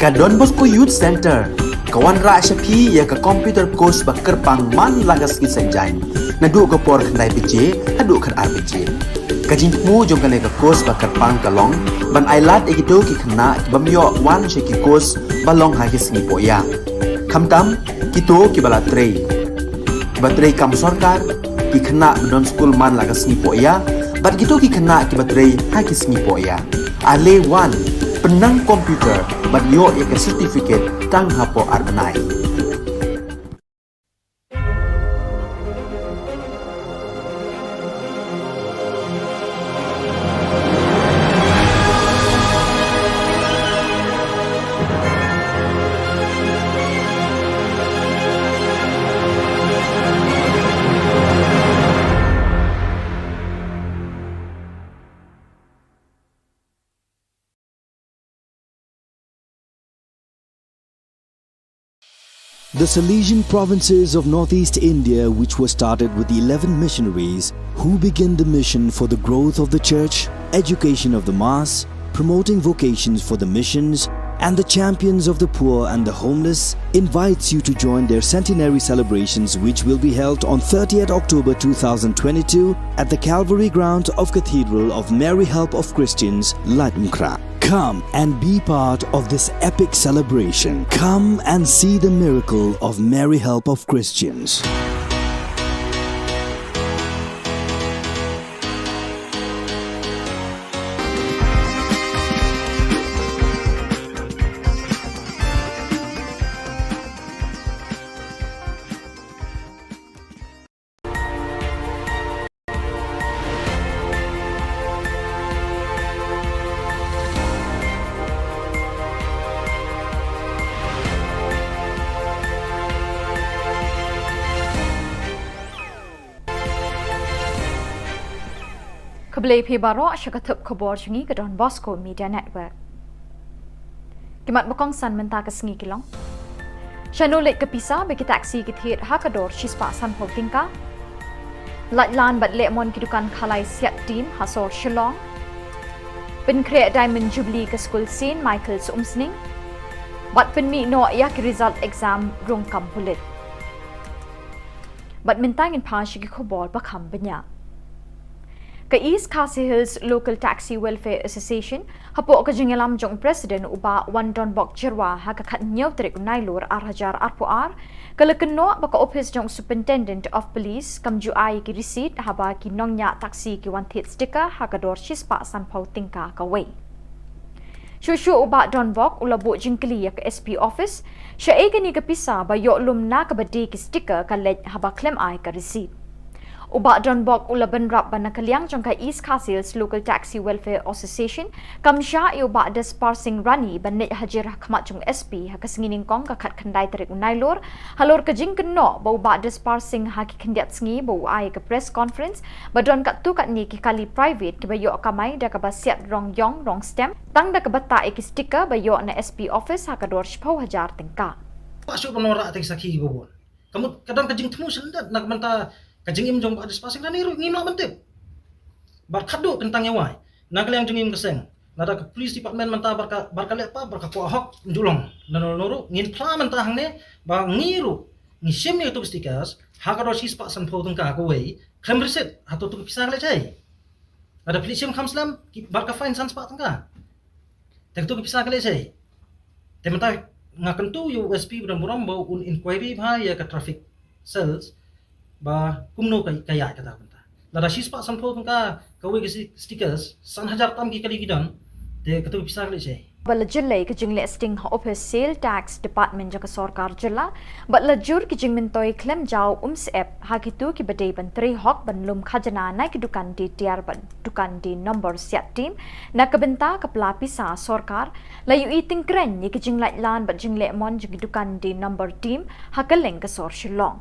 Ka Don Bosco Youth Center, kawan ra syapi ya ka computer course ba kerpang man lagas ki senjai. Nadu ka por khandai BJ, hadu khan RBJ. Ka jingmu jong kale ka course ba kerpang kalong, ban ailat ekito ki khna bamyo wan she ki course balong ha ki singi poya. Khamtam kito ki bala trei. Batrei kam sarkar ki khna don school man lagas singi poya, bat kito ki khna ki batrei ha ki singi poya. Ale wan penang komputer ban yo ek certificate tang hapo arnai. The Salesian provinces of northeast India, which were started with 11 missionaries who began the mission for the growth of the church, education of the mass, promoting vocations for the missions, and the champions of the poor and the homeless, invites you to join their centenary celebrations, which will be held on 30th October 2022 at the Calvary ground of Cathedral of Mary Help of Christians, Ladmkra. Come and be part of this epic celebration. Come and see the miracle of Mary Help of Christians. Kebeli pibaro syakatup khubor cungi ke Don Bosco Media Network. Kimat bokong san mentah ke sengi kilong. Syanulit ke pisa bagi taksi kithit hakador shispa san ho tingka. Latlan bat lemon kidukan khalai siat team hasor Shillong. Pen create Diamond Jubilee ke School Scene Michael's Umsning. Bat pen mi no yak result exam rung kam pulit. Bat mentangin pa syaki khubor bakam banyak. Ke East Khasi Hills Local Taxi Welfare Association hapo ka jingalam jong president uba wan Don Bok Jirwa ha ka khat nyaw trik nailur arhajar arpuar kala kenno baka office jong superintendent of police kam ju ai ki receipt haba ki nongnya taxi ki wan thit sticker ha ka dor shispa san pau tingka ka wei Shushu uba Don Bok ulabu jingkli ya ka SP office sya e ni ka pisa ba yo lum na ka badi ki sticker ka lej haba claim ai ka receipt Uba Don Bok ulaban rap ban nakaliang jong ka East Khasi Hills Local Taxi Welfare Association kam sya e uba des parsing rani ban net hajir khmat jong SP ha kasingining kong ka khat khandai tarik unailor halor ka jing kenno ba uba des parsing ha ki khandiat sngi ba ai ka press conference ba don kat tu kat ni ki kali private ki ba yo kamai da ka ba siat rong yong rong stem tang da ka bata e ki sticker ba yo na SP office ha ka dor 10,000 tingka Pasok penora ating saki bobon. Kamu kadang kajing temu sendat nak menta kajing im jong ada spasing dan iru ngim nak mentip. Bar khadu tentang yawai. Nak liang jengim keseng. Nada ke police department menta barka lepa barka ko ahok njulong. Dan noru ngin pra menta hangne ba ngiru. Ngisim ni tu stickers hakado sis pak san pho tengka ko wei. Kham reset atau tu pisang le chai. Ada police kham slam barka fine san spak tengka. Tek tu pisang le chai. Tementa ngakan tu USP dan buram bau un inquiry bha ya ka traffic cells ba kumno kaya kata benta lada shispa sanpho tungka kawe ke stickers san hajar tam ki kali gidan te katu pisang le chai bala jille ke jingle sting office sale tax department jaka sarkar jilla but la jur ki jing mentoi claim jaw app ha ki tu ki bade ban tri hok ban lum khajana na ki dukan di tiar ban dukan di number siat team na ka benta ka pla pisa sarkar la yu eating kren ni ki jing lai lan ban jing le mon jing dukan di number team ha ka leng ka sor shilong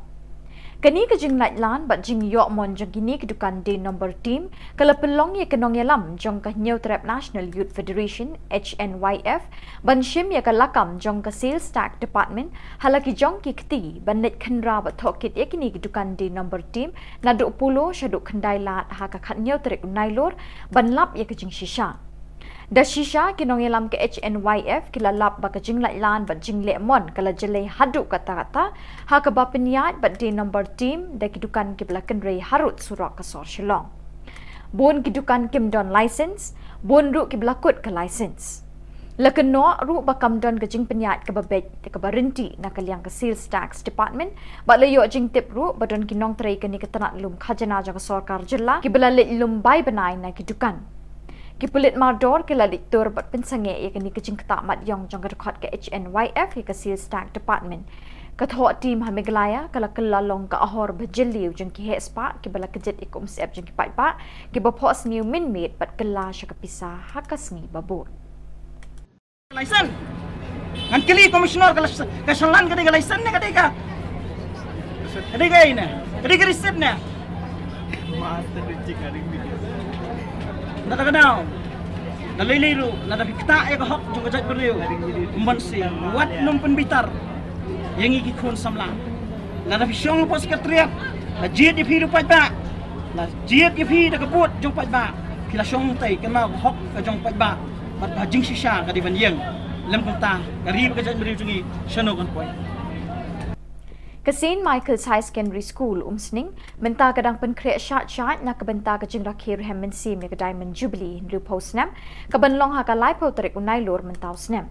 Kani ka jing light lan bat jing yok mon jang kini ke dukan di number team kala pelong ya kenong yalam jong ka New Trap National Youth Federation HNYF ban shim ya ka lakam jong ka sales tax department halaki jong ki kti ban net khandra bat thokit ya kini ke dukan di number team na du pulo shadu khandai lat ha ka khat New Trap nailor ban lap ya ka jing shisha Da shisha kinong ilam ke HNYF kilalap ba ka jing lan ba jing lemon kala jelai hadu kata-kata ha ka ba peniat ba di number team da kidukan kiblakan rei harut surak ka sor shilong. Bon kidukan kim don license, bon ru kiblakut ka license. Lakan no ru ba kam don ka jing peniat ka ba bet ka ba renti na kaliang ka sales tax department ba layo jing tip ru ba don kinong trai ka ni ka tanat lum khajana ja ka sarkar jilla kibla le lum bai banai na kidukan. Kipulit mardor kila diktur bat pensange ya kini kecing ketak mat yong jong rekod ke HNYF ke sales tax department. Katho team hamiglaya kala kelalong ka ahor bajeliu jong ki hespa ki bala kejet ikum sep jong ki pai pa ki bapos new min mate bat kela sya kapisa hakas ngi babur. License. Ngan kili komisioner kasalan ka license na kadika. Kadika ina. Kadika receipt na. Master receipt kari video. Nada kenal. Naliliru, nada kita ka hok juga jat beliau. Membansi, wat num penbitar. Yang iki kon samla. Nada fisyong pos sekretariat. La jiet di phi rupai ba. La jiet di phi da kebut jong pai ba. Pila syong tai kena hok ka jong pai ba. Bat ba jing shisha ka di ban yeng. Lem kong ta, kari ka jat beliau jungi shano kon poi. Ke St. Michael's High Secondary School umsning menta kadang penkreat syat na kebenta ke jing rakhir hem mensim ke Diamond Jubilee lu posnam ke benlong ha ka lai po tarik unai lor mentau snam.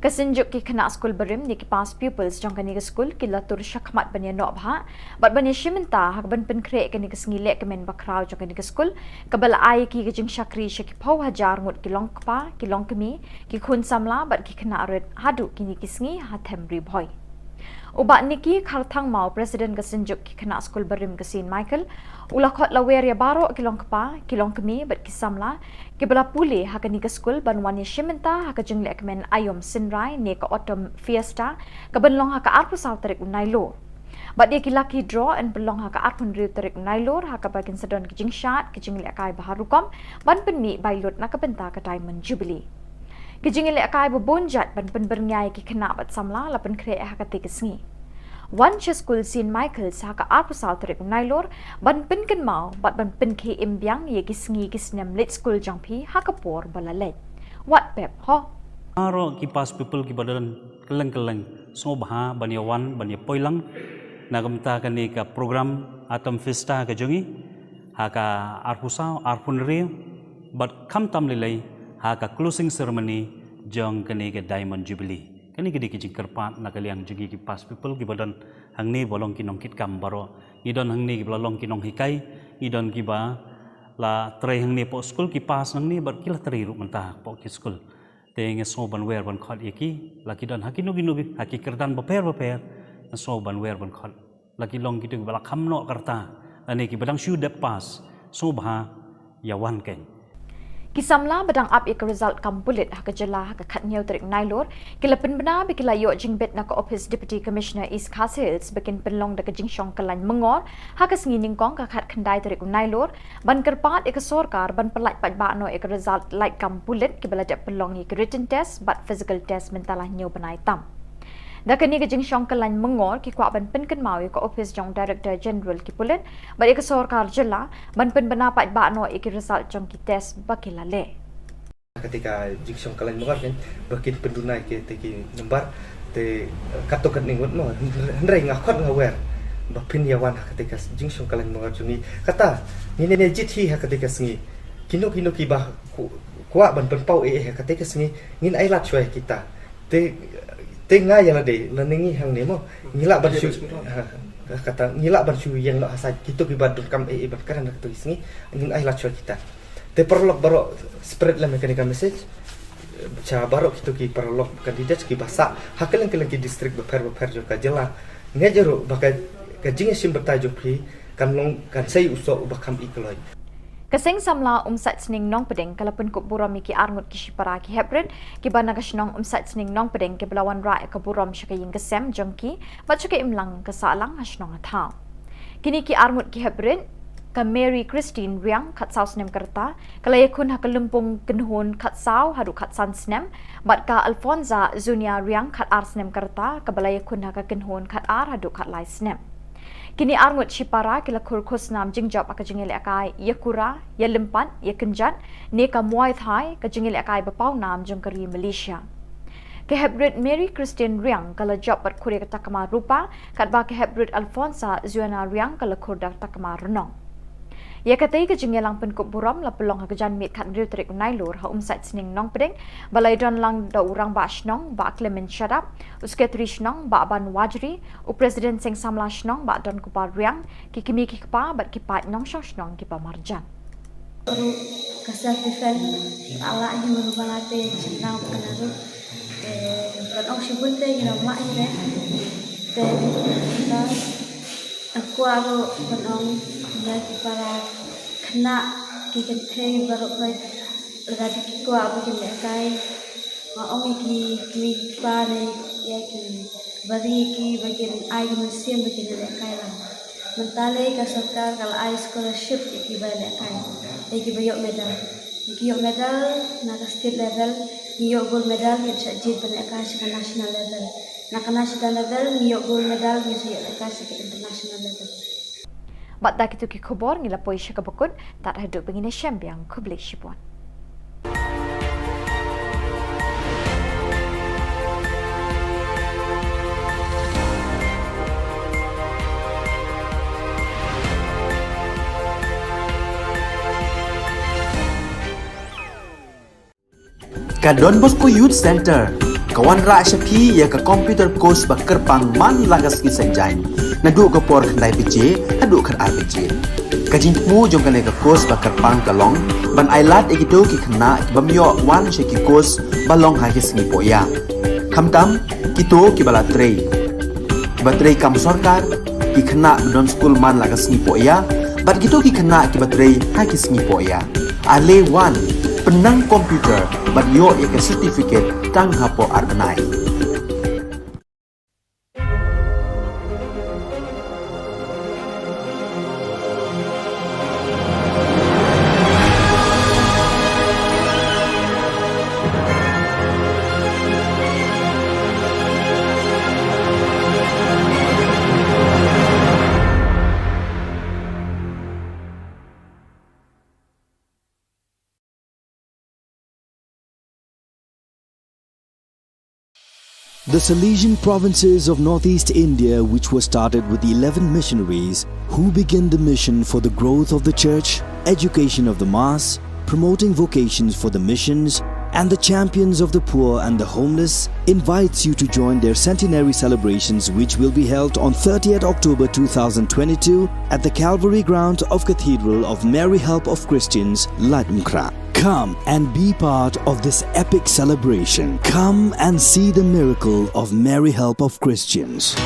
Ke senjuk ki kena school berim ni ki pas pupils jong kani ke school ki latur syakmat banya nok bha bat banya shimenta ha ben penkreat kani ke sngilek ke men bakrau jong kani ke school ke bala ai ki ke jing syakri syaki pau hajar ngut ki long kpa ki long kemi ki khun samla bat ki kena red hadu kini ki sngi ha them ri boy. Ubat niki kharthang mau presiden ke senjuk ki kena school berim ke St. Michael ulah khot lawer ya baro kilong kpa kilong kemi bat kisamla ke bala pule ha kani ke school banwan ya shimenta ha ka jingle kemen ayom sinrai ne ka autumn fiesta ka benlong ha ka arpu saw tarik unai lo bat dia ki lucky draw and belong ha ka arpun riu tarik unai lo ha ka bagin sedon ke jing shat ke jingle kai baharukom ban penni bailot na ka benta ka Diamond Jubilee. Kejingile akai bebonjat ban pen berngai ki kena bat samla lapen kre ha ka tekesngi. One school St. Michael's ha ka arpu saw tarik nailor ban pen ken mau bat ban pen ke imbyang ye kisngi kisnem lit school jangpi ha ka por balalet. What pep ho? Aro ki pas people ki badan keleng-keleng so baha banyawan banya poilang nagamta kani ka program atom festa ka jongi ha ka arpu saw arpun re bat kam tam lelai ha ka closing ceremony jong kani ke Diamond Jubilee kani ke dikijing kerpat na kaliang jugi ki pas people ki badan hangni bolong kinong kit kam baro idon hangni ki bolong kinong hikai idon ki ba la trai hangni po school ki pas hangni bar kila trai ru mentah po ki school te nge so ban wer ban khot iki la ki don hakinu ginu haki kerdan beper so ban wer ban khot la ki long ki tu bala kham no karta ani ki badang shu de pas so bha yawan ken Kisamla badang up ik result kampulit ha ka jela ha ka khatnyau tarik nailor kila penbena bikila yo jingbet na ka office deputy commissioner East Khasils bikin penlong da ka jingshong kalan mengor ha ka sngining kong ka khat khandai tarik nailor ban kerpat ik sorkar ban pelat pat ba no ik result like kampulit kibala de penlong ik written test but physical test mentalah nyo banai tam. Da kani ka jingshong kalan mengor ki kwa ban pen kan mau ka office jong director general ki pulit ba ik sorkar jela ban pen bena pat ba no ik result jong ki test bakila le. Ketika jingshong kalan mengor kan bakin pendunai ke teki nembar te katokan ningut mo hendrai ngakot ngawer ba pin yawan ketika jingshong kalan mengor jungi kata ni ne jithi ha ketika sengi kino ki bah kwa ban pen pau ketika sengi ngin ai lat choi kita te ngai yang ade leningi hang ni mo ngila ban shu kata ngila ban shu yang nak hasai kita ki badun kam ban kan tu isni ngin ai la choi kita te perlok baro spread la mekanika message cha baro kita ki perlok kandidat ki bahasa hakeleng-keleng ki distrik beper jo ka jela ngejero bakai ka jinge sim bertajuk pri kan long kan sai usok bakam ikloi Kasing samla umsat sning nong pedeng kalapun kuburam ki arngut ki shipara ki hebred ki bana kasnong umsat sning nong pedeng ki belawan ra kaburam syakaying kesem jongki baca ke imlang kesalang hasnong athau kini ki arngut ki hebred ka Mary Christine Riang kat saus nem kerta kalayakun ha kalumpung kenhun kat sau hadu kat san snem bat ka Alfonza Zunia Riang kat ar snem kerta ka balayakun ha ka kenhun kat ar hadu kat lai snem Kini arngut Shipara kila kurkus nam jingjab aka jingil akai yakura ya lempan ya kenjat ne ka muay thai ka jingil akai bapau nam jongkari Malaysia. Ke Hebrid Mary Christian Riang kala job pat kure ka takama rupa kat ba ke Hebrid Alfonsa Zuana Riang kala kurdak takama renong. Ya katai ke jengelang penkuk buram la pelong ha kejan mit kat riu terik nailur ha umsat sening nong pedeng balai don lang da urang ba shnong ba Clement Shadap usketri shnong ba ban wajri u presiden seng samla shnong ba don kupar riang ki kimi ki kpa bat ki pat nong shnong ki pa marjan Baru kasih defend ala ini merupakan senang penaruh bukan opsi pun teh yang mak ini teh aku aru penong lagi para kena kita teh baru lagi aku abu kita kai maong iki pare ya ki bari ki bagian air mesin bagian kai lah mentale ka sarkar kalau air scholarship iki balik kai iki bayok medal na state level niyok gold medal ya sajid balik kai ke national level na national level niyok gold medal ya sajid kai ke international level. Bat dak itu ki khubor ngila poi syakabakun tak haduk bengine syambiang kubli shipon. Ka Don Bosco Youth Center kawan ra syapi ya ka computer course ba kerpang man lagas ki sanjain na du ka por khandai pije adu khan ar pije ka jingmu jong ka le ka course ba kerpang ka long ban ailat egido ki khna bamyo wan she ki course ba long ha ki sngi poya khamtam ki to ki bala trei ba trei kam sarkar ki khna don school man lagas sngi poya bat gitu ki khna ki ba trei ha ki sngi poya ale wan penang komputer bat yo ya ke certificate tang hapo arbenai. The Salesian provinces of northeast India, which were started with the 11 missionaries who began the mission for the growth of the church, education of the mass, promoting vocations for the missions, and the champions of the poor and the homeless, invites you to join their centenary celebrations, which will be held on 30th October 2022 at the Calvary Ground of Cathedral of Mary Help of Christians, Latmkra. Come and be part of this epic celebration. Come and see the miracle of Mary Help of Christians.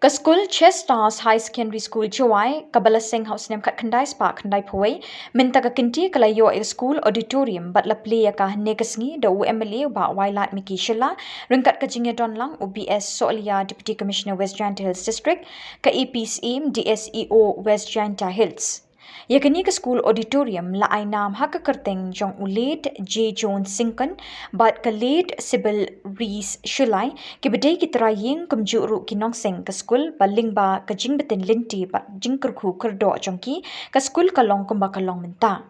Ka school Chestars High Secondary School Jawai, Kabala Singh House Nem Khat Khandai Spark Khandai Phuai, Minta ka kinti kalayo e school auditorium but la play ka negasngi da UMLA ba Wailat Miki Shilla, Ringkat ka jinge don lang UBS Solia Deputy Commissioner West Janta Hills District, ka EPSM DSEO West Janta Hills. Yakani ka school auditorium la ai nam haka kerteng jong ulet J. Jones Sinkan bat ka late Sibyl Rees Shulai ki bedai ki traying kumjuru ki nong sing ka school baling ba ka jing betin linti ba jing kerku kerdo jongki ka school ka long kumba ka long menta.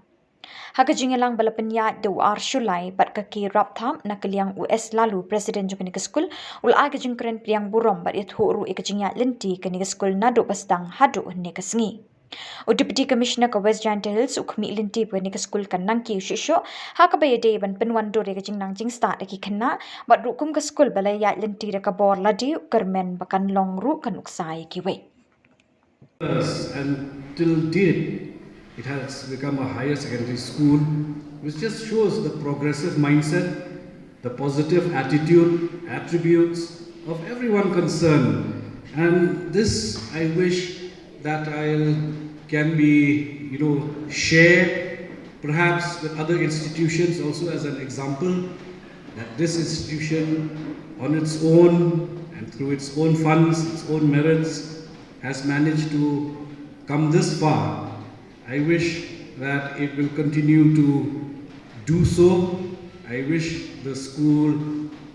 Haka jingelang balapenya do ar Shulai bat ka ki rap tham na kaliang US lalu President jong ka school ul ai ka jing keren priang burom bat it huru e ka jingya linti ka ni ka school na do bastang hadu ne ka sngi. O Deputy Commissioner ka West Janta Hills ukmi linti pwe ni ka school kan nang ki shisho haka ba yade ban penwan do re ka jing nang jing start ki khanna bat rukum ka school balai ya linti re ka bor ladi kermen bakan long ru kan uksai ki we. And till date, it has become a higher secondary school, which just shows the progressive mindset, the positive attitude, attributes of everyone concerned. And this I wish that can be, share perhaps with other institutions also as an example that this institution on its own and through its own funds, its own merits has managed to come this far. I wish that it will continue to do so. I wish the school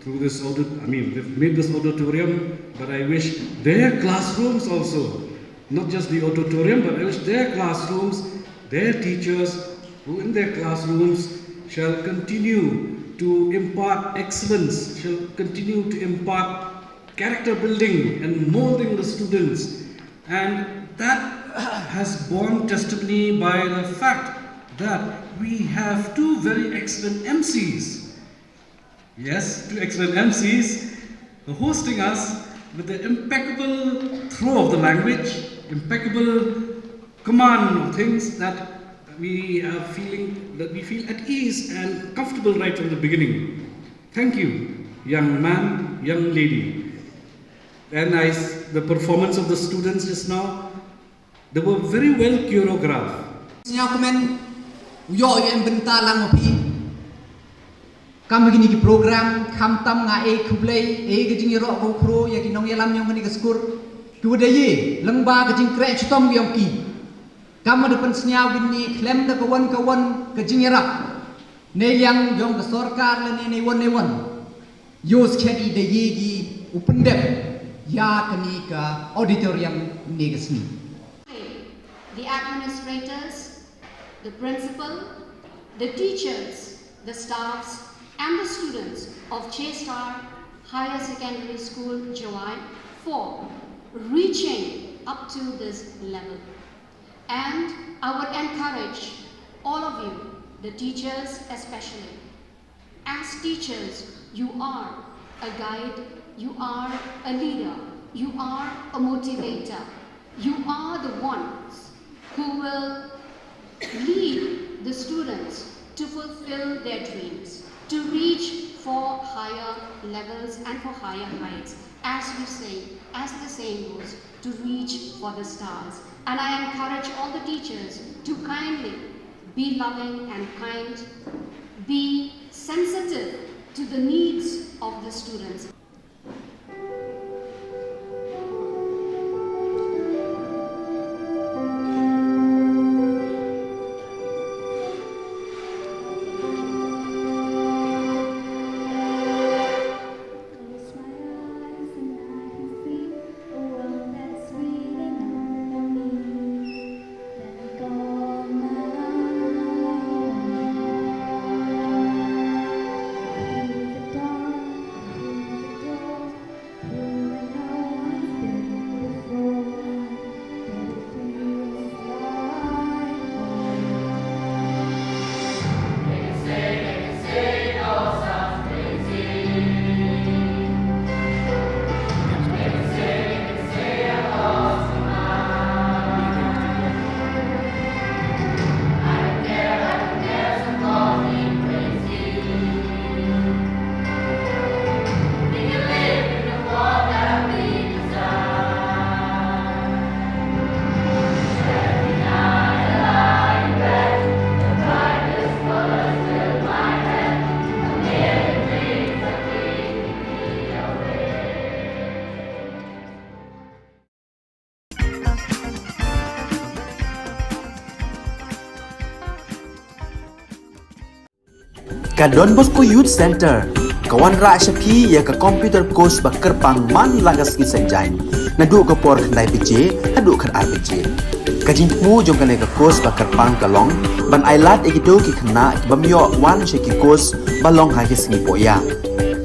through this they've made this auditorium, but I wish their classrooms also, not just the auditorium, but I wish their classrooms, their teachers who in their classrooms shall continue to impart excellence, shall continue to impart character building and molding the students. And that has borne testimony by the fact that we have two very excellent MCs. Yes, two excellent MCs hosting us with the impeccable throw of the language, impeccable command of things that we feel at ease and comfortable right from the beginning. Thank you, young man, young lady. And the performance of the students just now, they were very well choreographed. Kam begini ki program kam tam nga kublai ke jing ro ko kro ya ki nong yalam nyong ni ke skur ku de ye lengba ke jing kre chutom yong ki kam de pen snyau gini klem de kawan ke jing rak ne yang yong ke sarkar le ne won yos khedi de ye gi upendep ya kani ka auditorium ne ke sni. The administrators, the principal, the teachers, the staffs and the students of Chestar Higher Secondary School, Jawai 4 reaching up to this level. And I would encourage all of you, the teachers especially. As teachers, you are a guide, you are a leader, you are a motivator. You are the ones who will lead the students to fulfill their dreams, to reach for higher levels and for higher heights. As we say, as the saying goes, to reach for the stars. And I encourage all the teachers to kindly be loving and kind, be sensitive to the needs of the students. Ka Don Bosco Youth Center, kawan ra shapi ya ka computer course ba kerpang man lagas ki sanjang. Nadu ka por khandai pije, hadu khan ar pije. Ka jingmu jong ka le ka course ba kerpang ka long, ban ailat egido ki khna ki bamyo wan she ki course ba long ha ki sngi poya.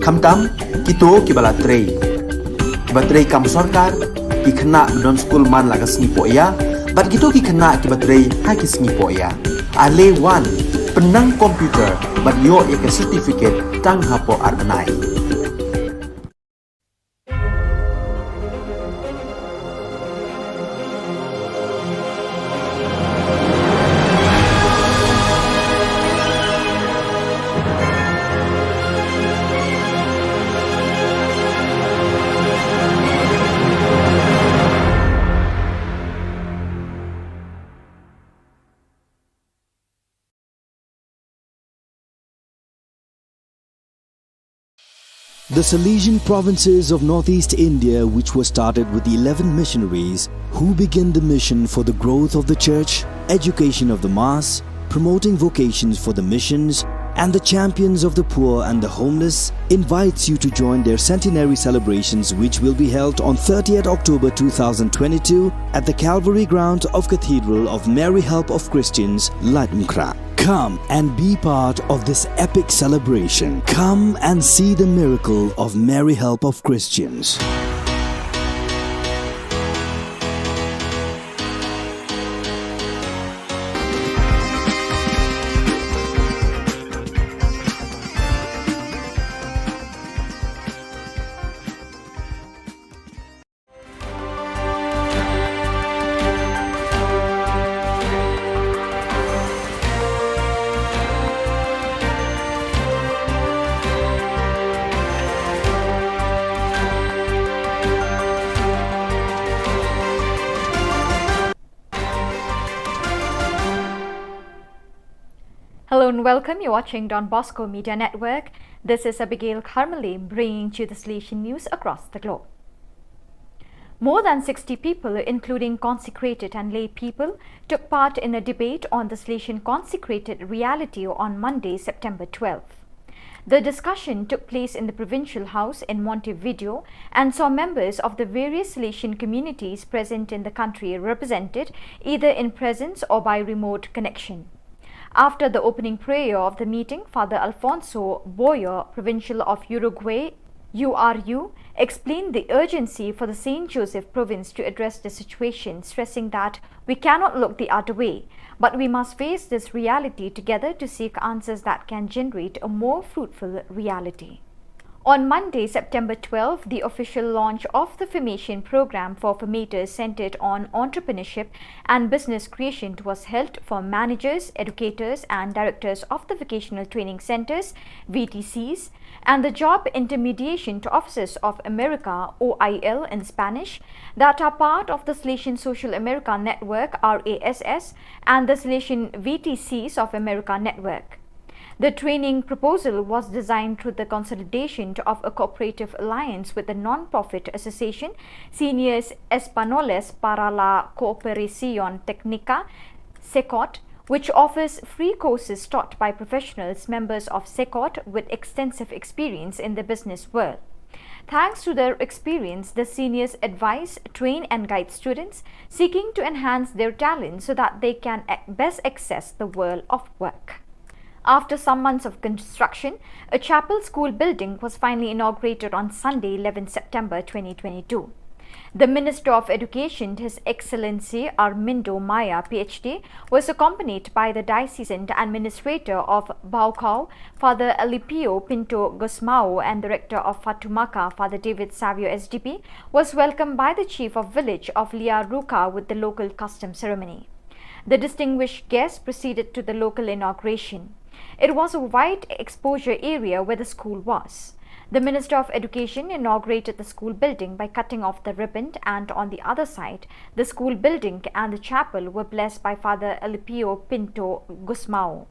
Khamtam kito ki bala trei. Ki ba trei kam sarkar ki khna don school man lagas sngi poya, bat kito ki khna ki ba trei ha ki sngi poya. Ale wan penang komputer bat yo ek certificate tang hapo arbanai. The Salesian provinces of northeast India, which were started with the 11 missionaries who began the mission for the growth of the church, education of the mass, promoting vocations for the missions, and the champions of the poor and the homeless, invites you to join their centenary celebrations, which will be held on 30th October 2022 at the Calvary ground of Cathedral of Mary Help of Christians, Ladmkra. Come and be part of this epic celebration. Come and see the miracle of Mary Help of Christians. Hello and welcome. You're watching Don Bosco Media Network. This is Abigail Carmeli bringing you the Salesian news across the globe. More than 60 people, including consecrated and lay people, took part in a debate on the Salesian consecrated reality on Monday, September 12th. The discussion took place in the Provincial House in Montevideo and saw members of the various Salesian communities present in the country represented either in presence or by remote connection. After the opening prayer of the meeting, Father Alfonso Boyer, Provincial of Uruguay, URU explained the urgency for the St. Joseph province to address the situation, stressing that we cannot look the other way, but we must face this reality together to seek answers that can generate a more fruitful reality. On Monday, September 12, the official launch of the formation program for formators centered on entrepreneurship and business creation was held for managers, educators and directors of the vocational training centers, VTCs, and the Job Intermediation Offices of America, OIL in Spanish, that are part of the Salesian Social America Network, RASS, and the Salesian VTCs of America Network. The training proposal was designed through the consolidation of a cooperative alliance with the non-profit association Seniors Españoles para la Cooperación Técnica, SECOT, which offers free courses taught by professionals members of SECOT with extensive experience in the business world. Thanks to their experience, the seniors advise, train and guide students seeking to enhance their talent so that they can best access the world of work. After some months of construction, a chapel school building was finally inaugurated on Sunday, 11 September 2022. The Minister of Education, His Excellency Armindo Maya, PhD, was accompanied by the Diocesan Administrator of Baucau, Father Alipio Pinto Gusmao, and the Rector of Fatumaca, Father David Savio SDP, was welcomed by the Chief of Village of Liaruca with the local custom ceremony. The distinguished guests proceeded to the local inauguration. It was a wide exposure area where the school was. The Minister of Education inaugurated the school building by cutting off the ribbon, and on the other side, the school building and the chapel were blessed by Father Alipio Pinto Gusmao.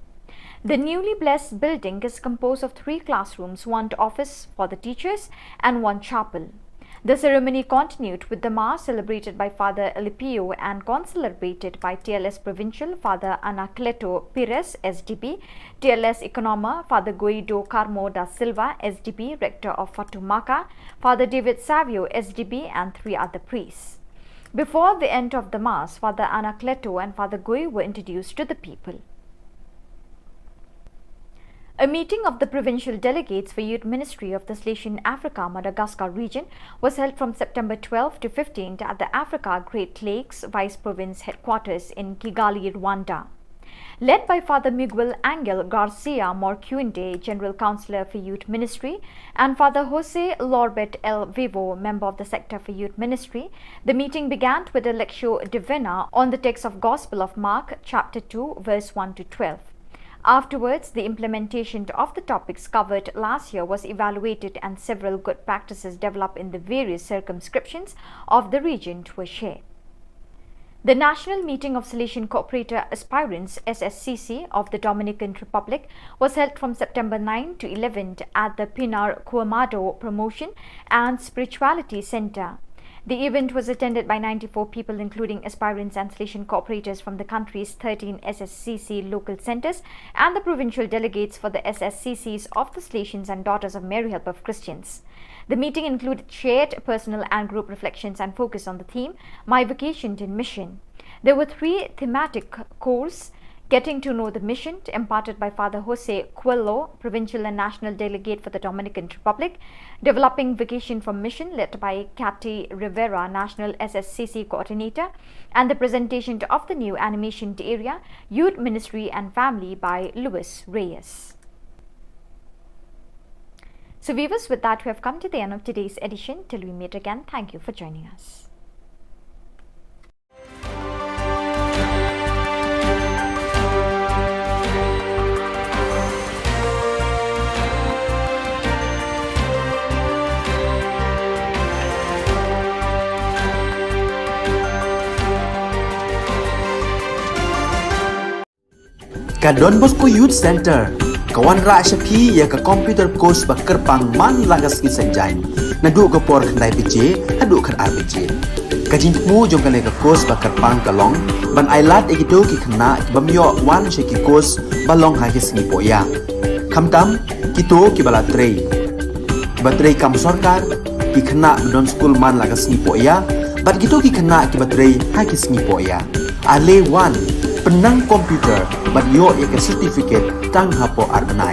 The newly blessed building is composed of 3 classrooms, 1 office for the teachers, and 1 chapel. The ceremony continued with the Mass celebrated by Father Alipio and concelebrated by TLS Provincial Father Anacleto Pires, SDP, TLS Economa Father Guido Carmo da Silva, SDP, Rector of Fatumaca, Father David Savio, SDP, and 3 other priests. Before the end of the Mass, Father Anacleto and Father Gui were introduced to the people. A meeting of the provincial delegates for Youth Ministry of the Salesian Africa Madagascar region was held from September 12 to 15 at the Africa Great Lakes Vice Province headquarters in Kigali, Rwanda. Led by Father Miguel Angel Garcia Morcunde, General Councillor for Youth Ministry, and Father Jose Lorbet El Vivo, member of the Sector for Youth Ministry, the meeting began with a lectio divina on the text of Gospel of Mark, chapter 2, verse 1 to 12. Afterwards, the implementation of the topics covered last year was evaluated and several good practices developed in the various circumscriptions of the region were shared. The National Meeting of Salesian Cooperator Aspirants SSCC of the Dominican Republic was held from September 9 to 11 at the Pinar Cuamado Promotion and Spirituality Center. The event was attended by 94 people, including aspirants and Salesian cooperators from the country's 13 SSCC local centers and the provincial delegates for the SSCCs of the Salesians and Daughters of Mary Help of Christians. The meeting included shared personal and group reflections and focus on the theme, My Vocation in Mission. There were 3 thematic courses: Getting to Know the Mission, imparted by Father Jose Coelho, Provincial and National Delegate for the Dominican Republic; Developing Vocation for Mission, led by Cathy Rivera, National SSCC Coordinator; and the presentation of the new animation area, Youth Ministry and Family, by Luis Reyes. So viewers, with that we have come to the end of today's edition. Till we meet again, thank you for joining us. Ka Don Bosco Youth Center, kawan ra Shapi ya ka computer course ba kerpang man lagas ki sanjang, nadu ka por khandai pije, hadu khan ar pije. Ka jingmu jong ka le ka course ba kerpang ka long, ban ailat egido ki khna ki bamyo wan she ki course ba long ha ki sni poya. Khamtam kito ki bala trei. Ba trei kam sarkar ki khna don school man lagas ni poya, bat gitu ki khna ki ba trei ha ki sni poya. Ale wan penang komputer bat yo ya ke certificate tang hapo arbenai.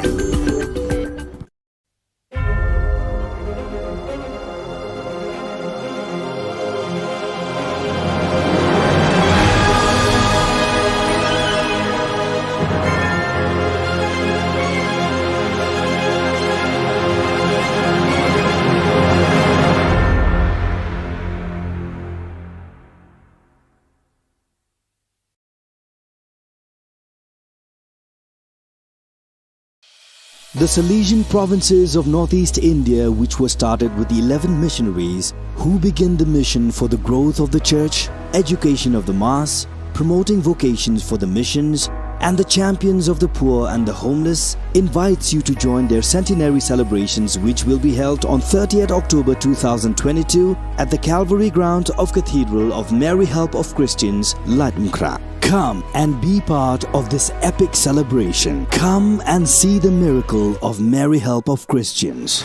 The Salesian provinces of northeast India, which were started with the 11 missionaries who began the mission for the growth of the church, education of the mass, promoting vocations for the missions, and the champions of the poor and the homeless, invites you to join their centenary celebrations, which will be held on 30th October 2022 at the Calvary Ground of Cathedral of Mary Help of Christians, Latmkra. Come and be part of this epic celebration. Come and see the miracle of Mary Help of Christians.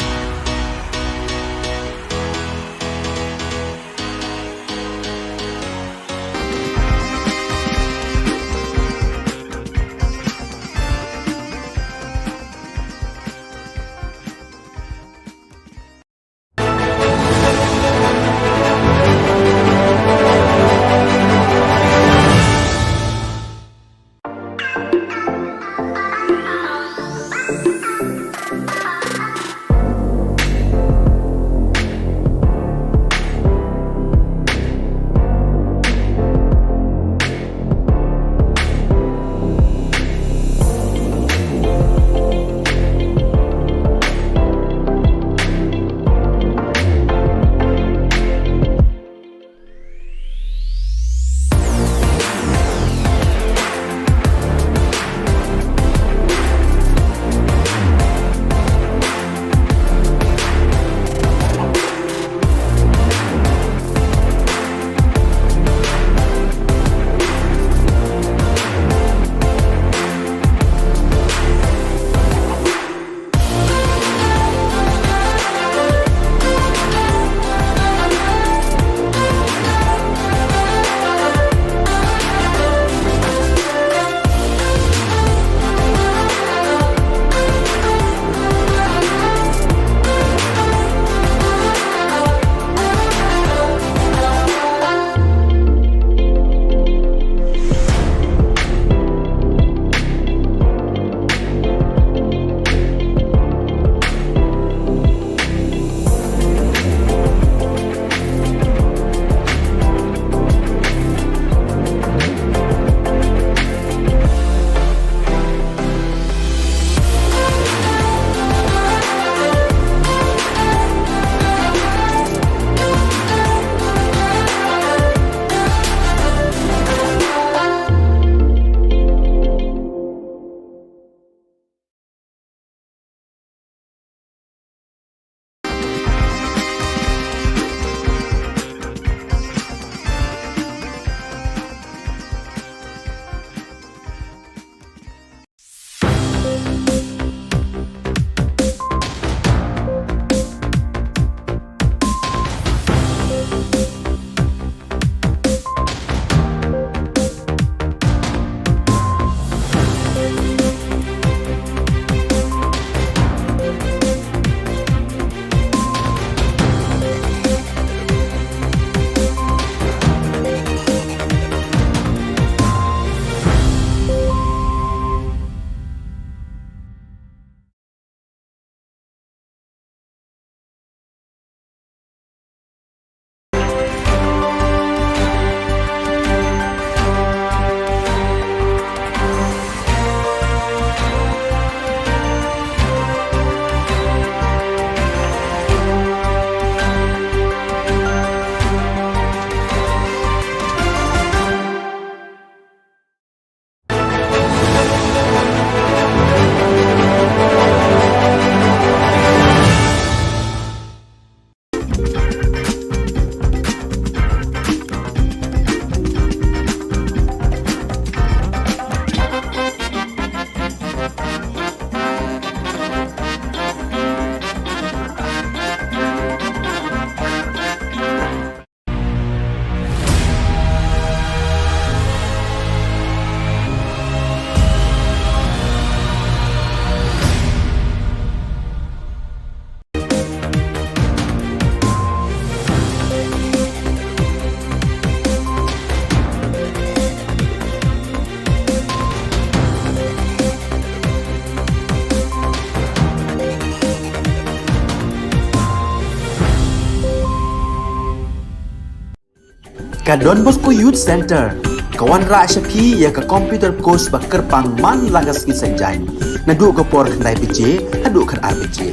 Ka Don Bosco Youth Center, kawan ra siya pi ya ka computer course bakar pang man lagas ki sa jany. na du ko por khandai beje hadu khat ar beje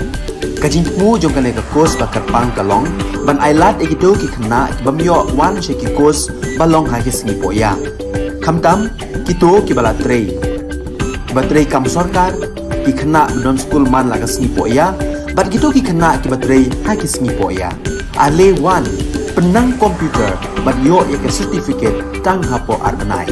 kajing mu jong kale ka kos bakar pang kalong ban ailat egito ki khna bamyo wan she ki kos balong ha ki sngi poya khamtam kito ki bala trei batrei kam sarkar ki khna don school man laga sngi poya bat gitu ki khna ki batrei ha ki sngi poya ale wan penang komputer bat yo ya ke certificate tang hapo arbanai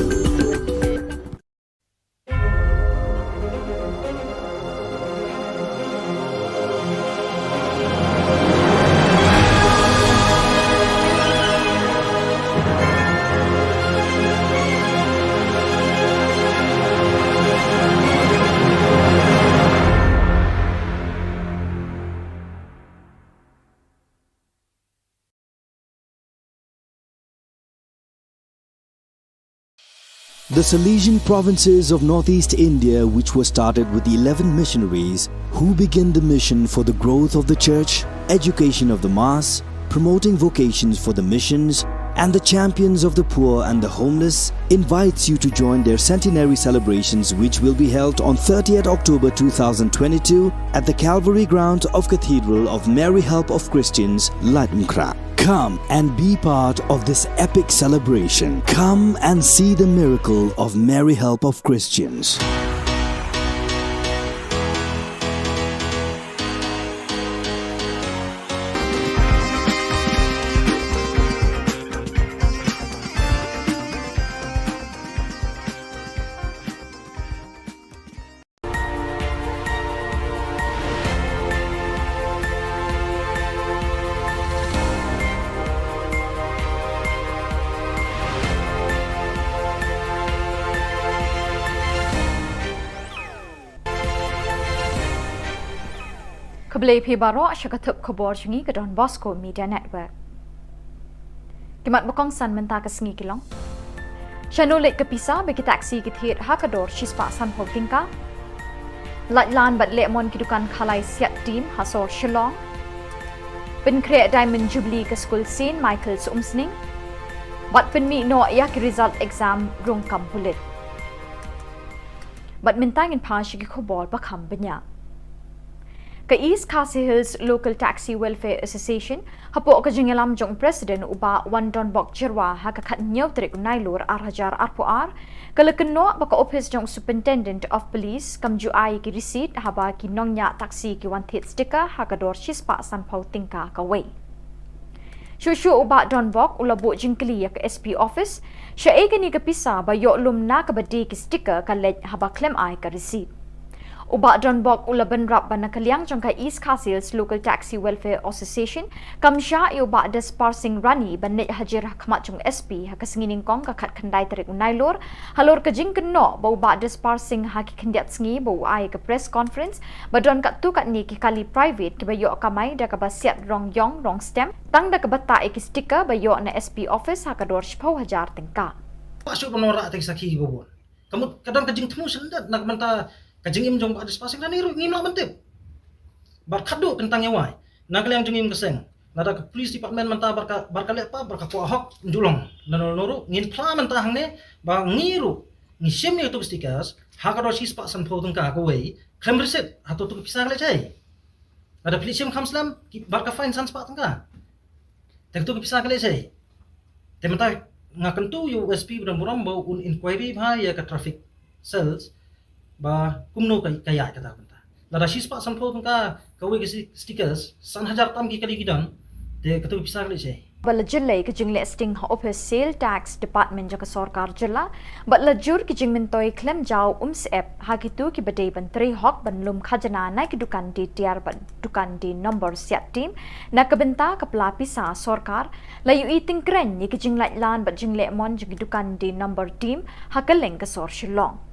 The Salesian provinces of northeast India, which were started with the 11 missionaries who began the mission for the growth of the church, education of the mass, promoting vocations for the missions, and the champions of the poor and the homeless, invites you to join their centenary celebrations, which will be held on 30th October 2022 at the Calvary ground of Cathedral of Mary Help of Christians, Latumkra. Come and be part of this epic celebration. Come and see the miracle of Mary Help of Christians. Kebelai pi baro syakatup khubor jungi ke Don Bosco Media Network. Kimat bokong san mentah ke sengi kilong. Syanulit ke pisah bagi taksi ke thir hakador shispa san pol tingka. Latlan bat lemon kidukan khalai siat team hasor Shillong. Pen create Diamond Jubilee ke School St. Michael's Umsning. Bat pen mi no ya ke result exam rung kam pulit. Bat mentangin pa syaki khubor bakam banyak. Ke East Khasi Hills Local Taxi Welfare Association hapo ke jengelam jong Presiden uba Wan Don Bok Jirwa ha ka khat nyau trik nailur arhajar arpuar kala keno baka office jong Superintendent of Police kam ju ai ki receipt haba ki nongnya taksi ki wan thit sticker ha ka dor shispa san pau tingka ka wei Shushu uba Don Bok ulabu jingkli ya ke SP office sya e ni ka pisa ba yo lum na ka badi ki sticker ka lej haba claim ai ka receipt Uba Don Bok ula benrap bana kaliang jongka East Khasi Hills Local Taxi Welfare Association kamsha i uba des parsing rani banet hajir khmat jong SP ha kasengining kong ka khat khandai tarik unailor halor ka jing keno ba uba des parsing ha ki khandiat sngi ba ai ka press conference ba don kat tu kat ni ki kali private ki ba yo kamai da ka ba siat rong yong rong stem tang da ka bata ki sticker ba yo na SP office ha ka dor shpau hajar tingka Pasok penora atik saki bobon kamu kadang kajing temu sendat nak menta kajing im jong ba des pasing nani ru ngino mentip bar khadu kentang yawai nagaliang jengim keseng nada ke police department menta barka lepa barka ko hok njulong nanu ngin pla menta hangne ba ngiru ni shemi to stickers hakado sis pa san pho tungka ko wei khem reset hato tu pisah le chai nada police sim khamslam barka fine san pa tungka tek tu pisah le chai tementa ngakan tu USP dan buram bau un inquiry bha ya ka traffic cells ba kumno kaya kata benta nada shispa sampol tungka kawe ke stickers san hajar tam ki kali gidan te katu pisah le chai bala jillai ke jing listing office sale tax department jaka sarkar jilla bat lajur ki jing mentoi claim jaw app hagitu ki badai bantri hok banlum khajana nai ki dukan di tiar ban dukan di number siat team na kabenta kapla pisa sarkar layu eating kren ni ki jing lan bat jing lemon jing dukan di number team hakaleng ka sor Shillong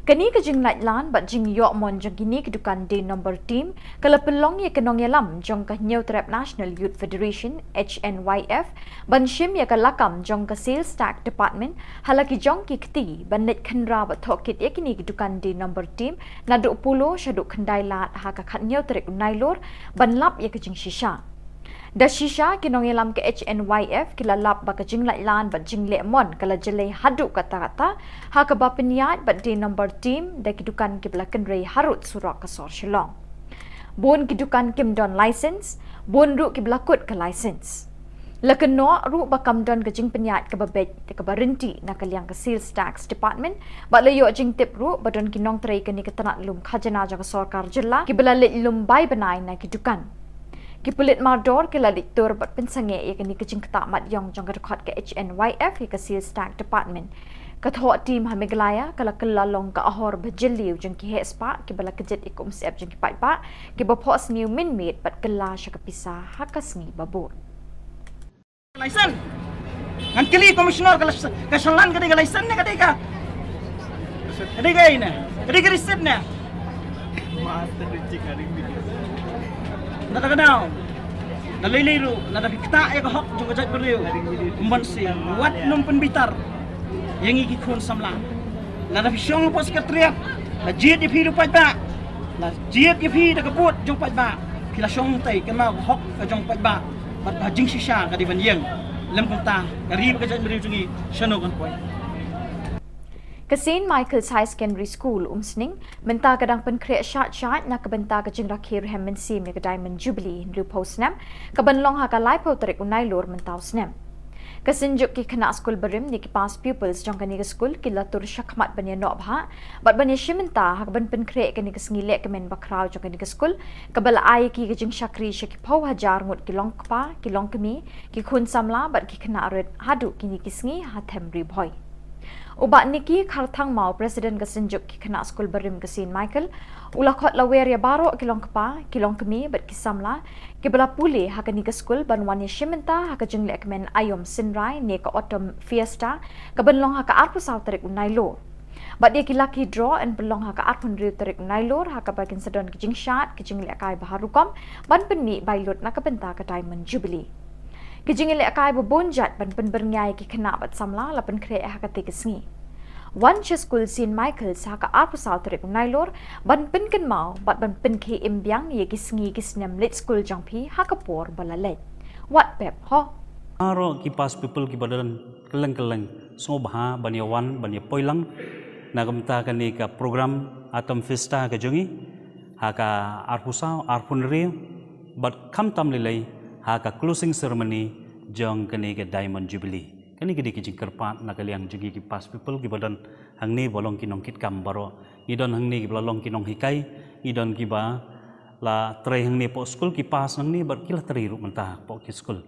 Kani ke jing lan bat jing yok mon jang kini ke dukan di number team kala pelong ye kenong yalam jong ka New Trap National Youth Federation HNYF ban shim ye ka lakam jong ka sales tax department halaki jong ki kti ban net khandra bat thokit ye kini ke dukan di number team na do pulo shaduk khandai lat ha ka khat New Trap nailor ban lap ye ka jing shisha Da shisha kinong ilam ke HNYF kilalap ba kajing lan ba jing lemon kala jelai hadu kata-kata ha ka ba peniat ba di number team da kidukan kiblakan rei harut surak kasor Shillong. Bon kidukan kimdon license, bon ru kiblakut ke license. Lakeno ru bakam don kajing peniat ke babet ke barenti na kaliang ke sales tax department ba layo jing tip ru badon kinong trai ke ni ketanat lum khajana jaga sarkar jilla kibla lit lum bai banai na kidukan. Kipulit mardor kila diktur bat pensange ya kini kajing ketamat yang jang rekod ke HNYF ke sales tax department. Kathok tim hamiglaya kala kelalong ka ahor bajeliu jeng ki hespa ki bala kejet ikum siap jeng ki pa ki bapos new minmate bat kela sya kapisa hakasngi babur. License. Ngan kili komisioner kasalan kadi license ne kadi ka. Kadi ka ina. Kadi ka receipt ne. Master receipt kadi video. Nada kadao. Naliliru, nada kita ya hok juga jat beriu. Umbansi, wat num penbitar. Yang iki kun samla. Nada fisyong pos katriap. La jiet di hidup pada. La jiet di hidup kebut jong pada. Pila syong tai kena hok ka jong pada. Bat hajing shisha kadi ban yang. Lem kunta, kari ka jat beriu jungi shano kan poi. Ke St. Michael's High Secondary School umsning menta kadang penkreat syat na kebenta ke jing rakhir hem mensim ni ke Diamond Jubilee nru posnam kebenlong ha ka lai po tarik unai lor mentau snam. Kesenjuk ki kena skul berim ni ki pas pupils jong kani ke skul ki latur syakmat banya nok bha bat banya shimenta ha ben penkreat kani ke sngilek ke men bakrau jong kani ke skul kebal ai ki ke jing syakri syaki pau hajar ngut ki long kpa ki long kemi ki khun samla bat ki kena red hadu kini ki sngi ha them ri boy. Ubat niki kharthang mau presiden kesenjuk ki kena skul berim ke St. Michael ulah khot lawer ya baro kilong kpa kilong kemi bat kisamla ke bela pule ha kani ke skul banwan ya shimenta ha ka jengle kemen ayom sinrai ne ka autumn fiesta ka benlong ha ka arpu sau tarik unai lor bat dia ki lucky draw and belong ha ka arpun riu tarik unai lor ha ka bakin sedon ki jing shat ki jengle kai baharukom ban penmi bailot na ka benta ka Diamond Jubilee. Kijing ile akai bobonjat ban pen berngai ki kena bat samla la pen kre ha ka te kisngi. One school St. Michael's ha ka arpu sau tarik nailor ban pen ken mau bat ban pen ke imbyang ye kisngi kisnem lit school jangpi ha ka por balalet. What pep ho? Aro ki pas people ki badalan keleng so bha banyawan banya poilang nagamta kani ka program atom festa ka jongi ha ka arpu sau arpun re bat kham tam lelai ha ka closing ceremony jong kani ke Diamond Jubilee kani ke dikijing kerpat na kaliang jugi ki pas people ki badan hangni bolong kinong kit kam baro idon hangni ki bolong kinong hikai idon ki ba la trai hangni po school ki pas hangni bar kila trai ru mentah po ki school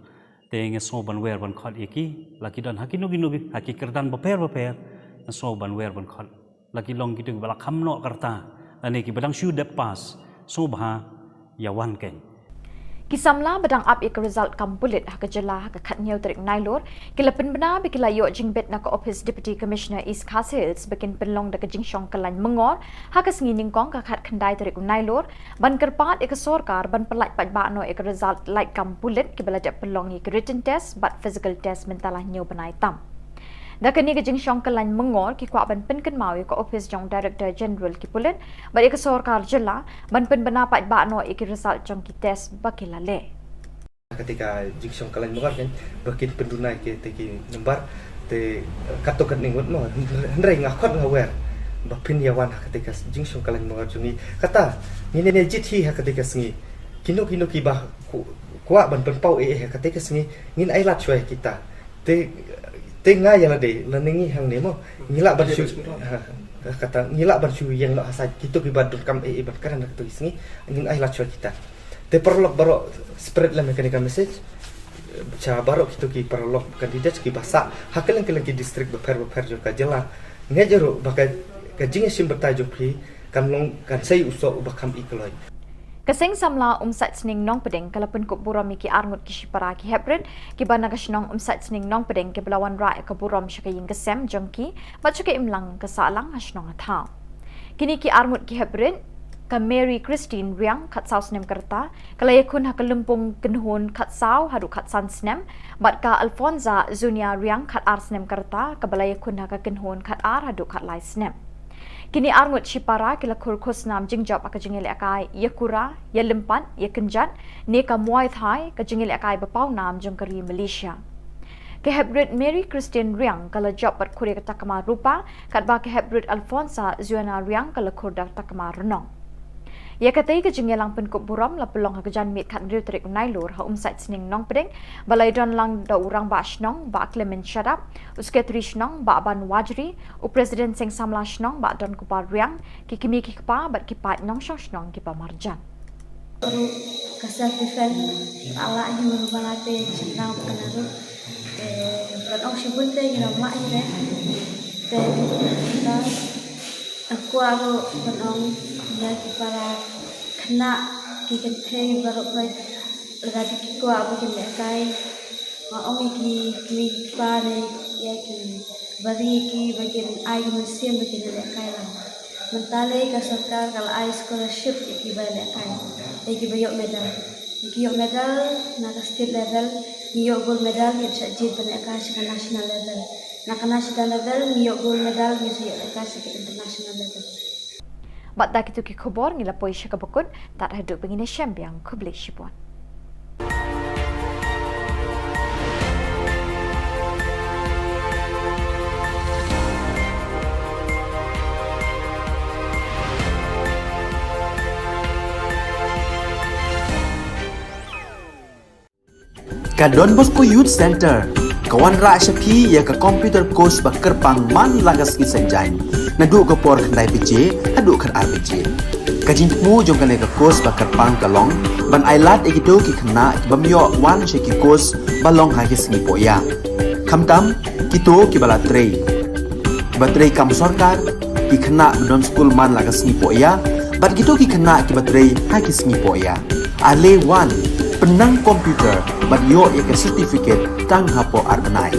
te nge so ban wer ban khot iki la ki don hakino ginu haki kerdan beper so ban wer ban khot la ki long ki tu bala kham no karta ani ki badang shu de pas so bha yawan ken Kisamla badang up ik result kam bullet ha ka jela ha ka khat nyau tarik nailor kilapin bana bi kilayo jingbet na ka office deputy commissioner East Castles bikin penlong da ka jingshong kalan mengor ha ka sngining kong ka khat khandai tarik nailor ban kerpat ik sorkar ban pelat pat ba no ik result like kam bullet ki bala da penlong ik written test but physical test mentalah nyau banai tam da kani ka jingshong kalan mengor ki kwa ban pen kan mau ka office jong director general ki pulet ba ik sorkar jela ban pen bana pat ba no ik result jong ki test bakilale ketika jiksong kalian mengar kan bakit pendunai ke teki nembar te katokan ningut no hendrai ngakot ngawer bapin yawan ketika jiksong kalian mengar jungi kata ni ne jithi ketika sengi kino ki bah kuat ban penpau ketika sengi ngin ailat cuai kita te ngai yang ade leningi hang nemo ngilak ban syu kata ngilak ban syu yang nak hasaj kita ki badut kam bat karana ketika sengi ngin ailat cuai kita te perlok baro spread la mekanika message cha baro kita ki perlok kandidat ki basa hakelen ki distrik beper jo ka jela ngejero bakai ka jinge sim bertajuk pri kan long kan sei uso ubakam ikloi Kasing samla umsat sning nong pedeng kalapun ko buram ki arngut ki shipara ki hebred ki bana ka shnong umsat sning nong pedeng ki belawan ra ka buram shakayin kesem jongki bacu ke imlang ka salang hasnong atha kini ki arngut ki hebred ka Mary Christine Riang kat sau snem kerta kalayakun ha kalumpung kenhun kat sau hadu kat san snem bat ka Alfonza Zunia Riang kat ar snem kerta ka balayakun ha ka kenhun kat ar hadu kat lai snem Kini arngut Shipara kila kurkus nam jingjob ka jingil akai yakura ya lempan ya kenjan ne ka muay thai ka jingil akai bapau nam jongkari Malaysia. Ke Hebrid Mary Christian Riang kala job pat kure ka takama rupa kat ba ke Hebrid Alfonsa Zuana Riang kala kurdak takama renong. Ya katai ke jengelang penkup buram la pelong ha kejan mit kat riu terik nailur ha umsat sening nong pedeng balai don lang da urang ba shnong ba Clement Shadap usketri shnong ba ban wajri u president seng samla shnong ba don kupar riang ki kimi ki kpa bat ki pat nong shnong ki pa marjan. Baru kasar defend ala hiu balate senang penaru batong sibunte gina mak ire te kita aku aro batong lagi para kena kikente baru koi lagi kiku abu kene kai maong ki pare ya ki bari ki bagian ai musim bagian lekai lah mentale ka sarkar kal ai scholarship ki bale kai ki bayok medal na ka state level niyok gold medal ki sajid bane ka sa national level na ka national level niyok gold medal ki sa ka sa international level. Bat dak itu ki khubor ngila poi syaka bakun tak haduk pengine syambiang kubli shipon. Ka Don Bosco Youth Center kawan ra syapi ya ka computer course bakar pangman lagas ki sanjai nadu ka por khandai pije adu khar RPG kajin mu jong kane ka course bakar pang kalong ban ailat egido ki khna bamyo wan she ki course balong ha ki singi poya khamtam kito ki bala trei batrei kam sarkar ki khna don school man lagas singi poya bat gitu ki khna ki batrei ha ki singi poya ale wan penang komputer bat yo ya ka certificate tang hapo arbanai.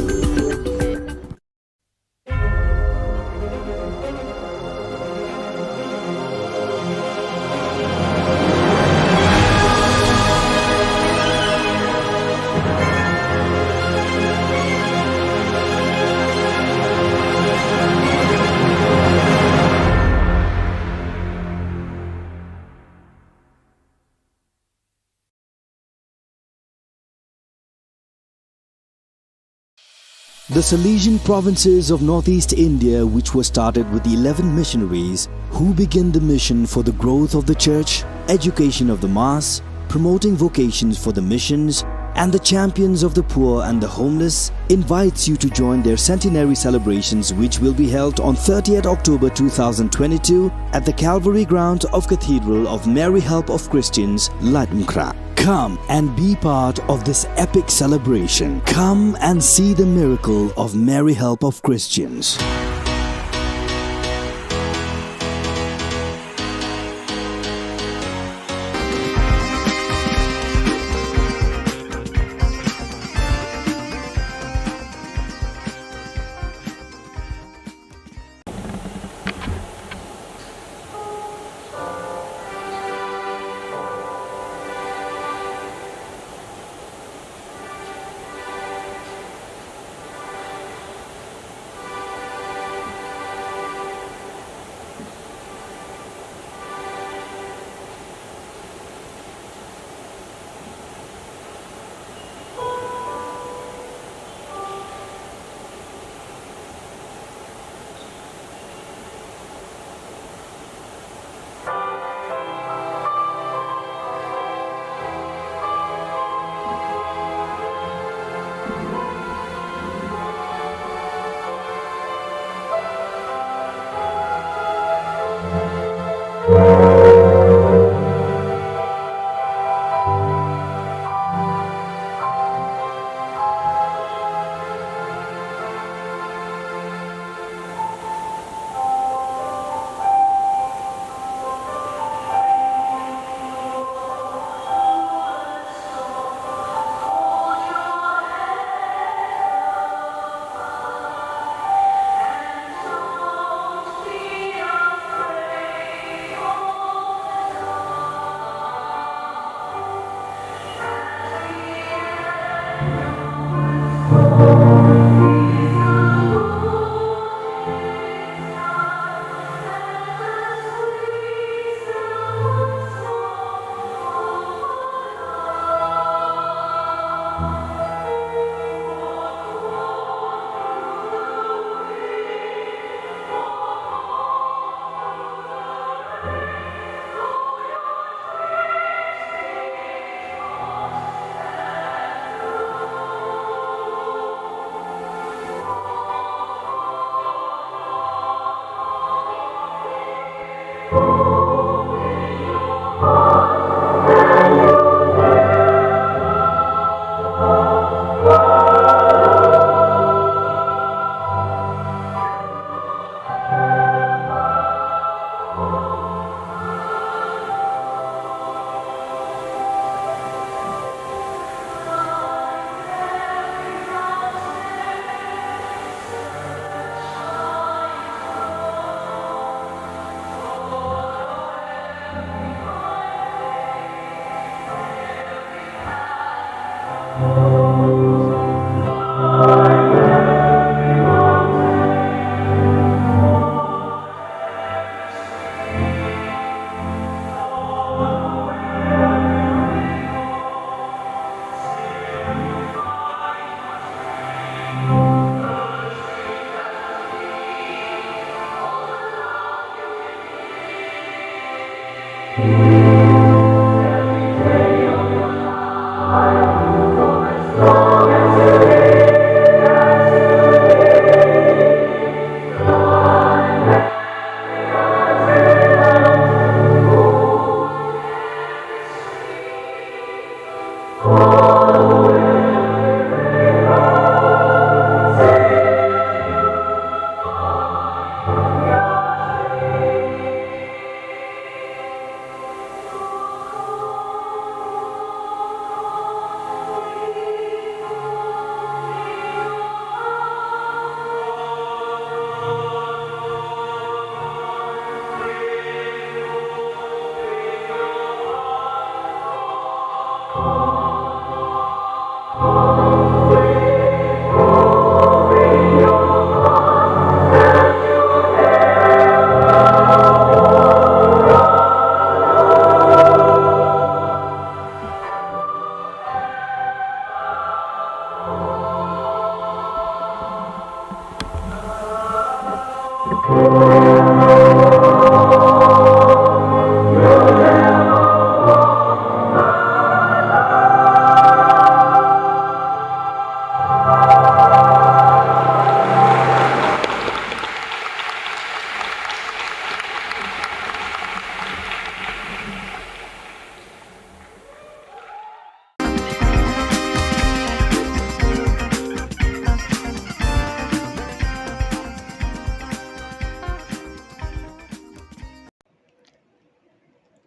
The Salesian provinces of northeast India, which were started with the 11 missionaries who began the mission for the growth of the church, education of the mass, promoting vocations for the missions, and the champions of the poor and the homeless, invites you to join their centenary celebrations, which will be held on 30th October 2022 at the Calvary Ground of Cathedral of Mary Help of Christians, Latumkra. Come and be part of this epic celebration. Come and see the miracle of Mary Help of Christians.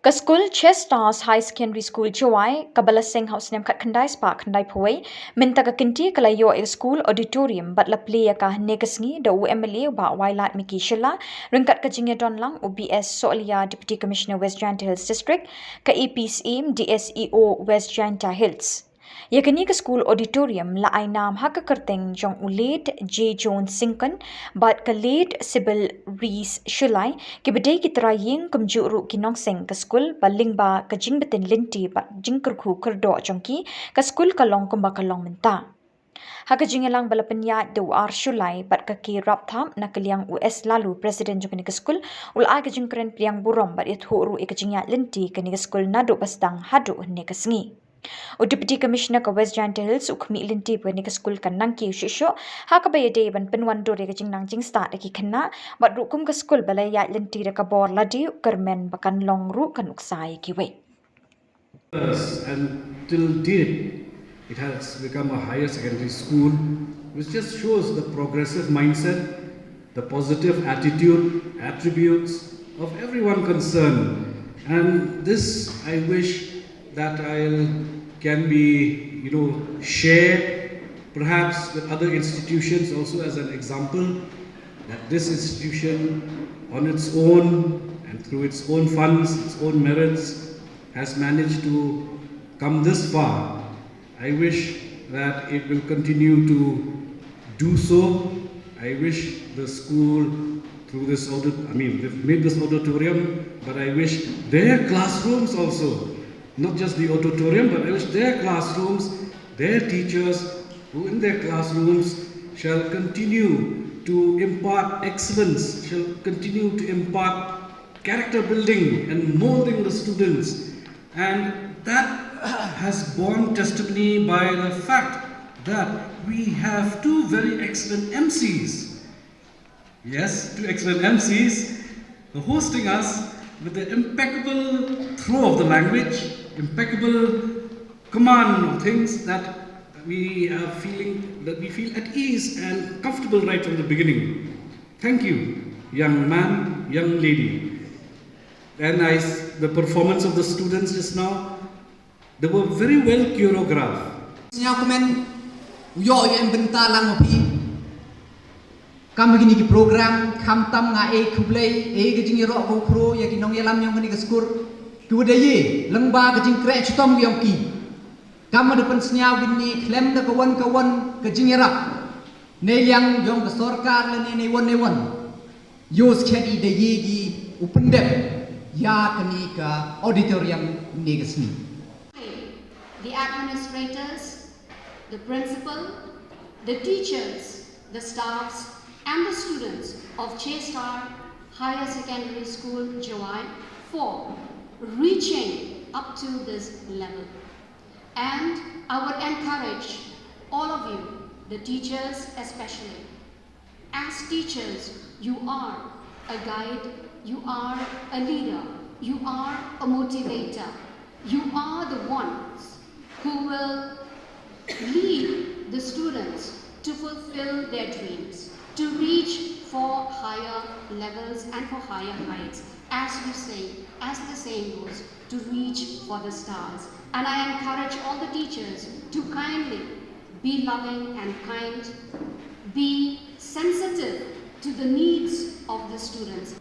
Ka school Chestars High Secondary School Chawai, Kabala Singh House Nem Kat Khandai Spa Khandai Pawai, Minta ka kinti kalayo e school auditorium but la play ka negasngi da UMLA ba Wailat Miki Shilla, Ringkat ka Jingya Donlang UBS Solia Deputy Commissioner West Janta Hills District, ka EPSM DSEO West Janta Hills. Yakani ka school auditorium la ay nam haka kerteng jong ulet J. Jones Sinkan bat ka late Sybil Rees Shulai ki bedai ki traying kumjuru ki nongseng ka school baling ba ka jingbetin linti bat jingkerku kerdo jongki ka school kalong kumba kalong menta. Haka jingelang balapenya do ar Shulai bat ka ki rap tham na kaliang US lalu Presiden jong ka school ulai ka jingkeren priang burom bat it huru e ka jingya linti ka ni ka school nado bastang hadu ne ka sngi. O Deputy Commissioner ka West Janta Hills ukmi linti pwede ka school kan nang ki shisho haka ba yade ban penwan do ka jing nang jing start ki khanna bat rukum ka school balay ya linti ka bor ladi kermen bakan long ru kan uksai ki we. And till date, it has become a higher secondary school, which just shows the progressive mindset, the positive attitude, attributes of everyone concerned. And this I wish that can be, shared perhaps with other institutions also as an example, that this institution on its own and through its own funds, its own merits, has managed to come this far. I wish that it will continue to do so. I wish the school through this they've made this auditorium, but I wish their classrooms also, not just the auditorium, but I wish their classrooms, their teachers who in their classrooms shall continue to impart excellence, shall continue to impart character building and molding the students. And that has borne testimony by the fact that we have two very excellent MCs. Yes, two excellent MCs hosting us with the impeccable throw of the language, impeccable command of things that we are we feel at ease and comfortable right from the beginning. Thank you, young man, young lady. And the performance of the students just now, they were very well choreographed. Kam begini ki program kam tam nga kublai ke jing ro ko kro ya ki nong yalam nyong ni ka skur ku de ye lengba ke jing kre chutom yong ki Kamu depan senyau gini klaim da kawan-kawan ke jingerak. Neliang jong ke sorkar le newan. Yos kedi de yegi upendep ya kini ka auditorium negesni. The administrators, the principal, the teachers, the staffs, and the students of Star Higher Secondary School, Jawai, for reaching up to this level. And I would encourage all of you, the teachers especially. As teachers, you are a guide, you are a leader, you are a motivator. You are the ones who will lead the students to fulfill their dreams, to reach for higher levels and for higher heights. As we say, as the saying goes, to reach for the stars. And I encourage all the teachers to kindly be loving and kind, be sensitive to the needs of the students.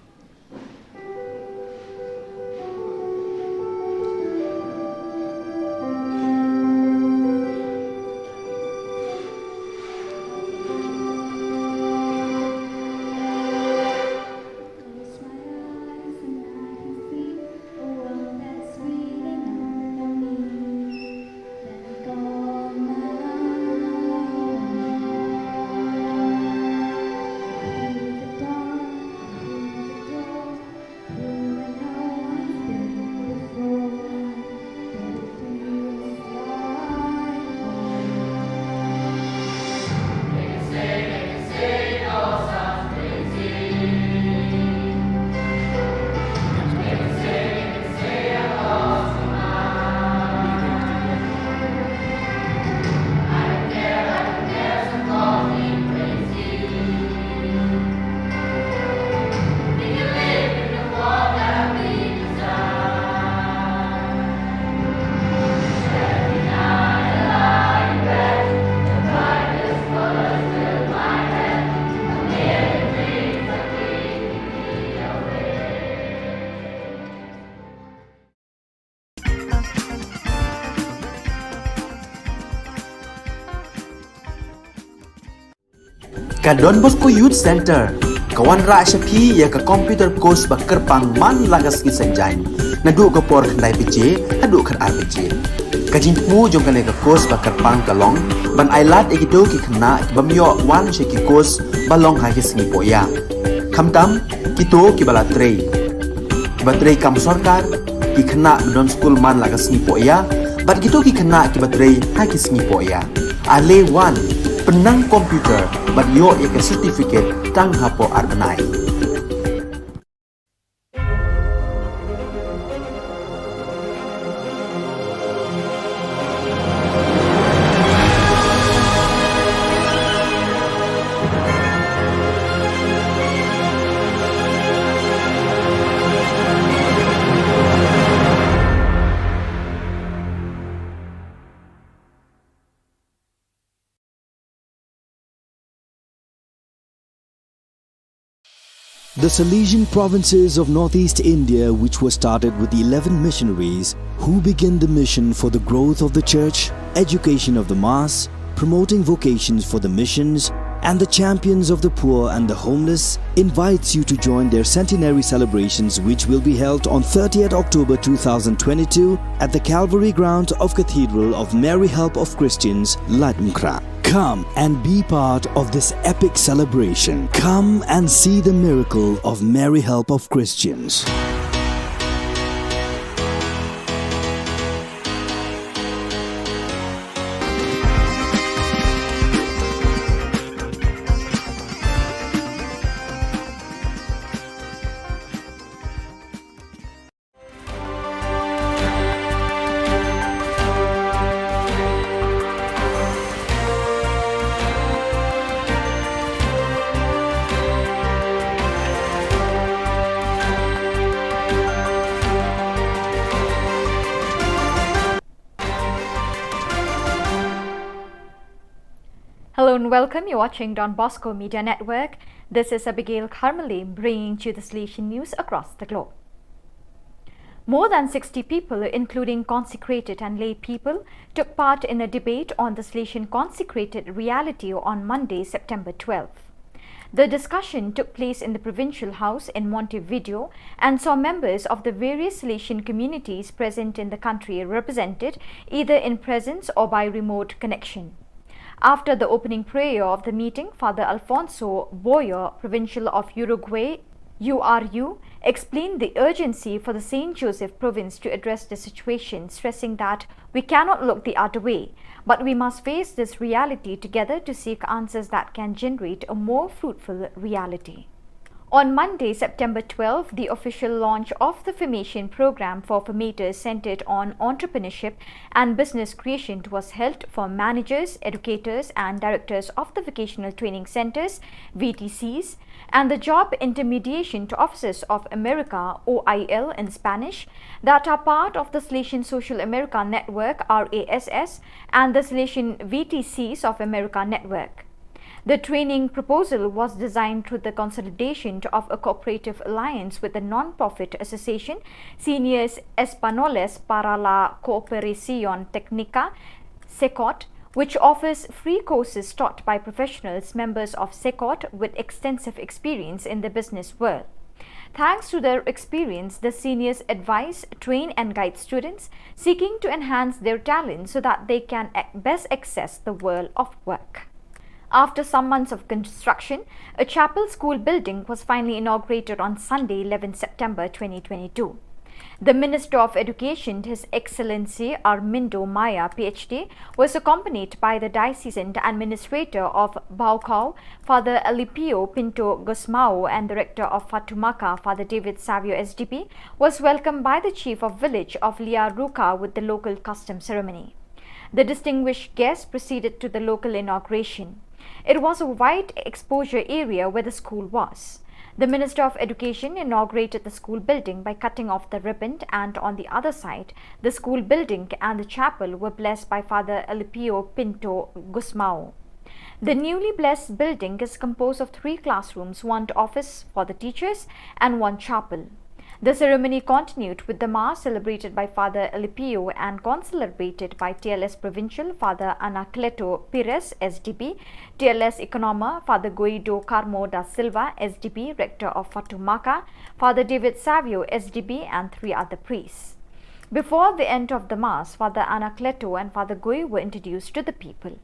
Ka Don Bosco Youth Center, kawan ra shapi ya ka computer course bakar pang man lagas ki sanjain. Nadu ka por khandai pije, hadu khan ar pije. Ka jingmu jong ka course bakar pang kalong, ban ailat ekito ki khna bamyo wan she ki course balong ha ki singi poya. Khamtam kito ki bala trei. Ki batrei kam sarkar ki khna don school man lagas singi poya, ban kito ki khna ki batrei ha ki singi poya. Ale wan penang komputer ban yo ek certificate tang hapo arbenai. The Salesian provinces of northeast India, which were started with the 11 missionaries who began the mission for the growth of the church, education of the mass, promoting vocations for the missions, and the champions of the poor and the homeless, invites you to join their centenary celebrations, which will be held on 30th October 2022 at the Calvary ground of Cathedral of Mary Help of Christians, Latmkra. Come and be part of this epic celebration. Come and see the miracle of Mary Help of Christians. Hello and welcome. You're watching Don Bosco Media Network. This is Abigail Carmelim bringing you the Salesian news across the globe. More than 60 people, including consecrated and lay people, took part in a debate on the Salesian consecrated reality on Monday, September 12. The discussion took place in the Provincial House in Montevideo and saw members of the various Salesian communities present in the country represented either in presence or by remote connection. After the opening prayer of the meeting, Father Alfonso Boyer, Provincial of Uruguay, URU, explained the urgency for the St. Joseph province to address the situation, stressing that we cannot look the other way, but we must face this reality together to seek answers that can generate a more fruitful reality. On Monday, September 12, the official launch of the formation program for formators centered on entrepreneurship and business creation was held for managers, educators and directors of the vocational training centers, VTCs, and the Job Intermediation to Officers of America, OIL in Spanish, that are part of the Salesian Social America Network, RASS, and the Salesian VTCs of America Network. The training proposal was designed through the consolidation of a cooperative alliance with the non-profit association Seniors Españoles para la Cooperación Técnica, SECOT, which offers free courses taught by professionals members of SECOT with extensive experience in the business world. Thanks to their experience, the seniors advise, train and guide students seeking to enhance their talents so that they can best access the world of work. After some months of construction, a chapel school building was finally inaugurated on Sunday, 11 September 2022. The Minister of Education, His Excellency Armindo Maya, PhD, was accompanied by the Diocesan Administrator of Baucau, Father Alipio Pinto Gusmao, and the Rector of Fatumaca, Father David Savio SDP, was welcomed by the Chief of Village of Liaruca with the local custom ceremony. The distinguished guests proceeded to the local inauguration. It was a wide exposure area where the school was. The Minister of Education inaugurated the school building by cutting off the ribbon, and on the other side, the school building and the chapel were blessed by Father Alipio Pinto Gusmao. The newly blessed building is composed of 3 classrooms, 1 office for the teachers and 1 chapel. The ceremony continued with the Mass celebrated by Father Alipio and concelebrated by TLS Provincial Father Anacleto Pires, SDP, TLS Economa Father Guido Carmo da Silva, SDP, Rector of Fatumaca, Father David Savio, SDP, and 3 other priests. Before the end of the Mass, Father Anacleto and Father Gui were introduced to the people.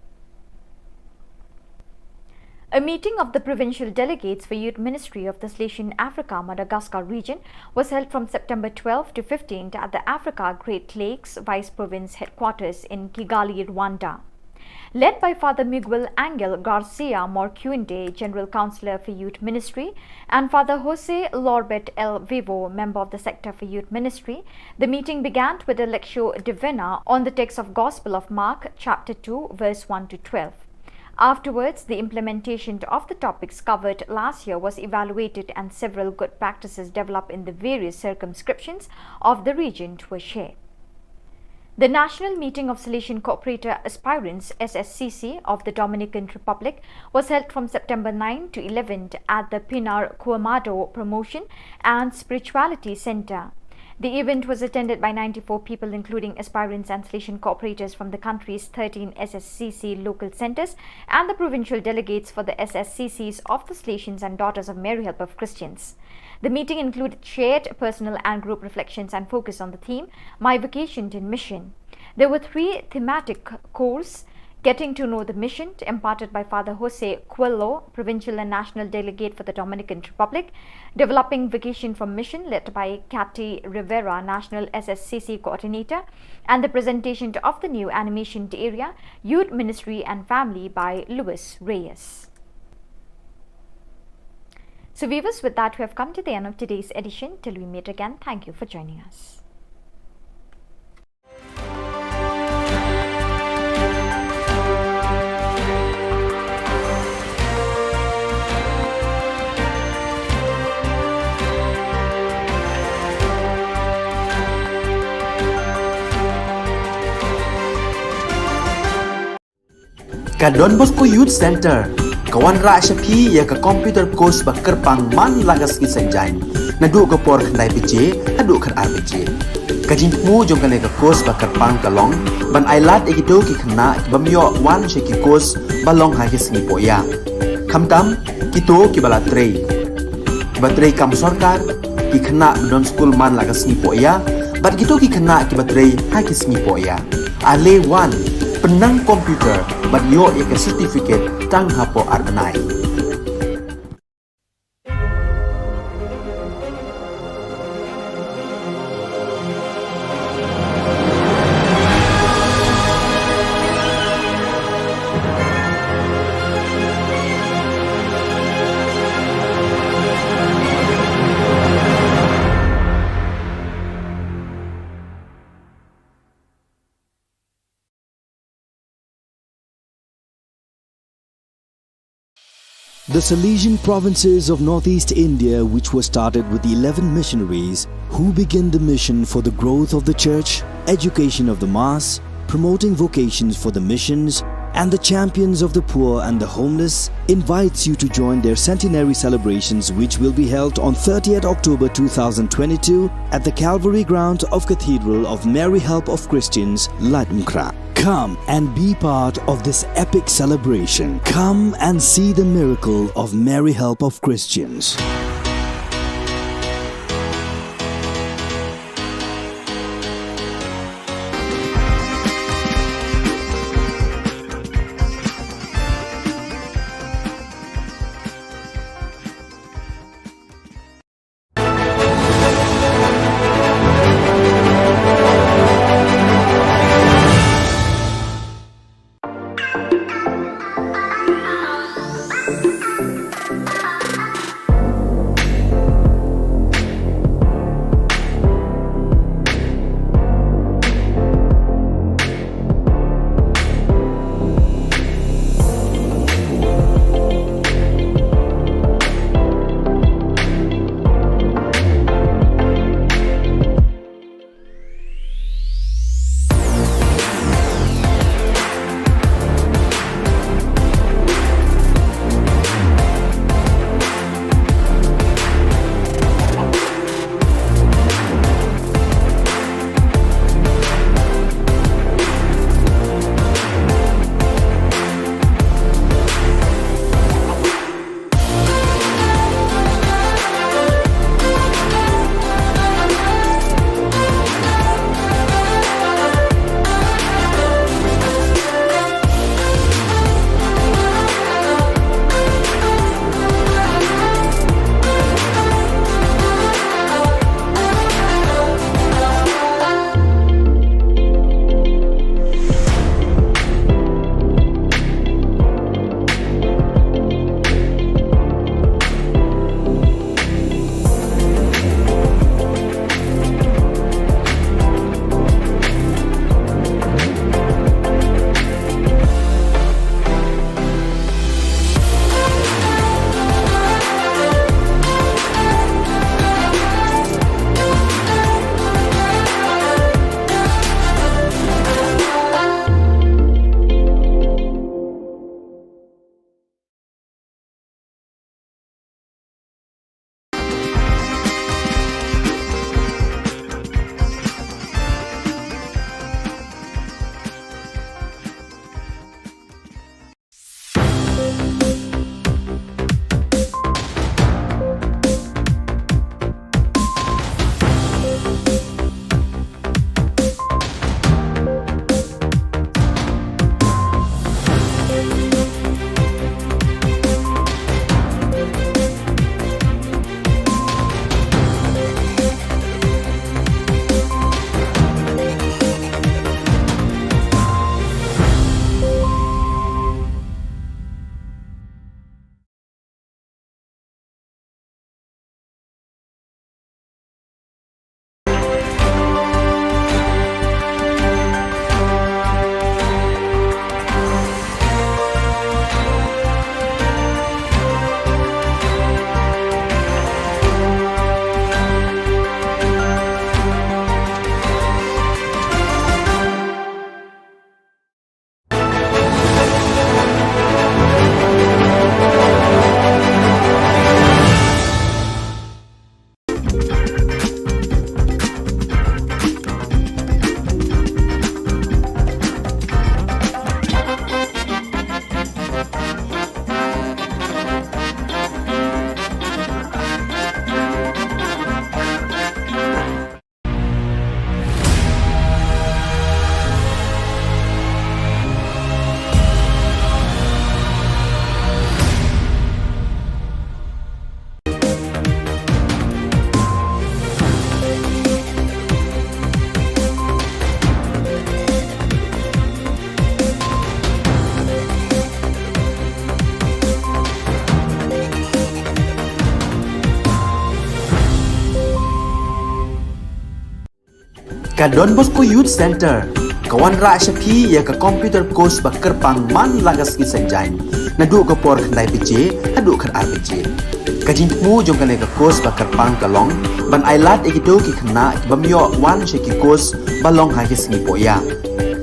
A meeting of the provincial delegates for Youth Ministry of the Salesian Africa Madagascar region was held from September 12 to 15 at the Africa Great Lakes Vice Province headquarters in Kigali, Rwanda. Led by Father Miguel Angel Garcia Morcuende, General Councillor for Youth Ministry, and Father Jose Lorbet El Vivo, member of the Sector for Youth Ministry, the meeting began with a lectio divina on the text of Gospel of Mark, chapter 2, verse 1 to 12. Afterwards, the implementation of the topics covered last year was evaluated and several good practices developed in the various circumscriptions of the region were shared. The National Meeting of Salesian Cooperator Aspirants SSCC of the Dominican Republic was held from September 9 to 11 at the Pinar Cuamado Promotion and Spirituality Center. The event was attended by 94 people, including aspirants and Salesian cooperators from the country's 13 SSCC local centers and the provincial delegates for the SSCCs of the Salesians and Daughters of Mary Help of Christians. The meeting included shared personal and group reflections and focus on the theme, My Vocation in Mission. There were 3 thematic courses: Getting to Know the Mission, imparted by Father Jose Coelho, Provincial and National Delegate for the Dominican Republic; Developing Vocation from Mission, led by Cathy Rivera, National SSCC Coordinator; and the presentation of the new animation area, Youth Ministry and Family, by Luis Reyes. So viewers, with that we have come to the end of today's edition. Till we meet again, thank you for joining us. Ka Don Bosco Youth Center, kawan ra siya pi ya ka computer course bakar pang man lagas ki sanjay. nadu ko por khandai beje hadu khat ar beje kajing mu jong kale ka kos ba karpang kalong ban ailat egido ki khna bamyo wan she ki kos balong ha ki sngi poya khamtam kito ki bala trei batrei kam sarkar ki khna don school man laga sngi poya bat kito ki khna ki batrei ha ki sngi poya ale wan penang komputer bat yo ek certificate tang hapo arnai. The Salesian provinces of northeast India, which were started with the 11 missionaries who began the mission for the growth of the church, education of the mass, promoting vocations for the missions, and the champions of the poor and the homeless, invites you to join their centenary celebrations, which will be held on 30th October 2022 at the Calvary Ground of Cathedral of Mary Help of Christians, Latmkra. Come and be part of this epic celebration. Come and see the miracle of Mary Help of Christians. Ka Don Bosco Youth Center, kawan ra syapi ya ka computer course ba kerpang man lagas ki sanjang. Na du ka por khandai pije, hadu khan ar pije. Ka jing mu jong ka le ka course ba kerpang ka long, ban ailat e ki do ki khna bam yo wan she ki course ba long ha ki sngi po ya.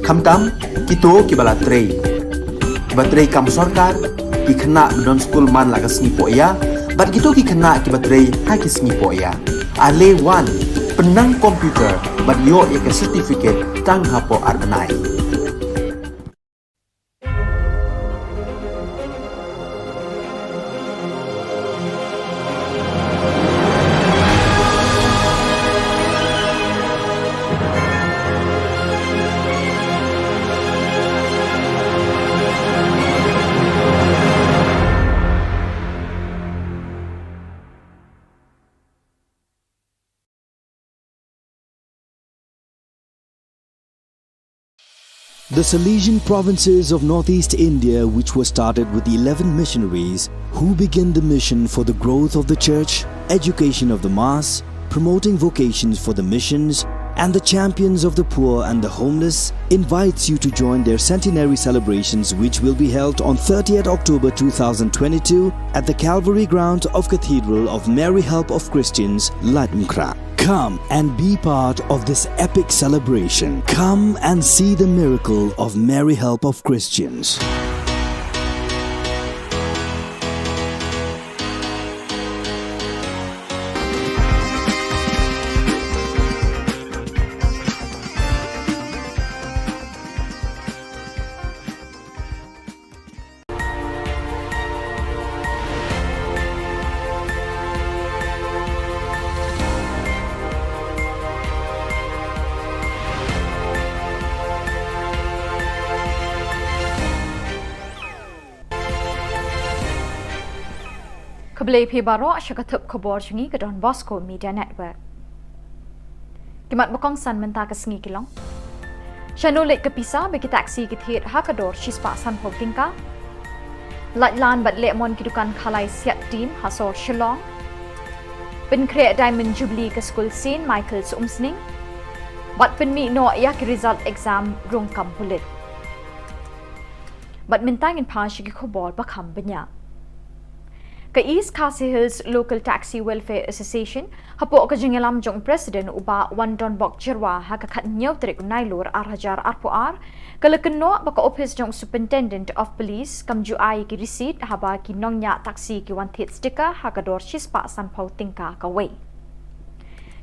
Kham tam ki to ki bala trei. Ba trei kam sarkar ki khna don school man lagas sngi po ya, bat ki to ki khna ki ba trei ha ki sngi po ya. Ale wan penang komputer bat yo ya ke certificate tang hapo arnai. The Salesian provinces of northeast India, which were started with the 11 missionaries who began the mission for the growth of the church, education of the mass, promoting vocations for the missions, and the champions of the poor and the homeless, invites you to join their centenary celebrations, which will be held on 30th October 2022 at the Calvary ground of Cathedral of Mary Help of Christians, Latmkra. Come and be part of this epic celebration. Come and see the miracle of Mary Help of Christians. Keblai pi baro syakatup khubor chungi ke Don Bosco Media Network. Kimat bokong san menta ke sengi kilong. Shanulik ke pisa bagi taksi kithir hakador shispa san ho tingka. Latlan bat lemon kidukan khalai siat team hasor Shillong. Pen create Diamond Jubilee ke School St. Michael's Umsning. Bat pen mi no yak result exam rung kam pulit. Bat mintangin pa syaki khubor bakam banyak. Ka East Khasi Hills Local Taxi Welfare Association hapo ka jingalam jong President uba Wandon Bok Jirwa ha ka khat nyaw trik nailor arhajar arpuar kala kenno baka office jong Superintendent of Police kamju ai ki receipt haba ki nongnya taxi ki wan thit sticker ha ka dor shispa san phau tingka ka we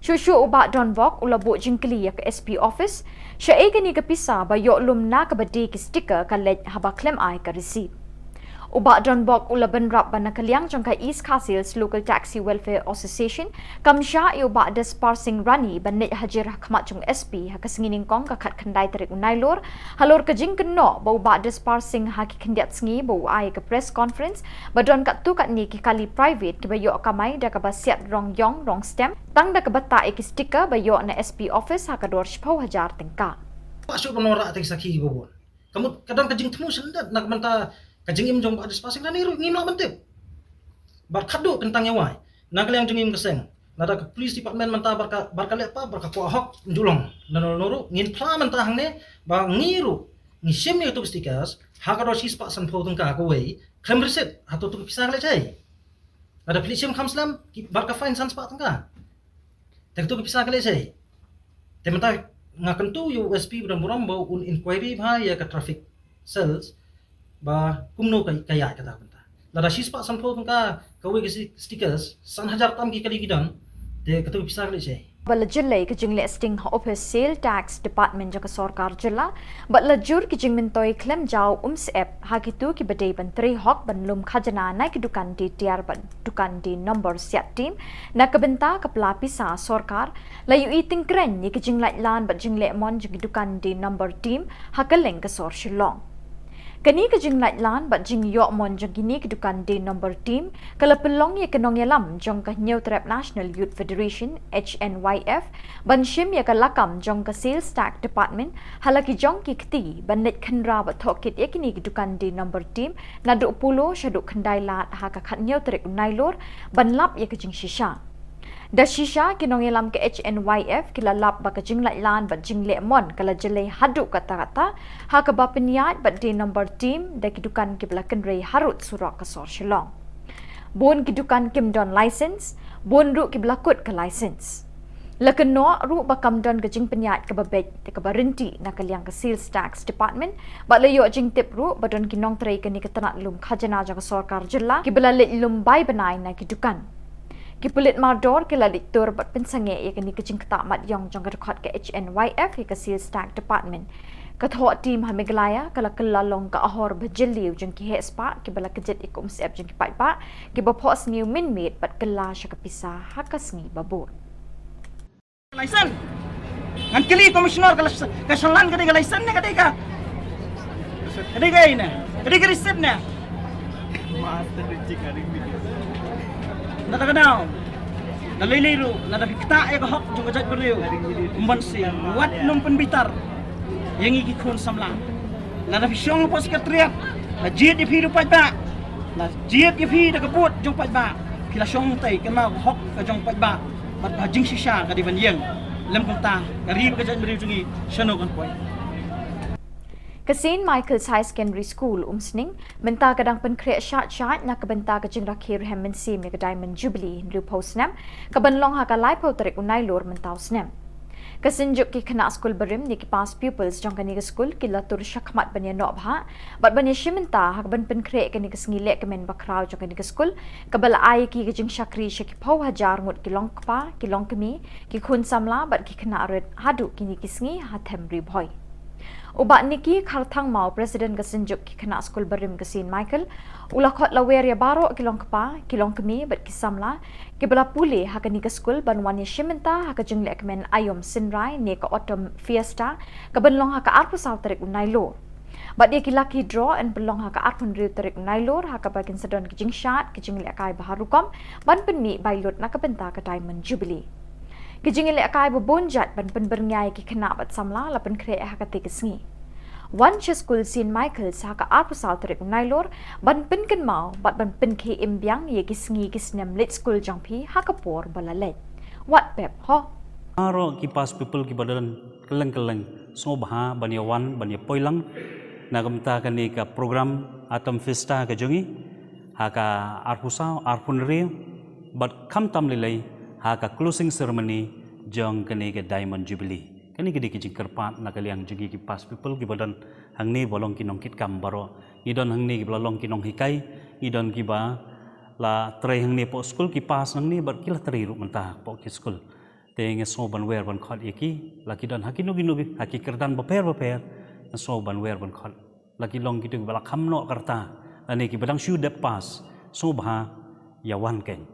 Shushu uba Don Bok ulabo jingkli ya ka SP office sha e ni ka pisa ba yo lum na ka badi ki sticker ka lej haba claim ai ka receipt Uba Don Bok ulaban rap banakaliang jongka East Khasi Hills Local Taxi Welfare Association kamsha uba des parsing rani banit hajir khmat jong SP ha kasingining kong ka khat khandai tarik unailor halor ka jing kenno ba uba des parsing ha ki khandiat sngi ba ai ka press conference ba don kat tu kat ni ki kali private ki ba yo kamai da ka ba siat rong yong rong stem tang da ka bata ki sticker ba yo na SP office ha ka dor 10,000 tengka Pasok menora ating saki bobon. Kamu kadang kajing temu sendat nak menta kajing im jong adis pasing nani ru ngino mentip. Bar khadu kentang yawai. Nak yang jengim keseng. Nada ke police department menta barka lepa barka ko hok njulong. Nano noru ngin pla menta hangne ba ngiru ngisim ni tu stickers ha ka ro sis pa san pho tung ka ko wei. Klem receipt atau tu pisah le chai. Ada police khamslam barka fine san pa tung ka. Tak tu pisah le chai. Tementa ngakan tu USP buram-buram bau un inquiry bha ya ka traffic cells ba kumno kaya kata benta lada shispa sampho ka kawe ke stickers san hajar tam ki kali gidan de katu pisar le che Bala Jilla ki jingle sting office sale tax department jaka sarkar Jilla batla jur ki jing mintoi klem jaw app ha ki tu ki badai ban 3 hok ban lum khajana na ki dukan di tiar ban dukan di number siat team na ka benta ka pelapisa sarkar la yu eating kren ni ki jing lan bat jingle mon jing dukan di number team ha ka leng ka sor Shillong Kani ka jing lan bat jing yo mon jong kini ki dukan di number team kala pelong ye kenong yalam jong ka New Trap National Youth Federation HNYF ban shim ye ka lakam jong ka sales tax department halaki jong ki kti ban net khanra bat thokit ye kini ki dukan di number team na du pulo shadu khandai lat ha ka khat New Trap nailor ban lap ye ka jing shisha Dashisha kinong ilam ke HNYF kilalap ba kajing lailan ba jing lemon kala jelai hadu kata-kata ha ka ba peniat ba di number team da kidukan ki belakan rei harut surak ka sor shillong. Bon kidukan kim don license, bon ru ki belakut ke license. Lakan no ru ba kam don kajing peniat ka ba bet ka ba renti na kaliang ka sales tax department ba layo jing tip ru ba don kinong trei ka ni katanat lum khajana ja ka sorkar jilla ki bela lum bai banai na kidukan. Kipulit mardor kila diktur bat pensange ya kini kecing ketak mat yong jong kedekot ke HNYF ya ke sales tax department. Kathok tim hamiglaya kala kelalong ka ahor bajeliu jong ki hespa ki bala kejet ikum sep jong ki patpa ki bapos ngiu min mit bat kela sya kapisa hakas ngi babur. License. Ngan kili komisioner kasalan kadi license ne kadi ka. Kadi ka ina. Kadi ka receipt ne. Master reject kadi video. Nada kenal, nada liru, nada kita ya kahok juga jat beriu, umbansi, wat numpen bitar, yang iki kun samlang, nada fisyong pos ketriak, na jiat di hidup pajba, na jiat di hidup kebut jong pajba, kila syong tay kenal hok ke jong pajba, mat bajing sisa kadi banjeng, lem kenta, kari jat beriu jungi, syano kan poy. Kasin Michael's High Secondary School umsning menta kadang penkreat syat na kebenta kajing rakhir hem mensim ya ke Diamond Jubilee nru posnam kabanlong ha ka lai tarik unai lor mentau snam. Kasinjuk ki kena school berim ni ki pas pupils jong kani ke school ki latur syakmat banya nok bha bat banya shimenta ha ban penkreat kani ke ngilek ke men bakrau jong kani ke school kabala ai ki kajing syakri syaki pau hajar ngut ki long kpa ki long kemi ki khun samla bat ki kena red hadu kini ki sngi ha them ri boy. Ubat niki kharthang mau Presiden kesenjuk ki kena skul berim kesin Michael ulah khot lawer ya barok kilong kepa kilong kemi bat kisamla ki bala pule ha kani ke skul banwan ya shimenta ha ka jinglek men ayom sinrai ne ka autumn fiesta ka banlong ha ka arpu saw tarik unai lo bat dia ki lucky draw and belong ha ka arpun riu tarik unai lo ha ka bakin sedon ki jing shat ki jinglek kai baharukom ban penmi bailot na ka benta ka Diamond Jubilee. Kijing ilek kai bobonjat ban pen berngai ki kena bat samla la pen kre ha ka te kesngi. One school sin Michael sa ka arpu sal tarik nailor ban pen ken mau bat ban pen ke imbyang ye kisngi kisnem lit school jangpi ha ka por balalet. What pep ho? Aro ki pas people ki badalan keleng-keleng so baha banyawan banya poilang nagamta kani ka program atom festa ka jongi ha ka arpusa arpunri bat kam tam lilai ha ka closing ceremony jong kani ke Diamond Jubilee kani ke dikijing kerpat na kaliang jugi ki pas people ki badan hangni bolong kinong kit kam baro idon hangni ki bolong kinong hikai idon ki ba la trai hangni po school ki pas hangni bar kila trai ru mentah po ki school teng so ban wer ban khot iki la ki don hakino ginu haki kerdan baper so ban wer ban khot la ki long ki tu bala kham no karta ani ki badang shu de pas so bha yawan ken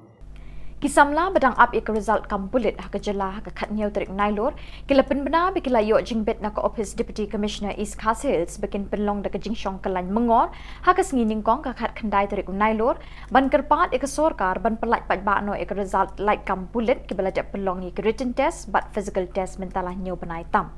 Kisamla badang up ik result kam bullet ha ka jela ha ka khatnyau tarik nailor kilapen bena be kilayo jingbet na ka office deputy commissioner East Castles bekin penlong da ka jingshong kalan mengor ha ka sngining kong ka khat khandai tarik nailor ban kerpat ik sorkar ban pelat pat ba no ik result like kam bullet ki bala penlong ik written test but physical test mentalah nyau benai tam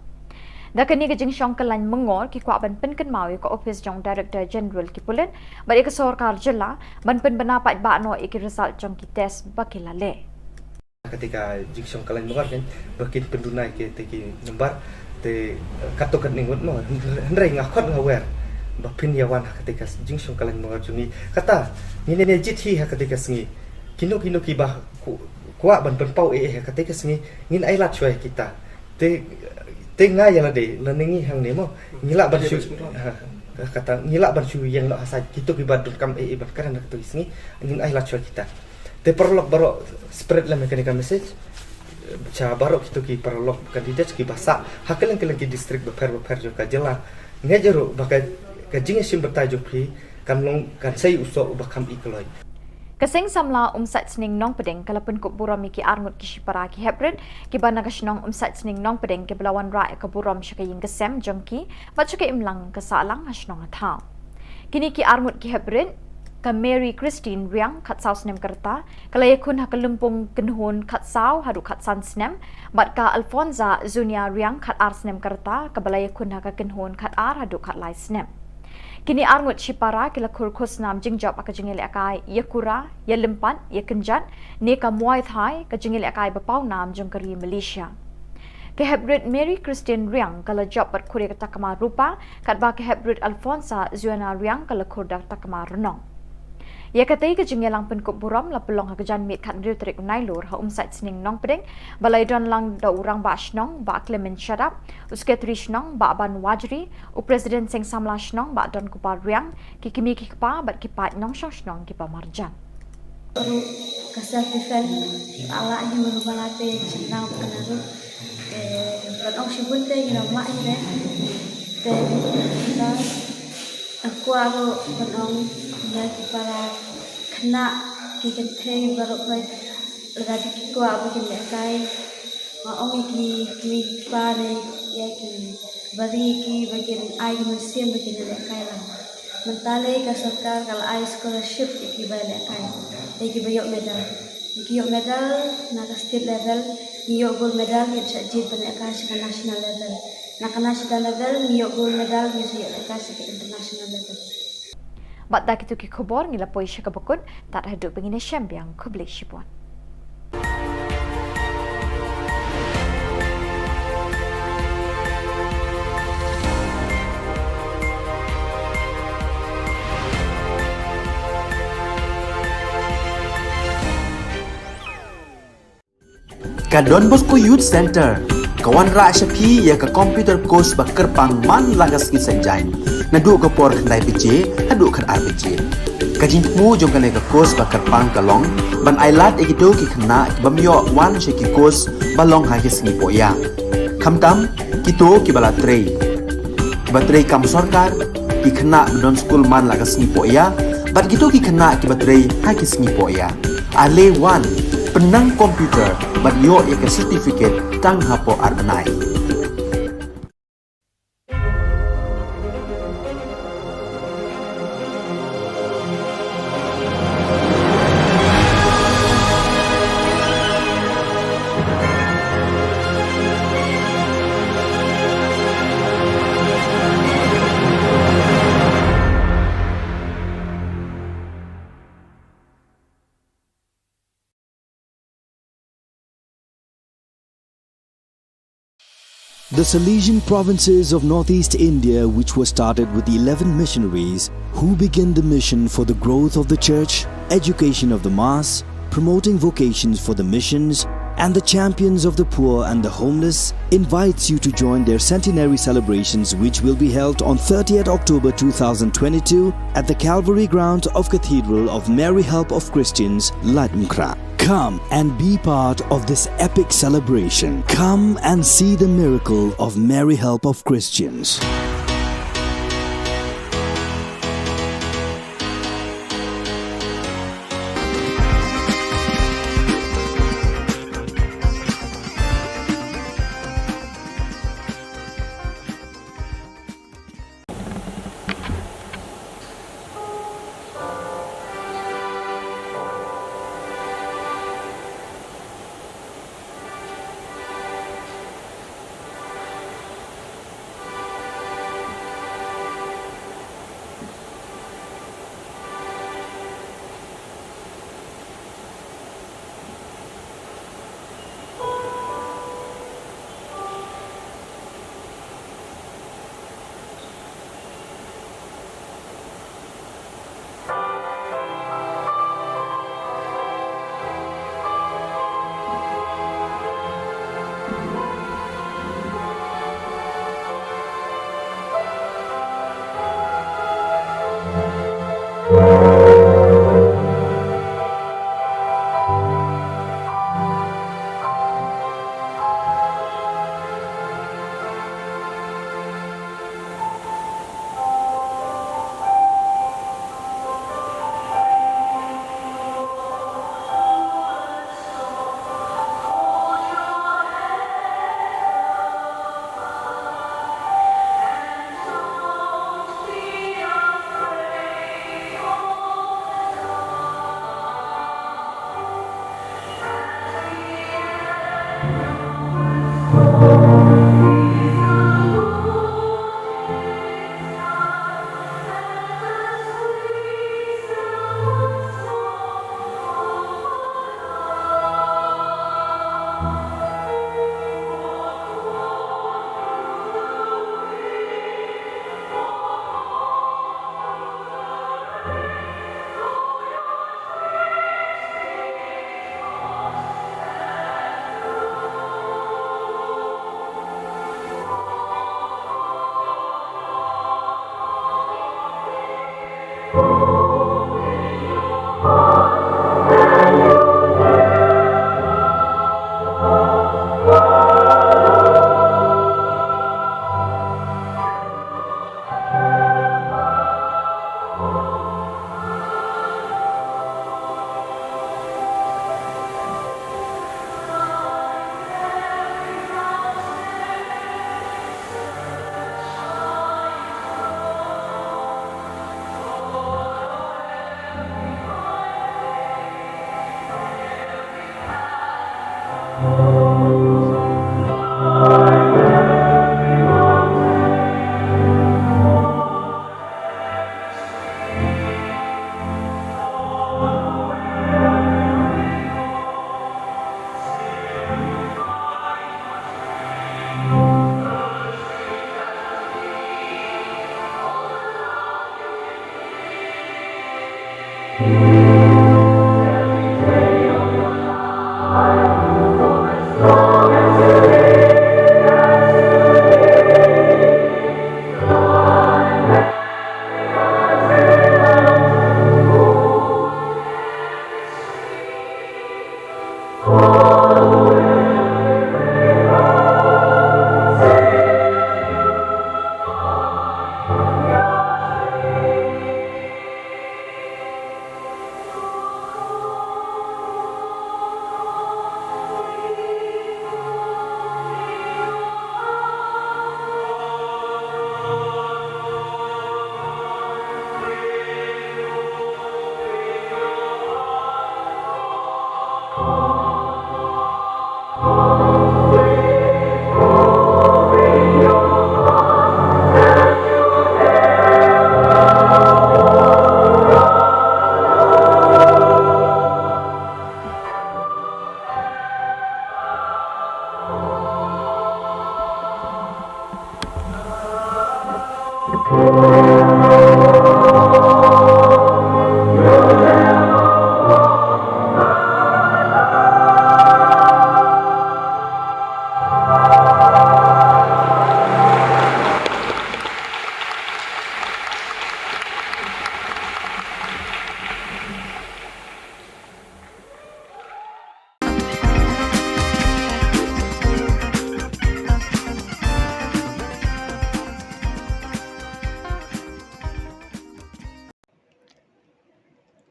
da kani ka jingshong kalan mengor ki kwa ban pen kan mau ka office jong director general ki pulen ba ik sorkar jela ban pen bena pat ba no ik result jong ki test bakilale ketika jingshong kalan mengor kan bakin pendunai ke teki nembar te katokan ningut no hendrai ngakot ngawer bapin yawan ketika jingshong kalan mengor jungi kata ni ne jithi ketika sengi kino ki bah kuat ban penpau ketika sengi ngin ai lat choi kita te ngai yang ade leningi hang nemo ngilak barshu kata ngilak barshu yang nak hasaj kita ki badut kam ban kan nak tu sengi ngin ai lat choi kita te perlok baro spread la mechanical message cha baro kita ki perlok kandidat ki basa hakelan ki district beper jo ka jela ngejero bakai ka jingesim bertajuk pri kan long kan sai usok bakam ikloi Kasing samla umsat sning nong pedeng kalapan kuburam ki arngut ki shipara ki hebred ki bana kasnong umsat sning nong pedeng ki belawan ra kuburam syakaying kesem jongki bacuke imlang kesalang hasnong atha kini ki arngut ki hebred ka Mary Christine Riang khat saus nem kerta kalayakun ha kalumpung kenhun khat saw hadu khat san snem bat ka Alfonza Zunia Riang khat ar snem kerta ka balayakun ha ka kenhun khat ar hadu khat lai snem Kini arngut Shipara kila kurkus nam jingjab ka jingil akai yakura ya lempan ya kenjan ne ka muai thai ka jingil akai bapau nam jongkari Malaysia. Ke Hebrid Mary Christian Riang kala job per kuria takama rupa kat ba ke Hebrid Alfonsa Zuana Riang kala kurdak takama renong. Ya katai ke jingelang penkop buram la pelong ha kejan mit kat riu terik nailur ha umsat sning nong pedeng balai don lang da urang ba shnong ba Clement Shadap uske trishnong ba ban wajri u president seng samla shnong ba don kupar riang ki kimi ki pa bat ki pa nong shnong ki pa marjan. Baru kasar defend ala ni merubalate jenang penaru berong sibunte gina mak ni kita aku aro berong ya para kena kikente baru koi lagi kiku abu kini kai ong ki pare ya ki bari ki bagian ai mesin bagian kai lah mentale ka sarkar kalau ai scholarship ki bale kai ki bayok medal ki yok medal na ka state level ki yok gold medal ki sajid bane ka sa national level na ka national level ki yok gold medal ki sa ka sa international level. Bat dak itu ki khubor ngila poi syaka bakun tak hidup begini syambiang kubli shipuan. Ka Don Bosco Youth Center, kawan ra Shapi ya ka computer course bakar pang man lagas ki sanjain. Nadu ka por khandai bije, hadu khan ar bije. Ka jingmu jong ka course bakar pang kalong, ban ailat ekito ki khna bamyo wan she ki course balong ha ki singi poya. Khamtam kito ki bala trei. Batrei kam sarkar ki khna don school man lagas singi poya, bat kito ki khna ki batrei ha ki singi poya. Ale wan penang komputer bat yo ek certificate tang hapo arnai. The Salesian provinces of northeast India, which were started with the 11 missionaries who began the mission for the growth of the church, education of the mass, promoting vocations for the missions, and the champions of the poor and the homeless, invites you to join their centenary celebrations, which will be held on 30th October 2022 at the Calvary Ground of Cathedral of Mary Help of Christians, Latmkra. Come and be part of this epic celebration. Come and see the miracle of Mary Help of Christians.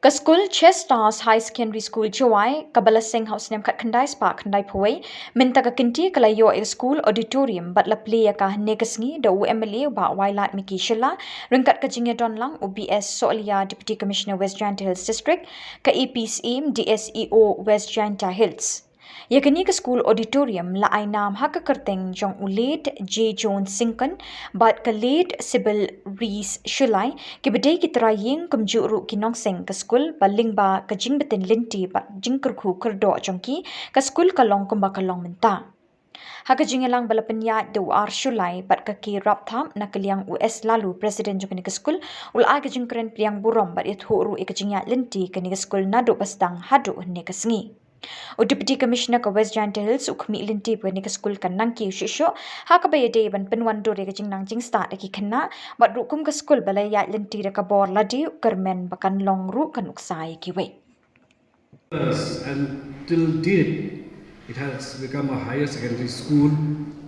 Ka school Chestars High Secondary School Chawai, Kabala Singh House Nem Kat Kandai Spark Kandai Pawai, Minta ka kinti kalayo e school auditorium but la play ka negasngi da UMLA ba Wailat Miki Shilla, Ringkat ka Jingya Donlang UBS Solia Deputy Commissioner West Janta Hills District, ka APCM DSEO West Janta Hills. Yakani ka school auditorium la ay naam haka kerteng jong ulit J. Jones Sinkan bat ka late Sibyl Rees Shulai ke bedai ki traying kumjuru ki nongseng ka school baling ba ka jingbetin linti bat jingkerku kerdo jongki ka school kalong kumba kalong menta. Haka jingelang balapenya do ar Shulai bat ka ki raptham na kaliang US lalu Presiden jong ka school ul ay ka jingkeren priang burom bat it huru ka jingya linti ka ni ka school nado bastang hadu ne ka sngi. O Deputy Commissioner ka West Janta Hills ukmi linti pwede ka school kan nang ki shisho haka ba yade ban penwan do re ka jing nang jing start ki khanna bat rukum ka school balay ya linti re ka bor ladi kermen bakan long ru kan uksai ki we. And till date, it has become a higher secondary school,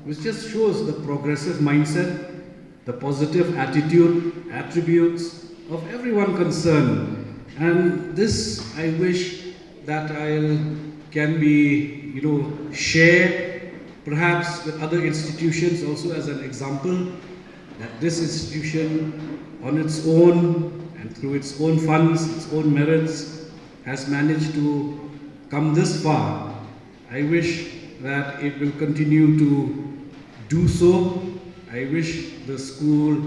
which just shows the progressive mindset, the positive attitude, attributes of everyone concerned. And this I wish that can be, share perhaps with other institutions also as an example that this institution on its own and through its own funds, its own merits has managed to come this far. I wish that it will continue to do so. I wish the school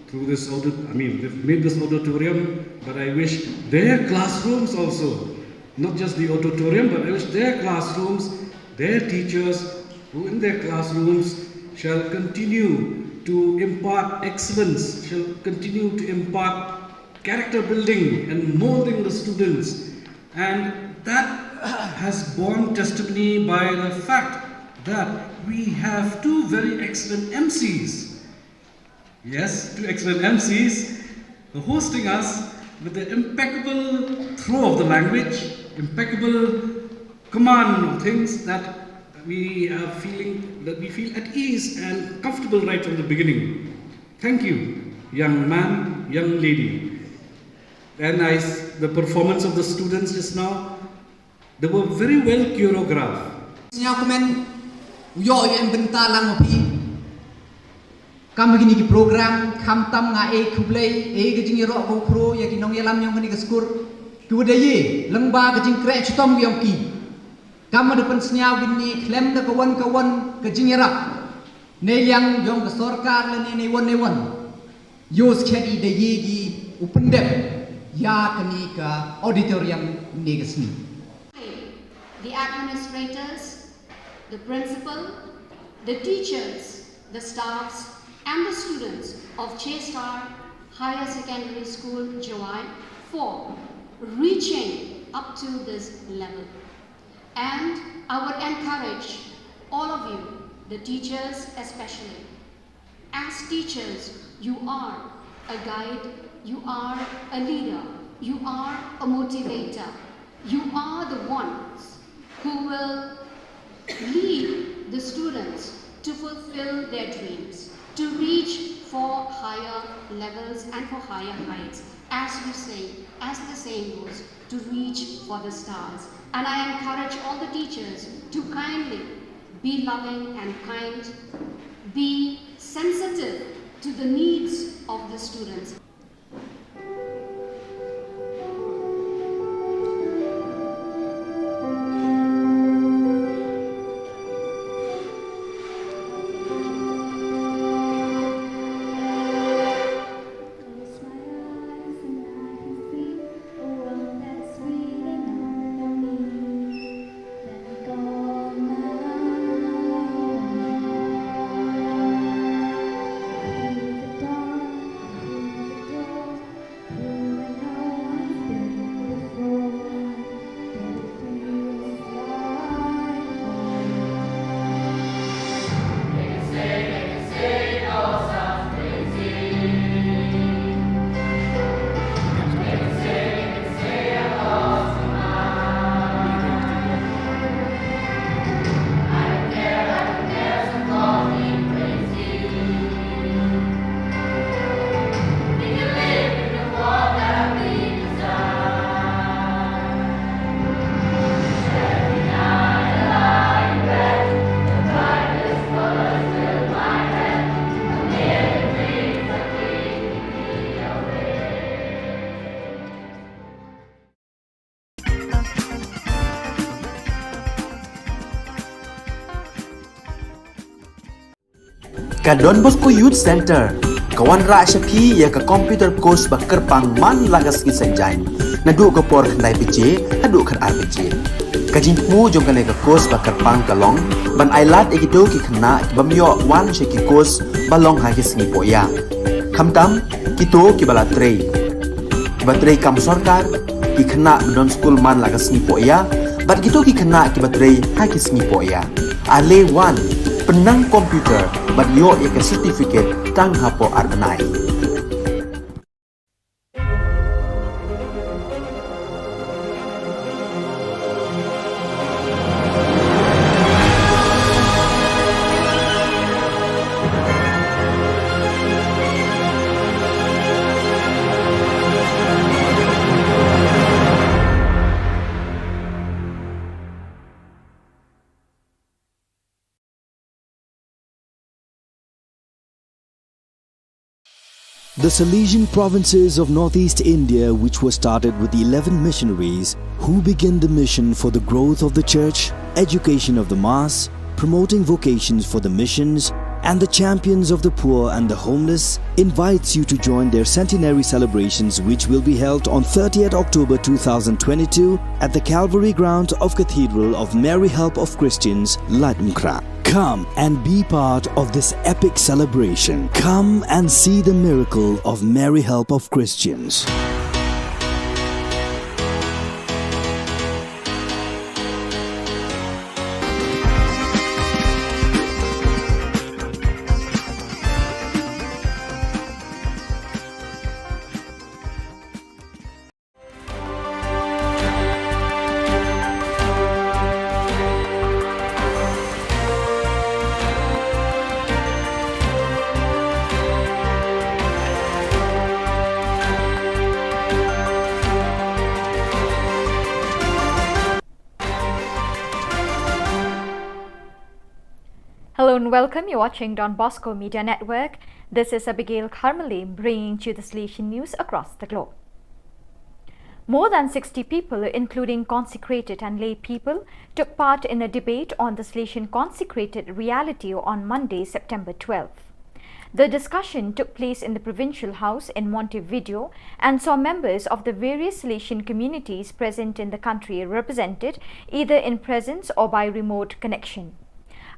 through this they've made this auditorium, but I wish their classrooms also, not just the auditorium, but I wish their classrooms, their teachers who in their classrooms shall continue to impart excellence, shall continue to impart character building and molding the students. And that has borne testimony by the fact that we have two very excellent MCs. Yes, two excellent MCs hosting us with the impeccable throw of the language, impeccable command of things that we feel at ease and comfortable right from the beginning. Thank you, young man, young lady. And the performance of the students just now, they were very well choreographed. Kam begini ki program kam tam nga kublai ke jing ro ko kro ya ki nong yalam nyong ni ke skur ku de ye lengba ke jing kre chutom yong ki kam de pen snya gini klem de kawan ke jing rak ne yang yong ke sarkar le ne won yos khedi de ye gi upendep ya kani ka auditorium ni ke sni. The administrators, the principal, the teachers, the staffs and the students of Chestar Higher Secondary School, Jawai, for reaching up to this level. And I would encourage all of you, the teachers especially. As teachers, you are a guide, you are a leader, you are a motivator. You are the ones who will lead the students to fulfill their dreams, to reach for higher levels and for higher heights. As we say, as the saying goes, to reach for the stars. And I encourage all the teachers to kindly be loving and kind, be sensitive to the needs of the students. Ka Don Bosco Youth Center, kawan ra shapi ya ka computer course ba kerpang man lagas ki sanjain. Nadu ko por khandai pije, nadu khan ar pije. Ka jingmu jong kale ka course ba kerpang kalong, ban ailat egido ki khna ki bamyo wan she ki course balong ha ki singi poya. Khamtam kito ki bala trei. Ki ba trei kam sarkar ki khna don school man lagas singi poya, bat kito ki khna ki ba trei ha ki singi poya. Ale wan penang komputer bat yo ek certificate tang hapo arbenai. The Salesian provinces of northeast India, which were started with the 11 missionaries who began the mission for the growth of the church, education of the mass, promoting vocations for the missions, and the champions of the poor and the homeless, invites you to join their centenary celebrations, which will be held on 30th October 2022 at the Calvary ground of Cathedral of Mary Help of Christians, Latenkra. Come and be part of this epic celebration. Come and see the miracle of Mary Help of Christians. and welcome. You're watching Don Bosco Media Network. This is Abigail Carmeli bringing you the Salesian news across the globe. More than 60 people, including consecrated and lay people, took part in a debate on the Salesian consecrated reality on Monday, September 12th. The discussion took place in the Provincial House in Montevideo and saw members of the various Salesian communities present in the country represented either in presence or by remote connection.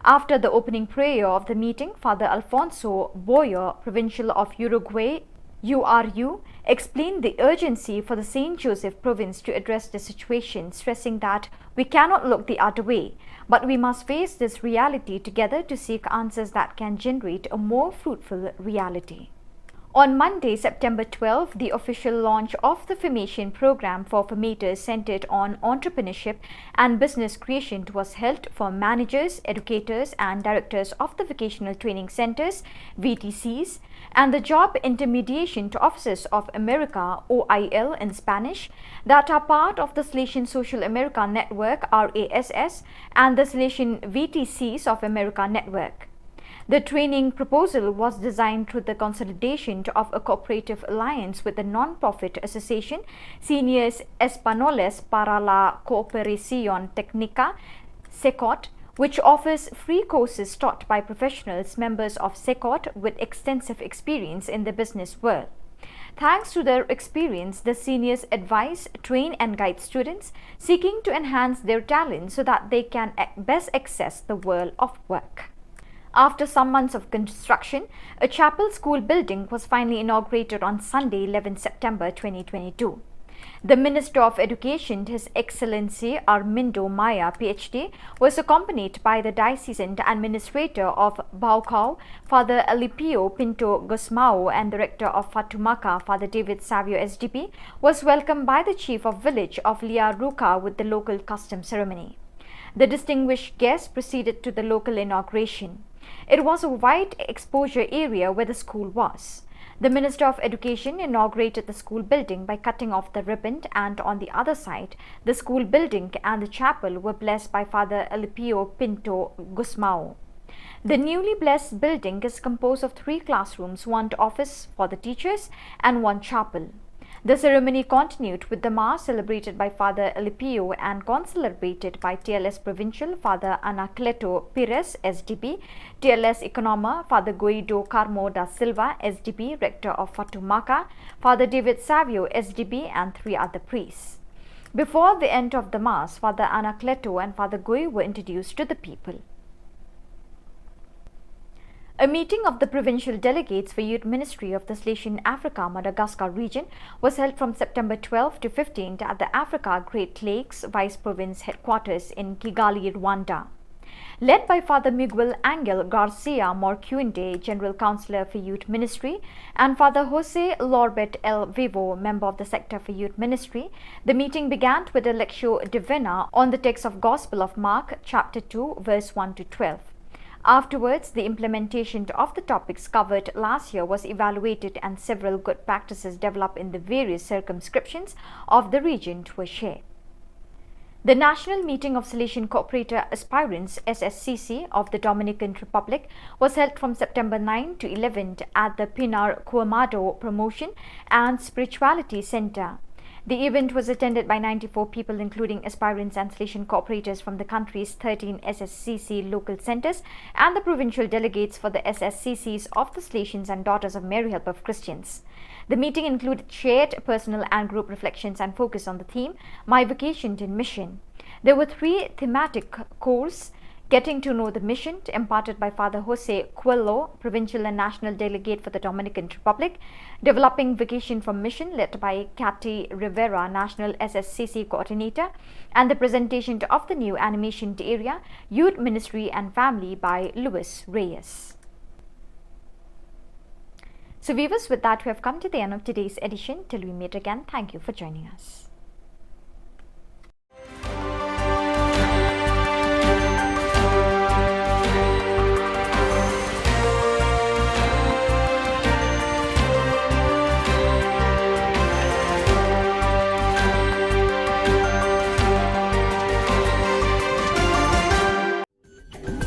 After the opening prayer of the meeting, Father Alfonso Boyer, Provincial of Uruguay, URU, explained the urgency for the St. Joseph province to address the situation, stressing that we cannot look the other way, but we must face this reality together to seek answers that can generate a more fruitful reality. On Monday, September 12, the official launch of the formation program for formators centered on entrepreneurship and business creation was held for managers, educators and directors of the vocational training centers, VTCs, and the Job Intermediation to Officers of America, OIL in Spanish, that are part of the Salesian Social America Network, RASS, and the Salesian VTCs of America Network. The training proposal was designed through the consolidation of a cooperative alliance with the non-profit association Seniors Españoles para la Cooperación Técnica, SECOT, which offers free courses taught by professionals members of SECOT with extensive experience in the business world. Thanks to their experience, the seniors advise, train and guide students seeking to enhance their talent so that they can best access the world of work. After some months of construction, a chapel school building was finally inaugurated on Sunday, 11 September 2022. The Minister of Education, His Excellency Armindo Maya, PhD, was accompanied by the Diocesan Administrator of Baucau, Father Alipio Pinto Gusmao, and Director of Fatumaca, Father David Savio SDP, was welcomed by the Chief of Village of Liaruca with the local custom ceremony. The distinguished guests proceeded to the local inauguration. It was a wide exposure area where the school was. The Minister of Education inaugurated the school building by cutting off the ribbon, and on the other side, the school building and the chapel were blessed by Father Alipio Pinto Gusmao. The newly blessed building is composed of 3 classrooms, 1 office for the teachers, and 1 chapel. The ceremony continued with the Mass celebrated by Father Alipio and concelebrated by TLS Provincial Father Anacleto Pires, SDP, TLS Economa Father Guido Carmo da Silva, SDP, Rector of Fatumaca, Father David Savio, SDP, and 3 other priests. Before the end of the Mass, Father Anacleto and Father Gui were introduced to the people. A meeting of the provincial delegates for Youth Ministry of the Salesian Africa Madagascar region was held from September 12 to 15 at the Africa Great Lakes Vice Province headquarters in Kigali, Rwanda. Led by Father Miguel Angel Garcia Morcuende, General Councillor for Youth Ministry, and Father Jose Lorbet El Vivo, Member of the Sector for Youth Ministry, the meeting began with a Lectio Divina on the text of Gospel of Mark, chapter 2, verse 1 to 12. Afterwards, the implementation of the topics covered last year was evaluated and several good practices developed in the various circumscriptions of the region were shared. The National Meeting of Salesian Cooperator Aspirants SSCC of the Dominican Republic was held from September 9 to 11 at the Pinar Cuamado Promotion and Spirituality Center. The event was attended by 94 people, including aspirants and Salesian cooperators from the country's 13 SSCC local centers and the provincial delegates for the SSCCs of the Salesians and Daughters of Mary Help of Christians. The meeting included shared personal and group reflections and focus on the theme, My Vocation in Mission. There were 3 thematic courses: Getting to Know the Mission, imparted by Father Jose Coelho, Provincial and National Delegate for the Dominican Republic; Developing Vocation from Mission, led by Cathy Rivera, National SSCC Coordinator; and the presentation of the new animation area, Youth Ministry and Family, by Luis Reyes. So viewers, with that we have come to the end of today's edition. Till we meet again, thank you for joining us.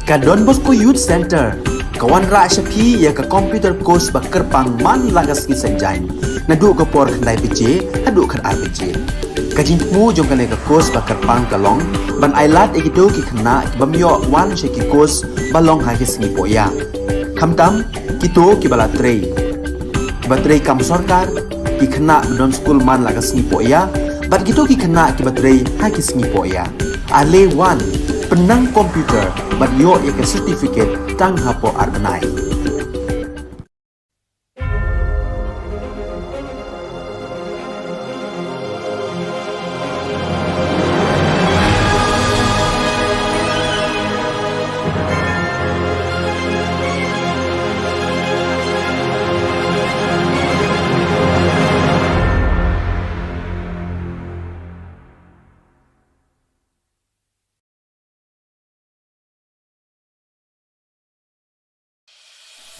ka Don Bosco Youth Center kawan ra shapi ya ka computer course ba kerpang man lagas ki sanjai na du ka por khandai bije hadu khan ar bije ka jingmu jong kale ka course ba kerpang kalong ban ailat egido ki khna bamyo wan she ki course balong ha ki singi poya khamtam kito ki bala trei batrei kam sarkar ki khna don school man lagas ni poya bat kito ki khna ki batrei ha ki singi poya ale wan penang komputer bat yo ya ka certificate tang hapo arnai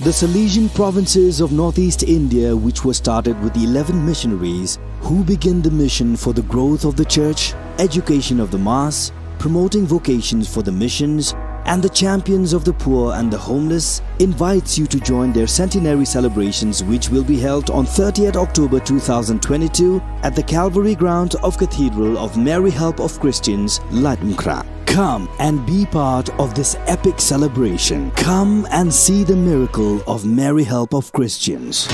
The Salesian provinces of northeast India, which were started with the 11 missionaries who began the mission for the growth of the church, education of the mass, promoting vocations for the missions, and the champions of the poor and the homeless, invites you to join their centenary celebrations, which will be held on 30th October 2022 at the Calvary ground of Cathedral of Mary Help of Christians, Latmkra. Come and be part of this epic celebration. Come and see the miracle of Mary Help of Christians.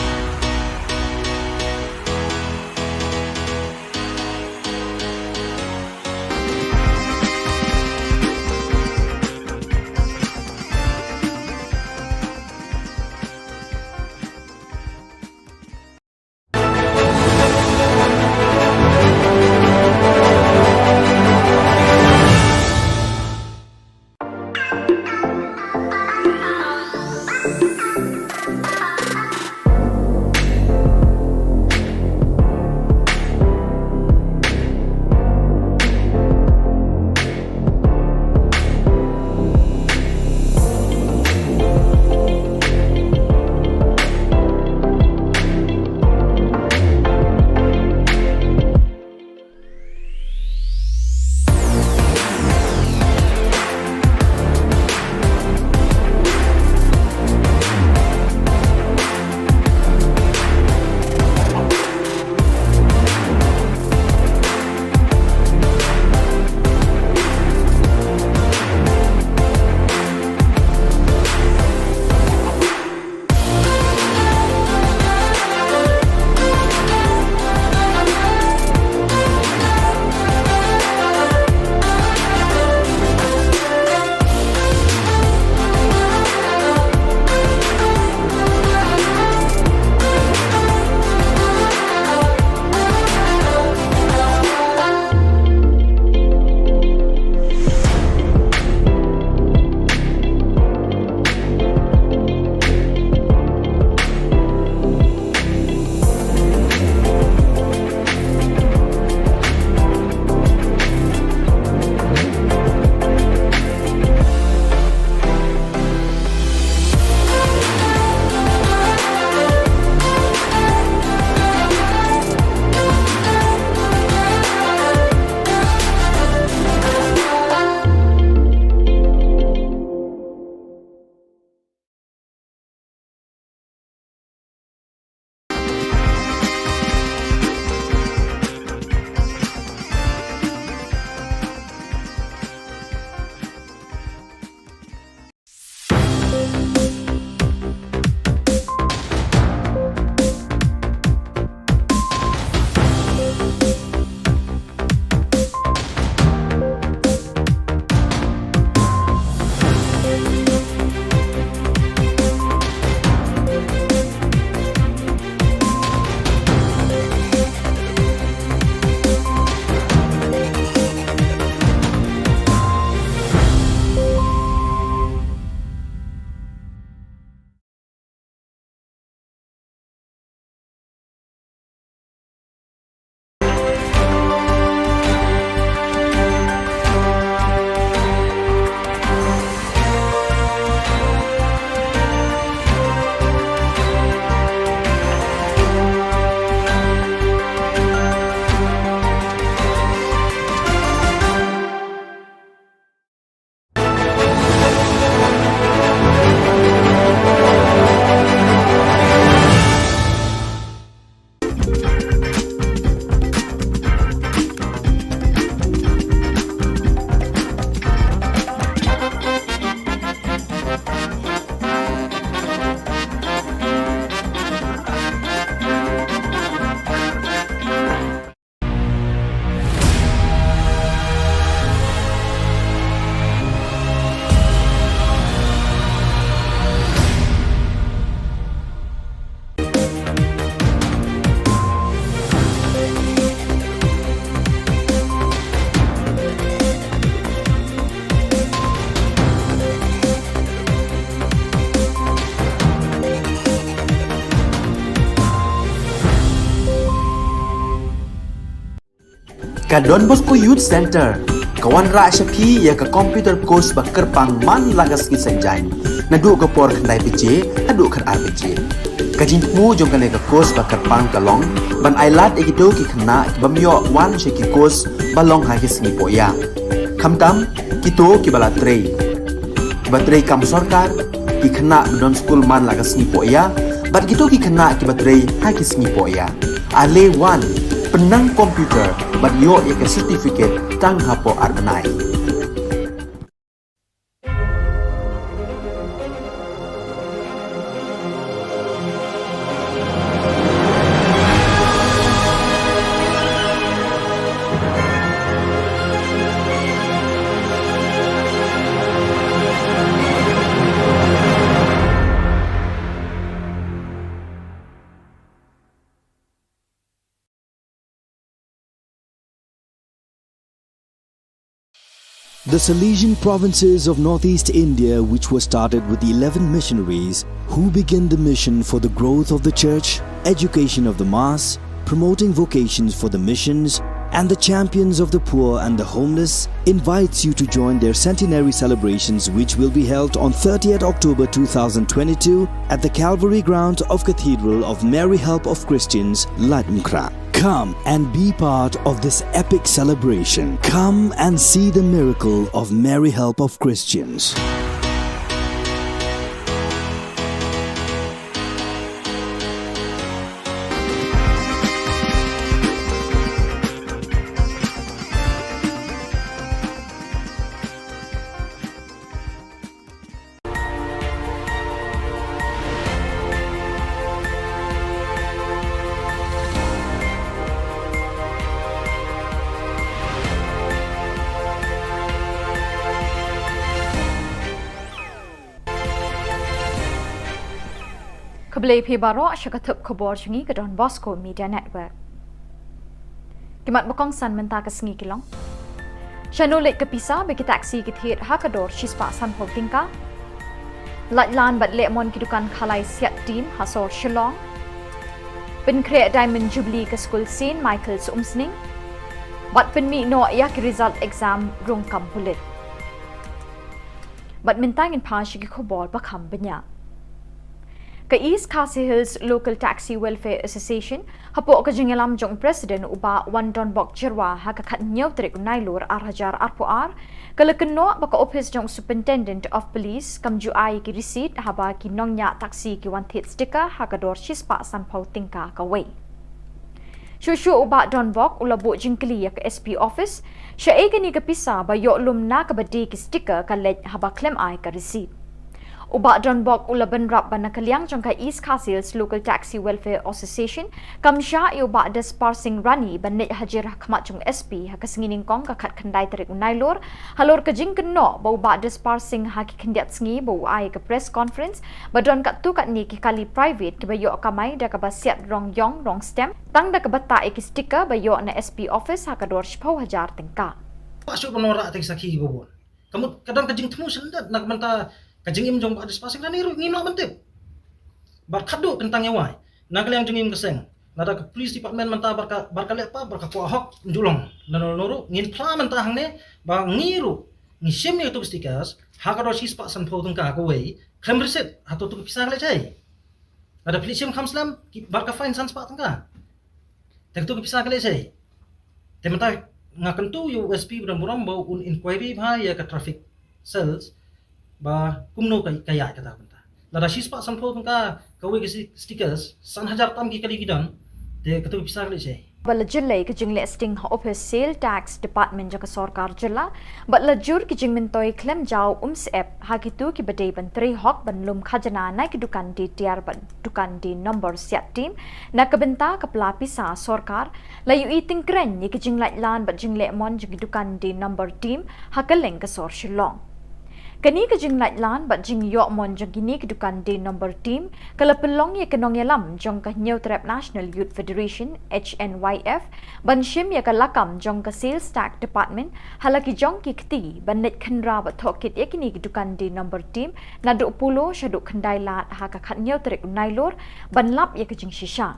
ka Don Bosco Youth Center kawan ra shapi ya ka computer course ba kerpang man lagas ki sanjai na du ka por khandai pije adu khar RPG ka jin mu jong ka le ka course ba kerpang ka long ban ailat e do ki khna bamyo wan she ki course ba long ha ki sni po ya khamtam ki to ki bala trei batrei kam sarkar ki khna don school man lagas ni po ya bat gitu ki khna ki batrei ha ki sni po ya ale wan penang komputer bat yo ya ke certificate tang hapo arbenai The Salesian provinces of northeast India, which were started with the 11 missionaries who began the mission for the growth of the church, education of the mass, promoting vocations for the missions, and the champions of the poor and the homeless, invites you to join their centenary celebrations, which will be held on 30th October 2022 at the Calvary ground of Cathedral of Mary Help of Christians, Ladmkra. Come and be part of this epic celebration. Come and see the miracle of Mary Help of Christians. Keblai pi baro syakatup khubor chungi ke Don Bosco Media Network. Kimat bakong san menta ke sengi kilong. Shanulik ke pisa bagi taksi kithit hakador shispa san ho tingka. Latlan bat lemon kidukan khalai siat team hasor Shillong. Pen create Diamond Jubilee ke School St. Michael's Umsning. Bat pen mi no yak result exam rung kam pulit. Bat mintangin pa syaki khubor bakam banyak. Ke East Khasi Hills Local Taxi Welfare Association hapo ka jingalam jong president uba Wandon Bok Jirwa ha ka khat nyaw trik nailur arhajar arpuar kala kenno baka office jong superintendent of police kamju ai ki receipt haba ki nongnya taxi ki wan thit sticker ha ka dor shispa san phau tingka ka wei Shushu uba Don Bok ulabo jingkli ya ka SP office sha e ni ka pisa ba yo lum na ka badi ki sticker ka lej haba claim ai ka receipt Uba Don Bok ulaban rap banakaliang jangka East Khasi Hills Local Taxi Welfare Association kamsha uba des parsing rani banet hajir khmat jong SP ha kasingining kong ka khat khandai tarik unailor halor ka jing kenno ba uba des parsing ha ki khandiat sngi ba ai ka press conference ba don kat tu kat ni ki kali private ki ba yo kamai da ka ba siat rong yong rong stem tang da ka bata ki sticker ba yo na SP office ha ka dor 10,000 tingka Pasok penora ating saki bobon kamu kadang kajing temu sendat nak menta kajing im jong adis pasing nani ru ngino mentip bar khadu kentang yawai nagal yang jengim keseng nada ke police department menta barka lepa barka ko hok njulong noru ngin pla menta hangne ba ngiru ngisim itu stickers hakado sis pak san pho tungka ko wei khem reset hato tu pisang le chai ada police khamslam barka fine san pak tungka tek tu pisang le chai te menta ngakan tu USP buram buram bau un inquiry bha ya ka traffic cells ba kumno kaya kata benta lada shispa sampho tungka kawe ke stickers san hajar tam ki kali gidan de katu pisar le che bala jilla ke jingle sting office sale tax department jaka sarkar jilla batla jur ki jingmin toy claim jaw app hakitu ki badai ban 3 hok ban lum khajana na ki dukan di tiar ban dukan di number siat team na kabenta kapla pisa sarkar layu eating kren ni ki jinglai lan bat jingle mon jigi dukan di number team hakaleng ka sor Shillong Kani ka jing light lan bat jing yo mon jang kini ke dukan day number team kala pelong ye kenong yalam jong ka New Trap National Youth Federation HNYF ban shim ye ka lakam jong ka sales tax department halaki jong ki kti ban net khandra bat thokit ye kini ke dukan day number team na do pulo shadu khandai lat ha ka khat New Trap nailor ban lap ye ka jing shisha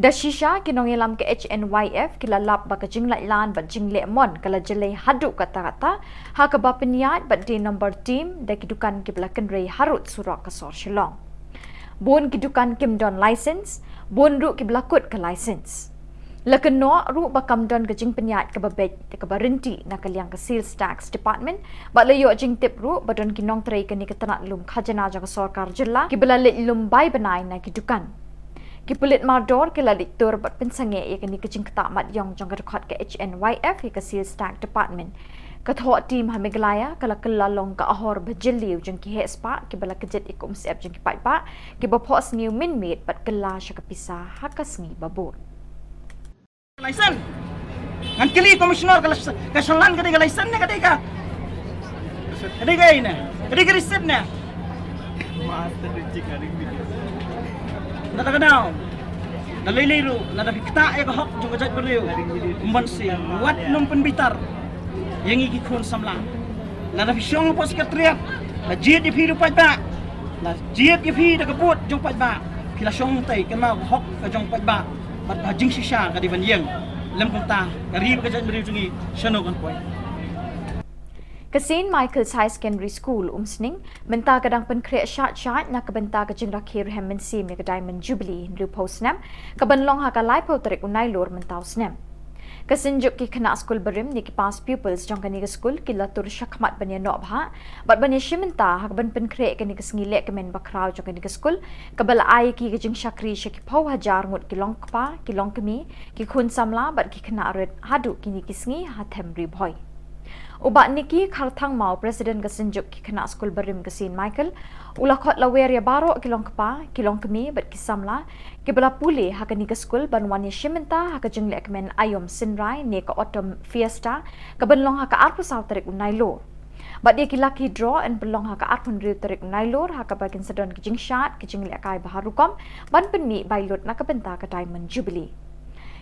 Dashisha kinong ilam ke HNYF kilalap ba kajing lailan ba jing lemon kala jelai hadu kata-kata ha ka ba peniat ba di number team da kidukan kiblakan rei harut surak kasor Shillong. Bon kidukan kimdon license, bon ru kiblakut ke license. Lakan no ru ba kamdon kajing peniat ke babet ke barenti na kaliang ke sales tax department ba layo jing tip ru ba don kinong trei ke ni ketanat lum khajana ja kasor kar jilla kibla le lum bai banai na kidukan. Kipulit mardor kila diktur bat pensange ya kini kecing ketamat yang jong rekod ke HNYF ya ke sales tax department. Kathok tim hamiglaya kala kelalong ka ahor bajeliu jong ki hespa kibala kejet ikum siap jong ki patpa kibapos ngiu minmit bat kela sya kapisa hakas ngi babur. License. Ngan kili komisioner kasalan kadi license ne kadi ka. Kadi ka ina. Kadi ka receipt ne. Master reject kadi video. Nada kenal. Naliliru, nada kita ya kahok juga jat beriu. Umbansi, wat num penbitar. Yang iki kun samla. Nada fisyong pos katriat. La jiet di piru pajba. La jiet di pi da kaput jong pajba. Kila syong tai kenal hok ka jong pajba. Bat hajing shisha ka di ban lem kunta. Kari ka jat beriu jungi shano kan poi. Ke St. Michael's High Secondary School umsning benta kadang penkreat syat na kebenta ke jing rakhir hem mensim ya ke Diamond Jubilee ndu posnam ke benlong ha ka lai potrik unai lor mentau snam. Ke senjuk ki kena skul berim ni ki pas pupils jong kani ke skul ki latur syakmat banya nok bha bat banya shimenta ha ben penkreat kani ke ngilek ke men bakrau jong kani ke skul ke bala ai ki ke jing syakri syaki pau hajar ngut ki long kpa ki long kemi ki khun samla bat ki kena red hadu kini ki sngi ha them ri boy. Ubat niki kartang mau Presiden kesenjuk ki kena skul berim ke St. Michael ulah khot lawer ya barok kilong kepa kilong kemi bat kisamla ki bala puli ha kani ke skul ban wani shimenta ha ka jenglek men ayom sinrai ne ka autumn fiesta ka benlong ha ka arpu sau tarik unai lor bat dia ki lucky draw and belong ha ka arpun riu tarik unai lor ha ka bagian sedon ki jing shat ki jenglek kai baharukom ban penmi bailot na ka benta ka Diamond Jubilee.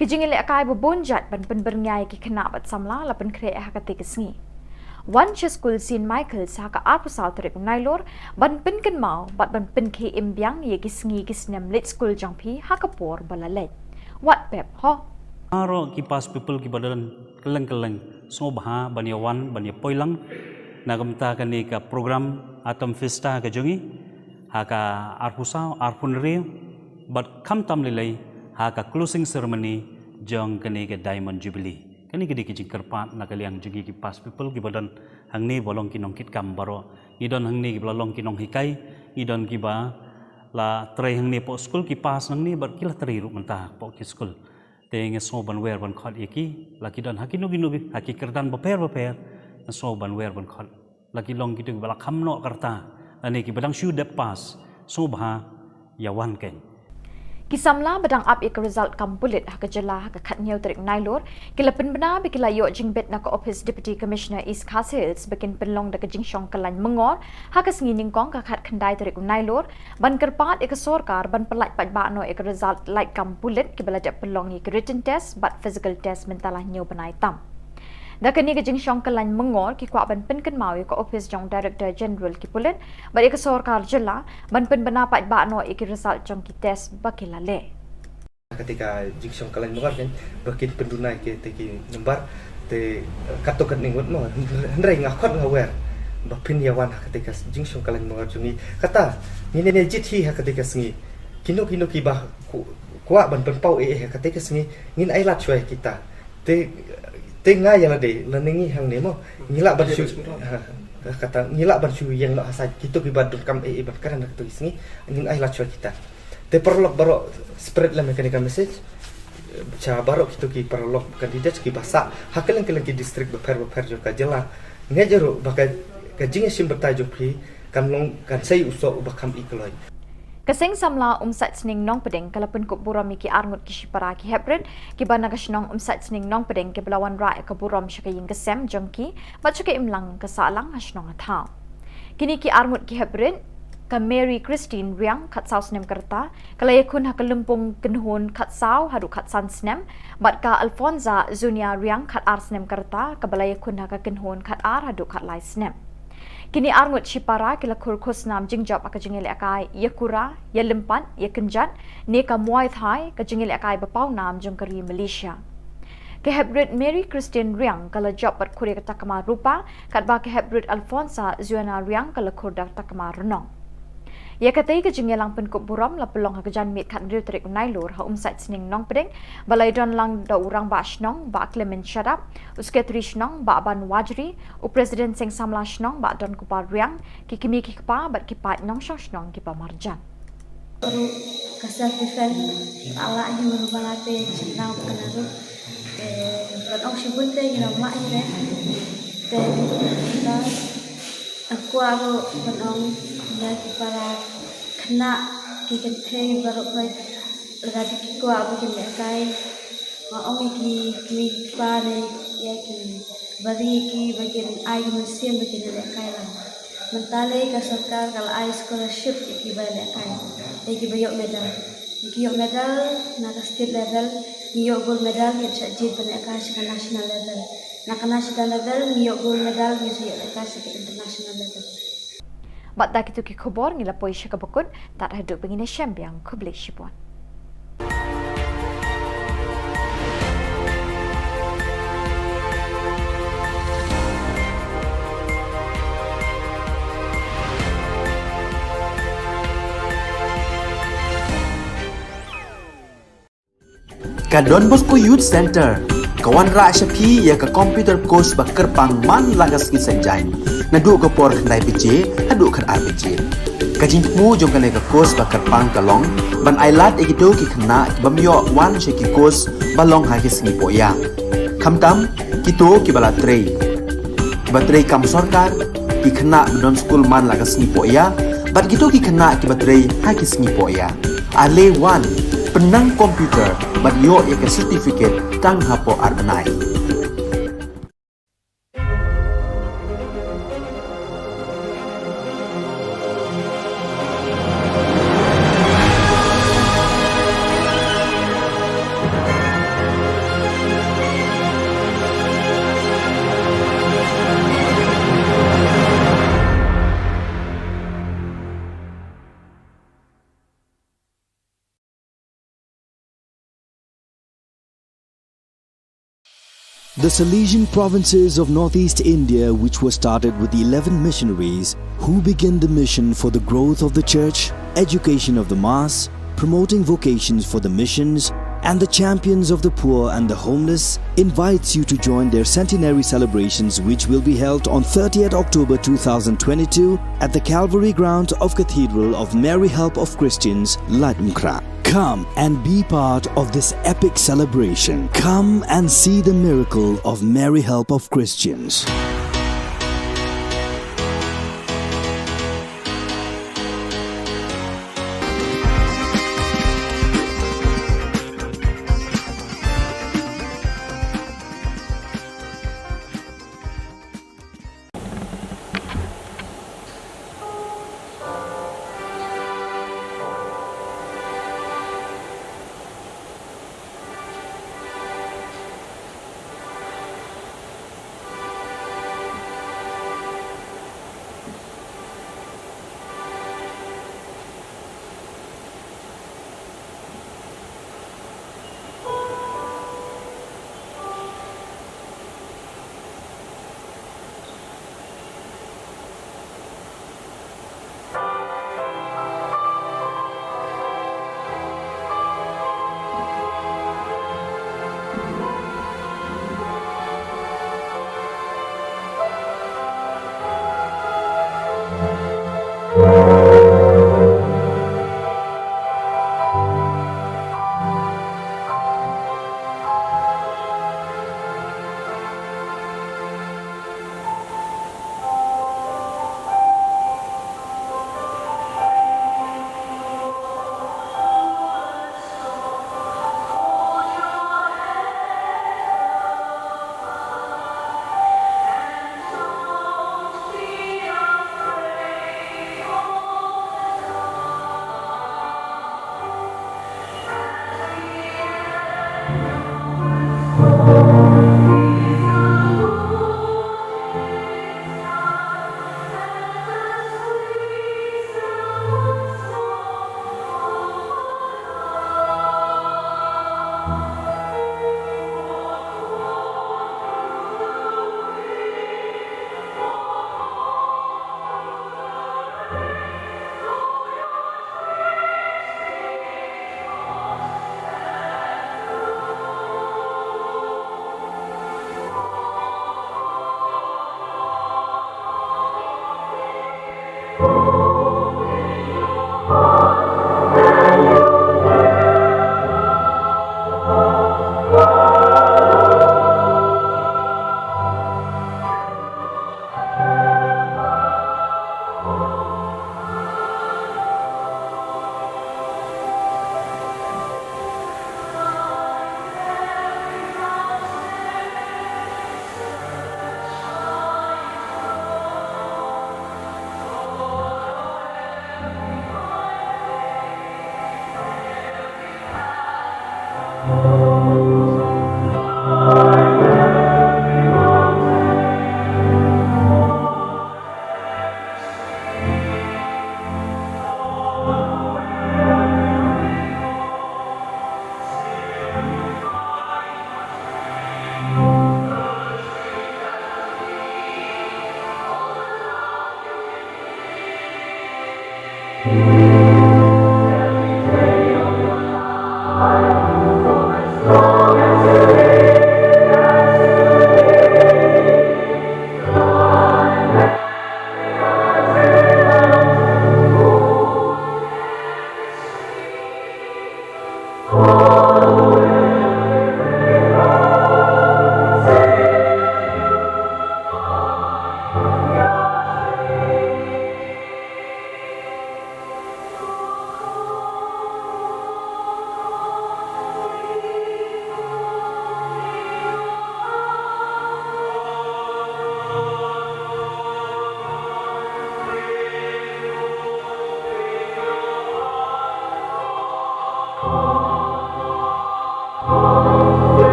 Kijing ilek kai bebonjat ban pen berngai ki kena bat samla la pen kre ha ka te kesngi. Wan school St. Michael's ha ka arpu sau tarik nailor ban pen ken mau bat ban pen ke imbyang ye kisngi kisnem lit school jangpi ha ka por balalet. What pep ho? Aro ki pas people ki badalan keleng-keleng so baha banyawan banya poilang nagamta kani ka program atom festa ka jungi ha ka arpusau arpunri bat kam tam lilai ha ka closing ceremony jong kani ke Diamond Jubilee kani ke dikijing kerpat na kaliang jungi ki pas people ki badan hangni bolong kinong kit kam baro idon hangni ki bolong kinong hikai idon ki ba la trai hangni po school ki pas hangni bar kila trai ru mentah po ki school teng so ban wer ban khot iki laki don hakino ginubi haki kerdan beper so ban wer ban khot laki long ki tu bala khamno karta ani ki badang shu de pas so bha yawan ken Kisamla badang up ik result kam bulit ha ka jela ha ka khat nyau tarik nailor kila pen bena bi kila yo jing bet na ka office deputy commissioner East Khas Hills bekin penlong da ka jing shong kalan mengor ha ka sngi ning kong ka khat khandai tarik nailor ban kerpat ik sorkar ban pelat pat ba no ik result like kam bulit ki bala da penlong ik written test but physical test mentalah nyau benai tam da kani ka jing shong kalan mengor ki kwa ban pen kan mau ka office jong director general ki pulit ba ik sorkar jela ban pen bena pat ba no ik result jong ki test bakila le ketika jing kalian mengar kan bakin pendunai ke teki nembar te katokan ningut no hendrai ngakot ngawer bapin yawan ketika jing kalian mengar jungi kata ni ne jithi ketika sengi kino ki bah kuat ban penpau ketika sengi ngin ai lat choi kita te ngai yang ade leningi hang nemo ngilak barshu kata ngilak barshu yang nak hasai kita ki badun kam ban karana ketu sengi ngin ai lat choi kita te perlok baro spread la mechanical message cha baro kita ki perlok kandidat ki basa hakelan ki district beper jo ka jela ngejero bakai ka jinge sim bertajuk pri kan long kan sei uso bakam ikloi Kasing samla umsat sning nong pedeng kalapun kup buram ki arngut ki shipara ki hebred ki bana kasnong umsat sning nong pedeng ki belawan ra ka buram shakayin kesem jongki bachuke imlang kasalang hasnong atha kini ki arngut ki hebred ka Mary Christine Riang khat sau snem karta kalaya kun ha kalumpung kenhun khat sau hadu khat san snem bat ka Alfonza Zunia Riang khat ar snem karta ka balaya kun ha ka kenhun khat ar hadu khat lai snem Kini arngut Shipara kila kurkus nam jingjab ka jingil akai yakura ya lempan ya kenjan ne ka muay thai ka jingil akai bapau nam jongkari Malaysia. Ke Hebrid Mary Christian Riang kala job pat kuri ka takama rupa kat ba ke Hebrid Alfonsa Zuana Riang kala kurda takama renong. Ya katai ke jingelang penkop buram la pelong ha kejan mit kat riu terik nailur ha umsat sning nong pedeng balai don lang da urang ba shnong ba Clement Shadap uske tri shnong ba ban wajri u president seng samla shnong ba don kupar riang ki kimi ki pa bat ki pa nong shnong ki pa marjan. Baru kasar defend ala hiu balate chinau kanaru berong sibun te gina mak ire te kita aku aro berong ya para kena kikente baru koi radi kiko abu kene kai maong ki pare ya ki bari ki bagian ai mesin bagian le kai lah mentale ka sarkar kal ai scholarship ki bale kai ki bayok medal ki yok medal na ka state level ki yok gold medal ki chajit bale kai ka national level na ka national level ki yok gold medal ki yok kai ka international level. Bat dak itu ki khubor ngila poi syaka bakun tak hidup begini syambiang kublek shipuan. Ka Don Bosco Youth Center kawan ra shapi ya ka computer course ba kerpang man lagas ki sanjain na du ko por khandai pije adu khan RPG kajing mu jong kale ka course ba kerpang kalong ban ailat egito ki khna bamyo wan she ki course balong ha ki singi poya khamtam kito ki bala trei batrei kam sarkar ki khna don school man lagas singi poya bat kito ki khna ki batrei ha ki singi poya ale wan penang komputer bat yo ya ke certificate tang hapo arbanai. The Salesian provinces of northeast India, which were started with the 11 missionaries who began the mission for the growth of the church, education of the mass, promoting vocations for the missions, and the champions of the poor and the homeless, invites you to join their centenary celebrations, which will be held on 30th October 2022 at the Calvary Ground of Cathedral of Mary Help of Christians, Latumkra. Come and be part of this epic celebration. Come and see the miracle of Mary Help of Christians.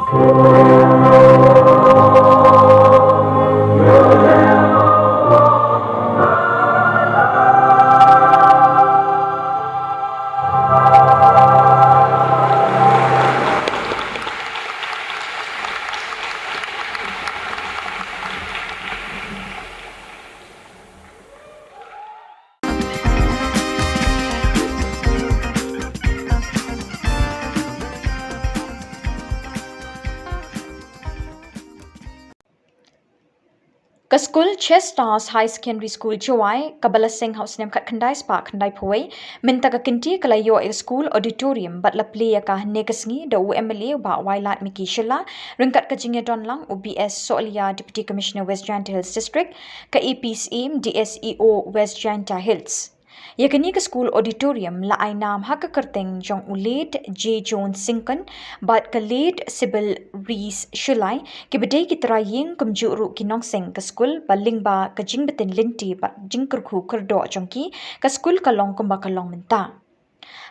Ka school Chestars High Secondary School Jawai, Kabala Singh House Nem Kat Khandai Spa Khandai Pawai, Minta ka kinti kalayo e school auditorium but la play ka negasngi da UMLA ba Wailat Miki Shilla, Ringkat ka jingya don lang UBS Solia Deputy Commissioner West Giant Hills District, ka AP's aim DSEO West Giant Hills. Yakani ka school auditorium la ay nam haka kerteng jong ulet J. Jones Sinkan bat ka late Sybil Rees Shulai ki bedai ki trayeng kumjuru ki nongseng ka school baling ba ka jing betin linti bat jing kerku kerdo jongki ka school ka long kumba ka long menta.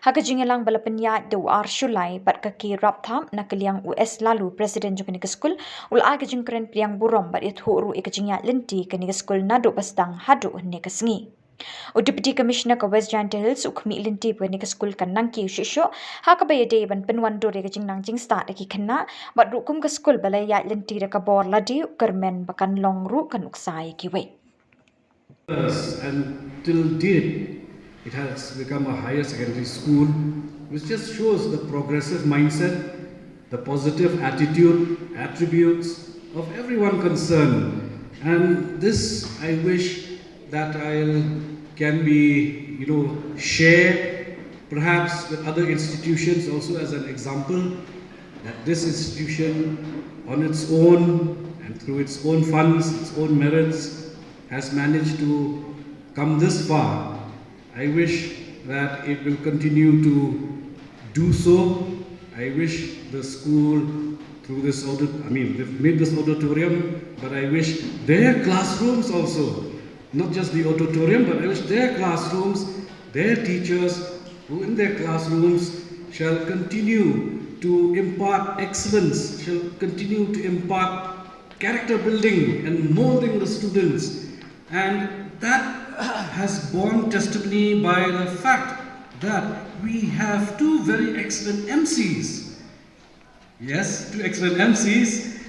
Haka jingelang bala penyat do ar Shulai bat ka ki rap tham na kaliang US lalu presiden jong ka school ul ay ka jing keren priang burom bat it huru ka jingyat linti ka ni ka school nado bastang hadu ne ka sngi. O Deputy Commissioner ka West Giant Hills ukmi linti pwani ka school kan nang ki shisho ha ka bayade ban penwan do ka jing nang jing start ki khanna bat rukum ka school balaya linti ka bor ladi kermen bakan long ru kan uksai ki we. And till date, it has become a higher secondary school, which just shows the progressive mindset, the positive attitude, attributes of everyone concerned. And this I wish that can be, share perhaps with other institutions also as an example that this institution on its own and through its own funds, its own merits has managed to come this far. I wish that it will continue to do so. I wish the school through this they've made this auditorium, but I wish their classrooms also, not just the auditorium, but I wish their classrooms, their teachers who in their classrooms shall continue to impart excellence, shall continue to impart character building and molding the students. And that has borne testimony by the fact that we have two very excellent MCs. Yes, two excellent MCs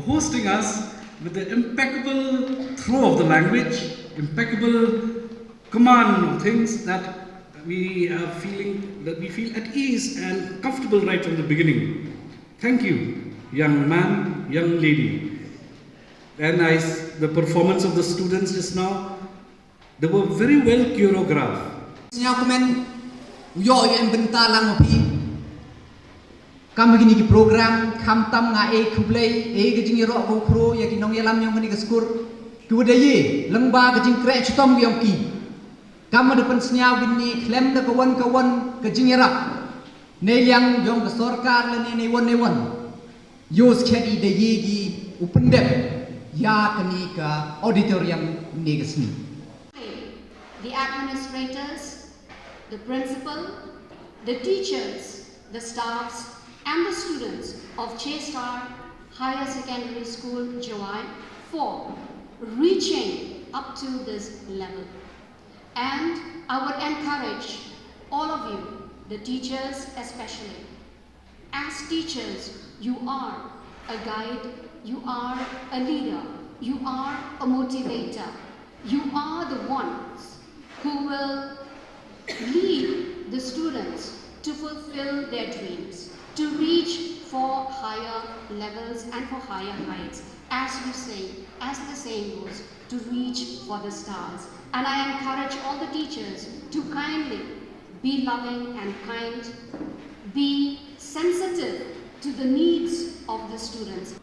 hosting us with the impeccable throw of the language, impeccable command of things that we feel at ease and comfortable right from the beginning. Thank you, young man, young lady. And the performance of the students just now, they were very well choreographed. Kam begini ki program kam tam nga kublai ke jing ro ko kro ya ki nong yalam nyong ni skur ku de ye lengba ke jing kre chutom yong ki kam de pen snyau gini klem de kawan ke jing rap ne yang jong ke sarkar le ne won yos khedi de ye gi upendep ya kani ka auditorium ne gesni. The administrators, the principal, the teachers, the staffs and the students of Chestar Higher Secondary School, Jawai, for reaching up to this level. And I would encourage all of you, the teachers especially. As teachers, you are a guide, you are a leader, you are a motivator. You are the ones who will lead the students to fulfill their dreams, to reach for higher levels and for higher heights. As we say, as the saying goes, to reach for the stars. And I encourage all the teachers to kindly be loving and kind, be sensitive to the needs of the students.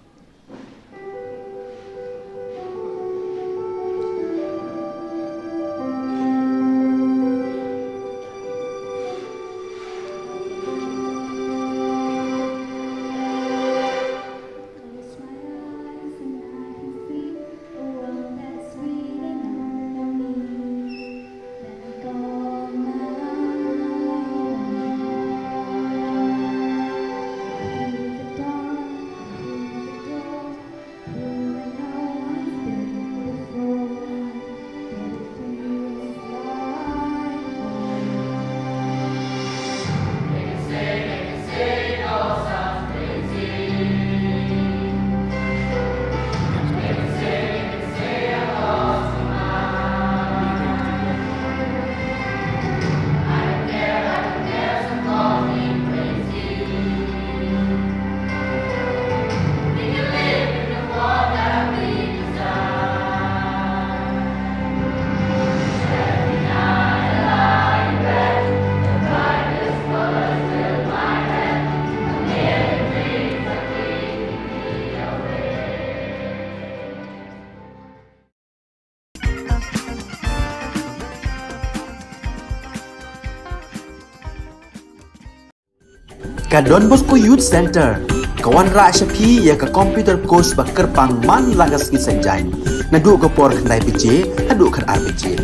Ka Don Bosco Youth Center, kawan ra shapi ya ka computer course ba kerpang man lagas ki sanjang. Na du ka por khandai pije, hadu khan ar pije.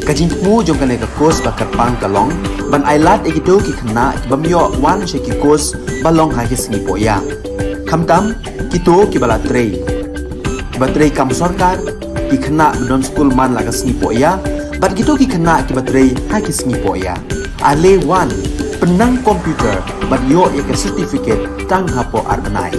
Ka jing mu jong ka le ka course ba kerpang ka long, ban ailat egido ki khna ki bamyo wan she ki course ba long ha ki sngi po ya. Khamtam kito ki bala trei. Batrei kam sarkar ki khna don school man lagas sngi po ya, bat kito ki khna ki batrei ha ki sngi po ya. Ale wan penang komputer bat yo ya ke certificate tang hapo arbenai.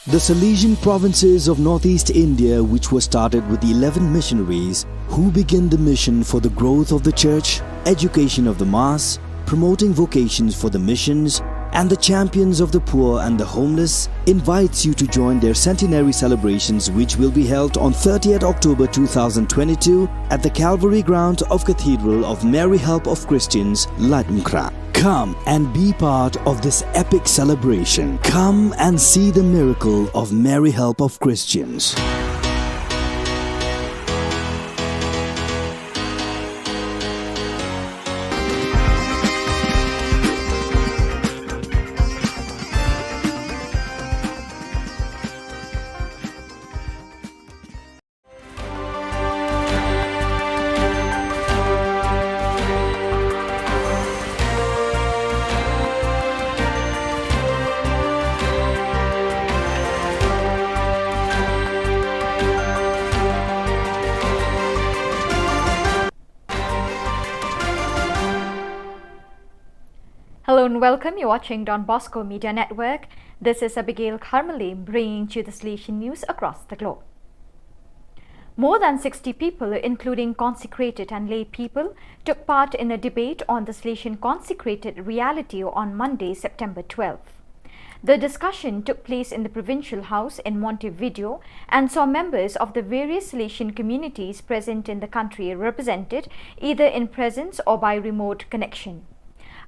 The Salesian provinces of northeast India, which were started with the 11 missionaries who began the mission for the growth of the church, education of the mass, promoting vocations for the missions, and the champions of the poor and the homeless, invites you to join their centenary celebrations, which will be held on 30th October 2022 at the Calvary ground of Cathedral of Mary Help of Christians, Ladmkra. Come and be part of this epic celebration. Come and see the miracle of Mary Help of Christians. Hello and welcome. You're watching Don Bosco Media Network. This is Abigail Carmeli bringing you the Salesian news across the globe. More than 60 people, including consecrated and lay people, took part in a debate on the Salesian consecrated reality on Monday, September 12th. The discussion took place in the Provincial House in Montevideo and saw members of the various Salesian communities present in the country represented either in presence or by remote connection.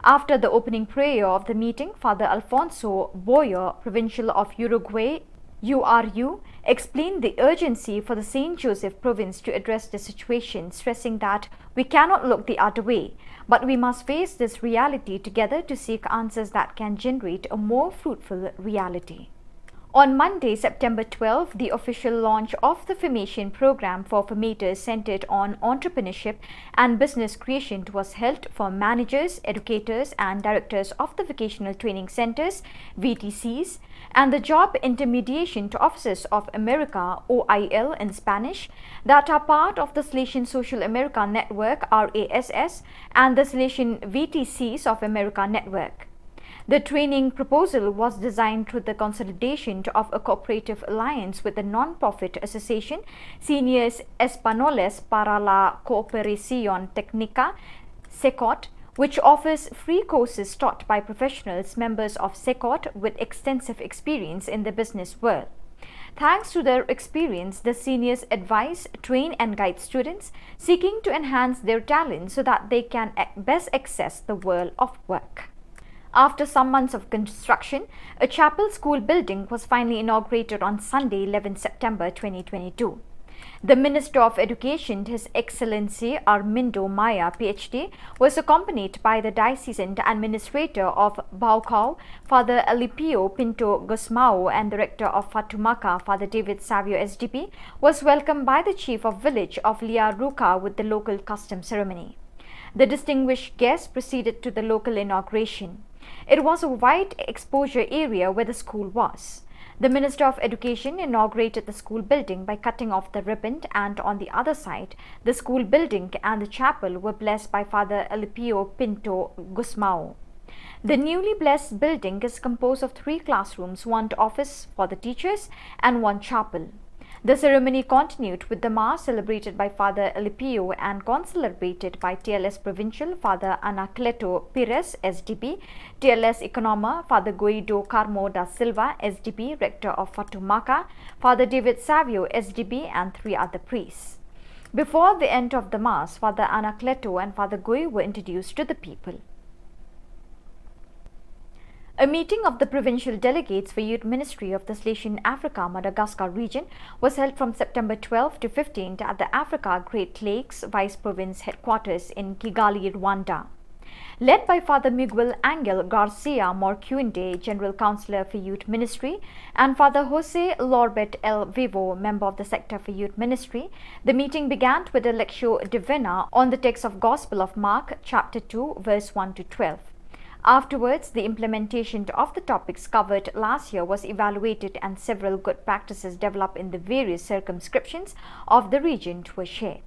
After the opening prayer of the meeting, Father Alfonso Boyer, Provincial of Uruguay, URU, explained the urgency for the St. Joseph province to address the situation, stressing that we cannot look the other way, but we must face this reality together to seek answers that can generate a more fruitful reality. On Monday, September 12, the official launch of the formation program for formators centered on entrepreneurship and business creation was held for managers, educators and directors of the vocational training centers, VTCs, and the Job Intermediation to Officers of America, OIL in Spanish, that are part of the Salesian Social America Network, RASS, and the Salesian VTCs of America Network. The training proposal was designed through the consolidation of a cooperative alliance with the non-profit association Seniors Españoles para la Cooperación Técnica, SECOT, which offers free courses taught by professionals members of SECOT with extensive experience in the business world. Thanks to their experience, the seniors advise, train and guide students seeking to enhance their talents so that they can best access the world of work. After some months of construction, a chapel school building was finally inaugurated on Sunday, 11 September 2022. The Minister of Education, His Excellency Armindo Maya, PhD, was accompanied by the Diocesan Administrator of Baucau, Father Alipio Pinto Gusmao, and the Rector of Fatumaca, Father David Savio SDP, was welcomed by the Chief of Village of Liaruca with the local custom ceremony. The distinguished guests proceeded to the local inauguration. It was a wide exposure area where the school was. The Minister of Education inaugurated the school building by cutting off the ribbon, and on the other side, the school building and the chapel were blessed by Father Alipio Pinto Gusmao. The newly blessed building is composed of 3 classrooms, 1 office for the teachers and 1 chapel. The ceremony continued with the Mass celebrated by Father Elipio and concelebrated by TLS Provincial Father Anacleto Pires, SDB, TLS Economa Father Guido Carmo da Silva, SDB, Rector of Fatumaca, Father David Savio, SDB, and 3 other priests. Before the end of the Mass, Father Anacleto and Father Gui were introduced to the people. A meeting of the provincial delegates for Youth Ministry of the Salesian Africa Madagascar region was held from September 12 to 15 at the Africa Great Lakes Vice Province headquarters in Kigali, Rwanda. Led by Father Miguel Angel Garcia Morcuende, General Councillor for Youth Ministry, and Father Jose Lorbet El Vivo, member of the Sector for Youth Ministry, the meeting began with a Lectio Divina on the text of Gospel of Mark, chapter 2, verse 1 to 12. Afterwards, the implementation of the topics covered last year was evaluated and several good practices developed in the various circumscriptions of the region were shared.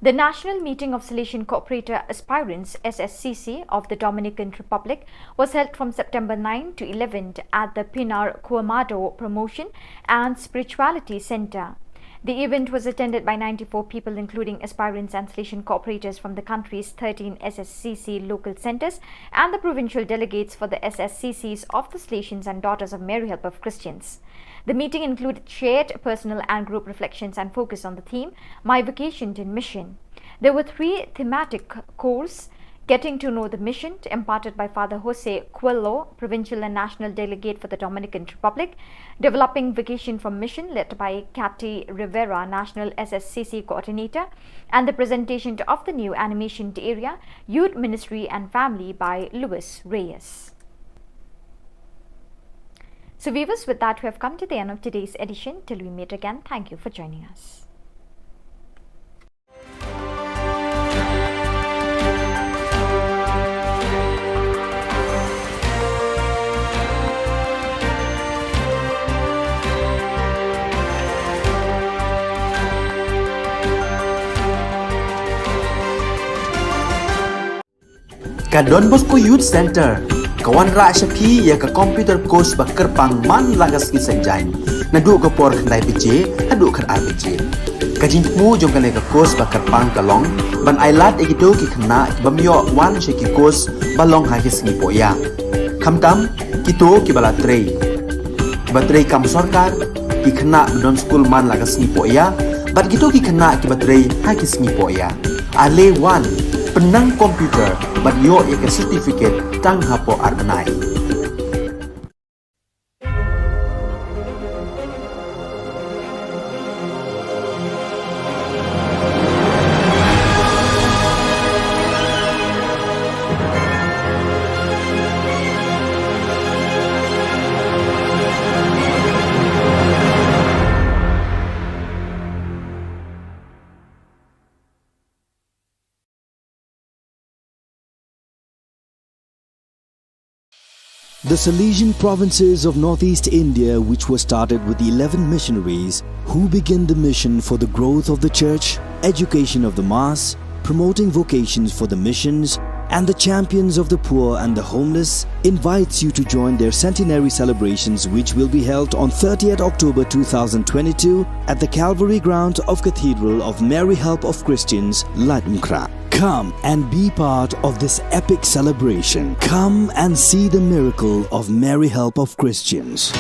The National Meeting of Salesian Cooperator Aspirants SSCC of the Dominican Republic was held from September 9 to 11 at the Pinar Cuamado Promotion and Spirituality Center. The event was attended by 94 people, including aspirants and Salesian cooperators from the country's 13 SSCC local centers and the provincial delegates for the SSCCs of the Salesians and Daughters of Mary Help of Christians. The meeting included shared personal and group reflections and focus on the theme, My Vocation in Mission. There were 3 thematic cores: Getting to Know the Mission, imparted by Father Jose Coelho, Provincial and National Delegate for the Dominican Republic; Developing Vocation from Mission, led by Cathy Rivera, National SSCC Coordinator; and the presentation of the new animation area, Youth Ministry and Family, by Luis Reyes. So viewers, with that we have come to the end of today's edition. Till we meet again, thank you for joining us. Ka Don Bosco Youth Center, kawan ra Shapi ya ka computer course bakar pang man lagas ki sanjani, nadu ka por khandai pije, hadu khar RPG. Ka jingmu jong ka le ka course bakar pang kalong, ban ailat egito ki khna bamyo wan she ki course balong ha ki singi poya. Khamtam kito ki bala trei. Batrei kam sarkar ki khna don school man lagas singi poya, bat kito ki khna ki batrei ha ki singi poya. Ale wan penang komputer bat yo ika certificate tang hapo arnai. The Salesian provinces of northeast India, which were started with the 11 missionaries who began the mission for the growth of the church, education of the mass, promoting vocations for the missions, and the champions of the poor and the homeless, invites you to join their centenary celebrations, which will be held on 30th October 2022 at the Calvary Ground of Cathedral of Mary Help of Christians, Ladmkra. Come and be part of this epic celebration. Come and see the miracle of Mary Help of Christians.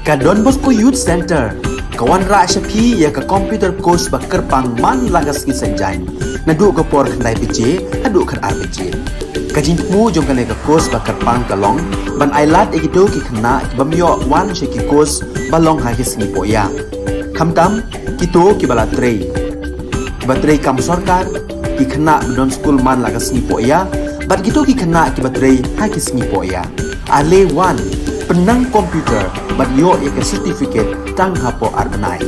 Ka Don Bosco Youth Center kawan ra shapi ya ka computer course ba kerpang man lagas ki sanjai na du ko por khandai pije adu khan ar pije ka jingmu jong kale ka course ba kerpang kalong ban ailat egido ki khna bamyo wan she ki course balong ha ki singi poya khamtam kito ki bala trei batrei kam sarkar ki khna don school man lagas ni poya bat gitu ki khna ki batrei ha ki singi poya ale wan penang komputer bat yo ya ke certificate tang hapo arbenai.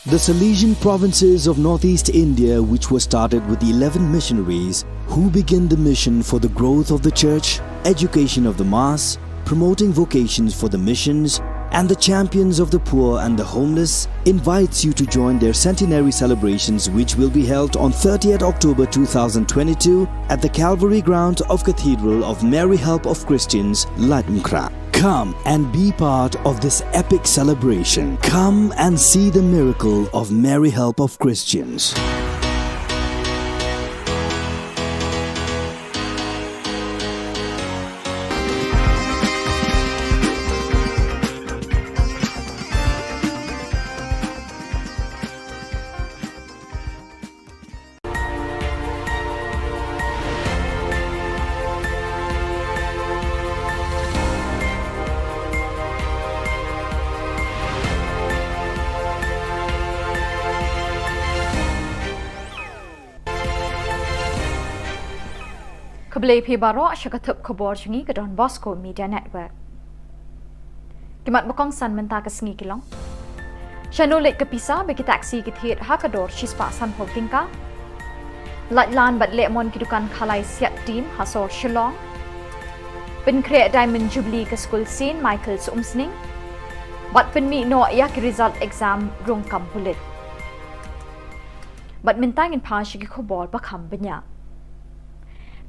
The Salesian provinces of northeast India, which were started with the 11 missionaries who began the mission for the growth of the church, education of the mass, promoting vocations for the missions, and the champions of the poor and the homeless, invites you to join their centenary celebrations, which will be held on 30th October 2022 at the Calvary ground of Cathedral of Mary Help of Christians, Ladmkra. Come and be part of this epic celebration. Come and see the miracle of Mary Help of Christians. Keblai pi baro syakatup khubor jungi ke Don Bosco Media Network. Kimat bokong san menta ke sengi kilong. Shanulik ke pisa bagi taksi kithit hakador shispa san ho tingka. Latlan bat lemon kidukan khalai siat team hasor Shillong. Pen create Diamond Jubilee ke School Scene Michael's Umsning. Bat pen mi no yak result exam rung kam pulit. Bat mintangin pa syaki khubor bakam banyak.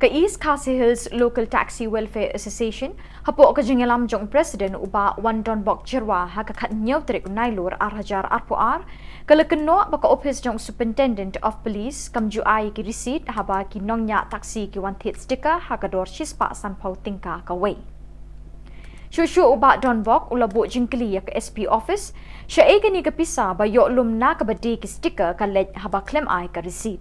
Ke East Khasi Hills Local Taxi Welfare Association hapo ka jingelam jong President uba Wandon Bok Jirwa ha ka khat nyaw trik nailur arhajar arpuar kalakno baka office jong Superintendent of Police kamju ai ki receipt haba ki nongnya taxi ki wanted sticker ha ka dor shispa san pau tingka ka wei Shushu uba Don Bok ulabo jingkli ya ka SP office sya e ni ka pisa ba yo lum na ka badi ki sticker ka lej haba claim ai ka receipt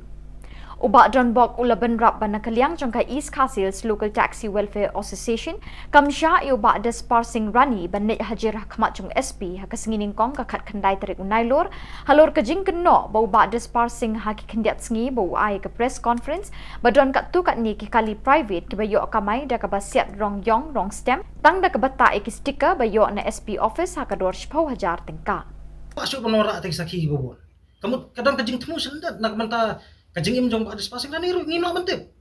Uba Don Bok ulaban rap bana kaliang jongka East Khasi Hills Local Taxi Welfare Association kamsha uba des parsing rani banit hajir khmat jong SP ha kasingining kong ka khat khandai tarik unailor halor ka jing kenno ba uba des parsing ha ki khandiat sngi ba ai ka press conference ba don ka tu kat ni ki kali private ki ba yo kamai da ka ba siat rong yong rong stem tang da ka bata ki sticker ba yo na SP office ha ka dor 10,000 tengka Pasok penora ating saki bobon. Kamu kadang kajing temu sendat nak menta kajing im jong ada spasing nani ru ngino mentip.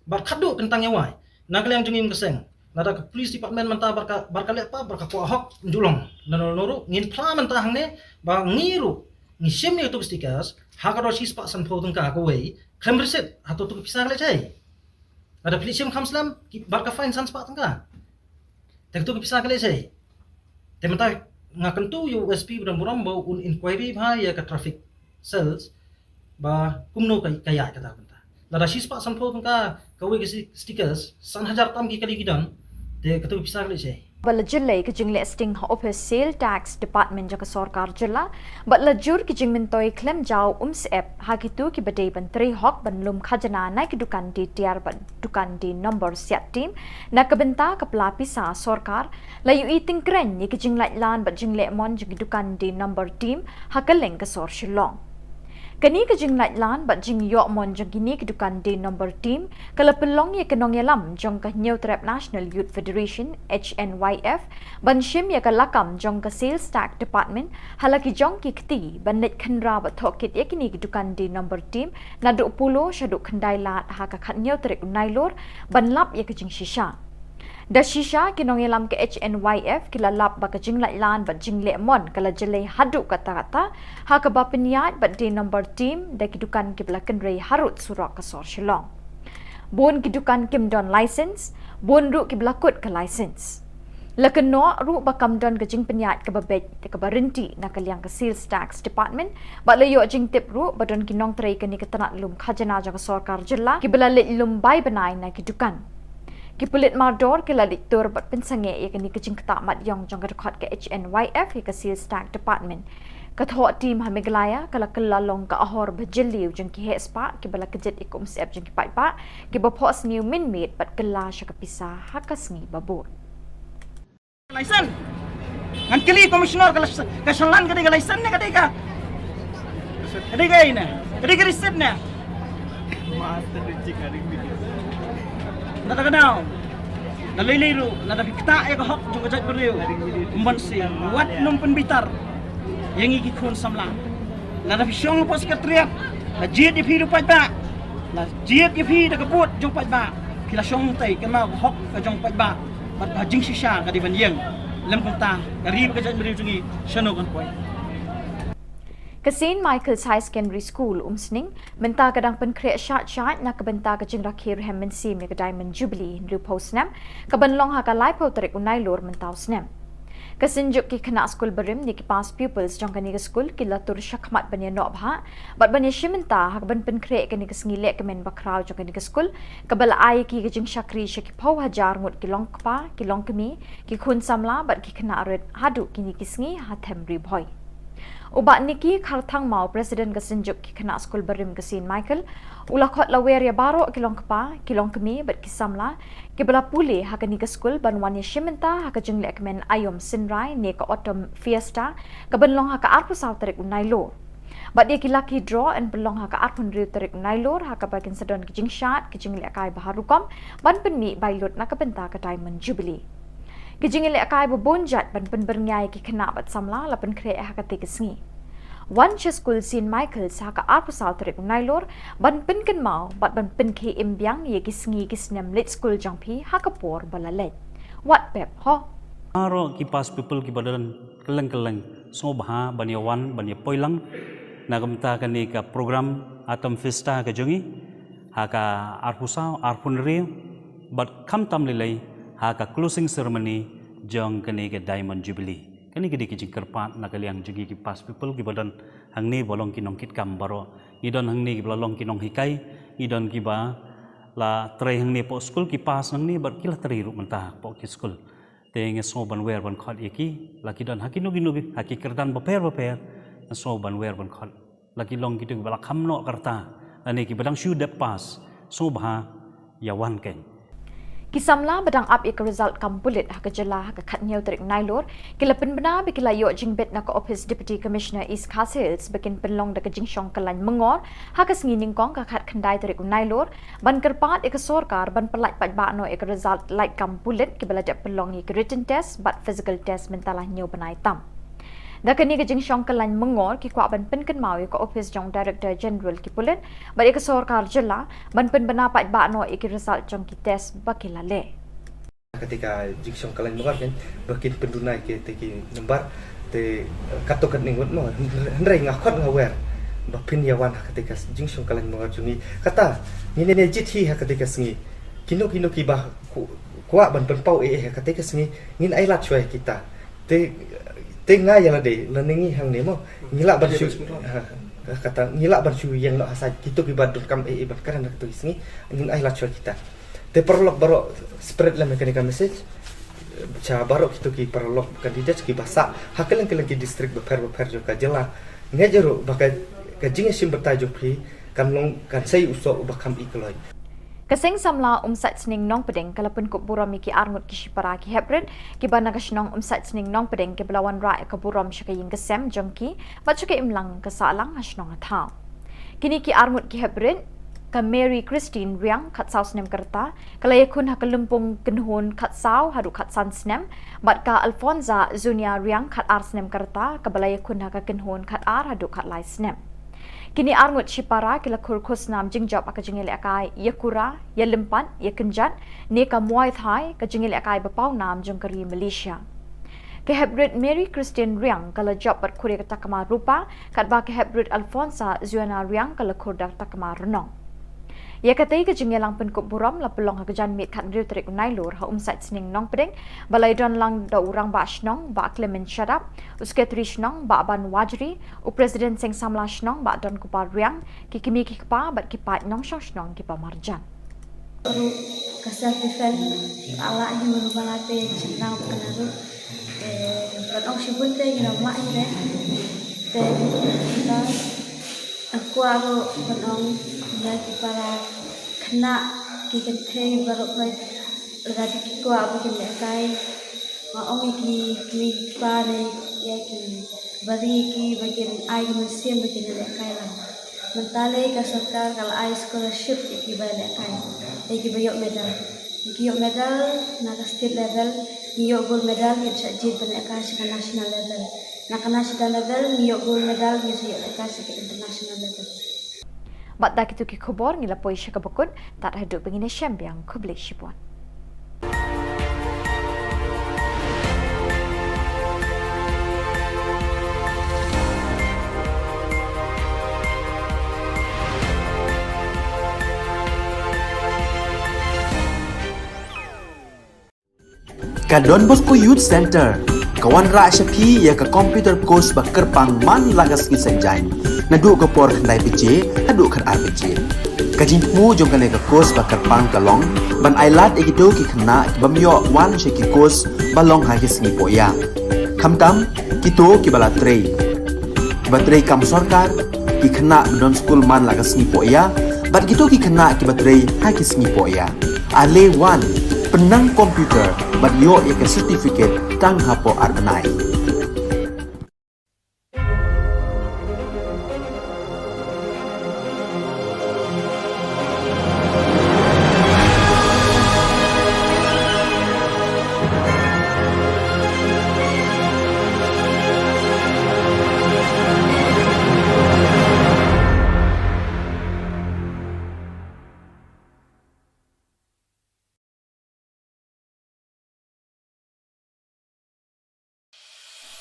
Bar khadu kentang yawai. Nak yang jengim keseng. Nada ke police department menta barka lepa barka ko hok njulong. Nanol noru ngin pla menta hangne ba ngiru. Ngisim ni tu stickers hakado sis pak san pho tungka ko wei. Krem receipt atau tu pisang le chai. Ada police khamslam barka fine san pak tungka. Tek tu pisang le chai. Tementa ngakan tu USP buram-buram bau un inquiry bha ya ka traffic cells ba kumno kaya kata benta lada shispa sampo tungka kawe ke stickers san hajar tam ki kali gidan te katu pisar le che bala jillai ke jingle sting office sale tax department jaka sarkar jilla batla jur ki jing mentoi claim jaw app hakitu ki badai bantri hok banlum khajana nai ki dukan di tiar ban dukan di number siat team na kabenta kapla pisa sarkar layu eating kren ni ki jing lan bat jingle mon jing dukan di number team hakaleng ka sor Shillong Kani ka jing lan bat jing yo mon jang kini ki dukan di number team kala pelong ye kenong yalam jong ka New Trap National Youth Federation HNYF ban shim ye ka lakam jong ka sales tax department halaki jong ki kti ban net khandra bat thokit ye kini ki dukan di number team na do pulo shadu khandai lat ha ka khat New Trap nailor ban lap ye ka jing shisha Da shisha kinong ilam ke HNYF kilalap ba kajing lan ba jing lemon kala jelai hadu kata-kata ha ka ba penyat ba di number team da kidukan ki belakan rei harut surak ka sor shillong. Bon kidukan kim don license, bon ru ki belakut ke license. Lakan no ru ba kam don kajing penyat ka ba bet ka ba renti na kaliang ka sales tax department ba layo jing tip ru ba don kinong trei ka ni ka tanat lum khajana ja ka sorkar jilla ki bela lum bai banai na kidukan. Kipulit mardor kila diktur bat pensange ya kini kecing ketak mat yong jong kedekot ke HNYF ya ke sales tax department. Katho tim hamiglaya kala kelalong ka ahor bajeliu jong ki hespa ki bala kejet ikum sep jong ki patpa ki bapos new min meet bat kela sya kapisa hakas ngi babur. License. Ngan kili komisioner kasalan kadi ka license ne kadi ka. Kadi ka ina. Kadi ka receipt na. Master reject kari video. Nada kenal. Naliliru, nada kita ya kahok jong kajat beriu. Umbansi, wat num penbitar. Yang iki kun samla. Nada fisyong pos katriat. La jiet di pidu pajba. La jiet di pidu kebut jong pajba. Kila syong tai kena hok ka jong pajba. Bat hajing shisha ka di banjeng. Lem kenta, kari kajat beriu jungi syano kan poi. Kasin Michael's High Secondary School umsning menta kadang penkreat syat na kebenta kajing rakhir hem mensim ya Diamond Jubilee nru posnam kabanlong ha ka lai pau tarik unai lor mentau snam. Kasinjuk ki kena school berim ni ki past pupils jong kani ke school ki latur syakmat banya nok bha bat banya shimenta ha ban penkreat kani ke ngilek kemen bakrau jong kani ke school kabal ai ki kajing syakri syaki pau hajar ngut ki long kpa ki long kemi ki khun samla bat ki kena red hadu kini kisngi hatem ri boy. Ubat niki kharthang mau Presiden kesenjuk ki kena school berim kesin Michael ulakot lawer ya baro kilong kepa kilong kemi bat kisamla ki bala puli ha kani ke school banwan ya shimenta ha ka jenglek men ayom sinrai ne ka autumn fiesta ka banlong ha ka arpu saw tarik unai lo bat dia ki lucky draw and belong ha ka arpun riu tarik unai lo ha ka bakin sedon ki jingshat ki jenglek kai baharukom ban penmi bailut na ka benta ka Diamond Jubilee. Kijing ilek kai bobonjat ban pen berngai ki kena bat samla la pen kre ha ka te kisngi. One school sin Michael sa ka arpu saw tarik nailor ban pen ken mau bat ban pen ke imbyang ye kisngi kisnem lit school jangpi ha ka por balalet. What pep ho? Aro ki pas people ki badalan keleng so bha banyawan banya poilang nagamta kani ka program atom festa ka jongi ha ka arpu saw arpun re bat kam tam lelai ha ka closing ceremony jong kani ke Diamond Jubilee kani ke dikijing kerpat na kaliang jugi ki pas people ki badan hangni bolong kinong kit kam baro idon hangni ki bolong kinong hikai idon ki ba la trai hangni po school ki pas hangni bar kila trai ru mentah po ki school tenge so ban wer ban khot iki la ki don hakino ginu haki kerdan baper so ban wer ban khot la ki long ki tu bala khamno karta ani ki badang shu de pas so bha yawan ken Kisamla badang up ik result kampulit ha kajala ha ka khatnyau tarik nailor kilapin bana bi kilayo jingbet na ka office deputy commissioner East Castles bakin penlong da kajing syong kalan mengor ha ka sngining kong ka khat khandai tarik nailor ban kerpat ik sorkar ban pelat pat ba no ik result like kampulit ki bala da penlong ik written test but physical test mentalah nyau banai tam. Da kani kajing syong kalan mengor ki kwa ban pen kan mau ka office jong director general ki pulit ba ik sorkar jilla ban pen bana pat ba no ik result jong ki test bakilale. Ketika jiksong kalian mengar kan bakin pendunai ke teki nembar te katokat ningut no hendrai ngakot ngawer bapin yawan ketika jiksong kalian mengar jungi kata ini ne jithi ketika sengi kino ki bah kuat ban penpau ketika sengi ngin ai lat choi kita te ngai la de leningi hang ne mo ngilak ban shu kata ngilak ban shu yang no hasa kitu ki badut kam ban kan tu sengi ngin ai lat choi kita te perlok baro spread la mekanika message cha baro kitu ki perlok kandidat ki basa hakelan ki district beper jo ka jela ngejero baka kajing sim bertajuk pri kan long kan sai usok bakam ikloi Kaseng samla umsat sning nong pedeng kalapun Khubor miki arngut ki shipara ki hebred ki bana kasnong umsat sning nong pedeng ki belawan ra Khubor shakayin kesem jongki bachuke imlang kasalang hasnong atha kini ki arngut ki hebred ka Mary Christine Riang khat saus nem kerta kalaya kun ha kalumpung kenhun khat sau hadu khat san snem bat ka Alfonza Zunia Riang khat ar snem kerta ka balaya kun ha ka kenhun khat ar hadu khat lai snem Kini arngut Shipara kila kurkus nam jingjab ka jingil akai yakura ya limpan ya kenjan ne ka muai thai ka jingil akai bapau nam jongkari Malaysia. Ke Hebrid Mary Christian Riang kala job per kuria takama rupa kat ba ke Hebrid Alfonsa Zuana Riang kala kurdak takama renong. Ya kata ke jengelang penkuk buram la pelong ha kejan mit kat riu terik nailur ha umsat sening nong pedeng balai don lang da urang ba shnong ba Clement Shadap uske trishnong ba ban wajri u president seng samla shnong ba don kupar riang ki kimi ki pa bat ki pat nong shnong ki pa marjan. Baru kasar defend ala hiu balate chinang kanaru kadang sibun te gina mak ide te kita aku aro kadang lagi para kena kikente baru koi lagi kiko aku kena kai maong ki pare ya ki bari ki bagian ai musim bagian kai lah mentale ka sarkar kalau ai scholarship ki bale kai ki bayok medal ki yok medal na state level ki yok gold medal ki sajid bale kai sa national level na national level ki yok gold medal ki sajid kai sa international level. Bat dak itu ki khubor ngila poi syaka bakun tak hidup begini syambiang kublai shipuan. Ka Don Bosco Youth Center, kawan ra syapi ya ka computer course bakar pang man lagas ki sanjai. Nadu ka por khandai pije, nadu khan ar pije. Kajin mu jong ka course bakar pang kalong, ban ailat egito ki khna bamyo wan she ki course balong ha ki singi poya. Khamtam kito ki bala trei. Batrei kam sarkar ki khna don school man lagas singi poya, bat kito ki khna ki batrei ha ki singi poya. Ale wan penang komputer bat yo ya ke certificate tang hapo arbenai.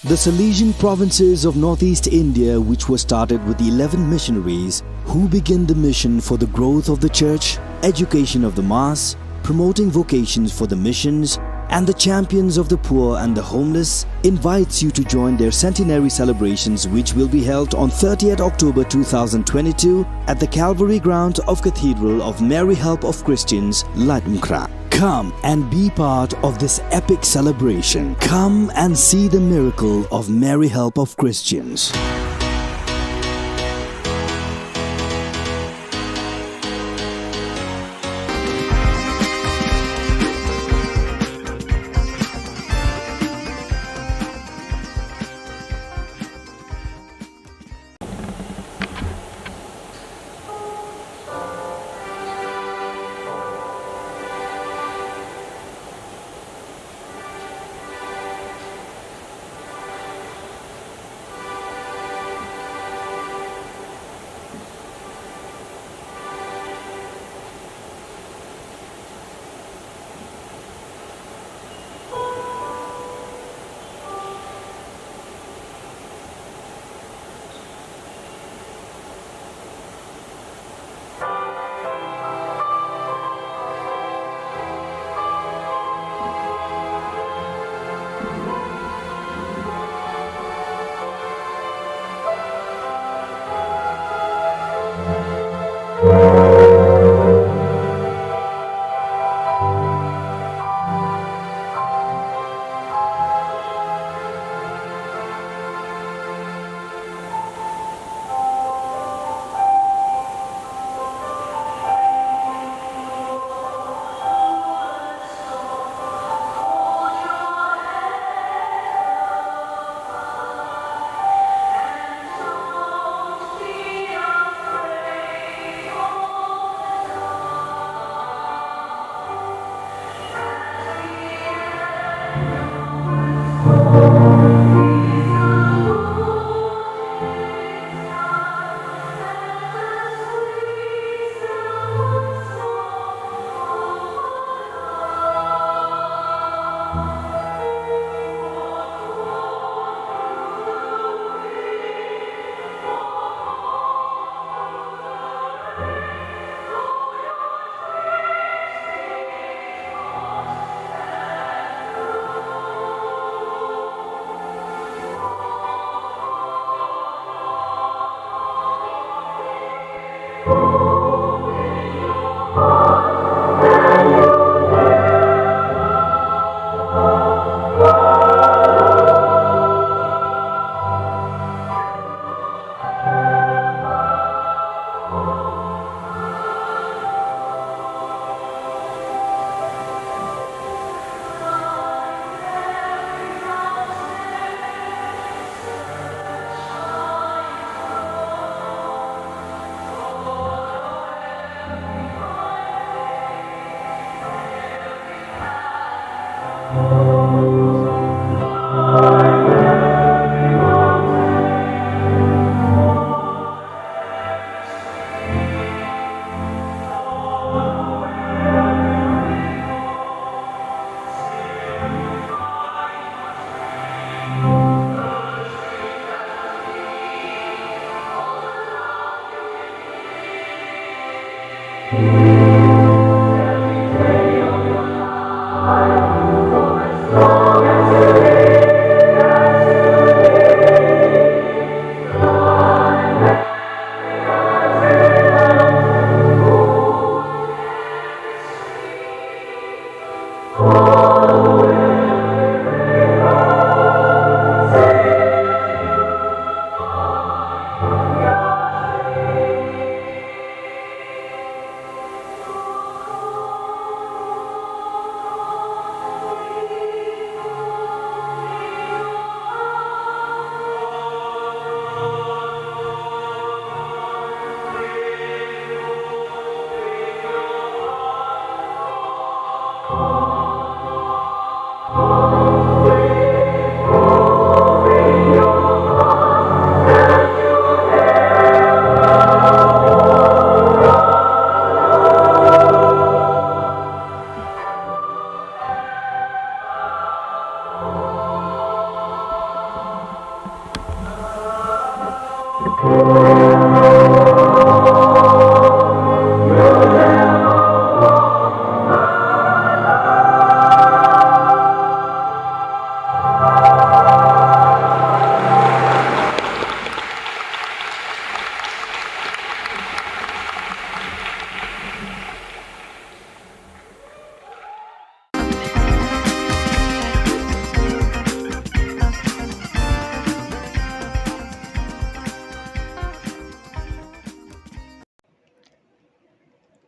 The Salesian provinces of northeast India, which were started with 11 missionaries who began the mission for the growth of the church, education of the mass, promoting vocations for the missions, and the champions of the poor and the homeless, invites you to join their centenary celebrations, which will be held on 30th October 2022 at the Calvary ground of Cathedral of Mary Help of Christians, Ladmkra. Come and be part of this epic celebration. Come and see the miracle of Mary Help of Christians.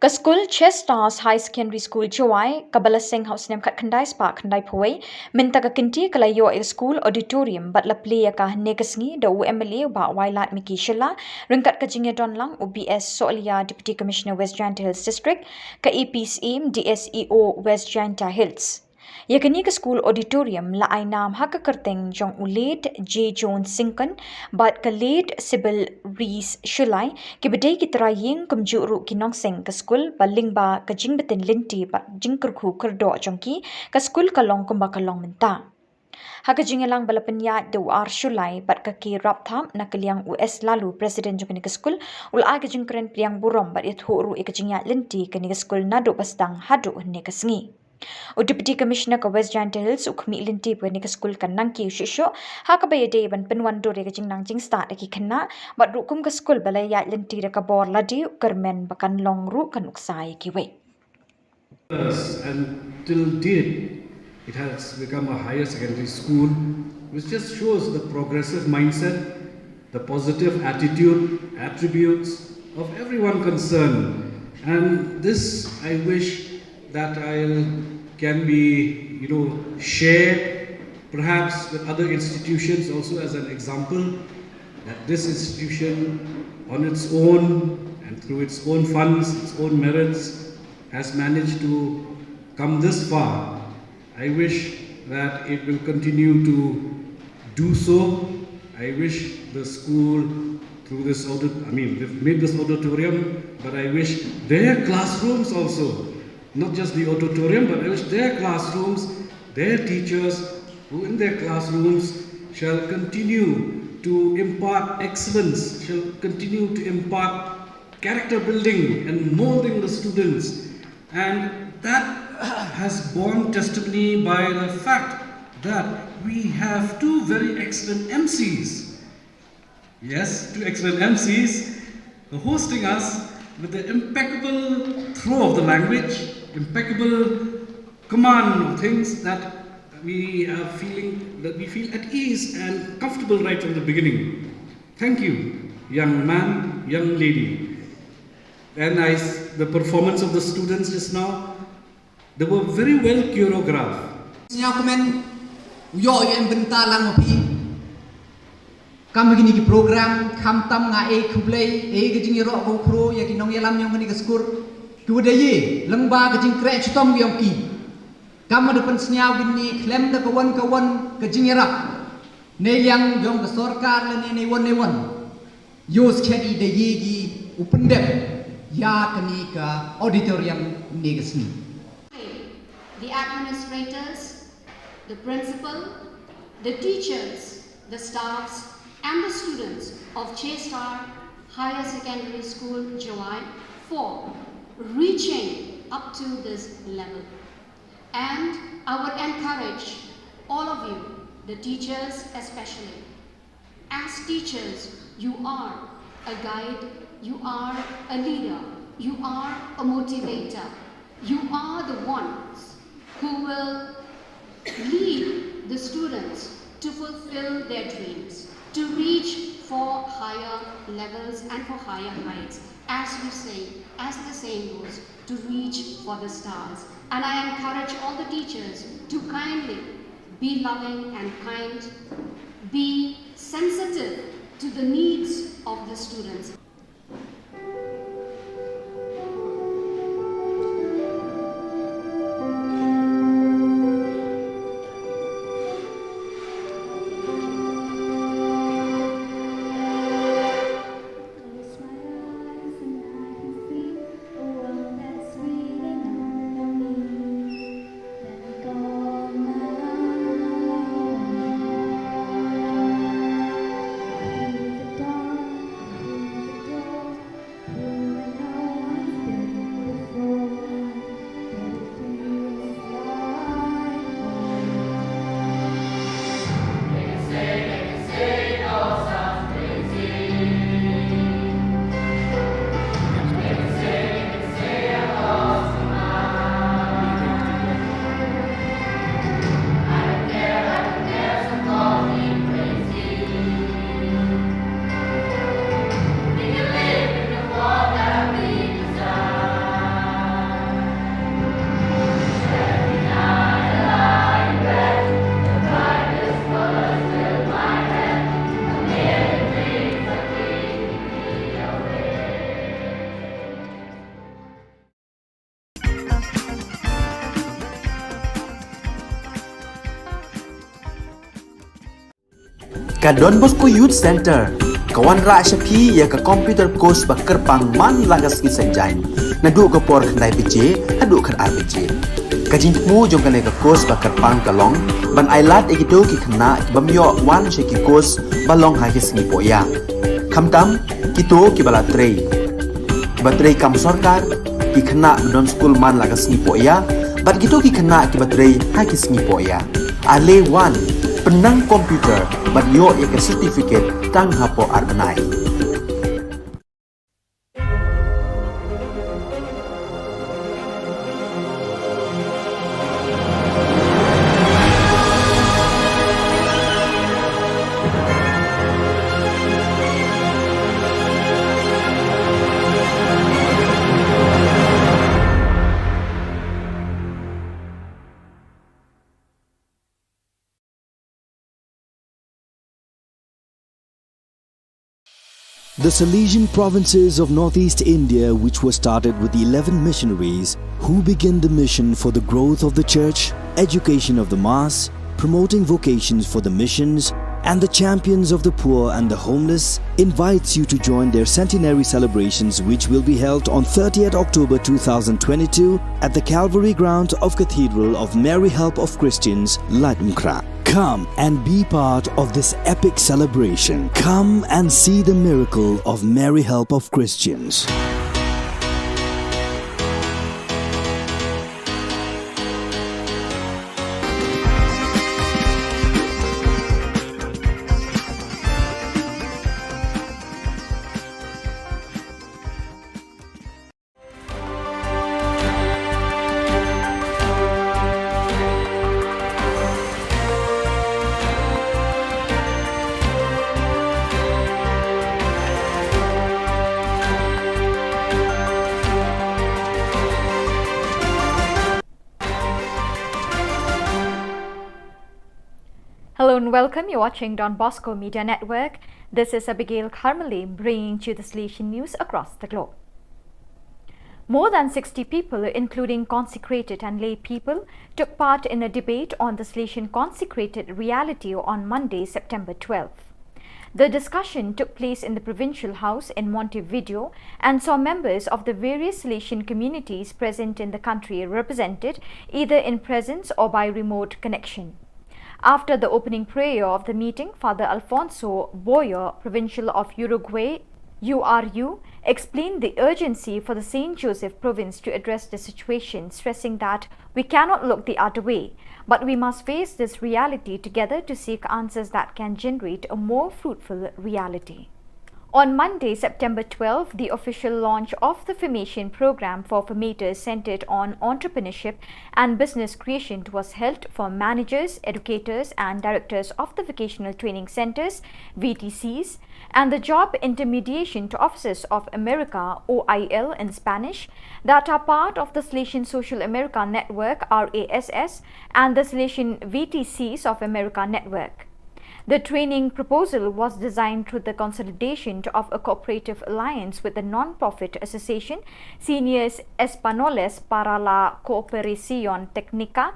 Ka school Chestars High Secondary School Chawai, Kabala Singh House Name Kat Kandai Spark Kandai Pawai, Minta ka kinti kala yo a school auditorium but la play ka negasngi da UMLA ba Wailat Miki Shilla, Ringkat ka Jingya Donlang UBS Solia Deputy Commissioner West Janta Hills District, ka AP's aim DSEO West Janta Hills. Yakani ka school auditorium la ai nam haka kerteng jong ulet J. Jones Sinkan bat ka late Sybil Rees Shulai ke bedai ki traying kum juru ki nong sing ka school baling ba ka jing betin linti ba jing kerku kerdo jongki ka school ka long kum ba ka long menta. Haka jingelang balapenya de war Shulai bat ka ki rap tham na kaliang US lalu President jong ka school ul ai ka jing keren priang burom bat it huru e ka jingya linti ka ni ka school nado bastang hadu ne ka sngi. O Deputy Commissioner ka West Janta Hills ukmi linti pwede ka school ka nang ki ushisyo haka ba yade ban penwan do re ka jing nang jing start ki kena bat rukum ka school balay ya linti re ka bor ladi kermen bakan long ru kan uksai ki we. And till date, it has become a higher secondary school, which just shows the progressive mindset, the positive attitude, attributes of everyone concerned. And this I wish that can be, shared perhaps with other institutions also as an example, that this institution on its own and through its own funds, its own merits, has managed to come this far. I wish that it will continue to do so. I wish the school through this they've made this auditorium, but I wish their classrooms also, not just the auditorium, but I wish their classrooms, their teachers who in their classrooms shall continue to impart excellence, shall continue to impart character building and molding the students. And that has borne testimony by the fact that we have two very excellent MCs. Yes, two excellent MCs hosting us with the impeccable throw of the language, impeccable command of things that we feel at ease and comfortable right from the beginning. Thank you, young man, young lady. And the performance of the students just now, they were very well choreographed. Kam begini ki program kam tam nga Khublei ke jing ro go khro ya ki nong yalam nyong ni ka skur ku de ye lengba ke jing kre chutom yong ki Kamu depan seniau gini klaim da kawan ke jingirak. Ne yang jong ke sorkar le ne wan. Yos kedi de yegi upendem ya kini ka auditorium negesni. The administrators, the principal, the teachers, the staffs, and the students of Chestar Higher Secondary School, Jawai, for reaching up to this level. And I would encourage all of you, the teachers especially. As teachers, you are a guide, you are a leader, you are a motivator. You are the ones who will lead the students to fulfill their dreams, to reach for higher levels and for higher heights. As we say, as the saying goes, to reach for the stars. And I encourage all the teachers to kindly be loving and kind, be sensitive to the needs of the students. Ka Don Bosco Youth Center, kawan ra shapi ya ka computer course ba kerpang man lagas ki sanjain. Nadu ka por khandai bije, hadu khan ar bije. Ka jingmu jong kale ka course ba kerpang kalong, ban ailat ekito ki khna bamyo wan she ki course balong ha ki singi poya. Khamtam kito ki bala trei. Batrei kam sorkar ki khna don school man lagas ni poya, bat kito ki khna ki batrei ha ki singi poya. Ale wan penang komputer ban yo ek certificate tang hapo arbanai. The Salesian provinces of northeast India, which were started with the 11 missionaries who began the mission for the growth of the church, education of the mass, promoting vocations for the missions, and the champions of the poor and the homeless, invites you to join their centenary celebrations, which will be held on 30th October 2022 at the Calvary ground of Cathedral of Mary Help of Christians, Latumkra. Come and be part of this epic celebration. Come and see the miracle of Mary Help of Christians. Hello and welcome. You're watching Don Bosco Media Network. This is Abigail Carmeli bringing you the Salesian news across the globe. More than 60 people, including consecrated and lay people, took part in a debate on the Salesian consecrated reality on Monday, September 12th. The discussion took place in the Provincial House in Montevideo and saw members of the various Salesian communities present in the country represented either in presence or by remote connection. After the opening prayer of the meeting, Father Alfonso Boyer, Provincial of Uruguay, URU, explained the urgency for the St. Joseph province to address the situation, stressing that we cannot look the other way, but we must face this reality together to seek answers that can generate a more fruitful reality. On Monday, September 12, the official launch of the formation program for formators centered on entrepreneurship and business creation was held for managers, educators and directors of the vocational training centers, VTCs, and the Job Intermediation to Officers of America, OIL in Spanish, that are part of the Salesian Social America Network, RASS, and the Salesian VTCs of America Network. The training proposal was designed through the consolidation of a cooperative alliance with the non-profit association Seniors Españoles para la Cooperación Técnica,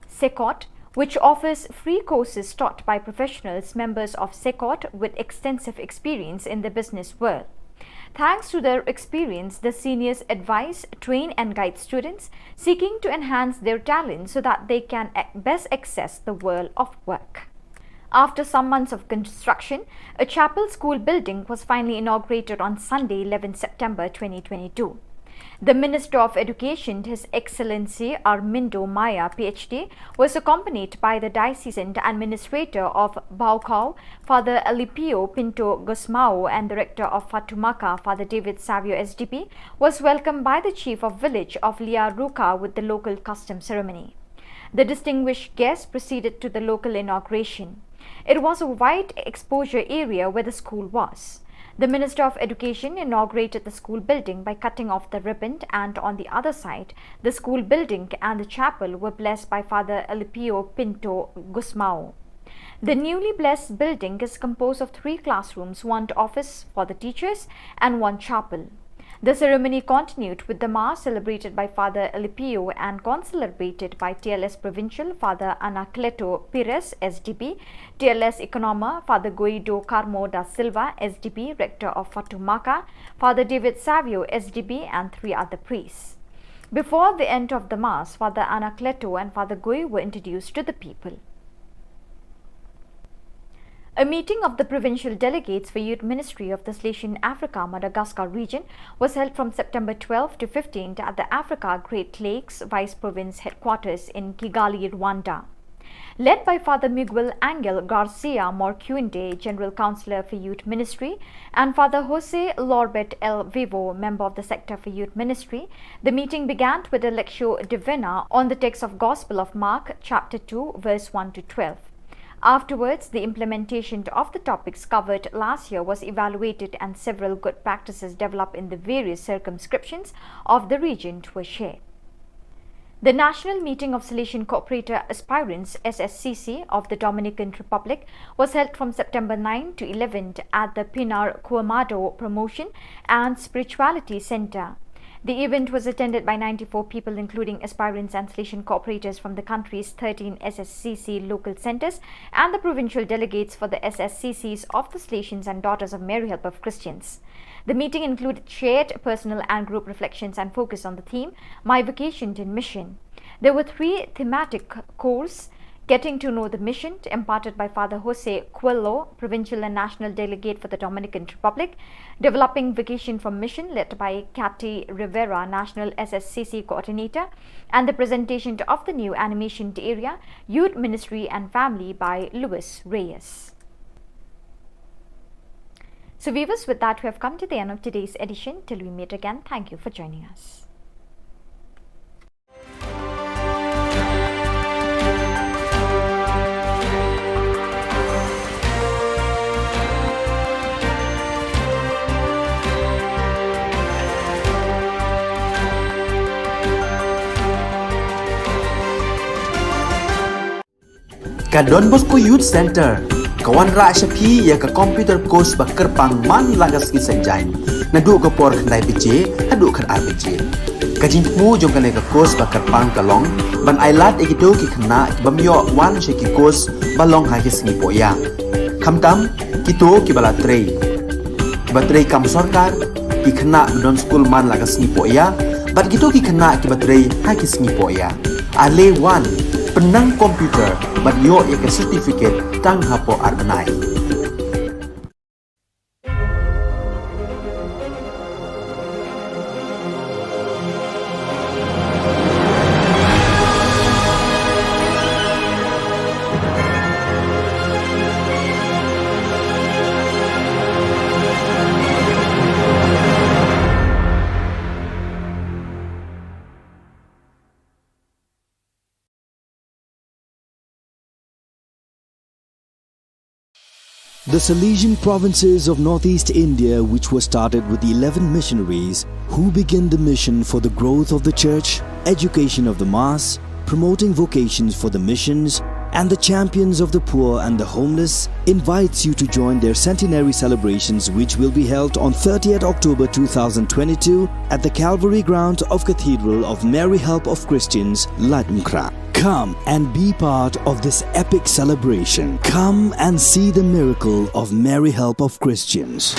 SECOT, which offers free courses taught by professionals members of SECOT with extensive experience in the business world. Thanks to their experience, the seniors advise, train and guide students seeking to enhance their talent so that they can best access the world of work. After some months of construction, a chapel school building was finally inaugurated on Sunday, 11 September 2022. The Minister of Education, His Excellency Armindo Maya, PhD, was accompanied by the Diocesan Administrator of Baucau, Father Alipio Pinto Gusmao, and Director of Fatumaca, Father David Savio SDP, was welcomed by the Chief of Village of Liaruca with the local custom ceremony. The distinguished guests proceeded to the local inauguration. It was a wide exposure area where the school was. The Minister of Education inaugurated the school building by cutting off the ribbon, and on the other side, the school building and the chapel were blessed by Father Alipio Pinto Gusmao. The newly blessed building is composed of 3 classrooms, 1 office for the teachers and 1 chapel. The ceremony continued with the Mass celebrated by Father Alipio and concelebrated by TLS Provincial Father Anacleto Pires, SDP, TLS Economa Father Guido Carmo da Silva, SDP, Rector of Fatumaca, Father David Savio, SDP, and 3 other priests. Before the end of the Mass, Father Anacleto and Father Gui were introduced to the people. A meeting of the provincial delegates for Youth Ministry of the Salesian Africa Madagascar region was held from September 12 to 15 at the Africa Great Lakes Vice Province headquarters in Kigali, Rwanda. Led by Father Miguel Angel Garcia Morcuende, General Councillor for Youth Ministry, and Father Jose Lorbet El Vivo, member of the Sector for Youth Ministry, the meeting began with a Lectio Divina on the text of Gospel of Mark, chapter 2, verse 1 to 12. Afterwards, the implementation of the topics covered last year was evaluated and several good practices developed in the various circumscriptions of the region were shared. The National Meeting of Salesian Cooperator Aspirants SSCC of the Dominican Republic was held from September 9 to 11 at the Pinar Cuamado Promotion and Spirituality Center. The event was attended by 94 people, including aspirants and Salesian cooperators from the country's 13 SSCC local centers and the provincial delegates for the SSCCs of the Salesians and Daughters of Mary Help of Christians. The meeting included shared personal and group reflections and focus on the theme, My Vocation in Mission. There were 3 thematic courses: Getting to Know the Mission, imparted by Father Jose Coelho, Provincial and National Delegate for the Dominican Republic; Developing Vocation from Mission, led by Cathy Rivera, National SSCC Coordinator; and the presentation of the new animation area, Youth Ministry and Family, by Luis Reyes. So viewers, with that we have come to the end of today's edition. Till we meet again, thank you for joining us. Ka Don Bosco Youth Center, kawan ra shapi ya ka computer course ba kerpang man lagas ki senjain na du ko por khandai bije hadu khan ar bije kajing mu jong kale ka course ba kerpang kalong ban ailat ekido ki khna bamyo wan she ki course balong ha ki singi poya khamtam kito ki bala trei batrei kam sarkar ki khna don school man lagas ni poya bat kito ki khna ki batrei ha ki singi poya ale wan penang komputer bat yo ya ke certificate tang hapo arbanai The Salesian provinces of northeast India, which were started with the 11 missionaries who began the mission for the growth of the church, education of the mass, promoting vocations for the missions, and the champions of the poor and the homeless, invites you to join their centenary celebrations, which will be held on 30th October 2022 at the Calvary ground of Cathedral of Mary Help of Christians, Ladumkra. Come and be part of this epic celebration. Come and see the miracle of Mary Help of Christians.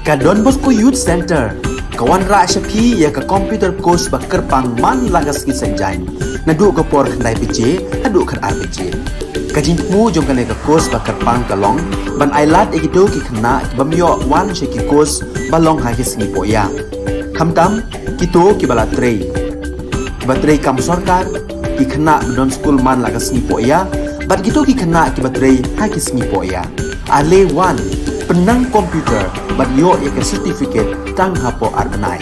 Ka Don Bosco Youth Center, kawan ra syapi ya ka computer course ba kerpang man lagas ki sanjang. Nadu ka por khandai pije, hadu khan RPG. Ka jingmu jong ka ka course ba kerpang ka long, ban ailat egido ki khna bamyo wan she ki course ba long ha ki singi poya. Khamtam kito ki bala trei. Ba trei kam sarkar ki khna don school man lagas singi poya, bat kito ki khna ki ba trei ha ki singi poya. Ale wan penang komputer bat yo ya ke certificate tang hapo arnai.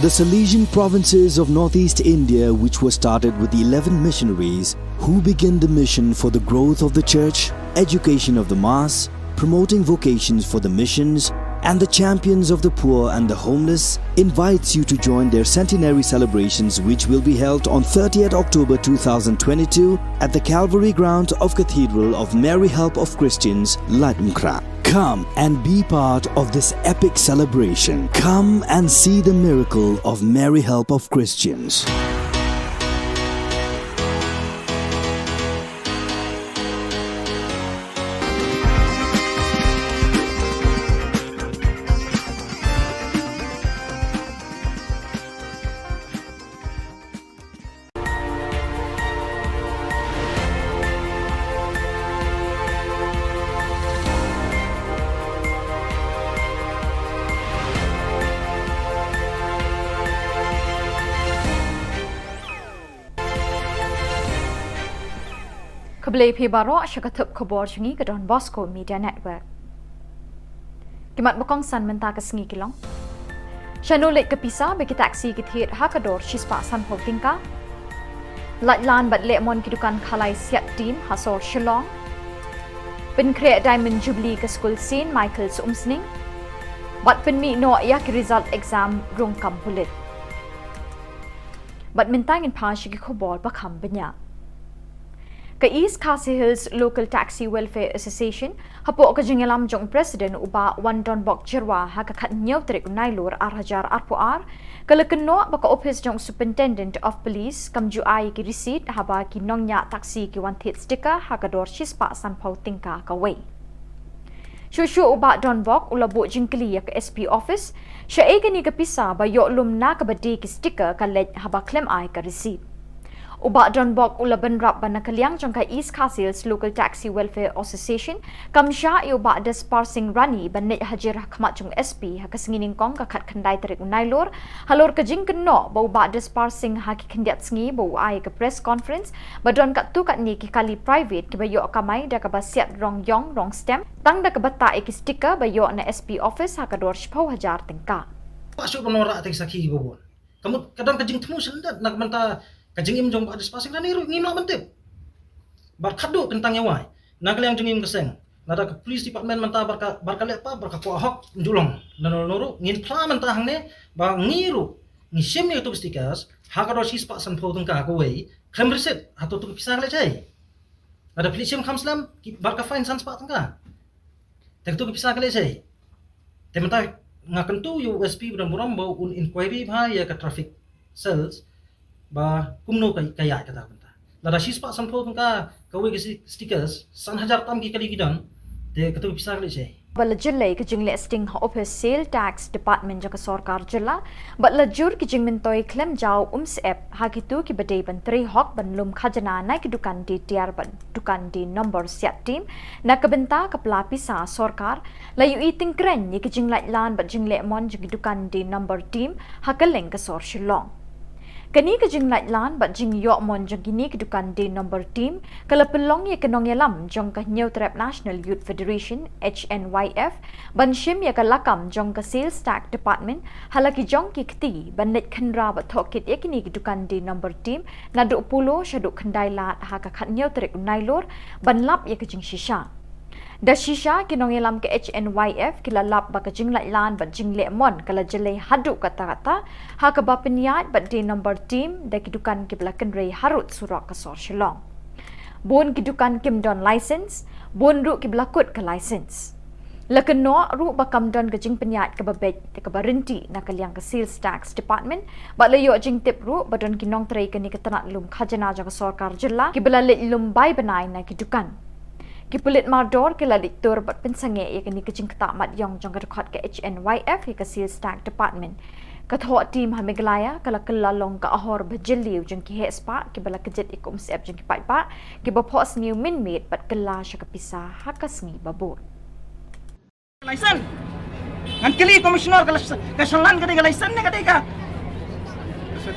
The Salesian provinces of northeast India, which were started with the 11 missionaries who began the mission for the growth of the church, education of the mass, promoting vocations for the missions, and the champions of the poor and the homeless, invites you to join their centenary celebrations, which will be held on 30th October 2022 at the Calvary Ground of Cathedral of Mary Help of Christians, Ladumkra. Come and be part of this epic celebration. Come and see the miracle of Mary Help of Christians. Keblai pi baro syakatup khubor chungi ke Don Bosco Media Network. Kimat bokong san menta ke sengi kilong. Shanulik ke pisa bagi taksi kithit hakador shispa san ho tingka. Latlan bat lemon kidukan khalai siat team hasor Shillong. Pen create Diamond Jubilee ke School St. Michael's Umsning. Bat pen mi no yak result exam rung kam pulit. Bat mentangin pa syaki khubor bakam benya. Ka East Khasi Hills Local Taxi Welfare Association hapo ka jingalam jong president uba Wandon Bok Jirwa ha ka khat nyaw trik nailur arhajar arpuar kala kenno baka office jong superintendent of police kam ju ai ki receipt haba ki nongnya taxi ki wan thit sticker ha ka dor shispa san pau tingka ka wei Shushu uba Don Bok ulabu jingkli ya ka SP office sha e ni ka pisa ba yo lum na ka badi ki sticker ka lej haba claim ai ka receipt Uba Don Bok ulaban rap ban nakaliang jong ka East Khasi Hills Local Taxi Welfare Association kamsha i uba des parsing rani ban ne hajir khmat jong SP ha kasingining kong ka khat khandai tarik unailor halor ka jing kenno ba uba des parsing ha ki khandiat sngi bo ai ka press conference ba don ka tu kat ni ki kali private ki ba yo kamai da ka ba siat rong yong rong stem tang da ka bata e ki sticker ba yo na SP office ha ka dor 10,000 tingka Pasok penora atik saki bobon. Kamu kadang ka jing temu sendat nak menta kajingim jong ada spasing dan niru ngim nak mentip. Bar khadu tentang yawai. Nagaliang jengim keseng. Nada ke police department menta barka lepa barka ko ahok njulong. Dan nuru ngin pra menta hangne ba ngiru. Ngisim ni tu stickers hakado si spa san pho tungka ko wei. Krem receipt atau tu pisah le chai. Nada police sim khamslam barka fine san spa tungka. Tek tu pisah le chai. Tementa ngakan tu USP dan buram bau un inquiry bha ya ka traffic cells ba kumno kaya kata benta lada shispa sanpho tungka kawe ke stickers 1000 tam ki kali gidan te katu pisah le chai bala jillai ke jingle sting office sale tax department jaka sarkar jilla bala jur ki jingmentoi claim jaw app hakitu ki badai ban 3 hok ban lum khajana nai ki dukan di tiar ban dukan di number siat team na kabenta kapla pisa sarkar layu eating kren ni ki jinglai lan ban jingle mon jigi dukan di number team hakaleng ka sor Shillong Kani ka jing light lan bat jing yok mon jang kini ke dukan di number team kala pelong ya kenong yalam jong ka New Trap National Youth Federation HNYF ban shim ya ka lakam jong ka sales tax department halaki jong ki kti ban net khandra bat thokit ya kini ke dukan di number team na du pulo shadu khandai lat ha ka khat New Trap nailor ban lap ya ka jing shisha Da shisha kinong ilam ke HNYF kilalap ba kajing lailan ba jing lemon kala jelai hadu kata-kata ha ka ba peniat ba di number team da kidukan kiblakan rei harut surak kasor shillong. Bon kidukan kim don license, bon ru kiblakut ke license. Lakan no ru ba kam don kajing peniat ke babet ke barinti na kaliang ke sales tax department ba layo jing tip ru ba don kinong trai ke ni ketanat lum khajana ja sarkar jilla kibla lum bai banai na kidukan. Kipulit mardor kila diktur bat pensange ya kini kecing ketak mat yong jong rekod ke HNYF ke sales tax department. Katho team hamiglaya kala kelalong ka ahor bajeliu jong ki hespa ki bala kejet ikum sep jong ki pa ki bapos new minmate bat kela sya kapisa hakasngi babur. License. Ngan kili komisioner ka shalan ka license ne ka.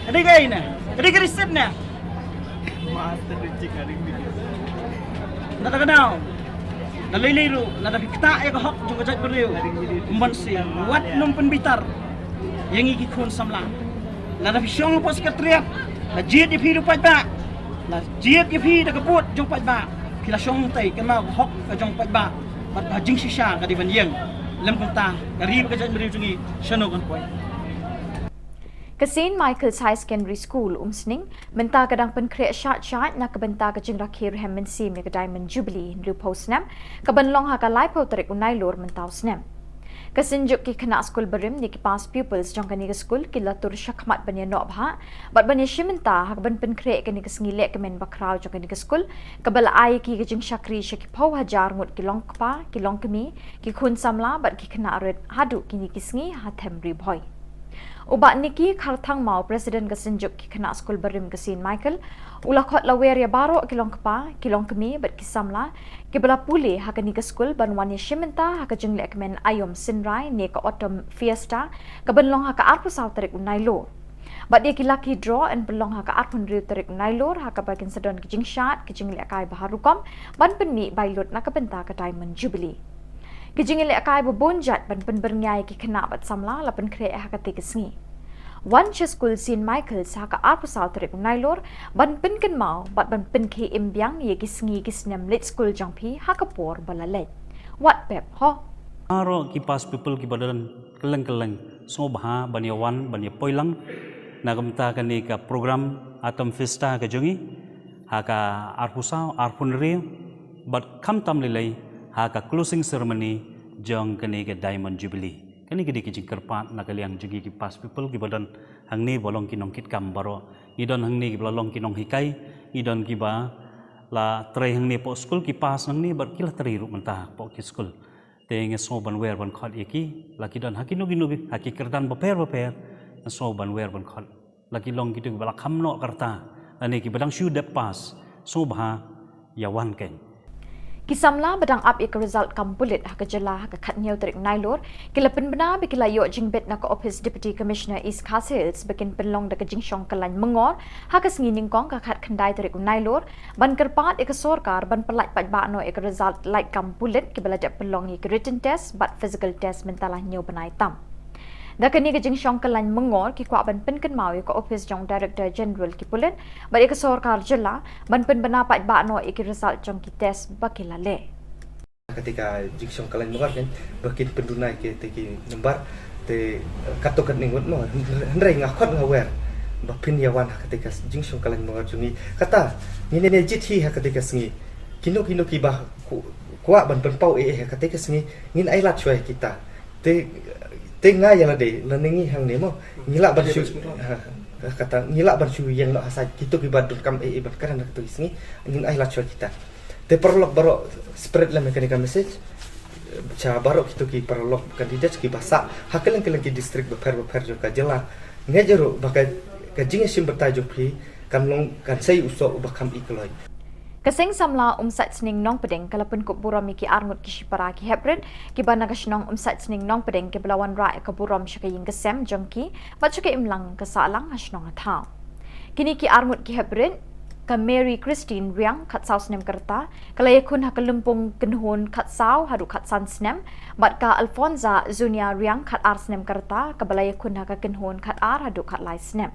Kadiga ina. Kadiga receipt na. Master receipt kari nada kadao naliliru nada kita ka hok jung kajat beriu umbansi wat num penbitar yang iki khon samla nada fisyong pos sekretariat la jiet di phi rupat ba la jiet di phi da kaput jung pat ba pila syong tai kena hok ka jung pat ba bat ba jing shisha ka di banjeng lem kota garib kajat beriu jungi shano kon poi Kasin Michael's High Secondary School umsning menta kadang penkreat syat na kebenta kajing rakhir hem sim ya Diamond Jubilee lu posnam kabanlong ha ka lai po tarik unai lor mentau snam kasinjuk ki kena school berim ni ki pas pupils jong kani ke school ki latur syakmat banya nok bha bat banya shimenta ha ban penkreat kani ke sngilek kemen bakrau jong kani ke school kabala ai ki kajing syakri syaki pau hajar ngut ki long kpa ki long kemi ki khun samla bat ki kena red hadu kini ki sngi ha them ri boy Ubat niki kharthang mau Presiden kesenjuk ki kena skul berim kesin Michael ulakot lawer ya baro kilong kepa kilong kemi bet kisamla ki bela puli hakani ke skul banwan ya shimenta ha ka jingle kemen ayom sinrai ne ka autumn fiesta ka benlong ha ka arpu saw tarik unailo bat dia ki lucky draw and belong ha ka arpun riu tarik unailo ha ka bagin sedon ki jingshat ki jingle kai baharukom ban penni bailot na ka benta ka Diamond Jubilee Kijingile akai bobonjat ban penbernyai ki kena bat samla la penkre ha ka tikesngi. One school sin Michael's ha ka arpu saw tarik nailor ban penken mau bat ban penke imbyang ye kisngi kisnem lit school jangpi ha ka por balalet. What pep ho? Aro ki pas people ki badalan keleng so bha banyawan banya poilang nagamta kani ka program atom festa ka jongi ha ka arpusau arpunri bat kam tam lilai ha ka closing ceremony jong kani ke Diamond Jubilee kani ke dikijing kerpat na kaliang jugi ki pas people ki badan hangni bolong kinong kit kam baro idon hangni ki bolong kinong hikai idon ki ba la trai hangni po school ki pas hangni bar kila trai ru mentah po ki school te nge so ban wer ban khot iki la ki don hakinu ginu haki kerdan beper so ban wer ban khot la ki long ki tu bala kham no karta ani ki badang shu de pas so bha yawan ken Kisamla badang up ik result kampulit ha ka jela ha ka khatnyau tarik nailor kila penbena bikila yo jingbet na ka office deputy commissioner East Khasils bikin penlong da ka jingshong kalan mengor ha ka sngining kong ka khat khandai tarik nailor ban kerpat ik sorkar ban pelat pat ba no ik result like kampulit kibala da penlong ik written test but physical test mentalah nyo banai tam Da kani ka jingshong kalan mengor ki kwa ban penken mau ka office jong director general ki pulit ba ik sorkar jela ban penbena pat ba no ik result jong ki test bakila le ketika jiksong kalian mengar kan bakit pendunai ke teki nembar te katokan ningut mo hendrai ngakot ngawer bapin yawan ketika jiksong kalian mengar jungi kata ni ne jithi ketika sengi kino ki bah kuat ban penpau ketika sengi ngin ai lat choi kita te ngai yang ade leningi hang ne mo ngilak ban shu kata ngilak ban shu yang nak hasai kita ki badun kam ban kan ketika sengi ngin ai lat choi kita te perlok baro spread la mekanika message cha baro kita ki perlok kandidat ki basa hakelan ki distrik beper jo ka jela ngejero bakai ka jinge sim bertajuk pri kan long kan sai usok bakam ikloi Kasing samla umsat sning nong pedeng kalapun ko buram ki arngut ki shipara ki hebred ki bana ka shnong umsat sning nong pedeng ki belawan ra ka buram shaka ying kesem jongki bachuke imlang ka salang hasnong athaw kini ki arngut ki hebred ka Mary Christine Riang kat saw snem kerta kalaya kun ha kalumpung kenhon kat saw hadu kat san snem bat ka Alfonza Zunia Riang kat ar snem kerta ka balaya kun ha ka kenhon kat ar hadu kat lai snem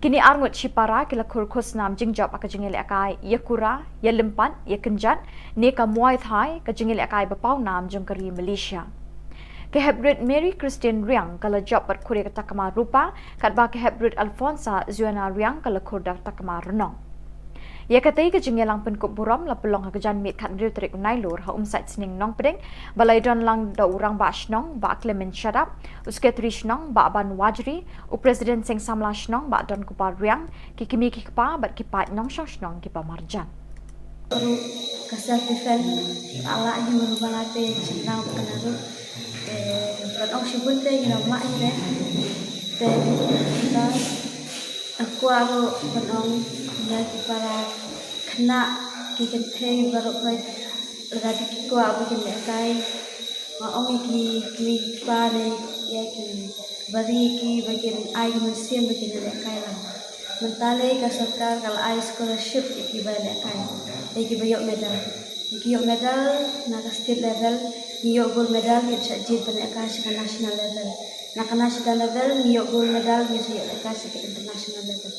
Kini arngut Shipara kila kurkus nam jingjab aka jingil akai yakura ya lempan ya kenjat ne ka muay thai ka jingil akai bapau nam jongkari Malaysia. Ke Hebrid Mary Christian Riang kala job pat kure ka takama rupa kat ba ke Hebrid Alfonsa Zuana Riang kala kurda takama renong. Ya katai ke jengelang penkuk buram la pelong ha kejan mit kat riu terik nailur ha umsat sening nong pedeng balai don lang da urang ba shnong ba Clement Shadap usketri shnong ba ban wajri u presiden seng samla shnong ba don kupar riang ki kimi ki pa bat ki pat nong shnong ki pa marjan Baru kasar defend ala ni merubalate senang penaru kan au sibun te ina mak ni te kita aku aru penong lagi para kena kita teh baru kau lagi kita abu kita kai orang ki pare ya ki bari ki bagian ai musim bagian kai lah mentale ka sarkar kalau ai scholarship ki balik kai ki bayok medal nak state level niyok gold medal ni sajid balik kai ke national level nak national level niyok gold medal ni sajid kai ke international level.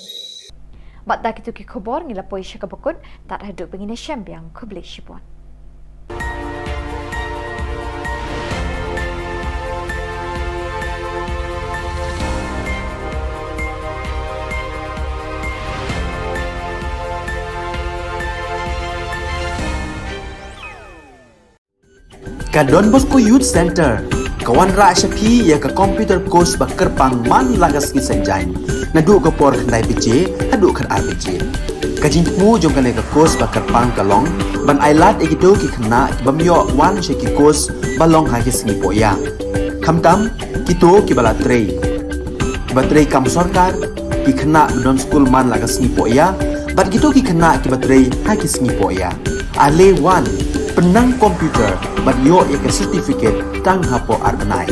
Bat dak itu ki khubor ngila poi syaka bakun tak haduk bengine syambiang kubli shipon. Ka Don Bosco Youth Center, kawan ra Shapi ya ka computer course bakar pang man lagas ki sanjai. Nadu ka por khandai bije, hadu khan ar bije. Kajing mu jong ka course bakar pang kalong, ban ailat egito ki khna bamyo wan she ki course balong ha ki singi poya. Khamtam kito ki bala trei. Batrei kam sarkar ki khna don school man lagas singi poya, bat kito ki khna ki batrei ha ki singi poya. Ale wan penang komputer bat yo ya ke certificate tang hapo arnai.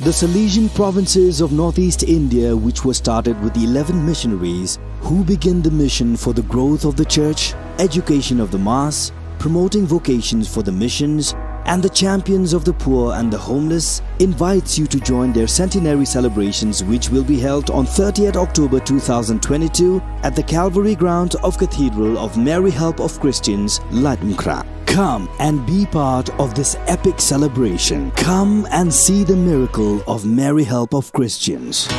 The Salesian provinces of northeast India, which were started with the 11 missionaries who began the mission for the growth of the church, education of the mass, promoting vocations for the missions, and the champions of the poor and the homeless, invites you to join their centenary celebrations, which will be held on 30th October 2022 at the Calvary Ground of Cathedral of Mary Help of Christians, Ladmkra. Come and be part of this epic celebration. Come and see the miracle of Mary Help of Christians.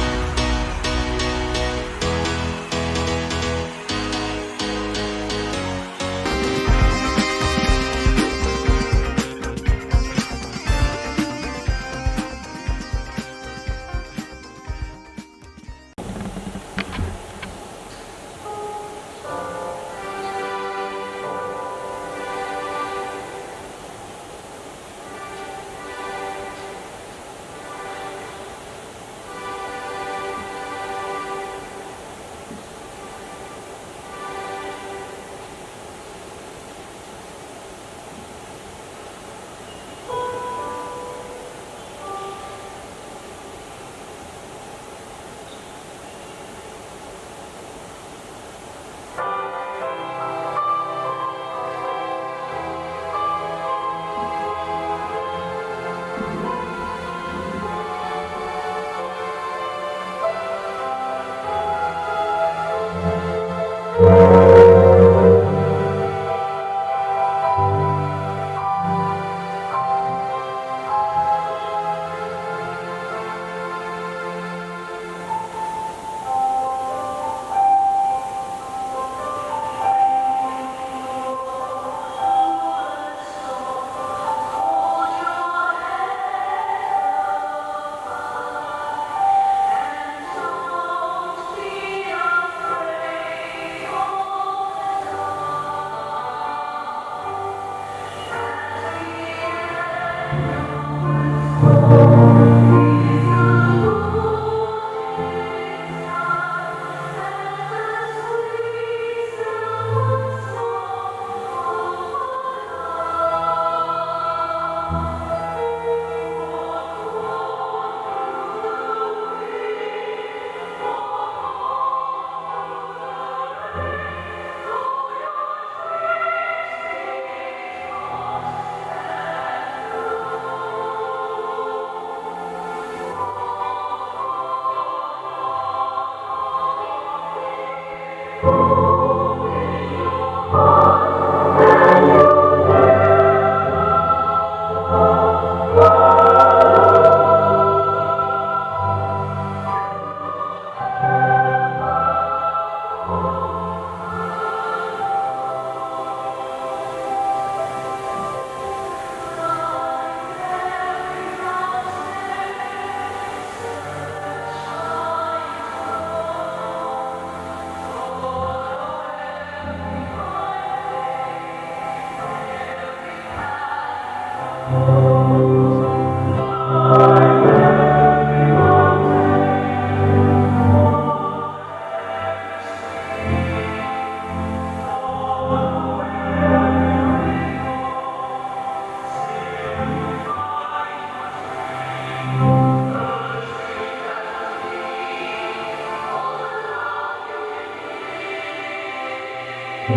Ka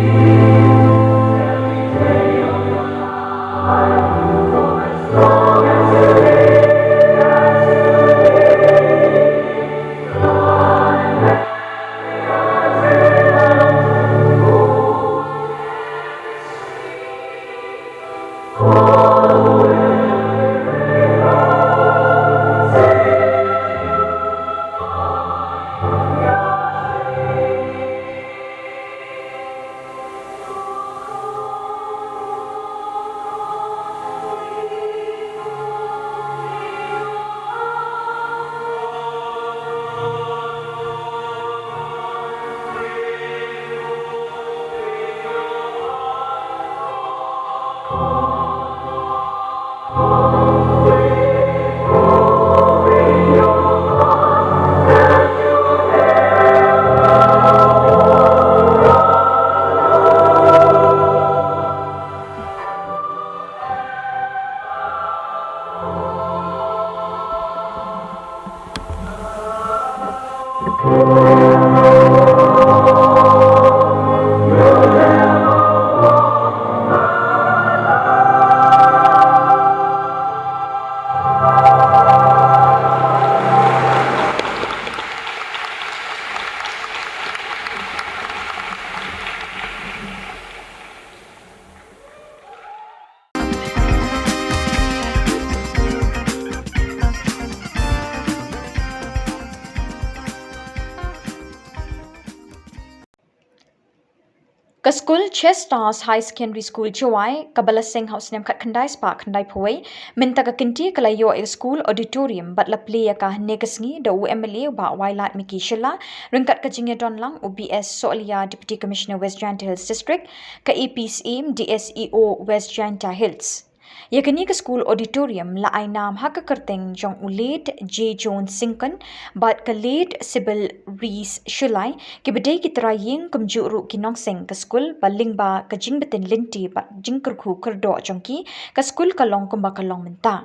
school Chestars High Secondary School Chawai, Kabala Singh House Nem Kat Khandai Spark Khandai Pawai, Minta ka kinti kalayo e school auditorium but la play ka negasngi da UMLA ba Wailat Miki Shilla, Ringkat ka Jingya Donlang UBS Solia Deputy Commissioner West Janta Hills District, ka AP's aim DSEO West Janta Hills. Yakani ka school auditorium la ay nam haka kerteng jong ulit J. Jones Sinkan bat ka late Sybil Rees Shulai ki bedai ki traying kumjuru kinong sing ka school baling ba ka jing betin linti bat jing kerku kerdo jongki ka school kalong kumba kalong menta.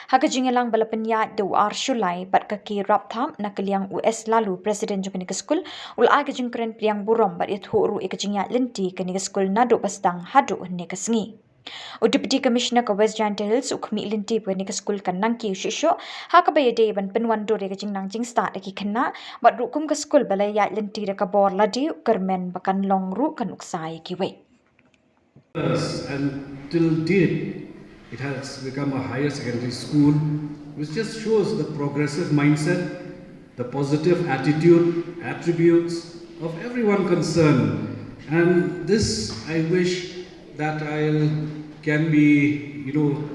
Haka jingelang balapanya do ar Shulai bat ka ki rap tham na kaliang US lalu Presiden jong ka school ul ay ka jing keren priang burom bat it horu ka jingya linti ka ni ka school nado bastang hadu ne ka sngi. O Deputy Commissioner ka West Janta Hills ukmi linti pwede ka school kan nang ki shisho haka baya day ban penwan do ka jing nang jing start ki kena bat rukum ka school balaya linti ka bor ladi kermen bakan long ru kan uksai ki we. And till date, it has become a higher secondary school, which just shows the progressive mindset, the positive attitude, attributes of everyone concerned. And this I wish that can be,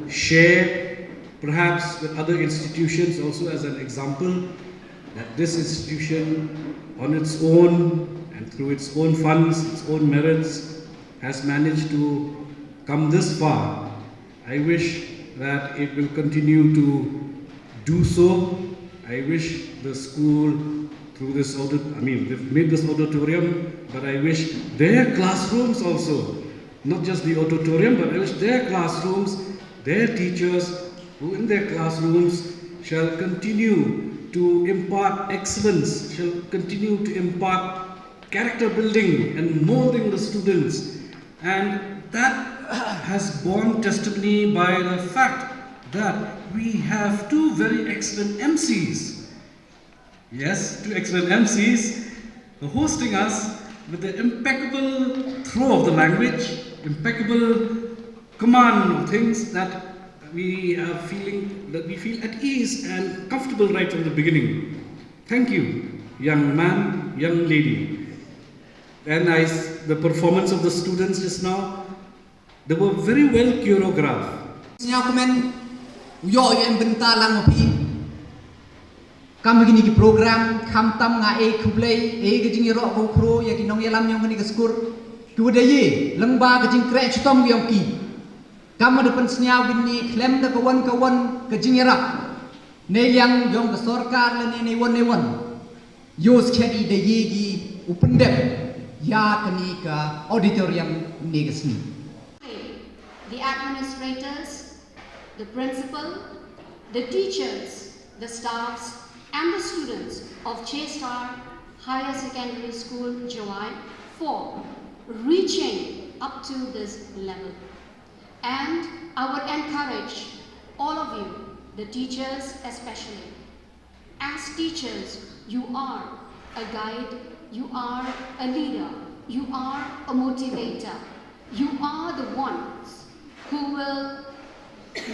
shared perhaps with other institutions also as an example, that this institution on its own and through its own funds, its own merits, has managed to come this far. I wish that it will continue to do so. I wish the school through this they've made this auditorium, but I wish their classrooms also, not just the auditorium, but I wish their classrooms, their teachers who in their classrooms shall continue to impart excellence, shall continue to impart character building and molding the students. And that has borne testimony by the fact that we have two very excellent MCs. Yes, two excellent MCs hosting us with the impeccable throw of the language, impeccable command of things that we feel at ease and comfortable right from the beginning. Thank you, young man, young lady. And the performance of the students just now, they were very well choreographed. Kam begini ki program kam tam nga kublai ke jing ro ko kro ya ki nong yalam nyong ni skur ku de ye lengba ke jing kre chutom yong ki kam de pen snya gini klem de kawan ke jing rap ne yang jong ke sarkar le ne won yos khedi de ye gi upendem ya kani ka auditorium ne gesni. The administrators, the principal, the teachers, the staffs and the students of Chestar Higher Secondary School, Jawai 4 reaching up to this level. And I would encourage all of you, the teachers especially. As teachers, you are a guide, you are a leader, you are a motivator. You are the ones who will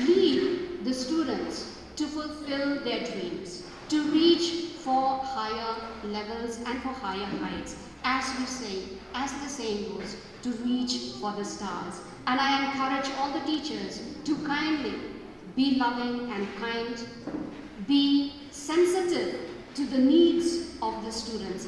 lead the students to fulfill their dreams, to reach for higher levels and for higher heights. As we say, as the saying goes, to reach for the stars. And I encourage all the teachers to kindly be loving and kind, be sensitive to the needs of the students.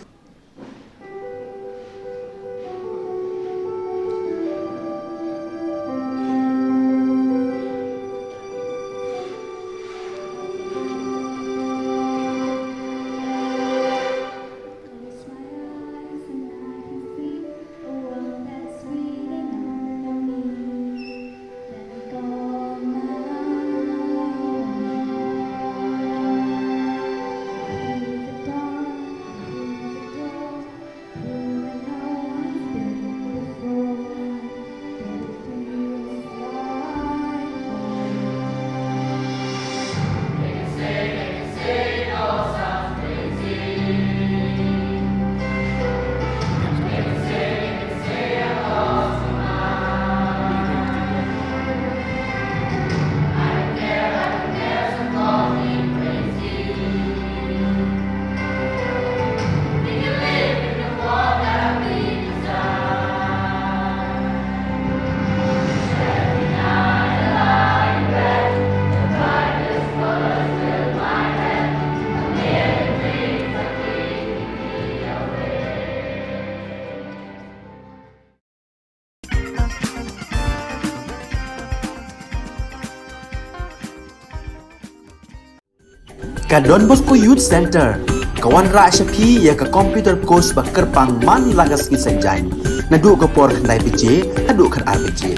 Ka Don Bosco Youth Center, kawan ra shapi ya ka computer course bakar pang man lagas ki sanjai. Nadu ka por khandai pije, hadu khar ar pije.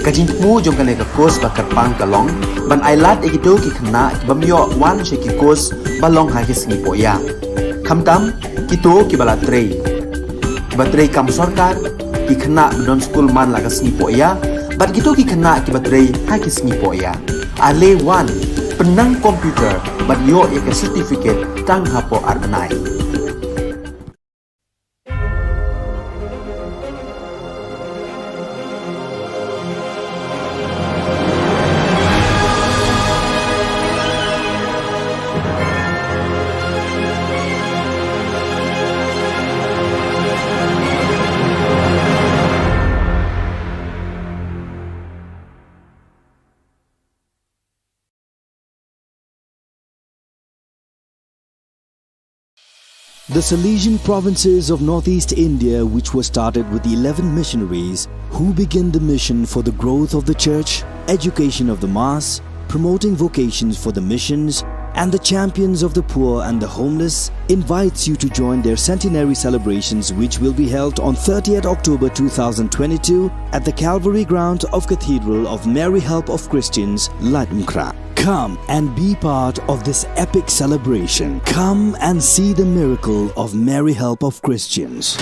Ka jingmu jong ka le ka course bakar pang kalong, ban ailat egito ki khna ki bamyo wan she ki course balong ha ki singi poya. Khamtam kito ki bala trei. Batrei kam sarkar ki khna don school man lagas singi poya, bat kito ki khna ki batrei ha ki singi poya. Ale wan penang komputer bat yo ika certificate tang hapo arnai. The Salesian provinces of northeast India, which were started with the 11 missionaries who began the mission for the growth of the church, education of the mass, promoting vocations for the missions, and the champions of the poor and the homeless, invites you to join their centenary celebrations, which will be held on 30th October 2022 at the Calvary ground of Cathedral of Mary Help of Christians, Ladmkra. Come and be part of this epic celebration. Come and see the miracle of Mary Help of Christians.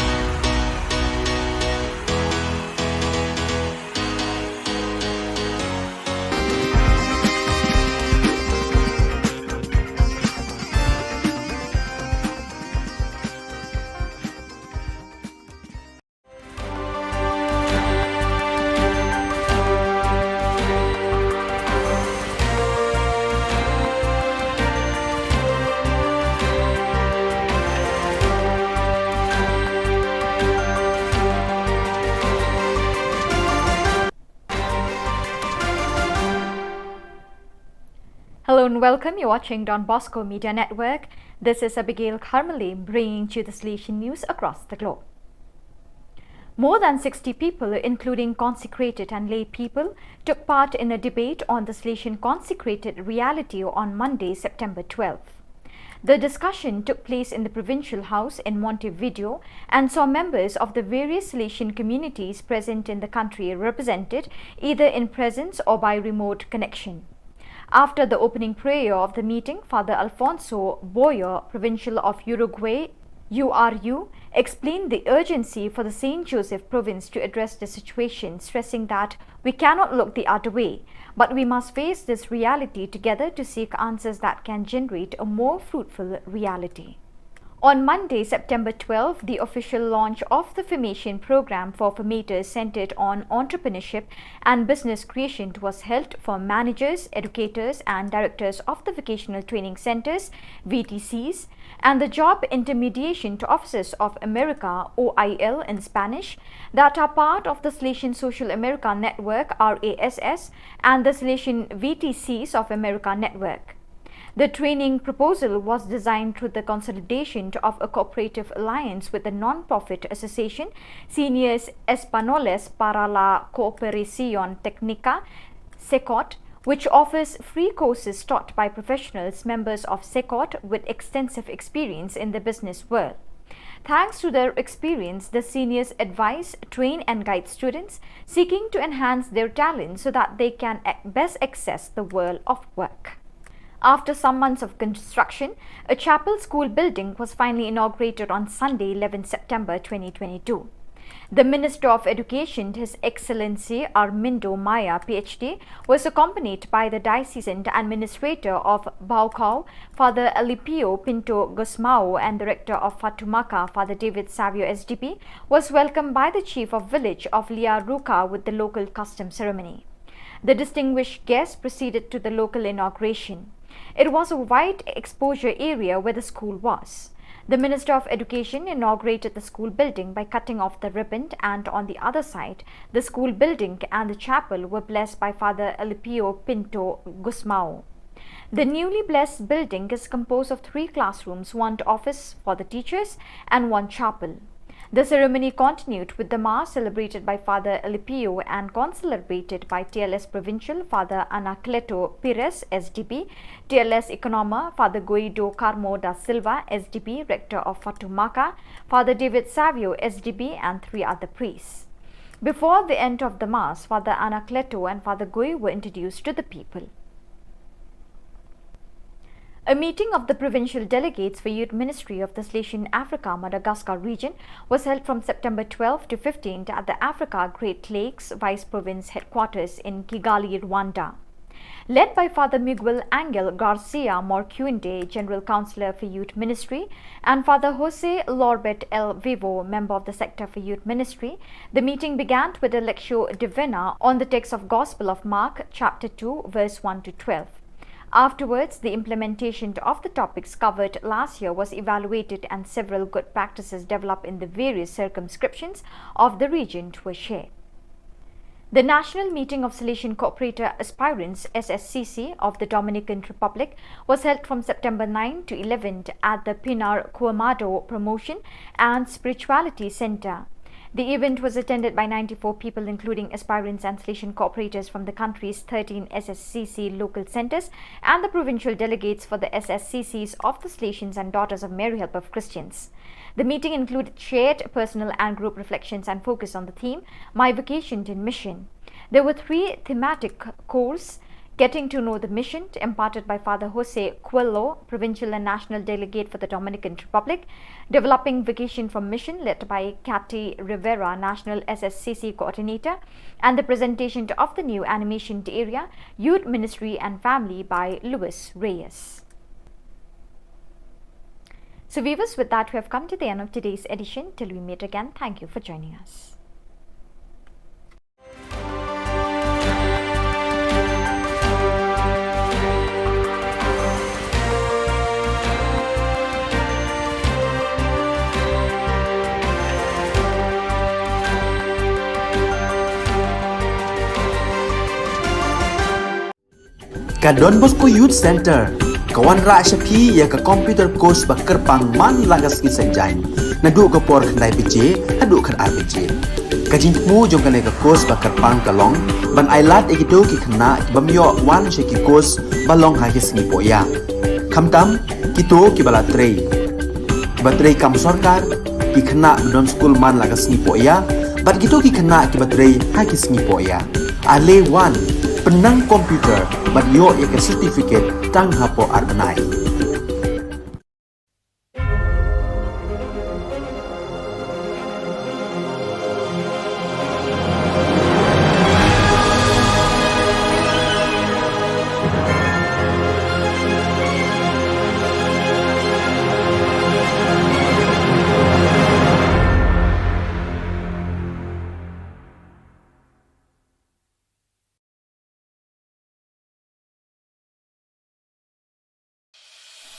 Hello and welcome. You're watching Don Bosco Media Network. This is Abigail Carmeli bringing you the Salesian news across the globe. More than 60 people, including consecrated and lay people, took part in a debate on the Salesian consecrated reality on Monday, September 12th. The discussion took place in the Provincial House in Montevideo and saw members of the various Salesian communities present in the country represented either in presence or by remote connection. After the opening prayer of the meeting, Father Alfonso Boyer, Provincial of Uruguay, URU explained the urgency for the St. Joseph province to address the situation, stressing that we cannot look the other way, but we must face this reality together to seek answers that can generate a more fruitful reality. On Monday, September 12, the official launch of the formation program for formators centered on entrepreneurship and business creation was held for managers, educators and directors of the vocational training centers, VTCs, and the Job Intermediation to Officers of America, OIL in Spanish, that are part of the Salesian Social America Network, RASS, and the Salesian VTCs of America Network. The training proposal was designed through the consolidation of a cooperative alliance with the non-profit association Seniors Españoles para la Cooperación Técnica, SECOT, which offers free courses taught by professionals members of SECOT with extensive experience in the business world. Thanks to their experience, the seniors advise, train and guide students seeking to enhance their talents so that they can best access the world of work. After some months of construction, a chapel school building was finally inaugurated on Sunday, 11 September 2022. The Minister of Education, His Excellency Armindo Maya, PhD, was accompanied by the Diocesan Administrator of Baucau, Father Alipio Pinto Gusmao, and Director of Fatumaca, Father David Savio SDP, was welcomed by the Chief of Village of Liaruca with the local custom ceremony. The distinguished guests proceeded to the local inauguration. It was a wide exposure area where the school was. The Minister of Education inaugurated the school building by cutting off the ribbon, and on the other side, the school building and the chapel were blessed by Father Alipio Pinto Gusmao. The newly blessed building is composed of 3 classrooms, 1 office for the teachers and 1 chapel. The ceremony continued with the Mass celebrated by Father Alipio and concelebrated by TLS Provincial Father Anacleto Pires, SDP, TLS Economa Father Guido Carmo da Silva, SDP, Rector of Fatumaca, Father David Savio, SDP, and 3 other priests. Before the end of the Mass, Father Anacleto and Father Gui were introduced to the people. A meeting of the provincial delegates for Youth Ministry of the Salesian Africa Madagascar region was held from September 12 to 15 at the Africa Great Lakes Vice Province headquarters in Kigali, Rwanda. Led by Father Miguel Angel Garcia Morcuende, General Councillor for Youth Ministry, and Father Jose Lorbet El Vivo, Member of the Sector for Youth Ministry, the meeting began with a Lectio Divina on the text of Gospel of Mark, chapter 2, verse 1 to 12. Afterwards, the implementation of the topics covered last year was evaluated and several good practices developed in the various circumscriptions of the region were shared. The National Meeting of Salesian Cooperator Aspirants SSCC of the Dominican Republic was held from September 9 to 11 at the Pinar Cuamado Promotion and Spirituality Center. The event was attended by 94 people, including aspirants and Salesian cooperators from the country's 13 SSCC local centers and the provincial delegates for the SSCCs of the Salesians and Daughters of Mary Help of Christians. The meeting included shared personal and group reflections and focus on the theme, My Vocation in Mission. There were 3 thematic courses: Getting to Know the Mission, imparted by Father Jose Coelho, Provincial and National Delegate for the Dominican Republic; Developing Vocation from Mission, led by Cathy Rivera, National SSCC Coordinator; and the presentation of the new animation area, Youth Ministry and Family, by Luis Reyes. So viewers, with that we have come to the end of today's edition. Till we meet again, thank you for joining us. Ka Don Bosco Youth Center, kawan ra shapi ya ka computer course bakar pang man lagas ki sanjang, nadu ka por khandai pije, hadu khan ar pije. Ka jingmu jong ka ka course bakar pang kalong, ban ailat egito ki khna bamyo wan sheki course balong ha ki singi poya. Khamtam kito ki bala trei. Batrei kam sarkar ki khna don school man lagas singi poya, bat kito ki khna ki batrei ha ki singi poya. Ale wan penang komputer bat yo ya ke certificate tang hapo arbanai.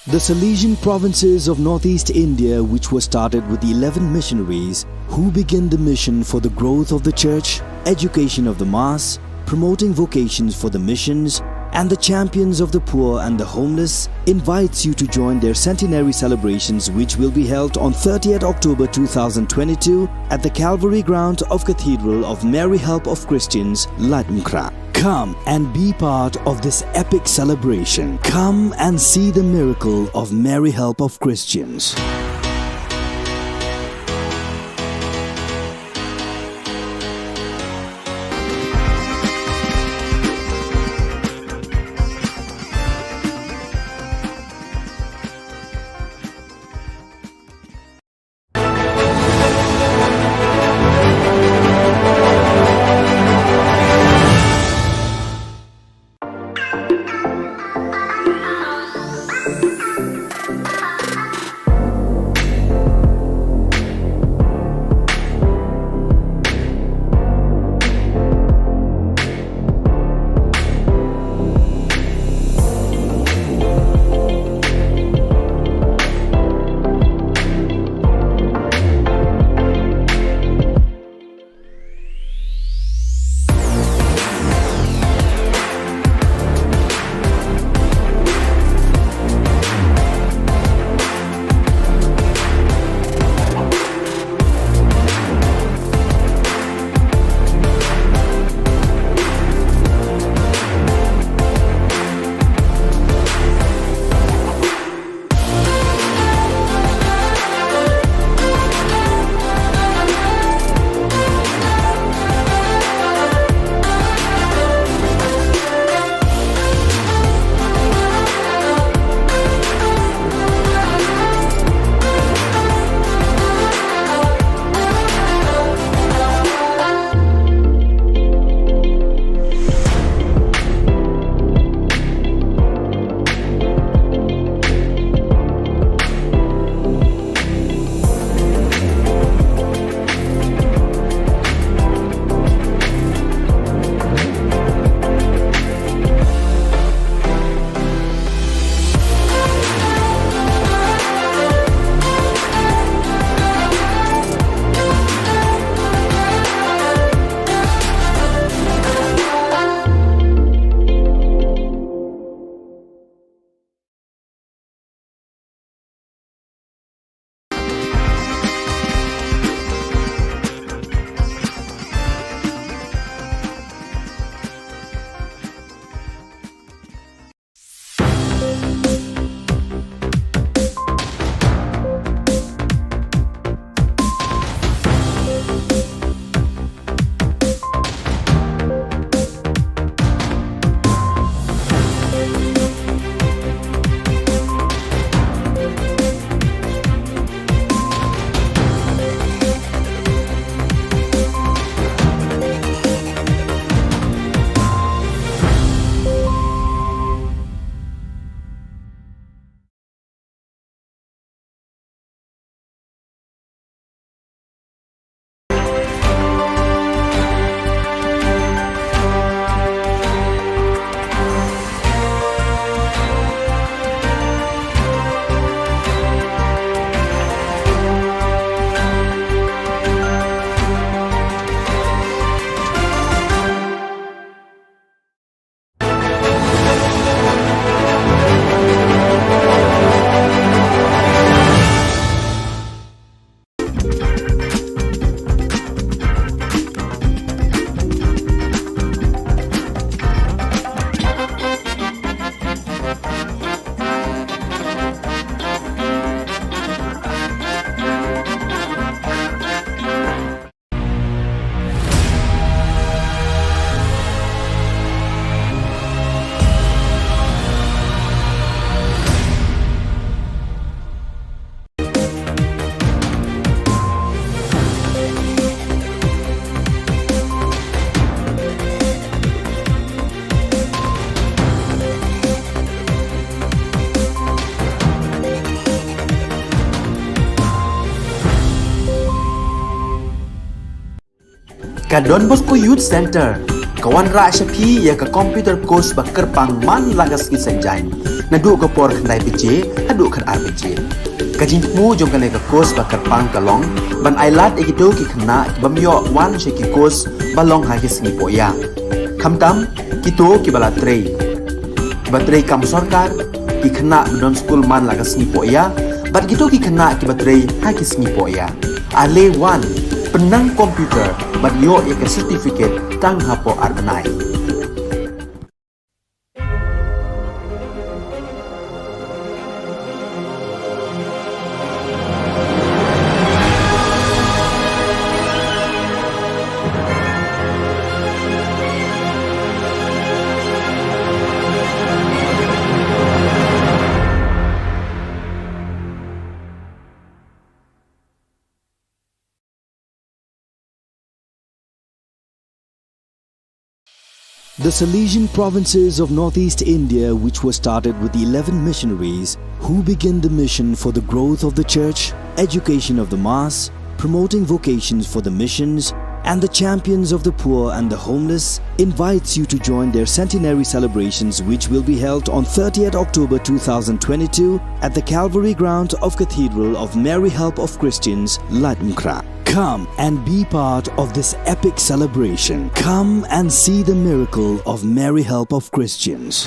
The Salesian provinces of northeast India, which were started with the 11 missionaries who began the mission for the growth of the church, education of the mass, promoting vocations for the missions, and the champions of the poor and the homeless, invites you to join their centenary celebrations, which will be held on 30th October 2022 at the Calvary Ground of Cathedral of Mary Help of Christians, Latmkra. Come and be part of this epic celebration. Come and see the miracle of Mary Help of Christians. Ka Don Bosco Youth Center, kawan ra siya pi ya ka computer course ba kerpang man lagas ki sanjain. Nadu ke por kendai beje, hadu kan ar beje. Kajing mu jong kale ke kos bakar pang kalong, ban ailat ekido ki kena ki bamyo wan she ki kos balong ha ki sngi poya. Kamtam kito ki bala trei. Ba trei kam sarkar ki kena bedon school man la ka sngi poya, bat kito ki kena ki batrei ha ki sngi poya. Ale wan penang komputer bat yo e ke certificate tang hapo ar benai. The Salesian provinces of northeast India, which were started with the 11 missionaries who began the mission for the growth of the church, education of the mass, promoting vocations for the missions, and the champions of the poor and the homeless, invites you to join their centenary celebrations, which will be held on 30th October 2022 at the Calvary ground of Cathedral of Mary Help of Christians, Latmkra. Come and be part of this epic celebration. Come and see the miracle of Mary Help of Christians.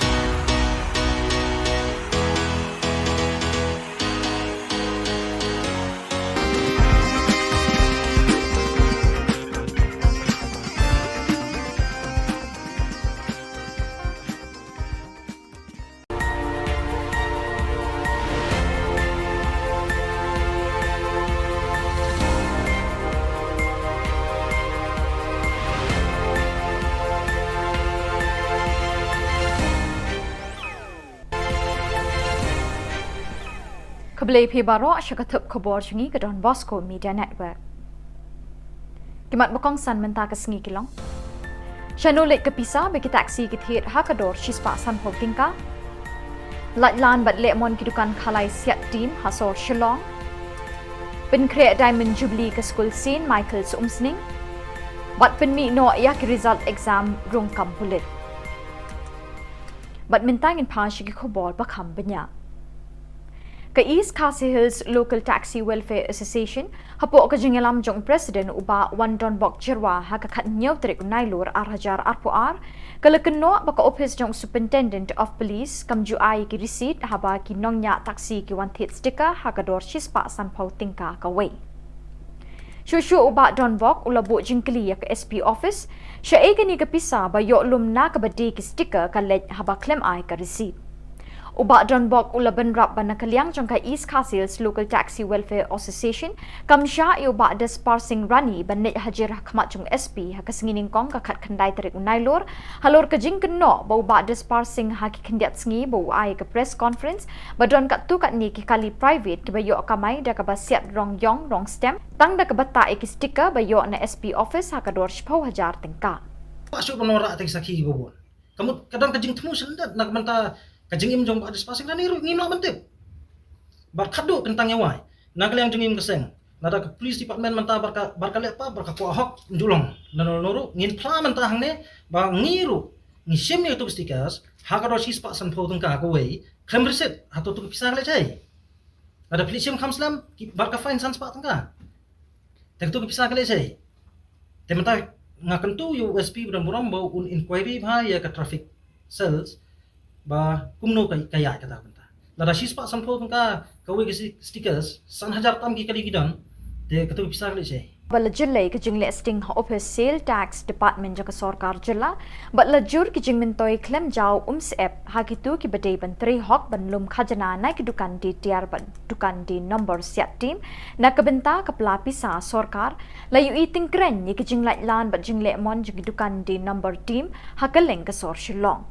Kebelai pi baro syakatup khubor jungi ke Don Bosco Media Network. Kimat bakong san mentah ke sengi kilong. Syanulik ke pisah bagi taksi ke thit hakador shispa san pol tingka. Latlan bat lemon kidukan khalai siat team hasor Shillong. Pen create Diamond Jubilee ke School Saint Michael's Umsning. Bat pen mi no ya ke result exam rung kam pulit. Bat mentangin pa syaki khubor bakam banyak. Ke East Khasi Hills Local Taxi Welfare Association hapo ke jengelam jong Presiden uba Wan Don Bok Jirwa ha ka khat nyau trik nailur arhajar arpuar kala keno baka office jong Superintendent of Police kamju ai ki receipt haba ki nongnya taksi ki wan thit sticker ha ka dor shispa san pau tingka ka wei. Shushu uba Don Bok ulabu jingkli ya ke SP office sya e kini ke pisa ba yo lum na ka badi ki sticker ka lej haba claim ai ka receipt. Uba Don Bok ula benrap bana kaliang jongka East Khasi Hills Local Taxi Welfare Association kamsha i uba des parsing rani banet hajir khmat jong SP ha kasengining kong ka khat khandai tarik unailor halor ka jing keno ba uba des parsing ha ki khendiat sngi bo ai ka press conference ba don kat tu kat ni ki kali private ki ba yo kamai da ka ba siat rong yong rong stem tang da ka bata e ki sticker ba yo na SP office ha ka dor shpau hajar tingka Masuk penora ating saki bobon. Kamu kadang kajing temu sendat nak menta kajing im jong ba des passing nani ru ngino mentip. Bar khadu kentang yawai. Nak yang jengim keseng. Nada ke police department menta barka lepa barka ko hok njulong. Noru ngin pla menta hangne ba ngiru ni sim ni tu stickers ha ka do sis pa san pho tungka ko wei klem reset atau tu pisah le chai. Ada police sim khamslam barka fine san spa tungka. Tak tu pisah le chai. Tementa ngakan tu USP dan buram bau un inquiry bha ya ka traffic cells ba kumno kaya kata benta lada shispa sampol ka kawe ke stickers san hajar tam ki kali gidan te katu pisah le che Bala Jilla ke jing listing office sale tax department jaka sarkar Jilla batla jur ki jing mentoi claim jaw app hakitu ki badai ban tri hok ban lum khajana na ki dukan di tiar ban dukan di number siat team na ka benta ka pelapisa sarkar layu eating kren ni ki jing lan bat jing lemon jing dukan di number team hakaleng ka sor Shillong.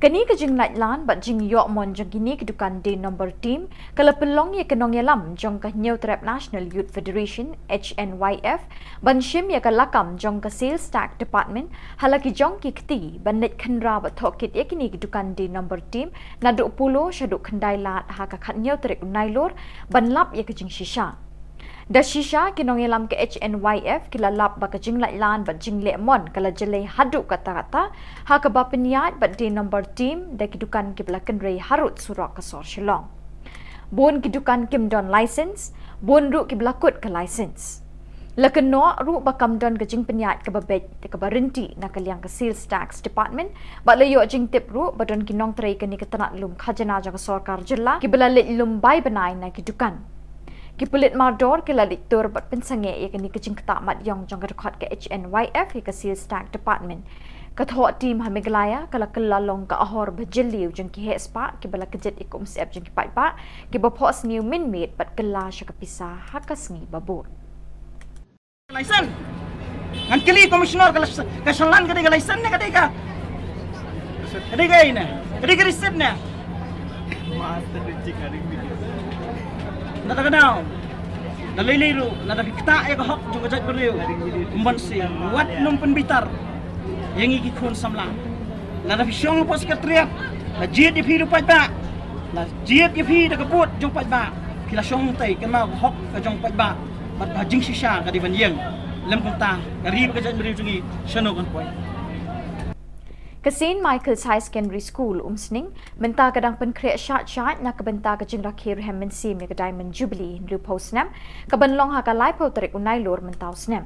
Kani ke jing lan bat jing yok mon jang kini ke dukan di number team kala pelong ye kenong yalam jong ka New Trap National Youth Federation HNYF ban shim ye ka lakam jong ka sales tax department halaki jong ki kti ban net khandra ba thokit ye kini ke dukan di number team na do pulo shaduk khandai lat ha ka khat New Trap nailor ban lap ye ka jing shisha Dashisha kinong ilam ke HNYF kilalap ba kajing lan ba jing lemon kala jelai hadu kata-kata ha ka ba peniat ba di number team da kidukan kiblakan rei harut surak kasor Shillong. Bon kidukan kimdon license, bon ru kiblakut ke license. Lakan no ru bakam don kajing peniat ke babet ke barenti na kaliang ke sales tax department ba layo jing tip ru badon kinong trai ke ni ketanat lum khajana jang sarkar jilla kibla le lum bai banai na kidukan. Kipulit mardor kila diktur bat pensange ya kini kajing ketamat yang jang rekod ke HNYF ke sales tax department. Kathok tim hamiglaya kala kelalong ka ahor bajeliu jeng ki hespa ki bala kejet ikum sep jeng ki patpa ki bapos new minmate bat kela sya kapisa hakas ngi babur. License. Ngan kili komisioner kasalan kadi license ne kadi ka. Kadi ka ina. Kadi ka receipt na. Master receipt kadi video. Nada kanao. Naliliru, nada kita ya hok juga jat beriu. Umbansi, wat num penbitar. Yang iki kun samla. Nada fisyong pos katriat. Na jiet di hidup pa. Na jiet di hidup kaput jong pa. Kila syong tay kana hok ka jong pa. Bat hajing sisha kadi ban yang. Lem kunta, kari ka jat beriu jungi syano kan poy. Ke St. Michael's High Secondary School umsning menta kadang penkreat syat na kebenta ke jing rakhir hemensi me ke Diamond Jubilee nru posnam kebenlong ha ka lai po tarik unai lor mentau snam.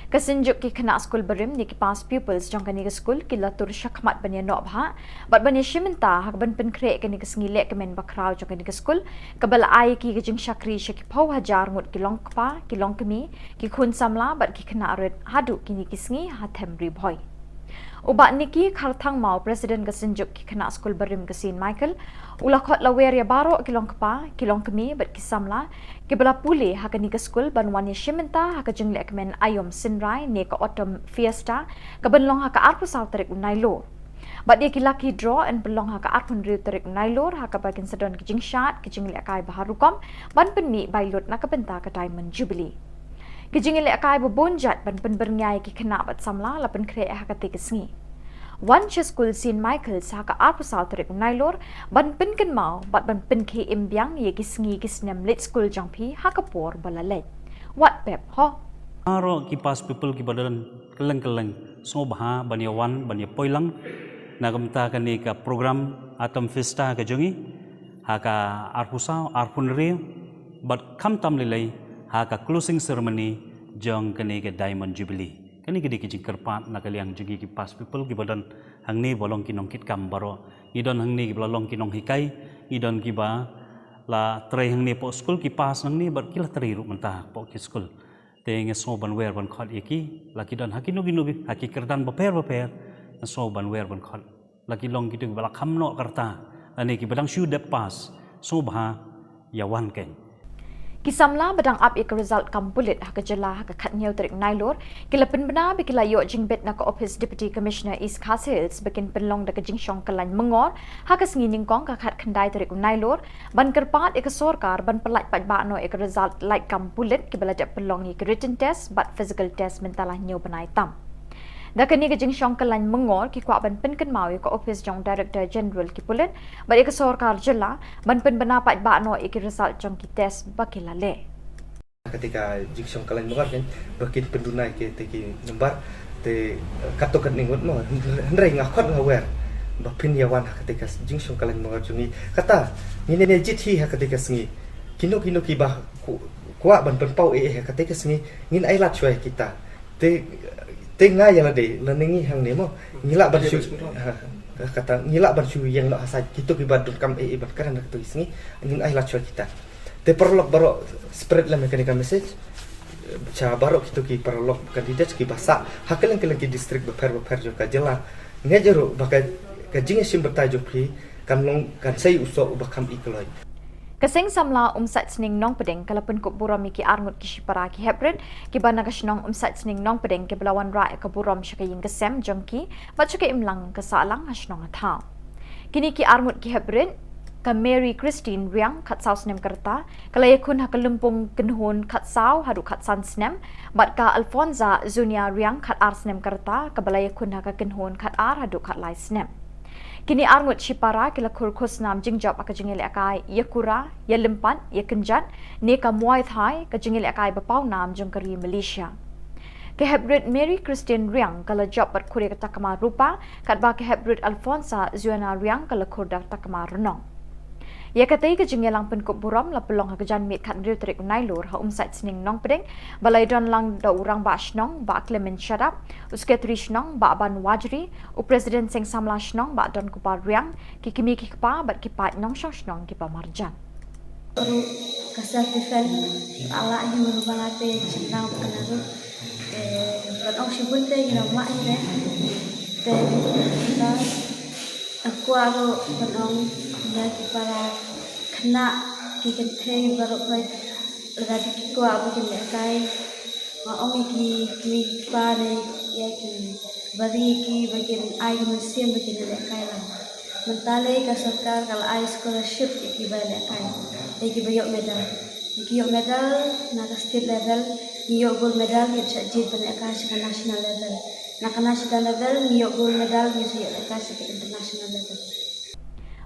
Kesenjuk ki kena skul berim ni ki pas pupils jong kani ke skul ki latur syakmat banya nok bha bat banya shimenta ha ben penkreat kani ke sngilek ke men bakrau jong kani ke skul kebal ai ki ke jing syakri syaki pau hajar ngut ki long kpa ki long kemi ki khun samla bat ki kena red hadu kini ki sngi ha them ri boy. Ubat niki kharthang mau presiden kesenjuk ki kena skul berim ke St. Michael ulah khot lawer ya baro kilong kpa kilong kemi bat kisamla ke bala pule ha kani ke skul banwan ya shimenta ha ka jingle kemen ayom sinrai ne ka autumn fiesta ka benlong ha ka arpu sau tarik unai lor bat dia ki lucky draw and belong ha ka arpun riu tarik unai lor ha ka bakin sedon ki jing shat ki jingle kai baharukom ban penmi bailot na ka benta ka Diamond Jubilee. Kijing ile akai bobonjat ban pen berngai ki kena bat samla la pen kre ha ka te kesngi. One school St. Michael's ha ka arpu sal tarik nailor ban pen ken mau bat ban pen ke imbyang ye kisngi kisnem lit school jangpi ha ka por balalet. What pep ho? Aro ki pas people ki badalan keleng so baha banyawan banya poilang nagamta kani ka program atom festa ka jongi ha ka arpusau arpunre bat kam tam lelai ha ka closing ceremony jong kani ke Diamond Jubilee kani ke dikijing kerpat na kaliang jugi ki pas people ki badan hangni bolong kinong kit kam baro idon hangni ki bolong kinong hikai idon ki ba la trai hangni po school ki pas hangni bar kila trai ru mentah po ki school te nge so ban wer ban khot iki la ki don hakinu ginu bi haki kerdan baper so ban wer ban khot la ki long ki tu bala kham no karta ani ki badang shu de pas so bha yawan ken Kisamla badang up ik result kam bulit ha ka jela ha ka khatnyau tarik nailor kila pen bena bi kila yo jingbet na ka office deputy commissioner East Khas Hills bekin penlong da ka jingshong kalan mengor ha ka sngining kong ka khat khandai tarik nailor ban kerpat ik sorkar ban pelat pat ba no ik result like kam bulit ki bala ja penlong ik written test but physical test mentalah nyau banai tam da kani ka jingshong kalan mengor ki kwa ban pen kan mau ka office jong director general ki pulit ba ik sorkar jela ban pen bena pat ba no ik result jong ki test bakila le ketika jiksong kalian mengar kan bakit pendunai ke teki nembar te katokan ningut no hendrai ngakot ngawer bapin yawan ketika jiksong kalian mengar jungi kata ni ne jithi ketika sengi kino ki bah kuat ban penpau ketika sengi ngin ailat cuai kita te ngai yang ade leningi hang nemo ngilak barshu kata ngilak barshu yang nak hasaj kita ki badut kam bat karana ketu sengi ngin ailat cuai kita te perlok baro spread la mekanika message cha baro kita ki perlok kandidat ki basa hakelan ki distrik beper jo ka jela ngejero bakai ka jinge sim bertajuk pri kan long kan sei uso bakam ikloi Kasing samla umsat sning nong pedeng kalapun ko buram ki arngut ki shipara ki hebred ki bana ka shnong umsat sning nong pedeng ki belawan ra ka buram shakayin ka sem jongki bachuke imlang ka salang hashnong atha kini ki arngut ki hebred ka Mary Christine Riang kat saus nem kerta kalayakun ha kalumpung kenhun kat sau hadu kat san snem bat ka Alfonza Zunia Riang kat ars nem kerta ka balayakun ha ka kenhun kat ar hadu kat lai snem Kini arngut Chipara kila kurkus nam jingjob ka jingil akai yakura ya lempan ya kenjan ne ka muay thai ka jingil akai bapau nam jongkari Malaysia. Ke Hebrid Mary Christian Riang kala job pat kure ka takama rupa kat ba ke Hebrid Alfonsa Zuana Riang kala kurda takama renong. Ya katai ke jingelang penkop buram la pelong ha kejan mit kat riu terik nailur ha umsat sning nong pedeng balai don lang da urang ba shnong ba Clement Shadap usketri shnong ba ban wajri u president seng samla shnong ba don kupar riang ki kimi ki pa bat ki pat nong shnong ki pa marjan. Baru kasar defend ala ni merubalate senang penaru batong sibunte gina mak ni kita aku aro batong lagi para kena kikente baru koi lagi kiku abu kene kai maong ki pare ya ki bari ki bagian ai mesin bagian lekai lah mentale ka sarkar kal ai scholarship ki bale kai ki bayok medal na ka state level niyok gold medal ki chajit bale kai sa national level na ka national level niyok gold medal ni sa kai sa international level.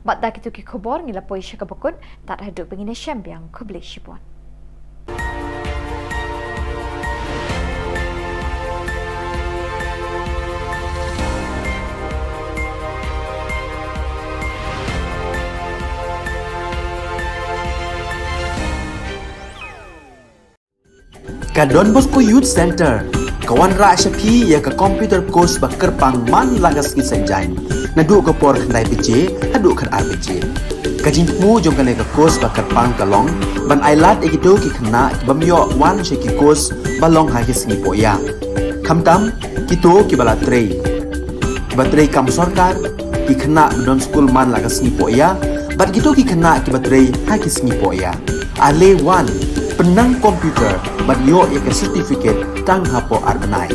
Bat dak itu ki khubor ngila poi syaka bakun tak haduk pengine syambiang kubli shipuan. Ka Don Bosco Youth Center kawan ra syapi ya ka computer course bakar pangman lagas ki sanjai na du ka por khandai pije adu khan RPG ka jingmu jong ka le ka course bakar pang kalong ban ailat egido ki khna bamyo wan she ki course balong ha ki singi poya khamtam kito ki bala trei batrei kam sarkar ki khna don school man lagas singi poya bat gitu ki khna ki batrei ha ki singi poya ale wan penang komputer bat yo ya ka certificate tang hapo arbenai.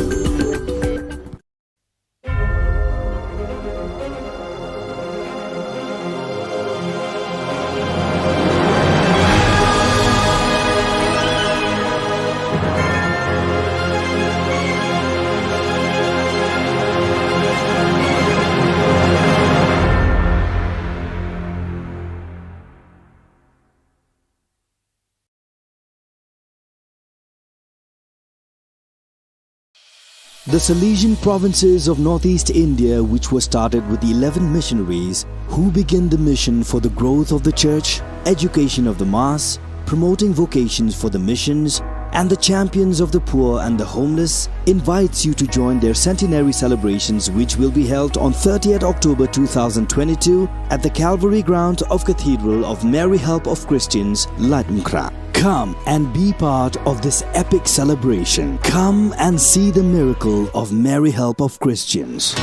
The Salesian provinces of northeast India, which were started with the 11 missionaries who began the mission for the growth of the church, education of the mass, promoting vocations for the missions, and the champions of the poor and the homeless, invites you to join their centenary celebrations, which will be held on 30th October 2022 at the Calvary Ground of Cathedral of Mary Help of Christians, Ladmkra. Come and be part of this epic celebration. Come and see the miracle of Mary Help of Christians.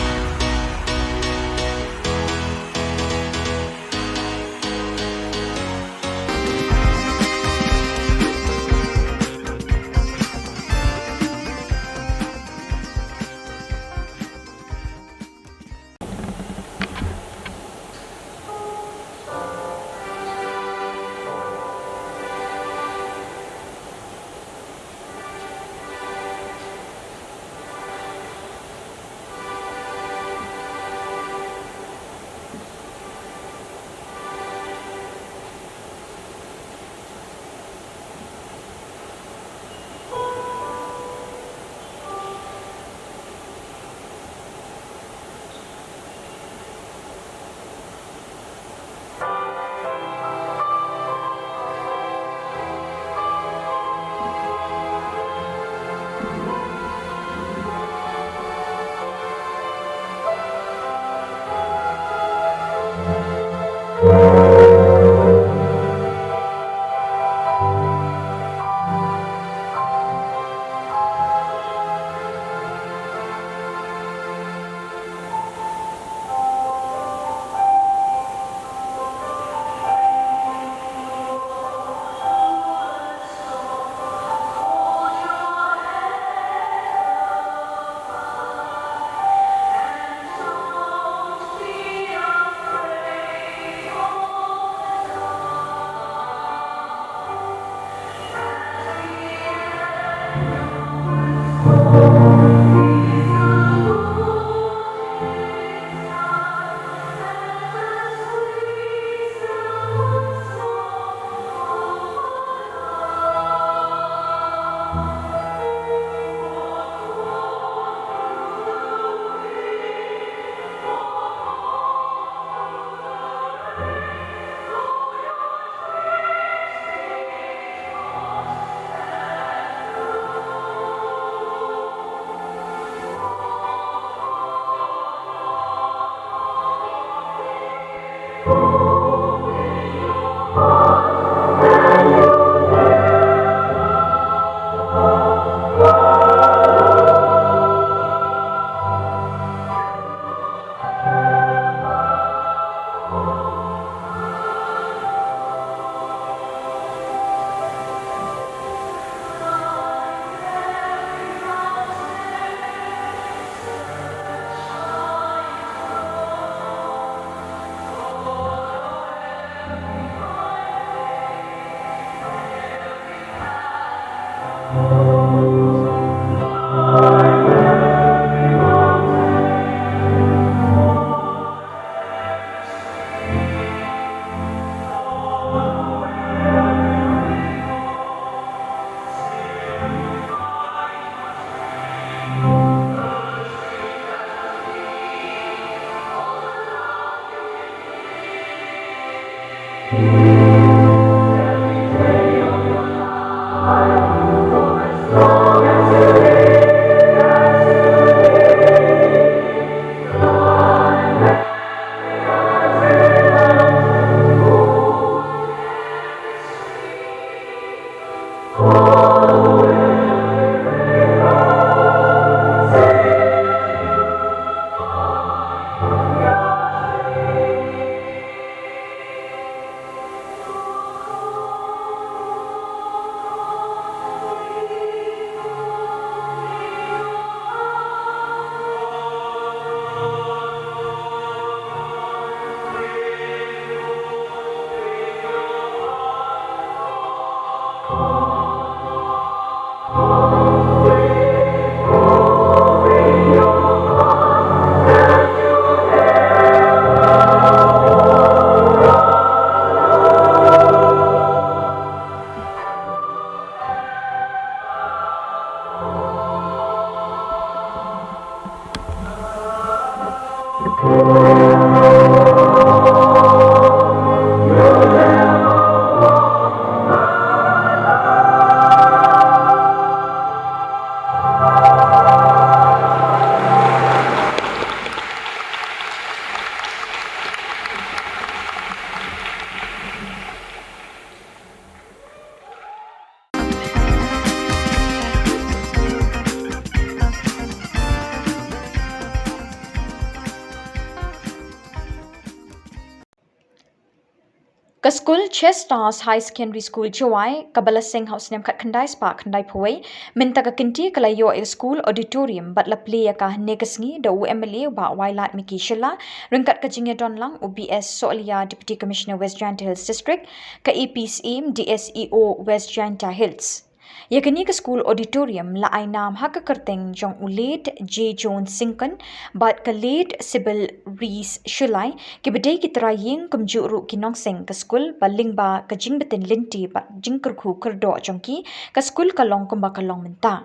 Ka school Chess Stars High Secondary School Chawai, Kabala Singh House Nem Kat Khandai Spark Khandai Phawai, Minta ka kinti kalayo a school auditorium but la play ka negasngi da UMLA ba Wailat Miki Shilla, Ringkat ka Jingya Donlang UBS Solia Deputy Commissioner West Janta Hills District, ka APCM DSEO West Janta Hills. Yakani ka school auditorium la ai nam ha ka kerteng jong ulet J Jones Sinkan bat ka late Sibyl Rees Shulai ke bedai ki traying kum juru ki nong sing ka school baling ba ka jing betin linti bat jing kerku kerdo jongki ka school ka long kum ba ka long menta.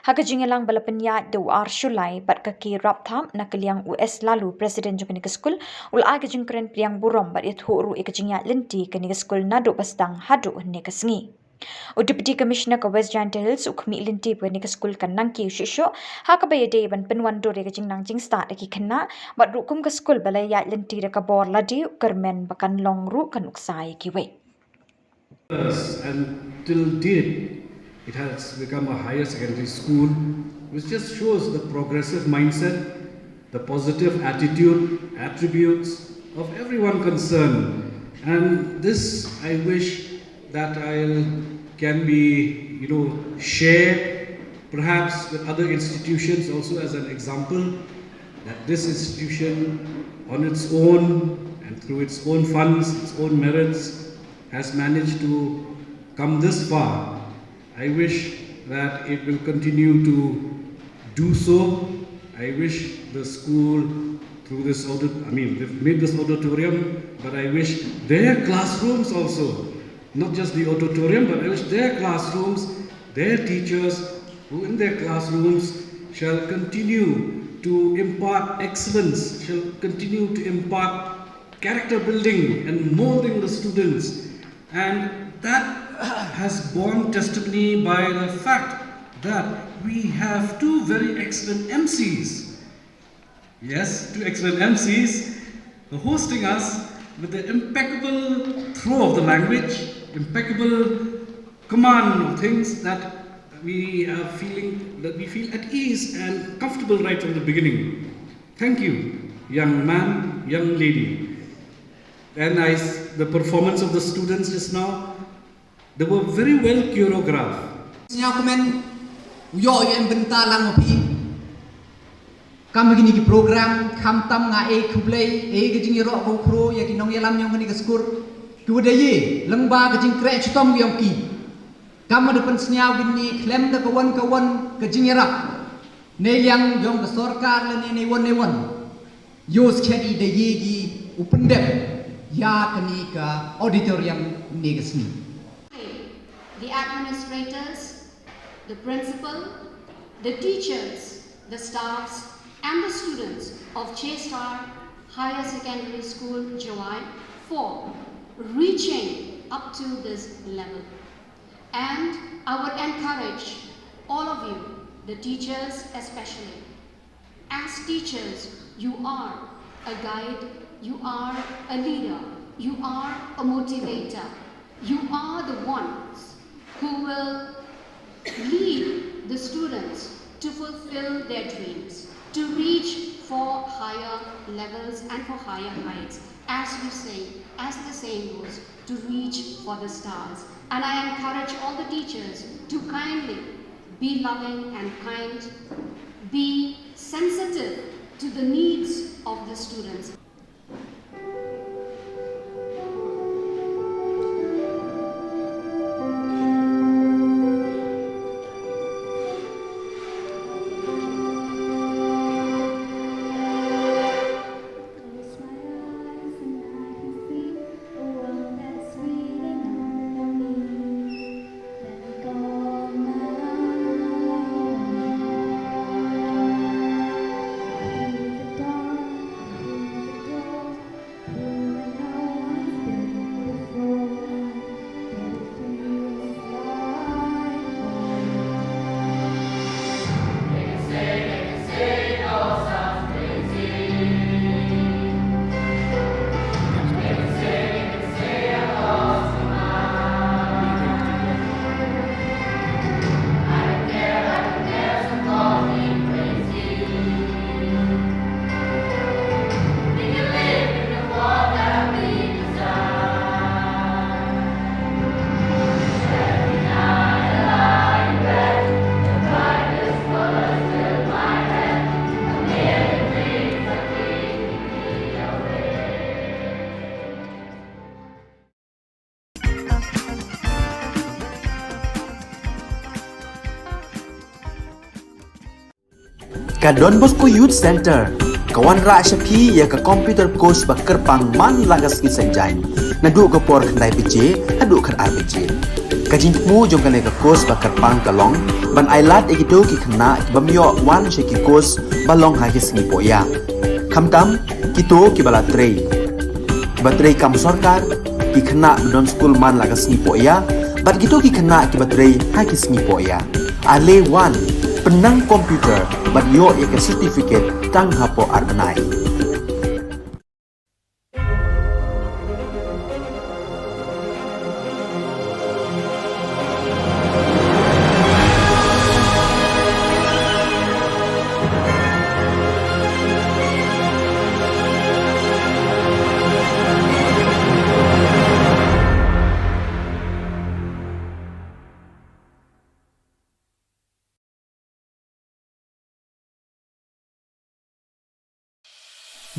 Haka jingelang balapenya de war Shulai bat ka ki rap tham na kaliang US lalu President jong ka school ul a ka jing kren priang burom bat it huru e ka jingya linti ka ni school nadu bastang hadu ne ka sngi. Deputy Commissioner ka West Janta Hills ukmi linti pwede ka school kan nang ki shisho haka ba yade ban penwan do re ka jing nang jing start ki khanna bat rukum ka school bala ya linti re ka bor ladi kermen bakan long ru kan uksai ki we. And till date, it has become a higher secondary school, which just shows the progressive mindset, the positive attitude, attributes of everyone concerned. And this I wish that can be, shared perhaps with other institutions also as an example, that this institution on its own and through its own funds, its own merits, has managed to come this far. I wish that it will continue to do so. I wish the school through this they've made this auditorium, but I wish their classrooms also, not just the auditorium, but I wish their classrooms, their teachers who in their classrooms shall continue to impart excellence, shall continue to impart character building and molding the students. And that has borne testimony by the fact that we have two very excellent MCs. Yes, two excellent MCs hosting us with the impeccable throw of the language, impeccable command of things that we feel at ease and comfortable right from the beginning. Thank you, young man, young lady. And the performance of the students just now, they were very well choreographed. Kam begini ki program kam tam nga Khublei ke jing ro ko khro ya ki nong yalam nyong ni skur ku de ye lengba ke jing kre chutom yong ki kam de pen snya gini klem de kawan ke jing rak ne yang yong ke sarkar le ne won yos khedi de ye gi upendem ya kani ka auditorium ne gesni. The administrators, the principal, the teachers, the staffs and the students of Chestar Higher Secondary School, Jawai, for reaching up to this level. And I would encourage all of you, the teachers especially. As teachers, you are a guide, you are a leader, you are a motivator. You are the ones who will lead the students to fulfill their dreams, to reach for higher levels and for higher heights. As we say, as the saying goes, to reach for the stars. And I encourage all the teachers to kindly be loving and kind, be sensitive to the needs of the students. Ka Don Bosco Youth Center kawan ra shapi ya ka computer course ba kerpang man lagas ki sanjai na du ko por khandai pije adu khan RPG ka jingmu jong kale ka course ba kerpang kalong ban ailat egito ki khna bamyo wan she ki course balong ha ki singi poya khamtam kito ki bala trei batrei kam sarkar ki khna don school man lagas ni poya bat gitu ki khna ki batrei ha ki singi poya ale wan penang komputer bat yo ya ke certificate tang hapo arbanai.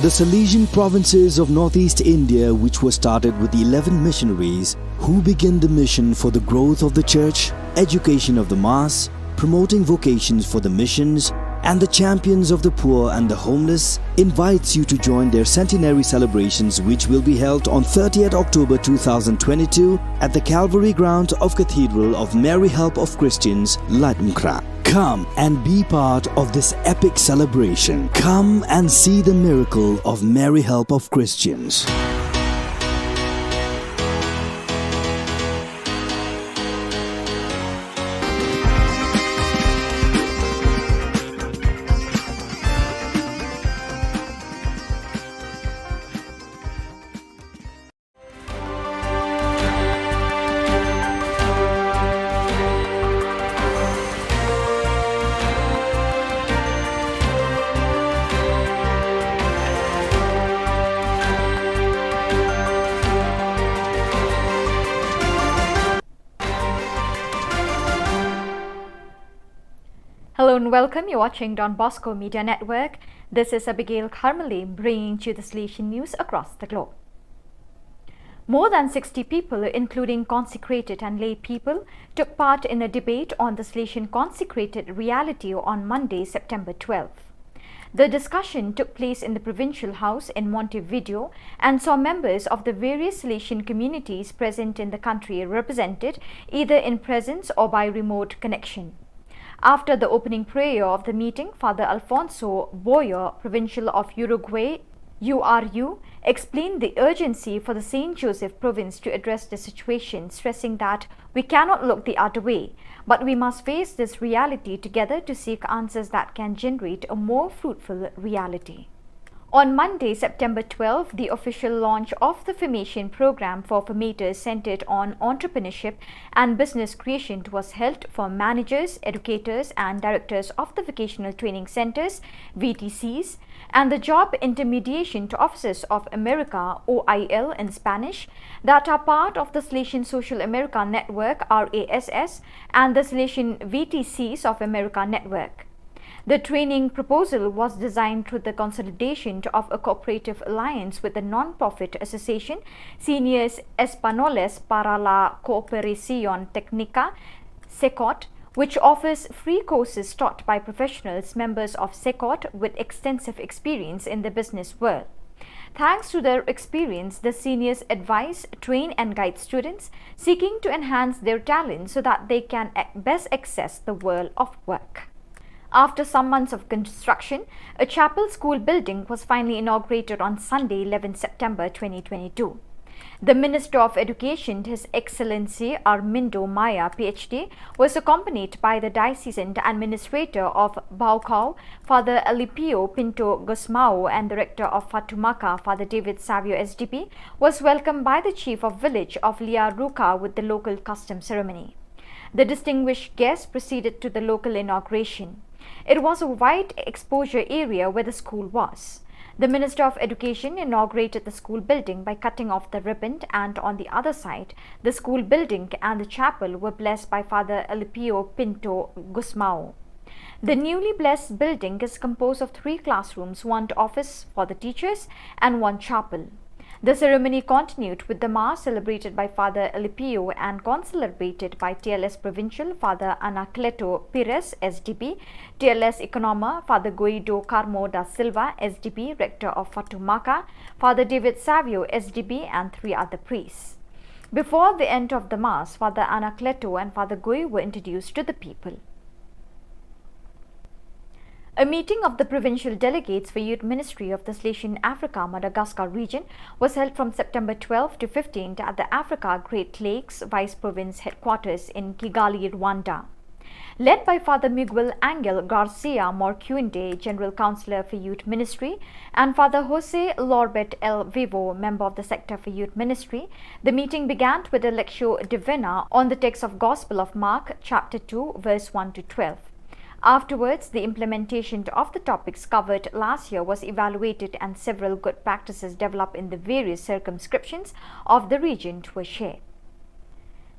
The Salesian provinces of northeast India, which were started with the 11 missionaries who began the mission for the growth of the church, education of the mass, promoting vocations for the missions, and the champions of the poor and the homeless, invites you to join their centenary celebrations, which will be held on 30th October 2022 at the Calvary Ground of Cathedral of Mary Help of Christians, Latumkra. Come and be part of this epic celebration. Come and see the miracle of Mary Help of Christians. Hello and welcome. You're watching Don Bosco Media Network. This is Abigail Carmeli bringing you the Salesian news across the globe. More than 60 people, including consecrated and lay people, took part in a debate on the Salesian consecrated reality on Monday, September 12th. The discussion took place in the Provincial House in Montevideo and saw members of the various Salesian communities present in the country represented either in presence or by remote connection. After the opening prayer of the meeting, Father Alfonso Boyer, Provincial of Uruguay, URU, explained the urgency for the St. Joseph province to address the situation, stressing that we cannot look the other way, but we must face this reality together to seek answers that can generate a more fruitful reality. On Monday, September 12, the official launch of the formation program for formators centered on entrepreneurship and business creation was held for managers, educators and directors of the vocational training centers, VTCs, and the Job Intermediation to Officers of America, OIL in Spanish, that are part of the Salesian Social America Network, RASS, and the Salesian VTCs of America Network. The training proposal was designed through the consolidation of a cooperative alliance with the non-profit association Seniors Españoles para la Cooperación Técnica, SECOT, which offers free courses taught by professionals members of SECOT with extensive experience in the business world. Thanks to their experience, the seniors advise, train and guide students seeking to enhance their talent so that they can best access the world of work. After some months of construction, a chapel school building was finally inaugurated on Sunday, 11 September 2022. The Minister of Education, His Excellency Armindo Maya, PhD, was accompanied by the Diocesan Administrator of Baucau, Father Alipio Pinto Gusmao, and Director of Fatumaca, Father David Savio SDP, was welcomed by the Chief of Village of Liaruca with the local custom ceremony. The distinguished guests proceeded to the local inauguration. It was a wide exposure area where the school was. The Minister of Education inaugurated the school building by cutting off the ribbon, and on the other side, the school building and the chapel were blessed by Father Alipio Pinto Gusmao. The newly blessed building is composed of 3 classrooms, 1 office for the teachers and 1 chapel. The ceremony continued with the Mass celebrated by Father Alipio and concelebrated by TLS Provincial Father Anacleto Pires, SDB, TLS Economa Father Guido Carmo da Silva, SDB, Rector of Fatumaca, Father David Savio, SDB, and 3 other priests. Before the end of the Mass, Father Anacleto and Father Gui were introduced to the people. A meeting of the provincial delegates for Youth Ministry of the Salesian Africa Madagascar region was held from September 12 to 15 at the Africa Great Lakes Vice Province headquarters in Kigali, Rwanda. Led by Father Miguel Angel Garcia Morcuende, General Councillor for Youth Ministry, and Father Jose Lorbet El Vivo, Member of the Sector for Youth Ministry, the meeting began with a Lectio Divina on the text of Gospel of Mark, chapter 2, verse 1 to 12. Afterwards, the implementation of the topics covered last year was evaluated and several good practices developed in the various circumscriptions of the region were shared.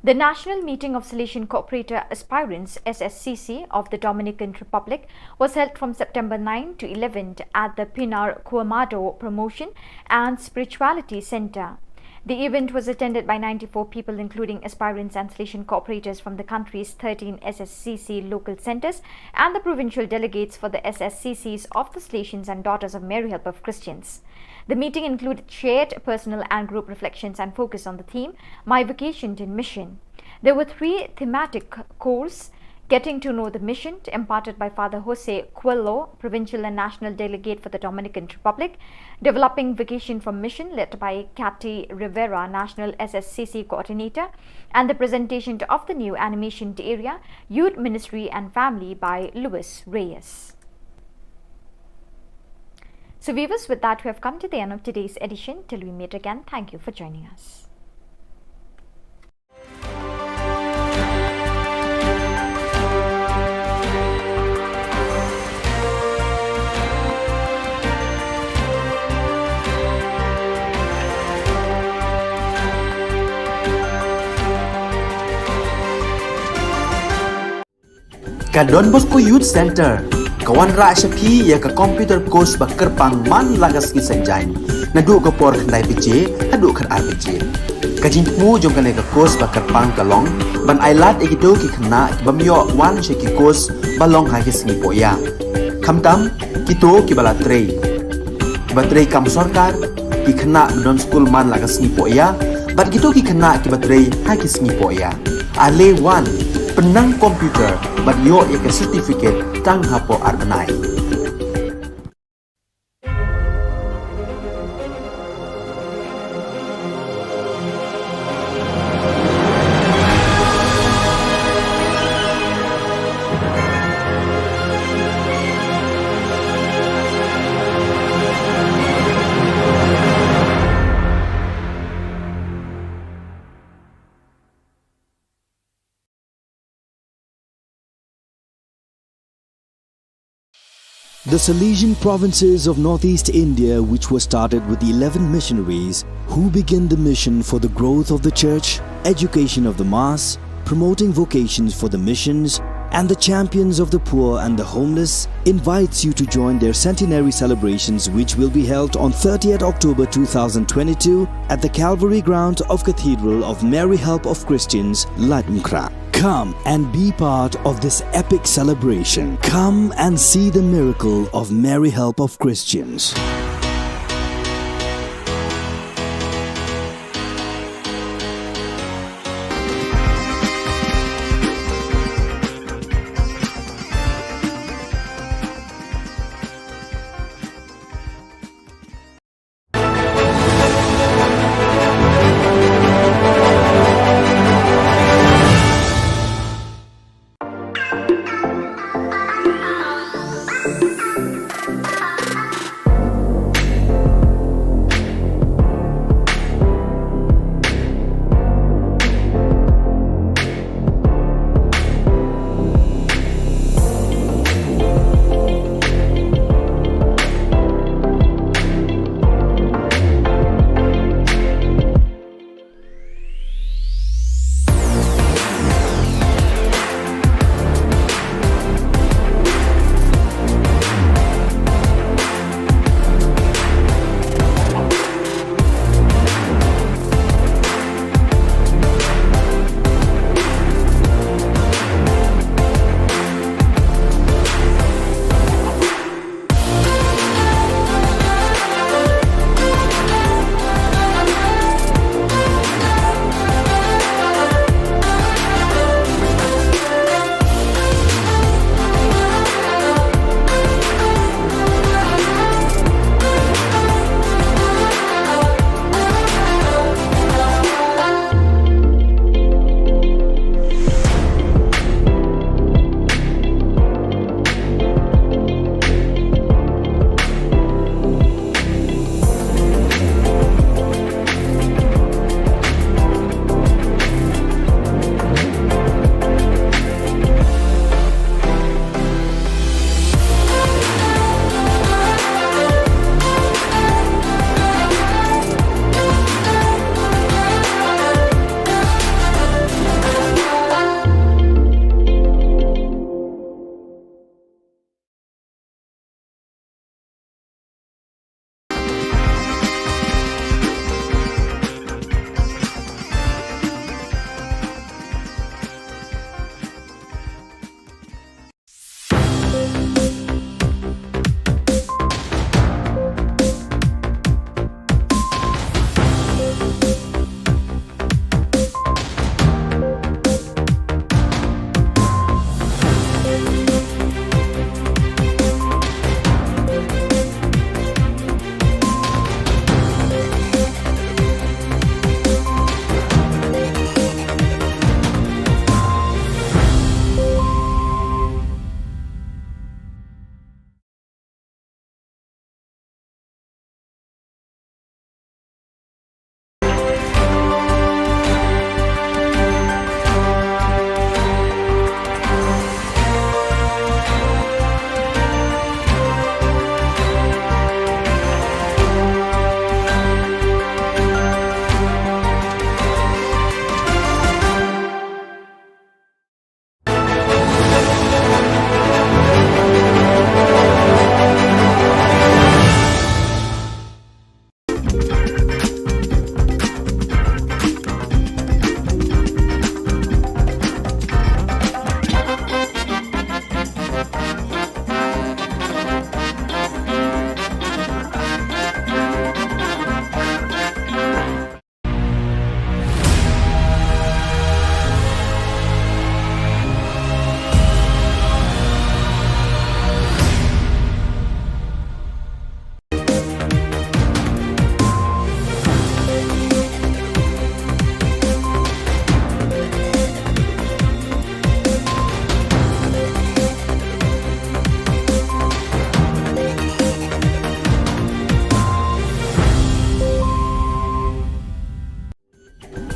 The National Meeting of Salesian Cooperator Aspirants SSCC of the Dominican Republic was held from September 9 to 11 at the Pinar Cuamado Promotion and Spirituality Center. The event was attended by 94 people, including aspirants and Salesian cooperators from the country's 13 SSCC local centers and the provincial delegates for the SSCCs of the Salesians and Daughters of Mary Help of Christians. The meeting included shared personal and group reflections and focus on the theme, My Vocation in Mission. There were 3 thematic courses: Getting to Know the Mission, imparted by Father Jose Coelho, Provincial and National Delegate for the Dominican Republic; Developing Vocation from Mission, led by Cathy Rivera, National SSCC Coordinator; and the presentation of the new animation area, Youth Ministry and Family, by Luis Reyes. So viewers, with that we have come to the end of today's edition. Till we meet again, thank you for joining us. Ka Don Bosco Youth Center, kawan ra shapi ya ka computer course ba kerpang man lagas ki sanjain. Nadu ka por khandai pije, hadu khan ar pije. Ka jingmu jong kale ka course ba kerpang kalong, ban ailat ekito ki khna bamyo wan she ki course balong ha ki singi poya. Khamtam kito ki bala trei. Ba trei kam sarkar ki khna don school man lagas singi poya, bat kito ki khna ki ba trei ha ki singi poya. Ale wan penang komputer bat yo ya ke certificate tang hapo arbenai. The Salesian provinces of northeast India, which were started with the 11 missionaries who began the mission for the growth of the church, education of the mass, promoting vocations for the missions, and the champions of the poor and the homeless, invites you to join their centenary celebrations, which will be held on 30th October 2022 at the Calvary ground of Cathedral of Mary Help of Christians, Ladmkra. Come and be part of this epic celebration. Come and see the miracle of Mary Help of Christians.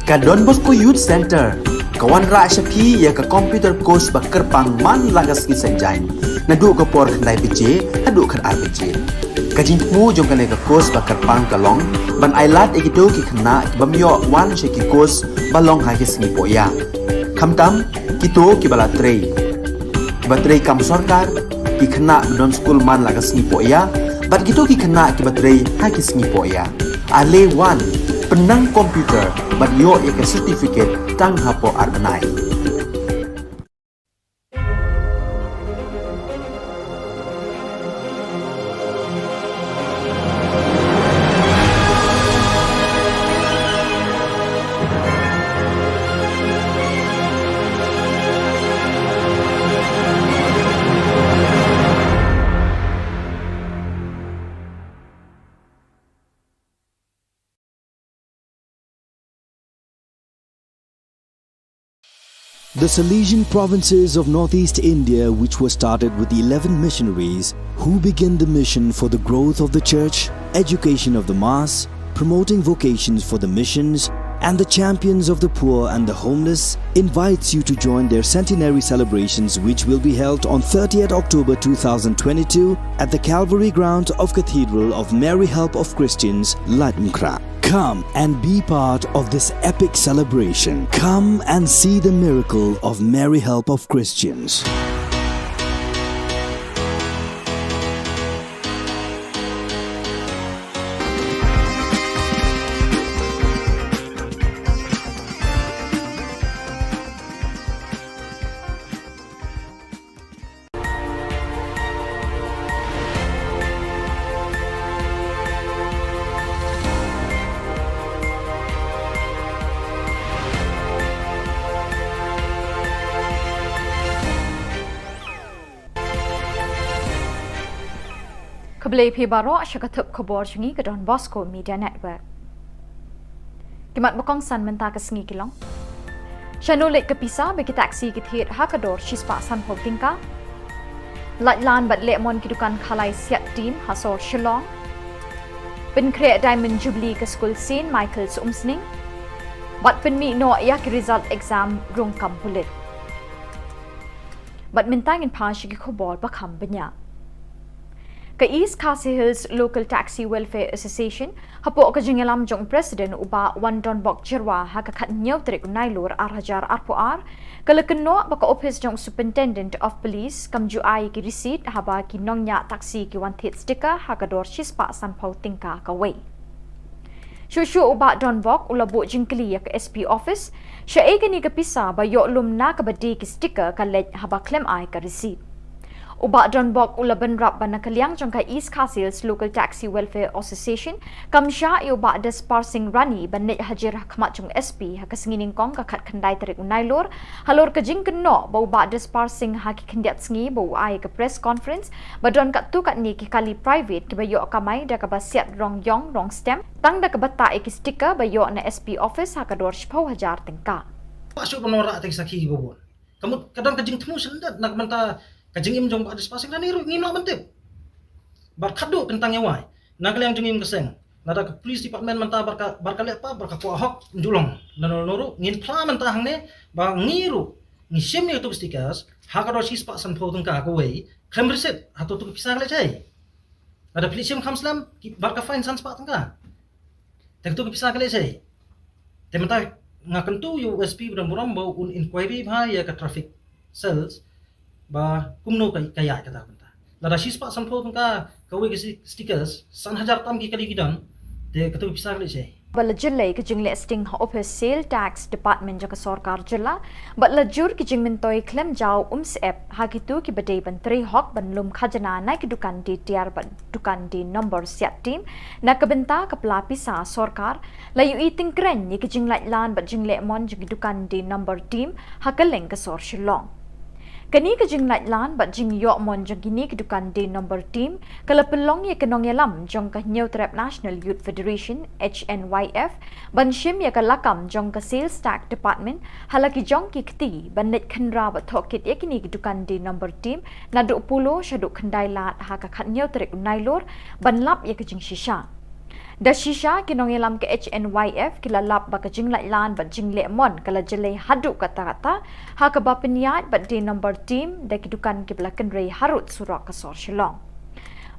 Ka Don Bosco Youth Center kawan ra shapi ya ka computer course ba kerpang man lagas ki senjain na du ko por khandai bije hadu khan ar bije ka jingmu jong kale ka course ba kerpang kalong ban ailat egito ki khna bamyo wan she ki course balong ha ki sni poya khamtam kito ki bala trei batrei kam sarkar ki khna don school man lagas ni poya bat kito ki khna ki batrei ha ki sni poya ale wan penang komputer bat yo ya ka certificate tang hapo arbanai. The Salesian provinces of northeast India, which were started with the 11 missionaries who began the mission for the growth of the church, education of the mass, promoting vocations for the missions, and the champions of the poor and the homeless, invites you to join their centenary celebrations, which will be held on 30th October 2022 at the Calvary Ground of Cathedral of Mary Help of Christians, Latmkra. Come and be part of this epic celebration. Come and see the miracle of Mary Help of Christians. Keblai pi baro syakatup khubor chungi ke Don Bosco Media Network. Kimat bakong san menta ke sengi kilong. Shanulik ke pisa bagi taksi ke thit hakador shispa san pol tingka. Latlan bat lemon kidukan khalai siat team hasor Shillong. Pen create Diamond Jubilee ke School St. Michael's Umsning. Bat pen mi no yak result exam rung kam pulit. Bat mintangin pa syaki khubor bakam benya. Ka East Khasi Hills Local Taxi Welfare Association hapo ka jingalam jong president uba Wan Don Bok Jirwa ha ka khat nyaw trik nailur arhajar arpuar kala kenno baka office jong superintendent of police kamju ai ki receipt haba ki nongnya taxi ki wan thit sticker ha ka dor shispa san phau tingka ka wei Shushu uba Don Bok ulabu jingkli ya ka SP office sha e ni ka pisa ba yo lum na ka badi ki sticker ka lej haba claim ai ka receipt Uba Don Bok ulaban rap ban nakaliang jong ka East Khasi Hills Local Taxi Welfare Association kamsha uba des parsing rani ban net hajir khmat jong SP ha kasingining kong ka khat khandai tarik unailor halor ka jing kenno ba uba des parsing ha ki khandiat sngi ba ai ka press conference ba don ka tu ka ni ki kali private ki ba yo kamai da ka ba siat rong yong rong stem tang da ka bata e ki sticker ba yo na SP office ha ka dor 10,000 tingka Pasok penora atik saki bobon kamu kadang ka jing temu sendat nak menta kajengim jong ada spasing dan niru ngino mentip bar khadu kentang yawai nagaliang jengim keseng nada ke police department menta barka lepa barka ko ahok njulong nuru ngin pla menta hangne ba ngiru ni sim ni tu stickers hakado sis pa san photong ka ko wei krem reset hato tu pisah le chai ada police sim khamslam barka fine sans pa tangka tek tu pisah le chai tementa ngakentu USP buram buram bau un inquiry bha ya ka traffic cells ba kumno kaya kata benta lada shispa sampho tungka kawe ke stickers 1000 tam ki kali gidan te katu pisah le che bala jillai ke jingle sting office sale tax department jaka sarkar jilla batla jur ki jingmin toy claim jaw app hakitu ki badai bantri hok banlum khajana na ki dukan di tiar ban dukan di number siat team na kabenta kapla pisa sarkar layu eating kren ni ki jinglai lan bat jingle mon jigi dukan di number team hakaleng ka sor shillong Kani ka jing light lan bat jing yo mon jang kini ke dukan day number team kala pelong ya kenong ya lam jong ka New Trap National Youth Federation HNYF ban shim ya ka lakam jong ka sales tax department halaki jong ki kti ban net khanra bat thokit ya kini ke dukan day number team na do pulo shadu khandai lat ha ka khat New Trap nailor ban lap ya ka jing shisha Da shisha kinong ilam ke HNYF kilalap ba kajing lan ba jing lemon kala jelai hadu kata-kata ha ka ba peniat ba di number team da kidukan ki belakan rei harut surak ka sor shillong.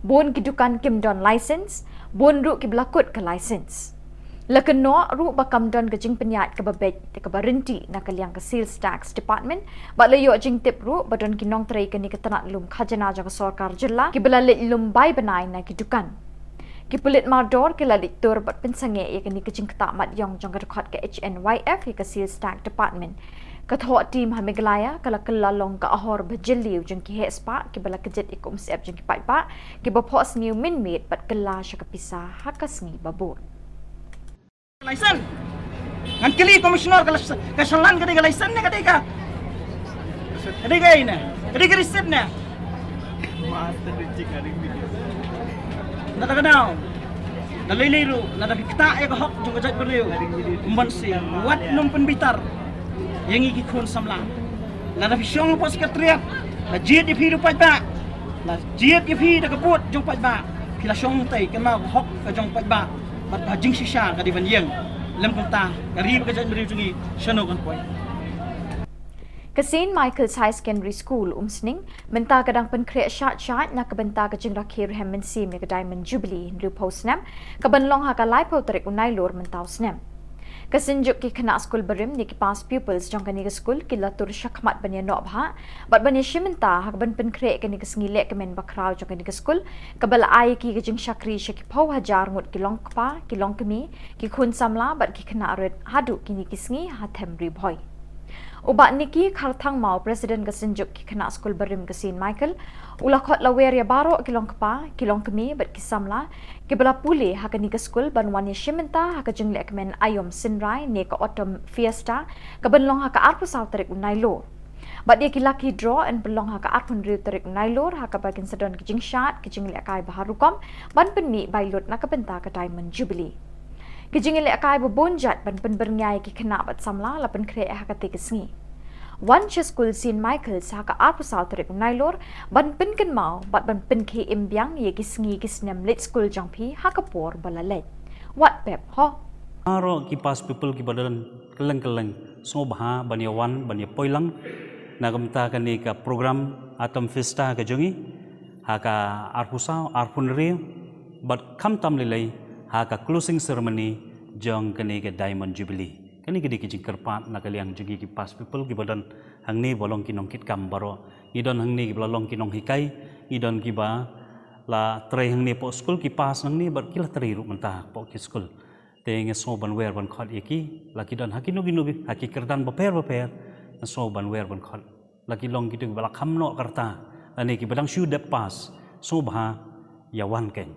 Bon kidukan kim don license, bon ru ki belakut ke license. Lakan no ru ba kam don kajing peniat ka ba bet ka ba renti na kaliang ka sales tax department ba layo jing tip ru ba don kinong trai ka ni katanat lum khajana ja ka sarkar jilla ki bela lum bai banai na kidukan. Kipulit mardor kila diktur bat pensange ya kini kecing ketamat yang jang rekod ke HNYF ya ke sales tax department. Kathok tim hamiglaya kala kelalong ka ahor bajeliu jang ki hespa ki bala kejet ikum siap jang ki paipa ki bapos new minmate bat kela sya kapisa hakasngi babur. License. Ngan kili komisioner kasalan kadi license ne kadi ka. Kadi ka ina. Kadi ka receipt na. Master receipt kadi video. Nada kadao. Naliliru, nada kita ya hok juga jat beriu. Umbansi, wat num penbitar. Yang iki kun samla. Nada fisyong pos sekretariat. La jiet di pidu pajba. La jiet di pidu kebut jong pajba. Pila syong tai kena hok ka jong pajba. Bat bajing shisha ka di banjeng. Lem kunta, kari ka jat beriu jungi shano kan poi. Kasin Michael's High Secondary School umsning menta kadang penkreat syat na kebenta kajing rakhir hem mensim ya Diamond Jubilee nru posnam kabanlong ha ka lai po tarik unai lor mentau snam. Kasinjuk ki kena school berim ni ki pass pupils jong kani ke school ki latur syakmat banya nok bha bat banya shimenta ha ban penkreat kani ke sngilek kemen bakrau jong kani ke school kabal ai ki kajing syakri syaki pau hajar ngut ki long kpa ki long kemi ki khun samla bat ki kena red hadu kini ki sngi ha them ri boy. Ubat niki kharthang mau presiden kasinjuk ki kena school berim kasin Michael ulakot lawer ya baro kilong kpa kilong kemi bat kisamla ki bala pule ha kani ke school banwani shimenta ha ka jingle kemen ayom sinrai ne ka autumn fiesta ka banlong ha ka arpu saw tarik unai lor bat dia ki lucky draw and belong ha ka arpun riu tarik unai lor ha ka bagin sedon ki jing shat ki jingle kai baharukom ban penni bailot na ka benta ka Diamond Jubilee. Kijingile akai bobonjat ban penberngai ki kena bat samla la penkre ha ka tekesngi. One school sin Michael's ha ka arpu sal tarik nailor ban penken mau bat ban penke imbyang ye kisngi kisnem lit school jangpi ha ka por balalet. What pep ho? Aro ki pas people ki badalan keleng-keleng so baha banyawan banya poilang nagamta kani ka program atom festa ka jongi ha ka arpusau arpunri bat kam tam lelai ha ka closing ceremony jong kani ke Diamond Jubilee kani ke dikijing kerpat na kaliang jugi ki pas people ki badan hangni bolong kinong kit kam baro idon hangni ki bolong kinong hikai idon ki ba la trai hangni po school ki pas hangni bar kila trai ru mentah po ki school te nge so ban wer ban khot iki la ki don hakino ginu haki kerdan baper so ban wer ban khot la ki long ki tu bala kham no karta ani ki badang shu de pas so bha yawan ken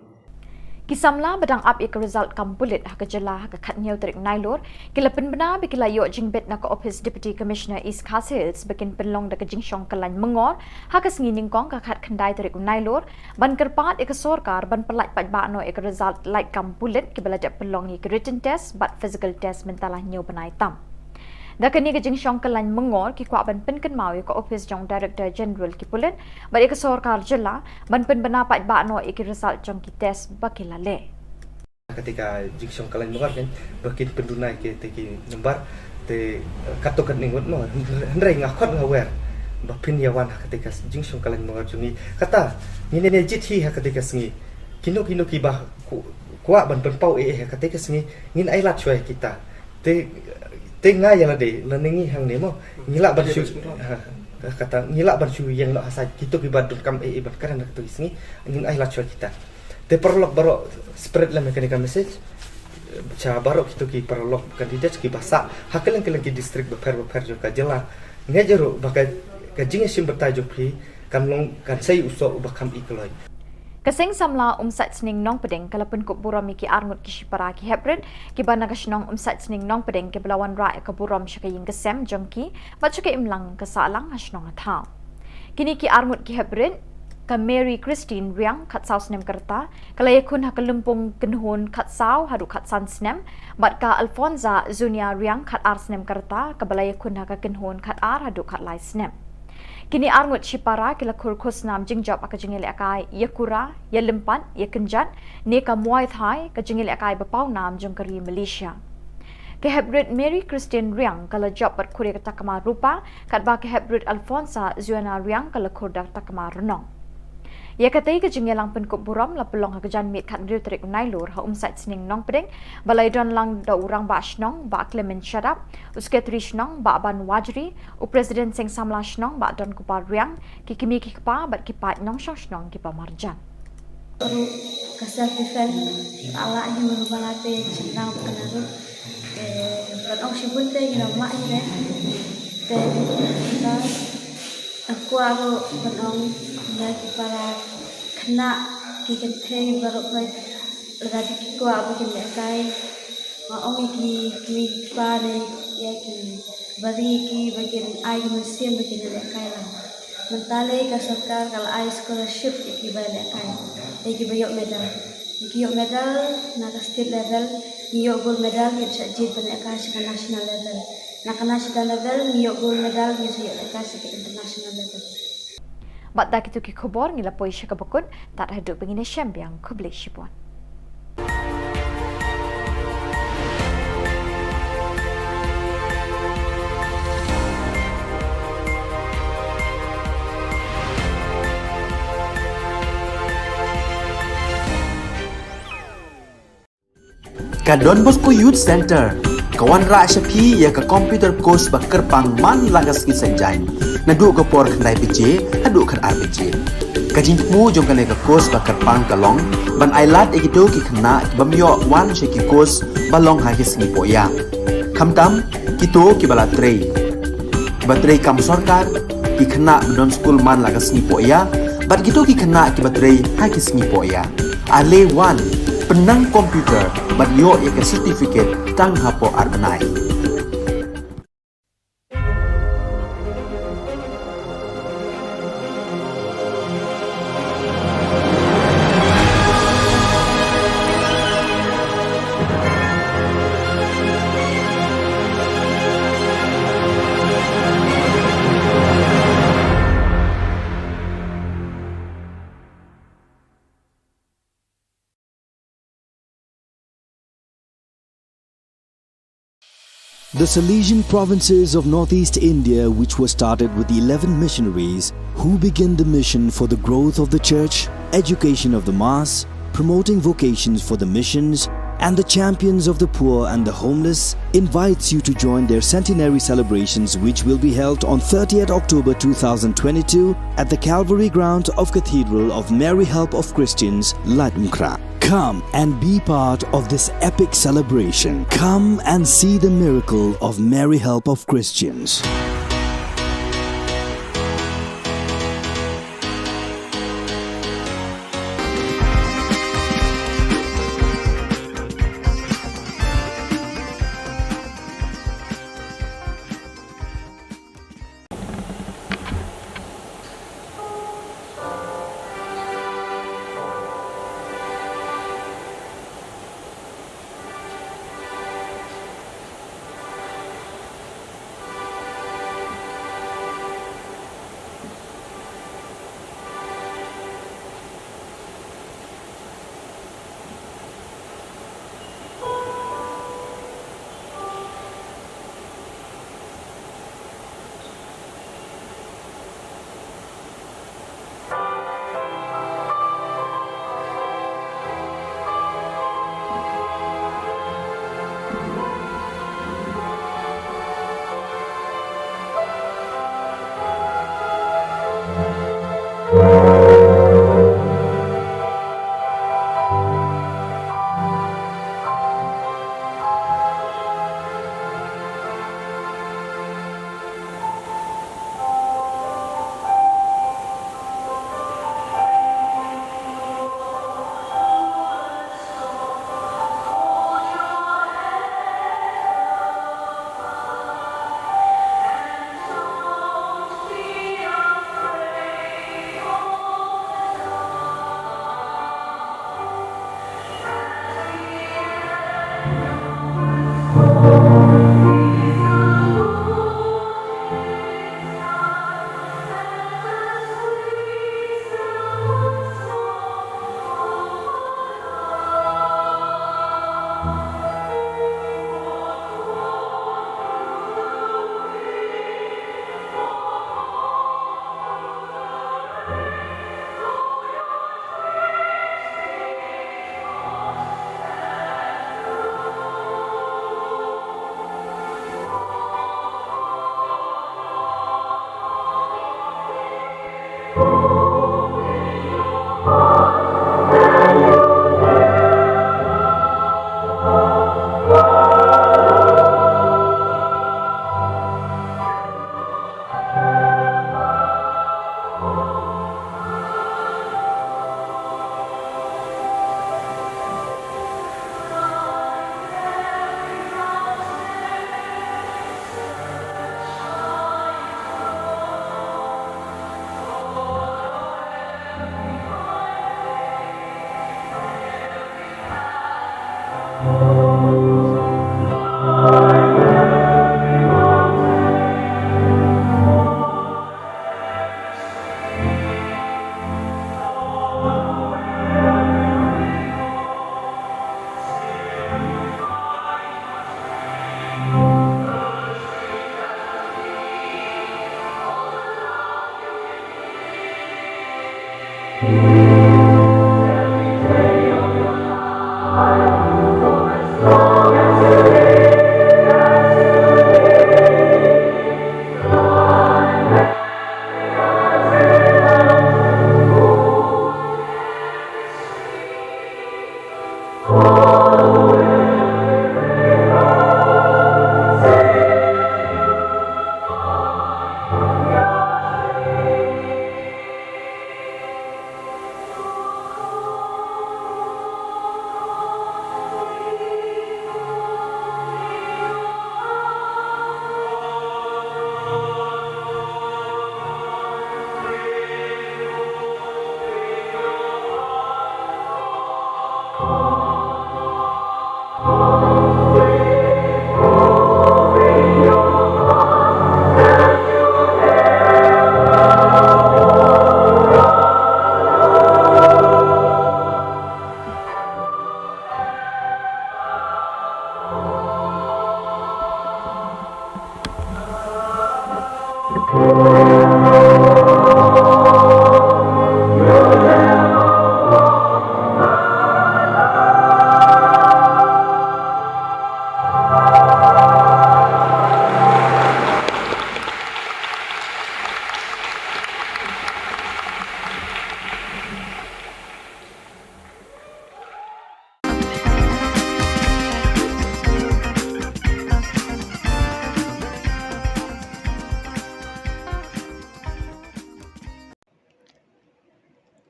Kisamla badang up ik result kam bullet ha ka jela ha ka khatnyau tarik nailor kila penbena bi kila yo jingbet na ka office deputy commissioner East Castles bikin penlong da ka jingshong kalan mengor ha ka snging kong ka khat khandai tarik nailor ban kerpat ik sorkar ban pelat pajba no ik result like kam bullet ki bala da penlong ik written test but physical test mentalah nyau banai tam da kani ka jingshong kalan mengor ki kwa ban penken mau ka office jong director general ki pulet ba ik sorkar jela ban penbena pajba no ik result jong ki test bakila le ketika jiksong kalian mengar kan bakit pendunai ke teki nembar te katokan ningut no hendrai ngakot ngawer bapin yawan ketika jiksong kalian mengar jungi kata ni ne jithi ketika sengi kino ki bah kuat ban penpau ketika sengi ngin ailat cuai kita te ngai yang ade leningi hang nemo ngilak ban syu kata ngilak ban syu yang nak hasaj kita ki badun kam ban karan ketika sengi ngin ailat cuai kita te perlok baro spread la mekanika message cha baro kita ki perlok kandidat ki basa hakelen ki distrik beper jo ka jela ngejero bakai ka jinge sim bertajuk pri kan long kan sai uso bakam ikloi Kasing samla umsat sning nong pedeng kalapun ko buram ki arngut ki shipara ki hebred ki bana ka shnong umsat sning nong pedeng ki belawan ra ka buram shaka ying kesem jongki baca ke imlang ka salang hasnong atha kini ki arngut ki hebred ka Mary Christine Riang kat saus nem kerta kalayakun ha kalumpung kenhun kat sau hadu kat san snem bat ka Alfonza Zunia Riang kat ar snem kerta ka balayakun ha ka kenhun kat ar hadu kat lai snem Kini arngut Shipara kila kurkus nam jingjab aka jingil akai yakura ya lempan ya kenjan ne ka muay thai ka jingil akai bapau nam jongkari Malaysia. Ke Hebrid Mary Christian Riang kala job bat kure kata kama rupa kat ba ke Hebrid Alfonsa Zuana Riang kala kurda takama renong. Ya katai ke jengelang pen buram la pelong ha kejan mit kat riu terik nailur ha umsat sening nong pedeng balai don lang da urang ba shnong ba Clement Shadap usketri shnong ba ban wajri u president seng samla shnong ba don kupar riang ki kimi ki pa bat ki pat nong shnong ki pa marjan. Baru kasar defend ala yang berbalate jenang kenaru batong sibunte gina mak ni kita aku batong lagi para kena kikente baru koi lagi kiku bikin lekai maong ki pare ya ki bari ki bagian ai museum bikin lekai lah mentale ka sarkar kalau ai scholarship ki lekai ki bayok medal na state level niyok gold medal ni sajid lekai sa national level na national level niyok gold medal ni sajid lekai sa international level. Bat dak itu ki khubor ngila poi syaka bakun tak haduk bengine syambiang kuble shipon. Ka Don Bosco Youth Center kawan ra syapi ya ka computer course ba kerpang man lagas ki sanjain na du ka por khandai pije hadu khan RPG ka jingmu jong ka le ka course ba kerpang ka long ban ailat e gido ki khna bamyo wan she ki course ba long ha ki sni poya khamtam ki to ki bala trei ba trei kam sarkar ki khna don school man lagas ni poya bat gido ki khna ki ba trei ha ki sni poya ale wan penang komputer bat yo ya ka certificate tang hapo arbanai. The Salesian provinces of northeast India, which were started with the 11 missionaries who began the mission for the growth of the church, education of the mass, promoting vocations for the missions, and the champions of the poor and the homeless, invites you to join their centenary celebrations, which will be held on 30th October 2022 at the Calvary Ground of Cathedral of Mary Help of Christians, Ladmkra. Come and be part of this epic celebration. Come and see the miracle of Mary Help of Christians.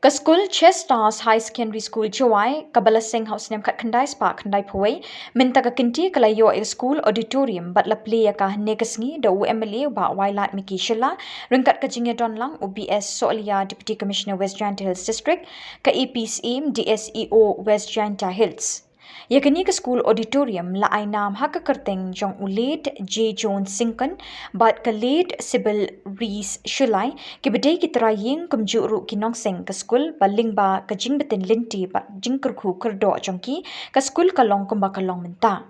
Ka school Chestars High Secondary School Chawai, Kabala Singh House Nem Kat Khandai Spark Khandai Pawai, Minta ka kinti kalayo e school auditorium but la play ka negasngi da UMLA ba Wailat Miki Shilla, Ringkat ka Jingya Donlang UBS Solia Deputy Commissioner West Janta Hills District, ka APCM DSEO West Janta Hills. Yakani ka school auditorium la ay naam haka karteng jong ulit J. Jones Sinkan bat ka late Sibyl Rees Shulai ki badai ki traying kumjuru ki nongseng ka school baling ba ka jingbatin linti ba jingkurku kurdo jongki ka school kalong kumba kalong menta.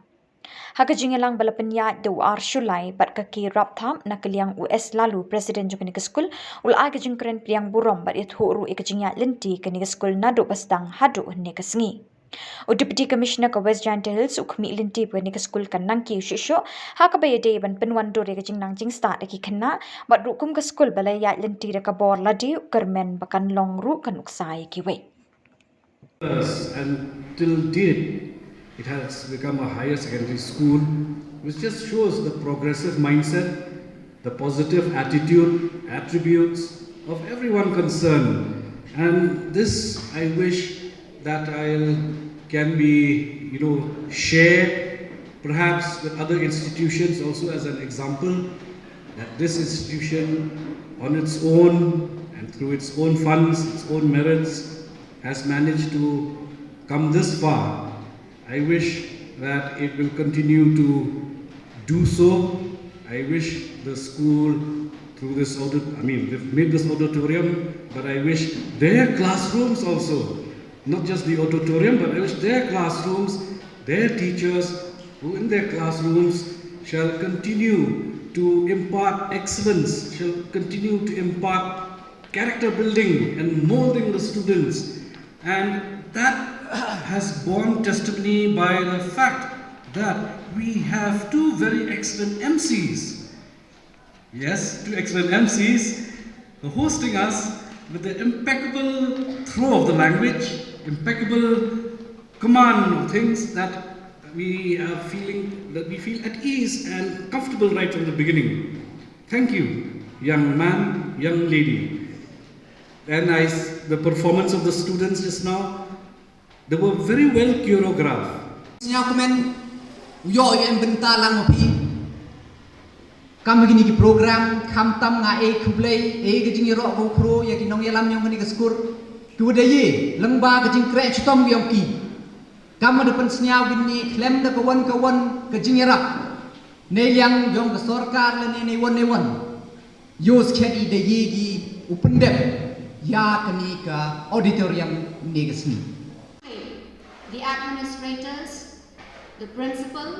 Haka jingalang balapanya do ar Shulai bat ka ki raptham na kaliang US lalu President jong ka school ula ka jingkren priang burom bat it huru ikajingya linti ka ni school nado bastang hadu ne ka sngi. O Deputy Commissioner ka West Janta Hills ukmi linti pwede ka school kan nang ki shisho haka bayade ban penwan do re ka jing nang jing start ki khanna bat rukum ka school balaya linti re ka bor ladi kermen bakan long ru kan uksai ki we. And till date, it has become a higher secondary school, which just shows the progressive mindset, the positive attitude, attributes of everyone concerned. And this I wish that can be, share perhaps with other institutions also as an example that this institution on its own and through its own funds, its own merits has managed to come this far. I wish that it will continue to do so. I wish the school through this they've made this auditorium, but I wish their classrooms also, not just the auditorium, but I wish their classrooms, their teachers who in their classrooms shall continue to impart excellence, shall continue to impart character building and molding the students. And that has borne testimony by the fact that we have two very excellent MCs. Yes, two excellent MCs hosting us with the impeccable throw of the language, impeccable command of things that we feel at ease and comfortable right from the beginning. Thank you, young man, young lady. And the performance of the students just now, they were very well choreographed. Kami gini ki program kam tam nga kublai ke jing ro ko kro ya ki nong yalam nyong ni ka skur ku de ye lengba ke jing kre chutom yong ki Kama depan senya winni klem da kawan ke jingerak. Ne yang jong ke sorkar le ne wan. Yos kedi de yegi upendep ya kani ka auditorium negesni. The administrators, the principal,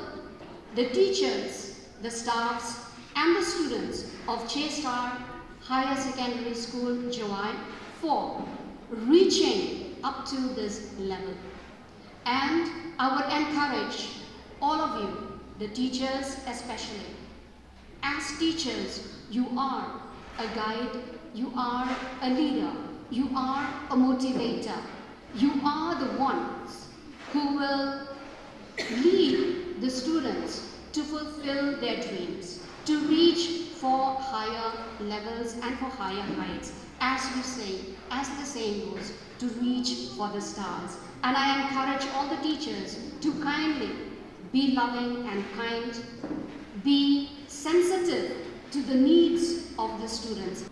the teachers, the staffs, and the students of Chestar Higher Secondary School, Jawai, for reaching up to this level. And I would encourage all of you, the teachers especially. As teachers, you are a guide, you are a leader, you are a motivator. You are the ones who will lead the students to fulfill their dreams, to reach for higher levels and for higher heights. As we say, as the saying goes, to reach for the stars. And I encourage all the teachers to kindly be loving and kind, be sensitive to the needs of the students.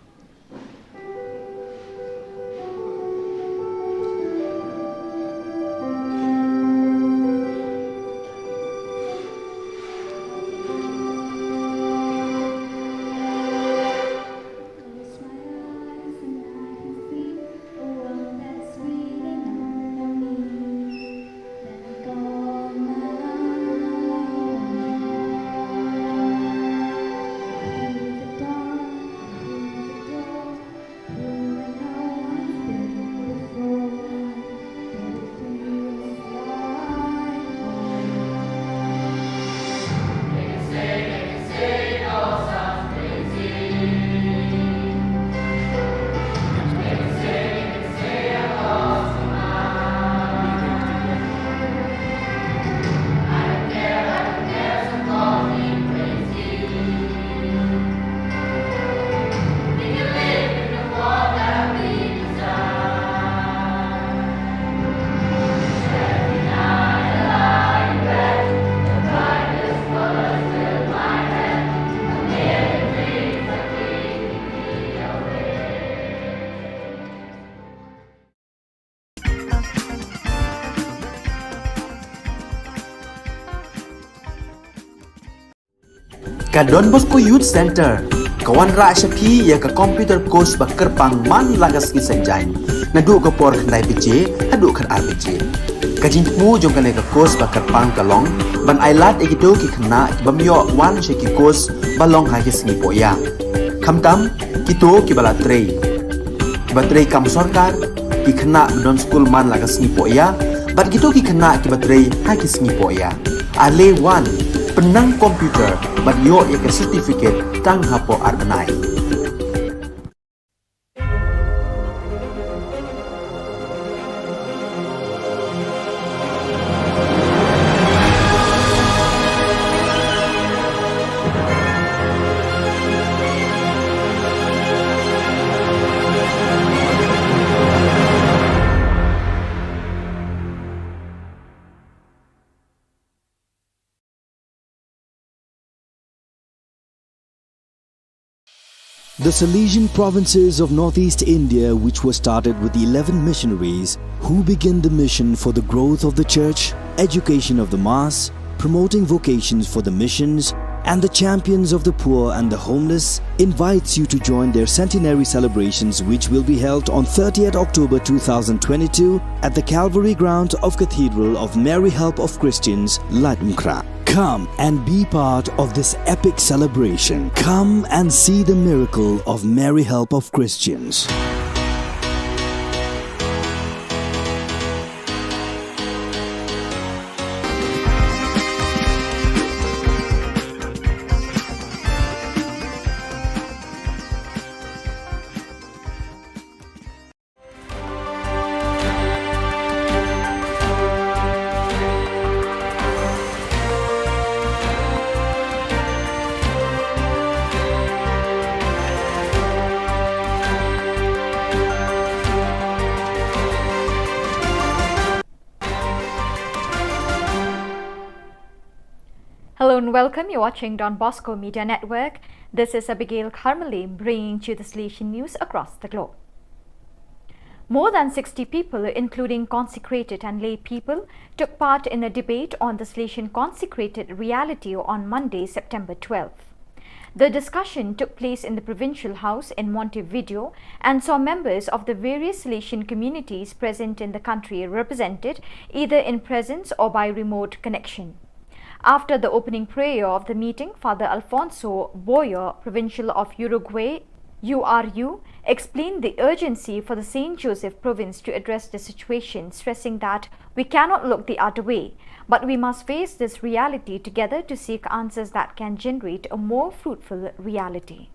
Ka Don Bosco Youth Center, kawan ra shapi ya ka computer course ba kerpang man lagas ki sanjain. Nadu ka por khandai pije, hadu khan RPG. Ka jingmu jong kale ka course ba kerpang kalong, ban ailat egito ki khna bamyo wan sheki course balong ha ki singi poya. Khamtam kito ki bala trei. Ba trei kam sarkar ki khna don school man lagas singi poya, bat kito ki khna ki ba trei ha ki singi poya. Ale wan penang komputer bat yo ya ke certificate tang hapo arbenai. The Salesian provinces of northeast India, which were started with the 11 missionaries who began the mission for the growth of the church, education of the mass, promoting vocations for the missions, and the champions of the poor and the homeless, invites you to join their centenary celebrations, which will be held on 30th October 2022 at the Calvary Ground of Cathedral of Mary Help of Christians, Latumkra. Come and be part of this epic celebration. Come and see the miracle of Mary Help of Christians. Hello and welcome. You're watching Don Bosco Media Network. This is Abigail Carmeli bringing you the Salesian news across the globe. More than 60 people, including consecrated and lay people, took part in a debate on the Salesian consecrated reality on Monday, September 12. The discussion took place in the Provincial House in Montevideo and saw members of the various Salesian communities present in the country represented either in presence or by remote connection. After the opening prayer of the meeting, Father Alfonso Boyer, Provincial of Uruguay, URU, explained the urgency for the St. Joseph province to address the situation, stressing that we cannot look the other way, but we must face this reality together to seek answers that can generate a more fruitful reality.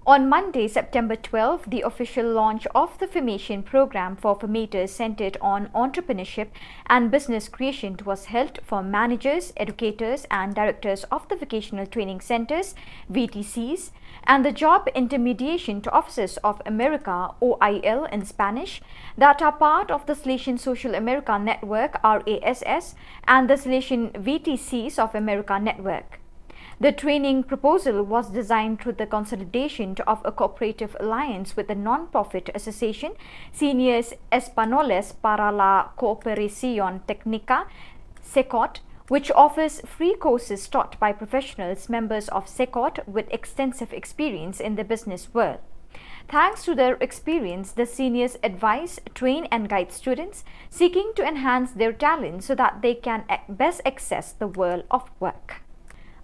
On Monday, September 12, the official launch of the formation program for formators centered on entrepreneurship and business creation was held for managers, educators and directors of the vocational training centers, VTCs, and the Job Intermediation to Officers of America, OIL in Spanish, that are part of the Salesian Social America Network, RASS, and the Salesian VTCs of America Network. The training proposal was designed through the consolidation of a cooperative alliance with the non-profit association Seniors Españoles para la Cooperación Técnica, SECOT, which offers free courses taught by professionals members of SECOT with extensive experience in the business world. Thanks to their experience, the seniors advise, train and guide students seeking to enhance their talents so that they can best access the world of work.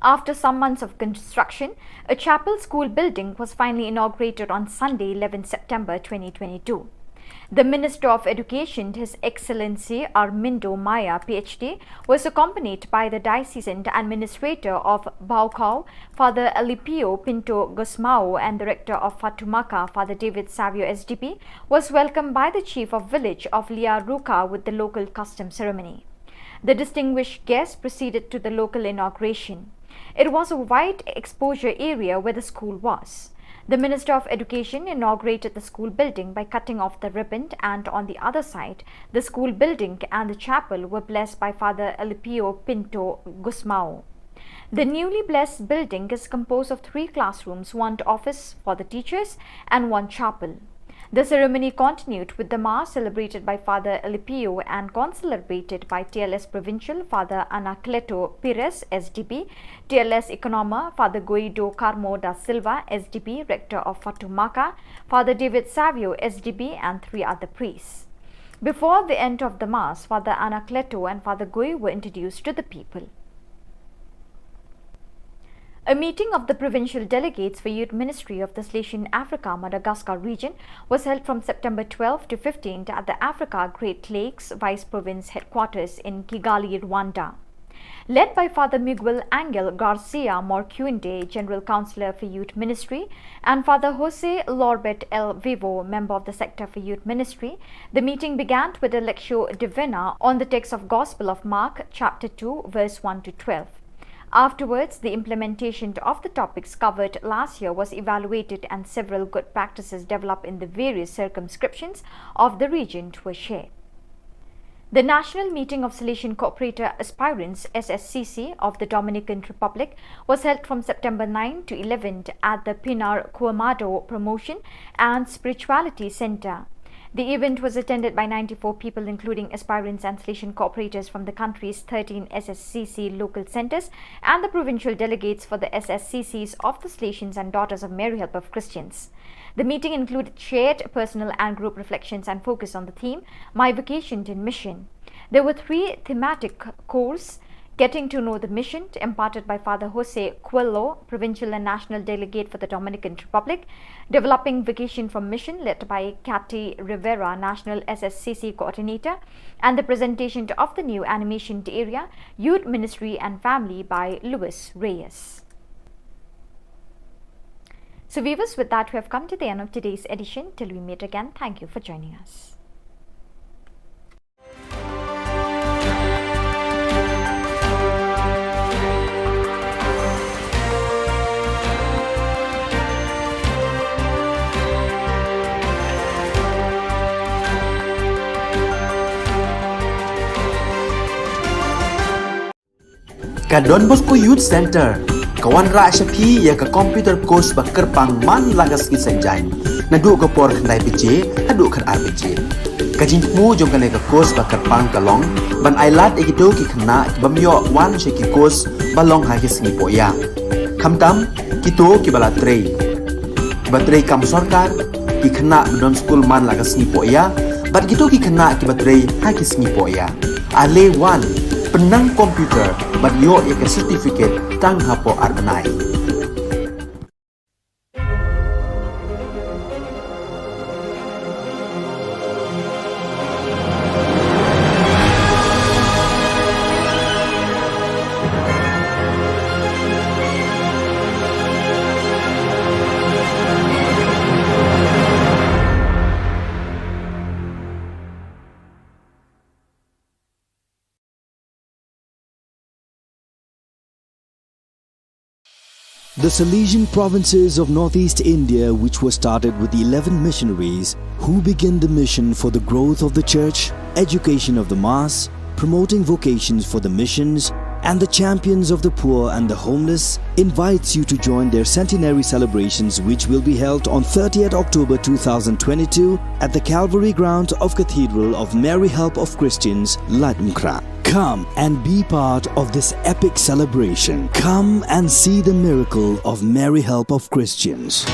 After some months of construction, a chapel school building was finally inaugurated on Sunday, 11 September 2022. The Minister of Education, His Excellency Armindo Maya, PhD, was accompanied by the Diocesan Administrator of Baucau, Father Alipio Pinto Gusmao, and Director of Fatumaca, Father David Savio SDP, was welcomed by the Chief of Village of Liaruca with the local custom ceremony. The distinguished guests proceeded to the local inauguration. It was a wide exposure area where the school was. The Minister of Education inaugurated the school building by cutting off the ribbon, and on the other side, the school building and the chapel were blessed by Father Alipio Pinto Gusmao. The newly blessed building is composed of 3 classrooms, 1 office for the teachers and 1 chapel. The ceremony continued with the Mass celebrated by Father Alipio and concelebrated by TLS Provincial Father Anacleto Pires, SDP, TLS Economa Father Guido Carmo da Silva, SDP, Rector of Fatumaca, Father David Savio, SDP, and 3 other priests. Before the end of the Mass, Father Anacleto and Father Gui were introduced to the people. A meeting of the provincial delegates for Youth Ministry of the Salesian Africa Madagascar region was held from September 12 to 15 at the Africa Great Lakes Vice Province headquarters in Kigali, Rwanda. Led by Father Miguel Angel Garcia Morcuende, General Councillor for Youth Ministry, and Father Jose Lorbet El Vivo, Member of the Sector for Youth Ministry, the meeting began with a Lectio Divina on the text of Gospel of Mark, chapter 2, verse 1 to 12. Afterwards, the implementation of the topics covered last year was evaluated and several good practices developed in the various circumscriptions of the region were shared. The National Meeting of Salesian Cooperator Aspirants SSCC of the Dominican Republic was held from September 9 to 11 at the Pinar Cuamado Promotion and Spirituality Center. The event was attended by 94 people, including aspirants and Salesian cooperators from the country's 13 SSCC local centers and the provincial delegates for the SSCCs of the Salesians and Daughters of Mary Help of Christians. The meeting included shared personal and group reflections and focus on the theme, My Vocation in Mission. There were 3 thematic courses: Getting to Know the Mission, imparted by Father Jose Coelho, Provincial and National Delegate for the Dominican Republic; Developing Vocation from Mission, led by Cathy Rivera, National SSCC Coordinator; and the presentation of the new animation area, Youth Ministry and Family, by Luis Reyes. So viewers, with that we have come to the end of today's edition. Till we meet again, thank you for joining us. Ka Don Bosco Youth Center, kawan ra Shapi ya ka computer course bakar pang man lagas ki senjai. nadu ko por khandai beje hadu khan ar beje kajing mu jong kale ka course ba karpang kalong ban ailat egido ki khna bamyo wan she ki course balong ha ki singi poya khamtam kito ki bala trei batrei kam sarkar ki khna don school man laga singi poya bat kito ki khna ki batrei ha ki singi poya ale wan penang komputer bat yo ek certificate tang hapo arnai. The Salesian provinces of northeast India, which were started with the 11 missionaries who began the mission for the growth of the church, education of the mass, promoting vocations for the missions, and the champions of the poor and the homeless, invites you to join their centenary celebrations, which will be held on 30th October 2022 at the Calvary ground of Cathedral of Mary Help of Christians, Latmkra. Come and be part of this epic celebration. Come and see the miracle of Mary Help of Christians.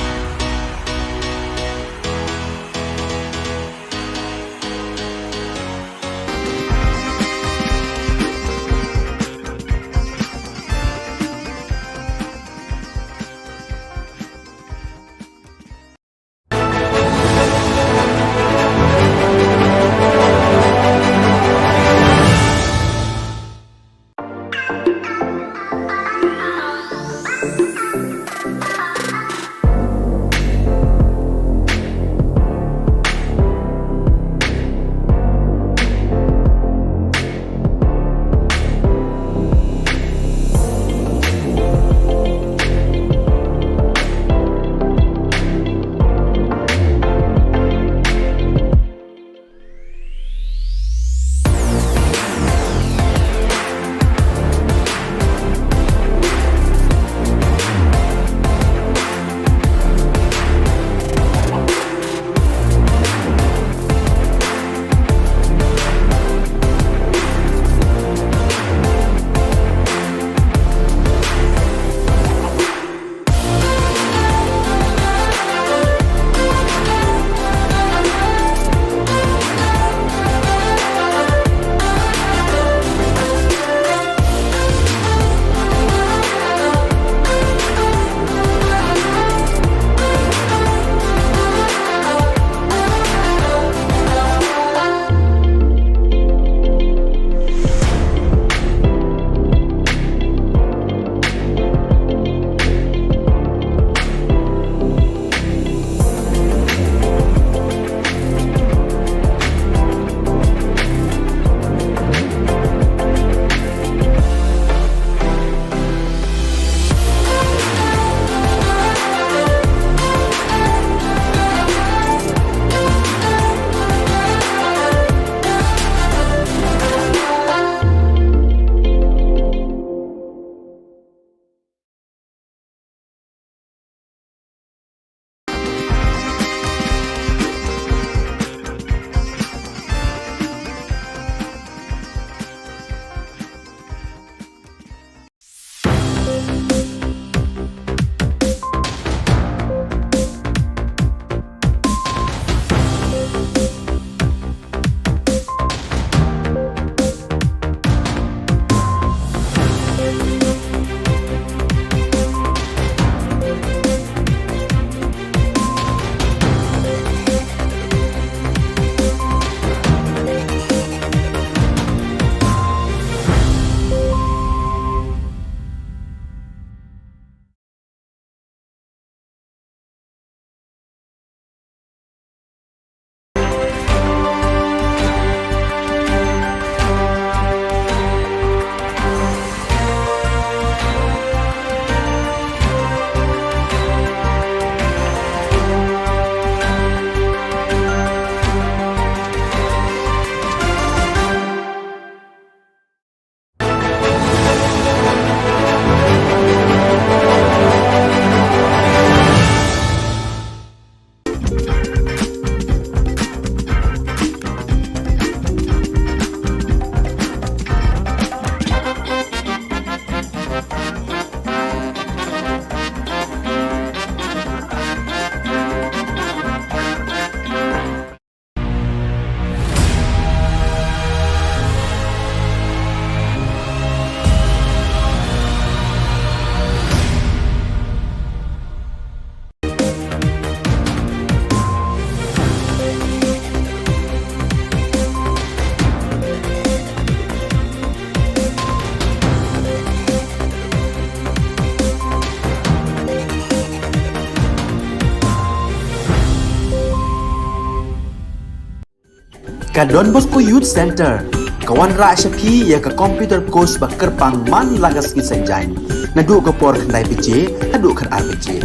Ka Don Bosco Youth Center, kawan ra Shapi ya ka computer course ba kerpang man lagas ki sanjain. Nadu ka por khandai bije, hadu khan ar bije.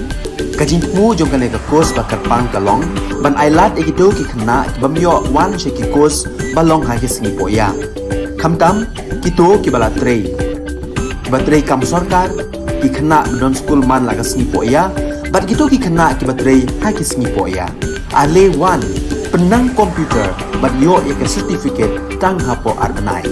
Ka jingmu jong ka course ba kerpang kalong, ban ailat ekito ki khna bamyo wan she ki course balong ha ki singi poya. Khamtam kito ki bala trei. Ba trei kam sarkar ki khna don school man lagas singi poya, bat kito ki khna ki ba trei ha ki singi poya. Ale wan penang komputer bat yo ya certificate tang hapo arnai.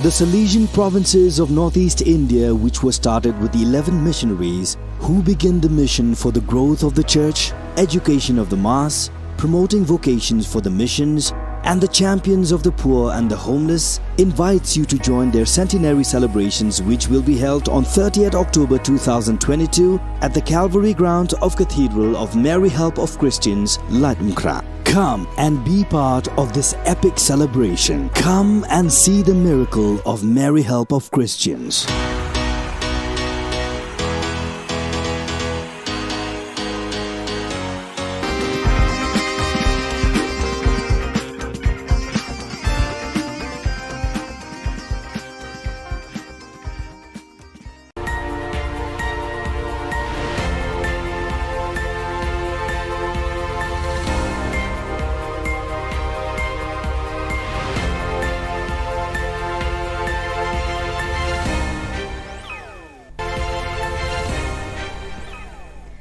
The Salesian provinces of northeast India, which were started with the 11 missionaries who began the mission for the growth of the church, education of the mass, promoting vocations for the missions, and the champions of the poor and the homeless, invites you to join their centenary celebrations, which will be held on 30th October 2022 at the Calvary ground of Cathedral of Mary Help of Christians, Ladmkra. Come and be part of this epic celebration. Come and see the miracle of Mary Help of Christians.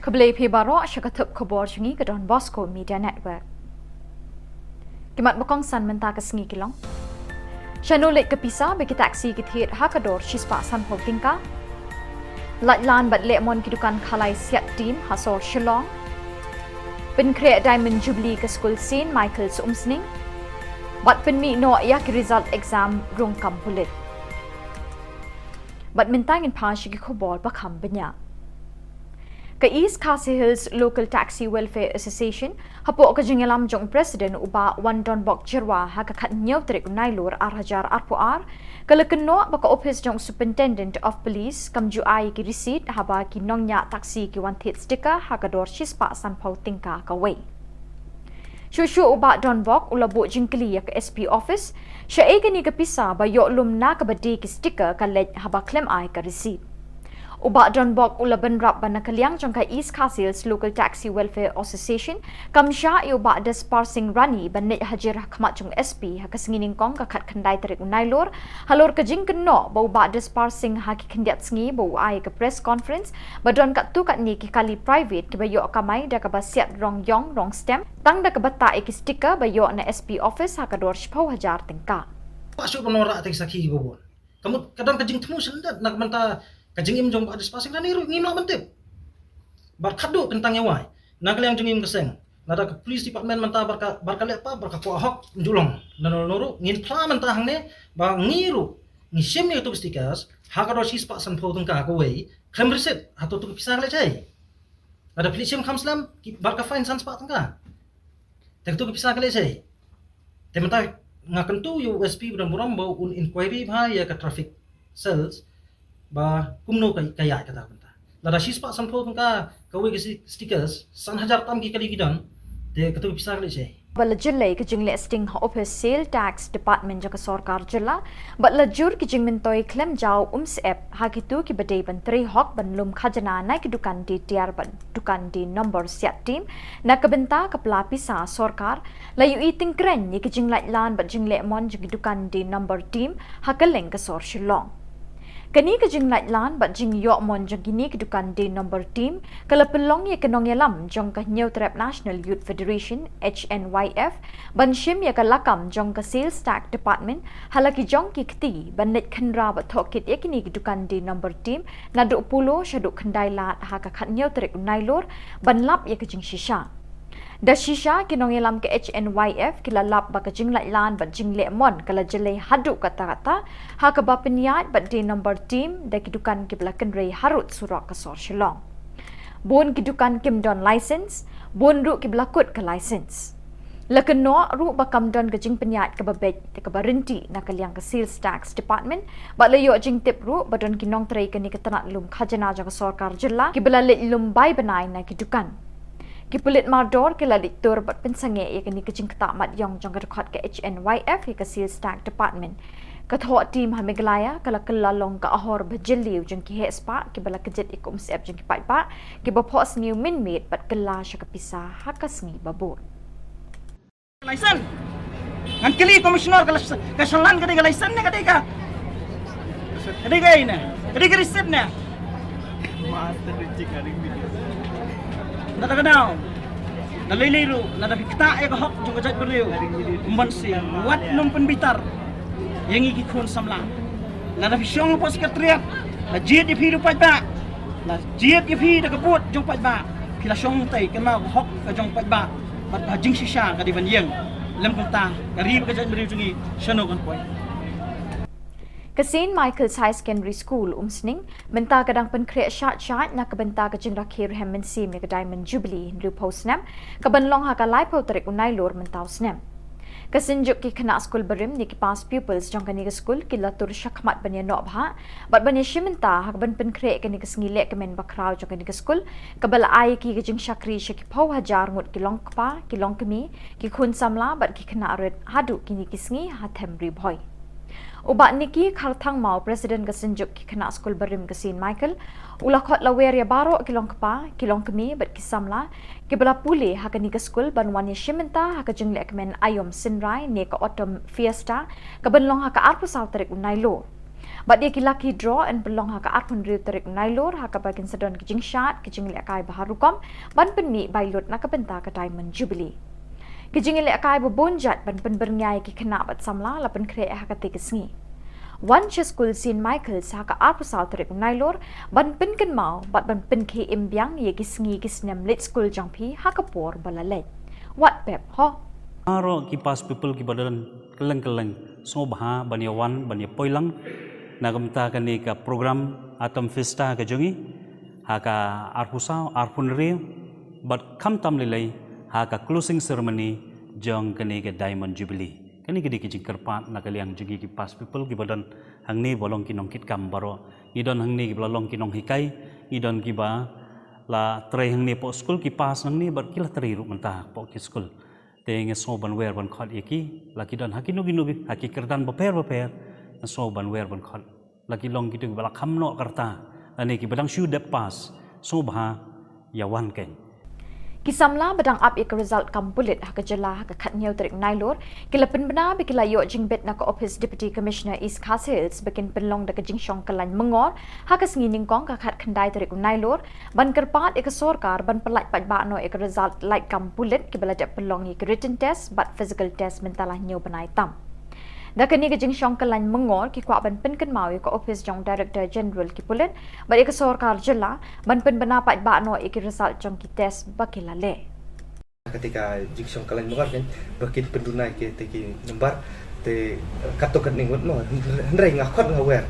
Keblai pi baro syakatup khubor jungi ke Don Bosco Media Network. Kimat bakong san menta ke sengi kilong. Shanulit ke pisa bagi taksi ke thir hakador shispa san ho tingka. Latlan bat lemon kidukan khalai siat team hasor Shillong. Pen create Diamond Jubilee ke school scene Michael's umsning. Bat pen mi no yak result exam rung kampulit. Bat mintangin pa syaki khubor bakam benya. Ka East Khasi Hills Local Taxi Welfare Association hapo ka jingalam jong president uba Wandon Bok Jirwa ha ka khat nyaw trik nailur arhajar arpuar kalakno baka office jong superintendent of police kam ju ai ki receipt haba ki nongnya taxi ki wan thit sticker ha ka dor shispa san phau tingka ka wei Shushu uba Don Bok ulabo jingkli ya ka SP office sha e ni ka pisa ba yo lum na ka badi ki sticker ka lej haba claim ai ka receipt Uba Don Bok ulaban rap ban nakaliang jangka East Khasi Hills Local Taxi Welfare Association kamsha uba des parsing rani ban net hajir khmat jong SP ha kasingining kong ka khat khandai tarik unailor halor ka jing kenno ba uba des parsing ha ki khandiat sngi ba ai ka press conference ba don kat tu kat ni ki kali private ki ba yo kamai da ka ba siat rong yong rong stem tang da ka bata ki sticker ba yo na SP office ha ka dor 10,000 tingka Pasok penora atik saki bobon. Kamu kadang kajing temu sendat nak menta kajing im jong ada spasing dan niru ngino mentip. Bar kado tentang yawai. Nak liang jengim keseng. Nada ke police department menta barka le apa barka ko ahok julong. Dan noru ngin pla menta hang ne ba ngiru. Ngisim ni tu stickers ha kado si spasan pho tungka ko wei. Klem receipt atau tu pisah le chai. Ada police sim khamslam barka fine san spa tungka. Tak tu pisah le chai. Tementa ngakan tu USP dan buram bau un inquiry bha ya ka traffic cells ba kumno kaya kata benta lada shispa sanpho tungka kawe ke stickers san hajar tam ki kali gidan te katu pisar le che bala jillai ke jingle sting office sale tax department jaka sarkar jilla bala jur ki jing mentoi claim jaw ums app ha ki tu ki badai ban 3 hok ban lum khajana nai ki dukan di tiar ban dukan di number siat team na ka benta ka pla pisa sarkar la yu eating kren ni ki jing lai lan ban jingle mon jing dukan di number team ha ka leng ka sor shillong Kani ka jing light lan bat jing yok mon jang kini ke dukan di number team kala pelong ya kenong yalam jong ka New Trap National Youth Federation HNYF ban shim ya ka lakam jong ka sales tax department halaki jong ki kti ban net khanra bat thokit ya kini ke dukan di number team na du pulo shadu khandai lat ha ka khat New Trap nailor ban lap ya ka jing shisha Da shisha kinong ilam ke HNYF kilalap ba kajing lailan ba jing lemon kala jelai hadu kata-kata ha ka ba penyat ba di number team da kidukan kiblakan rei harut surak kasor shillong. Bon kidukan kimdon license, bon ru kiblakut ke license. Lakeno ru ba kamdon kajing penyat ke babet ke barinti na kaliang ke sales tax department ba layo jing tip ru ba don kinong trai ke ni ketanat lum khajana ja sarkar jilla kibla lum bai banai na kidukan. Kipulit mardor kila diktur bat pensange ia kini kecing ketamat yang jang rekod ke HNYF ke sales tax department. Ketua tim Hamiglaya kala kelalong ke ahor bajeliu jeng ki hespa ki bala kejet ikum siap jeng ki pa ki bapos new minmate bat kela syaka pisah hakasngi babur. License. Ngan kili komisioner ka shalan ka license ne ka deka. Deka ina. Deka receipt ne. Master rejik hari ni. Nada kenal. Naliliru, nada kita ya hok jung kajat beliau. Membansi, wat num penbitar. Yang iki kun samla. Nada fisyong pos sekretariat. La jiet di piru pajba. La jiet di pi da kebut jung pajba. Pila syong tai kenal hok ka jung pajba. Bat bajing shisha ka di banjeng. Lem kota, karib kajat beliau jungi shano kon poi. Kasin Michael's High Secondary School umsning benta kadang penkreat syat na kebenta kajing rakhir hem sim ni ke Diamond Jubilee lu posnam kabanlong ha ka lai pau tarik unai lor mentau snam. Kasinjuk ki kena school berim ni ki past pupils jong kani ke school ki latur syakmat banya nok bha bat banya shimenta ha ban penkreat kani ke sngilek ke men bakrau jong kani ke school kabal ai ki kajing syakri syaki pau hajar ngut ki long kpa ki long kemi ki khun samla bat ki kena red hadu kini ki sngi hathem ribhoi. Ubat niki kharthang mau Presiden kesenjuk ki kena skul berim kesin Michael ulakot lawer ya baro kilong kepa kilong kemi bat kisamla ke bela pule ha kani ke skul banwan ya shimenta ha ka jengle kemen ayom sinrai ne ka autumn fiesta ka benlong ha ka arpu sau tarik unailo bat dia ki lucky draw and belong ha ka arpun riu tarik unailo ha ka bakin sedon ke jing shat ke jingle kai baharukom ban penmi bailut na ka benta ka Diamond Jubilee. Kijing ilek kai bobonjat ban pen berngai ki kena bat samla la pen kre ha ka te kesngi. One school sin Michael's ha ka arpu sau tarik nailor ban pen ken mau bat ban pen ke imbyang ye kisngi kisnem lit school jangpi ha ka por balalet. What pep ho? Aro ki pas people ki badalan keleng-keleng so bha banyawan banya poilang nagamta kani ka program atom festa ka jongi ha ka arpusau arpunri bat kam tam lelai ha ka closing ceremony jong kani ke Diamond Jubilee kani gedi ki jingkerpat na kaliang jugi ki pas people ki badan hangni bolong ki nongkit kam baro idon hangni ki bolong ki nong hikai idon ki ba la trai hangni po school ki pas hangni bar ki la trai ru mentah po ki school te nge so ban wer ban khot yeki la ki don hakinu ginu haki kerdan beper so ban wer ban khot la ki long ki tu bala khamno karta ani ki badang shu de pas so bha yawan ken Kisamla badang up ik result kampulit ha ka jela ha ka khatnyau tarik nailor kila penbena bikila yo jingbet na ka office deputy commissioner East Khas Hills bikin penlong da ka jingshong kalan mengor ha ka sngining kong ka khat khandai tarik nailor ban kerpat ik sorkar ban pelat pajba no ik result like kampulit kibala da penlong ik written test but physical test mentalah nyau banai tam. Da kani ka jingshong kalan mengor ki kwa ban pen kan mau ka office jong director general ki pulit ba ik sorkar jela ban pen bena pajba no ik result jong ki test bakila le. Ketika jingshong kalan mengor kan bakin pendunai ke teki nembar te katokan ningut no hendrai ngakot ngawer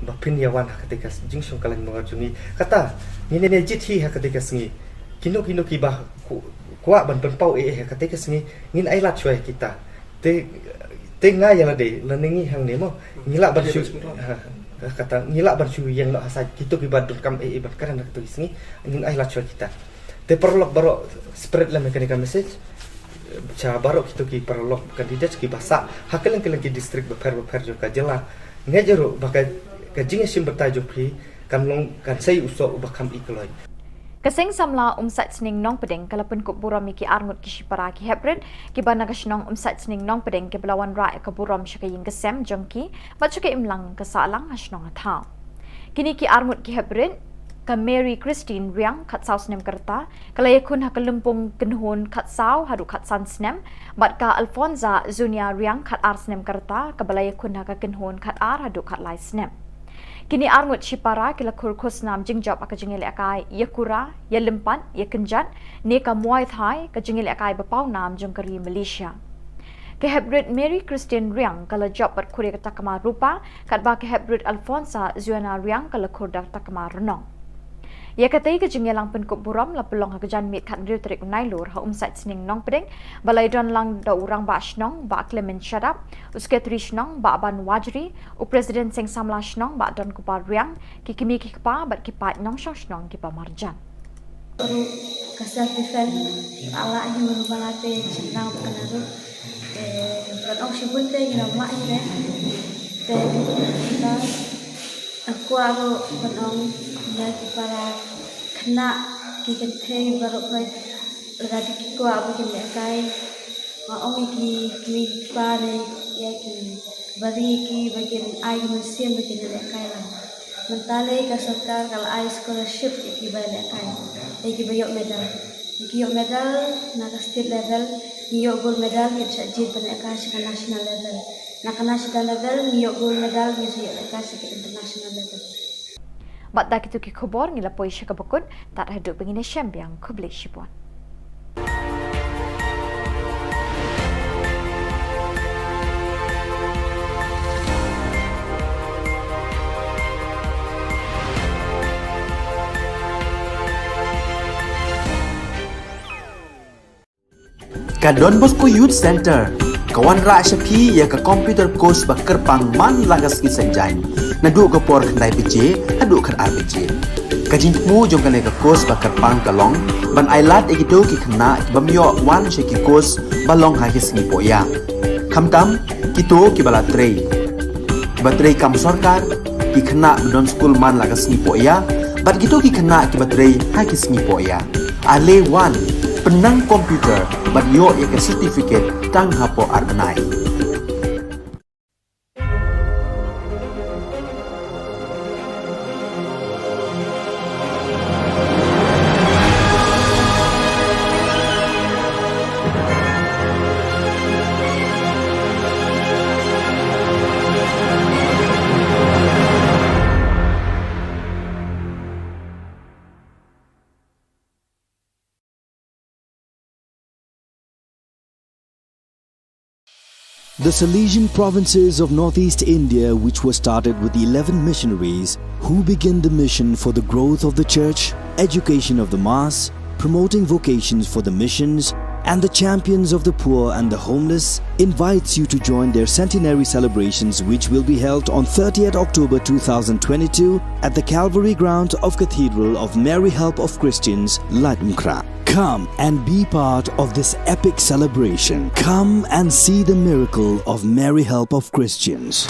bapin yawan ketika jingshong kalan mengor jungi kata ni ne jithi ketika sengi kino ki bah kuat ban penpau ketika sengi ngin ai lat choi kita te ngai yang ade leningi hang ni mo ngilak ban shu kata ngilak ban shu yang nak hasai kita ki badun kam ban karana tu sengi ngin ai lat choi kita te perlok baro spread la mechanical message cha baro kita ki perlok kandidat ki basa hakelang ki district beper jo ka jela ngejero bakai ka jinge sim bertajuk pri kan long kan sai usok bakam ikloi Kasing samla umsat sning nong pedeng kalapun kuburam ki arngut ki shipara ki hebred ki bana kasnong umsat sning nong pedeng ki belawan ra ka buram shakayin kesem jongki bachuke imlang kasalang hasnong athau kini ki arngut ki hebred ka Mary Christine Riang khat sau snem kerta kalay kun hakalumpung kenhun khat sau hadu khat san snem bat ka Alfonza Zunia Riang khat ar snem kerta ka balay kun hakakenhun khat ar hadu khat lai snem Kini arngut Shipara kila kurkus nam jingjab aka jingil akai yakura ya lempan ya kenjat ne ka muay thai ka jingil akai bapau nam jongkari Malaysia. Ke Hebrid Mary Christian Riang kala job per kure takama rupa kat ba ke Hebrid Alfonsa Zuana Riang kala kurda takama renong. Ya katai ke jengelang penkuk buram la pelong hakejan mit kat riu terik nailur ha umsat sening nong pedeng balai don lang da urang ba shnong ba Clement Shadap usketri shnong ba ban wajri u presiden seng samla shnong ba don kupar riang ki kimi ki kpa bat ki pat nong shnong ki pa marjan. Baru kasar defend ala yang merubalate senang penaru kat sibun te ina mak ire te kita aku aro penong lagi para kena kita te baru koi lagi kita aku kena kai ma ki pa ne ya ki bari ki bagian ai musim bagian kai lah mentale ka sarkar kal ai scholarship ki bale kai ki bayok medal na ka state level niyo gold medal ni sajid bale ka sa national level na ka national level niyo gold medal ni sa ka sa international level. Bat dak itu ki khubor ngila poi syakabakun tak haduk bengine syambiang kubli shipon. Ka Don Bosco Youth Center, kawan ra Shapi ya ka computer course ba kerpang man lagas ki sanjang. Nadu ka por khandai pije, hadu khan RPG. Ka jingmu jong ka course ba kerpang kalong, ban ailat egito ki khna bamyo wan she ki course balong ha ki singi poya. Khamtam kito ki bala trei. Batrei kam sarkar ki khna don school man lagas singi poya, bat kito ki khna ki batrei ha ki singi poya. Ale wan penang komputer bat yo ya ke certificate tang hapo arnai. The Salesian provinces of northeast India, which were started with the 11 missionaries who began the mission for the growth of the church, education of the mass, promoting vocations for the missions, and the champions of the poor and the homeless, invites you to join their centenary celebrations, which will be held on 30th October 2022 at the Calvary Ground of Cathedral of Mary Help of Christians, Ladumkra. Come and be part of this epic celebration. Come and see the miracle of Mary Help of Christians.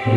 Ka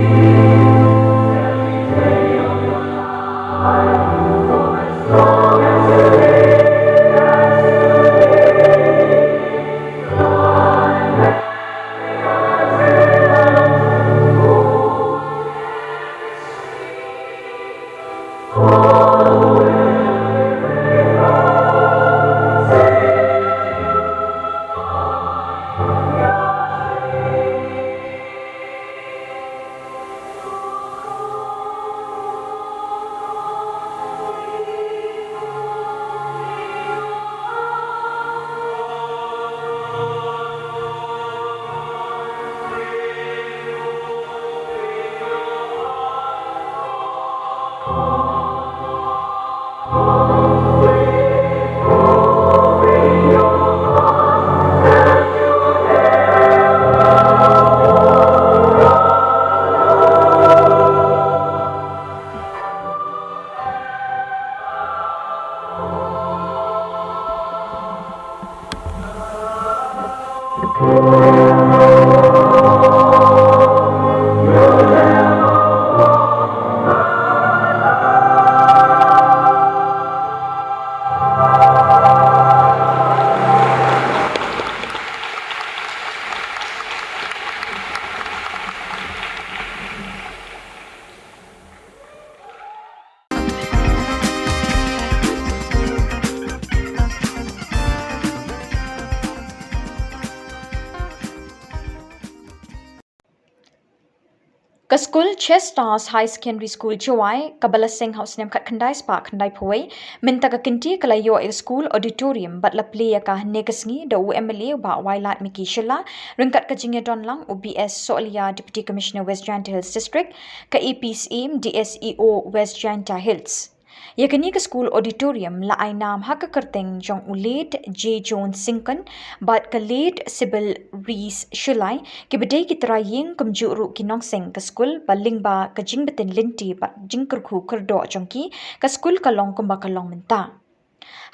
school Chestars High Secondary School Jawai, Kabala Singh House Nem Kat Khandai Spark Khandai Pawai, Minta ka kinti kalayo e school auditorium but la play ka negasngi da UMLA ba Wailat Miki Shilla, Ringkat ka jingya don lang UBS Solia Deputy Commissioner West Giant Hills District, ka AP's aim DSEO West Giant Hills. Yakani ka school auditorium la ay nam haka kerteng jong ulet J. Jones Sinkan bat ka late Sybil Rees Shulai ki bedai ki trayeng kumjuru kinong sing ka school baling ba ka jing betin linti bat jing kerku kerdo jongki ka school ka long kumba ka long menta.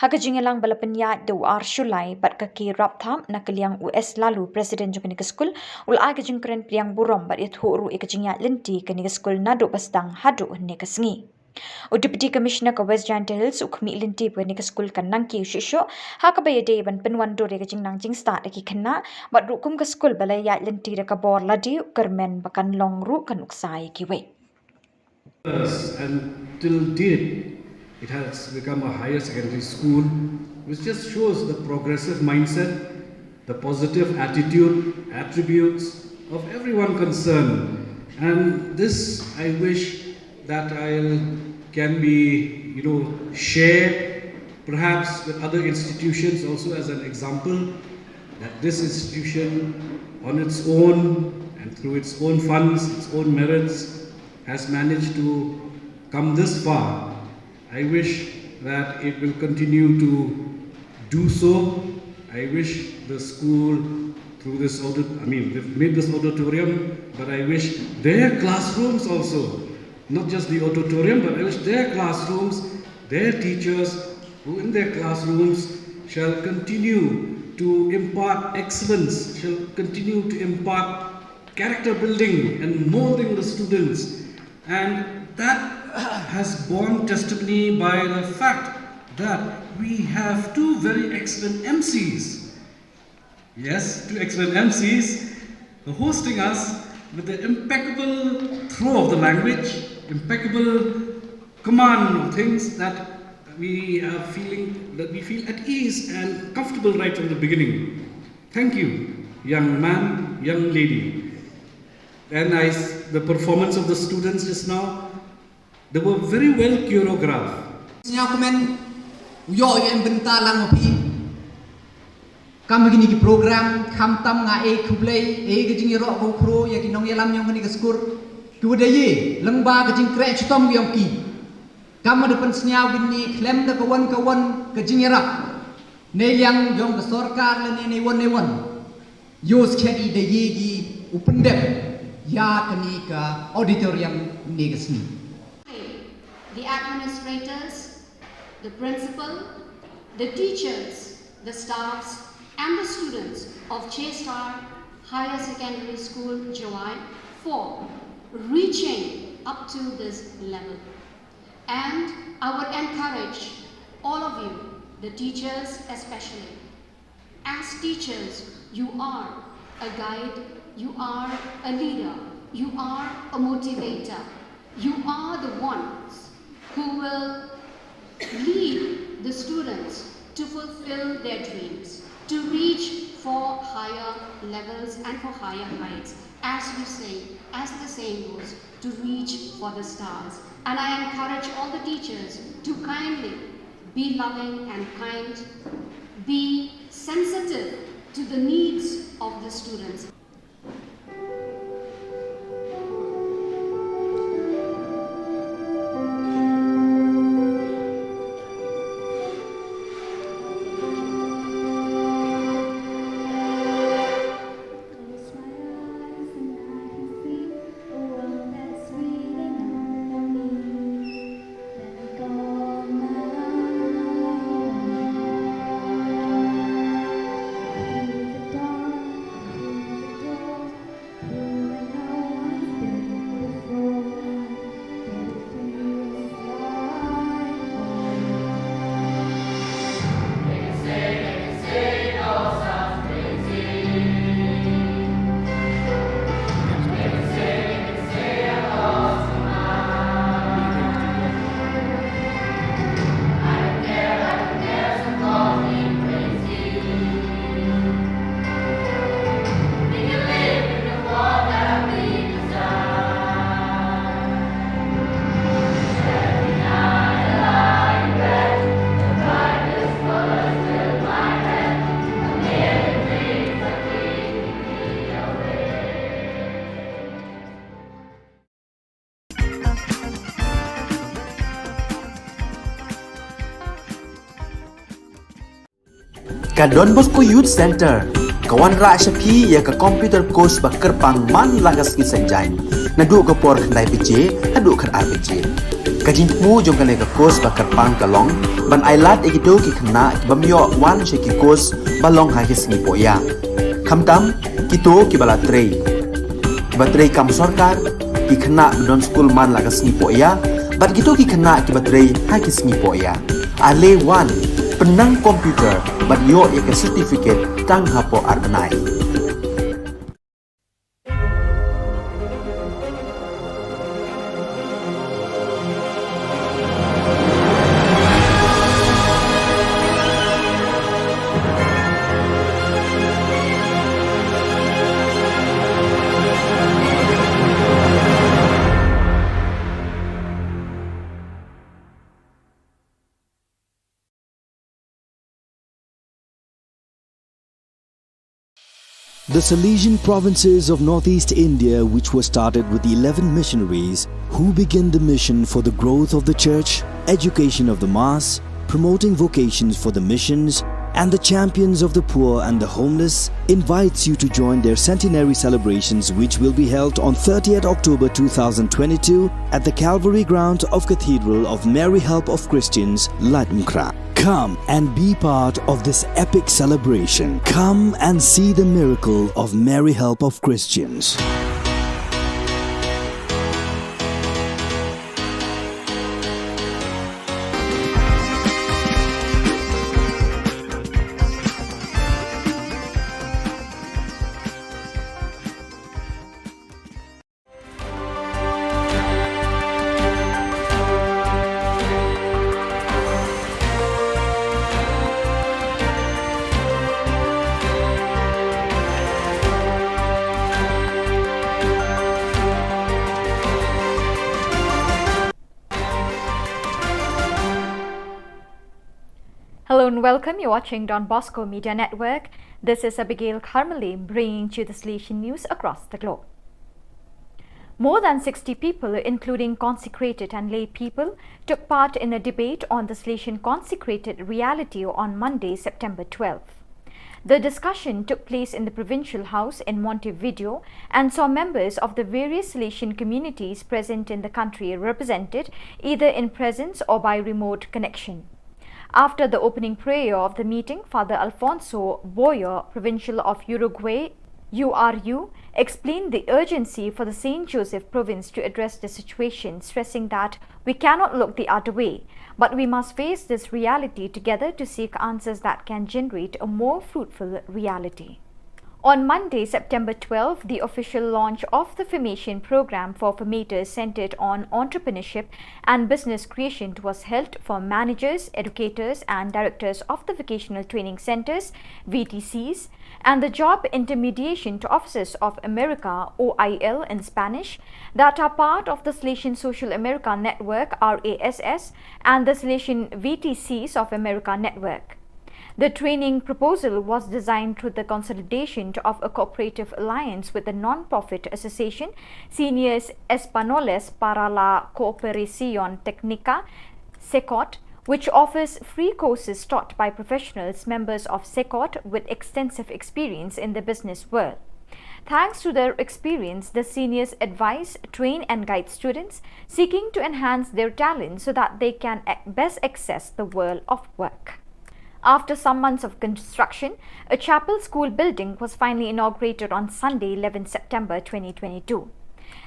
Haka jingelang balapenya do ar Shulai bat ka ki rap tham na kaliang US lalu Presiden jong ka school ul ay ka jing keren priang burom bat it huru ka jingya linti ka ni ka school na do bastang hadu ne ka sngi. O Deputy Commissioner ka West Giant Hills ukmi linti pwe ni ka school kan nang ki shisho ha ka baye day ban penwan do re ka jing nang jing start ki khanna bat rukum ka school balay ya linti re ka bor ladi kermen bakan long ru kan uksai ki we. And till date, it has become a higher secondary school, which just shows the progressive mindset, the positive attitude, attributes of everyone concerned. And this, I wish that I can be, shared perhaps with other institutions also as an example, that this institution on its own and through its own funds, its own merits, has managed to come this far. I wish that it will continue to do so. I wish the school through this they've made this auditorium, but I wish their classrooms also, not just the auditorium, but I wish their classrooms, their teachers who in their classrooms shall continue to impart excellence, shall continue to impart character building and molding the students. And that has borne testimony by the fact that we have two very excellent MCs. Yes, two excellent MCs hosting us with the impeccable throw of the language, impeccable command of things that we feel at ease and comfortable right from the beginning. Thank you, young man, young lady. And the performance of the students just now, they were very well choreographed. Kam begini ki program kam tam nga kublai ke jing ro ko kro ya ki nong yalam nyong ni skur ku de ye lengba ke jing kre chtom yong ki kam de pen snyao gini klem de kawan ke jing rap ne yang jong ke sarkar le ne won yos khedi de ye gi upendep ya kani ka auditorium ni gesni. The administrators, the principal, the teachers, the staffs and the students of Chestar Higher Secondary School, Jawai 4 reaching up to this level. And I would encourage all of you, the teachers especially. As teachers, you are a guide, you are a leader, you are a motivator. You are the ones who will lead the students to fulfill their dreams, to reach for higher levels and for higher heights. As we say, as the saying goes, to reach for the stars. And I encourage all the teachers to kindly be loving and kind, be sensitive to the needs of the students. Ka Don Bosco Youth Center, kawan ra shapi ya ka computer course bakar pang man lagas ki sanjai. Nadu ka por khandai pije, hadu khan ar pije. Ka jingmu jong kale ka course bakar pang kalong, ban ailat egido ki khna bamyo wan she ki course balong ha ki singi poya. Khamtam kito ki bala trei. Batrei kam sarkar ki khna don school man lagas singi poya, bat kito ki khna ki batrei ha ki singi poya. Ale wan penang komputer bat yo ya certificate tang hapo arbenai. The Salesian provinces of northeast India, which were started with the 11 missionaries who began the mission for the growth of the church, education of the mass, promoting vocations for the missions, and the champions of the poor and the homeless, invites you to join their centenary celebrations, which will be held on 30th October 2022 at the Calvary Ground of Cathedral of Mary Help of Christians, Latmkra. Come and be part of this epic celebration. Come and see the miracle of Mary Help of Christians. Hello and welcome. You're watching Don Bosco Media Network. This is Abigail Carmeli bringing you the Salesian news across the globe. More than 60 people, including consecrated and lay people, took part in a debate on the Salesian consecrated reality on Monday, September 12th. The discussion took place in the Provincial House in Montevideo and saw members of the various Salesian communities present in the country represented either in presence or by remote connection. After the opening prayer of the meeting, Father Alfonso Boyer, Provincial of Uruguay, URU explained the urgency for the St. Joseph province to address the situation, stressing that we cannot look the other way, but we must face this reality together to seek answers that can generate a more fruitful reality. On Monday, September 12, the official launch of the formation program for formators centered on entrepreneurship and business creation was held for managers, educators and directors of the vocational training centers, VTCs, and the Job Intermediation to Officers of America, OIL in Spanish, that are part of the Salesian Social America Network, RASS, and the Salesian VTCs of America Network. The training proposal was designed through the consolidation of a cooperative alliance with the non-profit association Seniors Españoles para la Cooperación Técnica, SECOT, which offers free courses taught by professionals members of SECOT with extensive experience in the business world. Thanks to their experience, the seniors advise, train and guide students seeking to enhance their talent so that they can best access the world of work. After some months of construction, a chapel school building was finally inaugurated on Sunday, 11 September 2022.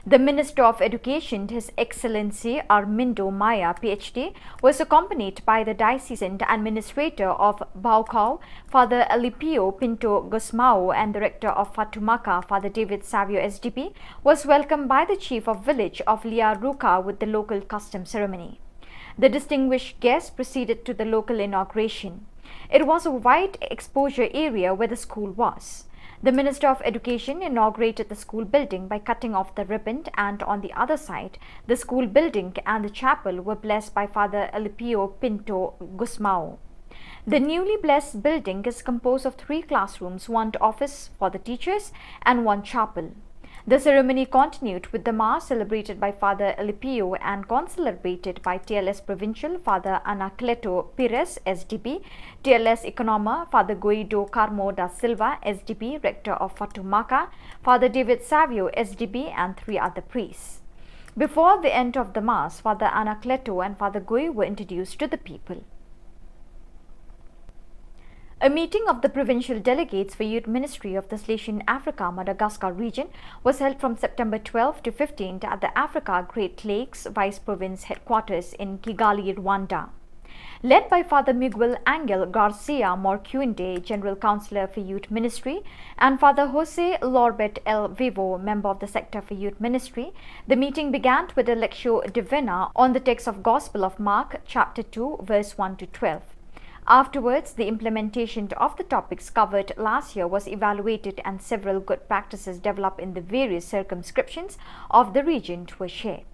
The Minister of Education, His Excellency Armindo Maya, PhD, was accompanied by the Diocesan Administrator of Baucau, Father Alipio Pinto Gusmao, and Director of Fatumaca, Father David Savio SDP, was welcomed by the Chief of Village of Liaruca with the local custom ceremony. The distinguished guests proceeded to the local inauguration. It was a wide exposure area where the school was. The Minister of Education inaugurated the school building by cutting off the ribbon, and on the other side, the school building and the chapel were blessed by Father Alipio Pinto Gusmao. The newly blessed building is composed of 3 classrooms, 1 office for the teachers and 1 chapel. The ceremony continued with the Mass celebrated by Father Alipio and concelebrated by TLS Provincial Father Anacleto Pires, SDP, TLS Economa Father Guido Carmo da Silva, SDP, Rector of Fatumaca, Father David Savio, SDP, and 3 other priests. Before the end of the Mass, Father Anacleto and Father Gui were introduced to the people. A meeting of the provincial delegates for Youth Ministry of the Salesian Africa Madagascar region was held from September 12 to 15 at the Africa Great Lakes Vice Province headquarters in Kigali, Rwanda. Led by Father Miguel Angel Garcia Morcuende, General Councillor for Youth Ministry, and Father Jose Lorbet El Vivo, Member of the Sector for Youth Ministry, the meeting began with a Lectio Divina on the text of Gospel of Mark, chapter 2, verse 1 to 12. Afterwards, the implementation of the topics covered last year was evaluated and several good practices developed in the various circumscriptions of the region were shared.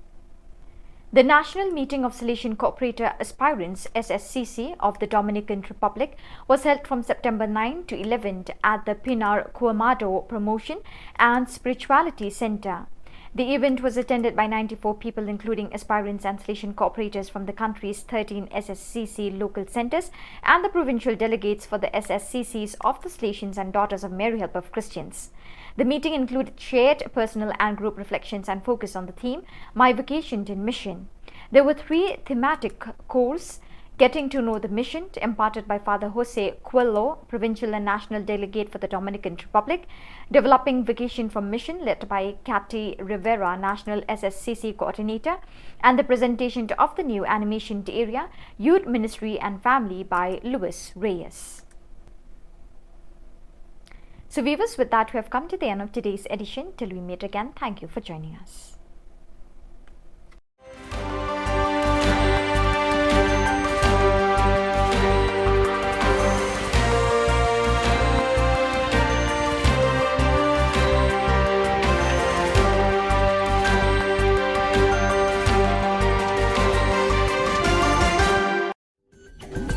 The National Meeting of Salesian Cooperator Aspirants SSCC of the Dominican Republic was held from September 9 to 11 at the Pinar Cuamado Promotion and Spirituality Center. The event was attended by 94 people, including aspirants and Salesian cooperators from the country's 13 SSCC local centers and the provincial delegates for the SSCCs of the Salesians and Daughters of Mary Help of Christians. The meeting included shared personal and group reflections and focus on the theme, My Vocation in Mission. There were 3 thematic courses: Getting to Know the Mission, imparted by Father Jose Coelho, Provincial and National Delegate for the Dominican Republic; Developing Vocation from Mission, led by Cathy Rivera, National SSCC Coordinator; and the presentation of the new animation area, Youth Ministry and Family, by Luis Reyes. So viewers, with that we have come to the end of today's edition. Till we meet again, thank you for joining us.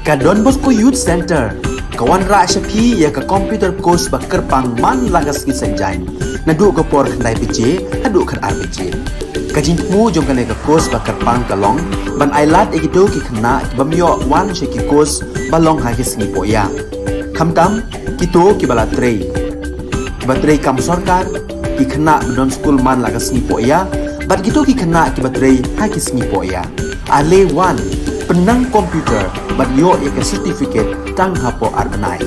Ka Don Bosco Youth Center, kawan ra shapi ya ka computer course ba kerpang man lagas ki sanjain. Nadu ka por khandai piche, hadu khan ar piche. Ka jingmu jong ka ka course ba kerpang kalong, ban ailat egido ki khna bamyo wan she ki course balong ha ki sngi poya. Khamtam kito ki bala trei. Ki ba trei kam sarkar ki khna don school man lagas sngi poya, bat kito ki khna ki ba trei ha ki sngi poya. Ale wan penang komputer bat yo ek certificate tang hapo arbanai.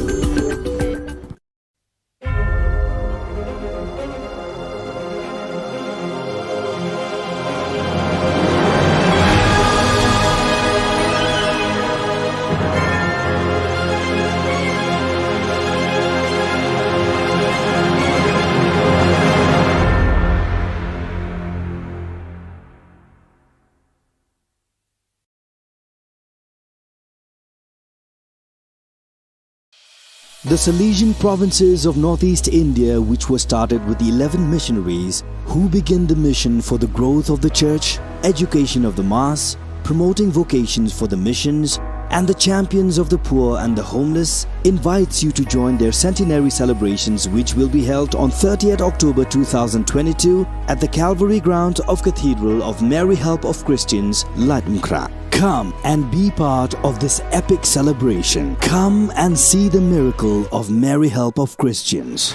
The Salesian provinces of northeast India, which were started with the 11 missionaries who began the mission for the growth of the church, education of the mass, promoting vocations for the missions, and the champions of the poor and the homeless, invites you to join their centenary celebrations, which will be held on 30th October 2022 at the Calvary Ground of Cathedral of Mary Help of Christians, Latmkra. Come and be part of this epic celebration. Come and see the miracle of Mary Help of Christians.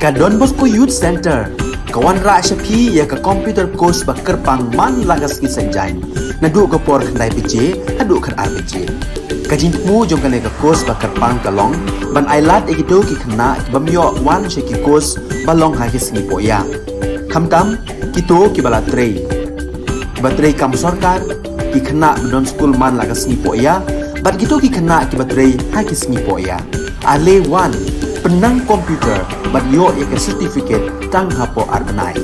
Ka Don Bosco Youth Center, kawan ra siya pi ya ka computer course ba kerpang man lagas ki sanjay. nadu ka por khandai beje hadu khan ar beje kajin mu jong kale ka kos ba karpang kalong ban ailat egido ki khna bamyo wan she ki kos balong ha ki singi poya khamtam kito ki bala trei batrei kam sarkar ki khna don school man laga singi poya bat gitu ki khna ki batrei ha ki singi poya ale wan penang komputer bat yo ya ke certificate tang hapo arbanai.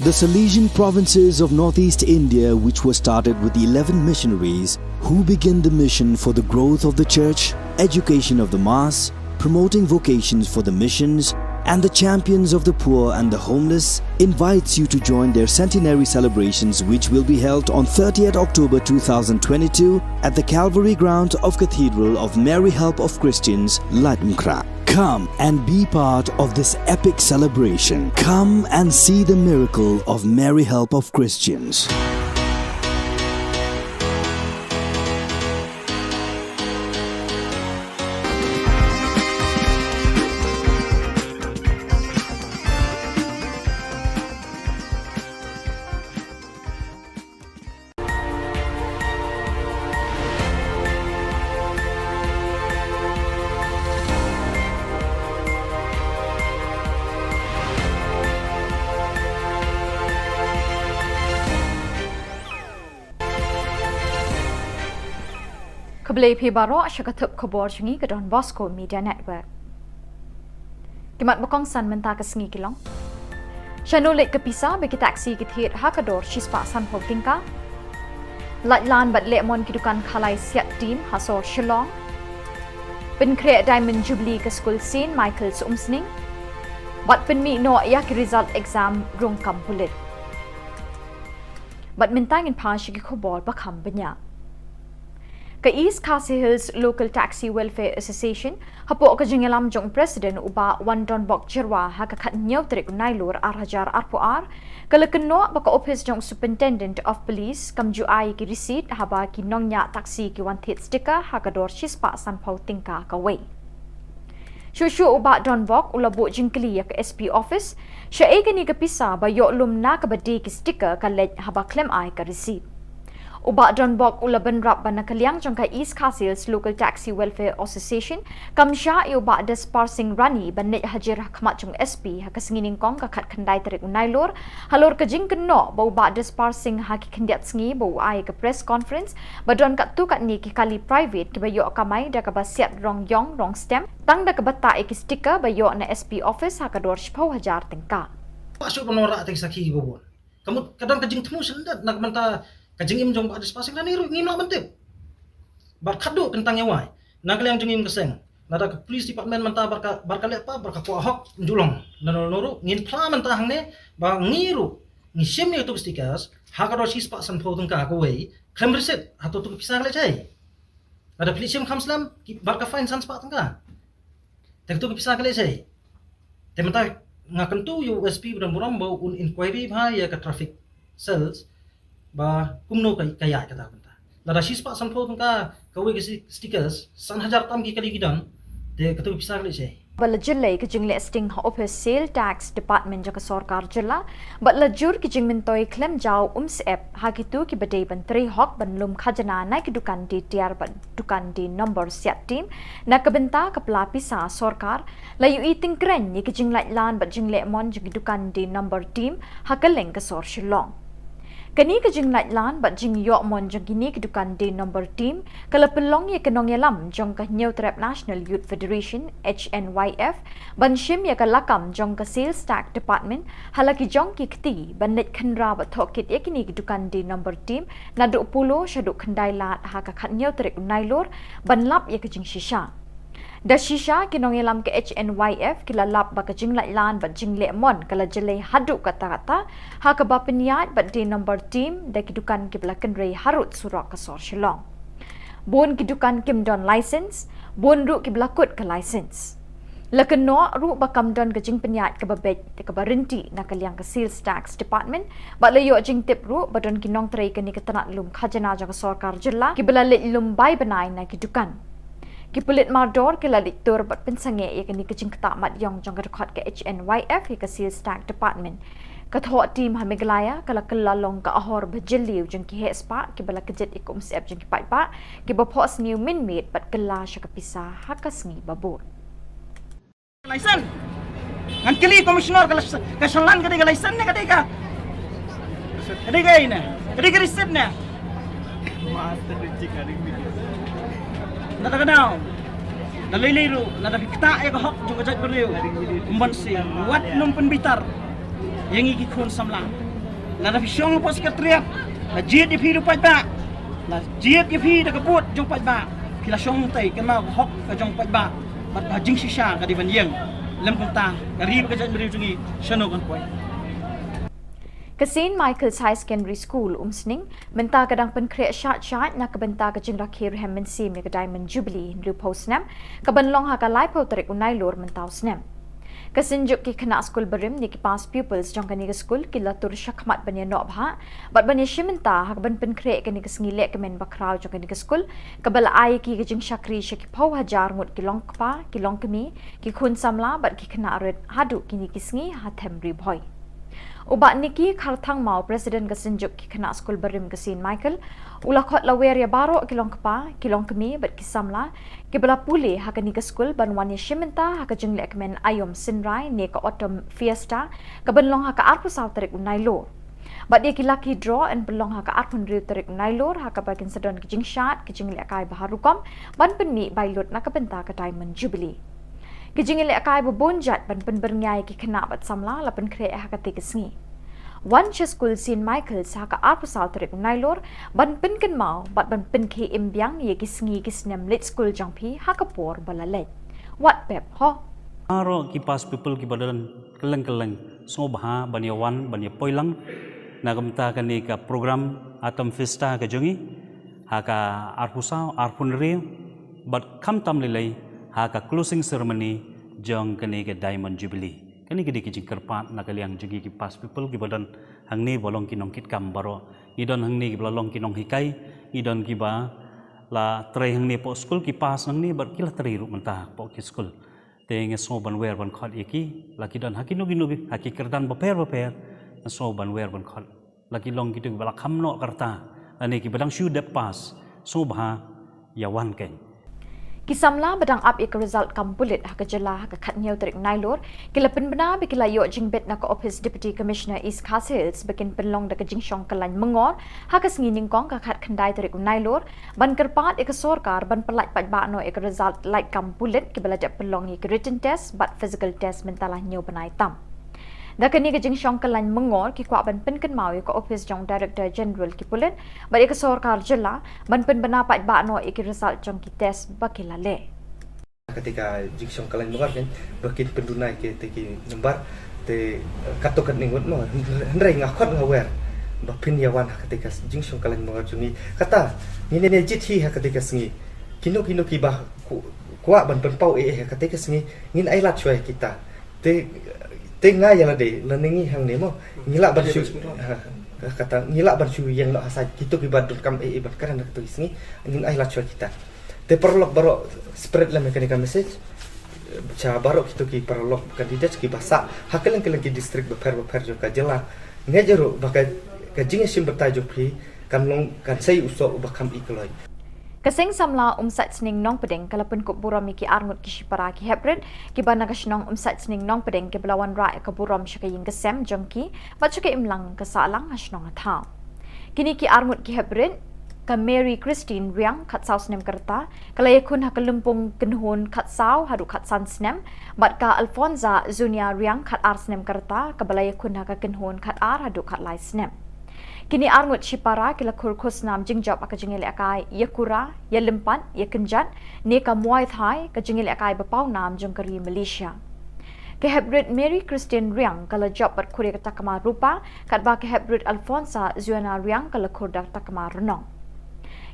The Salesian provinces of northeast India, which were started with the 11 missionaries who began the mission for the growth of the church, education of the mass, promoting vocations for the missions, and the champions of the poor and the homeless, invites you to join their centenary celebrations, which will be held on 30th October 2022 at the Calvary Ground of Cathedral of Mary Help of Christians, Latmkra. Come and be part of this epic celebration. Come and see the miracle of Mary Help of Christians. Keblai pi baro syakatup khubor chungi ke Don Bosco Media Network. Kimat bakong san menta ke sengi kilong. Shanulik ke pisa bagi taksi ke thir hakador shispa san ho tingka. Latlan bat lemon kidukan khalai siat team hasor Shillong. Pen create Diamond Jubilee ke school St. Michael's Umsning. Bat pen mi no yak result exam rung kam pulit. Bat mentangin pa syaki khubor bakam benya. Ka East Khasi Hills Local Taxi Welfare Association hapo ka jingalam jong president uba Wandon Bok Jirwa ha ka khat nyaw trik nailur arhajar arpuar kala kenno baka office jong superintendent of police kam ju ai ki receipt haba ki nongnya taxi ki wan thit sticker ha ka dor shispa san phau tingka ka wei Shushu uba Don Bok ulabu jingkli ya ka SP office sha e ni ka pisa ba yo lum na ka badi ki sticker ka lej haba claim ai ka receipt Uba Don Bok ulaban rap ban nakaliang jong ka East Khasi Hills Local Taxi Welfare Association kamsha i uba des parsing rani ban net hajir khmat jong SP ha kasingining kong ka khat khandai tarik unailor halor ka jing kenno ba uba des parsing ha ki khandiat sngi ba ai ka press conference ba don ka tu ka ni ki kali private ki ba yo kamai da ka ba siat rong yong rong stem tang da ka bata e ki sticker ba yo na SP office ha ka dor 10,000 tengka Pasok penora ating saki bobon kamu kadang kajing temu sendat nak menta kajing im jong ba des pasing rani ru ngino mentip bar khadu kentang yawai nagaliang jengim keseng nada ke police department menta barka le apa barka ko hok njulong nanol noru ngin pla menta hangne ba ngiru ni sim youtube stickers hakado sis pa san photong ka ko wei kham reset hato tu pisang le chai ada police sim khamslam barka fine sans pa tangka tek tu pisang le chai tementa ngakan tu USP budan buram bau un inquiry bha ya ka traffic cells ba kumno kaya kata benta lada shispa sanpho tungka kawe ke stickers 1000 tam ki kali gidan te katu pisa kali chai bala jillai ke jingle sting office sale tax department jaka sarkar jilla batla jur ki jingmin toy claim jaw app hakitu ki badai ban 3 hok ban lum khajana na ki dukan di tiar ban dukan di number siat team na kabenta kapla pisa sarkar layu eating kren ni ki jinglai lan bat jingle mon jigi dukan di number team hakaleng ka sor Shillong Kani ka jing light lan bat jing yo mon jong kini ke dukan di number team kala pelong ye kenong yalam jong ka New Trap National Youth Federation HNYF ban shim ya ka lakam jong ka sales tax department halaki jong ki kti ban net khanra ba thokit ye kini ke dukan di number team na do pulo shadu khandai lat ha ka khat New Trap nailor ban lap ye ka jing shisha Da shisha kinong ilam ke HNYF kilalap ba ka jinglai lan ba jingle mon kala jelai hadu kata-kata ha ka ba peniat ba di number team da kidukan ki belakan rei harut surak ka sor shillong. Bon kidukan kim don license, bon ru ki belakut ke license. Lakan no ru ba kam don ka jing peniat ka ba bet ka ba rinti na kaliang ka sales tax department ba layo jing tip ru ba don kinong trei ka ni ka tanat lum khajana ja ka sarkar jilla ki belalit lum bai banai na kidukan. Kipulit mardor kila diktur bat pensange ya kini kecing ketak mat yong jong rekod ke HNYF ke sales tax department. Katho tim hamiglaya kala kelalong ka ahor bajeliu jeng ki hespa ki bala kejet ikum siap jeng ki pa ki bapos new minmate bat kela sya kapisa hakasngi babur. License. Ngan kili komisioner ka shalan ka license ne ka deka. Deka ina. Deka receipt ne. Master reject ari video. Nada kenal, nada liru, nada kita yang hok juga jat beliau, membansi, wat numpen bitar, yang iki kun samlang, nada fisyong pos sekretariat, nada jiat di hidup pajak, nada jiat di hidup kebut jong pajak, pila syong tay kenal hok ke jong pajak, bat hajing sisa ke di banjeng, lem kentang, karib ke jat beliau jungi, syano kan poin. Kasin Michael's High Secondary School umsning menta kadang penkreat syat na kebenta ke jeng rakhir hemensi me ke Diamond Jubilee lu posnam kebenlong ha ka lai po tarik unai lor mentau snam. Kasinjuk ki kena school berim ni ki pas pupils jong kani ke school ki latur syakmat banya nok bha bat banya shimenta ha ben penkreat kani ke sngilek ke men bakrau jong kani ke school kebala ai ki ke jeng syakri syaki pau hajar ngut ki long kpa ki long kemi ki khun samla bat ki kena red hadu kini ki sngi ha themri boy. Ubat niki kharthang mau presiden kesenjuk ki kena school berim kesin Michael ulakot lawer ya baro kilong kepa kilong kemi bet kisamla ki bela pule ha kani ke school banwan ya shimenta ha ka jengle kemen ayom sinrai ne ka autumn fiesta ka benlong ha ka arpu saw tarik unai lor bat dia ki lucky draw and belong ha ka arpun riu tarik unai lor ha ka bagian sedon ki jing shat ki jengle kai baharukom ban penni bailot na ka benta ka Diamond Jubilee. Kijingile akai bubunjat ban pen berngai ki kena bat samla la pen kre ha ka tikesngi. One school sin Michael's ha ka arpu sal tarik nailor ban pen ken mau bat ban pen ki imbyang ye kisngi kisnem lit school jangpi ha ka por balalet. What pep ho? Aro ki pas people ki badalan keleng so bah banyawan banya poilang nagamta kani ka program atom festa ka jongi ha ka arpusau arpunri bat kam tam lelai ha ka closing ceremony jong kani ke Diamond Jubilee kani ke dikijing kerpat na kaliang jugi ki pas people ki badan hangni bolong kinong kit kam baro idon hangni ki bolong kinong hikai idon ki ba la trai hangni po school ki pas hangni bar kila trai ru mentah po ki school te nge so ban wer ban khot iki la ki don hakino ginu haki kerdan baper so ban wer ban khot la ki long ki tu bala kham no karta ani ki badang shu de pas so bha yawan ken Kisamla badang up ik result kampulit ha ka jela ha ka khatnyau tarik nailor kilapin bana bikila yo jingbet na ka office deputy commissioner East Khas Hills bikin penlong da ka jingshong kalan mengor ha ka sngining kong ka khat khandai tarik nailor ban kerpat ik sorkar ban pelat pat ba no ik result like kampulit kibala da penlong ik written test but physical test mentalah nyo banai tam. Da kani ka jingshong kalan mengor ki kwa ban pen kan mau ka office jong director general ki pulit ba ik sorkar jela ban pen bana pat ba no ik result jong ki test bakila le. Ketika jingshong kalan mengor kan bakit pendunai ke teki nembar te katokan ningut no hendrai ngakot ngawer ba pinyawan ketika jingshong kalan mengor jungi kata ni ne jithi ketika sengi kino ki bah kwa ban pen pau ketika sengi ngin ai lat choi kita te ngai yang ade leningi hang ni mo ngila ban shu kata ngila ban shu yang nak hasaj kita ki badut kam ban kan nak tu sengi ngin ai lat choi kita te perlok baro spread la mekanika message cha baro kita ki perlok kandidat ki basa hakelan ki district beper jo ka jela ngejero bakai ka jinge sim bertajuk pri kan long kan sai usok bakam ikloi Kasing samla umsat sning nong pedeng kalapun ko buram ki arngut ki shipara ki hebred ki bana ka shnong umsat sning nong pedeng ki belawan ra ka buram shaka ying kesem jongki baca ke imlang ka salang hasnong atha kini ki arngut ki hebred ka Mary Christine Riang khat saus nem kerta kalay kun ha kalumpung kenhun khat saw hadu khat san snem bat ka Alfonza Zunia Riang khat ar snem kerta ka balay kun ha ka kenhun khat ar hadu khat lai snem Kini arngut Shipara kila kurkus nam jingjab aka jingil akai yakura ya lempan ya kenjan ne ka muay thai ka jingil akai bapau nam jongkari Malaysia. Ke Hebrid Mary Christian Riang kala job bat kure kata kama rupa kat ba ke Hebrid Alfonsa Zuana Riang kala kurda takama renong.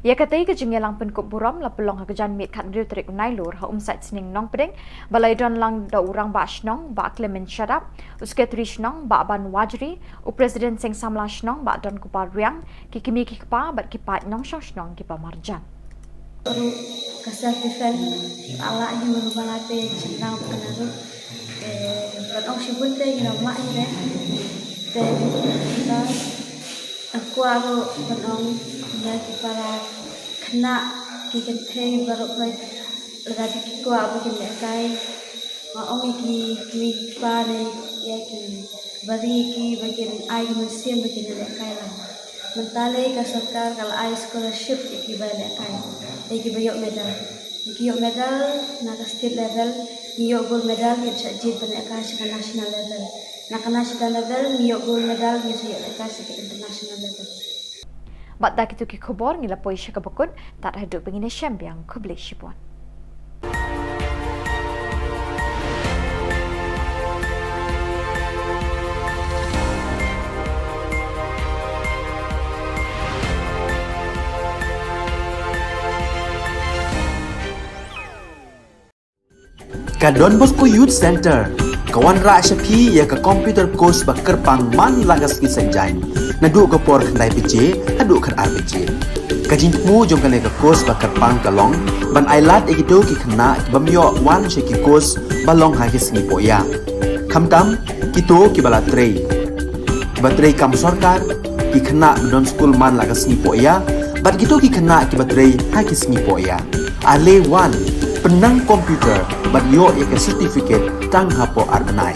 Ya katai ke jengelang penkuk buram la pelong hakejan mit kat riu terik nailur ha umsat sening nong pedeng balai don lang da urang ba shnong ba Clement Shadap usketri shnong ba ban wajri u presiden seng samla shnong ba don kupar riang ki kimi ki pa bat ki pa nong shnong ki pa marjan baru kasar defend ala yang berbalate jenang kenaru kan ong sibunte ina mak ire dan aku aro penong lagi para kena kikente baru koi lagi kiko abu kini kai ong iki pare ya ki bari ki bagian ai museum bagian kai lah mentale ka sarkar kalau ai scholarship iki balik kai iki bayok medal na ka state level iyo gold medal ya jit balik kai ke national level na ka national level iyo gold medal ya jit kai ke international level. Bat dak itu ki khubor ngila poi syaka bakun tak haduk bengine syambiang kubli shipon. Ka Don Bosco Youth Center kawan ra syapi ya ka computer course bakar pang man lagas ki sanjain nadu ka por khandai pije adu khan ar pije kajin mu jong ka le ka course bakar pang kalong ban ailat egido ki khna bamyo wan she ki course balong ha ki sngi poya khamtam kito ki bala trei batrei kam sarkar ki khna don school man lagas sngi poya bat kito ki khna ki batrei ha ki sngi poya ale wan penang komputer bat yo ek certificate tang hapo arnai.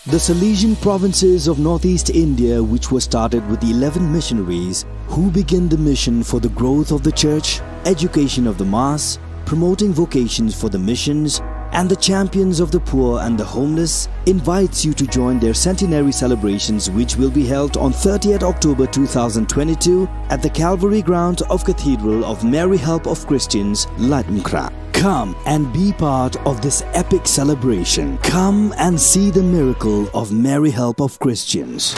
The Salesian provinces of northeast India, which were started with the 11 missionaries who began the mission for the growth of the church, education of the mass, promoting vocations for the missions, and the champions of the poor and the homeless, invites you to join their centenary celebrations, which will be held on 30th October 2022 at the Calvary Ground of Cathedral of Mary Help of Christians, Lightmkra. Come and be part of this epic celebration. Come and see the miracle of Mary Help of Christians.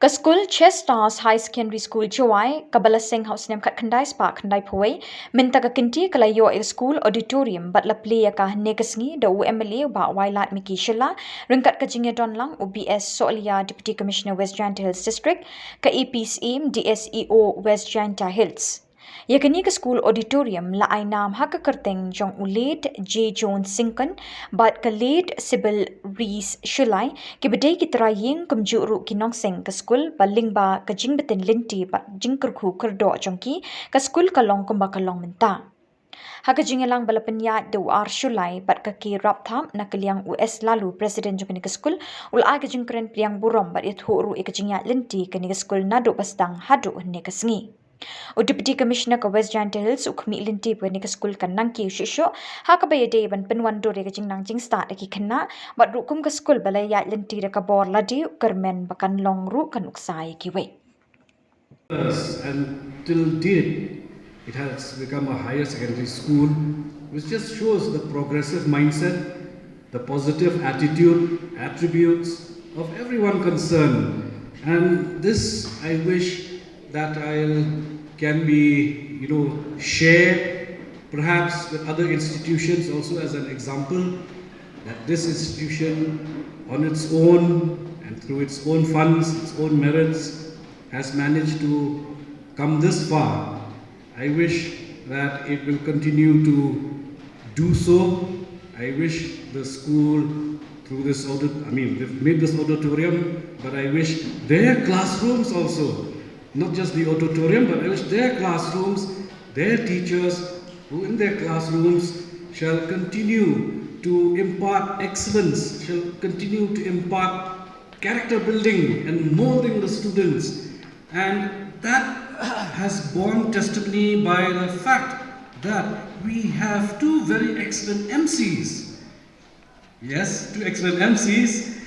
Ka school Chestars High Secondary School Chawai, Kabala Singh House Nem Kat Khandai Spark Khandai Pawai, Minta ka kinti kalayo e school auditorium but la play ka negasngi da UMLA ba Wailat Miki Shilla, Ringkat ka Jingya Donlang UBS Solia Deputy Commissioner West Janta Hills District, ka APCM DSEO West Janta Hills. Yakani ka school auditorium la ay naam haka kerteng jong ulit J. Jones Sinkan bat ka late Sibyl Rees Shulai ki bedai ki traying kumjuru ki nongseng ka school baling ba ka jingbetin linti bat jingkerku kerdo jongki ka school kalong kumba kalong menta. Haka jingelang balapenya de war Shulai bat ka ki raptham na kaliang US lalu Presiden jong ka school ul ay ka jingkeren priang burom bat it huru ka jingya linti ka ni school nado bastang hadu ne ka sngi. O Deputy Commissioner ka West Janta Hills ukmi linti pwede ka school kan nang ki shisho haka ba yade ban penwan do re ka jing nang jing start ki khanna bat rukum ka school balay ya linti re ka bor ladi kermen bakan long ru kan uksai ki we. And till date, it has become a higher secondary school, which just shows the progressive mindset, the positive attitude, attributes of everyone concerned. And this I wish that can be, shared perhaps with other institutions also as an example, that this institution on its own and through its own funds, its own merits, has managed to come this far. I wish that it will continue to do so. I wish the school through this they've made this auditorium, but I wish their classrooms also, not just the auditorium, but I wish their classrooms, their teachers who in their classrooms shall continue to impart excellence, shall continue to impart character building and molding the students. And that has borne testimony by the fact that we have two very excellent MCs. Yes, two excellent MCs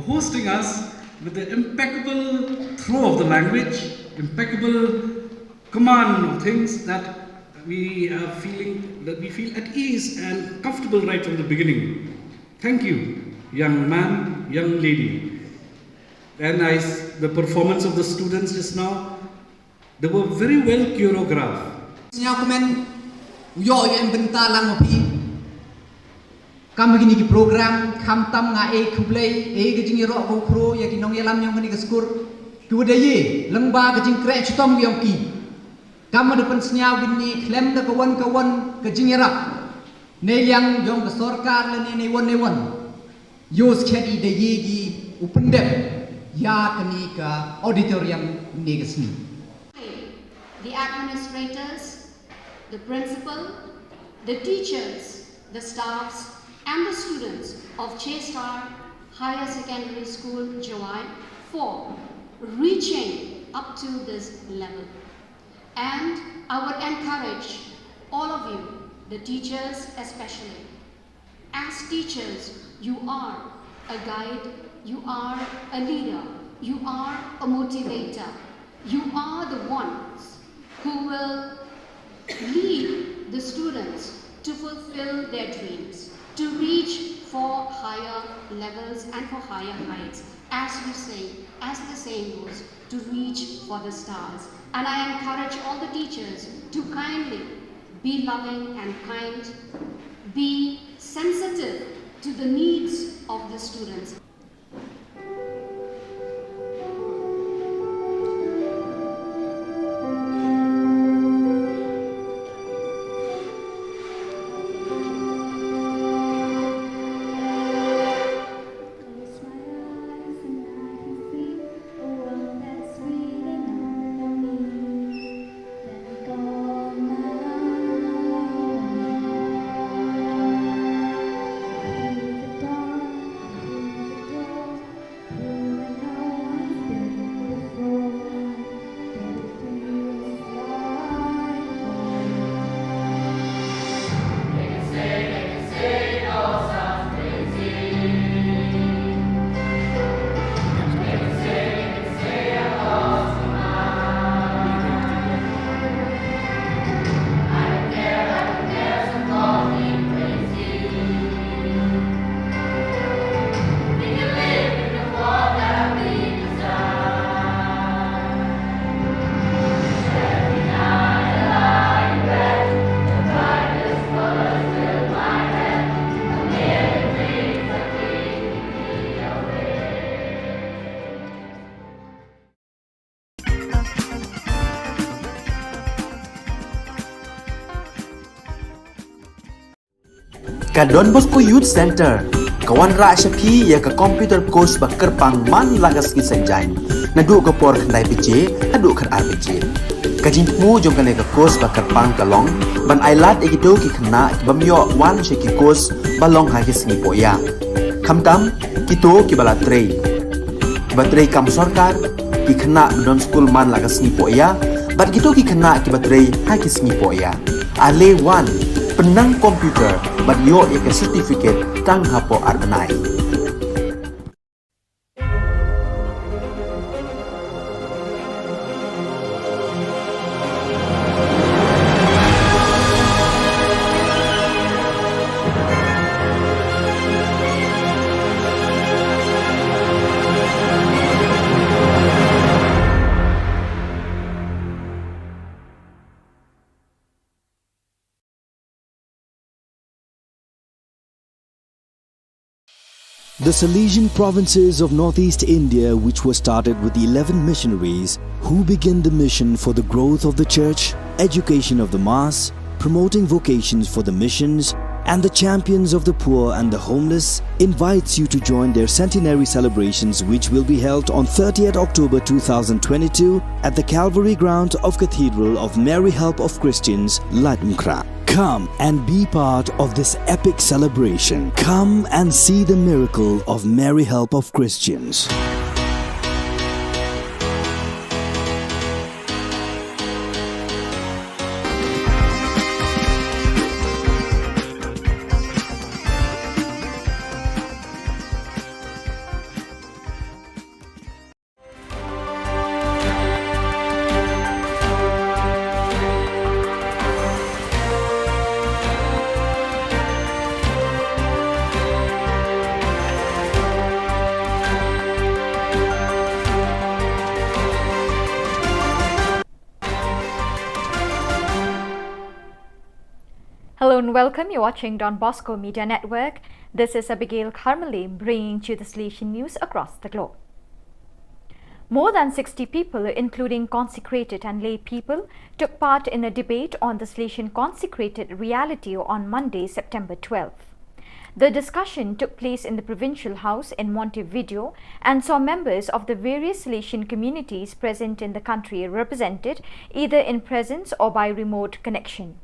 hosting us with the impeccable throw of the language, impeccable command of things that we feel at ease and comfortable right from the beginning. Thank you, young man, young lady. And the performance of the students just now, they were very well choreographed. Kam begini ki program kam tam nga Khubor ke jing ro ko khro ya ki nong yalam nyong ni ka skur ki wada ye lengba ke jing kre chutom yong ki Kama depan senya winni klem da kawan-kawan ke jingerak. Ne yang jong ke sorkar le ne wan. Yos kedi de yegi upendep ya kani ka auditorium negesni. The administrators, the principal, the teachers, the staffs, and the students of Chestar Higher Secondary School, Jawai, for reaching up to this level. And I would encourage all of you, the teachers especially. As teachers, you are a guide, you are a leader, you are a motivator. You are the ones who will lead the students to fulfill their dreams, to reach for higher levels and for higher heights. As we say, as the saying goes, to reach for the stars. And I encourage all the teachers to kindly be loving and kind, be sensitive to the needs of the students. Ka Don Bosco Youth Center, kawan ra shapi ya ka computer course ba kerpang man lagas ki senjain. Nadu ka por khandai pije, nadu khan ar pije. Ka jingmu jong kale ka course ba kerpang kalong, ban ailat egido ki khna ki bamyo wan she ki course balong ha ki singi poya. Khamtam kito ki bala trei. Ki batrei kam sarkar ki khna don school man lagas singi poya, bat kito ki khna ki batrei ha ki singi poya. Ale wan penang komputer bat yo ke certificate tang hapo arnai. The Salesian provinces of northeast India, which were started with the 11 missionaries who began the mission for the growth of the church, education of the mass, promoting vocations for the missions, and the champions of the poor and the homeless, invites you to join their centenary celebrations, which will be held on 30th October 2022 at the Calvary ground of Cathedral of Mary Help of Christians, Latmkra. Come and be part of this epic celebration. Come and see the miracle of Mary Help of Christians. Hello and welcome. You're watching Don Bosco Media Network. This is Abigail Carmeli bringing you the Salesian news across the globe. More than 60 people, including consecrated and lay people, took part in a debate on the Salesian consecrated reality on Monday, September 12th. The discussion took place in the Provincial House in Montevideo and saw members of the various Salesian communities present in the country represented either in presence or by remote connection.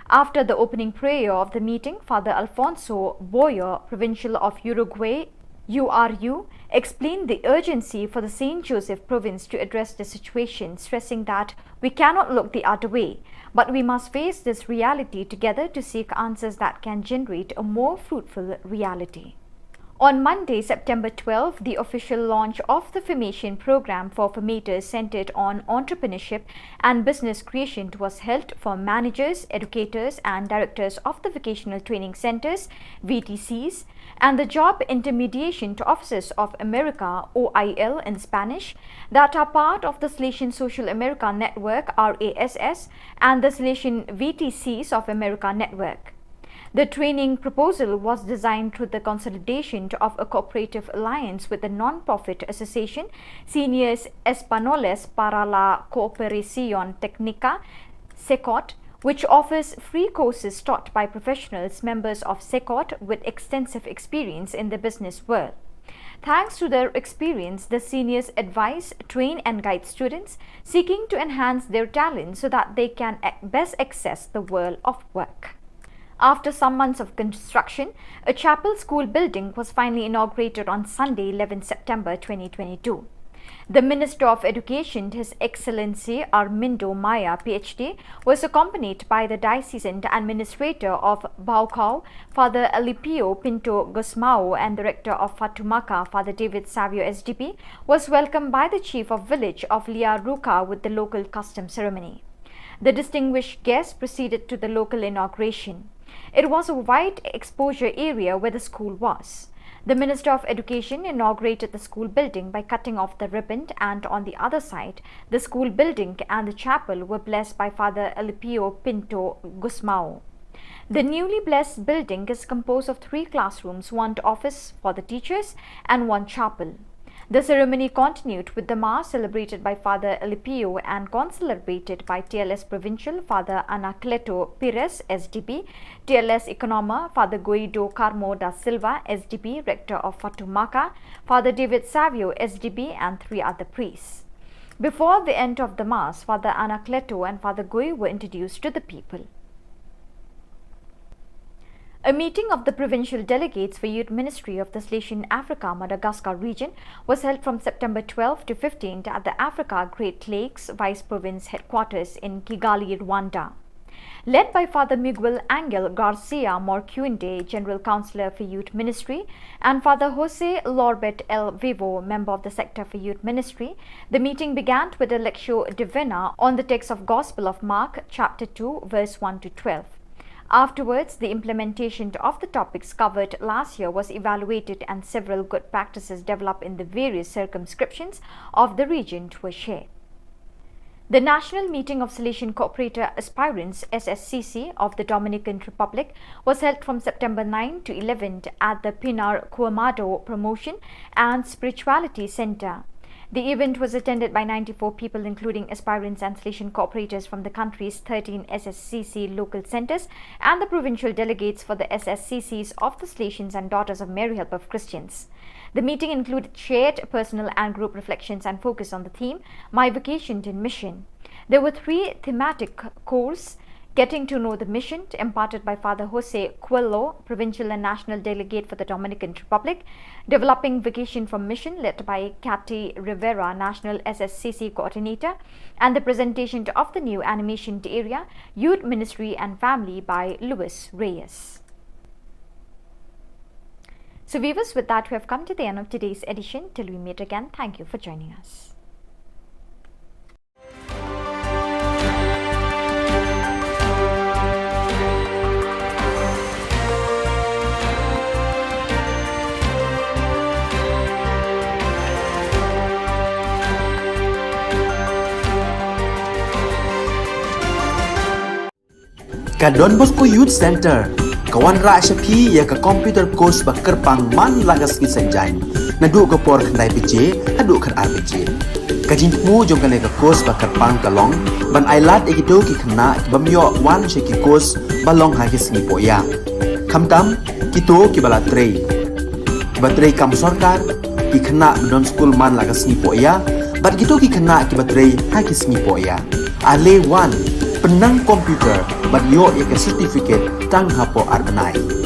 After the opening prayer of the meeting, Father Alfonso Boyer, Provincial of Uruguay, URU, explained the urgency for the St. Joseph province to address the situation, stressing that we cannot look the other way, but we must face this reality together to seek answers that can generate a more fruitful reality. On Monday, September 12, the official launch of the formation program for formators centered on entrepreneurship and business creation was held for managers, educators and directors of the vocational training centers, VTCs, and the Job Intermediation to Officers of America, OIL in Spanish, that are part of the Salesian Social America Network, RASS, and the Salesian VTCs of America Network. The training proposal was designed through the consolidation of a cooperative alliance with the non-profit association Seniors Españoles para la Cooperación Técnica, SECOT, which offers free courses taught by professionals members of SECOT with extensive experience in the business world. Thanks to their experience, the seniors advise, train and guide students seeking to enhance their talent so that they can best access the world of work. After some months of construction, a chapel school building was finally inaugurated on Sunday, 11 September 2022. The Minister of Education, His Excellency Armindo Maya, PhD, was accompanied by the Diocesan Administrator of Baucau, Father Alipio Pinto Gusmao, and Director of Fatumaca, Father David Savio SDP, was welcomed by the Chief of Village of Liaruca with the local custom ceremony. The distinguished guests proceeded to the local inauguration. It was a wide exposure area where the school was. The Minister of Education inaugurated the school building by cutting off the ribbon, and on the other side, the school building and the chapel were blessed by Father Alipio Pinto Gusmao. The newly blessed building is composed of 3 classrooms, 1 office for the teachers, and 1 chapel. The ceremony continued with the Mass celebrated by Father Alipio and concelebrated by TLS Provincial Father Anacleto Pires, SDP, TLS Economa Father Guido Carmo da Silva, SDP, Rector of Fatumaca, Father David Savio, SDP, and 3 other priests. Before the end of the Mass, Father Anacleto and Father Gui were introduced to the people. A meeting of the provincial delegates for Youth Ministry of the Salesian Africa Madagascar region was held from September 12 to 15 at the Africa Great Lakes Vice Province headquarters in Kigali, Rwanda. Led by Father Miguel Angel Garcia Morcuende, General Councillor for Youth Ministry, and Father Jose Lorbet El Vivo, Member of the Sector for Youth Ministry, the meeting began with a Lectio Divina on the text of Gospel of Mark, chapter 2, verse 1 to 12. Afterwards, the implementation of the topics covered last year was evaluated and several good practices developed in the various circumscriptions of the region were shared. The National Meeting of Salesian Cooperator Aspirants SSCC of the Dominican Republic was held from September 9 to 11 at the Pinar Cuamado Promotion and Spirituality Center. The event was attended by 94 people, including aspirants and Salesian cooperators from the country's 13 SSCC local centers and the provincial delegates for the SSCCs of the Salesians and Daughters of Mary Help of Christians. The meeting included shared personal and group reflections and focus on the theme, My Vocation in Mission. There were 3 thematic courses: Getting to Know the Mission, imparted by Father Jose Coelho, Provincial and National Delegate for the Dominican Republic; Developing Vocation from Mission, led by Cathy Rivera, National SSCC Coordinator; and the presentation of the new animation area, Youth Ministry and Family, by Luis Reyes. So viewers, with that we have come to the end of today's edition. Till we meet again, thank you for joining us. Ka Don Bosco Youth Center, kawan ra SPP ya ka computer course ba kerpang man lagas ki senjai. nadu ko por khandai beje hadu khat ar beje kajin mu jong kale ka course ba kat pang kalong ban ailat egido ki khna bamyo wan she ki course balong ha ki singi poya khamtam kito ki bala trei batrei kam sarkar ki khna non school man laga singi poya bat gitu ki khna ki batrei ha ki singi poya ale wan penang komputer bat yo ya ke certificate tang hapo arbanai.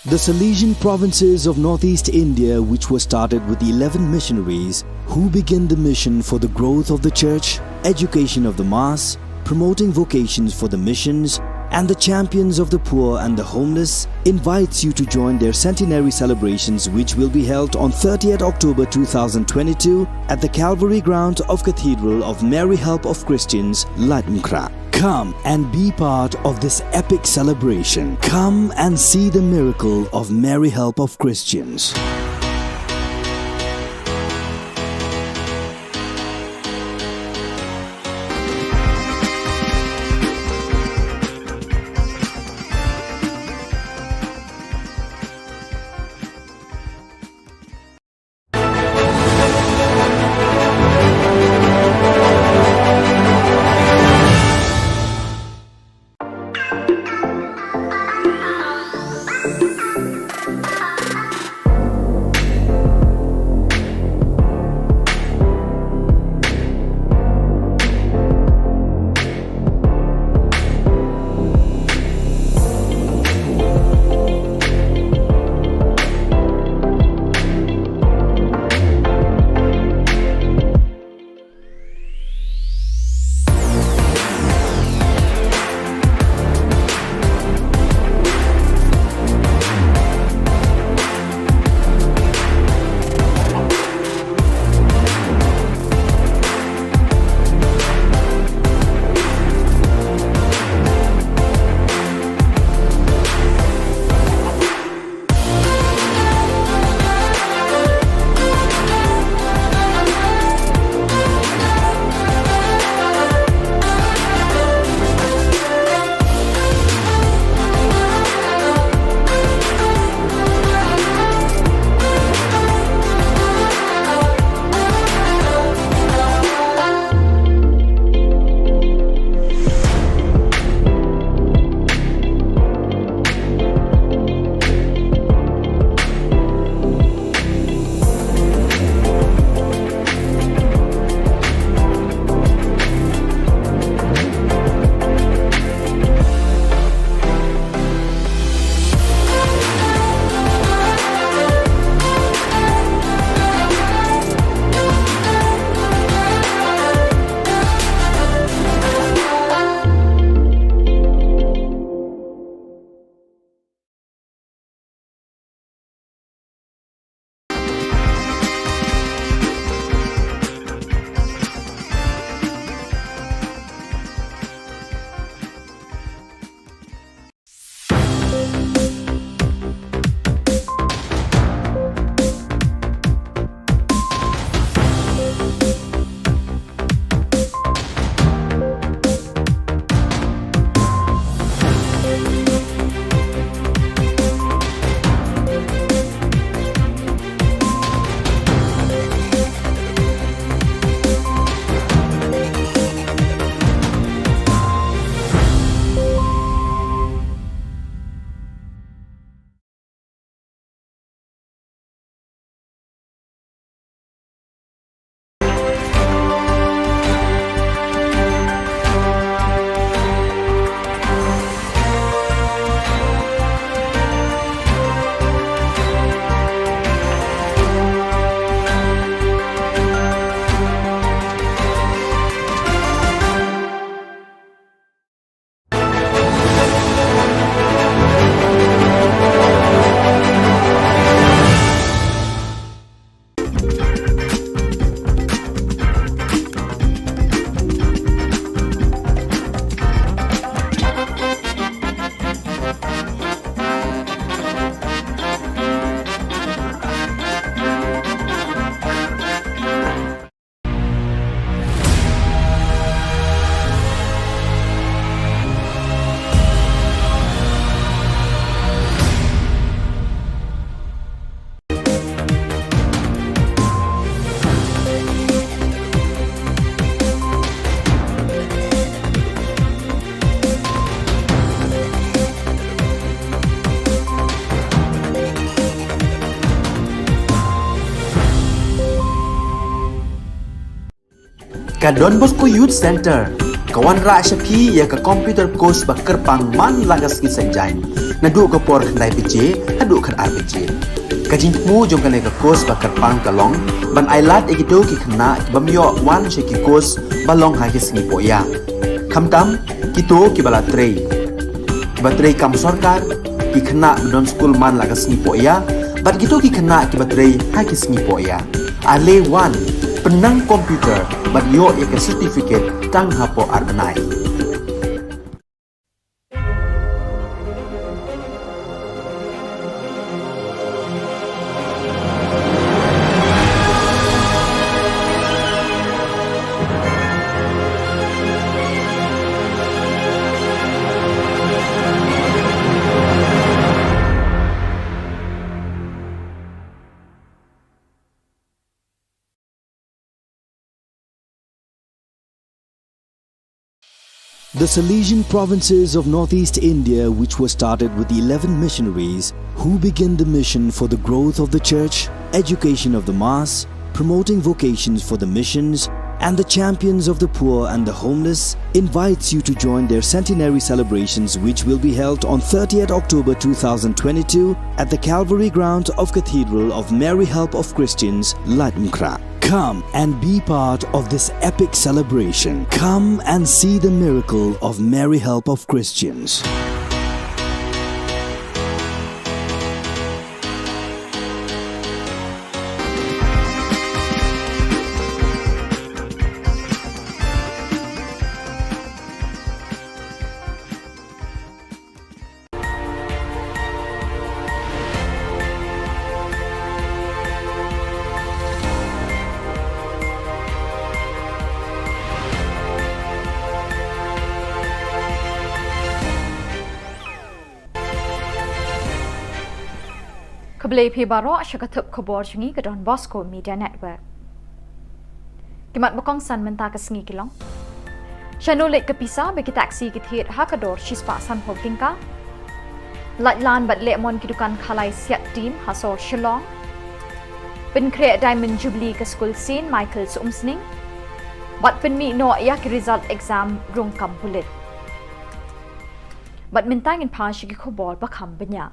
The Salesian provinces of northeast India, which were started with the 11 missionaries who began the mission for the growth of the church, education of the mass, promoting vocations for the missions, and the champions of the poor and the homeless, invites you to join their centenary celebrations, which will be held on 30th October 2022 at the Calvary ground of Cathedral of Mary Help of Christians, Latmkra. Come and be part of this epic celebration. Come and see the miracle of Mary Help of Christians. Ka Don Bosco Youth Center, kawan ra Shapi ya ka computer course ba kerpang man lagas ki sanjain. Nadu ka por khandai pije, hadu khan ar pije. Ka jingmu jong ka course ba kerpang kalong, ban ailat egito ki khna bamyo wan she ki course balong ha ki singi poya. Khamtam kito ki bala trei. Batrei kam sarkar ki khna don school man lagas singi poya, bat gitu ki khna ki batrei ha ki singi poya. Ale wan penang komputer bat yo ya ke certificate tang hapo arbenai. The Salesian provinces of northeast India, which were started with the 11 missionaries who began the mission for the growth of the church, education of the mass, promoting vocations for the missions, and the champions of the poor and the homeless, invites you to join their centenary celebrations, which will be held on 30th October 2022 at the Calvary ground of Cathedral of Mary Help of Christians, Latmkra. Come and be part of this epic celebration. Come and see the miracle of Mary Help of Christians. Kebelai pi baro syakatup khubor chungi ke Don Bosco Media Network. Kimat bokong san menta ke sengi kilong. Shanulik ke pisa bagi taksi ke thir hakador shispa san pol tingka. Latlan bat lemon kidukan khalai siat team hasor Shillong. Pen create Diamond Jubilee ke School Saint Michael's Umsning. Bat pen mi no ya ke result exam rung kampulit. Bat mintangin pa syagi khubor bakam banyak.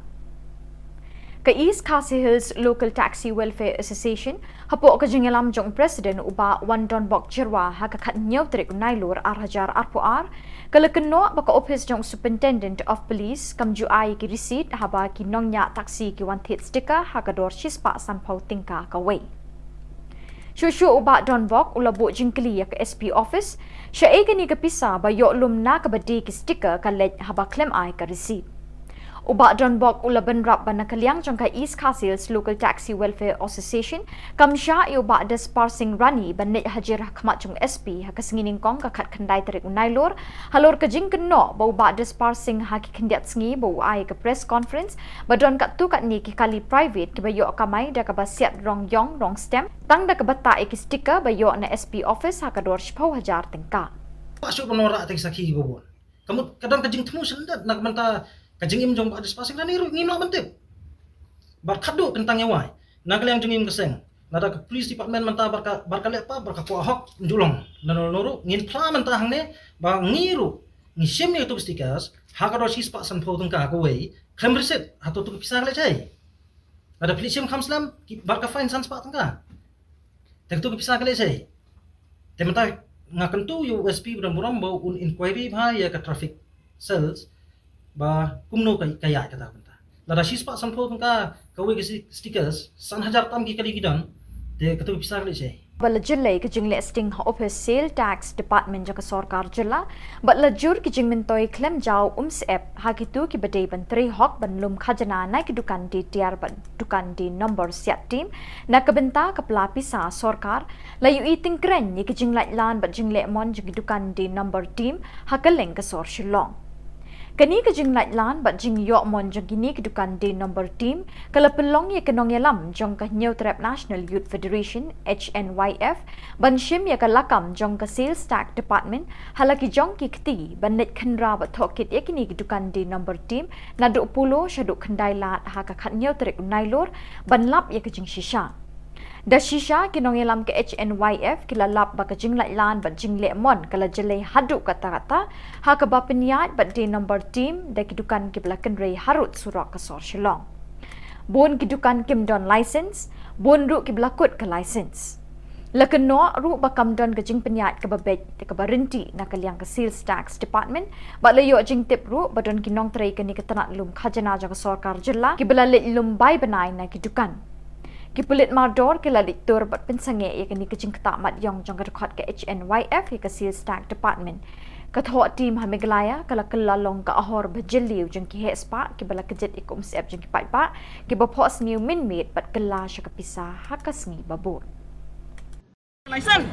Ka East Khasi Hills Local Taxi Welfare Association hapo ka jingalam jong president uba Wan Don Bok Jirwa ha ka khat nyaw trik nailur arhajar arpoar kalakno baka office jong superintendent of police kamju ai ki receipt haba ki nongnya taxi ki wan thit sticker ha ka dor shispa sampau tingka ka wei Shushu uba Don Bok ulabu jingkli ya ka SP office sha e ni ka pisa ba yo lum na ka badi ki sticker ka lej haba claim ai ka receipt Uba Don Bok ulaban rap bana kaliang jangka East Khasi Hills Local Taxi Welfare Association kamsha uba des parsing rani banet hajir khmat jong SP ha kasingining kong ka khat khandai tarik unailor halor ka jing kenno ba uba des parsing ha ki khandiat sngi ba ai ka press conference ba don kat tu kat ni ki kali private ki ba yo kamai da ka ba siat rong yong rong stem tang da ka bata ki sticker ba yo na SP office ha ka dor shpau hajar tengka Pasok penora ating sakhi bobon. Kamu kadang kajing temu sendat nak menta kajing im jong adis pasing na niru ngino bentip. Bar khadu kentang yawai. Nagal yang jengim keseng. Nada ke police department menta barka lepa barka ku ahok njulong. Nanoru ngin pla menta hangne ba ngiru ngisim ni tu stickers hakado sis pak san pho tungka ko wei. Khem receipt hato tu pisah le chai. Nada police khamslam barka fine san pak tungka. Tek tu pisah le chai. Tementa ngakan tu USP dan buram bau un inquiry bha ya ka traffic cells ba kumno kaya kata benta lada shispa sampho ka kawe ke stickers san hajar tam ki kali gidan te katu pisar le che Bala Jilla ke jing listing office sale tax department jaka sarkar Jilla batla jur ki jing mintoi claim jaw app hakitu ki badai ban 3 hok ban lum khajana na ki dukan di tiar ban dukan di number siat team na kabenta ka pelapisa sarkar layu eating kren ni ki jing lan bat jing lemon jing dukan di number team hakaleng ka sor Shillong Kani ka jing lan bat jing yo mon jong kini ki dukan di number team kala pelong ye kenong yalam jong ka New Trap National Youth Federation HNYF ban shim ye ka lakam jong ka sales tax department halaki jong ki kti ban net khandra ba thokit ye kini ki dukan di number team na do pulo shadu khandai lat ha ka khat New Trap nailor ban lap ye ka jing shisha Dashisha kinong ilam ke HNYF kilalap ba kajing lailan ba jing lemon kala jelai hadu kata-kata ha ka ba peniat ba di number team da kidukan kiblakan rei harut surak kasor Shillong. Bon kidukan kimdon license, bon ru kiblakut ke license. Lakan no ru ba kamdon kajing peniat ke babet ke barinti na kaliang ke sales tax department ba layo jing tip ru ba don kinong trai ke ni ketanat lum khajana jaga sarkar jilla kibla lum bai banai na kidukan. Kipulit mardor kila diktur bat pensange ya kini kecing ketamat yang jang rekod ke HNYF ya ke sales tax department. Kathok tim hamiglaya kala kelalong ka ahor bajeliu jang ki hespa ki bala kejet ikum sep jang ki patpa ki bapos new minmate bat kela sya kapisa hakas ngi babur. License.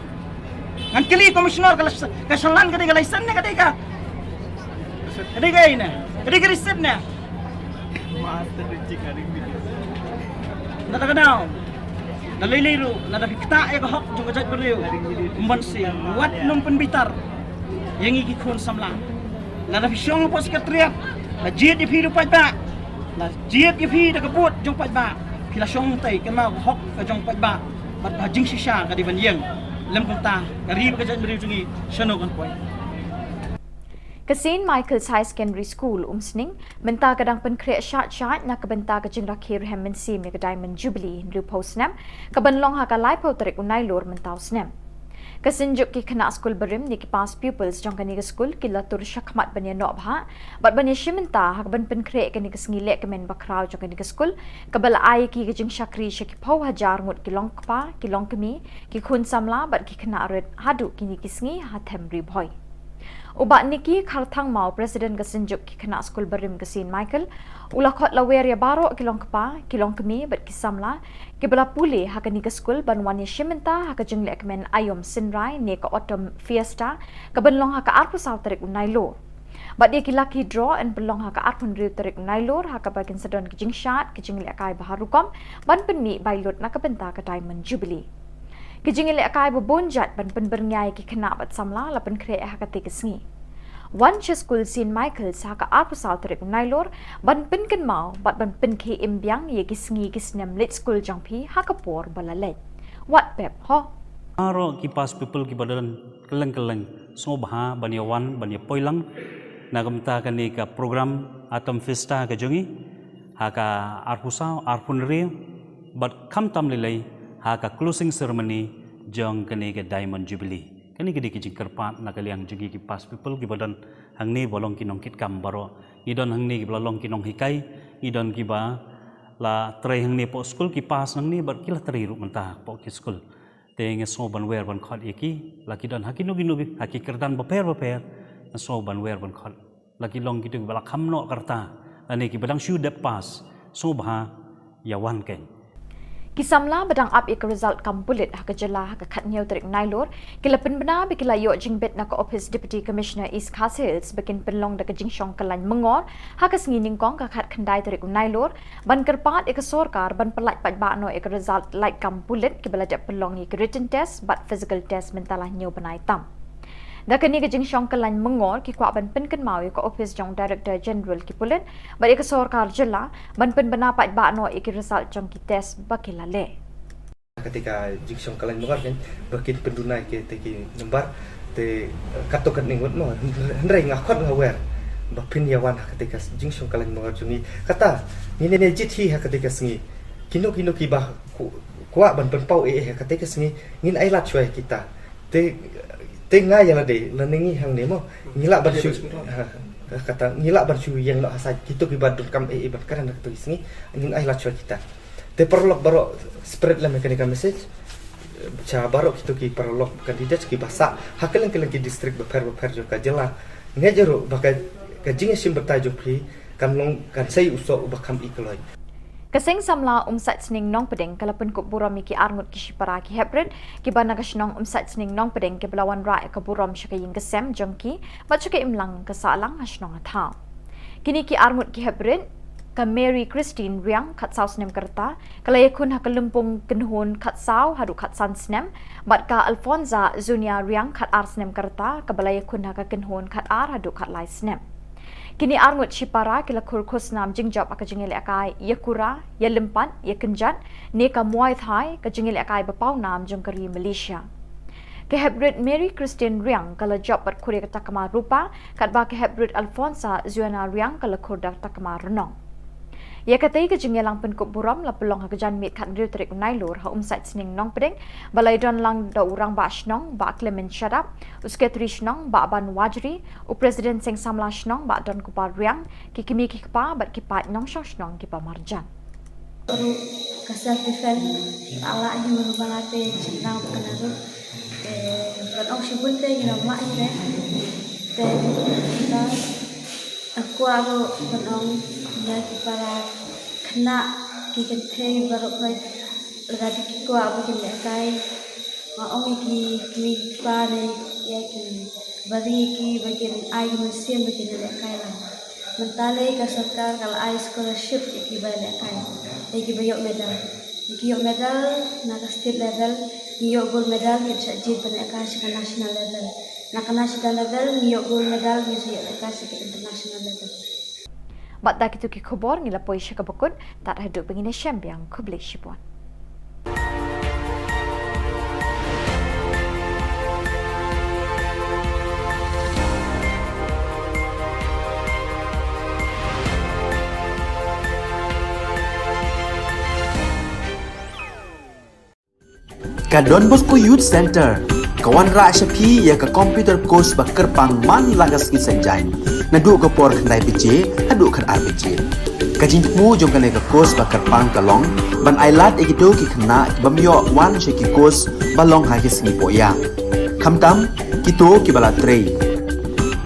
Ngan kili komisioner kasalan kadi license ne kadi ka. Kadi ka ina. Kadi ka receipt na. Master receipt kadi. Nada kenal. Naliliru, nada kita ya hok juga jat beriu. Umbansi, wat num penbitar. Yang iki kun samla. Nada fisyong po sekretariat. La jiat di hidup pada. La jiat di hidup kebut jong pada. Kila syong tai kenal hok ke jong pada. Bat hajing sisa kadi banjeng. Lem kunta, kari ka jat beriu jungi syano kan poi. Ke St. Michael's High Secondary School umsning menta kadang penkreat syat na kebenta ke jing rakhir hem mensim ya ke Diamond Jubilee ndu posnam ke benlong ha ka lai pau tarik unai lor mentau snam. Ke senjuk ki kena skul berim ni ki pas pupils jong kani ke skul ki latur syakmat banya nok bha bat banya shimenta ha ben penkreat kani ke ngilek ke men bakrau jong kani ke skul ke bala ai ki ke jing syakri syaki pau hajar ngut ki long kpa ki long kemi ki khun samla bat ki kena red hadu kini ki sngi ha them ri boy. Ubat niki kharthang mau presiden kesenjuk ki kena skul berim ke St. Michael ulah khot lawer ya baro kilong kpa kilong kemi bat kisamla ki bala pule ha kani ke skul banwan ya shimenta ha ka jingle ekmen ayom sinrai ne ka autumn fiesta ka benlong ha ka arpu saw tarik unai lor bat dia ki lucky draw and belong ha ka arpun riu tarik unai lor ha ka bagian sedon ki jing shat ki jingle kai baharukom ban penmi bailot na ka benta ka Diamond Jubilee. Kejingile akai bebonjat ban penberngai ki kena bat samla la pen kre ha ka tekesngi. One school St. Michael's ha ka arpu saw tarik nailor ban pen ken mau bat ban pen ke imbyang ye kisngi kisnem lit school jangpi ha ka por balalet. What pep ho? Aro ki pas people ki badalan keleng-keleng so bha banyawan banya poilang nagamta kani ka program atom festa ka jongi ha ka arpusa arpunri bat kam tam lilai ha ka closing ceremony jong kani ka Diamond Jubilee kani kidi ki jingkerpat na kaliang jongi ki pas people ki badan hangni bolong kinong kit kam baro idon hangni ki bolong kinong hikai idon ki ba la trai hangni po school ki pas hangni bat kila trai ru mentah po ki school teng so ban wer ban khot iki laki don hakino ginu haki kerdan beper so ban wer ban khot laki long gitu bala khamno karta ani ki badang shu de pas so bha yawan ken Kisamla badang up ik result kampulit ha ka jela ha ka khatnyau tarik nailor kila penbena bi kila yo jingbet na ka office deputy commissioner East Khas Hills bikin penlong da ka jingshong kalan mengor ha ka sngining kong ka khat khandai tarik nailor ban kerpat ik sorkar ban pelat pat ba no ik result like kampulit ki bala da penlong ik written test but physical test mentalah nyau banai tam da kani ka jingshong kalan mengor ki kwa ban pen kan mau ka office jong director general ki pulit ba ik sorkar jela ban penbena pat ba no ik result jong ki test bakila le ketika jiksong kalian mengar kan bakin pendunai ke teki nembar te katokan ningut no hendrai ngakot ngawer bapin yawan ketika jiksong kalian mengar jungi kata ni ne jithi ha ketika sengi kino ki bah kwa ban penpau ketika sengi ngin ai lat choi kita te ngai yang ade leningi hang nemo ngilak barshu kata ngilak barshu yang lo asai kitu ki badun kam ban karana ketu sengi ngin ai lat choi kita te perlok baro spread la mechanical message cha baro kitu ki perlok kandidat ki basa hakeleng-keleng ki distrik beper jo ka jela ngejero bakai ka jingesim bertajuk pri kan long kan sei uso bakam ikloi Kasing samla umsat sning nong pedeng kalapun ko buram ki arngut ki shipara ki hebred ki bana ka shnong umsat sning nong pedeng ki belawan ra ka buram shakayin kesem jongki bachuke imlang ka salang hasnong atha kini ki arngut ki hebred ka Mary Christine Riang khat saw snem karta kalay kun ha kalumpung kenhun khat saw hadu khat san snem bat ka Alfonza Zunia Riang khat ar snem karta ka balay kun ha ka kenhun khat ar hadu khat lai snem Kini arngut Shipara kila kurkus nam jingjab aka jingil akai Yakura, Yalimpan, Yakenjan, Neka Muay Thai ka jingil akai bapau nam jongkari Malaysia. Ke Hebrid Mary Christine Riang kala job pat kuria kata kama rupa kat ba ke Hebrid Alfonsa Zuana Riang kala kurda takama renong. Ya katai ke jengelang penkup buram la pelong ha kejan mit kat riu terik nailur ha umsat sening nong pedeng balai don lang da urang ba shnong ba Clement Shadap usketri shnong ba ban wajri u presiden seng samla shnong ba don kupar riang ki kimi ki kpa bat ki pat nong shnong ki pa marjan. Baru kasar defend ala ni merubalate chinang kanaru ban ok shibun te ina mak ni te kita aku aro ban ong ya para kena ki kete baru kai radi ki ko abu ki lekai ma ong ki mi pare ya ki bari ki bagian ai mesin bagian lekai lah mentale ka sarkar kal ai scholarship ki ba lekai ki bayok medal ki yok medal na ka state level ki yok gold medal ki sajid ban lekai ka national level na ka national level ki yok gold medal ki sajid lekai ka international level. Bat dak itu ki khubor ngila poi syaka bakun tak hidup begini syambiang kubli shipuan. Ka Don Bosco Youth Center kawan ra syapi ya ka computer course bakar pang man lagas ki sanjai nadu ka por khandai pije adu khan ar pije kajin mu jong ka ka course bakar pang kalong ban ailat egido ki khna bamyo wan she ki course balong ha ki sni poya khamtam kito ki bala trei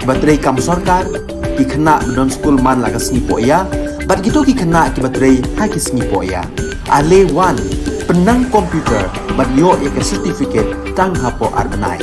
batrei kam sarkar ki khna don school man lagas ni poya bat gito ki khna ki batrei ha ki sni poya ale wan penang komputer bat yo ek certificate tang hapo arbenai.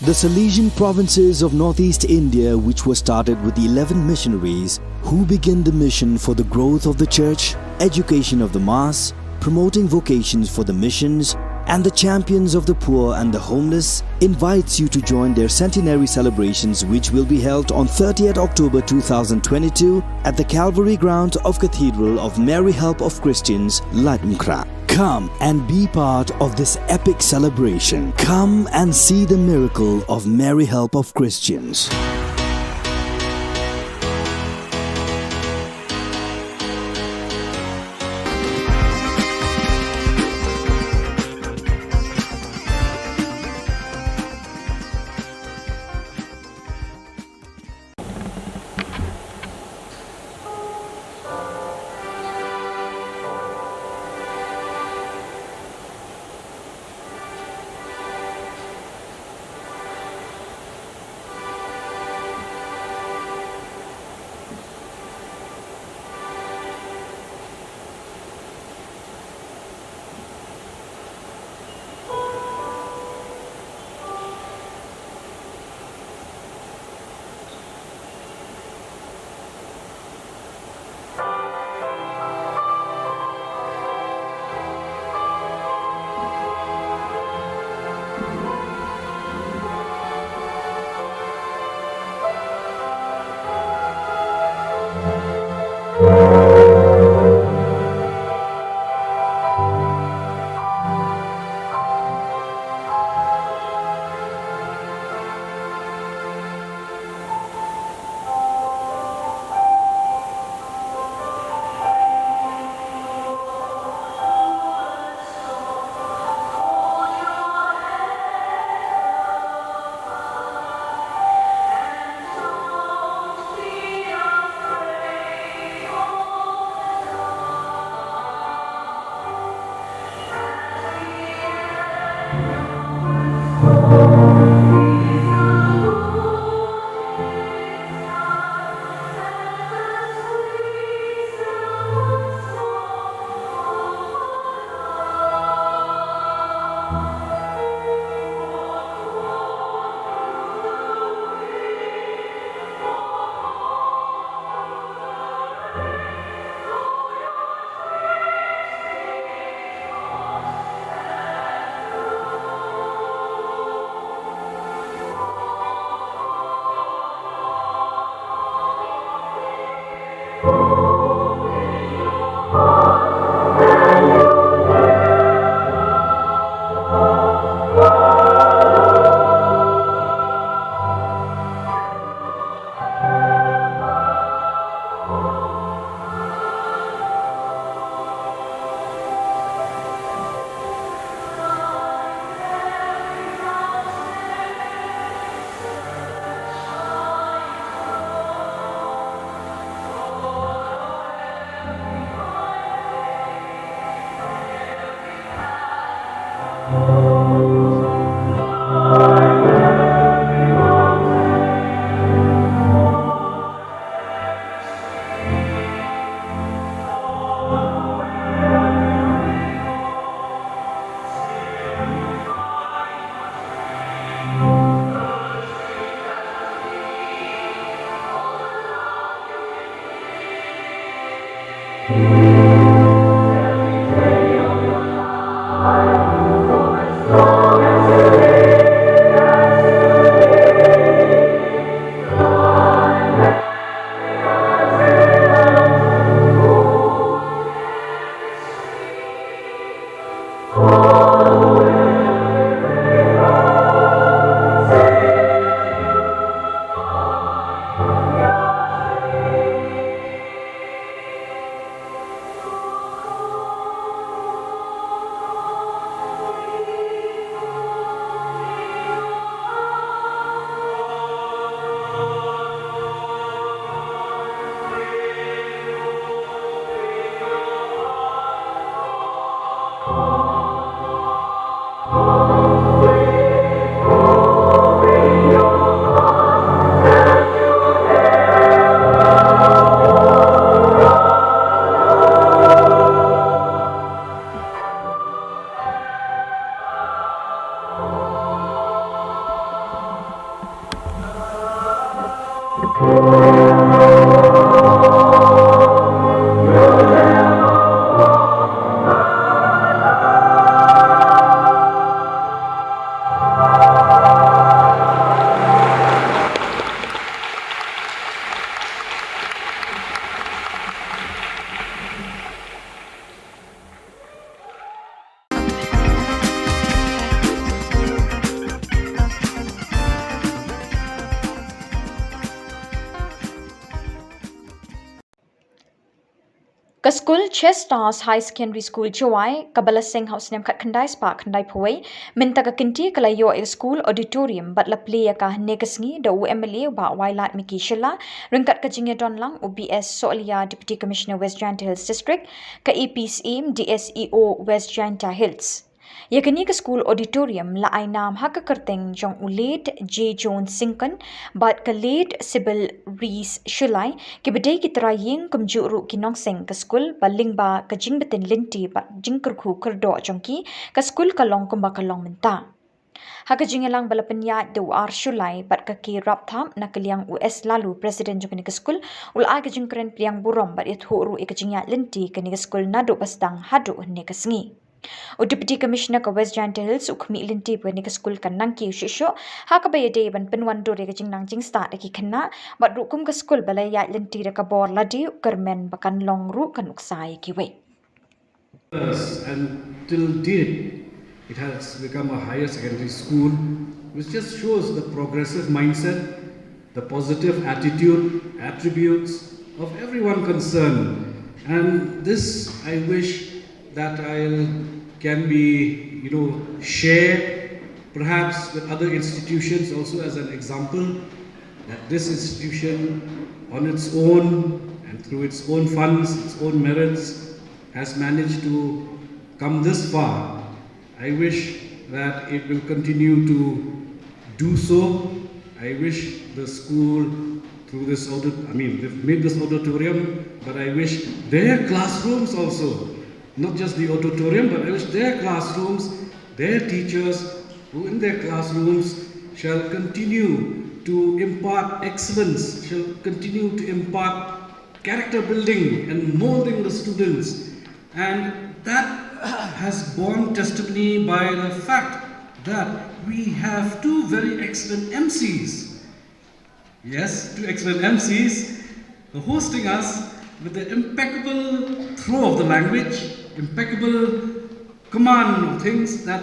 The Salesian provinces of northeast India, which were started with the 11 missionaries who began the mission for the growth of the church, education of the mass, promoting vocations for the missions, and the champions of the poor and the homeless, invites you to join their centenary celebrations, which will be held on 30th October 2022 at the Calvary Ground of Cathedral of Mary Help of Christians, Latmkra. Come and be part of this epic celebration. Come and see the miracle of Mary Help of Christians. Ka school Chestars High Secondary School Chawai, Kabala Singh House Name Kat Kandai Spark Kandai Pawai, Minta ka kinti kala yo a school auditorium but la play ka negasngi da UMLA ba Wailat Miki Shilla, Ringkat ka Jingya Donlang UBS Solia Deputy Commissioner West Janta Hills District, ka AP's aim DSEO West Janta Hills. Yakani ka school auditorium la ai nam haka kerteng jong ulet J. Jones Sinkan bat ka late Sibyl Rees Shulai ke bedai ki traying kum juru ki nong sing ka school baling ba ka jing betin linti ba jing kerku kerdo jongki ka school ka long kum ba ka long menta. Haka jingelang balapanya do ar Shulai bat ka ki rap tham na kaliang US lalu Presiden jong ka school ul ai ka jing keren priang burom bat it huru ka jingya linti ka ni school nado bastang hadu ne ka sngi. O Deputy Commissioner ka West Janta Hills ukmi linti pwede ka school kan nang ki shisho haka ba yade ban penwan do re ka jing nang jing start ki khanna bat rukum ka school balay ya linti re ka bor ladi kermen bakan long ru kan uksai ki we. And till date, it has become a higher secondary school, which just shows the progressive mindset, the positive attitude, attributes of everyone concerned. And this I wish that can be, shared perhaps with other institutions also as an example, that this institution on its own and through its own funds, its own merits, has managed to come this far. I wish that it will continue to do so. I wish the school through this they've made this auditorium, but I wish their classrooms also, not just the auditorium, but I wish their classrooms, their teachers who in their classrooms shall continue to impart excellence, shall continue to impart character building and molding the students. And that has borne testimony by the fact that we have two very excellent MCs. Yes, two excellent MCs hosting us with the impeccable throw of the language, impeccable command of things that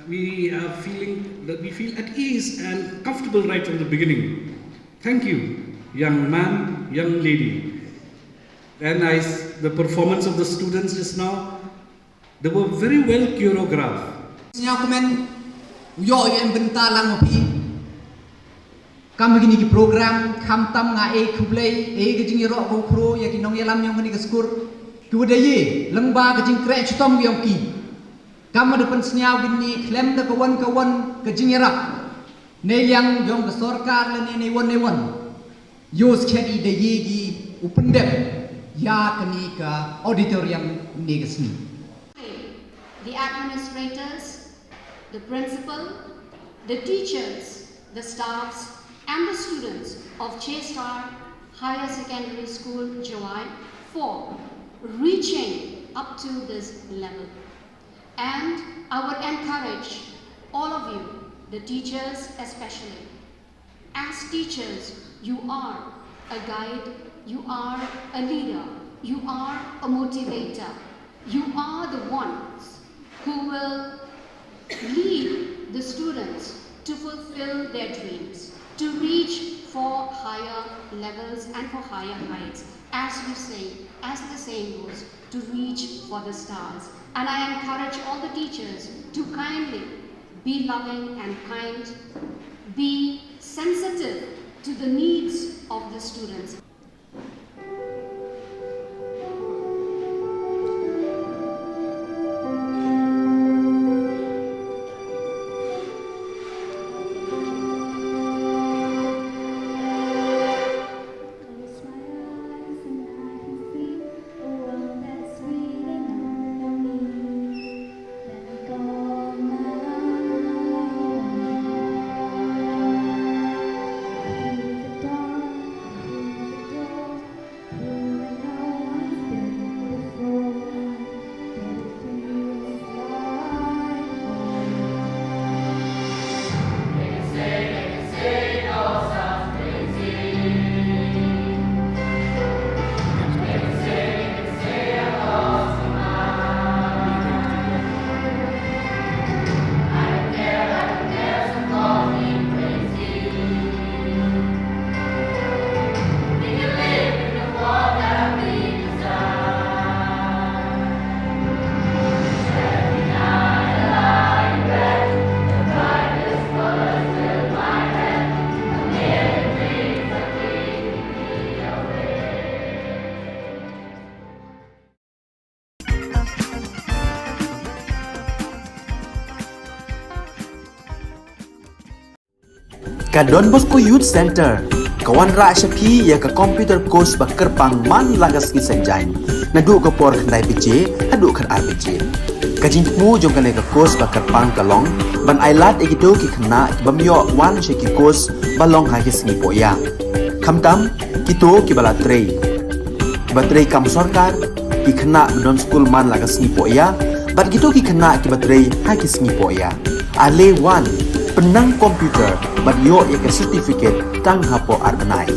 we feel at ease and comfortable right from the beginning. Thank you, young man, young lady. And the performance of the students just now, they were very well choreographed. Kam begini ki program kam tam nga Khubor ke jing ro go khro ya ki nong yalam nyong ni ke skur ku de ye lengba ke jing kre chutom yong ki kam de pen snya gini klem de kawan ke jing rak ne yang jong ke sarkar le ne won yos khedi de ye gi upendem ya kani ka auditorium ni ke sni. The administrators, the principal, the teachers, the staffs and the students of Chestar Higher Secondary School, Jawai 4 reaching up to this level. And I would encourage all of you, the teachers especially. As teachers, you are a guide, you are a leader, you are a motivator. You are the ones who will lead the students to fulfill their dreams, to reach for higher levels and for higher heights. As we say, as the saying goes, to reach for the stars. And I encourage all the teachers to kindly be loving and kind, be sensitive to the needs of the students. Ka Don Bosco Youth Center, kawan ra Shapi ya ka computer course bakar pang man lagas ki sanjai. Nadu ka por khandai PJ, hadu khan RPG. Ka jingmu jong ka ka course bakar pang kalong, ban ailat egito ki khna bamyo wan she ki course balong ha ki singi poya. Khamtam kito ki bala trei. Batrei kam sarkar ki khna don school man lagas singi poya, bat gito ki khna ki batrei ha ki singi poya. Ale wan penang komputer bat yo ya ke certificate tang hapo arnai.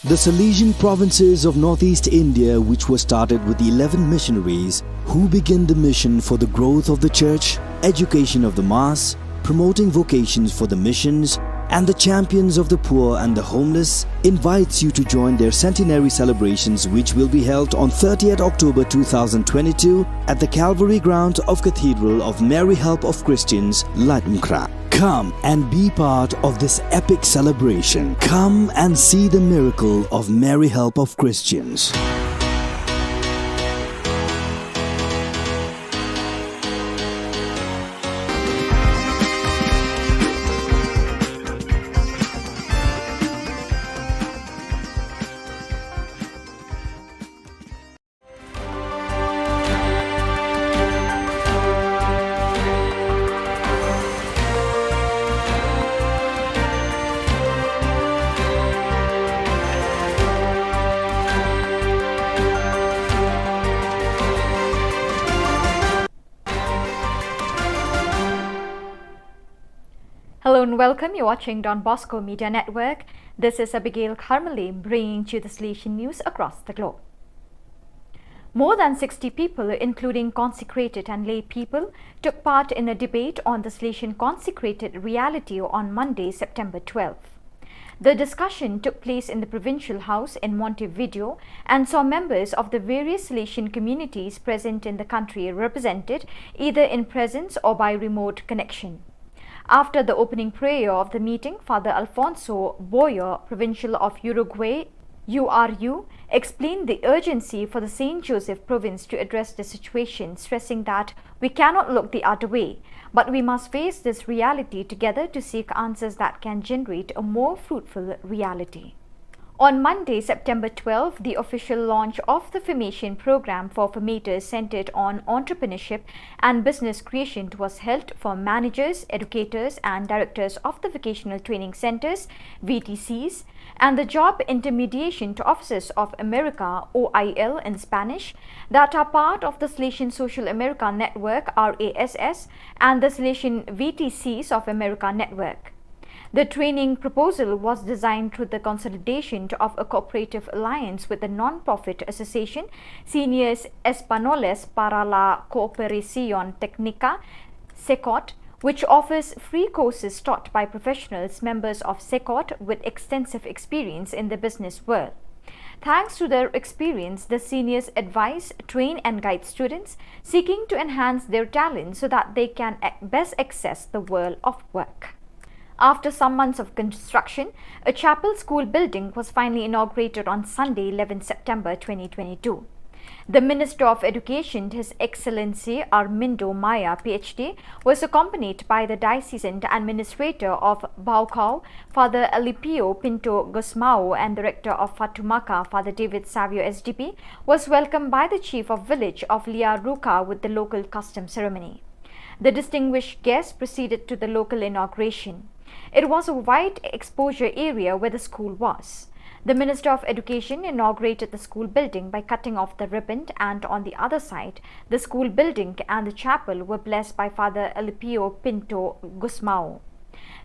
The Salesian provinces of northeast India, which were started with the 11 missionaries who began the mission for the growth of the church, education of the mass, promoting vocations for the missions, and the champions of the poor and the homeless, invites you to join their centenary celebrations, which will be held on 30th October 2022 at the Calvary ground of Cathedral of Mary Help of Christians, Ladmkra. Come and be part of this epic celebration. Come and see the miracle of Mary Help of Christians. Hello and welcome. You're watching Don Bosco Media Network. This is Abigail Carmeli bringing you the Salesian news across the globe. More than 60 people, including consecrated and lay people, took part in a debate on the Salesian consecrated reality on Monday, September 12th. The discussion took place in the Provincial House in Montevideo and saw members of the various Salesian communities present in the country represented either in presence or by remote connection. After the opening prayer of the meeting, Father Alfonso Boyer, Provincial of Uruguay, URU explained the urgency for the St. Joseph province to address the situation, stressing that we cannot look the other way, but we must face this reality together to seek answers that can generate a more fruitful reality. On Monday, September 12, the official launch of the formation program for formators centered on entrepreneurship and business creation was held for managers, educators and directors of the vocational training centers, VTCs, and the Job Intermediation Offices of America, OIL in Spanish, that are part of the Salesian Social America Network, RASS, and the Salesian VTCs of America Network. The training proposal was designed through the consolidation of a cooperative alliance with the non-profit association Seniors Españoles para la Cooperación Técnica, SECOT, which offers free courses taught by professionals members of SECOT with extensive experience in the business world. Thanks to their experience, the seniors advise, train and guide students seeking to enhance their talent so that they can best access the world of work. After some months of construction, a chapel school building was finally inaugurated on Sunday, 11 September 2022. The Minister of Education, His Excellency Armindo Maya, PhD, was accompanied by the Diocesan Administrator of Baucau, Father Alipio Pinto Gusmao, and Director of Fatumaca, Father David Savio SDP, was welcomed by the Chief of Village of Liaruca with the local custom ceremony. The distinguished guests proceeded to the local inauguration. It was a wide exposure area where the school was. The Minister of Education inaugurated the school building by cutting off the ribbon, and on the other side, the school building and the chapel were blessed by Father Alipio Pinto Gusmao.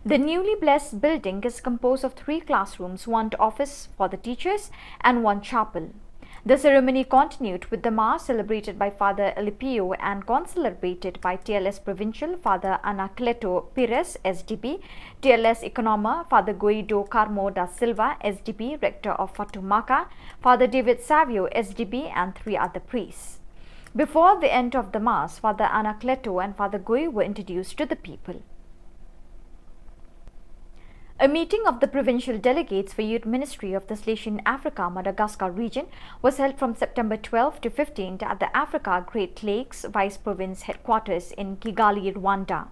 The newly blessed building is composed of 3 classrooms, 1 office for the teachers, and 1 chapel. The ceremony continued with the Mass celebrated by Father Alipio and concelebrated by TLS Provincial Father Anacleto Pires, SDP, TLS Economa Father Guido Carmo da Silva, SDP, Rector of Fatumaca, Father David Savio, SDP, and 3 other priests. Before the end of the Mass, Father Anacleto and Father Gui were introduced to the people. A meeting of the provincial delegates for Youth Ministry of the Salesian Africa Madagascar region was held from September 12 to 15 at the Africa Great Lakes Vice Province headquarters in Kigali, Rwanda.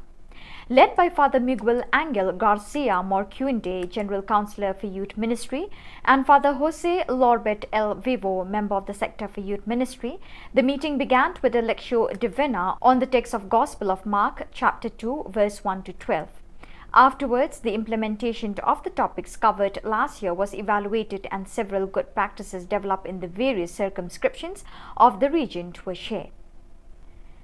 Led by Father Miguel Angel Garcia Morcuende, General Councillor for Youth Ministry, and Father Jose Lorbet El Vivo, member of the Sector for Youth Ministry, the meeting began with a lectio divina on the text of Gospel of Mark, chapter 2, verse 1 to 12. Afterwards, the implementation of the topics covered last year was evaluated and several good practices developed in the various circumscriptions of the region were shared.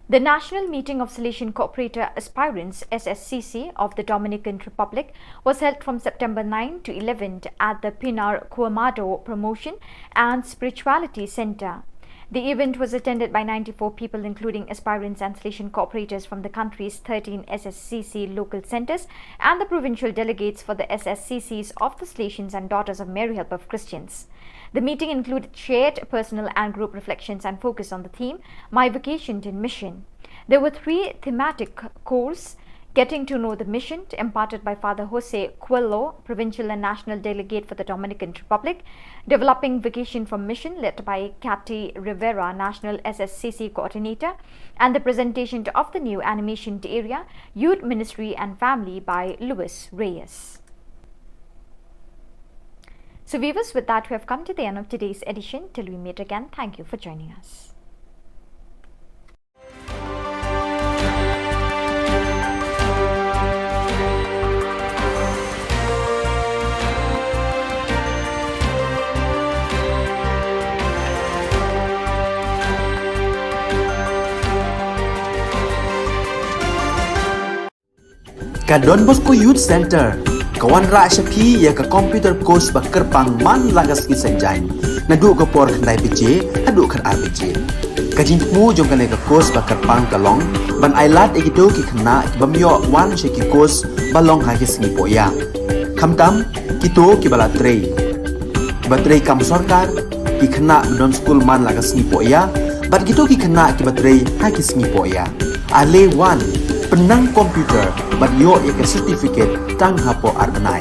The National Meeting of Salesian Cooperator Aspirants SSCC of the Dominican Republic was held from September 9 to 11 at the Pinar Cuamado Promotion and Spirituality Center. The event was attended by 94 people, including aspirants and Salesian cooperators from the country's 13 SSCC local centers and the provincial delegates for the SSCCs of the Salesians and Daughters of Mary Help of Christians. The meeting included shared personal and group reflections and focus on the theme, My Vocation in Mission. There were 3 thematic courses: Getting to Know the Mission, imparted by Father Jose Coelho, Provincial and National Delegate for the Dominican Republic; Developing Vocation from Mission, led by Cathy Rivera, National SSCC Coordinator; and the presentation of the new animation area, Youth Ministry and Family, by Luis Reyes. So viewers, with that we have come to the end of today's edition. Till we meet again, thank you for joining us. Ka Don Bosco Youth Center, kawan ra shapi ya ka computer course bakar pang man lagas ki sanjang, nadu ka por khandai pije, adu khan ar pije. Ka jingmu jong ka ka course bakar pang kalong, ban ailat egido ki khna bamyo wan she ki course balong ha ki singi poya. Khamtam kito ki bala trei. Batrei kam sarkar ki khna don school man lagas singi poya, bat kito ki khna ki batrei ha ki singi poya. Ale wan penang komputer bat yo ya certificate tang hapo arnai.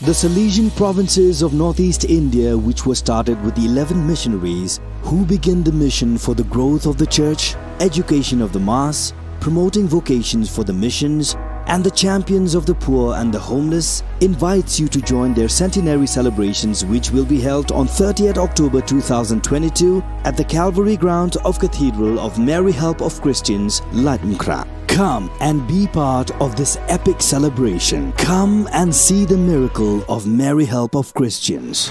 The Salesian provinces of northeast India, which were started with the 11 missionaries who began the mission for the growth of the church, education of the mass, promoting vocations for the missions, and the champions of the poor and the homeless, invites you to join their centenary celebrations, which will be held on 30th October 2022 at the Calvary ground of Cathedral of Mary Help of Christians, Ladmkra. Come and be part of this epic celebration. Come and see the miracle of Mary Help of Christians.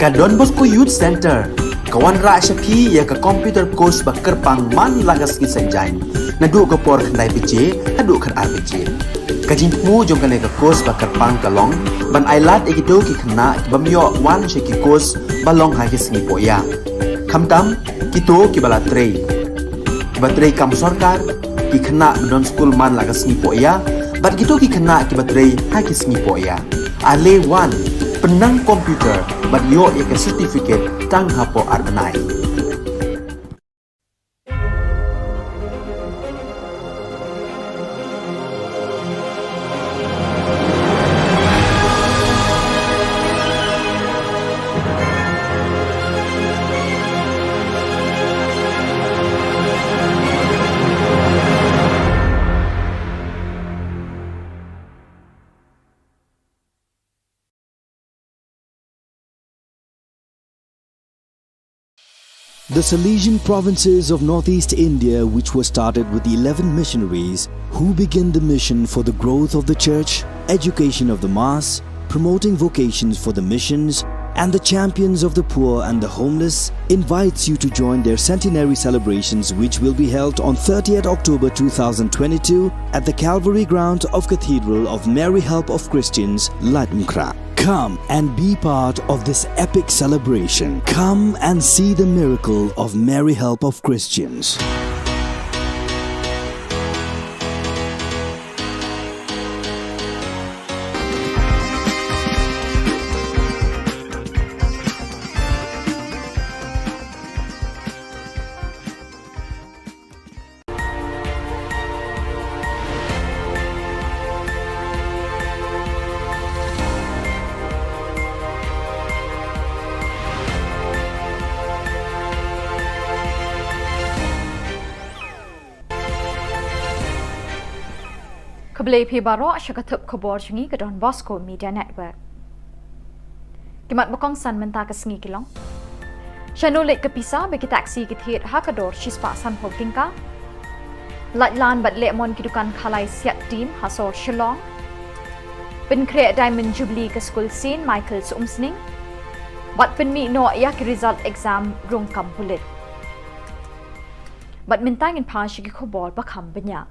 Ka Don Bosco Youth Center, kawan ra siya pi ya ka computer course ba kerpang man lagas ki sanjay. nadu ko por khandai beje hadu khan ar beje kajing mu jong kale ka kos ba karpang kalong ban ailat ekito ki khna bamyo wan she ki kos balong ha ki singi poya khamtam kito ki bala trei batrei kam sarkar ki khna don school man laga singi poya bat kito ki khna ki batrei ha ki singi poya ale wan penang komputer bat yo ek certificate tang hapo arnai. The Salesian provinces of northeast India, which were started with the 11 missionaries who began the mission for the growth of the church, education of the mass, promoting vocations for the missions, and the champions of the poor and the homeless, invites you to join their centenary celebrations, which will be held on 30th October 2022 at the Calvary Ground of Cathedral of Mary Help of Christians, Latmkra. Come and be part of this epic celebration. Come and see the miracle of Mary Help of Christians. Keblai pi baro syakatup khubor chungi ke Don Bosco Media Network. Kimat bakong san menta ke sengi kilong. Shanulit ke pisa bagi taksi ke thit hakador shispa san ho tingka. Latlan bat lemon kidukan khalai siat team hasor Shillong. Pen create Diamond Jubilee ke school scene Michael's umsning. Bat pen mi no yak result exam rung kam bulit. Bat mintangin pa syaki khubor bakam benya.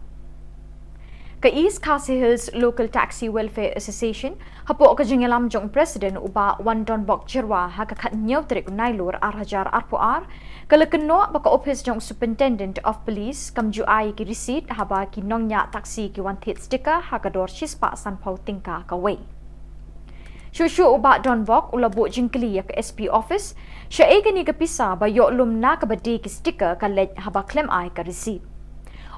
Ka East Khasi Hills Local Taxi Welfare Association hapo ka jingalam jong president uba Wandon Bok Jirwa ha ka khat nyaw trik nailur arhajar arpoar kala kenno baka office jong superintendent of police kamju ai ki receipt haba ki nongnya taxi ki wan thit sticker ha ka dor shispa san phau tingka ka wei Shushu uba Don Bok ulabu jingkli ya ka SP office sha e ni ka pisa ba yo lum na ka badi ki sticker ka lej haba claim ai ka receipt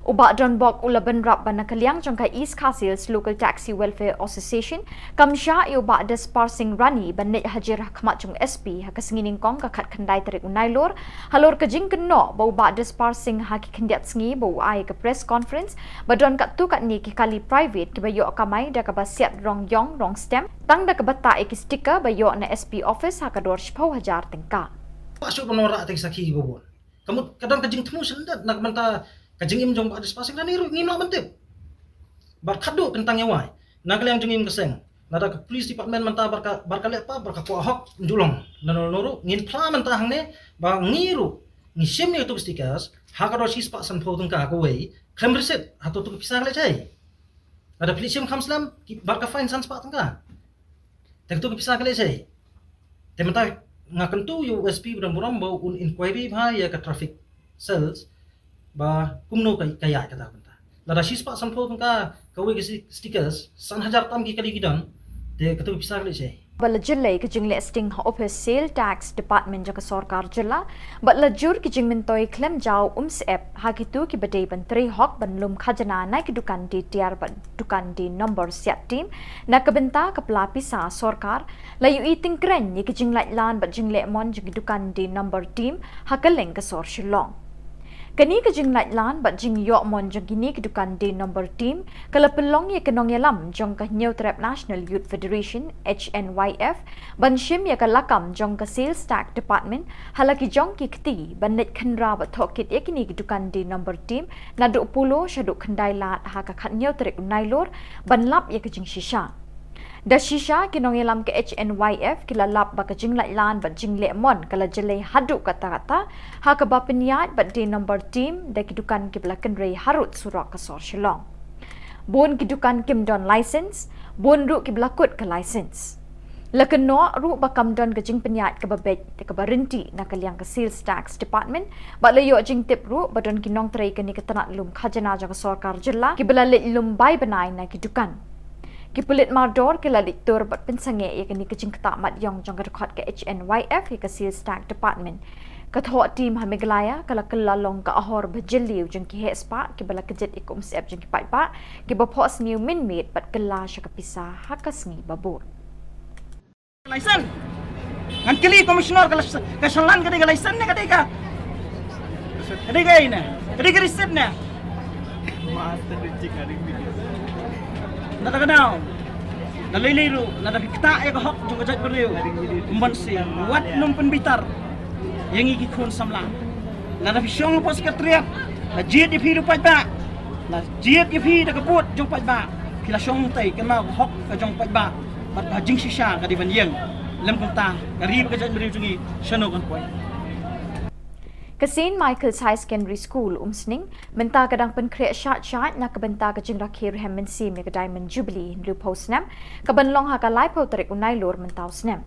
Uba Don Bok ulaban rap ban nakaliang jong ka East Khasi Hills Local Taxi Welfare Association kamsha i uba des parsing rani ban net hajir khmat jong SP ha kasingining kong ka khat khandai tarik unailor halor ka jing kenno ba uba des parsing ha ki khandiat sngi ba ai ka press conference ba don ka tu ka ni ki kali private ki ba yo kamai da ka ba siat rong yong rong stem tang da ka bata e ki sticker ba yo na SP office ha ka dor 10,000 tengka Pasok penora ating saki bobon kamu kadang ka jing temu sendat nak manta kajingim jong ada spasing dan niru ngino mentip bar khadu kentang yawai nagaliang jengim keseng nada ke police department menta barka lepa barka ko hok julong nanol noru ngin pla menta hangne ba ngiru ni sim youtube stickers hakado sispa san photung ka ko wei kham reset hato tu pisang le chai ada police sim khamslam barka fine san spa tangka tek tu pisang le chai tementa ngakan tu USP budan buram bau un inquiry bha ya ka traffic cells ba kumno kaya kata benta lada shispa sanpho tungka kawe ke stickers 1000 tam ki kali gidan te katu pisa kali chai bala jillai ke jingle sting office sale tax department jaka sarkar jilla batla jur ki jingmin toy claim jaw app hakitu ki badai ban 3 hok ban lum khajana na ki dukan di tiar ban dukan di number siat team na kabenta kapla pisa sarkar layu eating kren ni ki jinglai lan bat jingle mon jing dukan di number team hakaleng ka sor Shillong Kani ka jing light lan bat jing yo mon jong kini kedukan di number team kala pelong ya kenong yalam jong ka New Trap National Youth Federation HNYF ban shim ya ka lakam jong ka sales tax department halaki jong ki kti ban net khanra bat thokit ya kini kedukan di number team na do pulo shadu khandai lat ha ka khat New Trap nailor ban lap ya ka jing shisha Da shisha kinong ilam ke HNYF kilalap ba ka jinglai lan ba jingle mon kala jelai hadu kata-kata ha ka ba peniat ba di number team da kidukan kiblakan rei harut surak ka sor shilong. Bon kidukan kim don license, bon ru kiblakut ka license. Lakan no ru ba kam don ka jing peniat ka ba bet ka ba rinti na kaliang ka sales tax department ba layo jing tip ru ba don kinong trai ka ni ka tanat lum khajana ja ka sarkar jilla kibala le lum bai banai na kidukan. Kipulit mardor kila diktur bat pensange ya kini kecing ketak mat yong jong rekod ke HNYF ya ke sales tax department. Katho tim hamiglaya kala kelalong ka ahor bajeliu jeng ki hespa ki bala kejet ikum siap jeng ki pa ki bapos new minmate bat kela sya kapisa hakasngi babur. License. Ngan kili komisioner ka shalan ka license na ka. Kadiga ina. Kadiga receipt na. Master reject ari video. Nada kenal, nada liru, nada kita ek hok juga jat beriu, umbansi, wat numpen bitar, yang iki kun samlang, nada fisyong pos ketriap, na jiat ipi rupai ba, na jiat ipi dah kebut jong pai ba, kila syong tay kenal hok ke jong pai ba, bat hajing sisa ka di banjeng, lem kota, karib ke jat beriu jungi, shano kan poi. Kasin Michael's High Secondary School umsning menta kadang penkreat syat na kebenta kejing rakhir hemensi me diamond jubilee lu posnam kabanlong ha ka lai po tarik unai lor mentau snam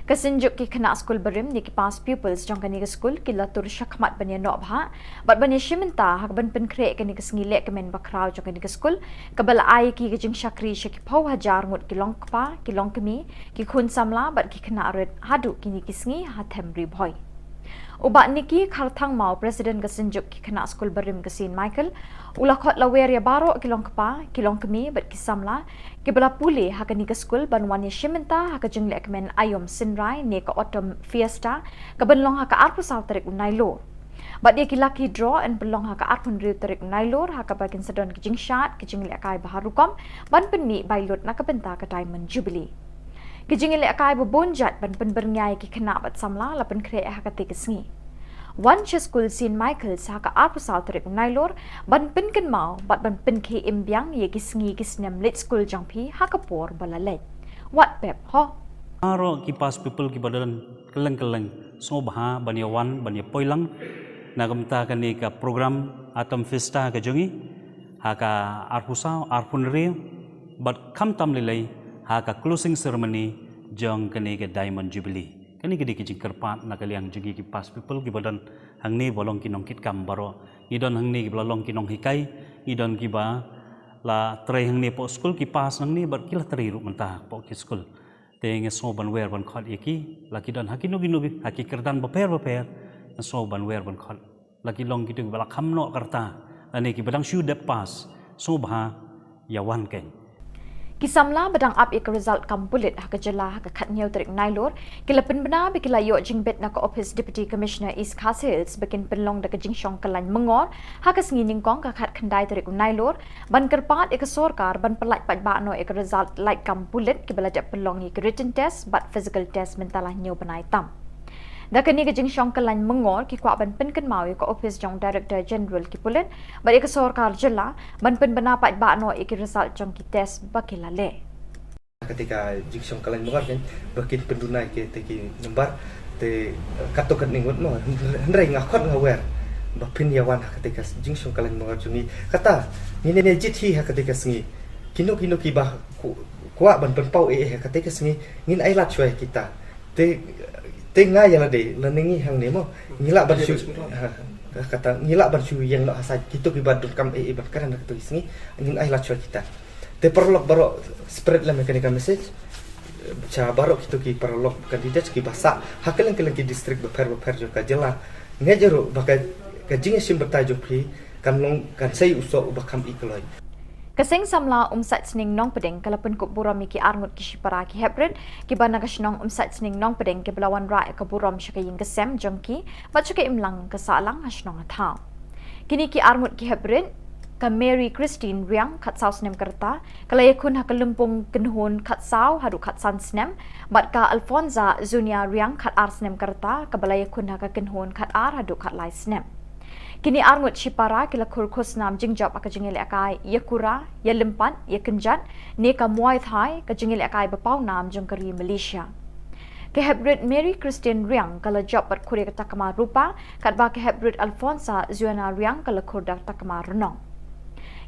kasinjuk ki kena school berim ni ki pas pupils jong kani ke school ki latur syakmat banya nok bha bat banya shimenta ha ban penkreat kani ke sngilek kemen bakrau jong kani ke school kabala ai ki kejing syakri syaki pau hajar ngut ki long kpa ki long kemi ki khun samla bat ki kena red hadu kini ki sngi ha themri boy. Ubat niki kharthang mau presiden kesenjuk ki kena school berim kesin Michael ulakot lawer ya baro kilong kepa kilong kemi bet kisamla ki bela pule ha kani ke school banwan ya shimenta ha ka jingle kemen ayom sinrai ne ka autumn fiesta ka benlong ha ka arpu saw tarik unai lo bat dia ki lucky draw and belong ha ka arpun riu tarik unai lo ha ka bagin sedon ki jing shat ki jingle kai baharukom ban penni bailot na ka benta ka diamond jubilee. Kijingile akai bobonjat ban penbernyai ki kena bat samla la penkre ha ka tikesngi. One school sin Michael's ha ka arpu saw tarik nailor ban penken mau bat ban penke imbyang ye kisngi kisnem lit school jangpi ha ka por balalet. What pep ho? Aro ki pas people ki badalan keleng so bah banyawan banya poilang nagamta kani ka program atom festa ka jongi ha ka arpusau arpunre bat kam tam lelai ha ka closing ceremony jong kani ke diamond jubilee kani ke dikijing kerpat na kaliang jugi ki pas people ki badan hangni bolong kinong kit kam baro idon hangni ki bolong kinong hikai idon ki ba la trai hangni po school ki pas hangni bar kila trai ru mentah po ki school te nge so ban wer ban khot iki la ki don hakino ginu haki kerdan baper so ban wer ban khot la ki long ki tu bala kham no karta ani ki badang shu de pas so bha yawan ken Kisamla badang up ik result kampulit ha ka jela ha ka khatnyau tarik nailor kila penbena bikila yo jingbet na ka office deputy commissioner East Castles bikin penlong da ka jingshong kalan mengor ha ka sngin kong ka khat khandai tarik nailor ban kerpat ik sorkar ban pelat pat ba no ik result like kampulit kibala da penlong ik written test but physical test mentalah nyo banai tam da kani ka jingshong kalan mengor ki kwa ban penken mau ka office jong director general ki pulit ba ik sorkar jela ban penbena pat ba no ik result jong ki test bakila le ketika jiksong kalian mengar kan bakin pendunai ke teki nembar te katokan ningut no hendrai ngakot ngawer bapin yawan ketika jiksong kalian mengar jungi kata ni jithi ketika sengi kino ki bah kuat ban penpau ketika sengi ngin ai lat choi kita te ngai yang de leningi hang ni mo ngila ban shu kata ngila ban shu yang no asai kitu ki badun kam ban kan ketika sengi ngin ai lat choi kita te perlok baro spread la mekanika message cha baro kitu ki perlok kandidat ki basa hakelan ki district beper jo ka jela ngejero bakai ka jinge sim bertajuk pri kan long kan sei usok bakam ikloi Kasing samla umsat sning nong pedeng kalapun kup buram ki arngut ki shipara ki hebred ki bana kasnong umsat sning nong pedeng ki belawan ra ka buram shaka ying kesem jongki bachuke imlang kasalang hasnong atha kini ki arngut ki hebred ka Mary Christine Riang kat saus nem kerta kalayakun ha kalumpung kenhun kat sau hadu kat san snem bat ka Alfonza Zunia Riang kat ar snem kerta ka balayakun ha ka kenhun kat ar hadu kat lai snem Kini arngut Shipara kila kurkus nam jingjab aka jingil akai yakura ya lempan ya kenjan ne ka muay thai ka jingil akai bapau nam jongkari Malaysia. Ke Hebrid Mary Christian Riang kala job pat kure kata kama rupa kat ba ke Hebrid Alfonsa Zuana Riang kala kurda takama renong.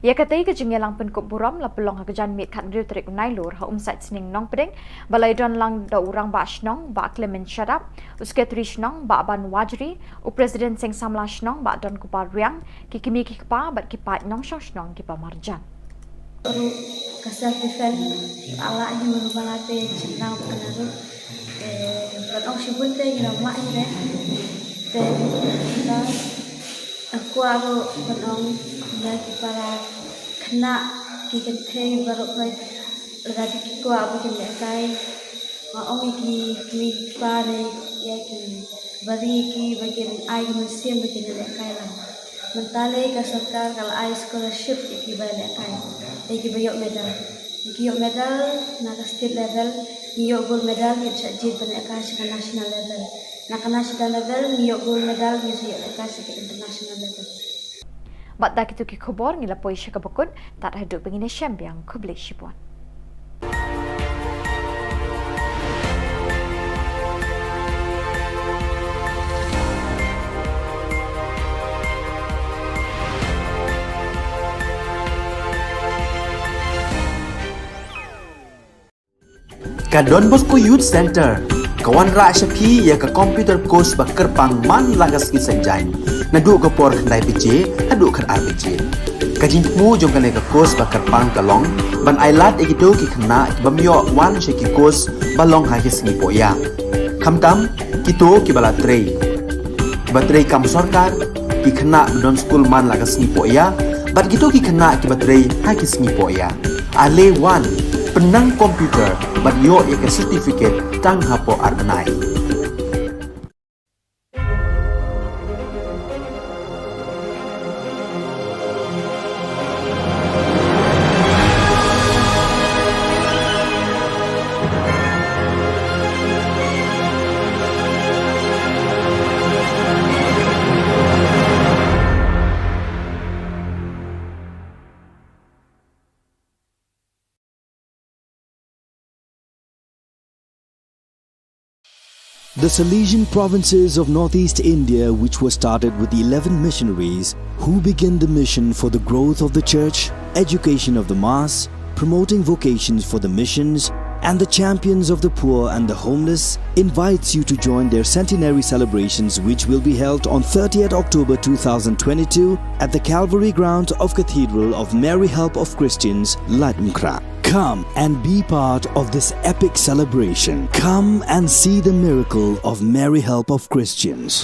Ya katai ke jengelang penkop buram la pelong hakejan mit kat riu terik nailur ha umsat sening nong pedeng balai don lang da urang ba shnong ba Clement Shadap usketri shnong ba ban wajri u presiden seng samla shnong ba don kupar riang ki kimi ki pa bat ki pat nong shnong ki pa marjan. Baru kasar defend ala ni merubalate jenang penaru batong sibunte ina mak ni te aku aro batong lagi para kena kikente baru koi lagi kiko abu kini kai maong ki pare ya ki bari ki bagian ai museum bagian kai lah mentale ka sarkar kal ai scholarship ki bale kai ki bayok medal na ka state level niyok gold medal ki chajit bane ka sa national level na ka national level niyok gold medal ni sa ka sa international level. Bat dak itu ki khubor ngila poi syaka bakun tak haduk bengine syambiang kublai shipuan. Ka Don Bosco Youth Center kawan ra syapi ya ka computer course bakar pang man lagas ki sanjai na du ka por khandai pije adu khan arbije ka jing mu jong ka le ka course bakar pang ka long ban ailat e do ki khna bamyo wan she ki course balong ha ki singi poya khamtam ki to ki bala trei batrei kam sarkar ki khna don school man lagas singi poya bat gitu ki khna ki batrei ha ki singi poya ale wan penang komputer bat yo ya ka certificate tang hapo arnai. The Salesian provinces of northeast India, which were started with the 11 missionaries who began the mission for the growth of the church, education of the mass, promoting vocations for the missions, and the champions of the poor and the homeless, invites you to join their centenary celebrations, which will be held on 30th October 2022 at the Calvary Ground of Cathedral of Mary Help of Christians, Latmkra. Come and be part of this epic celebration. Come and see the miracle of Mary Help of Christians.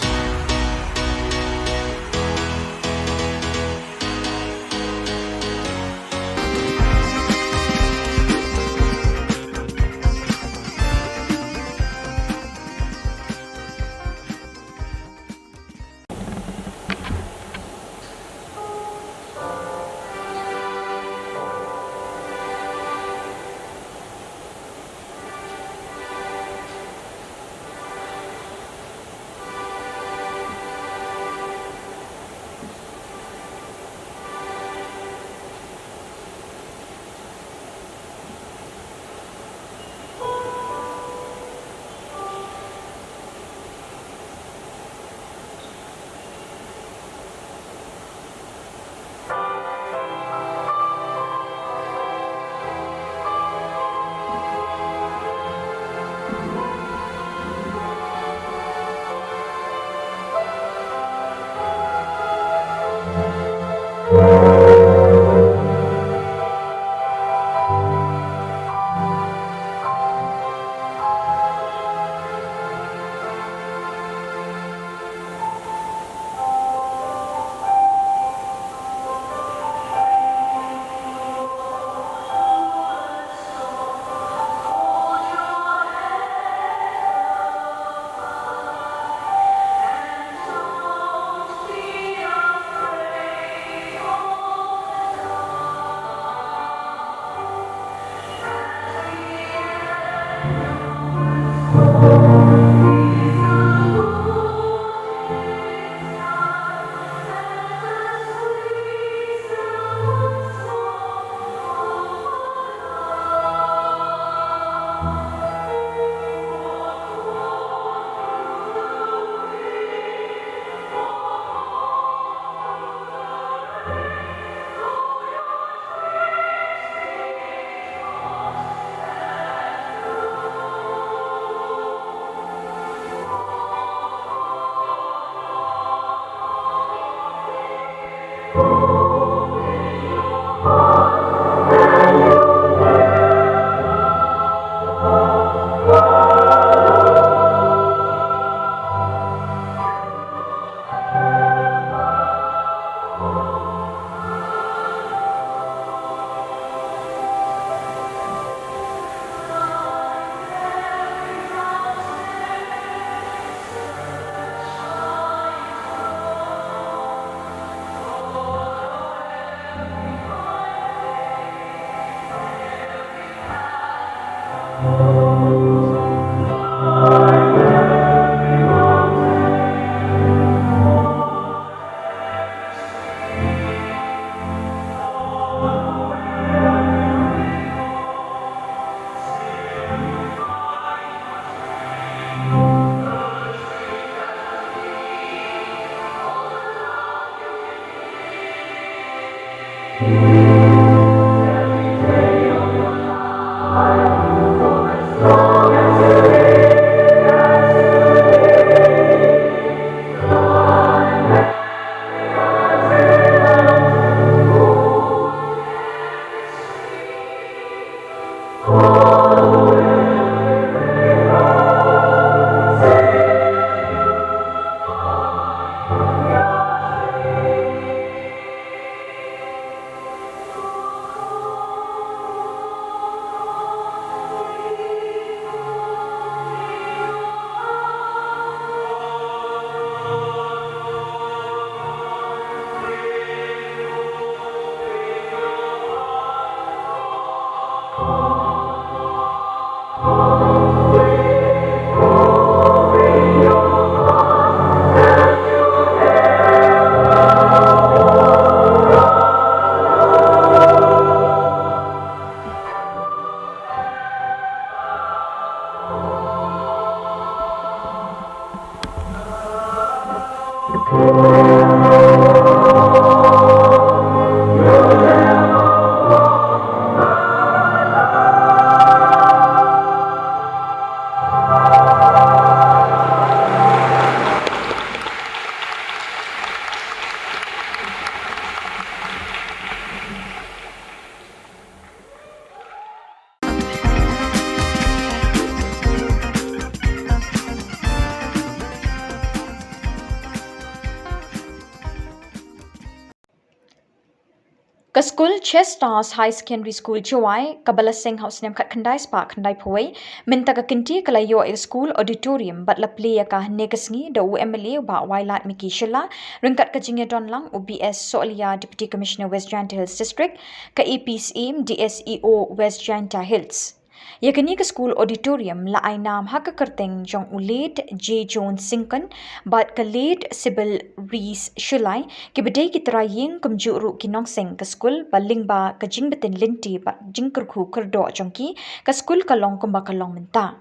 Ka school Chess Stars High Secondary School Chawai, Kabala Singh House Nem Khat Khandai Spark Khandai Phawai, Minta ka Kinti Kalayo a school auditorium but la play ka Negasngi, the UMLA ba Wailat Miki Shilla, Ringkat ka Jingya Donlang, UBS Solia Deputy Commissioner West Janta Hills District, ka APCM DSEO West Janta Hills. Yakani ka school auditorium la ay naam haka kerteng jong ulet J. Jones Sinkan bat ka late Sibyl Rees Shulai ki badai ki traying kumjuru ki nong sing ka school baling ba ka jingbetin linti ba jingkerku kerdo jongki ka school kalong kumba kalong menta.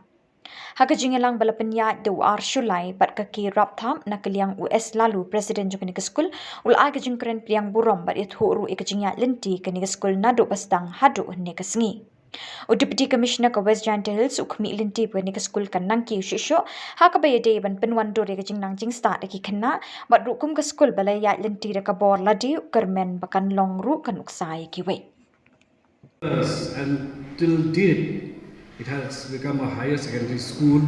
Haka jingelang balapanya de war Shulai bat ka ki raptham na kaliang US lalu Presiden jong ka school ul ay ka jingkeren priang burom bat it huru ikajingya linti ka ka school nado bastang hadu ne ka sngi. O Deputy Commissioner ka West Janta Hills ukmi linti pwe ni ka school kan nang ki shisho haka ba yade ban penwan do re ka jing nang jing start ki khanna bat rukum ka school balay ya linti re ka bor ladi kermen bakan long ru kan uksai ki we. And till date, it has become a higher secondary school,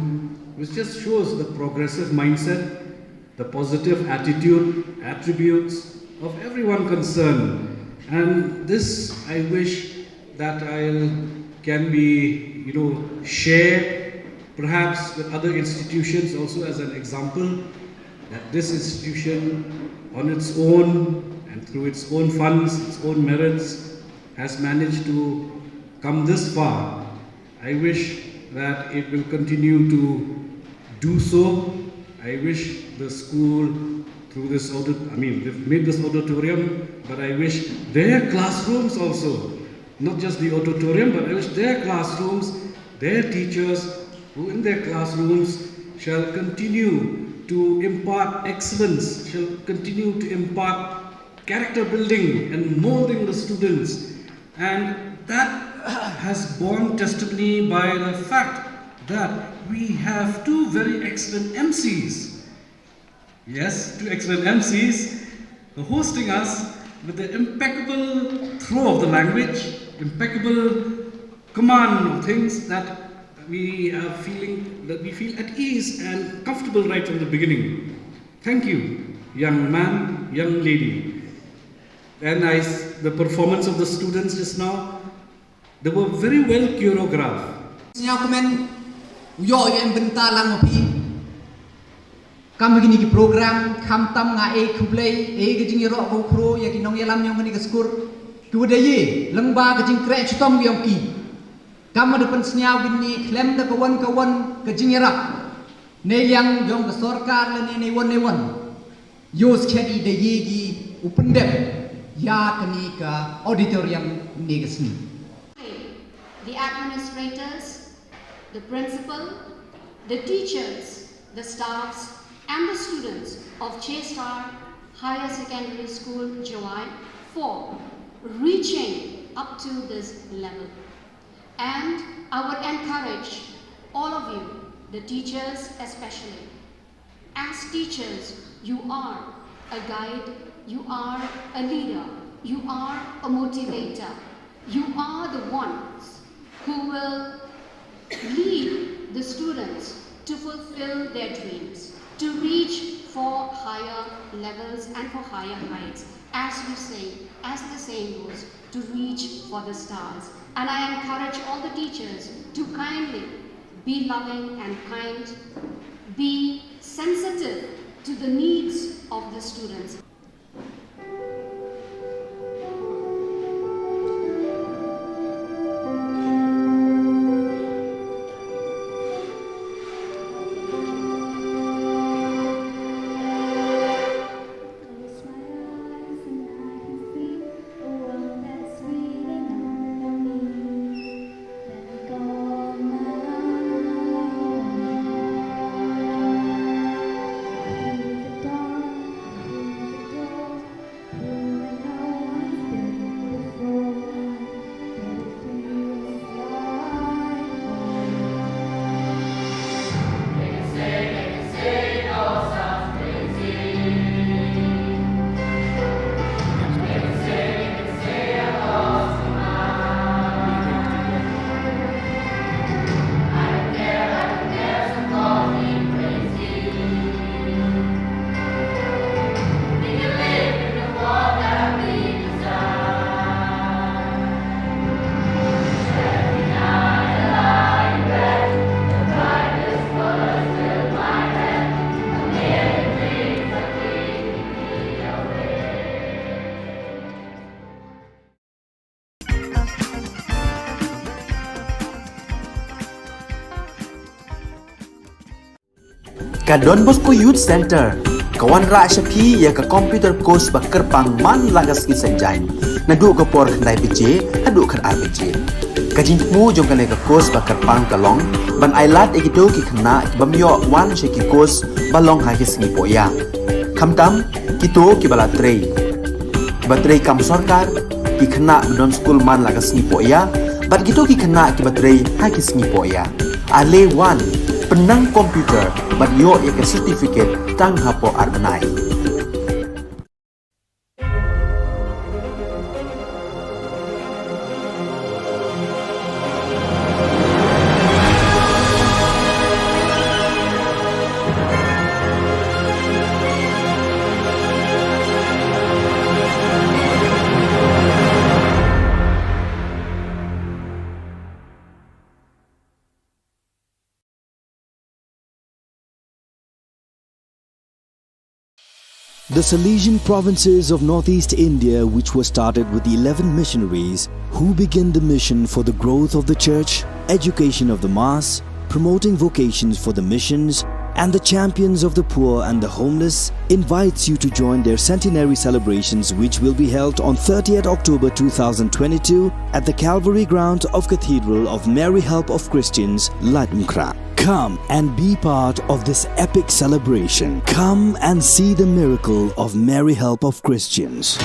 which just shows the progressive mindset, the positive attitude, attributes of everyone concerned. And this I wish that can be, shared perhaps with other institutions also as an example, that this institution on its own and through its own funds, its own merits, has managed to come this far. I wish that it will continue to do so. I wish the school through this they've made this auditorium, but I wish their classrooms also, not just the auditorium, but I wish their classrooms, their teachers who in their classrooms shall continue to impart excellence, shall continue to impart character building and molding the students. And that has borne testimony by the fact that we have two very excellent MCs. Yes, two excellent MCs hosting us with the impeccable throw of the language, impeccable command of things that we feel at ease and comfortable right from the beginning. Thank you, young man, young lady. And the performance of the students just now, they were very well choreographed. Kami gini ki program kam tam nga kublai ke jing ro ko kro ya ki nong yalam nyong ni skur ku de ye lengba ke jing kre chutom yong ki kam de pen snyau gini klem de kawan ke jing rak ne yang yong ke sarkar le ne won yos khedi de ye gi upendem ya kani ka auditorium ni ke sni. The administrators, the principal, the teachers, the staffs and the students of Chestar Higher Secondary School, Jawai, for reaching up to this level. And I would encourage all of you, the teachers especially. As teachers, you are a guide, you are a leader, you are a motivator. You are the ones who will lead the students to fulfill their dreams, to reach for higher levels and for higher heights. As we say, as the saying goes, to reach for the stars. And I encourage all the teachers to kindly be loving and kind, be sensitive to the needs of the students. Ka Don Bosco Youth Center, kawan ra shapi ya ka computer course ba kerpang man lagas ki sanjain. Na du ko por khandai pije, hadu khan ar pije. Ka jingmu jong ka le ka course ba kerpang kalong, ban ailat ekido ki khna ki bamyo wan she ki course balong ha ki sngi poya. Khamtam kito ki bala trei. Ba trei kam sarkar ki khna don school man lagas sngi poya, bat kito ki khna ki batrei ha ki sngi poya. Ale wan penang komputer bat yo ya ke certificate tang hapo arbanai. The Salesian provinces of northeast India, which were started with the 11 missionaries who began the mission for the growth of the church, education of the mass, promoting vocations for the missions, and the champions of the poor and the homeless, invites you to join their centenary celebrations, which will be held on 30th October 2022 at the Calvary ground of Cathedral of Mary Help of Christians, Ladumkra. Come and be part of this epic celebration. Come and see the miracle of Mary Help of Christians.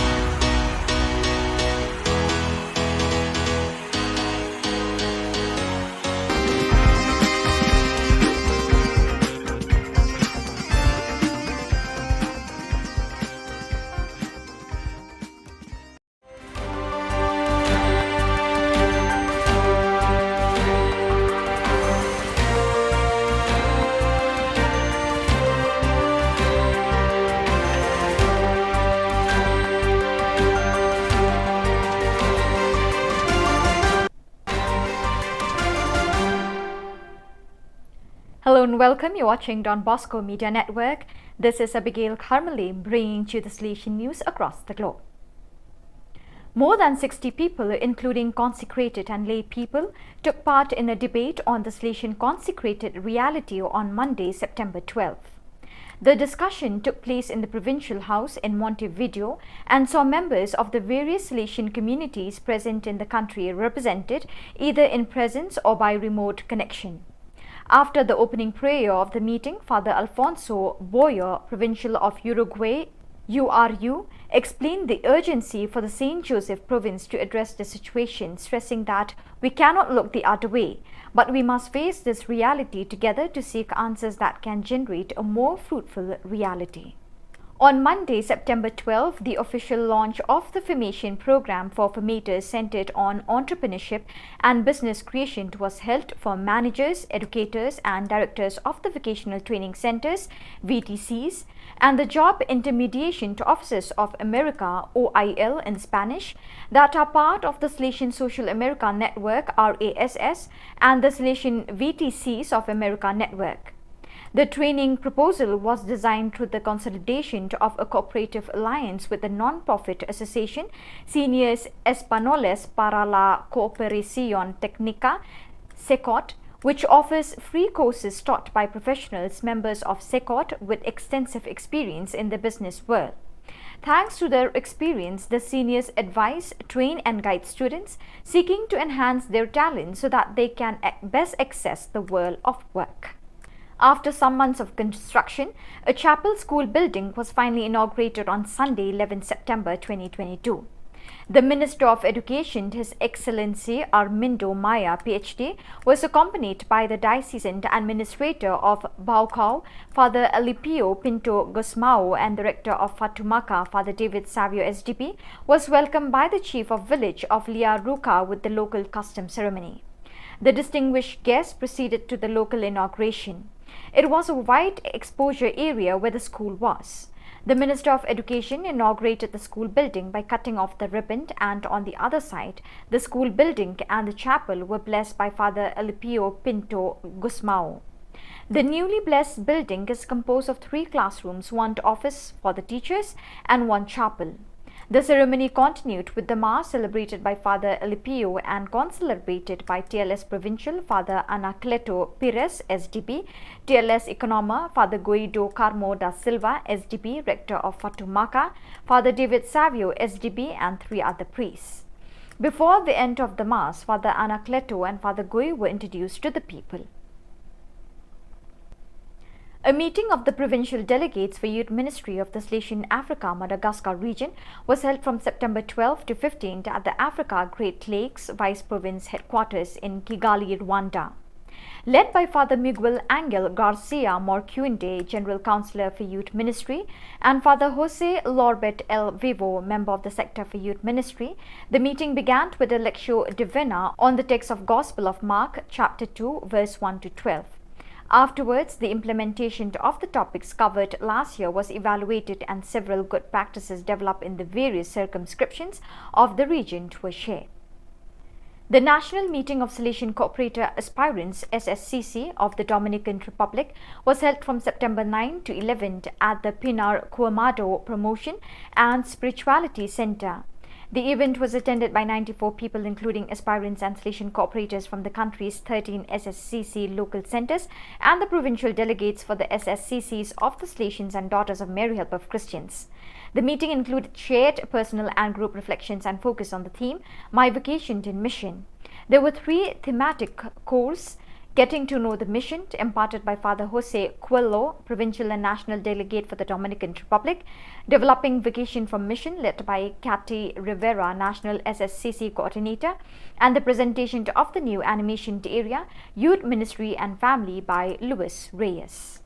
Hello and welcome. You're watching Don Bosco Media Network. This is Abigail Carmeli bringing to you the Salesian news across the globe. More than 60 people, including consecrated and lay people, took part in a debate on the Salesian consecrated reality on Monday, September 12th. The discussion took place in the Provincial House in Montevideo and saw members of the various Salesian communities present in the country represented either in presence or by remote connection. After the opening prayer of the meeting, Father Alfonso Boyer, Provincial of Uruguay, URU, explained the urgency for the St. Joseph province to address the situation, stressing that we cannot look the other way, but we must face this reality together to seek answers that can generate a more fruitful reality. On Monday, September 12, the official launch of the formation program for formators centered on entrepreneurship and business creation was held for managers, educators and directors of the vocational training centers, VTCs, and the Job Intermediation to Officers of America, OIL in Spanish, that are part of the Salesian Social America Network, RASS, and the Salesian VTCs of America Network. The training proposal was designed through the consolidation of a cooperative alliance with the non-profit association Seniors Españoles para la Cooperación Técnica, SECOT, which offers free courses taught by professionals members of SECOT with extensive experience in the business world. Thanks to their experience, the seniors advise, train and guide students seeking to enhance their talent so that they can best access the world of work. After some months of construction, a chapel school building was finally inaugurated on Sunday, 11 September 2022. The Minister of Education, His Excellency Armindo Maya, PhD, was accompanied by the Diocesan Administrator of Baucau, Father Alipio Pinto Gusmao, and Director of Fatumaca, Father David Savio SDP, was welcomed by the Chief of Village of Liaruca with the local custom ceremony. The distinguished guests proceeded to the local inauguration. It was a wide exposure area where the school was. The Minister of Education inaugurated the school building by cutting off the ribbon, and on the other side, the school building and the chapel were blessed by Father Alipio Pinto Gusmao. The newly blessed building is composed of 3 classrooms, 1 office for the teachers and 1 chapel. The ceremony continued with the Mass celebrated by Father Elipio and concelebrated by TLS Provincial Father Anacleto Pires, SDB, TLS Economa Father Guido Carmo da Silva, SDB, Rector of Fatumaka, Father David Savio, SDB, and 3 other priests. Before the end of the Mass, Father Anacleto and Father Gui were introduced to the people. A meeting of the provincial delegates for Youth Ministry of the Salesian Africa Madagascar region was held from September 12 to 15 at the Africa Great Lakes Vice Province headquarters in Kigali, Rwanda. Led by Father Miguel Angel Garcia Morcuende, General Councillor for Youth Ministry, and Father Jose Lorbet El Vivo, Member of the Sector for Youth Ministry, the meeting began with a Lectio Divina on the text of Gospel of Mark, chapter 2, verse 1 to 12. Afterwards, the implementation of the topics covered last year was evaluated and several good practices developed in the various circumscriptions of the region were shared. The National Meeting of Salesian Cooperator Aspirants SSCC of the Dominican Republic was held from September 9 to 11 at the Pinar Cuamado Promotion and Spirituality Center. The event was attended by 94 people, including aspirants and Salesian cooperators from the country's 13 SSCC local centers and the provincial delegates for the SSCCs of the Salesians and Daughters of Mary Help of Christians. The meeting included shared personal and group reflections and focus on the theme, My Vocation in Mission. There were 3 thematic courses: Getting to Know the Mission, imparted by Father Jose Coelho, Provincial and National Delegate for the Dominican Republic; Developing Vocation from Mission, led by Cathy Rivera, National SSCC Coordinator; and the presentation of the new animation area, Youth Ministry and Family, by Luis Reyes.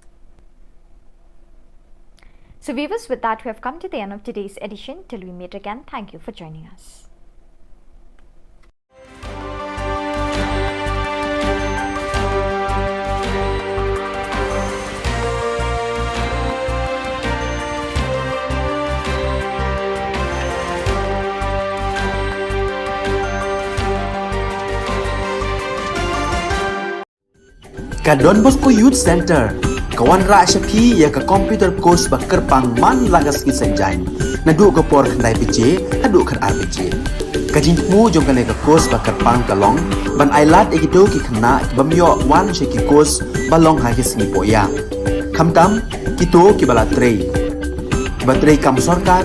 So viewers, with that we have come to the end of today's edition. Till we meet again, thank you for joining us. Ka Don Bosco Youth Center, kawan ra shapi ya ka computer course ba kerpang man lagas ki senjain. Nadu ka por khandai pije, hadu khan RPG. Ka jingmu jong kale ka course ba kerpang kalong, ban ailat egido ki khna ki bamyo wan she ki course balong ha ki singi poya. Khamtam kito ki bala trei. Ba trei kam sarkar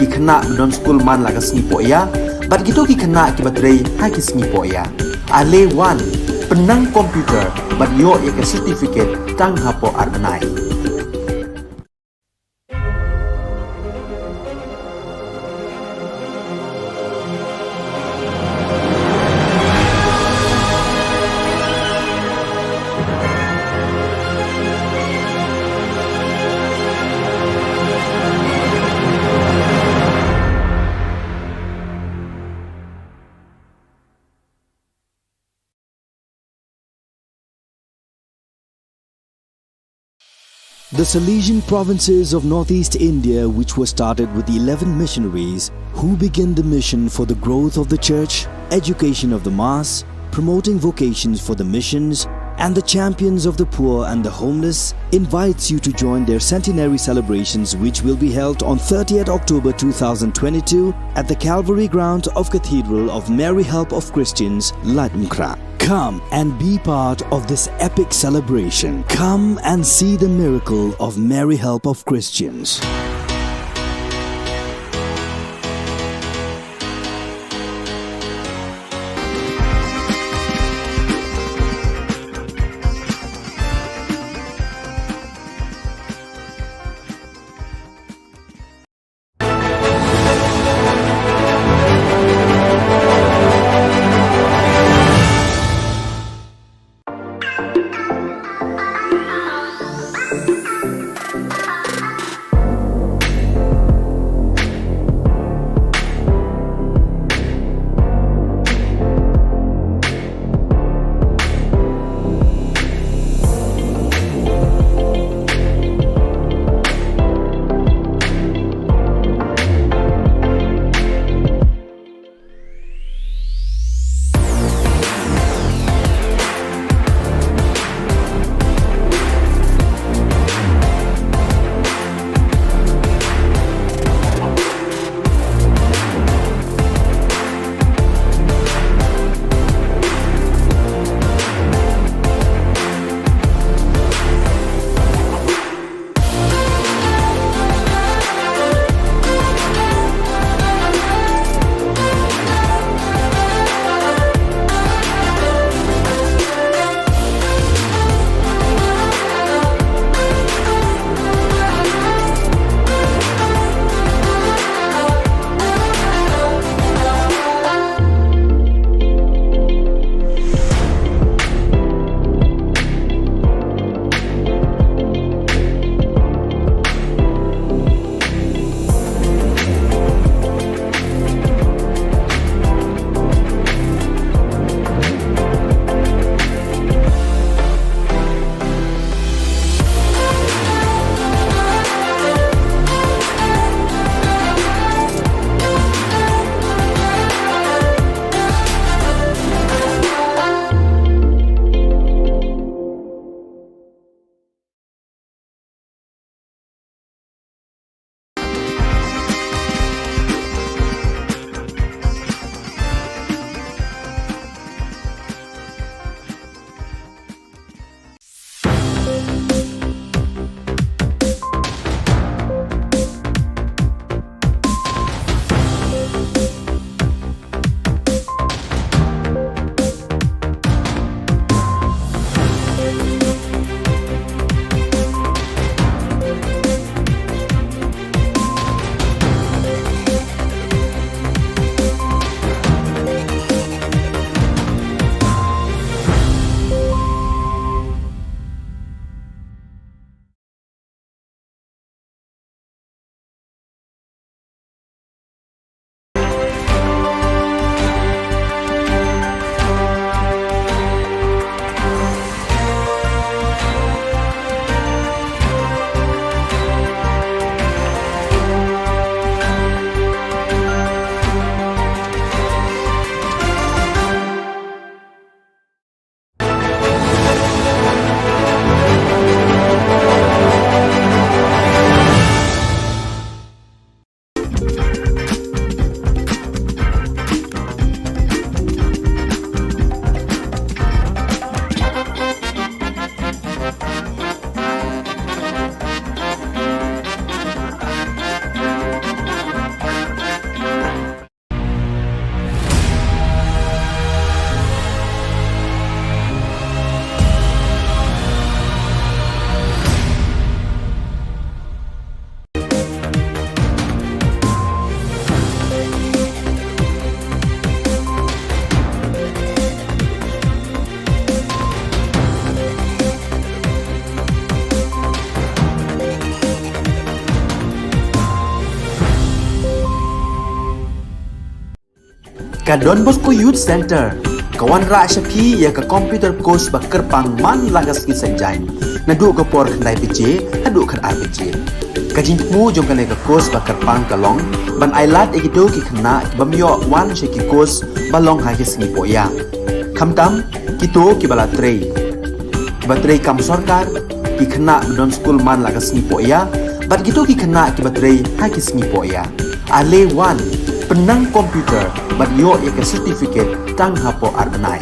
ki khna don school man lagas singi poya, bat kito ki khna ki batrei ha ki singi poya. Ale wan penang komputer bat yo ya ke certificate tang hapo arbenai. The Salesian provinces of northeast India, which were started with the 11 missionaries who began the mission for the growth of the church, education of the mass, promoting vocations for the missions, and the champions of the poor and the homeless, invites you to join their centenary celebrations, which will be held on 30th October 2022 at the Calvary ground of Cathedral of Mary Help of Christians, Latumkra. Come and be part of this epic celebration. Come and see the miracle of Mary Help of Christians. Ka Don Bosco Youth Center kawan ra shapi ya ka computer course ba kerpang man lagas ki sanjain na du ka por khandai pije hadu khan RPG ka jingmu jong kale ka course ba kerpang kalong ban ailat egido ki khna bamyo wan she ki course balong ha ki sngi poya khamtam kito ki bala trei batrei kam sarkar ki khna don school man lagas sngi poya bat gitu ki khna ki batrei ha ki sngi poya ale wan penang komputer bat yo ya ke certificate tang hapo arbenai.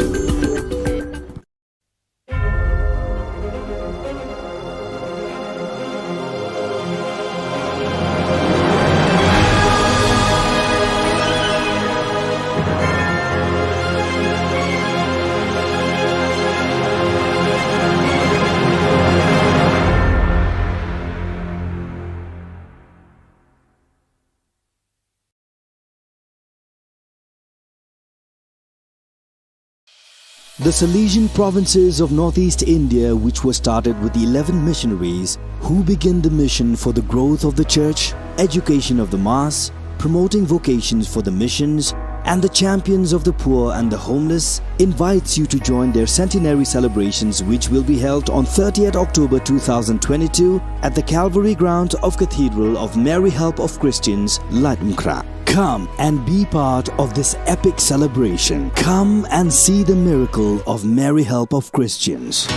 The Salesian provinces of northeast India, which were started with the 11 missionaries who began the mission for the growth of the church, education of the mass, promoting vocations for the missions, and the champions of the poor and the homeless, invites you to join their centenary celebrations, which will be held on 30th October 2022 at the Calvary ground of Cathedral of Mary Help of Christians, Ladumkra. Come and be part of this epic celebration. Come and see the miracle of Mary Help of Christians.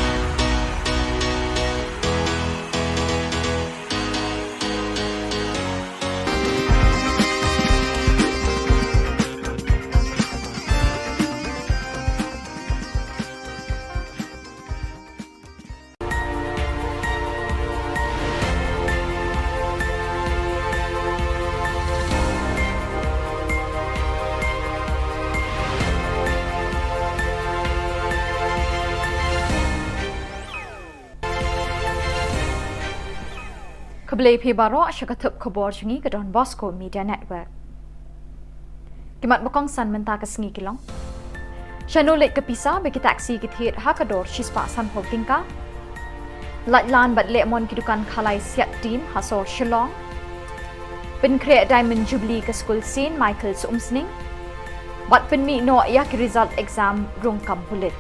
Keblai pi baro syakatup khubor jungi ke Don Bosco Media Network. Kimat bokong san menta ke sengi kilong. Shanulit ke pisa bagi taksi ke thiet hakador shispa san ho tingka. Latlan bat lemon kidukan khalai siat team hasor Shillong. Pen create Diamond Jubilee ke school scene Michael's umsning. Bat pen mi no yak result exam rung kam pulit.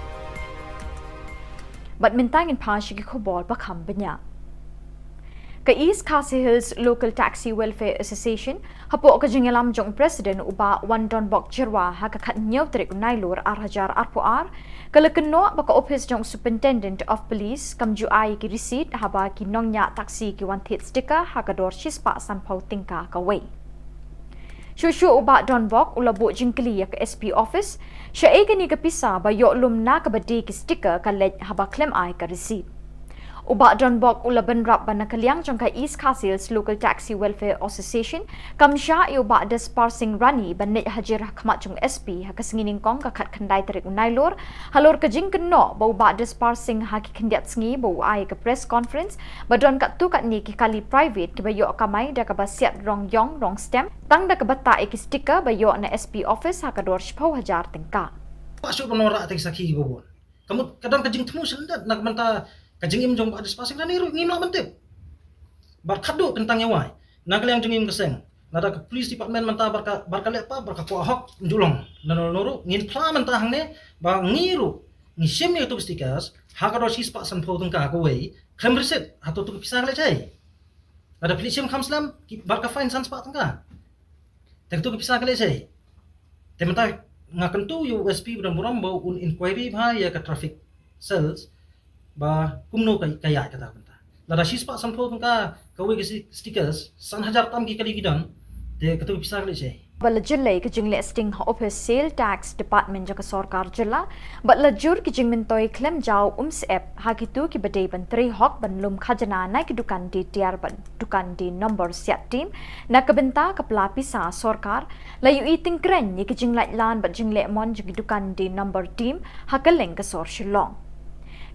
Bat mintangin pa syaki khubor bakam benya. Ka East Khasi Hills Local Taxi Welfare Association hapo ka jingalam jong president uba Wandon Bok Jirwa ha ka khat nyaw trik nailur arhajar arpuar kala kenno baka office jong superintendent of police kam ju ai ki receipt haba ki nongnya taxi ki wan thit sticker ha ka dor shispa san phau tingka ka wei Shushu uba Don Bok ulabo jingkli ya ka SP office sha e ni ka pisa ba yo lum na ka badi ki sticker ka lej haba claim ai ka receipt Uba Don Bok ulaban rap ban nakaliang jangka East Khasi Hills Local Taxi Welfare Association kamsha uba des parsing rani ban net hajir khmat jong SP ha kasingining kong ka khat khandai tarik unailor halor ka jing kenno ba uba des parsing ha ki khindiat sngi ba ai ka press conference ba don ka tu kat ni ki kali private ki ba yo kamai da ka ba siat rong yong rong stem tang da ka bata e ki sticker ba yo na SP office ha ka dor 10,000 tengka Pasok penora atik saki bobon. Kamu kadang kajing temu sendat nak menta kajing im jong ada spasing dan iru ngim nak mentip. Bar kado tentang yawai. Nak yang jengim keseng. Nada ke police department menta barka lepa barka ko ahok njulong. Noro ngin pla menta hangne ba ngiru. Ngisim ni tu stickers hakado si spak san pho tengka ko wei. Klem receipt atau tu pisah le cai. Nada police kam slam barka fine san spak tengka. Tek tu pisah le cai. Tementa ngakan tu USP buram bau un inquiry bha ya ka traffic cells ba kumno kaya kata benta lada shispa sampho tangka kawe ke stickers san hajar tam ki kali gidan te katu pisar le che bala jillai ke jingle sting ha office sale tax department jaka sarkar jilla batla jur ki jingmen toy claim jaw app ha ki tu ki badai ban tri hok ban lum khajana nai ki dukan di tiar ban dukan di number siat team na ka benta ka pla pisa sarkar la yu eating kren ni ki jinglai lan ban jingle mon jigi dukan di number team ha ka leng ka sor Shillong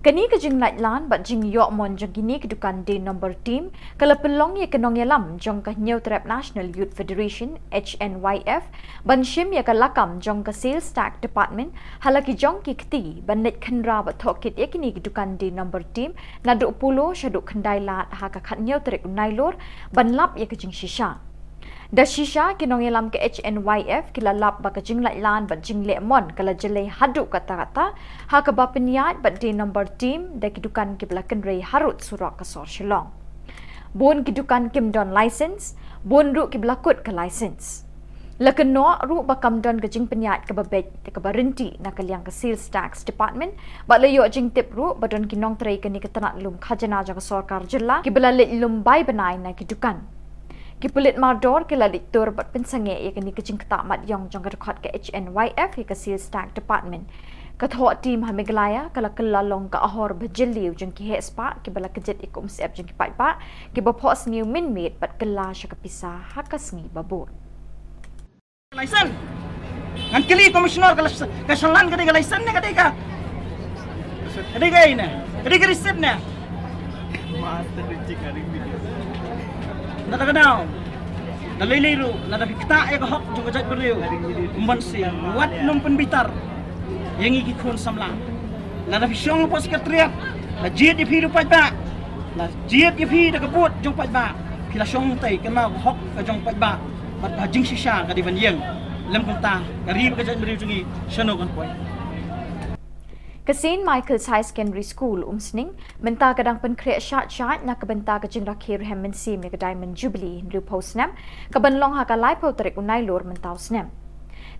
Kani ka jing light lan bat jing yok mon jang kini ke dukan di number team kala pelong ye kenong yalam jong ka New Trap National Youth Federation HNYF ban shim ye ka lakam jong ka sales tax department halaki jong ki kti ban net khanra bat thokit ye kini ke dukan di number team na du pulo shadu khandai lat ha ka khat New Trap nailor ban lap ye ka jing shisha Da shisha kinong ilam ke HNYF kilalap baka jing lan bat jing lemon kala jelai hadu kata-kata ha ka bapeniat bat di number team da kidukan kiblakan rei harut surak kasor Shillong. Bon kidukan kim don license, bon ru kiblakut ke license. Lakan no ru bakam don ke jing peniat ke babet ke barinti na kaliang ke sales tax department bat layo jing tip ru badon kinong trai ke ni ketanat lum khajana jang sarkar jilla kiblalit lum bai benai na kidukan. Kipulit mardor kila diktur bat pensange ia kini kecing ketamat yang jang rekod ke HNYF ke sales tax department. Ketua tim Hamiglaya kala kelalong ke ahor berjeliu jeng ki hespa ki bala kejet ikum siap jeng ki pat ki bapos new minmate bat kela syaka pisah hakasngi babur. License. Ngan kili komisioner kasalan kadi ka license na kadi ka. Kadi ka ina. Kadi ka receipt na. Master reject kari video. Natagadaw. Naliliru, natapikta ya ka hok jung kajat beriu. Umbansi, wat num penbitar. Yang iki khun samlang. Natapisyong po sekretariat. La jiet di phi rupat ba. La jiet di phi da kabut jung pat ba. Pila syong tay kena hok ka jung pat ba. Bat ba jing shisha ka di ban yeng. Lem kong ta, kari kajat beriu jungi syano kan poy. Kasin Michael's High Secondary School umsning menta kadang penkreat syat na kebenta kajing rakhir hemensim ni ke Diamond Jubilee lu posnam kabanlong ha ka lai po tarik unai lor mentau snam.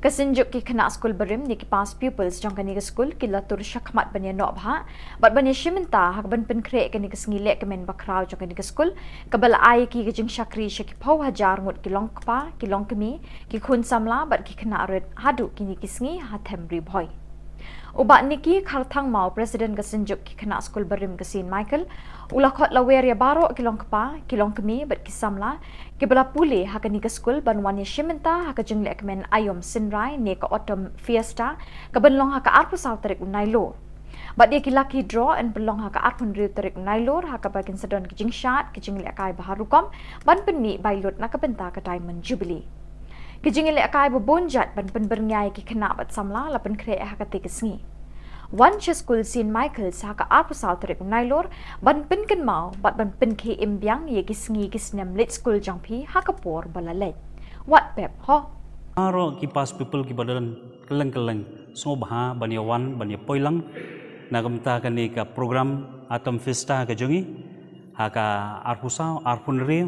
Kasinjuk ki kena school berim ni ki past pupils jong kani ke school ki latur syakmat banya nok bha bat banya shimenta ha ban penkreat kani ke sngilek kemen bakrau jong kani ke school kabal ai ki kajing syakri syaki pau hajar ngut ki long kpa ki long kemi ki khun samla bat ki kena red hadu kini ki sngi hatem ribhoy. Ubat niki kartang mau Presiden kesenjuk ki kena skul berim kesin Michael ulakot lawer ya baro kilong kepa kilong kemi bet kisamla ki bela pule ha kani ke skul banwani shimenta ha ka jengle kemen ayom sinrai ne ka autumn fiesta ka benlong ha ka arpu sau tarik unailo bat dia ki lucky draw and belong ha ka arpun riu tarik unailo ha ka bakin sedon ki jingshat ki jengle kai baharukom ban penni bailut na ka benta ka Diamond Jubilee. Kijingil akai bobonjat ban penbernyai ki kena bat samla la penkre ha ka tikesngi. One school St. Michael's ha ka arpusal tarik nailor ban penken mau bat ban penke imbyang ye kisngi kisnem lit school jangpi ha ka por balalet. What pep ho? Aro ki pas people ki badalan keleng so bha banyawan banya poilang nagamta kani ka program atom festa ka jungi ha ka arpusal arpunri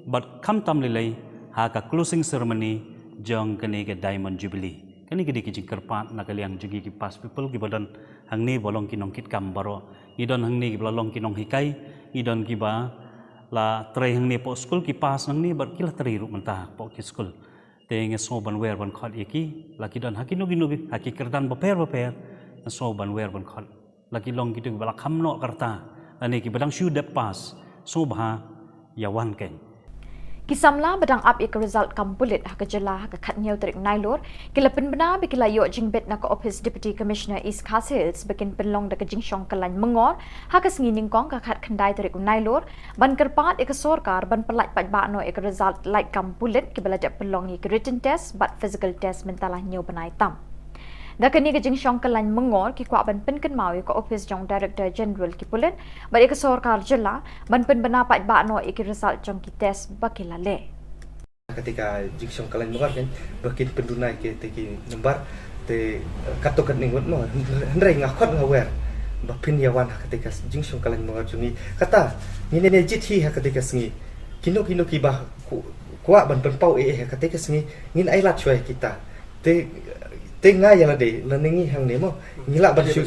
bat kam tam lilai ha ka closing ceremony jong kani ke Diamond Jubilee kani ke dikijing kerpat na kaliang jugi ki pas people ki badan hangni bolong kinong kit kam baro idon hangni ki bolong kinong hikai idon ki ba la trai hangni po school ki pas hangni bar kila trai ru mentah po ki school te nge so ban wer ban khot iki la ki don hakino ginu haki kerdan baper so ban wer ban khot la ki long ki tu bala khamno karta ani ki badang shu de pas so bha yawan ken Kisamla badang up ik result kampulit ha ka Jylla ha ka khatnyau tarik nailor kila penbena bikila yo jingbet na ka office deputy commissioner East Khas Hills bikin penlong da ka jingshong kalan mengor ha ka sngining kong ka khat khandai tarik nailor ban kerpat ik sorkar ban pelat pat ba no ik result like kampulit kibala da penlong ik written test but physical test mentalah nyau banai tam. Da kani ka jingshong kalan mengor ki kwa ban penken mau ka office jong director general ki pulit ba ik sorkar Jylla ban penbena pat ba no ik result jong ki test bakila le. Ketika jingsong kalian mengar kan bakit pendunai ke teki nembar te katokan ningut no hendrai ngakot ngawer bapin yawan ketika jingsong kalian mengar jungi kata ini ne jithi ketika sengi kino ki bah kuat ban penpau ketika sengi ngin ai lat choi kita te ngai yang ade leningi hang nemo ngilak ban shu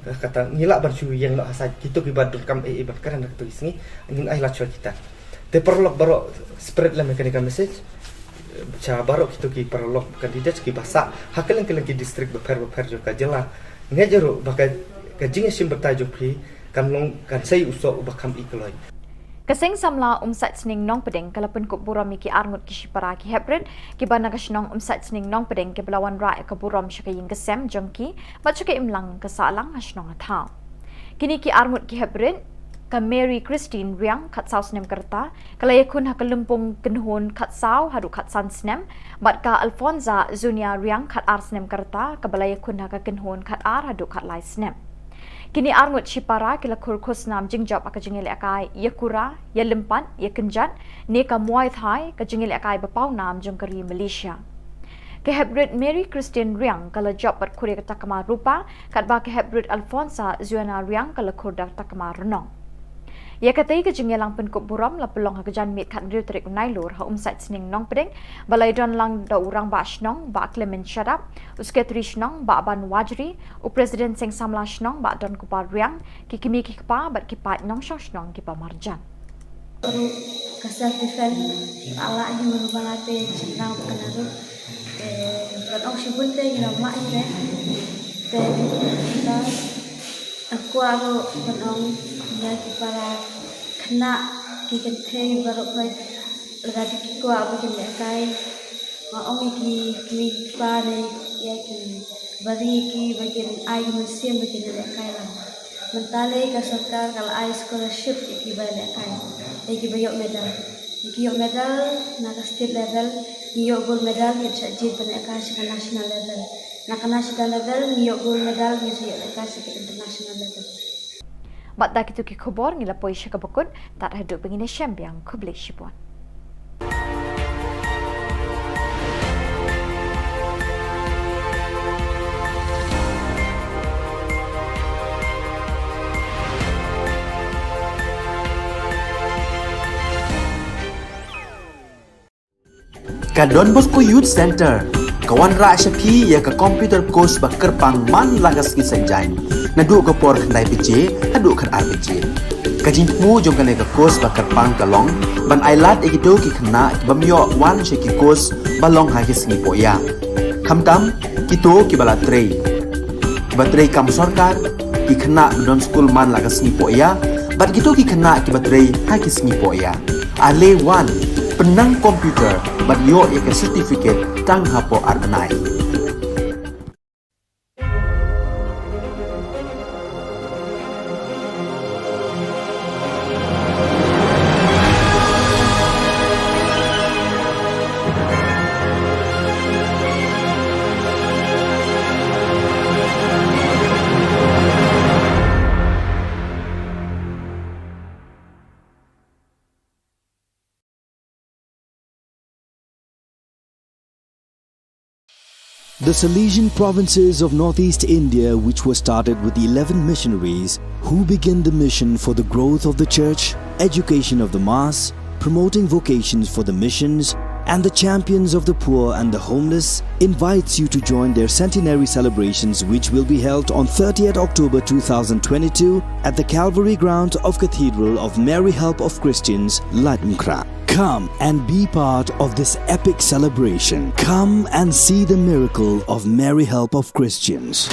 kata ngilak ban shu yang no asai kitu ki badun kam bat karana tu sengi ngin ai lat choi kita te perlok baro spread la mechanical message cha baro kitu ki perlok kandidat ki basa hakelen ki district beper jo ka Jylla ngejero bakai ka jinge sim bertajuk pri kan long kan sei usok bakam ikloi Kasing samla umsat sning nong pedeng kalapun kuburam ki arngut ki shipara ki hebred ki bana kasnong umsat sning nong pedeng ki belawan ra ka buram shakayin kesem jongki bachuke imlang kasalang hasnong athau kini ki arngut ki hebred ka Mary Christine Riang kat sau snem kerta kalaya kun ha kalumpung kenhun kat sau hadu kat san snem bat ka Alfonza Zunia Riang kat ar snem kerta ka balaya kun ha ka kenhun kat ar hadu kat lai snem Kini arngut Shipara kila kurkus nam jingjab aka jingil akai yakura ya lempan ya kenjan ne ka muay thai ka jingil akai bapau nam jongkari Malaysia. Ke Hebrid Mary Christian Riang kala job pat kure ka takama rupa kat ba ke Hebrid Alfonsa Zuana Riang kala kurda takama renong. Ya katai ke jingelang penkuk buram la pelong ha kejan mit kat riu terik nailur ha umsat sening nong pedeng balai don lang da urang ba shnong ba Clement Shadap usketri shnong ba ban wajri u president seng samla shnong ba don kupar riang ki kimi ki kpa bat ki pat nong shnong ki pa marjan. Baru kasar defend ala yang merubalate cendang penaru kat sibun te ina mak ire te kita aku aro penong lagi para kena kikente baru koi lagi kiko aku kena kai maong iki kimi pane ya ki bari ki bagian ai musim bagian kai lah mentale ka sarkar kalau ai scholarship iki balik kai iki bayok medal iki yok medal na ka state level yok gold medal ya sajid balik kai ke national level na ka national level yok gold medal ya sajid kai ke international level. Bat dak itu ki khubor ngila poi syaka bakun tak haduk bengine syambiang kubli shibon. Ka Don Bosco Youth Center kawan ra syapi ya ka computer course bakar pang man lagas ki sanjai na du ka por khandai bije hadu khan ar bije kajing mu jong kan ka course bakar pang kalong ban ailat egido ki khna bamyo wan she ki course balong ha ki singi poya khamtam kito ki bala trei batrei kam sarkar ki khna don school man lagas singi poya bat kito ki khna ki batrei ha ki singi poya ale wan penang komputer bat yo ya ka certificate tang hapo arnai. The Salesian provinces of northeast India, which were started with the 11 missionaries who began the mission for the growth of the church, education of the mass, promoting vocations for the missions, and the champions of the poor and the homeless, invites you to join their centenary celebrations, which will be held on 30th October 2022 at the Calvary ground of Cathedral of Mary Help of Christians, Latmkra. Come and be part of this epic celebration. Come and see the miracle of Mary Help of Christians.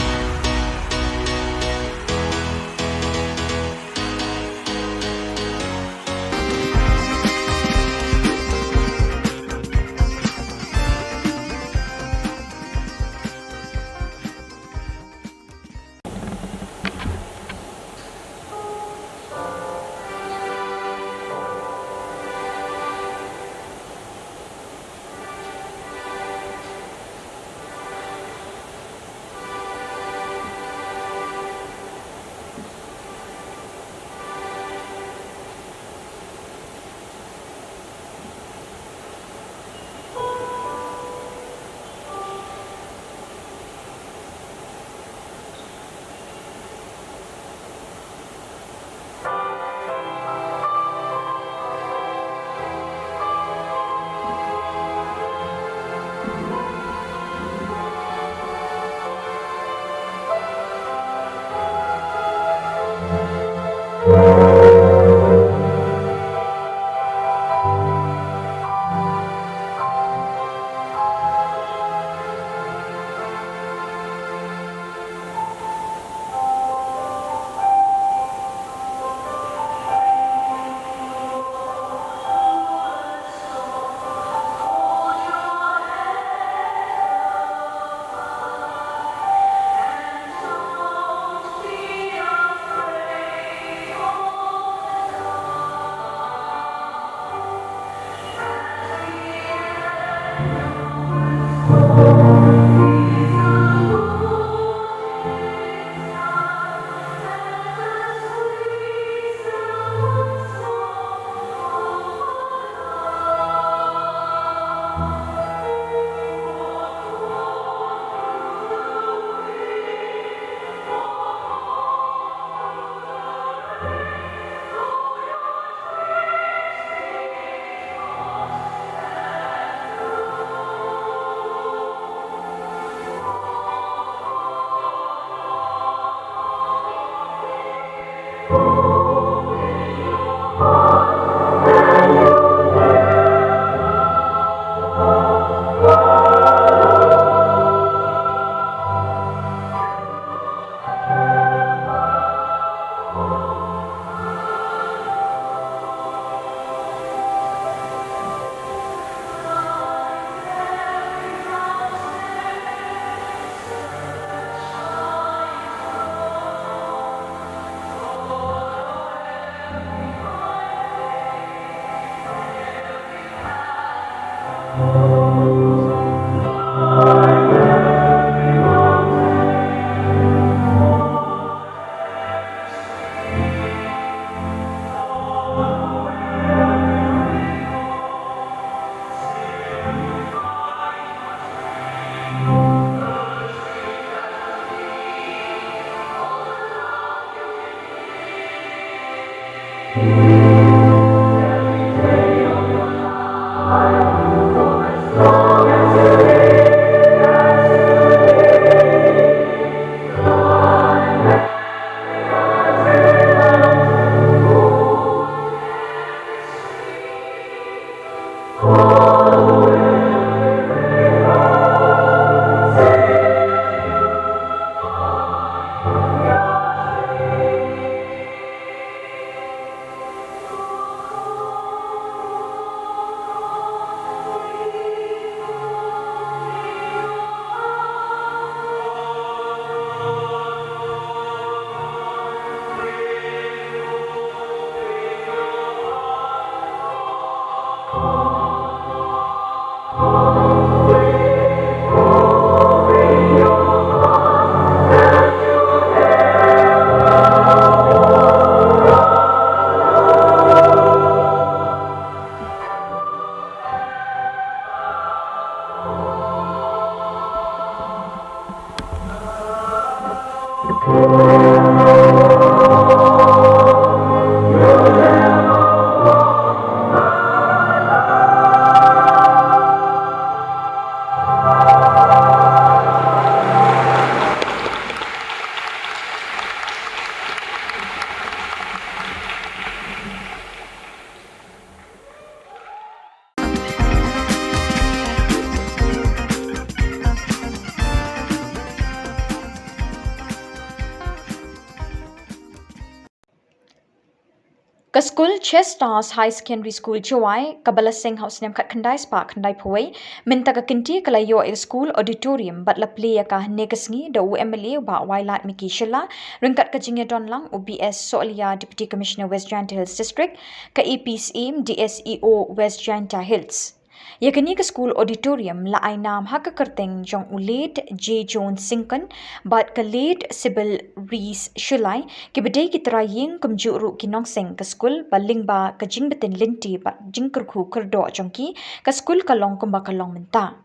Ka school Chestars High Secondary School Chawai, Kabala Singh House Name Kat Kandai Spark Kandai Pawai, Minta ka kinti kala yo a school auditorium but la play ka negasngi da UMLA ba Wailat Miki Shilla, Ringkat ka Jingya Donlang UBS Solia Deputy Commissioner West Janta Hills District, ka AP's aim DSEO West Janta Hills. Yakani ka school auditorium la ay naam haka kerteng jong ulet J. Jones Sinkan bat ka late Sybil Rees Shulai ki bedai ki traying kumjuru ki nongseng ka school baling ba ka jingbetin linti bat jingkurku kerdo jongki ka school kalong kumba kalong menta.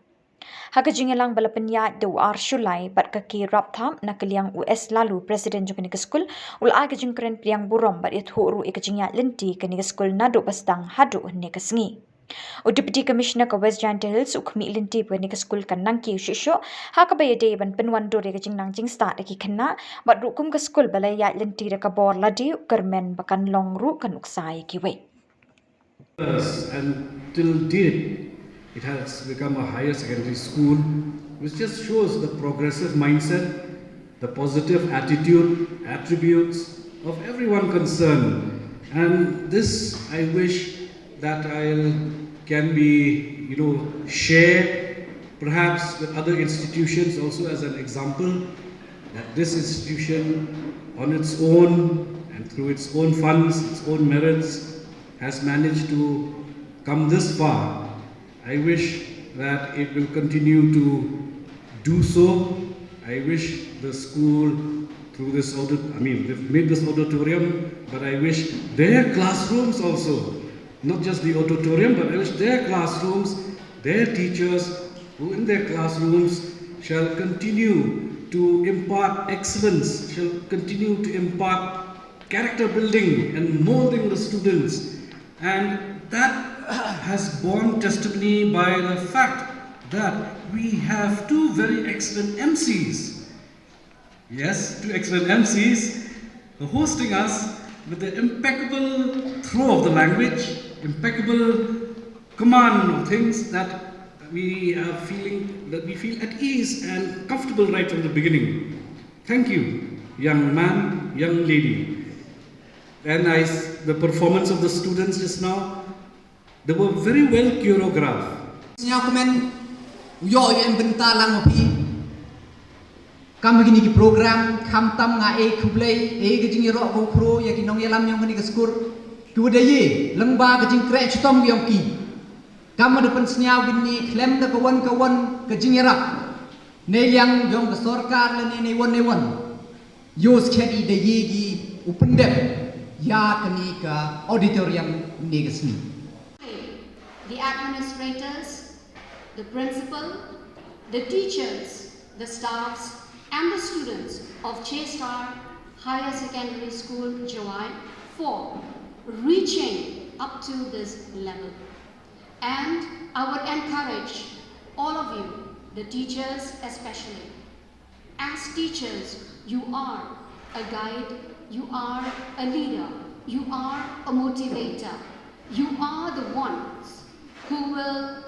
Haka jingelang balapanya do ar Shulai bat ka ki raptham na kaliang US lalu Presiden jong ka school ula ka jingkren priang burom bat it huru ka jingya linti ka ni school nado bastang hadu ne ka sngi. O Deputy Commissioner ka West Janta Hills ukmi linti pwede ka school kan nang ki shisho haka ba yade ban penwan do re ka jing nang jing start ki khanna bat rukum ka school balay ya linti re ka bor ladi kermen bakan long ru kan uksai ki we. And till date, it has become a higher secondary school, which just shows the progressive mindset, the positive attitude, attributes of everyone concerned. And this I wish that can be, shared perhaps with other institutions also as an example, that this institution on its own and through its own funds, its own merits, has managed to come this far. I wish that it will continue to do so. I wish the school through this they've made this auditorium, but I wish their classrooms also, not just the auditorium, but I wish their classrooms, their teachers who in their classrooms shall continue to impart excellence, shall continue to impart character building and molding the students. And that has borne testimony by the fact that we have two very excellent MCs. Yes, two excellent MCs hosting us with the impeccable throw of the language, impeccable command of things that we feel at ease and comfortable right from the beginning. Thank you, young man, young lady. And the performance of the students just now, they were very well choreographed. Kam begini ki program kam tam nga Khublei ke jing ro go khro ya ki nong yalam nyong ni ka skur ku de ye lengba ke jing kre chutom yong ki Kamu depan seniau gini klaim da kawan-kawan ke jingerak. Ne yang jong ke sorkar le ne wan. Yos kedi de yegi upendep ya kini ka auditorium negesni. The administrators, the principal, the teachers, the staffs, and the students of Star Higher Secondary School, Jawai, for reaching up to this level. And I would encourage all of you, the teachers especially. As teachers, you are a guide, you are a leader, you are a motivator. You are the ones who will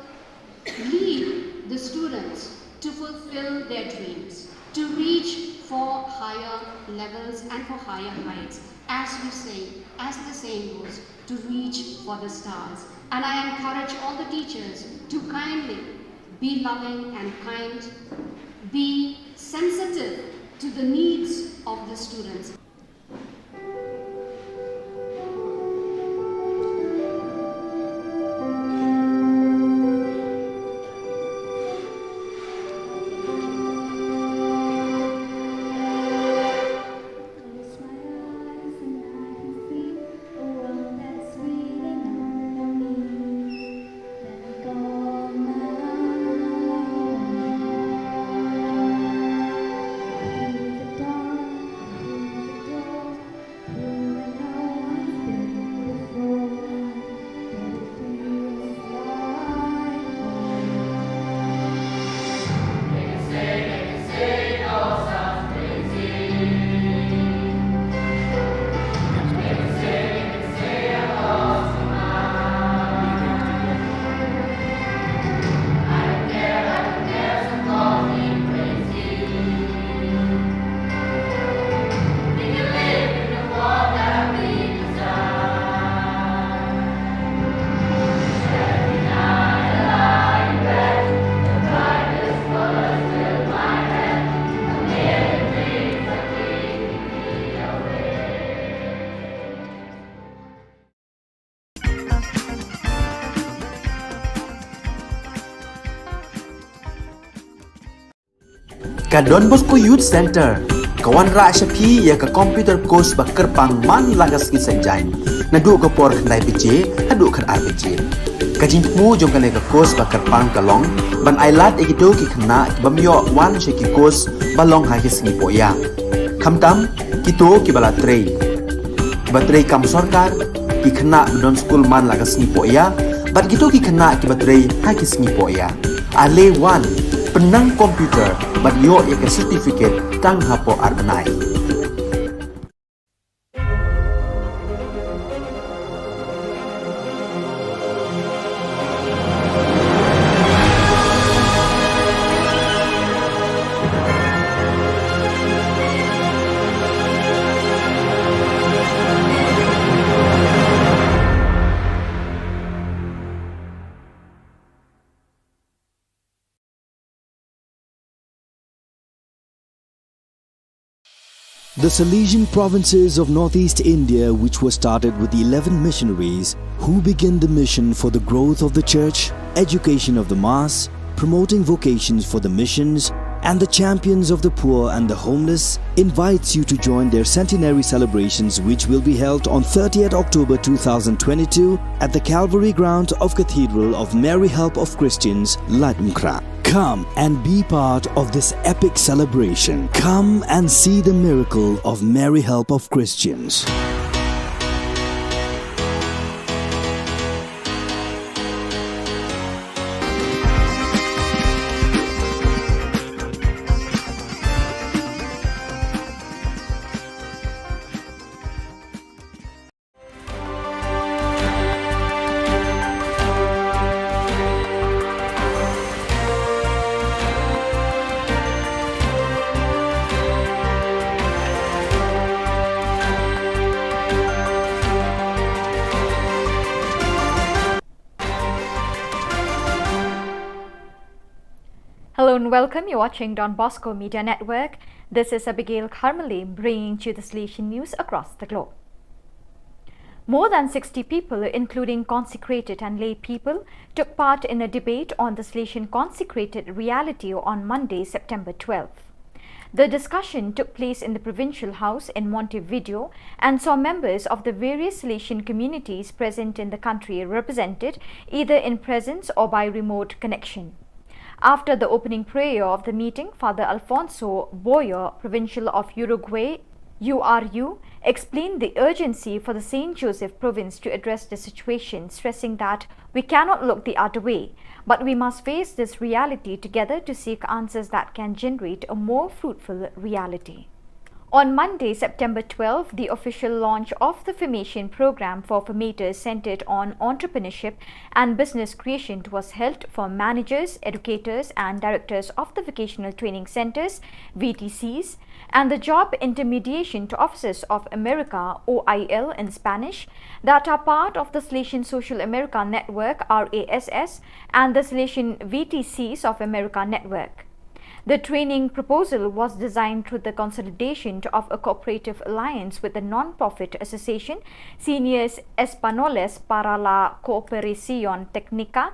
lead the students to fulfill their dreams, to reach for higher levels and for higher heights. As we say, as the saying goes, to reach for the stars. And I encourage all the teachers to kindly be loving and kind, be sensitive to the needs of the students. Ka Don Bosco Youth Center, kawan ra shapi ya ka computer course bakar pang man lagas ki sanjain. Nadu ka por khandai bije, hadu khan ar bije. Ka jingmu jong ka course bakar pang kalong, ban ailat ekito ki khna bamyo wan she ki course balong ha ki singi poya. Khamtam kito ki bala trei. Batrei kam sarkar ki khna don school man lagas ni poya, ban kito ki khna ki batrei ha ki singi poya. Ale wan penang komputer ban yo ya ke certificate tang hapo arnai. The Salesian provinces of northeast India, which were started with the 11 missionaries who began the mission for the growth of the church, education of the mass, promoting vocations for the missions, and the champions of the poor and the homeless, invites you to join their centenary celebrations, which will be held on 30th October 2022 at the Calvary ground of Cathedral of Mary Help of Christians, Ladumkra. Come and be part of this epic celebration. Come and see the miracle of Mary Help of Christians. Hello and welcome. You're watching Don Bosco Media Network. This is Abigail Carmeli bringing you the Salesian news across the globe. More than 60 people, including consecrated and lay people, took part in a debate on the Salesian consecrated reality on Monday, September 12. The discussion took place in the Provincial House in Montevideo and saw members of the various Salesian communities present in the country represented either in presence or by remote connection. After the opening prayer of the meeting, Father Alfonso Boyer, Provincial of Uruguay, URU, explained the urgency for the St. Joseph province to address the situation, stressing that we cannot look the other way, but we must face this reality together to seek answers that can generate a more fruitful reality. On Monday, September 12, the official launch of the formation program for formators centered on entrepreneurship and business creation was held for managers, educators and directors of the vocational training centers, VTCs, and the Job Intermediation to Officers of America, OIL in Spanish, that are part of the Salesian Social America Network, RASS, and the Salesian VTCs of America Network. The training proposal was designed through the consolidation of a cooperative alliance with the non-profit association Seniors Españoles para la Cooperación Técnica,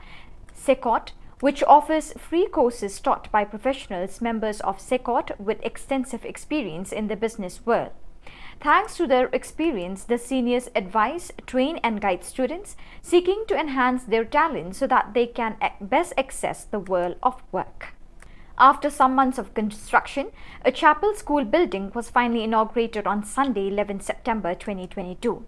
SECOT, which offers free courses taught by professionals members of SECOT with extensive experience in the business world. Thanks to their experience, the seniors advise, train and guide students seeking to enhance their talent so that they can best access the world of work. After some months of construction, a chapel school building was finally inaugurated on Sunday, 11 September 2022.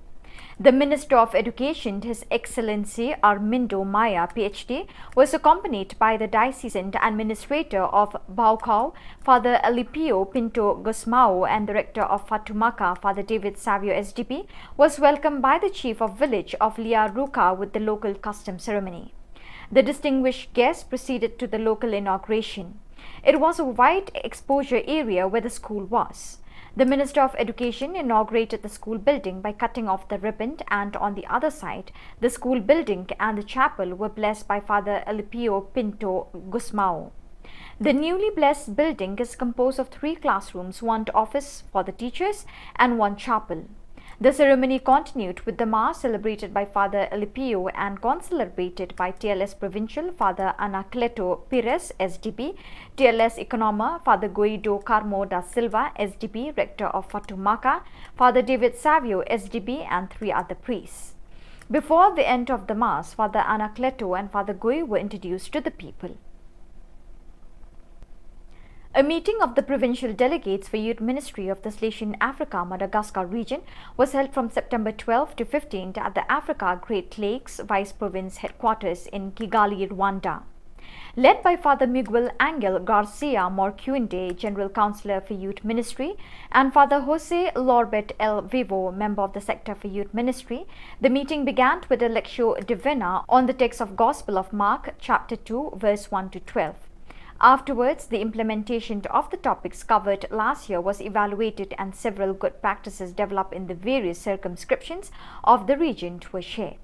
The Minister of Education, His Excellency Armindo Maya, PhD, was accompanied by the Diocesan Administrator of Baucau, Father Alipio Pinto Gusmao, and Director of Fatumaca, Father David Savio SDP, was welcomed by the Chief of Village of Liaruca with the local custom ceremony. The distinguished guests proceeded to the local inauguration. It was a wide exposure area where the school was. The Minister of Education inaugurated the school building by cutting off the ribbon, and on the other side, the school building and the chapel were blessed by Father Alipio Pinto Gusmao. The newly blessed building is composed of 3 classrooms, 1 office for the teachers and 1 chapel. The ceremony continued with the Mass celebrated by Father Alipio and concelebrated by TLS Provincial Father Anacleto Pires, SDP, TLS Economa Father Guido Carmo da Silva, SDP, Rector of Fatumaca, Father David Savio, SDP, and 3 other priests. Before the end of the Mass, Father Anacleto and Father Gui were introduced to the people. A meeting of the provincial delegates for Youth Ministry of the Salesian Africa Madagascar region was held from September 12 to 15 at the Africa Great Lakes Vice Province headquarters in Kigali, Rwanda. Led by Father Miguel Angel Garcia Morcuende, General Councillor for Youth Ministry, and Father Jose Lorbet El Vivo, Member of the Sector for Youth Ministry, the meeting began with a Lectio Divina on the text of Gospel of Mark, chapter 2, verse 1 to 12. Afterwards, the implementation of the topics covered last year was evaluated and several good practices developed in the various circumscriptions of the region were shared.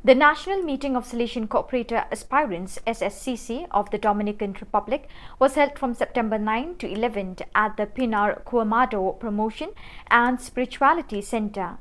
The National Meeting of Salesian Cooperator Aspirants SSCC of the Dominican Republic was held from September 9 to 11 at the Pinar Cuamado Promotion and Spirituality Center.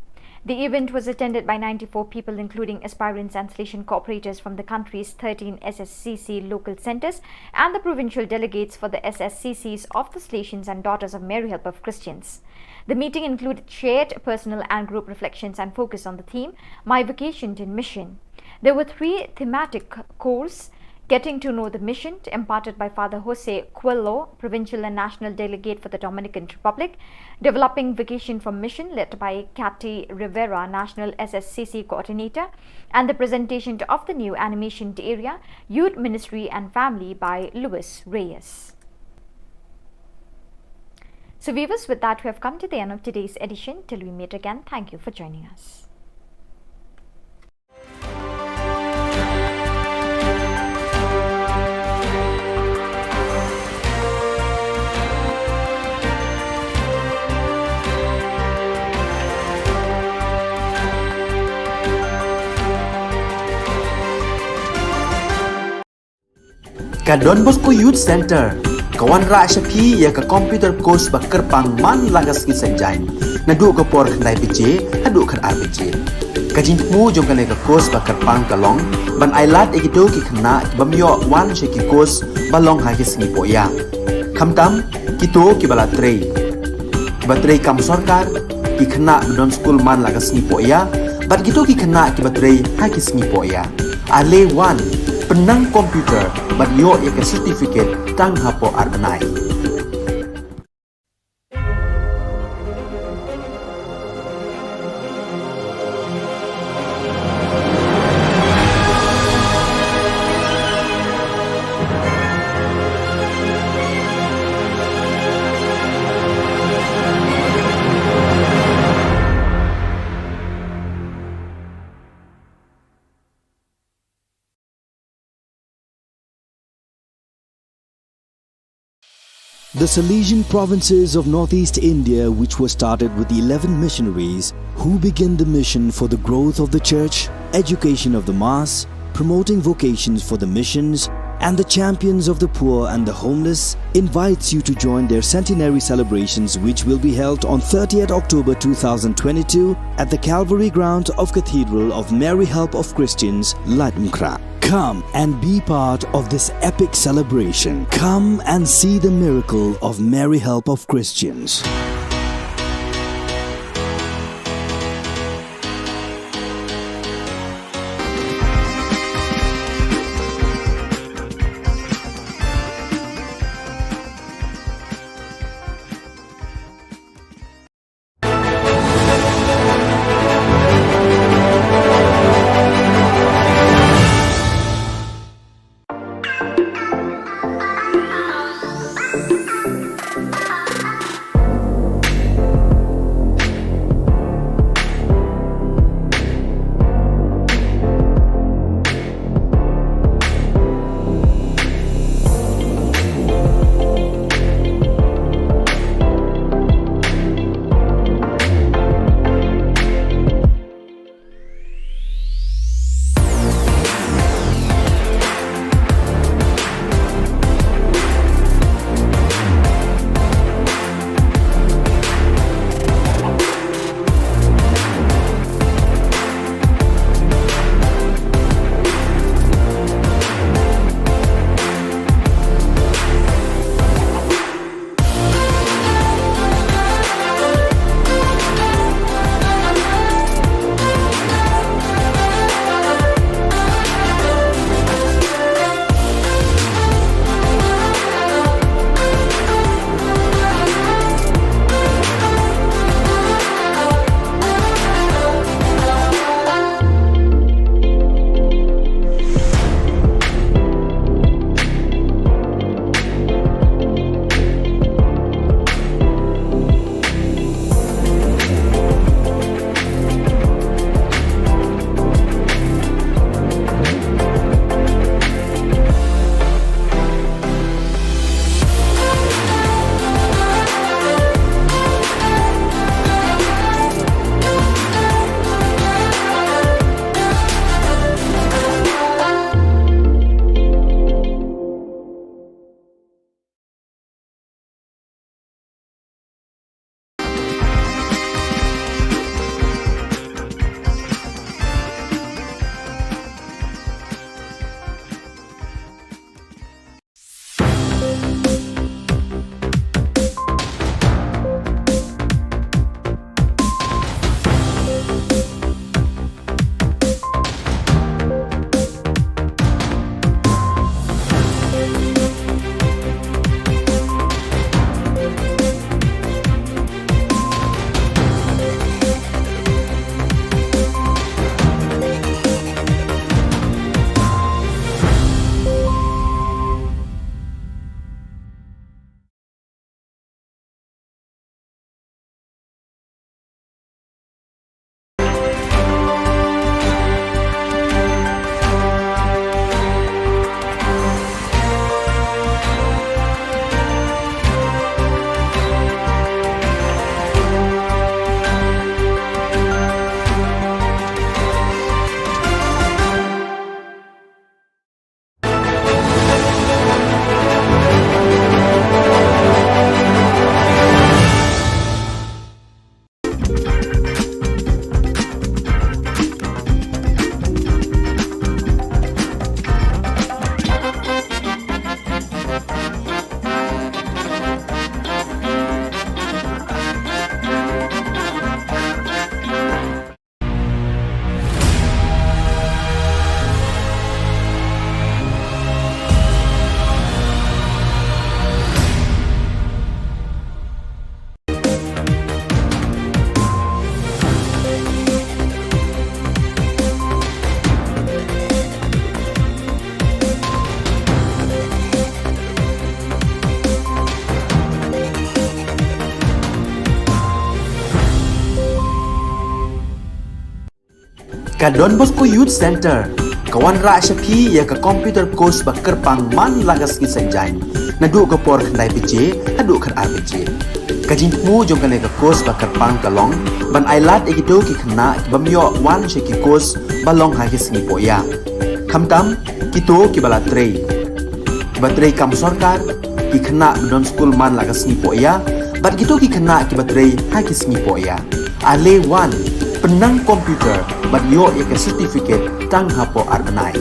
The event was attended by 94 people, including aspirants and Salesian cooperators from the country's 13 SSCC local centers and the provincial delegates for the SSCCs of the Salesians and Daughters of Mary Help of Christians. The meeting included shared personal and group reflections and focus on the theme, My Vocation in Mission. There were 3 thematic courses: Getting to Know the Mission, imparted by Father Jose Coelho, Provincial and National Delegate for the Dominican Republic; Developing Vocation from Mission, led by Cathy Rivera, National SSCC Coordinator; and the presentation of the new animation area, Youth Ministry and Family, by Luis Reyes. So viewers, with that we have come to the end of today's edition. Till we meet again, thank you for joining us. Ka Don Bosco Youth Center, kawan ra siya pi ya ka computer course ba kerpang man lagas kisanjay. nadu ko por khandai beje hadu khan ar beje kajing mu jong kale ka course ba karpang kalong ban ailat egido ki khna bamyo wan she ki course balong ha ki sngi poya khamtam kito ki bala trei batrei kam sarkar ki khna don school man laga sngi poya bat gitu ki khna ki batrei ha ki sngi poya ale wan penang komputer bat yo ek certificate tang hapo arbanai. The Salesian provinces of northeast India, which were started with the 11 missionaries who began the mission for the growth of the church, education of the mass, promoting vocations for the missions, and the champions of the poor and the homeless, invites you to join their centenary celebrations, which will be held on 30th October 2022 at the Calvary ground of Cathedral of Mary Help of Christians, Latmkra. Come and be part of this epic celebration. Come and see the miracle of Mary Help of Christians. ka Don Bosco Youth Center kawan ra shapi ya ka computer course ba kerpang man lagas ki sanjai na du ka por khandai pije adu khan ar pije ka jing mu jong ka le ka course ba kerpang ka long ban ailat egito ki khna bamyo wan she ki course ba long ha ki sngi po ya khamtam kito ki bala trei batrei kam sarkar ki khna don school man lagas sngi po ya bat gitu ki khna ki batrei ha ki sngi po ya ale wan penang komputer bat yo ya ke certificate tang hapo arbenai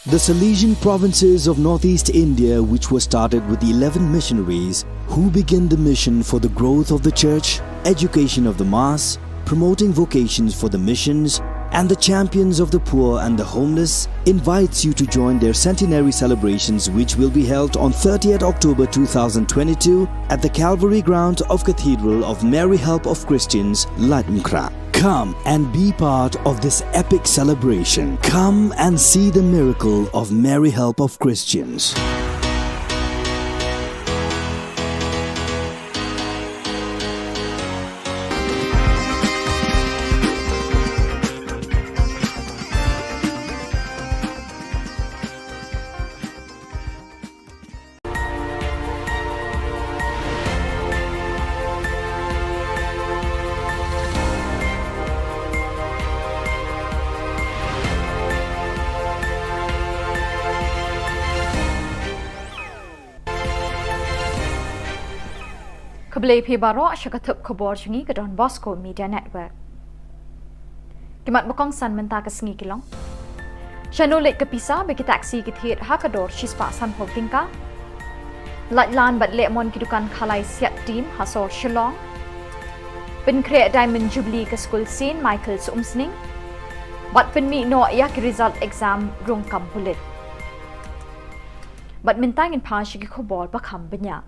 The Salesian provinces of northeast India, which were started with the 11 missionaries who began the mission for the growth of the church, education of the mass, promoting vocations for the missions, and the champions of the poor and the homeless, invites you to join their centenary celebrations, which will be held on 30th October 2022 at the Calvary Ground of Cathedral of Mary Help of Christians, Latmkra. Come and be part of this epic celebration. Come and see the miracle of Mary Help of Christians. Kebelai pi baro syakatup khubor jungi ke Don Bosco Media Network. Kimat bokong san mentah ke sengi kilong. Syanulit ke pisah bagi taksi ke thit hakador shispa san pol tingka. Latlan bat lemon kidukan khalai siat team hasor Shillong. Pen create Diamond Jubilee ke School St. Michael's Umsning. Bat pen mi no ya ke result exam rung kam pulit. Bat mentangin pa syaki khubor bakam banyak.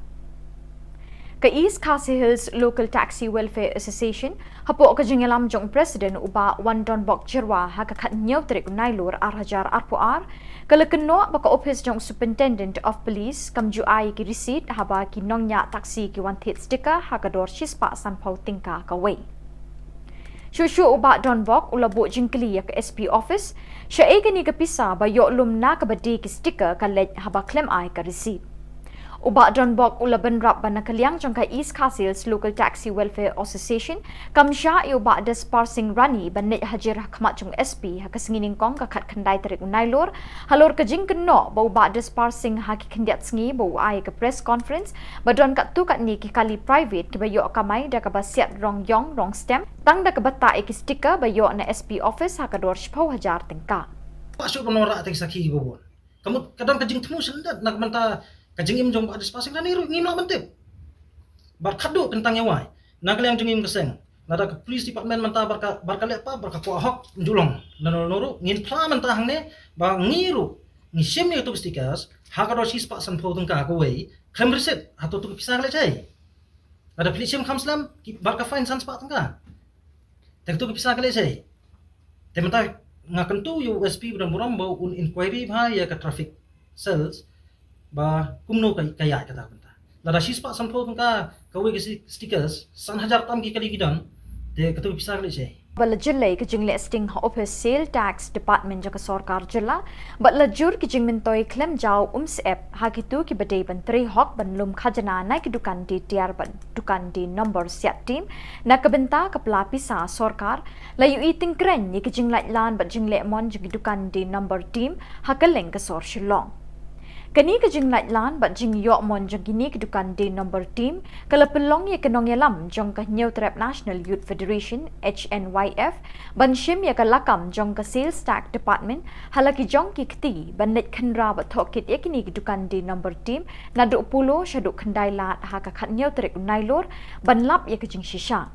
Ke East Khasi Hills Local Taxi Welfare Association hapo ka jingelam jong president uba Wan Don Bok Jirwa ha ka khat nyau trik nailur arhajar arpuar kala kenno baka office jong superintendent of police kam ju ai ki receipt haba ki nongnya taxi ki wan thit sticker ha ka dor shispa san pau tingka ka wei Shushu uba Don Bok ulabo jingkli ya ke SP office sha e ni ka pisa ba yo lum na ka badi ki sticker ka lej haba claim ai ka receipt Uba Don Bok ulaban rap bana kaliang jongka East Khasi Hills Local Taxi Welfare Association kamsha uba des parsing rani banet hajir khmat jong SP ha kasingining kong ka khat khandai tarik unailor halor ka jing kenno ba uba des parsing ha ki khandiat sngi bo ai ka press conference ba don kat tu kat ni ki kali private ki ba yo kamai da ka ba siat rong yong rong stem tang da ka bata ki sticker ba yo na SP office ha ka dor shpau hajar tingka Pasok penora atik saki bobon kamu kadang kajing temu sendat nak menta kajing im jong ba des pasing nani ru ngino mentip bar khadu kentang yawai nagaliang jengim keseng nada ke police department menta barka lepa barka ko hok njulong nanu ngin pla menta hangne ba ngiru ni shemi to stickers hakado sis pa san pho tungka ko wei khem reset hato tu pisah le chai ada police sim khamslam barka fine san pa tungka tek tu pisah le chai tementa ngakan tu USP dan buram bau un inquiry bha ya ka traffic cells ba kumno kaya kata benta lada shispa sampol tungka kawe ke stickers san hajar tam ki kali gidan te katu pisah le chai bala jillai ke jing listing office sale tax department jaka sarkar jilla bat lajur ki jing mentoi claim jaw app hakitu ki badai bantri hok banlum khajana na ki dukan di tiar ban dukan di number siat team na kabenta kapla pisa sarkar layu eating kren ni ki jing lan bat jing lemon jing dukan di number team hakaleng ka sor Shillong Kani ke jing lan bat jing yok mon jang kini ke dukan di number team kala pelong ye kenong yalam jong ka New Trap National Youth Federation HNYF ban shim ye ka lakam jong ka sales tax department halaki jong ki kti ban net khandra bat thokit ye kini ke dukan di number team na do pulo shaduk khandai lat ha ka khat New Trap nailor ban lap ye ke jing shisha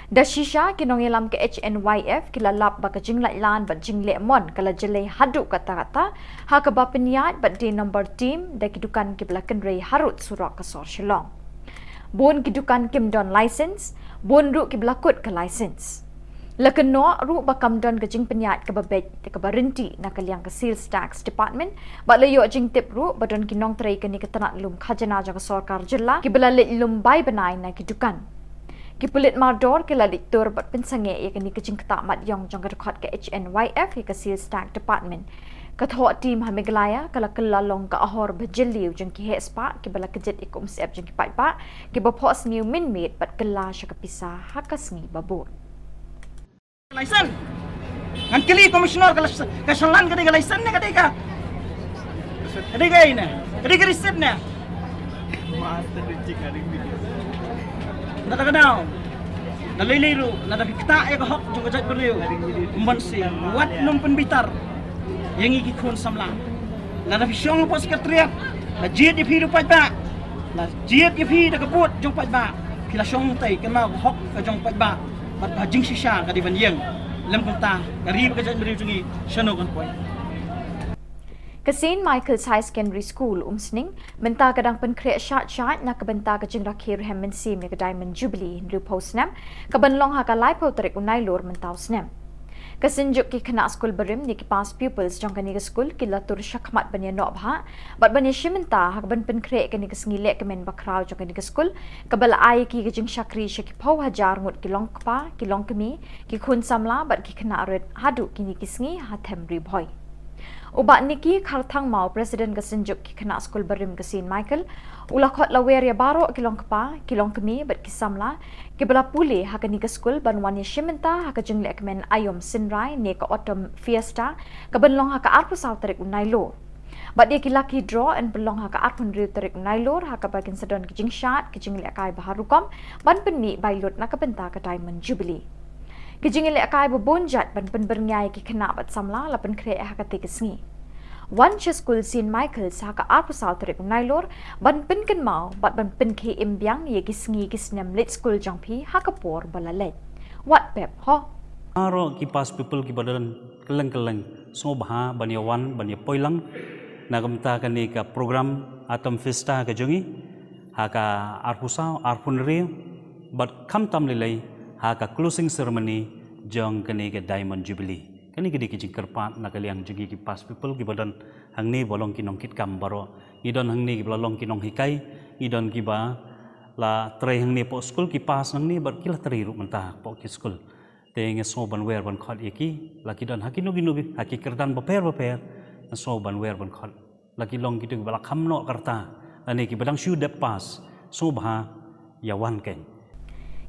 Da shisha kinong ilam ke HNYF kilalap ba kajing lan ba jing lemon kala jelai hadu kata-kata ha ka ba peniat ba di number team da kidukan kiblakan rei harut surak kasor Shillong. Bon kidukan kimdon license, bon ru kiblakut ke license. Lakeno ru bakam don kajing peniat ke babet ke barenti na kaliang ke sales tax department ba layo jing tip ru badon kinong trai ke ni ketanat lum khajana jaga sarkar jilla kibla lit lum bai banai na kidukan. Kipulit mardor kila diktur bat pensange ya kini kajing ketak mat yong jong rekod ke HNYF ya ke sales tax department. Kathok tim hamiglaya kala kelalong ka ahor bajeliu jeng ki hespa ki bala kejet ikum sep jeng ki pa ki bapos new minmate bat kela sya kapisa hakas ngi babur. License. Ngan kili komisioner ka shalan ka license ne ka. Kadiga ina. Kadiga receipt na. Master reject ka rin. Nada daw. Naliliru, nada kita ya ka hok jung kajat beriu. Umbansi, wat num penbitar. Yang iki kun samla. Nada fisyong po sekretariat. Na jiet ya hidup pa. Na jiet ya hidup kebut jung pa. Pila syong tay kana hok ka jung pa. Bat hajing sisha ka di banjeng. Lem kunta, kari kajat beriu jungi syano kan poy. Ke St. Michael's High Secondary School umsning benta kadang penkreat syat na kebenta ke jing rakhir hem mensim ni ke Diamond Jubilee ndu posnam kebenlong ha ka lai po trek unai lor mentau snam. Kesenjuk ki kena skul berim ni ki pas pupils jong kani ke skul ki latur syakmat banya nok bha bat banya shimenta ha ben penkreat kani ke sngilek ke men bakrau jong kani ke skul kebal ai ki ke jing syakri syaki pau hajar ngut ki long kpa ki long kemi ki khun samla bat ki kena red hadu kini ki sngi ha them ri boy. Ubat niki kharthang mau presiden kesenjuk ki kena skul berim ke St. Michael ulah khot lawer ya baro kilong kpa kilong kemi bat kisamla ke bala pule ha kani ke skul banwan ya shimenta ha ka jengle kemen ayom sinrai ne ka autumn fiesta ka benlong ha ka arpu sau tarik unai lor bat dia ki lucky draw and belong ha ka arpun riu tarik unai lor ha ka bakin sedon ki jing shat ki jingle kai baharukom ban penmi bailot na ka benta ka Diamond Jubilee. Kijing ile akai bobonjat ban pen berngai ki kena bat samla la pen kre ha ka te kisngi. One school St. Michael's ha ka arpu sau trek nailor ban pen ken mau bat ban pen ke imbyang ye kisngi kisnem lit school jangpi ha ka por balalet. What pep ho? Aro ki pas people ki badalan keleng so bha banyawan banya poilang nagamta kani ka program atom festa ka jungi ha ka arpusau arpunri bat kam tam lelai ha ka closing ceremony jong kani ke Diamond Jubilee kani ke dikijing kerpat na kaliang jugi ki pas people ki badan hangni bolong kinong kit kam baro idon hangni ki bolong kinong hikai idon ki ba la trai hangni po school ki pas hangni bar kila trai ru mentah po ki school te nge so ban wer ban khot iki la ki don hakino ginu haki kerdan baper so ban wer ban khot la ki long ki tu bala khamno karta ani ki badang shu de pas so bha yawan ken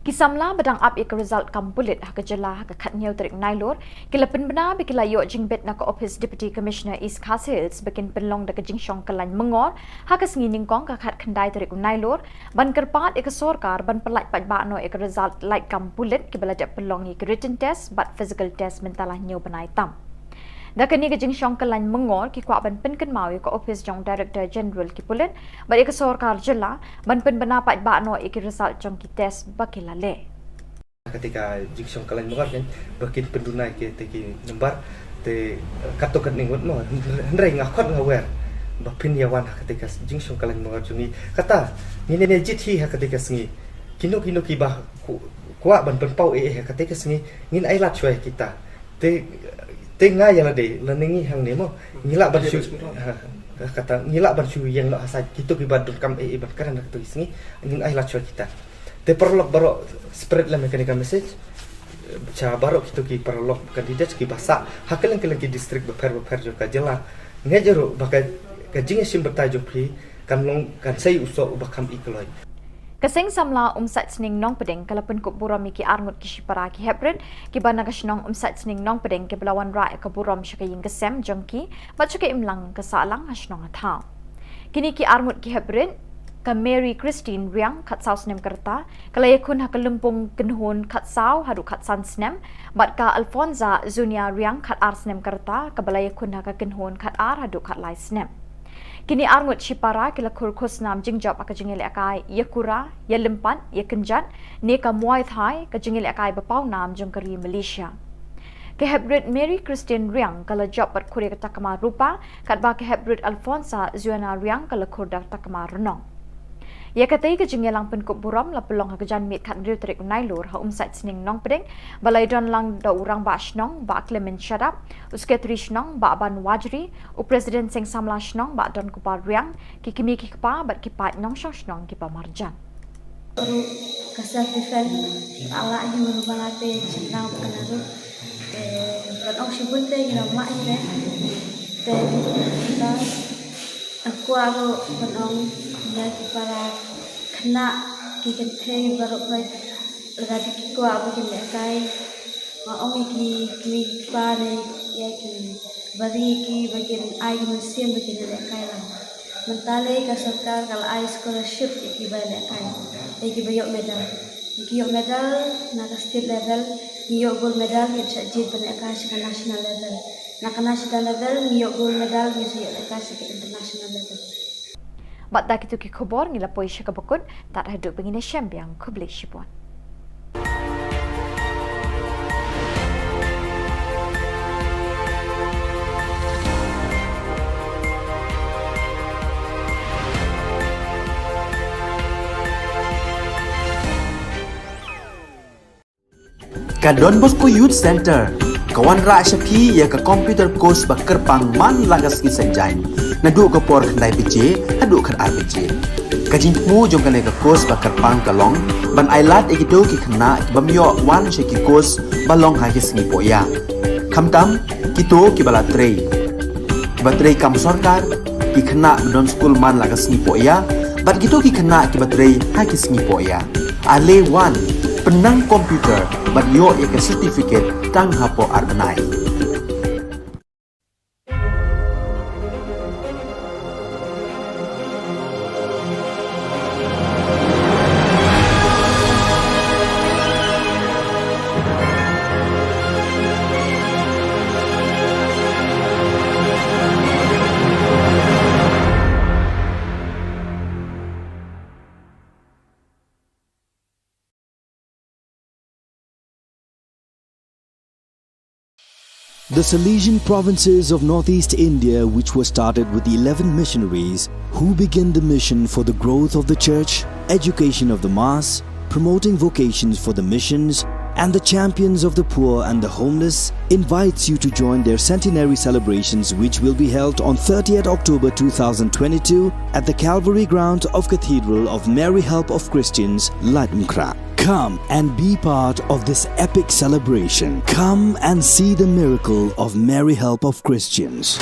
Kisamla badang up ik result kam bulit ha ka jala ha ka khatnyau tarik nailor kilapin bana bi kilayo jingbet na ka office deputy commissioner East Khas Hills bekin penlong da ka jingshong kalan mengor ha ka sngining kong ka khat khandai tarik nailor ban kerpat ik sorkar ban pelat pat ba no ik result like kam bulit ki bala da penlong ik written test but physical test mentalah nyau banai tam da kani ka jingshong kalan mengor ki kwa ban pen kan mau ka office jong director general ki pulit ba ik sorkar jala ban pen bana pat ba no ik result jong ki test bakilale ketika jiksong kalian mengar kan bakit pendunai ke teki nembar te katokan ningut no hendrai ngakot ngawer bapin yawan ketika jiksong kalian mengar jungi kata ni ne jithi ketika sengi kino ki bah kuat ban penpau ketika sengi ngin ailat cuai kita te ngai yang ade leningi hang nemo ngilak ban syu kata ngilak ban syu yang nak hasaj kita ki badut kam ban karana ketika sengi ngin ailat cuai kita te perlok baro spread la mekanika message cha baro kita ki perlok kandidat ki basa hakelan ki distrik beper jo ka jela ngejero bakai ka jinge sim bertajo pri kan long kan sei uso bakam ikloi Kasing samla umsat sning nong pedeng kalapun kup buram ki arngut ki shipara ki hebred ki bana ka shnong umsat sning nong pedeng ki belawan ra ka buram shakaying kesem jongki bacu ke imlang ka salang hasnong atha kini ki arngut ki hebred ka Mary Christine Riang kat sau snem kerta kalayakun ha kalumpung kenhun kat sau hadu kat san snem bat ka Alfonza Zunia Riang kat ar snem kerta ka balayakun ha ka kenhun kat ar hadu kat lai snem Kini arngut Chipara kila kurkus nam jingjob ka jingil akai yakura ya lempan ya kenjan ne ka muay thai ka jingil akai bapau nam jongkari Malaysia. Ke Hebrid Mary Christian Riang kala job pat kure ka takama rupa kat ba ke Hebrid Alfonsa Zuana Riang kala kurdak takama renong. Ya katai ke jingelang penkuk buram la pelong ha kejan mit kat riu terik nailur ha umsat sining nong pedeng balai don lang da urang ba shnong ba Clement Shadap usketri shnong ba ban wajri u president seng samla shnong ba don kupar riang ki kimi ki kpa bat ki pat nong shnong ki pa marjan. Baru kasar defend ala ni merubalate senang penaruh berong sibunte gina mak ni kita aku berong lagi para kena kikente baru lagi kiku abu kini kai maong ki pare ya ki bari ki bagian ai musim bagian kai lah mentale ka sarkar kalau ai scholarship ki balik kai ki bayok medal ki yok medal na state level ki yok gold medal ki sajid balik kai ke national level na national level ki yok gold medal ki sajid kai ke international level. Bat dak itu ki khubor ngila poi syaka bakun tak haduk pengine syambiang kubli shipon. Ka Don Bosco Youth Center kawan ra syapi ya ka computer course bakar pang man lagas ki sanjai na du ka por khandai pije adu khan ar pije ka jing mu jong ka le ka course bakar pang ka long ban ailat e do ki khna bamyo wan she ki course balong ha ki sngi poya khamtam ki to ki bala trei batrei kam sarkar ki khna don school man lagas sngi poya bat ki to ki khna ki batrei ha ki sngi poya ale wan penang komputer bat yo ya ka certificate tang hapo arbenai. The Salesian provinces of northeast India, which were started with the 11 missionaries who began the mission for the growth of the church, education of the mass, promoting vocations for the missions, and the champions of the poor and the homeless, invites you to join their centenary celebrations, which will be held on 30th October 2022 at the Calvary ground of Cathedral of Mary Help of Christians, Ladmkra. Come and be part of this epic celebration. Come and see the miracle of Mary Help of Christians.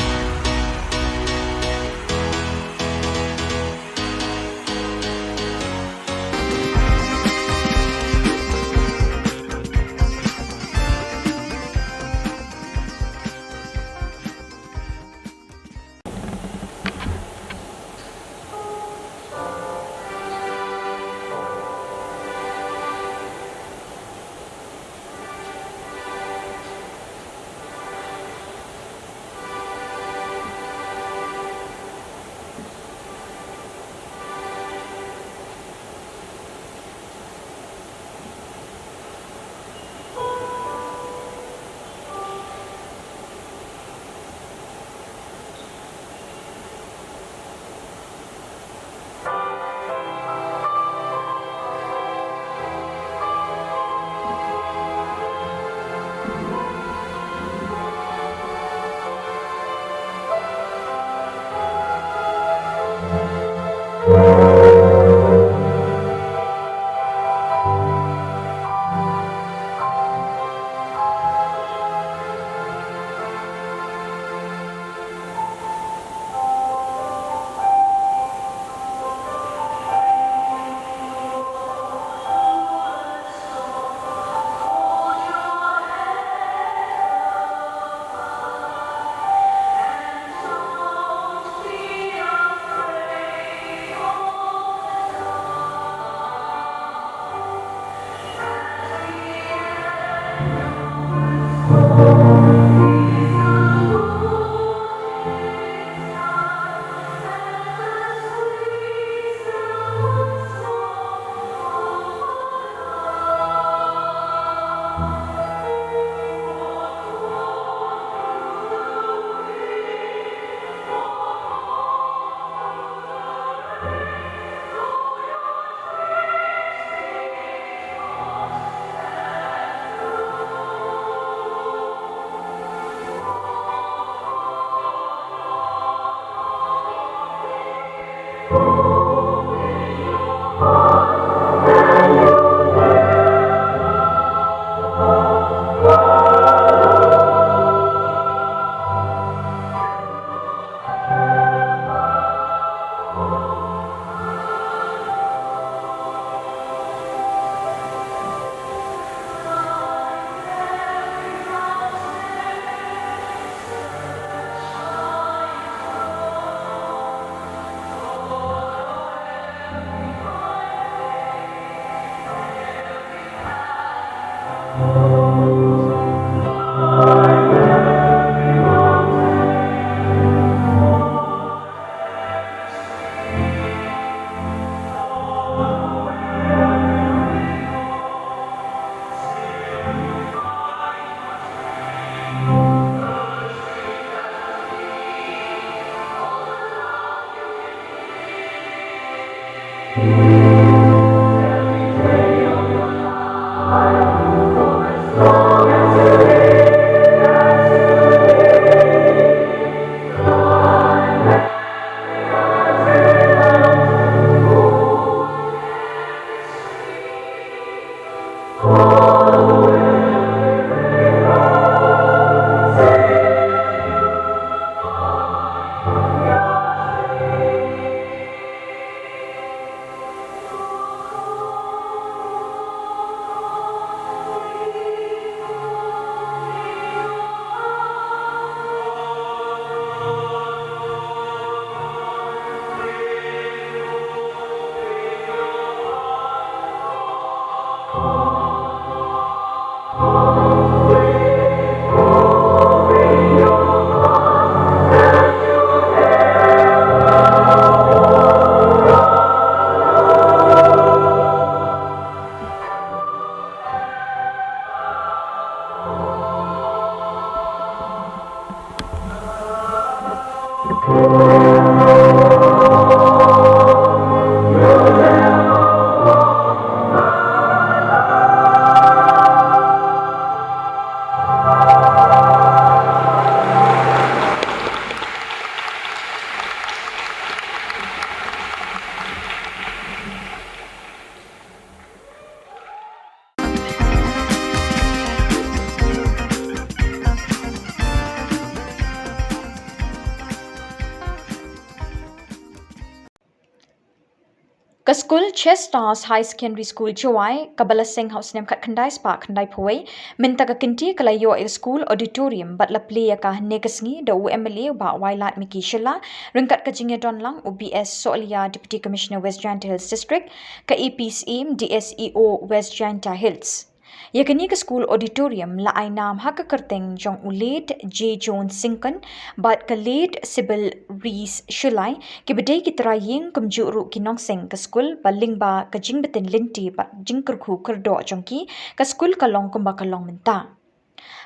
Ka school Chestars High Secondary School Chawai, Kabala Singh House Nem Khat Khandai Spark Khandai Pawai, Minta ka kinti kalayo a school auditorium but la play ka negasngi da UMLA ba Wailat Miki Shilla, Ringkat ka Jingya Donlang UBS Solia Deputy Commissioner West Janta Hills District, ka EPCM DSEO West Janta Hills. Yakani ka school auditorium la ay naam haka kerteng jong ulet J. Jones Sinkan bat ka late Sibyl Rees Shulai ki badai ki traying kumjuru ki nongseng ka school baling ba ka jingbetin linti bat jingkerku kerdo jongki ka school kalong kumba kalong menta.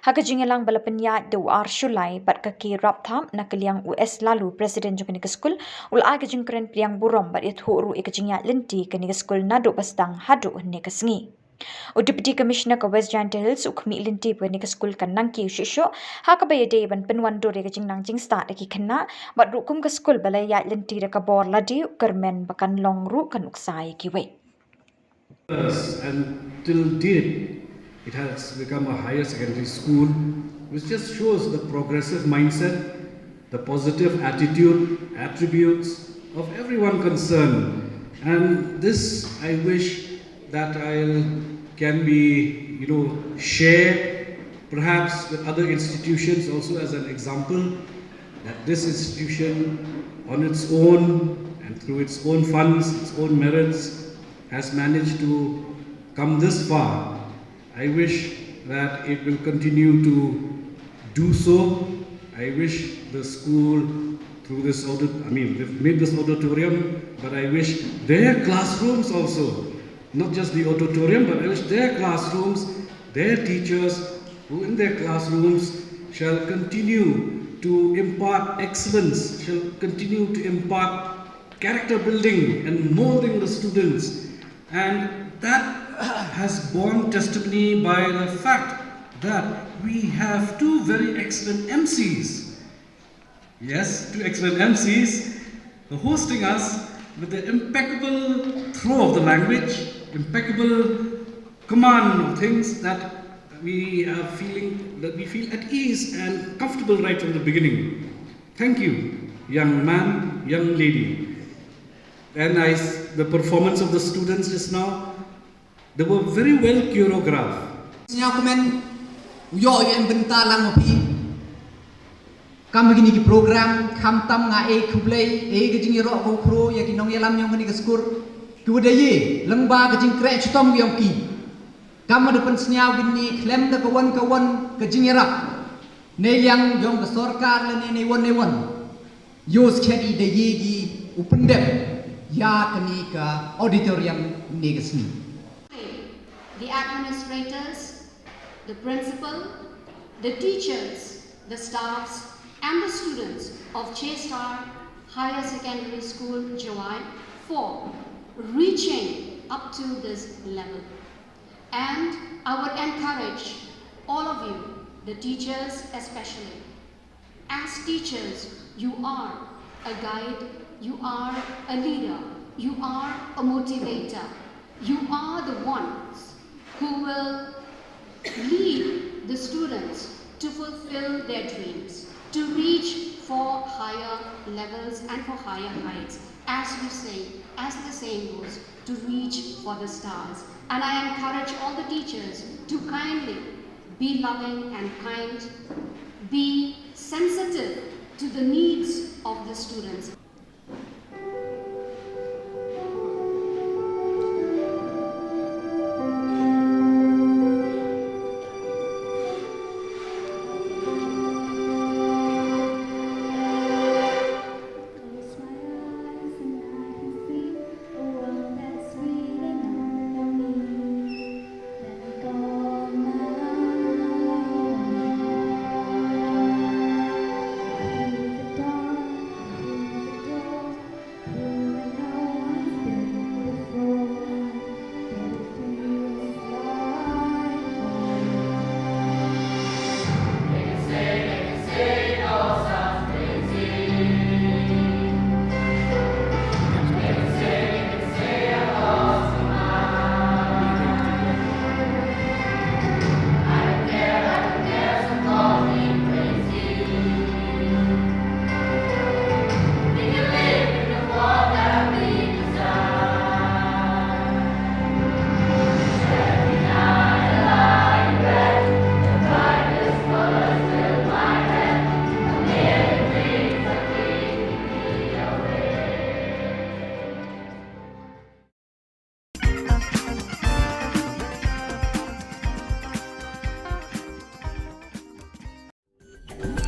Haka jingalang balapanya de war Shulai bat ka ki raptham na kaliang US lalu Presiden jong ka school ul ay ka jingkeren priang burom bat it huru ka jingya linti ka ka school nado bastang hadu ne ka sngi. O Deputy Commissioner ka West Janta Hills ukmi linti pa ni ka school kan nangki ushisho haka ba yade ban penwando re ka jing nang jing start ki khanna bat rukum ka school balay ya linti re ka bor ladi kermen bakan long ru kan uksai ki we. And till date, it has become a higher secondary school, which just shows the progressive mindset, the positive attitude, attributes of everyone concerned. And this I wish that can be, shared perhaps with other institutions also as an example, that this institution on its own and through its own funds, its own merits, has managed to come this far. I wish that it will continue to do so. I wish the school through this they've made this auditorium, but I wish their classrooms also, not just the auditorium, but I wish their classrooms, their teachers who in their classrooms shall continue to impart excellence, shall continue to impart character building and molding the students. And that has borne testimony by the fact that we have two very excellent MCs. Yes, two excellent MCs hosting us with the impeccable throw of the language, impeccable command of things that we feel at ease and comfortable right from the beginning. Thank you, young man, young lady. And the performance of the students just now, they were very well choreographed. Kami gini ki program kam tam nga kublai ke jing ro ko kro ya ki nong yalam nyong ni skur ku de ye lengba ke jing kre chutom yong ki kam de pen snyau gini klem de kawan ke jing rak ne yang jong ke sarkar le ne won yos khedi de ye gi upendem ya kani ka auditorium ni ke sni. The administrators, the principal, the teachers, the staffs and the students of Chestar Higher Secondary School, Jawai 4 reaching up to this level. And I would encourage all of you, the teachers especially. As teachers, you are a guide, you are a leader, you are a motivator. You are the ones who will lead the students to fulfill their dreams, to reach for higher levels and for higher heights. As we say, as the saying goes, to reach for the stars. And I encourage all the teachers to kindly be loving and kind, be sensitive to the needs of the students.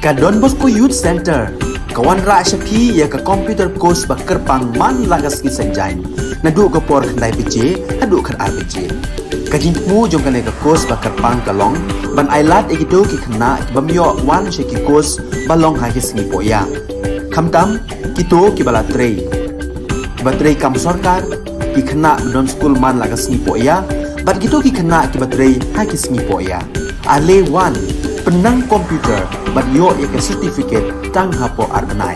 Ka Don Bosco Youth Center, kawan ra shapi ya ka computer course ba kerpang man lagas ki sanjain. Nadu ka por khandai pije, nadu khan ar pije. Ka jingmu jong kane ka course ba kerpang kalong, ban ailat egido ki khna bamyo wan she ki course balong ha ki sngi poya. Khamtam kito ki bala trei. Ba trei kam sarkar ki khna don school man lagas sngi poya, bat kito ki khna ki ba trei ha ki sngi poya. Ale wan penang komputer bat yo ek certificate tang hapo arbenai.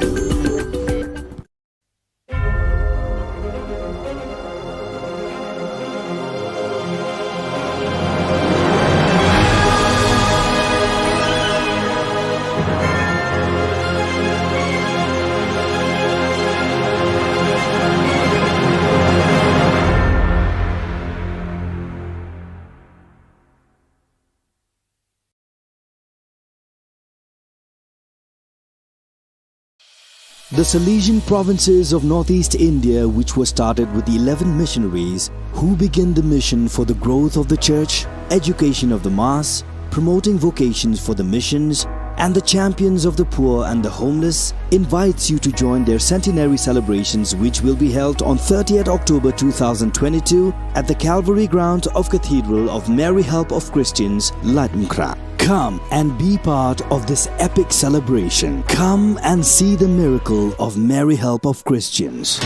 The Salesian provinces of northeast India, which were started with the 11 missionaries who began the mission for the growth of the church, education of the mass, promoting vocations for the missions, and the champions of the poor and the homeless, invites you to join their centenary celebrations, which will be held on 30th October 2022 at the Calvary Ground of Cathedral of Mary Help of Christians, Latimkra. Come and be part of this epic celebration. Come and see the miracle of Mary Help of Christians.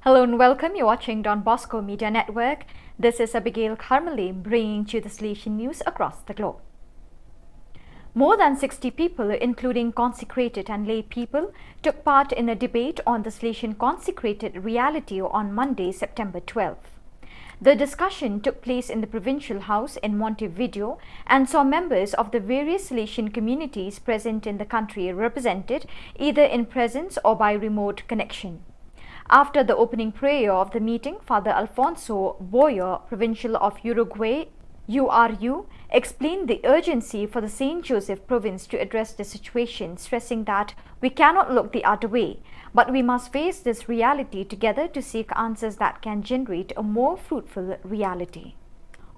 Hello and welcome. You're watching Don Bosco Media Network. This is Abigail Carmeli bringing you the Salesian news across the globe. More than 60 people, including consecrated and lay people, took part in a debate on the Salesian consecrated reality on Monday, September 12th. The discussion took place in the Provincial House in Montevideo and saw members of the various Salesian communities present in the country represented either in presence or by remote connection. After the opening prayer of the meeting, Father Alfonso Boyer, Provincial of Uruguay, URU, explained the urgency for the St. Joseph province to address the situation, stressing that we cannot look the other way, but we must face this reality together to seek answers that can generate a more fruitful reality.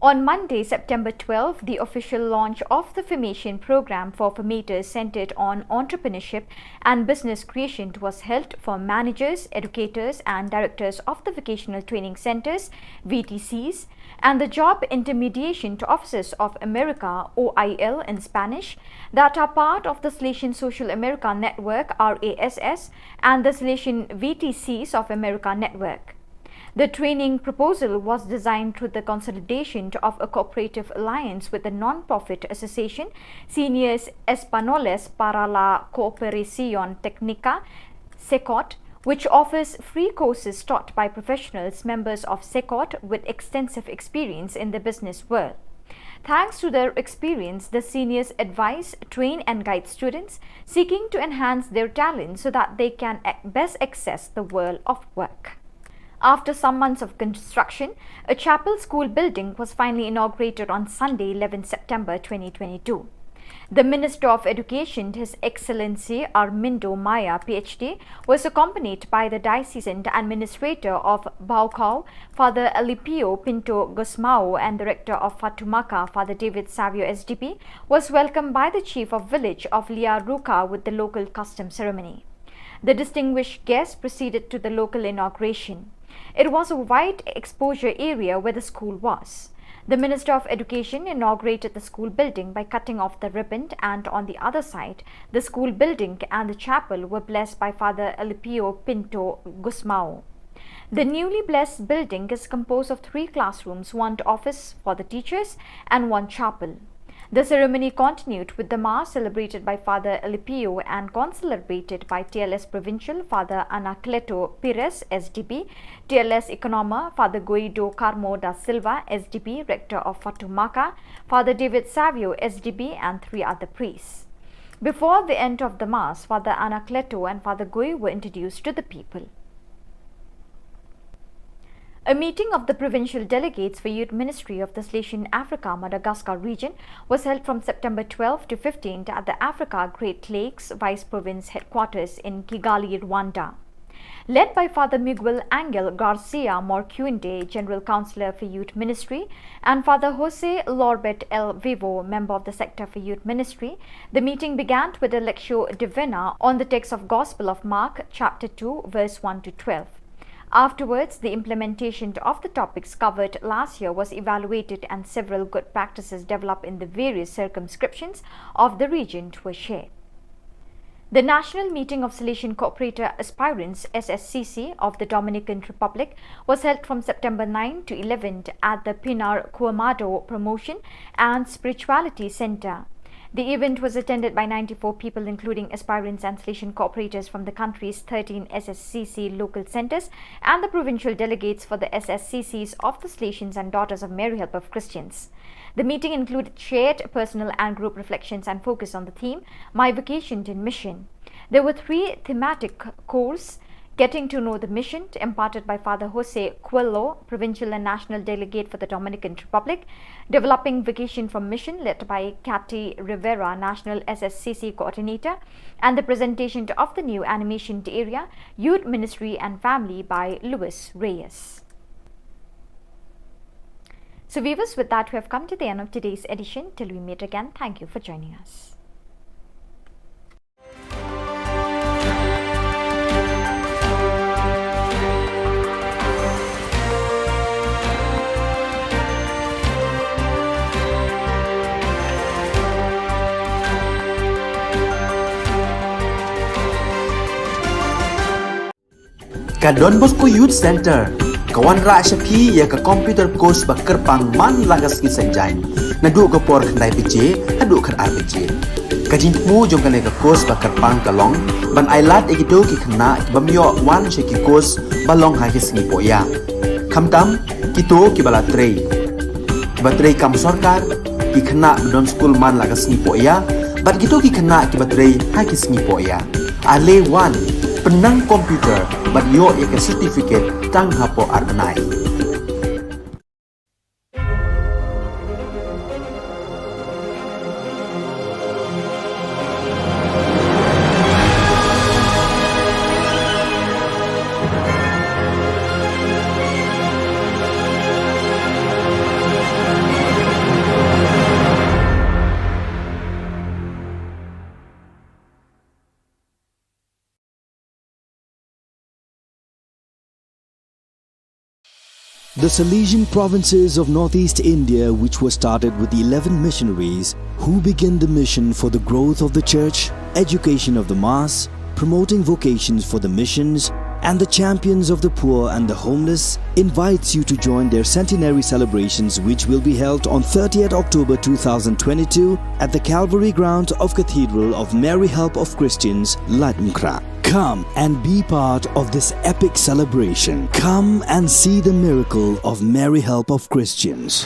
On Monday, September 12, the official launch of the formation program for formators centered on entrepreneurship and business creation was held for managers, educators and directors of the vocational training centers, VTCs, and the Job Intermediation to Officers of America, OIL in Spanish, that are part of the Salesian Social America Network, RASS, and the Salesian VTCs of America Network. The training proposal was designed through the consolidation of a cooperative alliance with the non-profit association Seniors Españoles para la Cooperación Técnica, SECOT, which offers free courses taught by professionals members of SECOT with extensive experience in the business world. Thanks to their experience, the seniors advise, train and guide students seeking to enhance their talent so that they can best access the world of work. After some months of construction, a chapel school building was finally inaugurated on Sunday, 11 September 2022. The Minister of Education, His Excellency Armindo Maya, PhD, was accompanied by the Diocesan Administrator of Baucau, Father Alipio Pinto Gusmao, and Director of Fatumaca, Father David Savio SDP, was welcomed by the Chief of Village of Liaruca with the local custom ceremony. The distinguished guests proceeded to the local inauguration. It was a wide exposure area where the school was. The Minister of Education inaugurated the school building by cutting off the ribbon, and on the other side, the school building and the chapel were blessed by Father Alipio Pinto Gusmao. The newly blessed building is composed of 3 classrooms, 1 office for the teachers and 1 chapel. The ceremony continued with the Mass celebrated by Father Alipio and concelebrated by TLS Provincial Father Anacleto Pires, SDP, TLS Economa Father Guido Carmo da Silva, SDP, Rector of Fatumaca, Father David Savio, SDP, and 3 other priests. Before the end of the Mass, Father Anacleto and Father Gui were introduced to the people. A meeting of the provincial delegates for Youth Ministry of the Salesian Africa Madagascar region was held from September 12 to 15 at the Africa Great Lakes Vice Province headquarters in Kigali, Rwanda. Led by Father Miguel Angel Garcia Morcuende, General Councillor for Youth Ministry, and Father Jose Lorbet El Vivo, Member of the Sector for Youth Ministry, the meeting began with a Lectio Divina on the text of Gospel of Mark, chapter 2, verse 1 to 12. Afterwards, the implementation of the topics covered last year was evaluated and several good practices developed in the various circumscriptions of the region were shared. The National Meeting of Salesian Cooperator Aspirants SSCC of the Dominican Republic was held from September 9 to 11 at the Pinar Cuamado Promotion and Spirituality Center. The event was attended by 94 people, including aspirants and Salesian cooperators from the country's 13 SSCC local centers and the provincial delegates for the SSCCs of the Salesians and Daughters of Mary Help of Christians. The meeting included shared personal and group reflections and focus on the theme, My Vocation in Mission. There were 3 thematic courses: Getting to Know the Mission, imparted by Father Jose Coelho, Provincial and National Delegate for the Dominican Republic; Developing Vocation from Mission, led by Cathy Rivera, National SSCC Coordinator; and the presentation of the new animation area, Youth Ministry and Family, by Luis Reyes. So viewers, with that we have come to the end of today's edition. Till we meet again, thank you for joining us. Ka Don Bosco Youth Center, kawan ra shapi ya ka computer course ba kerpang man lagas ki sanjain. Nadu ka por khandai pije, adu khan ar pije. Ka jingmu jong ka ka course ba kerpang kalong, ban ailat egido ki khna ki bamyo wan she ki course balong ha ki singi poya. Khamtam kito ki bala trei. Ki ba trei kam sarkar ki khna don school man lagas singi poya, bat kito ki khna ki ba trei ha ki singi poya. Ale wan penang komputer bat yo ek certificate tang hapo arbenai. The Salesian provinces of northeast India, which were started with the 11 missionaries who began the mission for the growth of the church, education of the mass, promoting vocations for the missions, and the champions of the poor and the homeless, invites you to join their centenary celebrations, which will be held on 30th October 2022 at the Calvary Ground of Cathedral of Mary Help of Christians, Latumkra. Come and be part of this epic celebration. Come and see the miracle of Mary Help of Christians.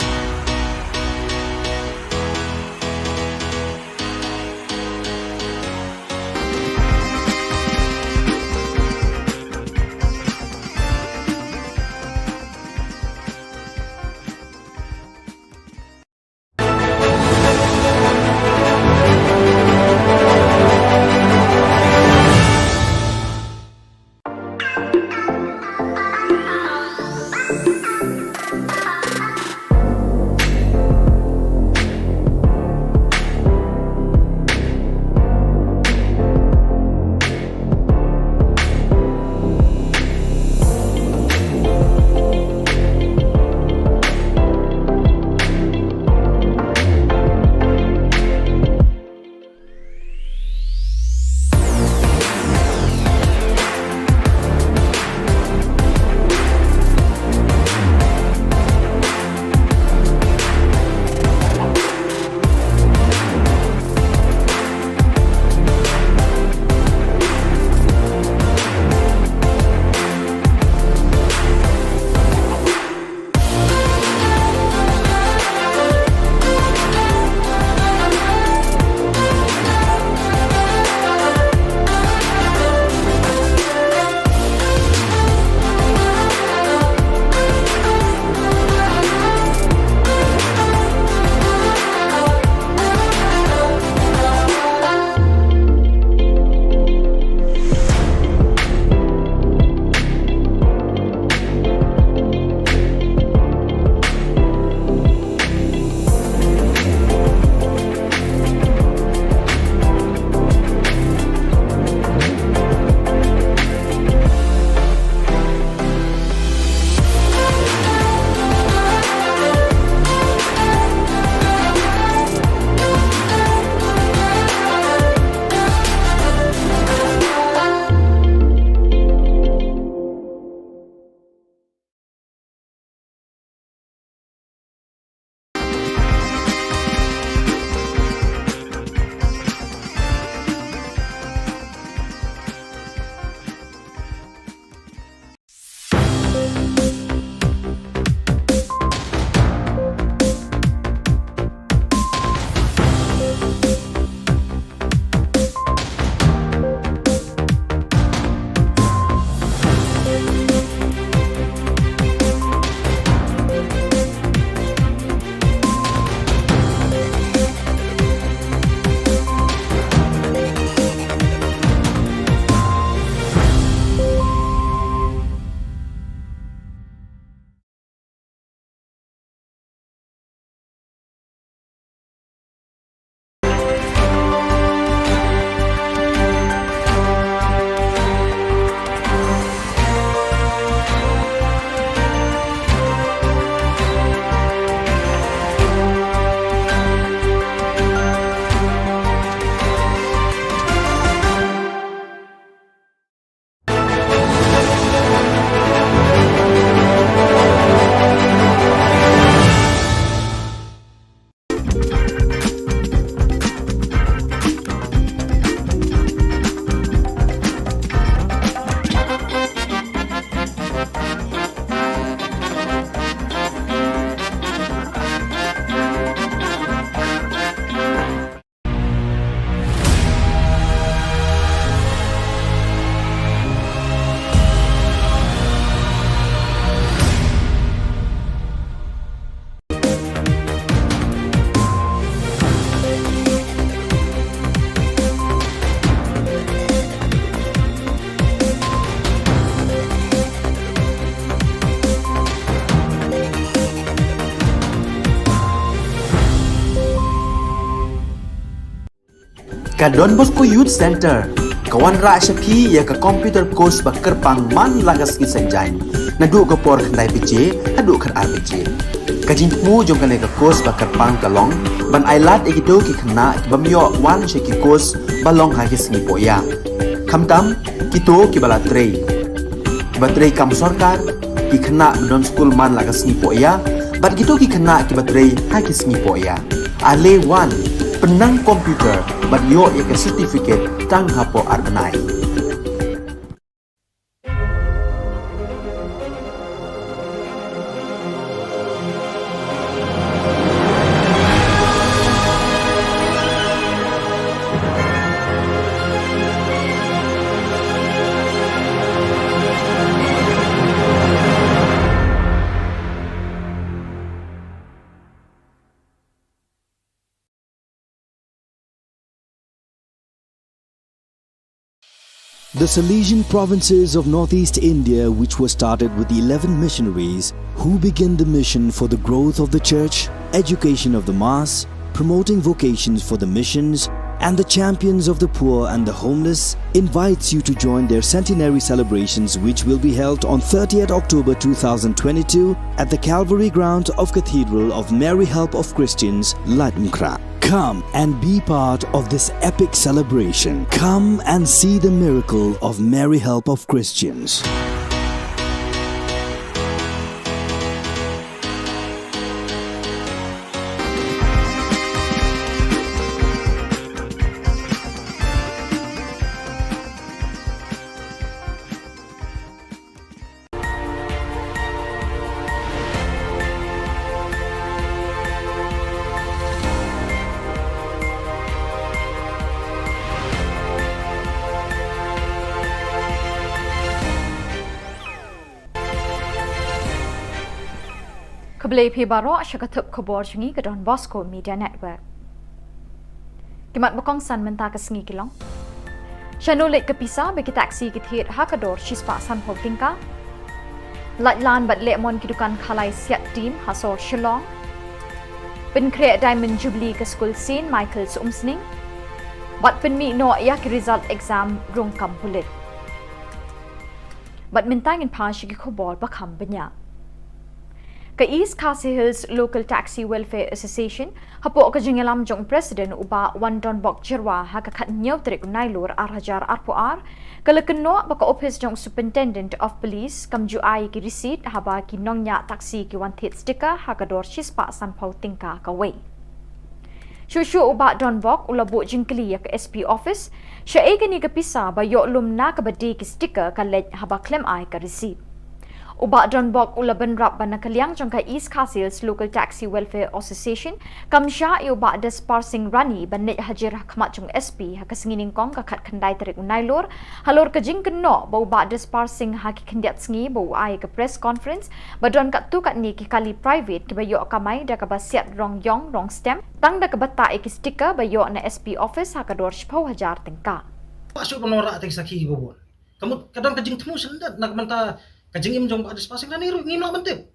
Ka Don Bosco Youth Center, kawan ra siya pi ya ka computer course ba kerpang man lagas ki sanjay. nadu ka por khandai beje hadu khan ar beje kajing mu jong kale ka kos ba karpang kalong ban ailat egido ki khna bamyo wan she ki kos balong ha ki sngi poya khamtam kito ki bala trei batrei kam sarkar ki khna don school man la ka sngi poya bat gitu ki khna ki batrei ha ki sngi poya ale wan penang komputer bat yo ya ka certificate tang hapo arnai. The Salesian provinces of northeast India, which were started with the 11 missionaries who began the mission for the growth of the church, education of the mass, promoting vocations for the missions, and the champions of the poor and the homeless, invites you to join their centenary celebrations, which will be held on 30th October 2022 at the Calvary Ground of Cathedral of Mary Help of Christians, Ladmkra. Come and be part of this epic celebration. Come and see the miracle of Mary Help of Christians. Kebelai pi baro syakatup khubor jungi ke Don Bosco Media Network. Kimat bakong san mentah ke sengi kilong. Syanulit ke pisah bagi taksi ke thir hakador shispa san pol tingka. Latlan bat lemon kidukan khalai siat team hasor Shillong. Pen create Diamond Jubilee ke School St. Michael's Umsning. Bat pen mi no ya ke result exam rung kam pulit. Bat mentangin pa syaki khubor bakam banyak. Ke East Khasi Hills Local Taxi Welfare Association hapo ke jengelam jong Presiden uba Wan Don Bok Jirwa ha ka khat nyau trik nailur arhajar arpuar kala keno baka office jong Superintendent of Police kam ju ai ki receipt haba ki nongnya taksi ki wan thit sticker ha ka dor shispa san pau tingka ka wei. Shushu uba Don Bok ulabu jingkli ya ke SP office sya e ni ka pisa ba yo lum na ka badi ki sticker ka lej haba claim ai ka receipt. Uba Don Bok ula benrap bana kaliang jongka East Khasi Hills Local Taxi Welfare Association kamsha i uba des parsing rani banet hajir khmat jong SP ha kasingining kong ka khat khandai tarik unailor halor ka jing keno ba uba des parsing ha ki khandiat sngi ba ai ka press conference ba don kat tu kat ni ki kali private ki ba yo kamai da ka ba siat rong yong rong stem tang da ka bata ki sticker ba yo na SP office ha ka dor shpau hajar tingka masuk penora tek saki bobon kamu kadang kajing temu sendat nak menta kajing im jong ba des pasing nani ru ngino mentip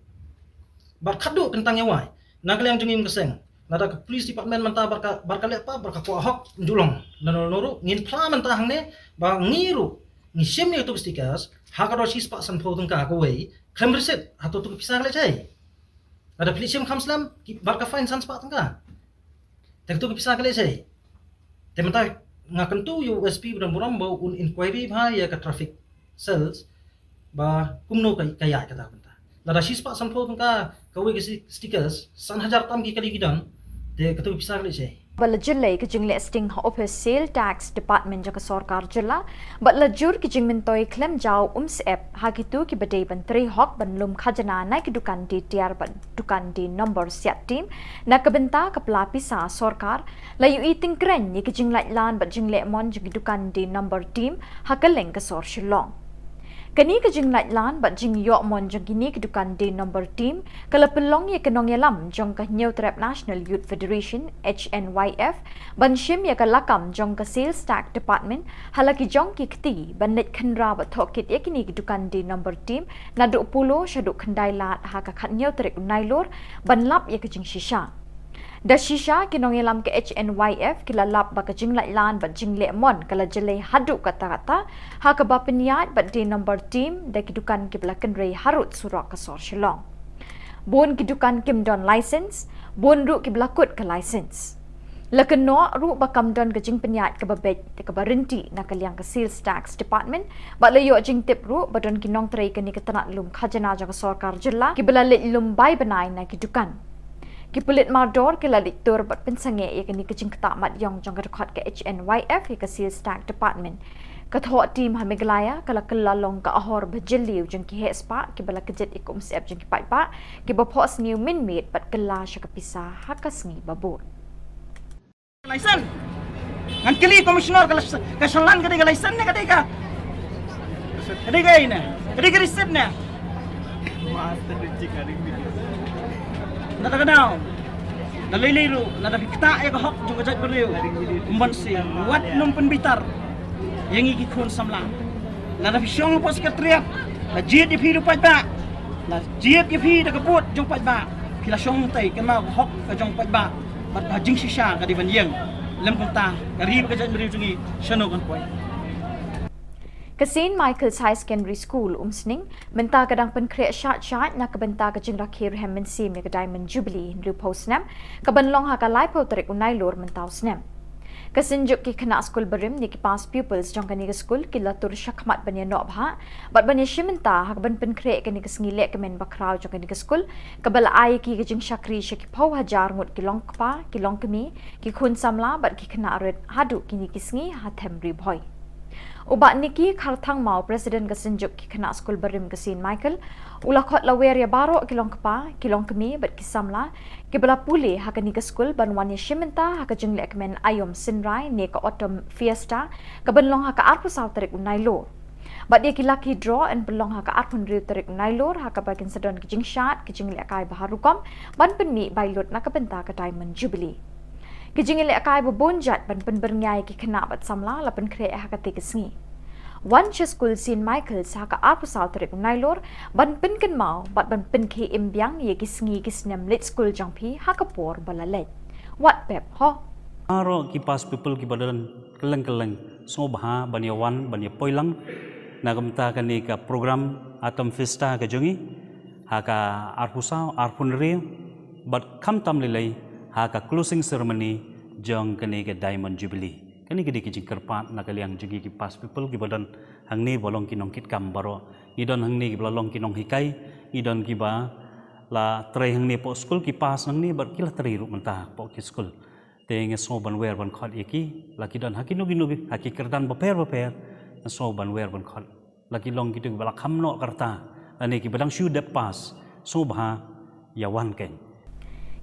bar khadu kentang yawai nagaliang jengim keseng nada ke police department menta barka lepa barka ko hok njulong nanu ngin pla menta hangne ba ngiru ni shemni to stickers hakado sis pa san pho tungka ko wei khem reset hato tu pisah le chai nada police sem khamslam barka fine sans pa tungka tek tu pisah le chai te menta ngakentu USP dan buram bau un inquiry bha ya ka traffic cells ba kumno kaya kata benta nada shispa sampho tungka kawe ke stickers san hajar tam ki kali gidan te katu pisah le chai bala jillai ke jing listing office sale tax department jaka sarkar jilla batla jur ki jing mentoi claim jaw app hagitu ki badai bantri hok banlum khajana na ki dukan di tiar ban dukan di number siat team na kabenta kapla pisa sarkar layu eating kren ni ki jing lan bat jing lemon jing dukan di number team hakaleng ka sor shillong kani ke jing lan bat jing yo mon jing kini ke dukan di number team kala pelong ye kenong yalam jong ka New Trap National Youth Federation HNYF ban shim ye ka lakam jong ka sales tax department halaki jong ki kti ban net khandra ba thokit ye kini ke dukan di number team na do pulo shadu khandai lat ha ka khat New Trap nailor ban lap ye ka jing shisha Dashisha kinong ilam ke HNYF kilalap ba kajing lan ba jing lemon kala jelai hadu kata-kata ha ka ba peniat ba di number team da kidukan kiblakan rei harut surak kasor Shillong. Bon kidukan kimdon license, bon ru kiblakut ke license. Lakeno ru bakam don kajing peniat ke babet ke barenti na kaliang ke sales tax department ba layo jing tip ru badon kinong trai ke ni ketanat lum khajana jang sarkar jilla kibla le lum bai banai na kidukan. Kipulit mardor kila diktur bat pensange ya kini kajing ketamat yang jang rekod ke HNYF ke sales tax department. Kathok tim hamiglaya kala kelalong ka ahor bajeliu jeng ki hespa ki bala kejet ikum sep jeng ki pa ki bapos new minmate bat kela sya kapisa hakas ngi babot. License. Ngan kili komisioner kasalan kadi license ne kadi ka. Kadi ka ina. Kadi ka receipt ne. Master receipt kadi. Nada kanao. Naliliru, nada kita ya hok juga jat beriu. Umbansi, wat num penbitar. Yang ikut samla. Nada fisyong pos katriat. La jiet di hidup pada. La jiet di hidup kebut jong pada. Pila syong tai kena hok ka jong pada. Bat hajing sisa kadi ban yang. Lem kunta kari ka jat beriu jungi syano kan poi. Ke St. Michael's High Secondary School umsning menta kadang penkreat syat na kebenta ke jing rakhir hem sim ke Diamond Jubilee nru posnam kebenlong ha ka lai po trek unai lor mentau snam. Kesenjuk ki kena skul berim ni ki pas pupils jong kani ke skul ki latur syakmat banya nok bha bat banya shimenta ha ben penkreat kani ke sngilek ke men bakrau jong kani ke skul kebal ai ki ke jing syakri syaki pau hajar ngut ki long kpa ki long kemi ki khun samla bat ki kena red hadu kini ki sngi ha them ri boy. Ubat niki kharthang mau presiden kesenjuk ki kena skul berim ke St. Michael ulah khot lawer ya baro kilong kpa kilong kemi bat kisamla ki bala pule ha kani ke skul banwan ya shimenta ha ka jingle kemen ayom sinrai ne ka autumn fiesta ka benlong ha ka arpu sau tarik unai lor bat dia ki lucky draw and belong ha ka arpun riu tarik unai lor ha ka bakin sedon ki jing shat ki jingle kai baharukom ban penmi bailot na ka benta ka Diamond Jubilee. Kijing ile akai bobonjat ban pen berngai ki kena bat samla la pen kre ha ka te kesngi. One school St. Michael's ha ka arpu sal trek nailor ban pen ken mau bat ban pen ke imbyang ye kisngi kisnem lit school jangpi ha ka por balalet. What pep ho? Aro ki pas people ki badan keleng so bha banyawan banya poilang nagamta kani ka program atom festa ka jongi ha ka arpusau arpunri bat kam tam lelai ha ka closing ceremony jong kani ke Diamond Jubilee kani ke dikijing kerpat na kaliang jugi ki pas people ki badan hangni bolong kinong kit kam baro idon hangni ki bolong kinong hikai idon ki ba la trai hangni po school ki pas hangni bar kila trai ru mentah po ki school te nge so ban wer ban khot iki la ki don hakinu ginu haki kerdan baper so ban wer ban khot la ki long ki tu bala kham no karta ani ki badang shu de pas so bha yawan ken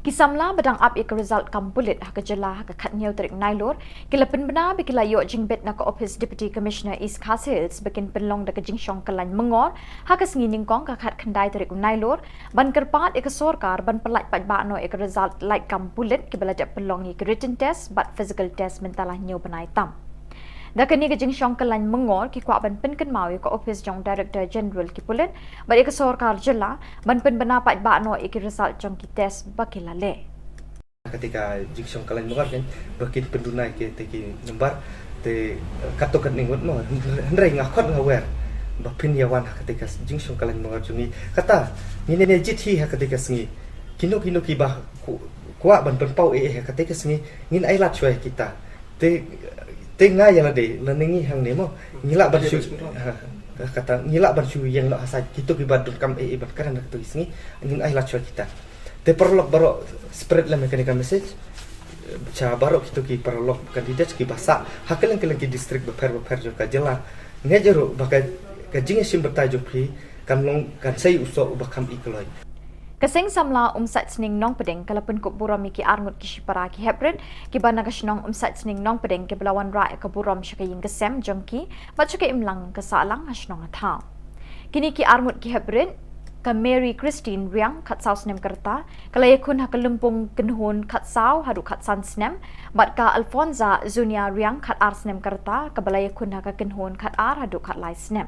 Kisamla badang up ik result kam bullet ha ka jela ha ka khatnyau tarik nailor kilapin bana bi kilayo jingbet na ka office deputy commissioner East Khas Hills bekin penlong da ka jingshong kalan mengor ha ka sngining kong ka khat khandai tarik nailor ban kerpat ik sorkar ban pelat pat ba no ik result like kam bullet ki bala ja penlong ik written test but physical test mentalah nyau banai tam da kani ka jingshong kalan mengor ki kwa ban pen kan mau ka office jong director general ki pulet ba ik sorkar jela ban pen bana pat ba no ik result jong ki test bakilale ketika jiksong kalian mengar kan bakit pendunai ke teki nembar te katokan ningut no hendrai ngakot ngawer bapin yawan ketika jiksong kalian mengar jungi kata ni ne jithi ketika sengi kino ki bah kuat ban penpau ketika sengi ngin ailat cuai kita te ngai yang ade leningi hang nemo ngilak barshu kata ngilak barshu yang nak hasaj kita ki badut kam bat karana ketu sengi ngin ailat cuai kita te perlok baro spread la mekanika message cha baro kita ki perlok kandidat ki basa hakelan ki distrik beper jo ka jela ngejero bakai ka jinge sim bertajuk pri kan long kan sei uso bakam ikloi Kasing samla umsat sning nong pedeng kalapun ko buram ki arngut ki shipara ki hebred ki bana ka shnong umsat sning nong pedeng ki belawan ra ka buram shakayin kesem jongki bachuke imlang ka salang hasnong atha kini ki arngut ki hebred ka Mary Christine Riang kat saus nem kerta kalayakun ha kalumpung kenhun kat sau hadu kat san snem bat ka Alfonza Zunia Riang kat ars nem kerta ka balayakun ha ka kenhun kat ar hadu kat lai snem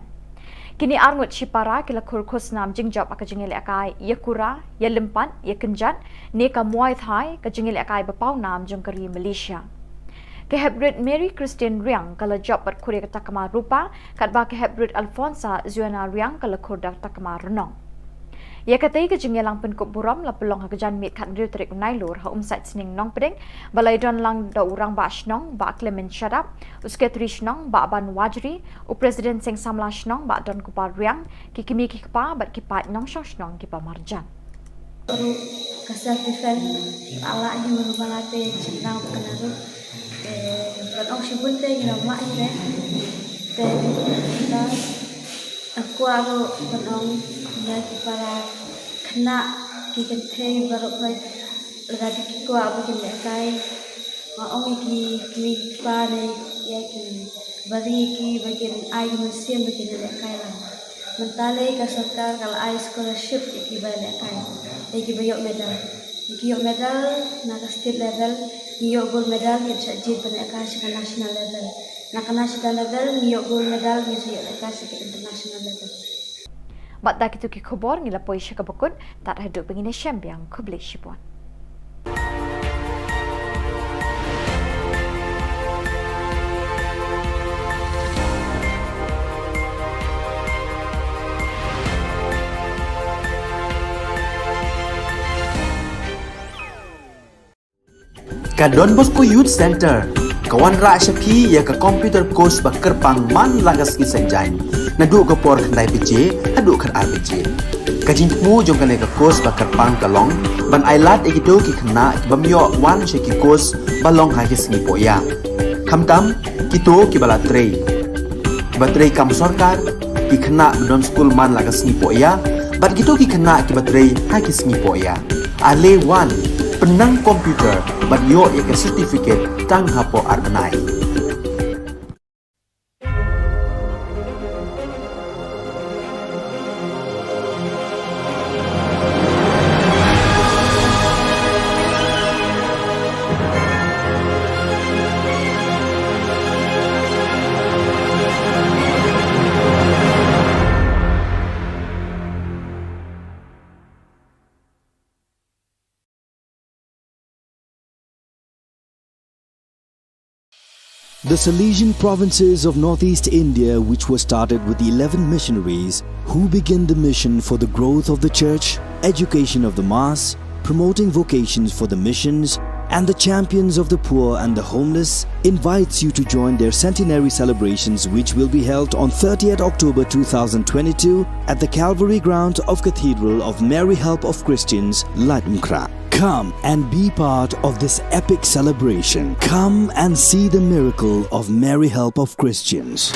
Kini arngut Chipara kila kurkus nam jingjop aka jingil akai Yakura, Yalimpan, Yakenjan, Neka Muay Thai ka jingil akai bapau nam jongkari Malaysia. Ke Hebrid Mary Christian Riang kala job pat kuria takama rupa kat ba ke Hebrid Alfonsa Zuana Riang kala kurda takama renong. Ya katai ke jengelang penkuk buram la pelong ha kejan mit kat riu terik nailur ha umsat sening nong pedeng balai don lang da urang ba shnong ba Clement Shadap usketri shnong ba ban wajri u presiden seng samla shnong ba don kupar riang ki kimi ki kpa bat ki pat nong shnong ki pa marjan. Baru kasar defend ala ni merumalate jenang pekenaru batong sibunte gina mak ni kita aku batong lagi para kena kikente baru kau lagi kiku abu kene kai maong ki pare ya ki bari ki bagian ai museum bagian kai lah mentale ka sarkar kalau ai scholarship ki bale kai ki bayok medal na ka state level ngiyok gold medal ki sajid bane ka sa national level na ka national level ngiyok gold medal ki sa ka sa international level. Bat dak itu ki khubor ngila poi syaka bakun tak haduk pengine syambiang kubli shipuan. Ka Don Bosco Youth Center kawan ra syapi ya ka computer course ba kerpang man lagas ki sanjang nadu ka por khandai pije adu khan RPG kajin mu jong kale ka course ba kerpang kalong ban ailat egido ki khna bamyo wan she ki course balong ha ki sni poya khamtam kito ki bala trei batrei kam sarkar ki khna don school man lagas ni poya bat kito ki khna ki batrei ha ki sni poya ale wan penang komputer ban yo ya ke certificate tang hapo arnai. The Salesian provinces of northeast India, which were started with the 11 missionaries who began the mission for the growth of the church, education of the mass, promoting vocations for the missions, and the champions of the poor and the homeless, invites you to join their centenary celebrations, which will be held on 30th October 2022 at the Calvary Ground of Cathedral of Mary Help of Christians, Latumkra. Come and be part of this epic celebration. Come and see the miracle of Mary Help of Christians.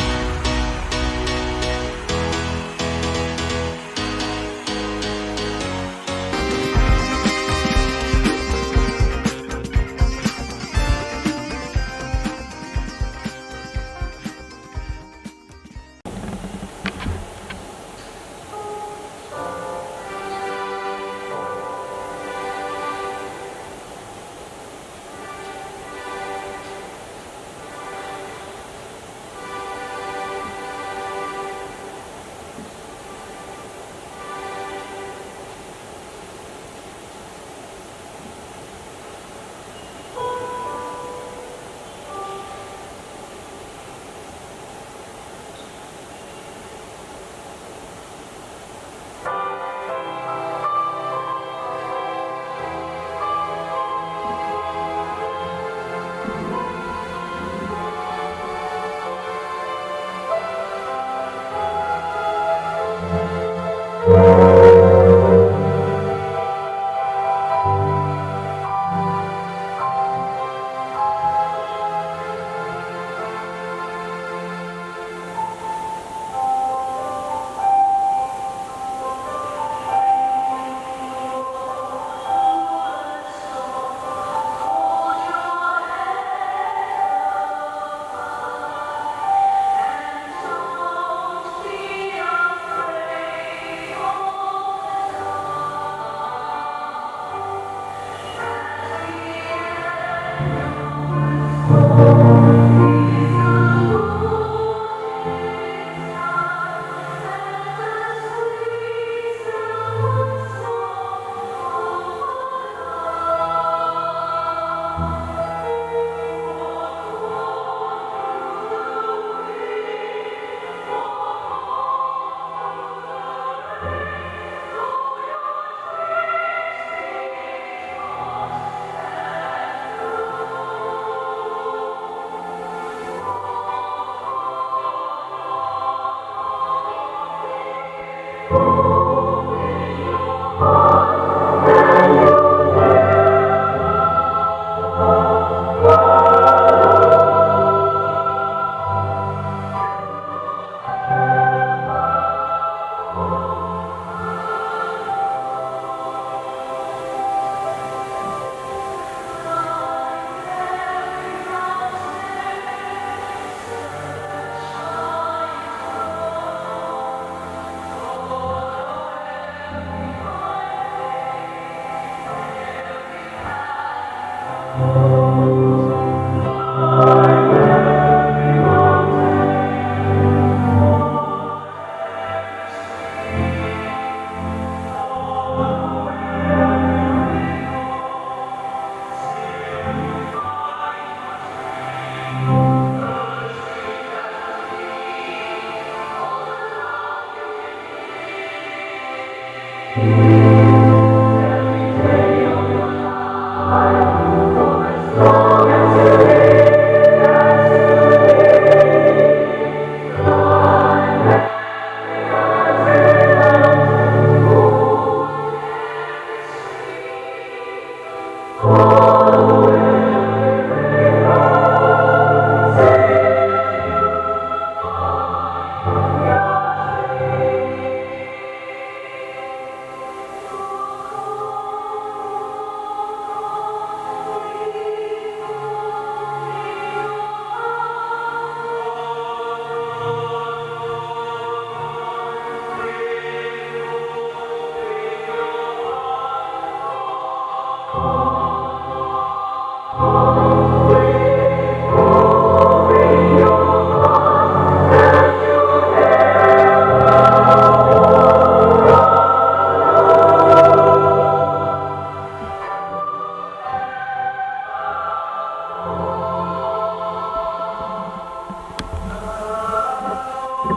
Ka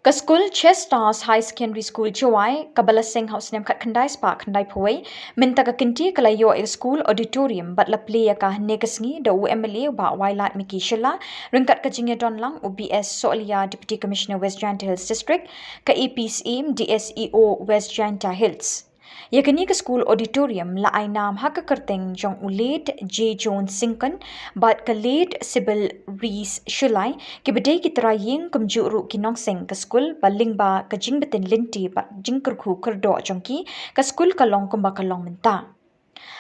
school Chess Stars High Secondary School Jawai, Kabala Singh House Nem Khat Khandai Spa Khandai Phoi, Minta ka kinti kalayo a school auditorium but la play ka negasngi da UMLA ba Wailat Miki Shilla, Ringkat ka jinge don lang UBS Solia Deputy Commissioner West Janta Hills District, ka EPSM DSEO West Janta Hills. Yakani ka school auditorium la ai nam haka kerteng jong ulet J. Jones Sinkan bat ka late Sibyl Rees Shulai ki bedai ki trayeng kumjuru ki nong sing ka school baling ba ka jing betin linti ba jing kerku kerdo jongki ka school ka long kumba ka long menta.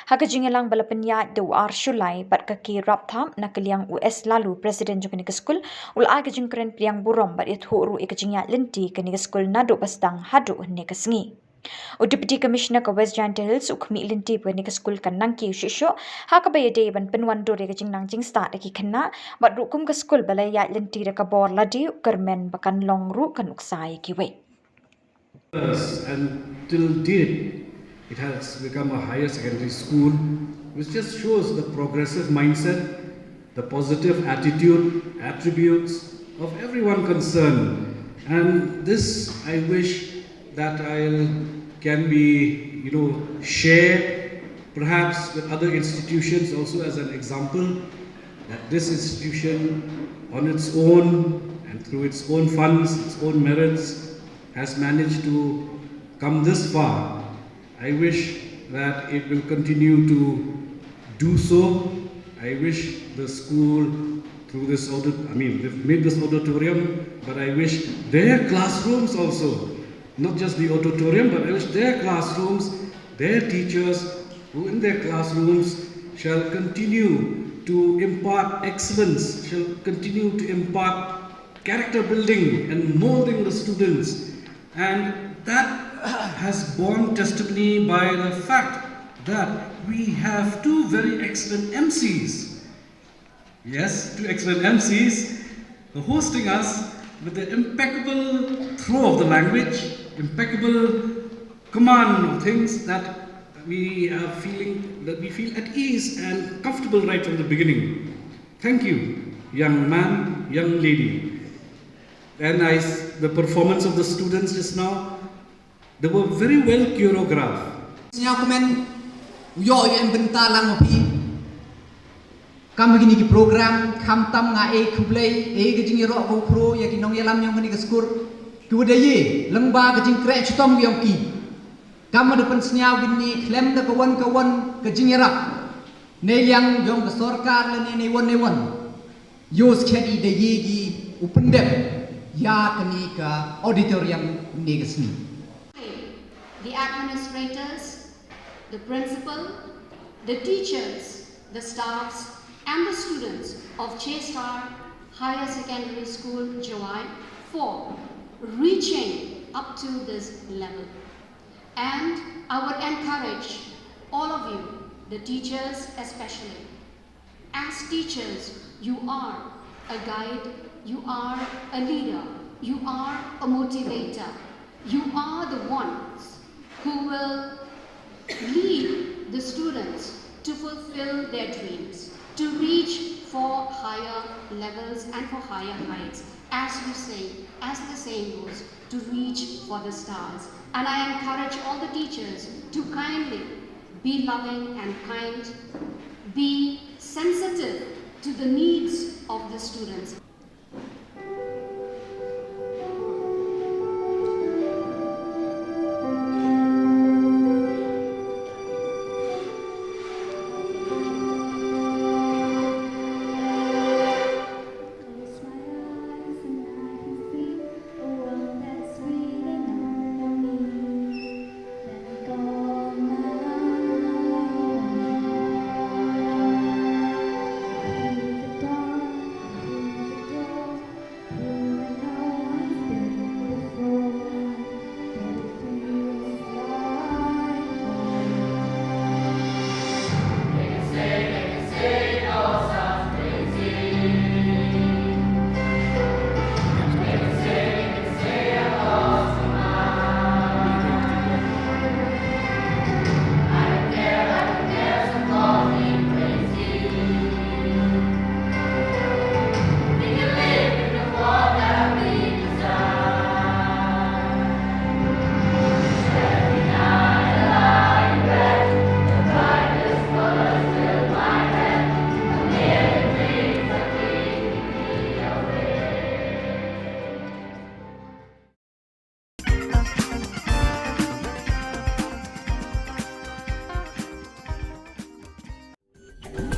Haka jingelang balapenya de war Shulai bat ka ki rap tham na kaliang US lalu Presiden jong ka school ul ai ka jing keren priang burom bat it huru e ka jingya linti ka ni ka school nado bastang hadu ne ka sngi. O Deputy Commissioner ka West Janta Hills ukmi linti pa ni ka school kan nang ki shisho ha ka bayade ban penwan do re ka jing nang jing start ki khanna bat rukum ka school balay ya linti re ka bor ladi kermen bakan long ru kan uksai ki we. And till date, it has become a higher secondary school, which just shows the progressive mindset, the positive attitude, attributes of everyone concerned. And this I wish that can be, shared perhaps with other institutions also as an example, that this institution on its own and through its own funds, its own merits, has managed to come this far. I wish that it will continue to do so. I wish the school through this they've made this auditorium, but I wish their classrooms also, not just the auditorium, but I wish their classrooms, their teachers who in their classrooms shall continue to impart excellence, shall continue to impart character building and molding the students. And that has borne testimony by the fact that we have two very excellent MCs. Yes, two excellent MCs hosting us with the impeccable throw of the language, impeccable command of things that we feel at ease and comfortable right from the beginning. Thank you, young man, young lady. And the performance of the students just now, they were very well choreographed. Kam begini ki program kam tam nga kublai ke jing ro ko kro ya ki nong yalam nyong ni ke skur ku de ye lengba ke jing kre chutom yong ki kam de pen snyau gini klem de kawan ke jing rak ne yang yong ke sarkar le ne won yos khedi de ye gi upendem ya kani ka auditorium ni ke sni. The administrators, the principal, the teachers, the staffs and the students of Chestar Higher Secondary School, Jawai, for reaching up to this level. And I would encourage all of you, the teachers especially. As teachers, you are a guide, you are a leader, you are a motivator. You are the ones who will lead the students to fulfill their dreams, to reach for higher levels and for higher heights, as we say, as the saying goes, to reach for the stars. And I encourage all the teachers to kindly be loving and kind, be sensitive to the needs of the students.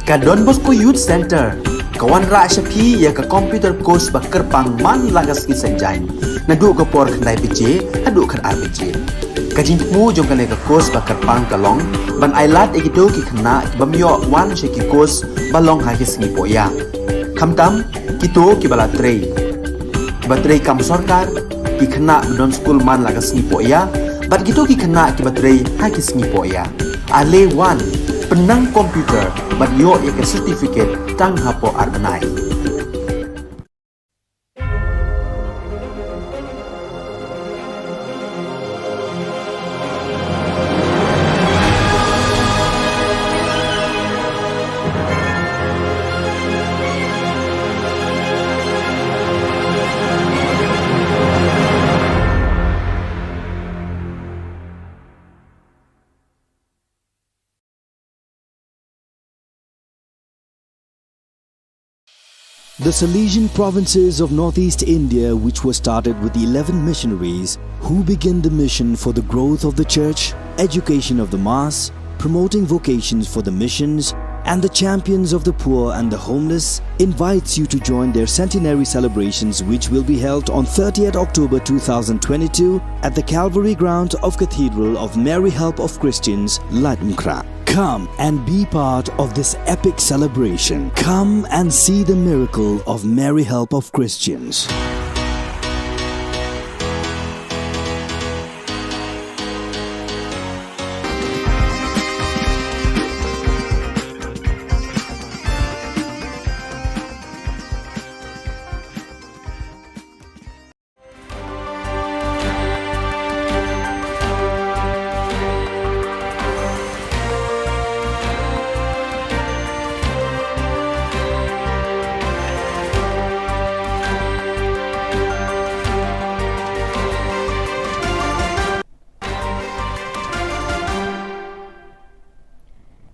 Ka Don Bosco Youth Center, kawan ra shapi ya ka computer course ba kerpang man lagas ki senjain. Na du ka por khandai pije, hadu khan ar pije. Ka jingmu jong ka le ka course ba kerpang ka long, ban ailat egido ki khna bamyo wan she ki course ba long ha ki sngi po ya. Khamtam kito ki bala trei. Ba trei kam sarkar ki khna don school man lagas sngi po ya. Bat gitu ki kena ki baterai ha ki sngi po ya. Ale wan penang komputer bat yo ya ke certificate tang hapo arbenai. The Salesian provinces of northeast India, which were started with 11 missionaries who began the mission for the growth of the church, education of the mass, promoting vocations for the missions, and the champions of the poor and the homeless, invites you to join their centenary celebrations, which will be held on 30th October 2022 at the Calvary Ground of Cathedral of Mary Help of Christians, Latimkra. Come and be part of this epic celebration. Come and see the miracle of Mary Help of Christians.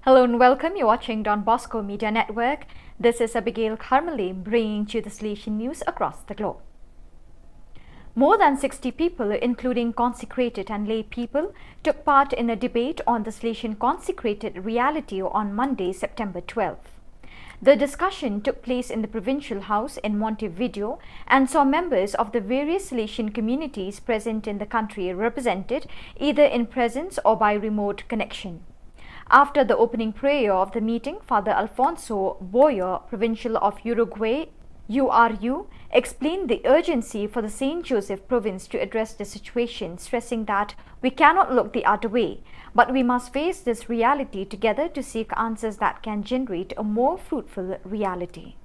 Hello and welcome. You're watching Don Bosco Media Network. This is Abigail Carmeli bringing you the Salesian news across the globe. More than 60 people, including consecrated and lay people, took part in a debate on the Salesian consecrated reality on Monday, September 12th. The discussion took place in the Provincial House in Montevideo and saw members of the various Salesian communities present in the country represented either in presence or by remote connection. After the opening prayer of the meeting, Father Alfonso Boyer, Provincial of Uruguay, URU, explained the urgency for the St. Joseph province to address the situation, stressing that we cannot look the other way, but we must face this reality together to seek answers that can generate a more fruitful reality.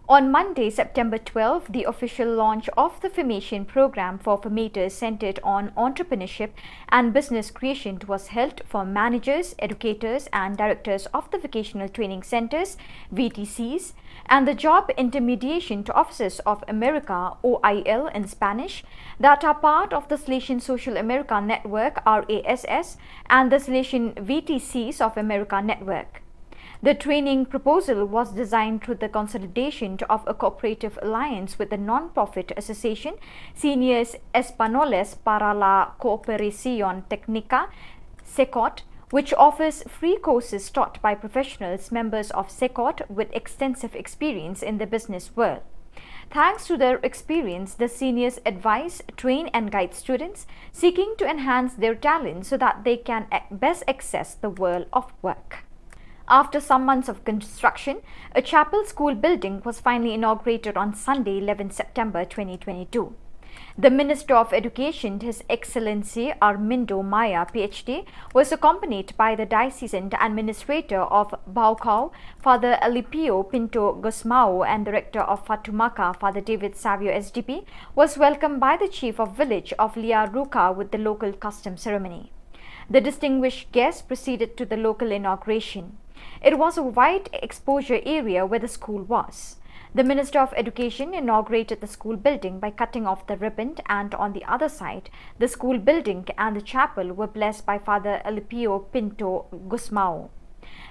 On Monday, September 12, the official launch of the formation program for formators centered on entrepreneurship and business creation was held for managers, educators and directors of the vocational training centers, VTCs, and the Job Intermediation to Officers of America, OIL in Spanish, that are part of the Salesian Social America Network, RASS, and the Salesian VTCs of America Network. The training proposal was designed through the consolidation of a cooperative alliance with the non-profit association Seniors Españoles para la Cooperación Técnica, SECOT, which offers free courses taught by professionals members of SECOT with extensive experience in the business world. Thanks to their experience, the seniors advise, train and guide students seeking to enhance their talent so that they can best access the world of work. After some months of construction, a chapel school building was finally inaugurated on Sunday, 11 September 2022. The Minister of Education, His Excellency Armindo Maya, PhD, was accompanied by the Diocesan Administrator of Baucau, Father Alipio Pinto Gusmao, and Director of Fatumaca, Father David Savio SDP, was welcomed by the Chief of Village of Liaruca with the local custom ceremony. The distinguished guests proceeded to the local inauguration. It was a wide exposure area where the school was. The Minister of Education inaugurated the school building by cutting off the ribbon, and on the other side, the school building and the chapel were blessed by Father Alipio Pinto Gusmao.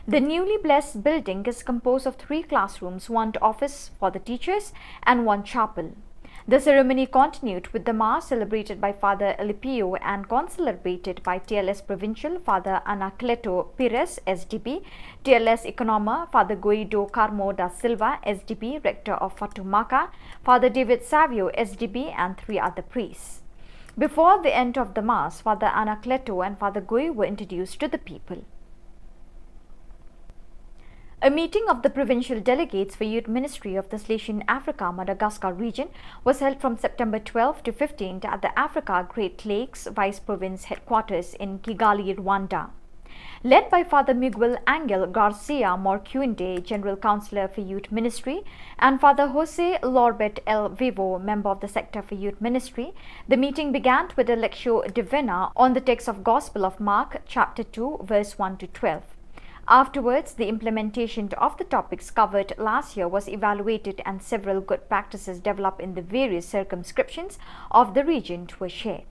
The newly blessed building is composed of 3 classrooms, 1 office for the teachers and 1 chapel. The ceremony continued with the Mass celebrated by Father Elipio and concelebrated by TLS Provincial Father Anacleto Pires, SDB, TLS Economa Father Guido Carmo da Silva, SDB, Rector of Fatumaka, Father David Savio, SDB, and 3 other priests. Before the end of the Mass, Father Anacleto and Father Gui were introduced to the people. A meeting of the provincial delegates for Youth Ministry of the Salesian Africa Madagascar region was held from September 12 to 15 at the Africa Great Lakes Vice Province headquarters in Kigali, Rwanda. Led by Father Miguel Angel Garcia Morcuende, General Councillor for Youth Ministry, and Father Jose Lorbet El Vivo, Member of the Sector for Youth Ministry, the meeting began with a Lectio Divina on the text of Gospel of Mark, chapter 2, verse 1 to 12. Afterwards, the implementation of the topics covered last year was evaluated and several good practices developed in the various circumscriptions of the region were shared.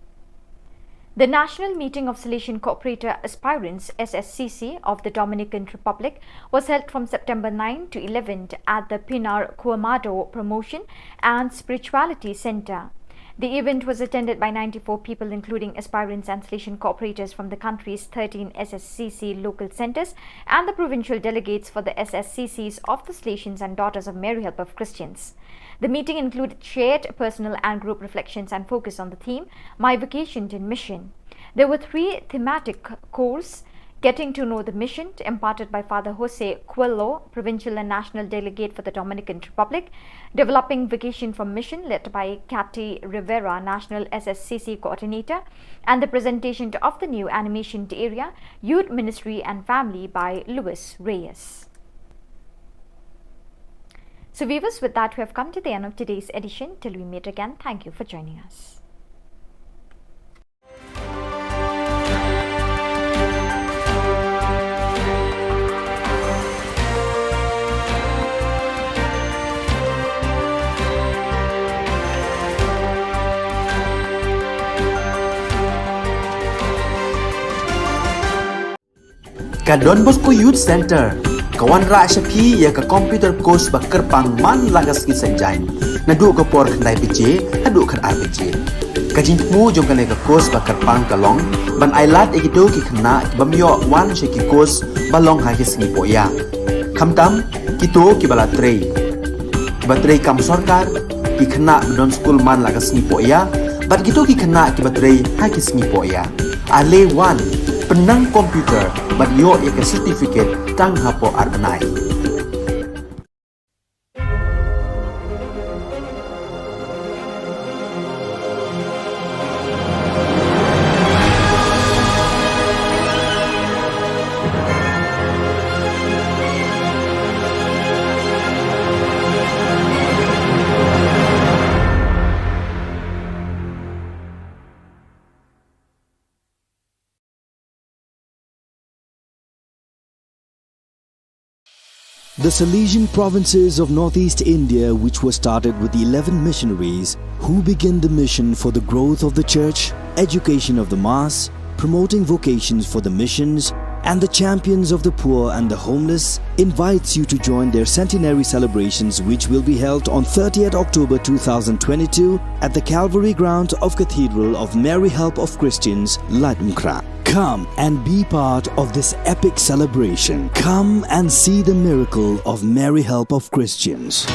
The National Meeting of Salesian Cooperator Aspirants SSCC of the Dominican Republic was held from September 9 to 11 at the Pinar Cuamado Promotion and Spirituality Center. The event was attended by 94 people, including aspirants and Salesian cooperators from the country's 13 SSCC local centers and the provincial delegates for the SSCCs of the Salesians and Daughters of Mary Help of Christians. The meeting included shared personal and group reflections and focus on the theme, My Vocation in Mission. There were 3 thematic courses: Getting to Know the Mission, imparted by Father Jose Coelho, Provincial and National Delegate for the Dominican Republic; Developing Vocation from Mission, led by Cathy Rivera, National SSCC Coordinator; and the presentation of the new animation area, Youth Ministry and Family, by Luis Reyes. So viewers, with that we have come to the end of today's edition. Till we meet again, thank you for joining us. Ka Don Bosco Youth Center, kawan ra shapi ya ka computer course ba kerpang man lagas ki sanjain. Nadu ka por khandai pije, hadu khan RPG. Ka jingmu jong ka le ka course ba kerpang kalong, ban ailat egido ki khna bamyo wan sheki course balong ha ki singi poya. Khamtam kito ki bala trei. Ba trei kam sarkar ki khna don school man lagas singi poya, bat kito ki khna ki ba trei ha ki singi poya. Ale wan penang komputer bat yo ek certificate tang hapo arbanai. The Salesian provinces of northeast India, which were started with the 11 missionaries who began the mission for the growth of the church, education of the mass, promoting vocations for the missions, and the champions of the poor and the homeless, invites you to join their centenary celebrations, which will be held on 30th October 2022 at the Calvary ground of Cathedral of Mary Help of Christians, Ladumkra. Come and be part of this epic celebration. Come and see the miracle of Mary Help of Christians.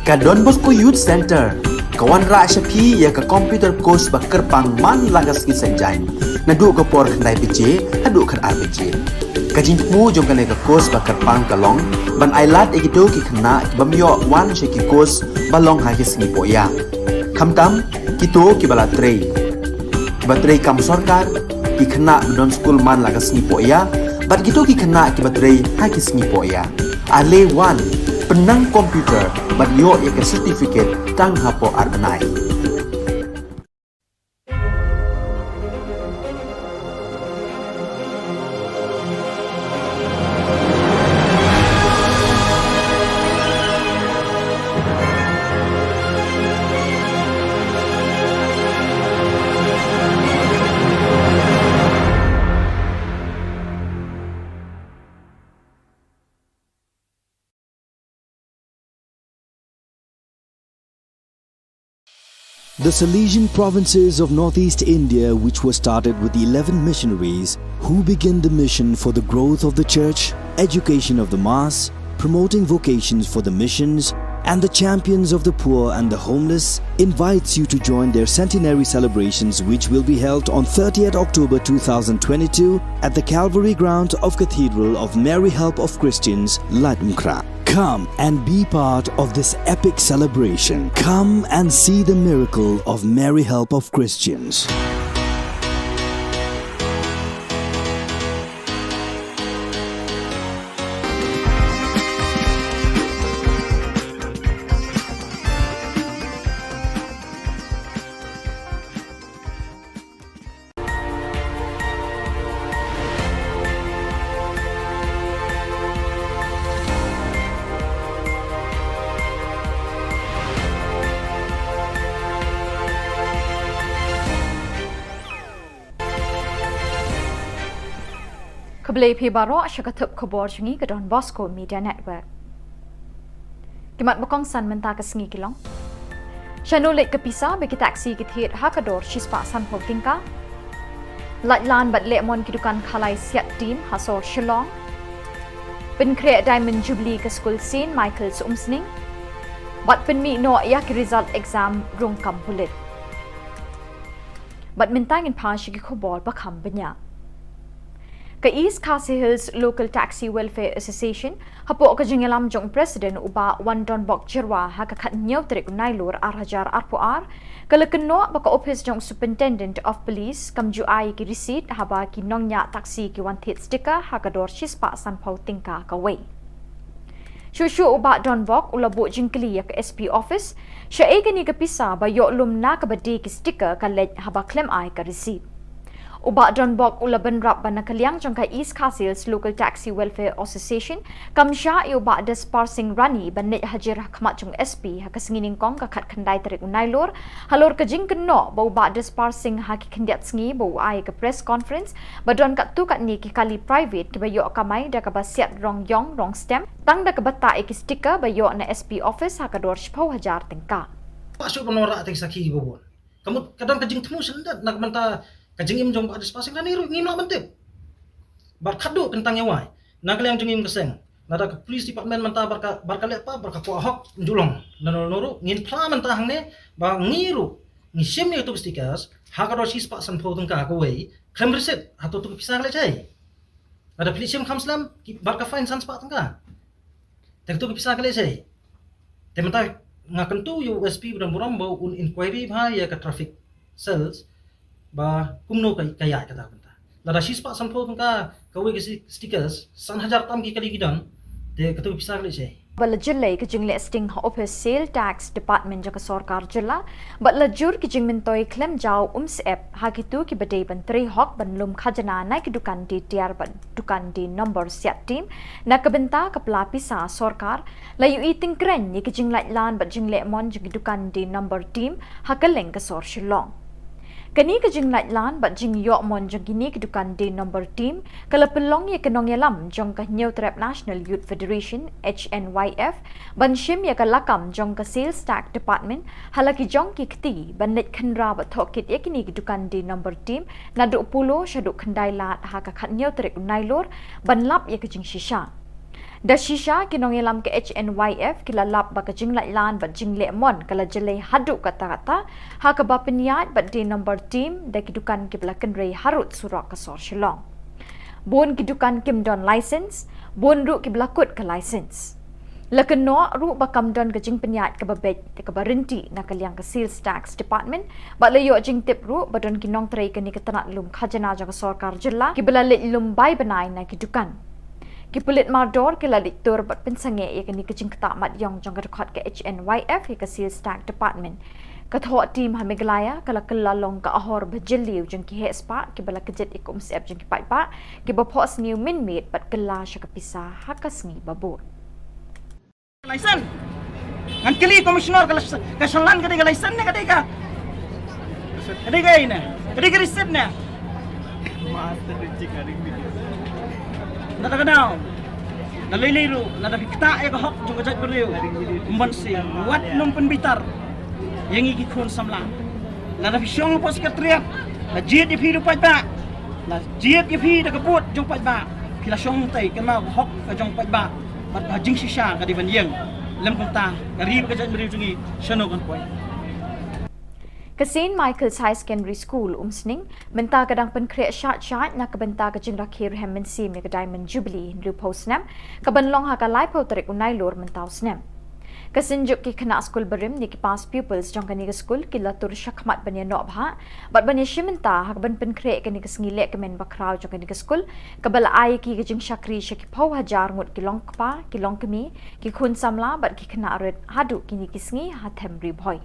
Ka Don Bosco Youth Center, kawan ra syapi ya ka computer course ba kerpang man lagas ki sanjang. Na du ka por khandai beje, hadu khan ar beje. Ka jing mu jong ka le ka course ba kerpang ka long, ban ailat e kido ki khna bam yo wan she ki course ba long ha ki sngi po ya. Kham tam kito ki bala trei. Ba trei kam sarkar ki khna don school man lagas sngi po ya, bat kito ki khna ki ba trei ha ki sngi po ya. Ale wan penang komputer bat yo ya ke certificate tang hapo arnai. The Salesian provinces of northeast India, which were started with the 11 missionaries who began the mission for the growth of the church, education of the mass, promoting vocations for the missions, and the champions of the poor and the homeless, invites you to join their centenary celebrations, which will be held on 30th October 2022 at the Calvary Ground of Cathedral of Mary Help of Christians, Ladmkra. Come and be part of this epic celebration. Come and see the miracle of Mary Help of Christians. Kebelai pi baro syakatup khubor jungi ke Don Bosco Media Network. Kimat bokong san mentah ke sengi kilong. Syanulik ke pisa bagi taksi ke thit hakador shispa san po tingka. Latlan bat lemon kidukan khalai siat team hasor Shillong. Pen create Diamond Jubilee ke School St. Michael's Umsning. Bat pen mi no ya ki result exam rung kam pulit. Bat mentangin pa syaki khubor bakam banyak. Ke East Khasi Hills Local Taxi Welfare Association hapo ka jingalam jong president uba Wan Don Bok Jirwa ha ka khat nyaw trik nailur arhajar arpuar kalakeno baka office jong superintendent of police kamju ai ki receipt haba ki nongnya taxi ki wan thit sticker ha ka dor shispa san phau tingka ka wei Shushu uba Don Bok ulabu jingkli ya ke SP office sya e ni ka pisa ba yo lum na ka badi ki sticker ka lej haba claim ai ka receipt Uba Don Bok ula benrap bana kaliang jongka East Khasi Hills Local Taxi Welfare Association kamsha i uba des parsing rani banit hajirah khamat jong SP ha kasengining kong ka khat khandai tarik unailor halor ka jing keno ba uba des parsing ha ki khandiat sngi ba ai ka press conference ba don kat tu kat ni ki kali private ki ba yo kamai da ka ba siat rong yong rong stem tang da ka bata ki sticker ba yo na SP office ha ka dor shpau hajar tingka Masuk penora atik saki bobon. Kamu kadang kajing temu sendat nak menta kajing im jong ba des passing nani ngino mentip. Bar khadu kentang yawai. Nak yang jengim keseng. Nada ke police department menta barka lepa barka ko ahok njulong. Noro ngin pla menta hangne ba ngiru. Ngisim ni tu stickers ha ka do sis pa san pho tungka ko wei. Claim receipt hato tu pisah le chai. Nada police sim khamslam barka fine san spa tungka. Tek tu pisah le chai. Tementa ngakan tu USP dan buram bau un inquiry bha ya ka traffic cells ba kumno kaya kata benta lada shispa sampol tungka kawe ke stickers san hajar tam ki kali gidan te katu pisah le che bala jillai ke jing listing office sale tax department jaka sarkar jilla bat lajur ki jing mentoi claim jaw app hagitu ki badai bantri hok banlum khajana nai ki dukan di tiar ban dukan di number siat team na kabenta kapla pisa sarkar layu eating kren ni ki jing lan bat jing lemon jing dukan di number team hakaleng ka sor Shillong Kani ke jing lan bat jing yok mon jong kini ke dukan di number team kala pelong ye kenong yalam jong ka New Trap National Youth Federation HNYF ban shim ye ka lakam jong ka sales tax department halaki jong ki kti ban net khandra bat thokit ye kini ke dukan di number team na do pulo shaduk khandai lat ha ka khat New Trap nailor ban lap ye ke jing shisha Da shisha kinong ilam ke HNYF kilalap ba kajing lan ba jing lemon kala jelai hadu kata-kata ha ka ba peniat ba di number team da kidukan kiblakan rei harut surak kasor Shillong. Bon kidukan kimdon license, bon ru kiblakut ke license. Lakan no ru ba kamdon kajing peniat ke babet ke barenti na kaliang ke sales tax department ba layo jing tip ru ba don kinong tray ke ni ketanat lum khajana jaga sarkar jilla kibla le lum bai banai na kidukan. Kipulit mardor kila diktur bat pensange ya kini kecing ketak mat yong jong rekod ke HNYF ya ke sales tax department. Kathok tim hamiglaya kala kelalong ka ahor bajeliu jeng ki hespa ki bala kejet ikum sep jeng ki pa ki bapos new minmate bat kela sya kapisa hakasngi babur. License. Ngan kili komisioner ka salan ka license ne ka. Kadiga ina. Kadiga receipt na. Master reject hari ni. Nada kenal. Naliliru, nada kita ya kahok juga jat beriu. Membansi, wat num penbitar. Yang iki kun samla. Nada fisyong pos katriap. Na jiet ye hidup pa. Na jiet ye hi da kabut jong pa. Kila syong tay kenal hok ka jong pa. Bat hajing shisha ka di banjeng. Lem kunta, karib ka jat beriu jungi syano kan poy. Ke St. Michael's High Secondary School umsning benta kadang penkreat syat na kebenta ke jing rakhir hem mensim ke Diamond Jubilee nru posnam kebenlong ha ka lai po tarik unai lor mentau snam. Kesenjuk ki kena school berim ni ki pas pupils jong kani ke school ki latur syakmat banya nok bha bat banya shimenta ha ben penkreat kani ke sngilek ke men bakrau jong kani ke school kebal ai ki ke jing syakri syaki pau hajar ngut ki long kpa ki long kemi ki khun samla bat ki kena red hadu kini ki sngi ha them ri boy.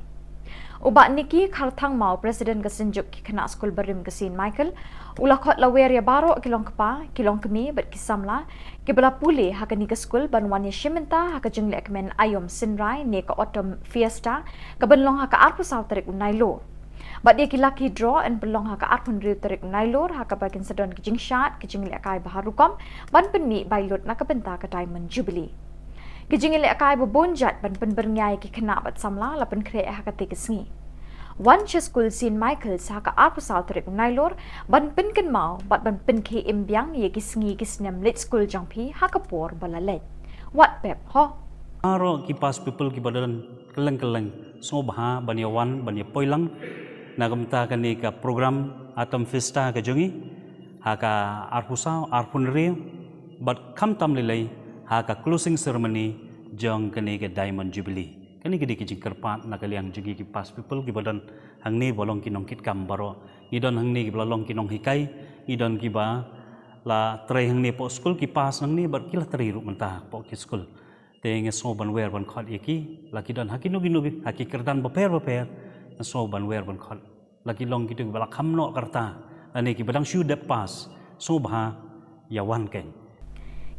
Ubat niki kharthang mau presiden kesenjuk ki kena skul berim ke St. Michael ulah khot lawer ya baro kilong kpa kilong kemi bet kisamla ke bela pule ha kani ke skul banwan ya shimenta ha ka jengle kemen ayom sinrai ne ka autumn fiesta ka benlong ha ka arpu saw tarik unai lo bat dia ki lucky draw and belong ha ka arpun riu tarik unai lo ha ka bakin sedon ki jing shat ki jingle kai baharukom ban penmi bailot na ka benta ka Diamond Jubilee. Kijing ile akai bobonjat ban pen berngai ki kena bat samla la pen kre ha ka te kisngi. One school St. Michael's ha ka arpu saw tarik nailor ban pen ken mau bat ban pen ke imbyang ye kisngi kisnem lit school jangpi ha ka por balalet. What pep ho? Aro ki pas people ki badalan keleng so bah banyawan banya poilang nagamta kani ka program atom festa ka jongi ha ka arpusa arpunri bat kam tam lelai ha ka closing ceremony jong kani ke Diamond Jubilee kani ke dikijing kerpat na kaliang jugi ki pas people ki badan hangni bolong kinong kit kam baro idon hangni ki bolong kinong hikai idon ki ba la trai hangni po school ki pas hangni bar kila trai ru mentah po ki school te nge so ban wer ban khot iki la ki don hakino ginu haki kerdan beper so ban wer ban khot la ki long ki tu bala khamno karta ani ki badang shu de pas so bha yawan ken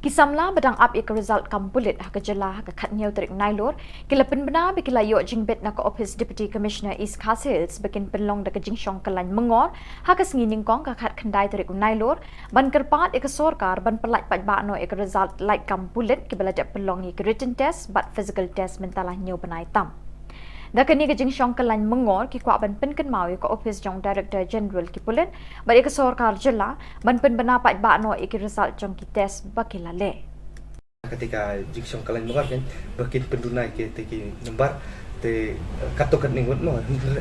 Kisamla badang up ik result kam bullet ha ka jala ha ka khatnyau tarik nailor kilapin bana be kilayo jingbet na ka office deputy commissioner East Castles bekin penlong da ka jingshong kalan mengor ha ka sngining kong ka khat khandai tarik nailor ban kerpat ik sorkar ban pelat pat ba no ik result like kam bullet ki bala da penlong ik written test but physical test mentalah nyau banai tam da kani ka jingshong kalan mengor ki kwa ban pen kan mau ka office jong director general ki pulen ba ik sorkar jala ban pen bana pat ba no ik result jong ki test bakilale ketika jiksong kalian mengar kan bakit pendunai ke teki nembar te katokan ningut no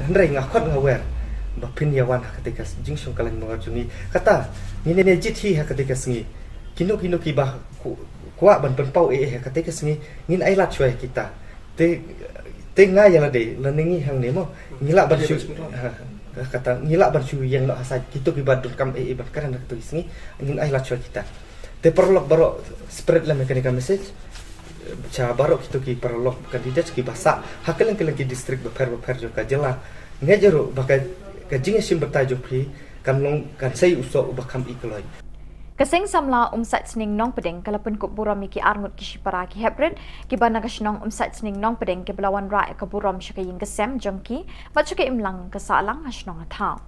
hendrai ngakot ngawer bapin yawan ketika jiksong kalian mengar jungi kata ni ne jithi ketika sengi kino ki bah kuat ban penpau ketika sengi ngin ailat cuai kita te ngai yang ade leningi hang nemo ngilak ban syu kata ngilak ban syu yang nak hasaj kita ki badut kam ban kan ketika sengi ngin ailat cuai kita te perlok baro spread la mekanika message cha baro kita ki perlok kandidat ki basa hakelen ki distrik beper jo ka jela ngejero bakai ka jinge sim bertajo pri kan long kan sei uso bakam ikloi Kasing samla umsat sning nong pedeng kalapun kup buram ki arngut ki shipara ki hebred ki bana kasnong umsat sning nong pedeng ki belawan ra ka buram shakayin kesem jongki bachuke imlang kasalang hasnong atha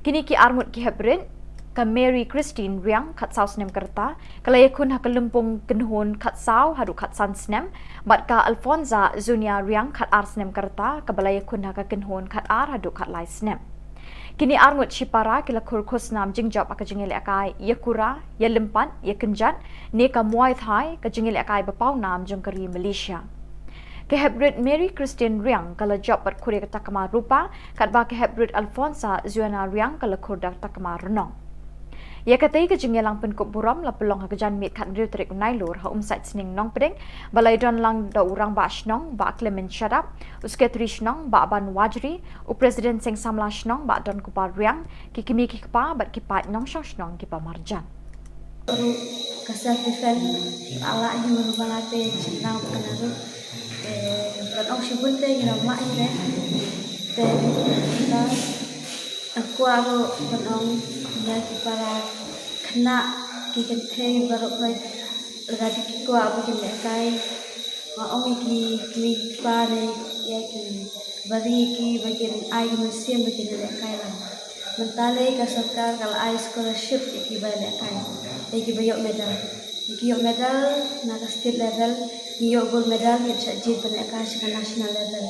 kini ki arngut ki hebred ka Mary Christine Riang kat saus nem kerta kalayakun ha kalumpung kenhun kat sau hadu kat san snem bat ka Alfonza Zunia Riang kat ars nem kerta ka balayakun ha ka kenhun kat ar hadu kat lai snem Kini arngut Shipara kila kurkus nam jingjob ka jingil akai yakura ya lempan ya kenjan ne ka muay thai ka jingil akai bapau nam jongkari Malaysia. Ke Hebrid Mary Christian Riang kala job pat kure ka takama rupa kat ba ke Hebrid Alfonsa Zuana Riang kala kurdak takama renong. Ya katai ke jingelang penkuk buram la pelong ha kejan mit kat riu terik nailur ha umsat sening nong pedeng balai don lang da urang ba shnong ba Clement Shadap usketri shnong ba ban wajri u president seng samla shnong ba don kupar riang ki kimi ki pa bat ki pat nong shnong ki pa marjan. Baru kasar defend ala ni merubalate cinta kenaru batong sibunte gina mak ni kita aku batong nyaki para kena kikente baru koi radi kiko abu kene kai maong ki pare ya ki bari ki bagian ai museum bagian kai lah mentale ka sarkar kal ai scholarship ki bale kai ki bayok medal na ka state level ngiyok gold medal ya jit bane ka sa national level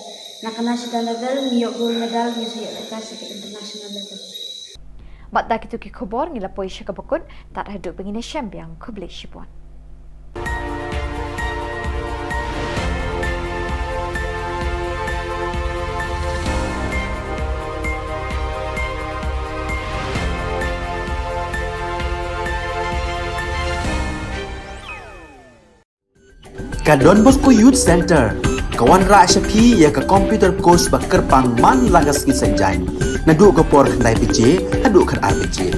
na ka national level ngiyok gold medal ya ka sa international level. Bat dak itu ki khubor ngila poi syaka bakun tak haduk bengine syambiang kublek shipon. Ka Don Bosco Youth Center kawan ra syapi ya ka computer course bakar pang man lagas ki sanjai na du ka por khandai bije adu khat ar bije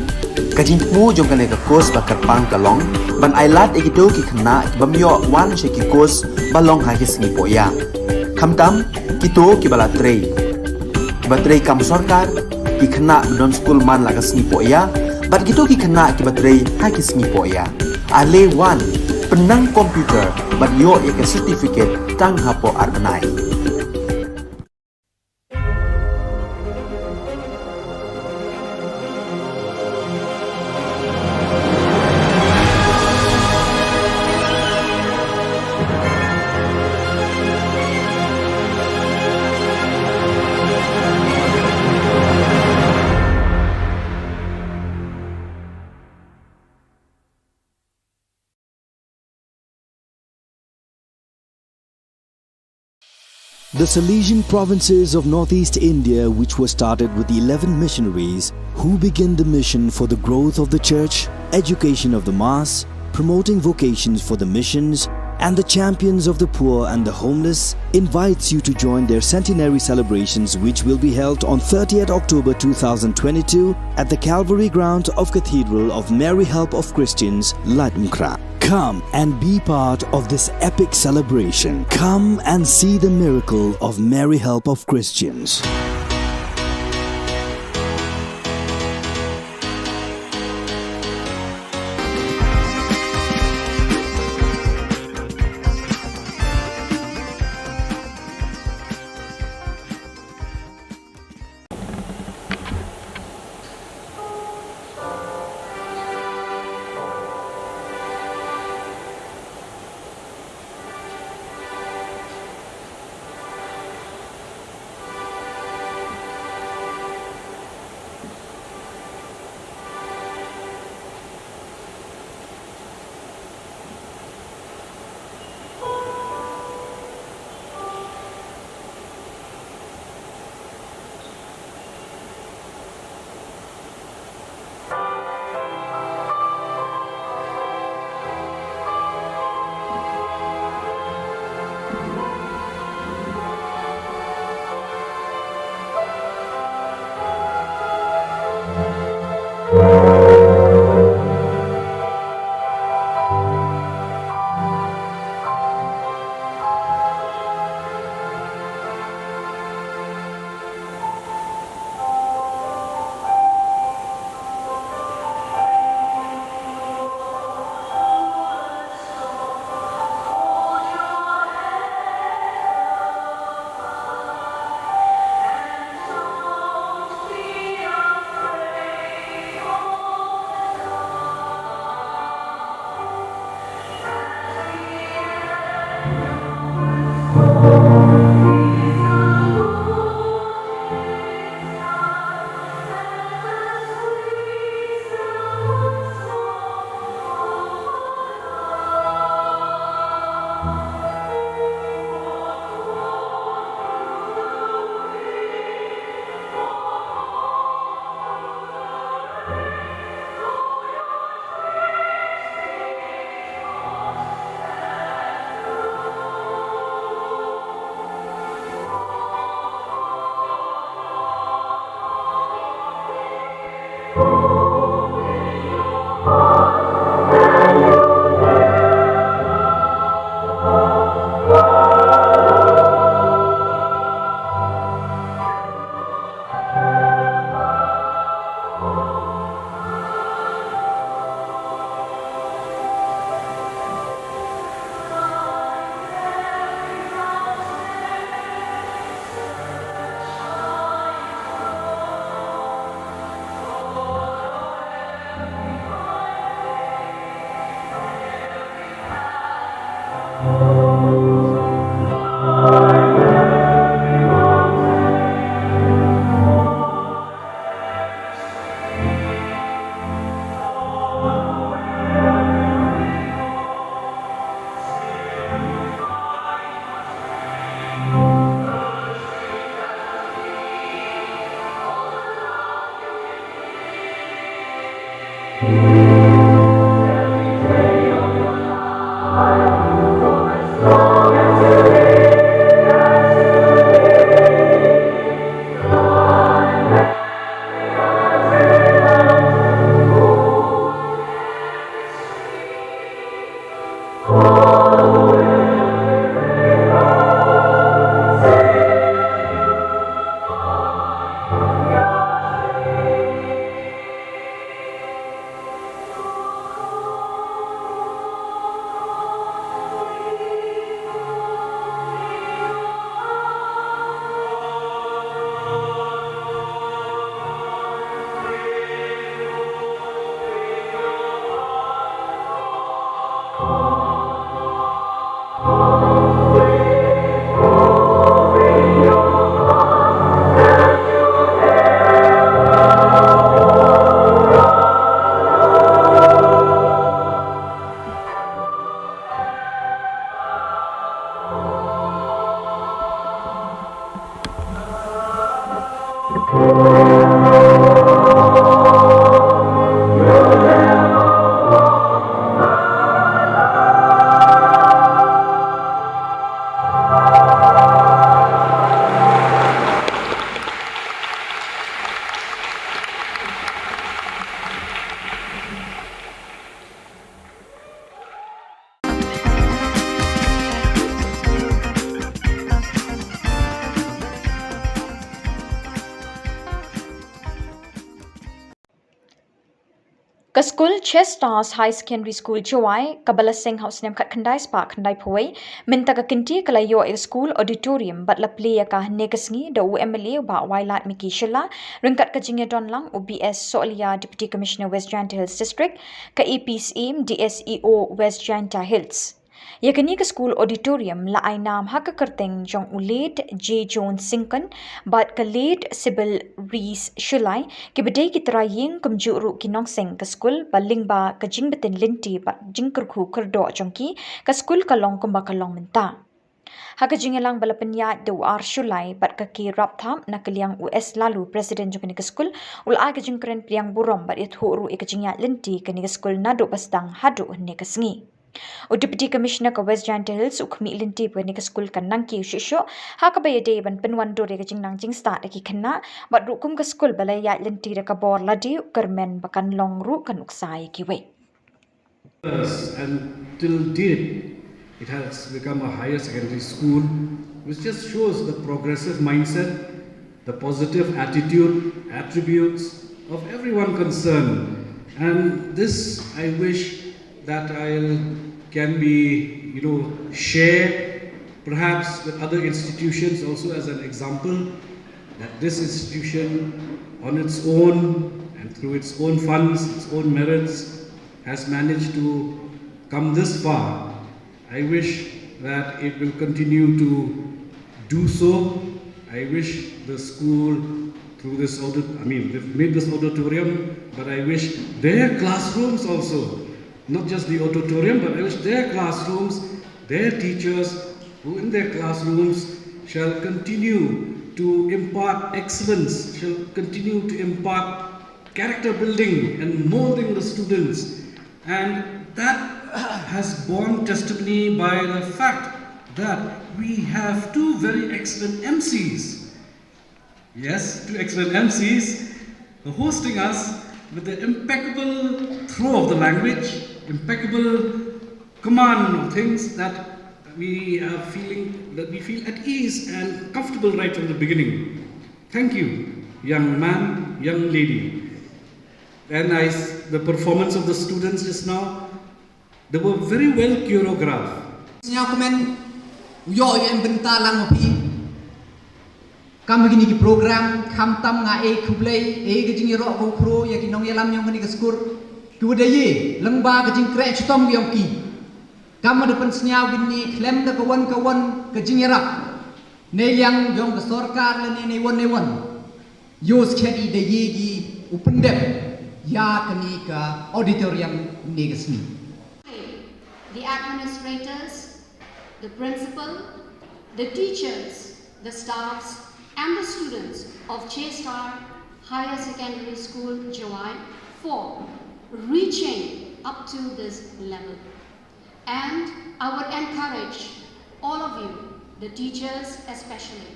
kajin mu jong ka course bakar pang kalong ban ailat ekido ki khna bamyo wan she ki course balong ha ki singi poya khamtam kito ki bala trei batrei kam sarkar ki khna don school man lagas ni poya bat kito ki khna ki batrei ha ki singi poya ale wan penang komputer bat yo ek certificate tang hapo arnai. The Salesian provinces of northeast India, which were started with the 11 missionaries who began the mission for the growth of the church, education of the mass, promoting vocations for the missions, and the champions of the poor and the homeless, invites you to join their centenary celebrations, which will be held on 30th October 2022 at the Calvary grounds of Cathedral of Mary Help of Christians, Latmkra. Come and be part of this epic celebration. Come and see the miracle of Mary Help of Christians. Ka school Chestars High Secondary School Jawai, Kabala Singh House Nem Kat Kandai Spark Kandai Pawai, Minta ka kinti kalayo e school auditorium but la play ka negasngi da UMLA ba Wailat Miki Shilla, Ringkat ka jingya don lang OBS Solia Deputy Commissioner West Giant Hills District, ka AP's aim DSEO West Giant Hills. Yakani ka school auditorium la ay nam haka kerteng jong ulet J. Jones Sinkan bat ka late Sybil Rees Shulai ki bedai ki trayeng kumjuru kinong sing ka school baling ba ka jing betin linti bat jing kerku kerdo jongki ka school ka long kumba ka long menta. Haka jingelang balapenya do ar Shulai bat ka ki rap tham na kaliang US lalu Presiden jong ka school ul ay ka jing keren priang burom bat it huru ka jingya linti ka ni ka school na do bastang hadu ne ka sngi. O Deputy Commissioner ka West Giant Hills ukmi linti pwani ka school kan nang ki shisho ha ka bayade ban penwan do ka jing nang jing start ki khanna bat rukum ka school balaya linti ka bor ladi kermen bakan long ru kan uksai ki we. And till date, it has become a higher secondary school, which just shows the progressive mindset, the positive attitude, attributes of everyone concerned. And this I wish that can be, share perhaps with other institutions also as an example that this institution on its own and through its own funds, its own merits has managed to come this far. I wish that it will continue to do so. I wish the school through this they've made this auditorium, but I wish their classrooms also, not just the auditorium, but I wish their classrooms, their teachers who in their classrooms shall continue to impart excellence, shall continue to impart character building and molding the students. And that has borne testimony by the fact that we have two very excellent MCs. Yes, two excellent MCs hosting us with the impeccable throw of the language, impeccable command of things that we feel at ease and comfortable right from the beginning. Thank you, young man, young lady. And the performance of the students just now, they were very well choreographed. Kam begini ki program kam tam nga kublai ke jing ro ko kro ya ki nong yalam nyong ni skur ku de ye lengba ke jing kre chtom yong ki kam de pen snyao gini klem ka kawan ke jing rap ne yang jong ke sarkar le ne won yos khedi de ye gi upendep ya kani ka auditorium ne gesni. The administrators, the principal, the teachers, the staffs and the students of Chestar Higher Secondary School, Jawai, for reaching up to this level. And I would encourage all of you, the teachers especially.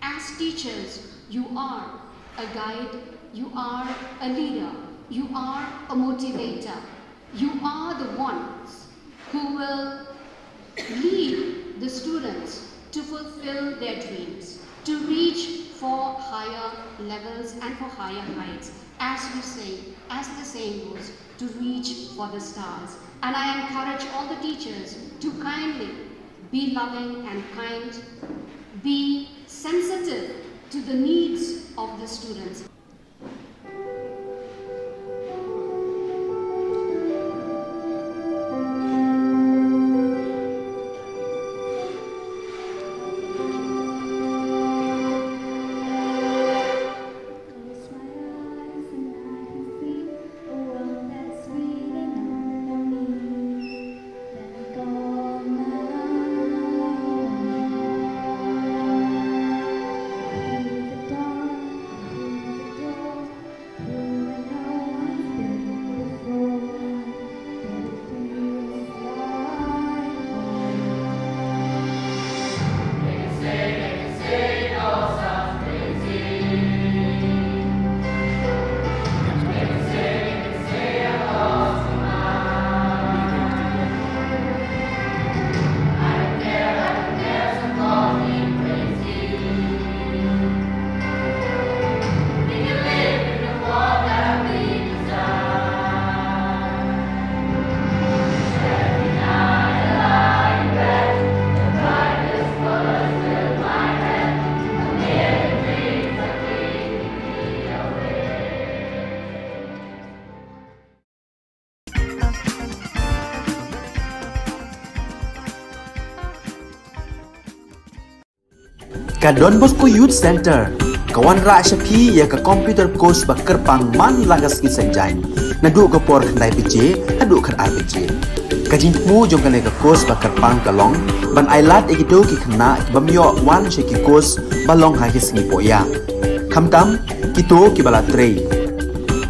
As teachers, you are a guide, you are a leader, you are a motivator. You are the ones who will lead the students to fulfill their dreams, to reach for higher levels and for higher heights. As we say, as the saying goes, to reach for the stars. And I encourage all the teachers to kindly be loving and kind, be sensitive to the needs of the students. Ka Don Bosco Youth Center, kawan ra shapi ya ka computer course ba kerpang man lagas ki sanjang. Na du ka por khandai pije, adu khan ar pije. Ka jingmu jong ka le ka course ba kerpang ka long, ban ailat egido ki khna ki bamyo wan she ki course ba long ha ki sngi poya. Khamtam kito ki bala trei.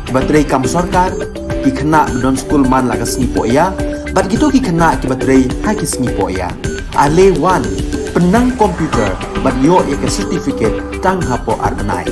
Ki ba trei kam sarkar ki khna don school man lagas sngi poya, bat gitu ki khna ki ba trei ha ki sngi poya. Ale wan penang komputer bat yo ya ka certificate tang hapo arbenai.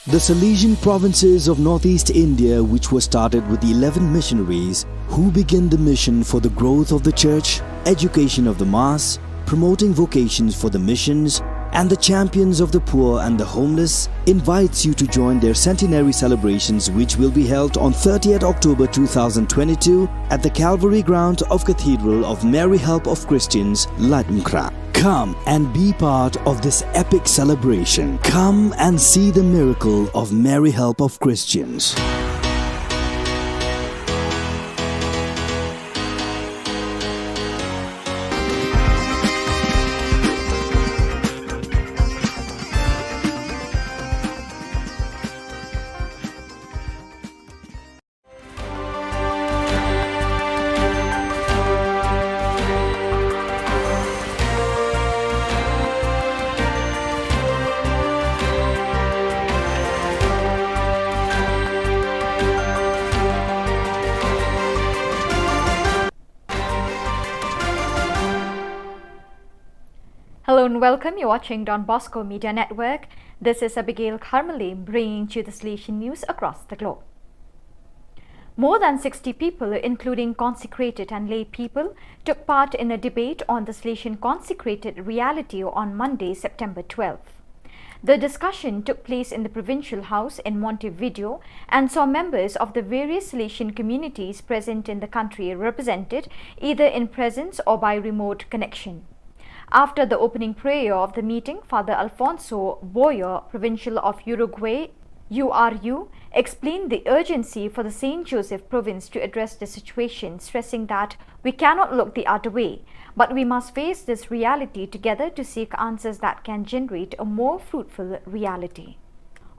The Salesian provinces of northeast India, which were started with the 11 missionaries who began the mission for the growth of the church, education of the mass, promoting vocations for the missions, and the champions of the poor and the homeless, invites you to join their centenary celebrations, which will be held on 30th October 2022 at the Calvary Ground of Cathedral of Mary Help of Christians, Ladmkra. Come and be part of this epic celebration. Come and see the miracle of Mary Help of Christians. Hello and welcome. You're watching Don Bosco Media Network. This is Abigail Carmeli bringing you the Salesian news across the globe. More than 60 people, including consecrated and lay people, took part in a debate on the Salesian consecrated reality on Monday, September 12th. The discussion took place in the Provincial House in Montevideo and saw members of the various Salesian communities present in the country represented either in presence or by remote connection. After the opening prayer of the meeting, Father Alfonso Boyer, Provincial of Uruguay, URU, explained the urgency for the St. Joseph province to address the situation, stressing that we cannot look the other way, but we must face this reality together to seek answers that can generate a more fruitful reality.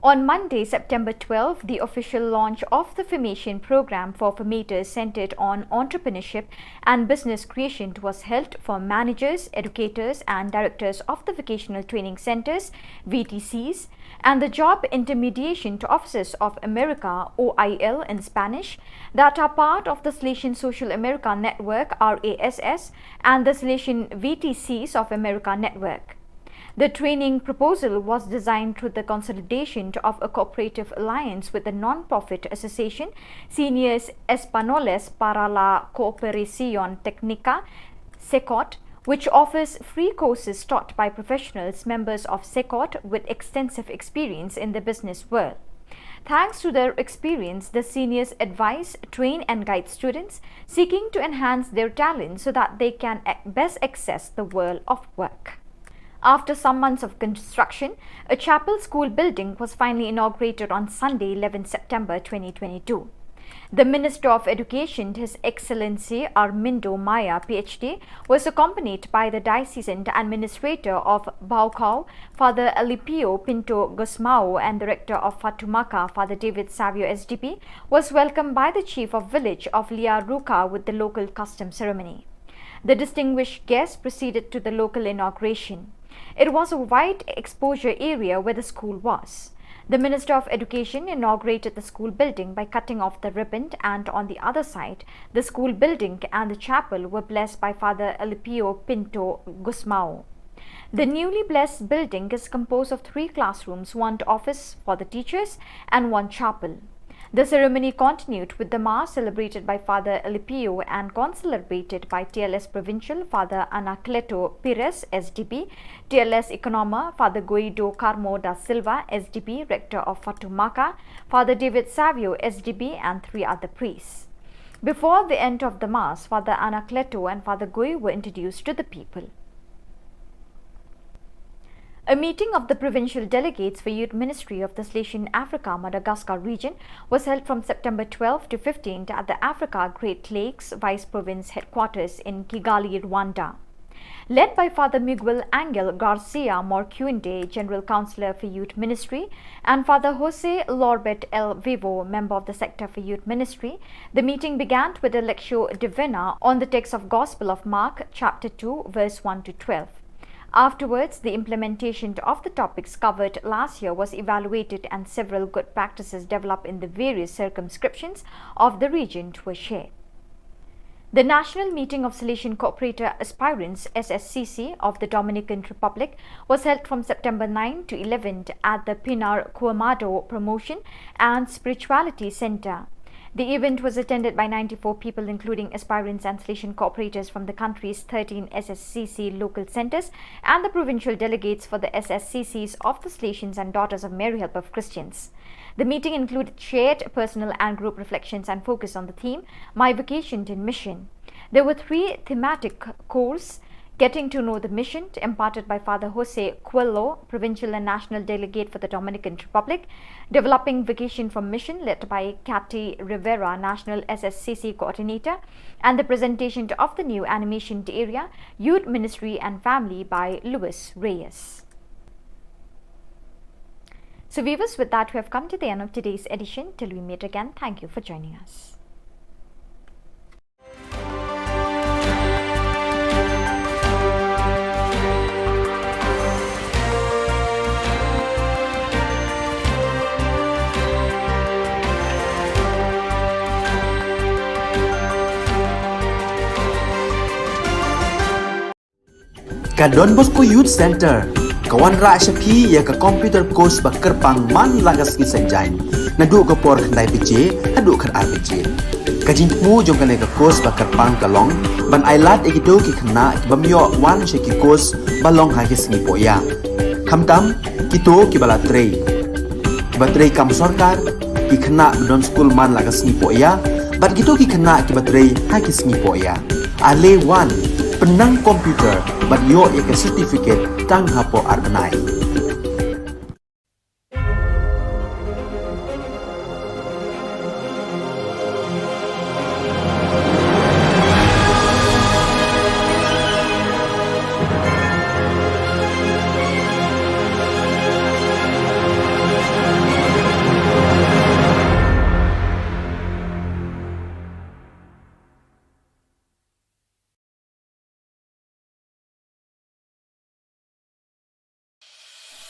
On Monday, September 12, the official launch of the formation program for formators centered on entrepreneurship and business creation was held for managers, educators and directors of the vocational training centers, VTCs, and the Job Intermediation to Officers of America, OIL in Spanish, that are part of the Salesian Social America Network, RASS, and the Salesian VTCs of America Network. The training proposal was designed through the consolidation of a cooperative alliance with the non-profit association Seniors Españoles para la Cooperación Técnica, SECOT, which offers free courses taught by professionals members of SECOT with extensive experience in the business world. Thanks to their experience, the seniors advise, train and guide students seeking to enhance their talent so that they can best access the world of work. After some months of construction, a chapel school building was finally inaugurated on Sunday, 11 September 2022. The Minister of Education, His Excellency Armindo Maya, PhD, was accompanied by the Diocesan Administrator of Baucau, Father Alipio Pinto Gusmao, and the Rector of Fatumaca, Father David Savio SDP, was welcomed by the Chief of Village of Liaruca with the local custom ceremony. The distinguished guests proceeded to the local inauguration. It was a wide exposure area where the school was. The Minister of Education inaugurated the school building by cutting off the ribbon, and on the other side, the school building and the chapel were blessed by Father Alipio Pinto Gusmao. The newly blessed building is composed of 3 classrooms, 1 office for the teachers and 1 chapel. The ceremony continued with the Mass celebrated by Father Elipio and concelebrated by TLS Provincial Father Anacleto Pires, SDB, TLS Economer Father Guido Carmo da Silva, SDB, Rector of Fatumaca, Father David Savio, SDB, and 3 other priests. Before the end of the Mass, Father Anacleto and Father Gui were introduced to the people. A meeting of the provincial delegates for Youth Ministry of the Salesian Africa Madagascar region was held from September 12 to 15 at the Africa Great Lakes Vice Province headquarters in Kigali, Rwanda. Led by Father Miguel Angel Garcia Morcuende, General Councillor for Youth Ministry, and Father Jose Lorbet El Vivo, member of the Sector for Youth Ministry, the meeting began with a lectio divina on the text of Gospel of Mark, chapter 2, verse 1 to 12. Afterwards, the implementation of the topics covered last year was evaluated and several good practices developed in the various circumscriptions of the region were shared. The National Meeting of Salesian Cooperator Aspirants SSCC of the Dominican Republic was held from September 9 to 11 at the Pinar Cuamado Promotion and Spirituality Center. The event was attended by 94 people, including aspirants and Salesian cooperators from the country's 13 SSCC local centers and the provincial delegates for the SSCCs of the Salesians and Daughters of Mary Help of Christians. The meeting included shared personal and group reflections and focus on the theme, My Vocation in Mission. There were 3 thematic courses: Getting to Know the Mission, imparted by Father Jose Coelho, Provincial and National Delegate for the Dominican Republic; Developing Vocation from Mission, led by Cathy Rivera, National SSCC Coordinator; and the presentation of the new animation area, Youth Ministry and Family, by Luis Reyes. So viewers, with that we have come to the end of today's edition. Till we meet again, thank you for joining us. Ka Don Bosco Youth Center, kawan ra shapi ya ka computer course ba kerpang man lagas ki senjain. Nadu ka por khandai pije, nadu khan RPG. Ka jingmu jong kale ka course ba kerpang kalong, ban ailat egido ki khna ki bamyo wan she ki course balong ha ki singi poya. Khamtam kito ki bala trei. Ki batrei kam sarkar ki khna don school man lagas singi poya, bat kito ki khna ki batrei ha ki singi poya. Ale wan penang komputer bat yo ya ke certificate tang hapo arnai.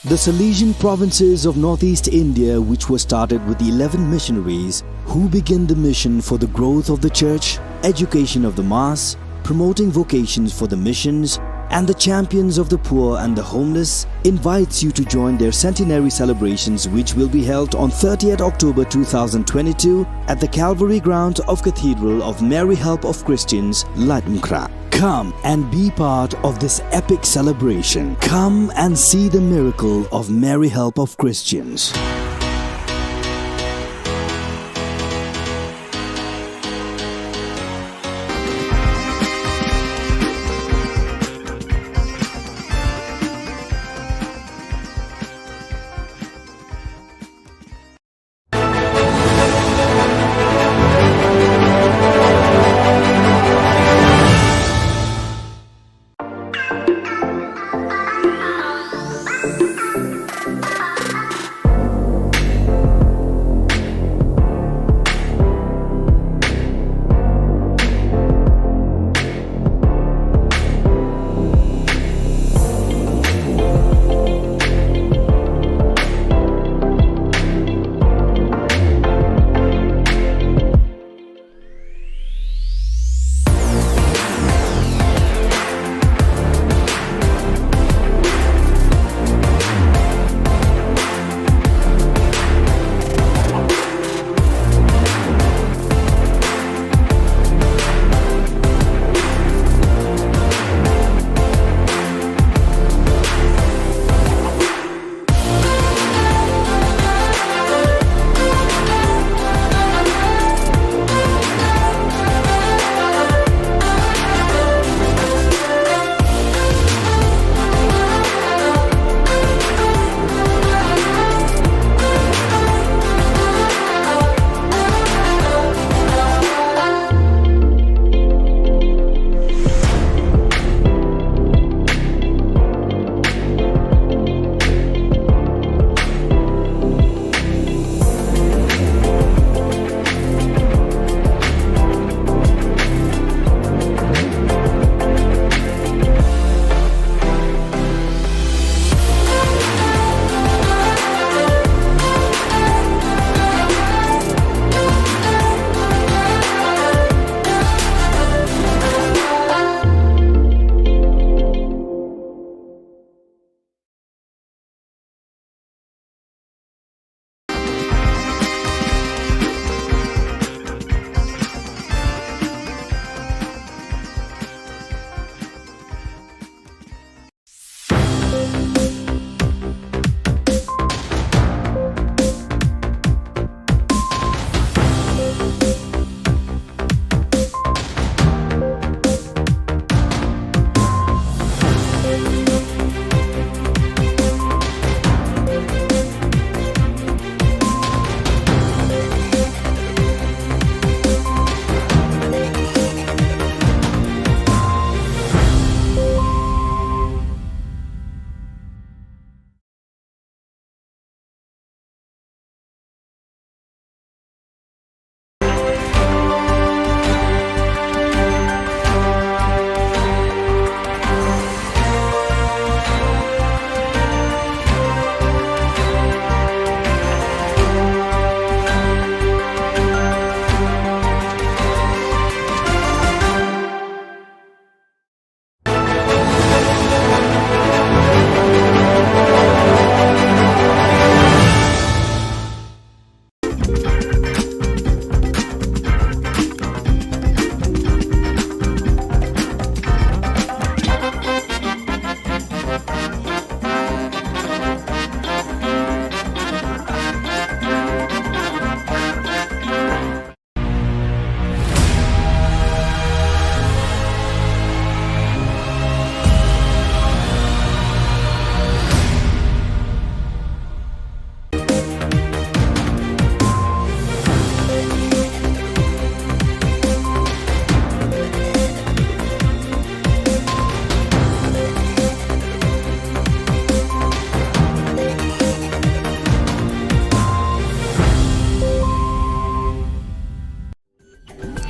The Salesian provinces of northeast India, which were started with the 11 missionaries who began the mission for the growth of the church, education of the mass, promoting vocations for the missions, and the champions of the poor and the homeless, invites you to join their centenary celebrations, which will be held on 30th October 2022 at the Calvary Ground of Cathedral of Mary Help of Christians, Latimkra. Come and be part of this epic celebration. Come and see the miracle of Mary Help of Christians.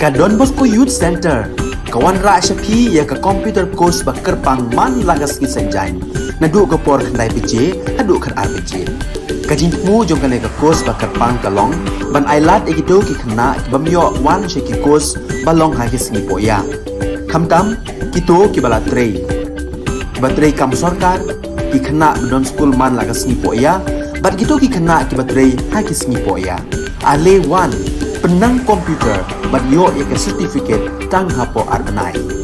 Ka Don Bosco Youth Center kawan ra shapi ya ka computer course ba kerpang man lagas ki sanjain na du ko por khandai pije hadu khan ar pije ka jin mu jong ka le ka course ba kerpang kalong ban ailat egido ki khna bamyo wan she ki course balong ha ki sni poya khamtam kito ki bala trei batrei kam sarkar ki khna don school man lagas ni poya bat gitu ki khna ki batrei ha ki sni poya ale wan penang komputer bat yo ya ke certificate tang hapo arbanai.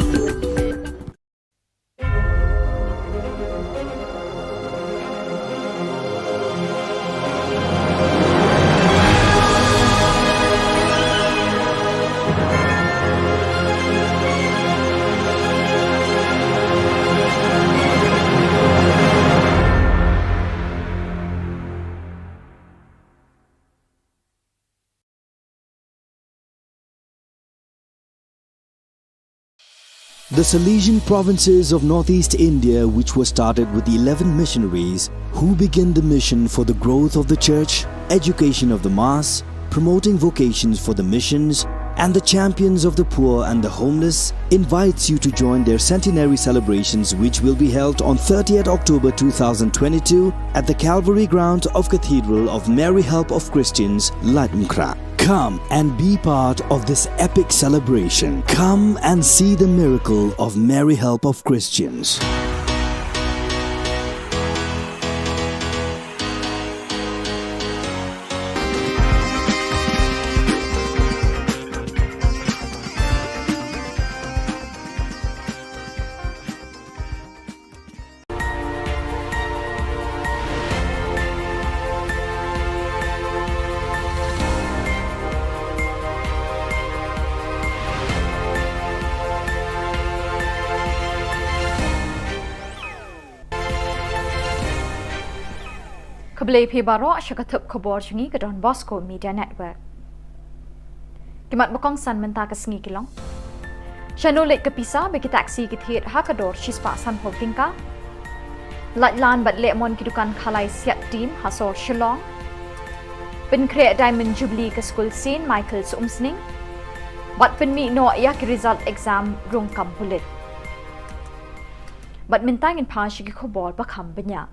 The Salesian provinces of northeast India, which were started with the 11 missionaries who began the mission for the growth of the church, education of the mass, promoting vocations for the missions, and the champions of the poor and the homeless, invites you to join their centenary celebrations, which will be held on 30th October 2022 at the Calvary Ground of Cathedral of Mary Help of Christians, Latumkra. Come and be part of this epic celebration. Come and see the miracle of Mary Help of Christians. Keblai pi baro syakatup khubor chungi ke Don Bosco Media Network. Kimat bakong san menta ke sengi kilong. Chanulik ke pisa bagi taksi ke thit hakador shispa san ho tingka. Latlan bat lemon kidukan khalai siat team hasor Shillong. Pen create Diamond Jubilee ke school St. Michael's Umsning. Bat pen mi no yak result exam rung kam pulit. Bat mentangin pa syaki khubor bakam benya.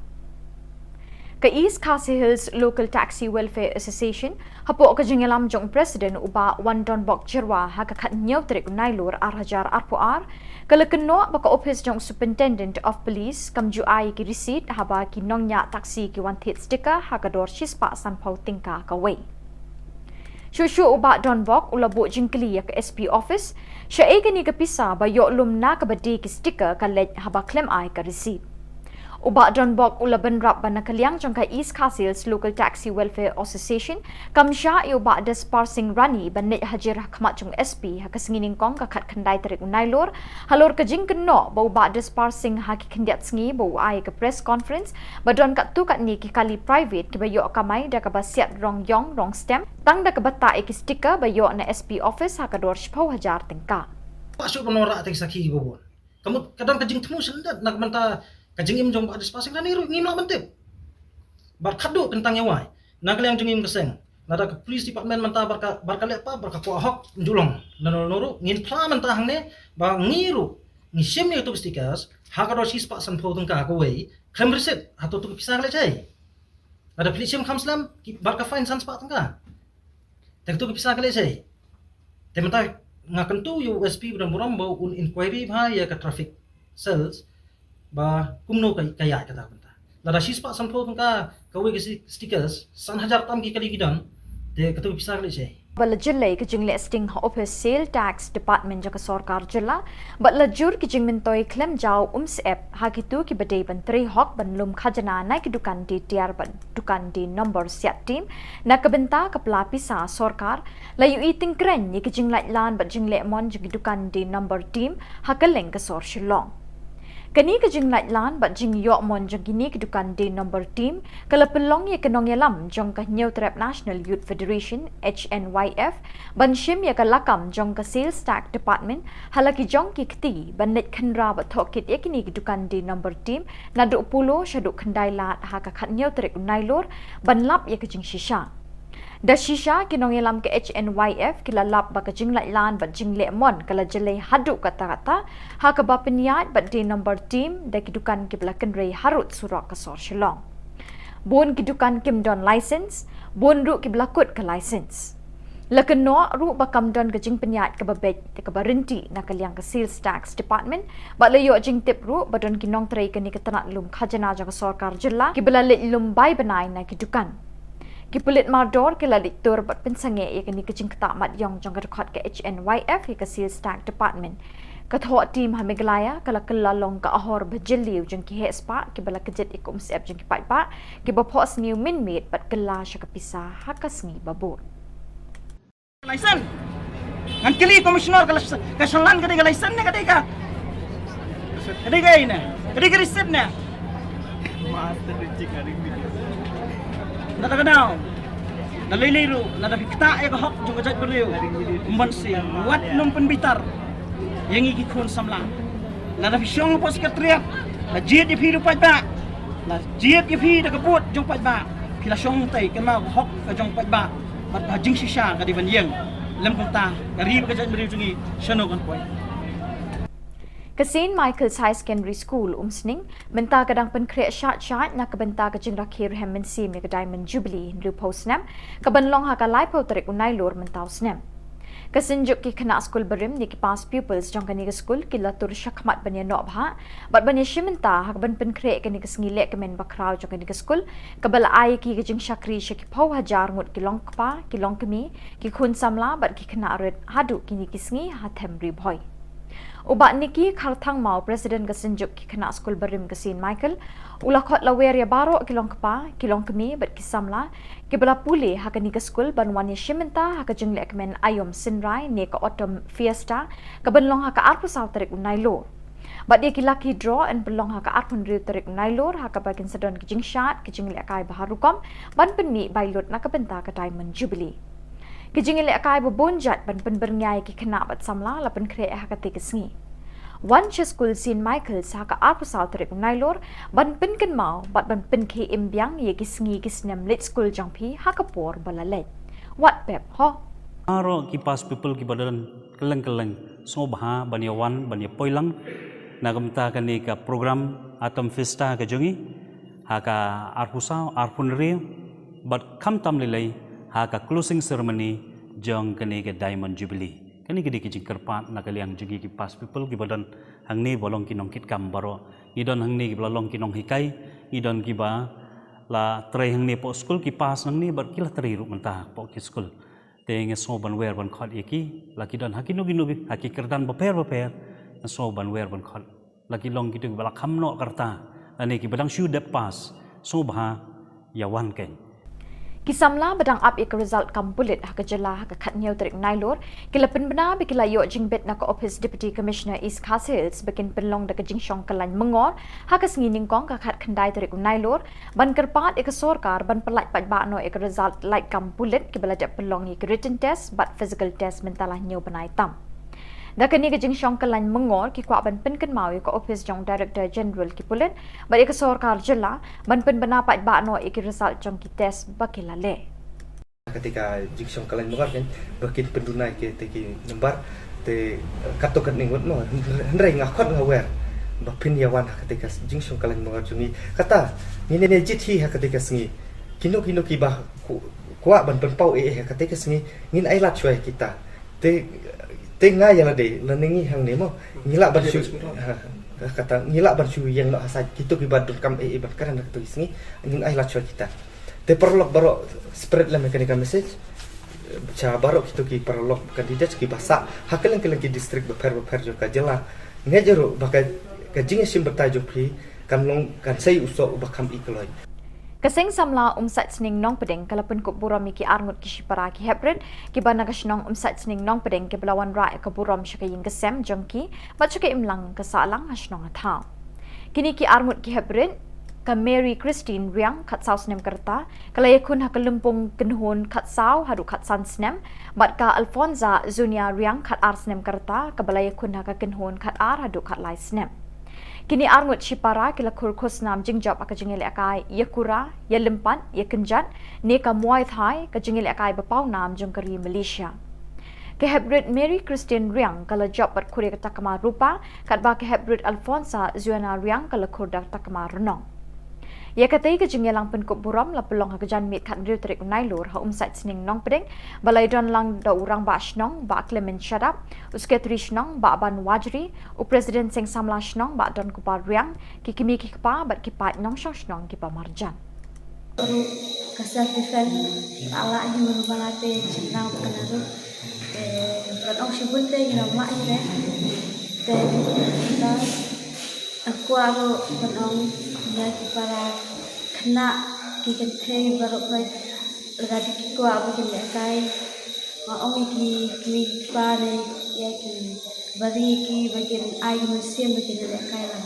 Ka East Khasi Hills Local Taxi Welfare Association hapo ka jingalam jong president uba Wandon Bok Jirwa ha ka khat nyaw trik nailur arhajar arpuar kala kenno baka office jong superintendent of police kam ju ai ki receipt haba ki nongnya taxi ki wan thit sticker ha ka dor shispa san pau tingka ka wei Shushu uba Don Bok ulabu jingkli ya ka SP office sha e ni ka pisa ba yo lum na ka badi ki sticker ka lej haba claim ai ka receipt Uba Don Bok ulaban rap ban nakaliang jong ka East Khasi Hills Local Taxi Welfare Association kamsha i uba des parsing rani ban ne hajir khmat jong SP ha kasingining kong ka khat khandai tarik unailor halor ka jing kenno ba uba des parsing ha ki khandiat sngi bo ai ka press conference ba don ka tu kat ni ki kali private ki ba yo kamai da ka ba siat rong yong rong stem tang da ka bata e ki sticker ba yo na SP office ha ka dor 10,000 tingka Pasok penora atik saki bobon kamu kadang ka jing temu sendat nak menta kajing im jong ada spasing dan iru ngim nak mentip bar khadu tentang yawai nagal yang jengim keseng nada ke police department menta barka le apa barka ko ahok julong dan noru ngin pla menta hangne ba ngiru ni sim ni tu stickers hakado sis pa san pho tungka ko wei kham reset hato tu pisang le chai ada police sim khamslam barka fine san spa tungka tek tu pisang le chai tementa ngakan tu USP dan buram bau un inquiry bha ya ka traffic cells ba kumno kaya kata benta lada shispa sanpho tungka kawe ke stickers san hajar tam ki kali gidan te katu pisang le chai bala jillai ke jingle sting office sale tax department jaka sarkar jilla bala jur ki jingmentoi claim jaw app hakitu ki badai ban 3 hok ban lum khajana nai ki dukan di tiar ban dukan di number siat team na kabenta kapla pisa sarkar layu eating kren ni ki jinglai lan ban jingle mon jigi dukan di number team hakaleng ka sor Shillong Kani ka jing light lan bat jing yok mon jang kini ke dukan di number team kala pelong ya kenong yalam jong ka New Trap National Youth Federation HNYF ban shim ya ka lakam jong ka sales tax department halaki jong ki kti ban net khandra bat thokit ya kini ke dukan di number team na du pulo shadu khandai lat ha ka khat New Trap nailor ban lap ya ka jing shisha Da shisha kinong yalam ke HNYF kilalap ba kajing lan ba jing lemon kala jelai hadu kata-kata ha ka ba peniat ba di number team da kidukan kiblakan rei harut surak kasor shillong. Bon kidukan kim don license, bon ru kiblakut ke license. Lakan no ru ba kam don kajing peniat ke babet ke barinti na kaliang ke sales tax department ba layo jing tip ru ba don kinong trai ke ni ketanat lum khajana ja sarkar jilla kibla lum bai banai na kidukan. Kipulit mardor kila diktur bat pensange ia kini kecing ketak mat yong jong rekod ke HNYF ke sales tax department. Ketua tim hamiglaya kala kelalong ke ahor bejeliu jeng ki hespa ki bala kejet ikum siap jeng ki pai ki bapos new minmate bat kela syaka pisah hakasngi babur. License. Ngan kili komisioner kasalan kadi license ne kadi ka. Kadi ka ina. Kadi ka receipt ne. Master receipt kadi video. Nada kadao. Naliliru, nada kita ya hok juga jat beliau. Membansi, wat num penbitar. Yang iki kon samla. Nada fisyong pos sekretariat. La jiet di piru pajba. La jiet di pi da kebut jong pajba. Pila syong tai kena hok ka jong pajba. Bat bajing shisha ka di banjeng. Lem kota, garib ka jat beliau jungi shano kon poi. Ke St. Michael's High Secondary School umsning menta kadang penkreat syat na kebenta ke jeng rakhir hem mensim ke Diamond Jubilee lu posnam ke benlong ha ka lai pau tarik unai lor mentau snam. Kesenjuk ki kena school berim ni ki pas pupils jong kani ke school ki latur syakmat banya nok bha bat banya shimenta ha ben penkreat kani ke sngilek ke men bakrau jong kani ke school ke bala ai ki ke jeng syakri syaki pau hajar ngut ki long kpa ki long kemi ki khun samla bat ki kena red hadu kini ki sngi ha them ri boy. Ubat niki kharthang mau presiden kesenjuk ki kena school berim ke St. Michael ulakot lawer ya baro kilong kpa kilong kemi bat kisamla ki bala pule ha kani ke school banwan ya shimenta ha ka jengle kemen ayom sinrai ne ka autumn fiesta ka benlong ha ka arpu saw tarik unai lor bat dia ki lucky draw and belong ha ka arpun riu tarik unai lor ha ka bagin sedon ki jing shat ki jengle kai baharukom ban penni bailot na ka benta ka Diamond Jubilee. Kejingile akai bebonjat ban pen berngai ki kena bat samla lapen kre ha ka tekesngi. One school St. Michael's ha ka arpu saw tarik nailor ban pen ken mau bat ban pen ke imbyang ye kisngi kisnem lit school jangpi ha ka por balalet. What pep ho? Aro ki pas people ki badalan keleng so bha banyawan banya poilang nagamta kani ka program atom festa ka jongi ha ka arpusau arpunri bat kam tam lilai ha ka closing ceremony jong kani ke Diamond Jubilee kani gedi ki jingkerpat na kaliang jugi ki pas people ki badan hangni bolong ki nongkit kam baro idon hangni ki bolong ki nong hikai idon ki ba la trai hangni po school ki pas hangni bar ki la trai ru mentah po ki school te nge so ban wer ban khot iki la ki don hakino ginu haki kerdan beper so ban wer ban khot la ki long ki tu bala kham no karta ani ki badang shu de pas so bha yawan ken Kisamla badang up ik result kampulit ha ka jela ha ka khatnyau tarik nailor kilapin bana bikila yo jingbet na ka office deputy commissioner East Khasils bikin penlong da ka jingshong kalan mengor ha ka sngining kong ka khat khandai tarik nailor ban kerpat ik sorkar ban pelat pajba no ik result like kampulit kibala da penlong ik written test but physical test mentalah nyo banai tam. Da kani ka jingshong kalan mengor ki kwa ban pen kan mau ka office jong director general ki pulit ba ik sorkar jela ban pen bana pajba no ik result jong ki test bakilale. Ketika jingshong kalan mengor kan bakit pendunai ke teki nembar te katokan ningut no hendrai ngakot ngawer ba pinyawan ketika jingshong kalan mengor jungi kata ni ne jithi ketika sengi kino ki bah kwa ban pen pau ketika sengi ngin ai lat choi kita te ngai yang ade leningi hang ni mo ngila ban shu kata ngila ban shu yang no asai kitu ki badun kam ban kan tu isni ngin ai la chwa kita te perlok baro spread la mechanical message cha baro kitu ki perlok kandidat ki basa hakelan kelan ki district beper jo ka jela ngejero bakai ka jinge sim bertajuk pri kan long kan sai uso bakam ikloi Kasing samla umsat sning nong pedeng kalapun ko buram ki arngut ki shipara ki hebred ki bana kasnong umsat sning nong pedeng ki belawan ra ka buram shaka ying kesem jongki baca ke imlang kasalang hasnong atha kini ki arngut ki hebred ka Mary Christine Riang kat saus nem kerta kalayakun ha kalumpung kenhun kat sau hadu kat san snem bat ka Alfonza Zunia Riang kat ars nem kerta ka balayakun ha ka kenhun kat ar hadu kat lai snem Kini arngut Shipara kila kurkus nam jingjab aka jingil akai yakura ya lempan ya kenjat ne ka muay thai ka jingil akai bapau nam jungkari Malaysia. Ke Hebrid Mary Christian Riang kala job pat kure ka takama rupa kat ba ke Hebrid Alfonsa Zuana Riang kala kurda takama renong. Ya katai ke jengelang penkop buram la pelong ha kejan mit kat riu terik nailur ha umsat sening nong pedeng balai don lang da urang ba shnong ba Clement Shadap usketri shnong ba ban wajri u president seng samla shnong ba don kupar riang ki kimi ki pa bat ki pat nong shnong ki pa marjan Baru kasar defend ala hi merubalate jenang penaru kan au shibun te ina mak ni te kita aku aro penong lagi para kena kita teh baru kau lagi kita abu kita kai orang ki pare ya ki bari ki bagian ai musim bagian kai lah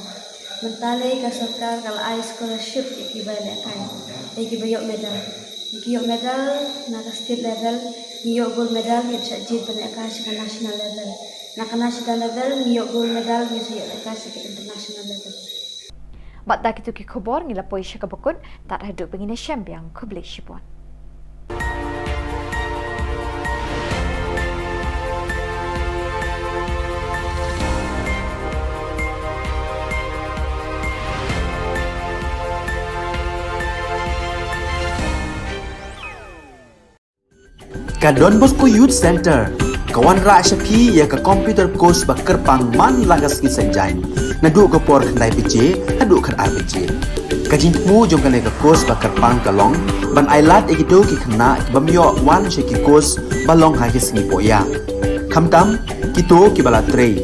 mentale ka sarkar kalau ai scholarship ki balik kai ki bayok medal nak state level niyok gold medal ni cajit balik kai ke national level nak national level niyok gold medal ni cajit kai ke international level. Bat dak itu ki khubor ngila poi syaka bakun tak hidup begini syambiang kubli shipon. Ka Don Bosco Youth Center kawan ra syapi ya ka computer course bakar pang man lagas ki sanjai nadu ka por khandai pije hadu khar RPG kajin mu jong ka ka course bakar pang kalong ban ailat egito ki khna bamyo wan she ki course balong ha ki singi poya khamtam kito ki bala trei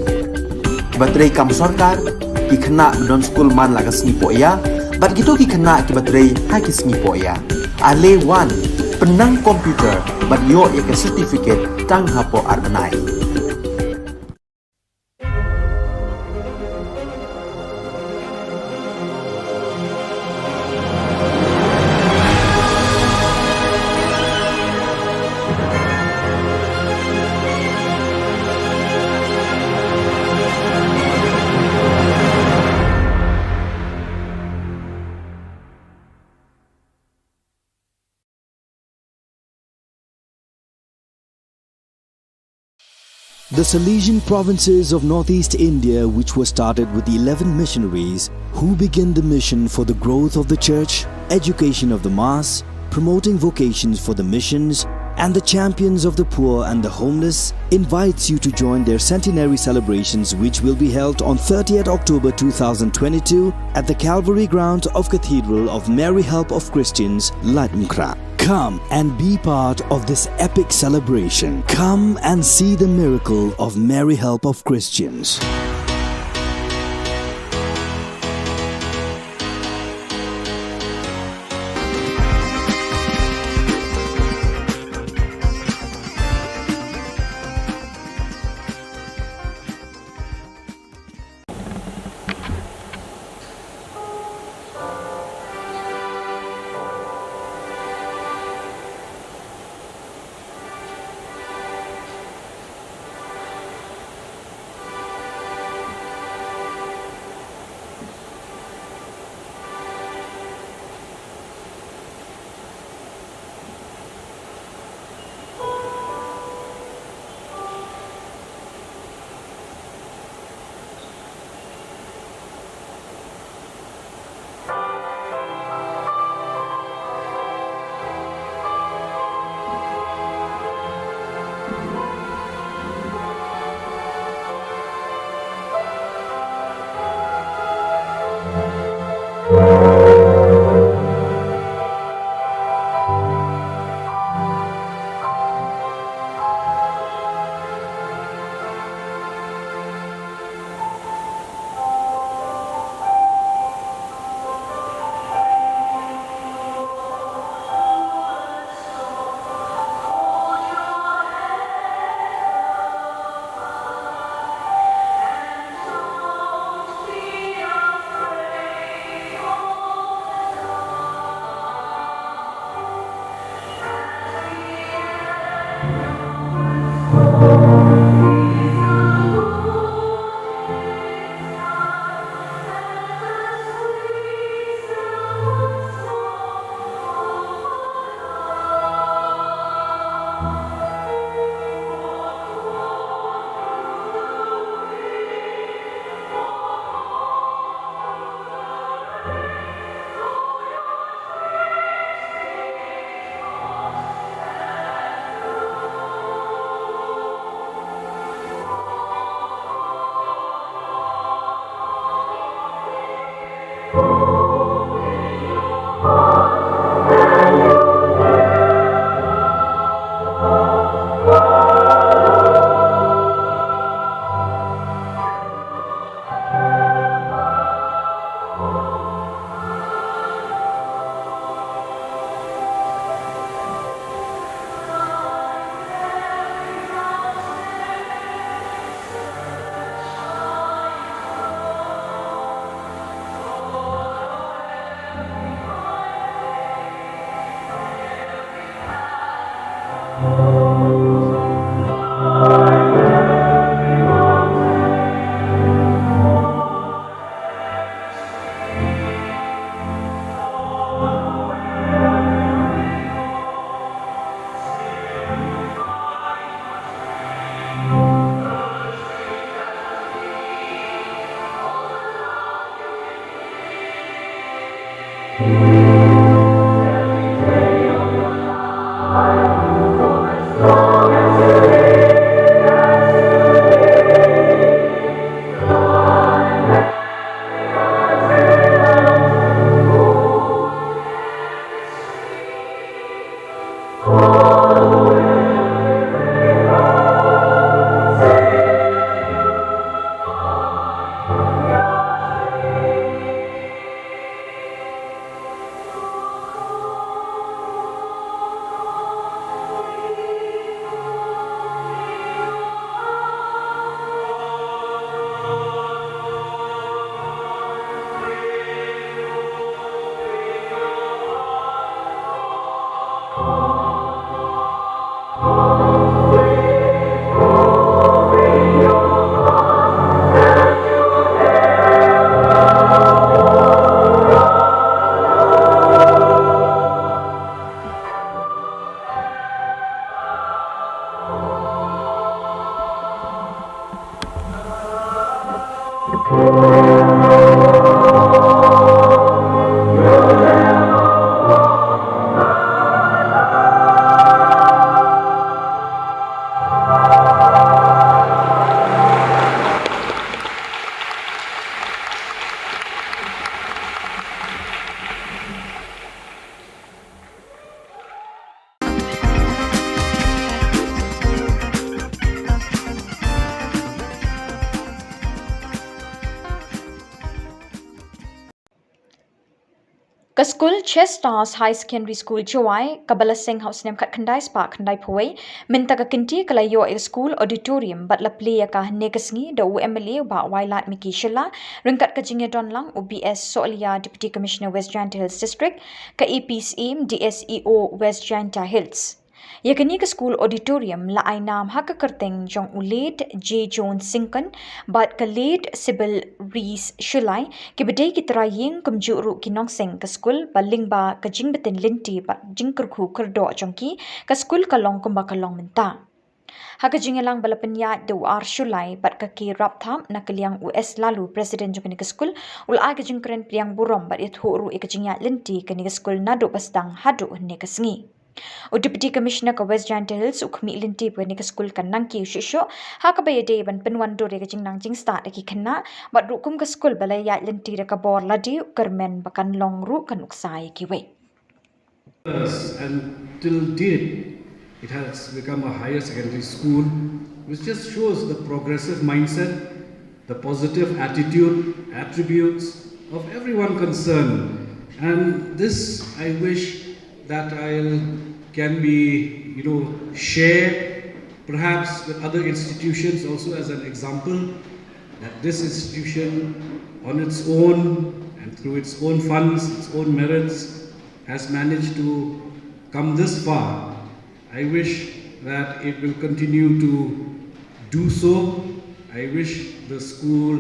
batrei kam sarkar ki khna don school man lagas singi poya bat kito ki khna ki batrei ha ki singi poya ale wan penang komputer bat yo ya ke certificate tang hapo arnai. The Salesian provinces of northeast India, which were started with the 11 missionaries who began the mission for the growth of the church, education of the mass, promoting vocations for the missions, and the champions of the poor and the homeless, invites you to join their centenary celebrations, which will be held on 30th October 2022 at the Calvary Ground of Cathedral of Mary Help of Christians, Ladmkra. Come and be part of this epic celebration. Come and see the miracle of Mary Help of Christians. Ka school Chestars High Secondary School Jawai, Kabala Singh House Nem Kat Khandai Spark Khandai Pawai, Minta ka kinti kalayo e school auditorium but la play ka negasngi da UMLA ba Wailat Miki Shilla, Ringkat ka jingya don lang UBS Solia Deputy Commissioner West Janta Hills District, ka APSM DSEO West Janta Hills. Yakani ka school auditorium la ay nam haka kerteng jong ulet J. Jones Sinkan bat ka late Sybil Rees Shulai ki bedai ki trayeng kumjuru kinong sing ka school baling ba ka jing betin linti ba jing kerku kerdo jong ki ka school ka long kumba ka long menta. Haka jingelang balapenya do ar Shulai bat ka ki rap tham na kaliang US lalu Presiden jong ka school ul ay ka jing keren priang burom bat it horu ka jingya linti ka ni ka school nado bastang hadu ne ka sngi. O Deputy Commissioner ka West Janta Hills ukmi linti pwede ka school kan nang ki shisho ha ka bayade ban penwan do ka jing nang jing start ki khanna bat rukum ka school balaya linti ka bor ladi kermen bakan long ru kan uksai ki we. And till date, it has become a higher secondary school, which just shows the progressive mindset, the positive attitude, attributes of everyone concerned. And this, I wish that can be, shared perhaps with other institutions also as an example, that this institution on its own and through its own funds, its own merits, has managed to come this far. I wish that it will continue to do so. I wish the school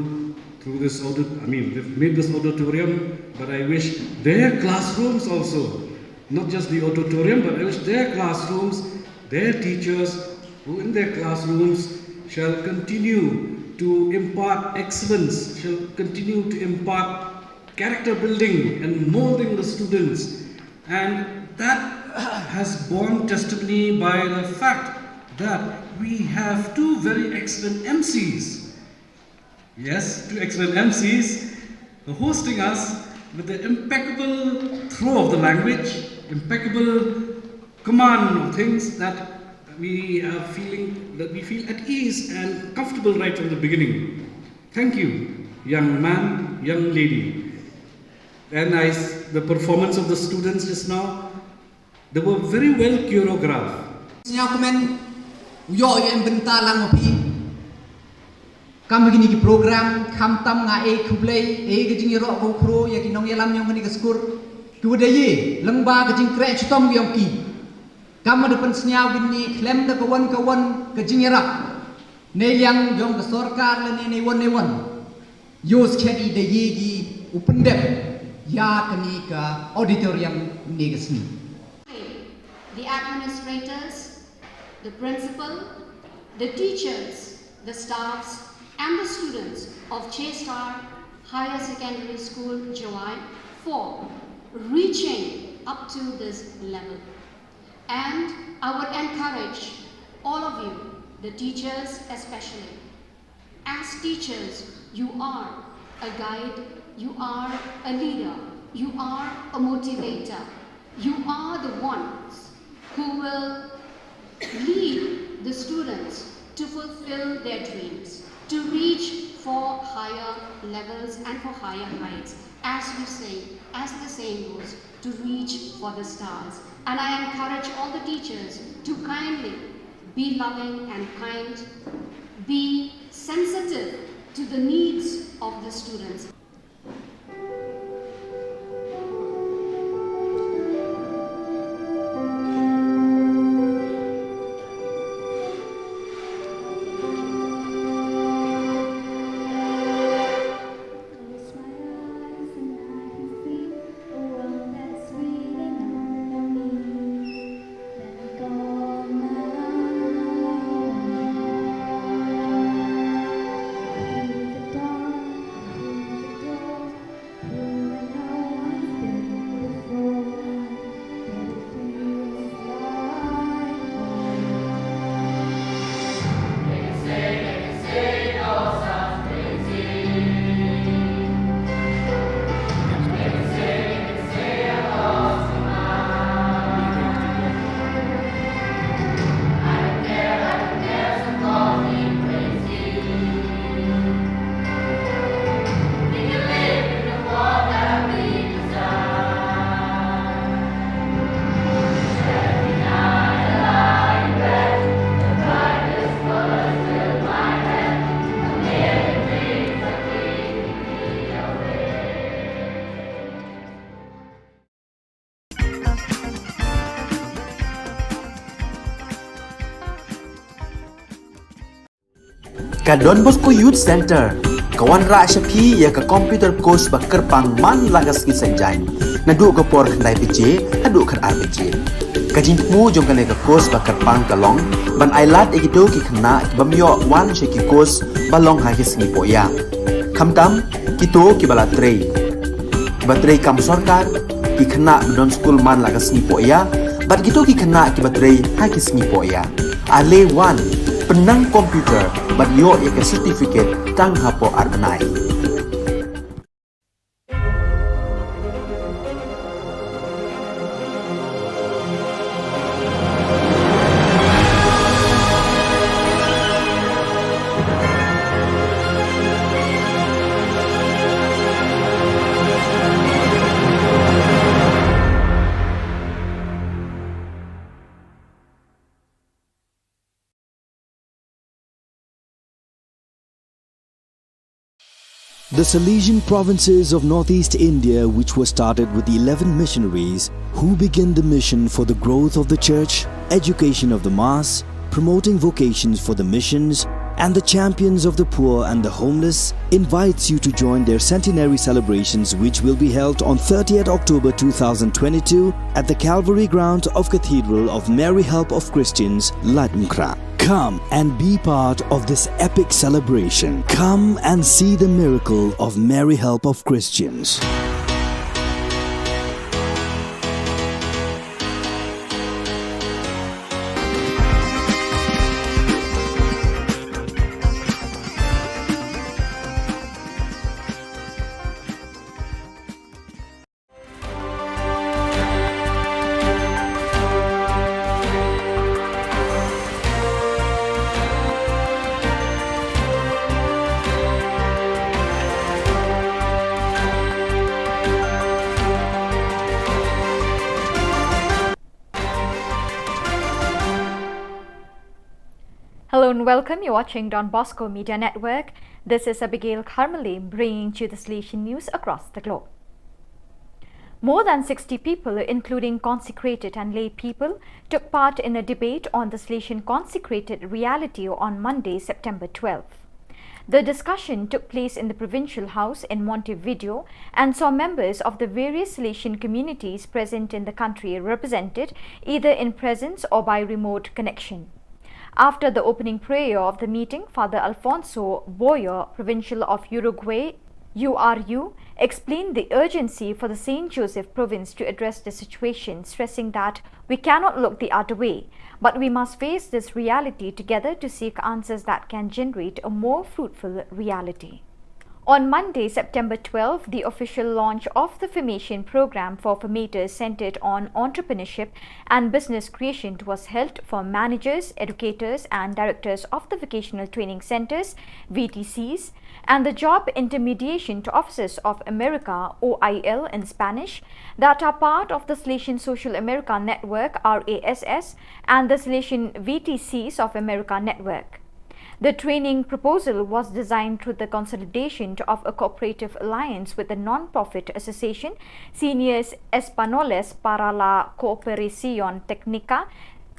through this they've made this auditorium, but I wish their classrooms also, not just the auditorium, but I wish their classrooms, their teachers who in their classrooms shall continue to impart excellence, shall continue to impart character building and molding the students. And that has borne testimony by the fact that we have two very excellent MCs. Yes, two excellent MCs hosting us with the impeccable throw of the language, impeccable command of things that we are feeling, that we feel at ease and comfortable right from the beginning. Thank you, young man, young lady. And the performance of the students just now, they were very well choreographed. Kam begini ki program kam tam nga kublai ke jing ro ko kro ya ki nong yalam nyong ni skur ku de ye lengba ke jing kre chutom yong ki kam de pen snya gini klem de kawan ke jing ra ne yang jong ke sarkar le ne won yos khedi de ye gi upendem ya kani ka auditorium ni gesni. The administrators, the principal, the teachers, the staffs and the students of Chestar Higher Secondary School, Jawai, for reaching up to this level. And I would encourage all of you, the teachers especially. As teachers, you are a guide, you are a leader, you are a motivator. You are the ones who will lead the students to fulfill their dreams, to reach for higher levels and for higher heights. As we say, as the saying goes, to reach for the stars. And I encourage all the teachers to kindly be loving and kind, be sensitive to the needs of the students. Ka Don Bosco Youth Center, kawan ra shapi ya ka computer course bakar pang man lagas ki sanjang. Nadu ka por khandai pije, hadu khar ar pije. Ka jingmu jong ka le ka course bakar pang kalong, ban ailat egido ki khna ki bamyo wan she ki course balong ha ki singi poya. Khamtam kito ki bala trei. Batrei kam sarkar ki khna don school man lagas singi poya, bat kito ki khna ki batrei ha ki singi poya. Ale wan penang komputer bat yo ya ke certificate tang hapo arnai. The Salesian provinces of northeast India, which were started with the 11 missionaries who began the mission for the growth of the church, education of the mass, promoting vocations for the missions, and the champions of the poor and the homeless, invites you to join their centenary celebrations, which will be held on 30th October 2022 at the Calvary ground of Cathedral of Mary Help of Christians, Latmkra. Come and be part of this epic celebration. Come and see the miracle of Mary Help of Christians. Hello and welcome. You're watching Don Bosco Media Network. This is Abigail Carmeli bringing you the Salesian news across the globe. More than 60 people, including consecrated and lay people, took part in a debate on the Salesian consecrated reality on Monday, September 12th. The discussion took place in the Provincial House in Montevideo and saw members of the various Salesian communities present in the country represented either in presence or by remote connection. After the opening prayer of the meeting, Father Alfonso Boyer, Provincial of Uruguay, URU explained the urgency for the St. Joseph province to address the situation, stressing that we cannot look the other way, but we must face this reality together to seek answers that can generate a more fruitful reality. On Monday, September 12, the official launch of the formation program for formators centered on entrepreneurship and business creation was held for managers, educators and directors of the vocational training centers, VTCs, and the Job Intermediation Offices of America, OIL in Spanish, that are part of the Salesian Social America Network, RASS, and the Salesian VTCs of America Network. The training proposal was designed through the consolidation of a cooperative alliance with the non-profit association Seniors Españoles para la Cooperación Técnica,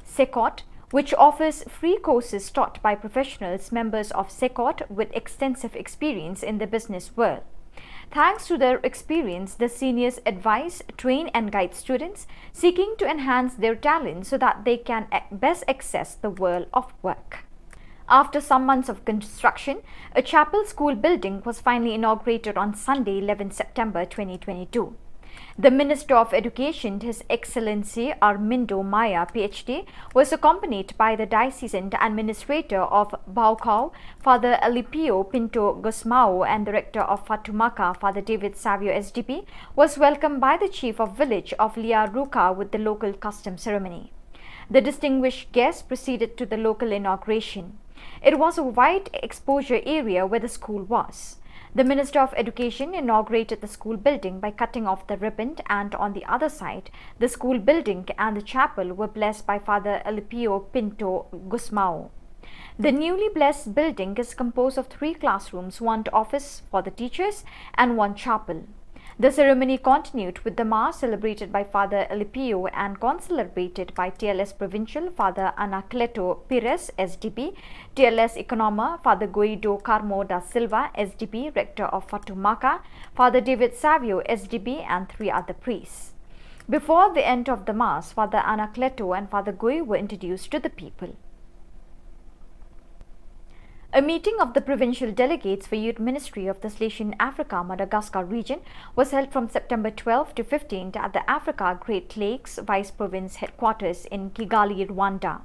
SECOT, which offers free courses taught by professionals members of SECOT with extensive experience in the business world. Thanks to their experience, the seniors advise, train and guide students seeking to enhance their talent so that they can best access the world of work. After some months of construction, a chapel school building was finally inaugurated on Sunday, 11 September 2022. The Minister of Education, His Excellency Armindo Maya, PhD, was accompanied by the Diocesan Administrator of Baucau, Father Alipio Pinto Gusmao, and the Rector of Fatumaca, Father David Savio SDP, was welcomed by the Chief of Village of Liaruca with the local custom ceremony. The distinguished guests proceeded to the local inauguration. It was a wide exposure area where the school was. The Minister of Education inaugurated the school building by cutting off the ribbon, and on the other side, the school building and the chapel were blessed by Father Alipio Pinto Gusmao. The newly blessed building is composed of 3 classrooms, 1 office for the teachers, and 1 chapel. The ceremony continued with the Mass celebrated by Father Alipio and concelebrated by TLS Provincial Father Anacleto Pires, SDP, TLS Economa Father Guido Carmo da Silva, SDP, Rector of Fatumaca, Father David Savio, SDP, and 3 other priests. Before the end of the Mass, Father Anacleto and Father Gui were introduced to the people. A meeting of the provincial delegates for Youth Ministry of the Salesian Africa Madagascar region was held from September 12 to 15 at the Africa Great Lakes Vice Province headquarters in Kigali, Rwanda.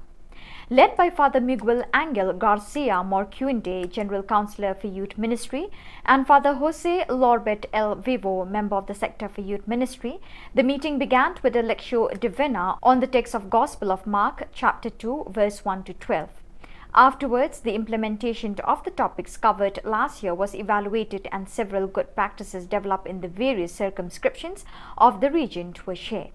Led by Father Miguel Angel Garcia Morcuende, General Councillor for Youth Ministry, and Father Jose Lorbet El Vivo, Member of the Sector for Youth Ministry, the meeting began with a Lectio Divina on the text of Gospel of Mark, chapter 2, verse 1 to 12. Afterwards, the implementation of the topics covered last year was evaluated and several good practices developed in the various circumscriptions of the region were shared.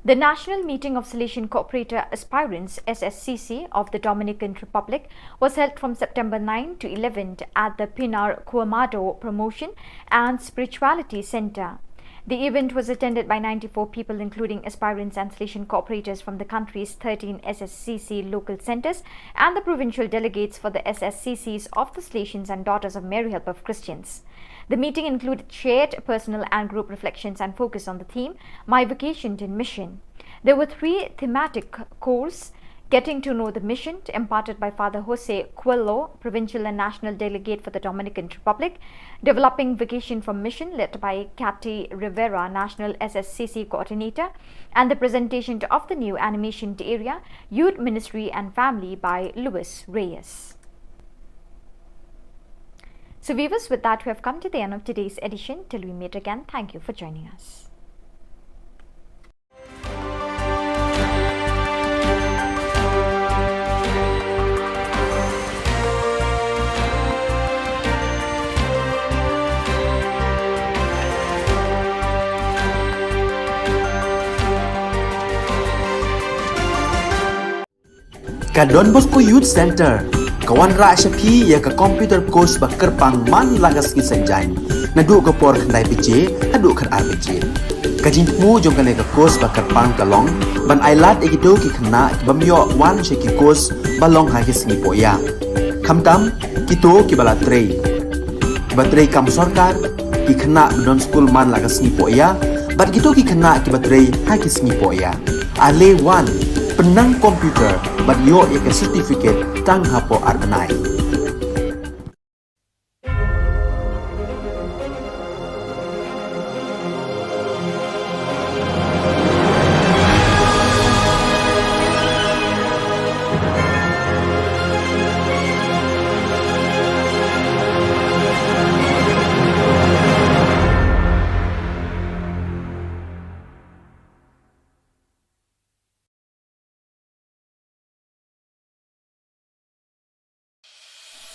The National Meeting of Salesian Cooperator Aspirants SSCC of the Dominican Republic was held from September 9 to 11 at the Pinar Cuamado Promotion and Spirituality Center. The event was attended by 94 people, including aspirants and Salesian cooperators from the country's 13 SSCC local centers and the provincial delegates for the SSCCs of the Salesians and Daughters of Mary Help of Christians. The meeting included shared personal and group reflections and focus on the theme, My Vocation in Mission. There were 3 thematic courses: Getting to Know the Mission, imparted by Father Jose Coelho, Provincial and National Delegate for the Dominican Republic; Developing Vocation from Mission, led by Cathy Rivera, National SSCC Coordinator; and the presentation of the new animation area, Youth Ministry and Family, by Luis Reyes. So viewers, with that we have come to the end of today's edition. Till we meet again, thank you for joining us. Ka Don Bosco Youth Center, kawan ra Shapi ya ka computer course bakar pang man lagas ki sanjang, nadu ka por khandai piche, hadu khar ar piche. Ka jingmu jong ka le ka course bakar pang kalong, ban ailat egito ki khna bamyo wan she ki course balong ha ki singi poya. Khamtam kito ki bala trei. Batrei kam sarkar ki khna don school man lagas singi poya, bat kito ki khna ki batrei ha ki singi poya. Ale wan penang komputer bat yo ya certificate tang hapo arnai.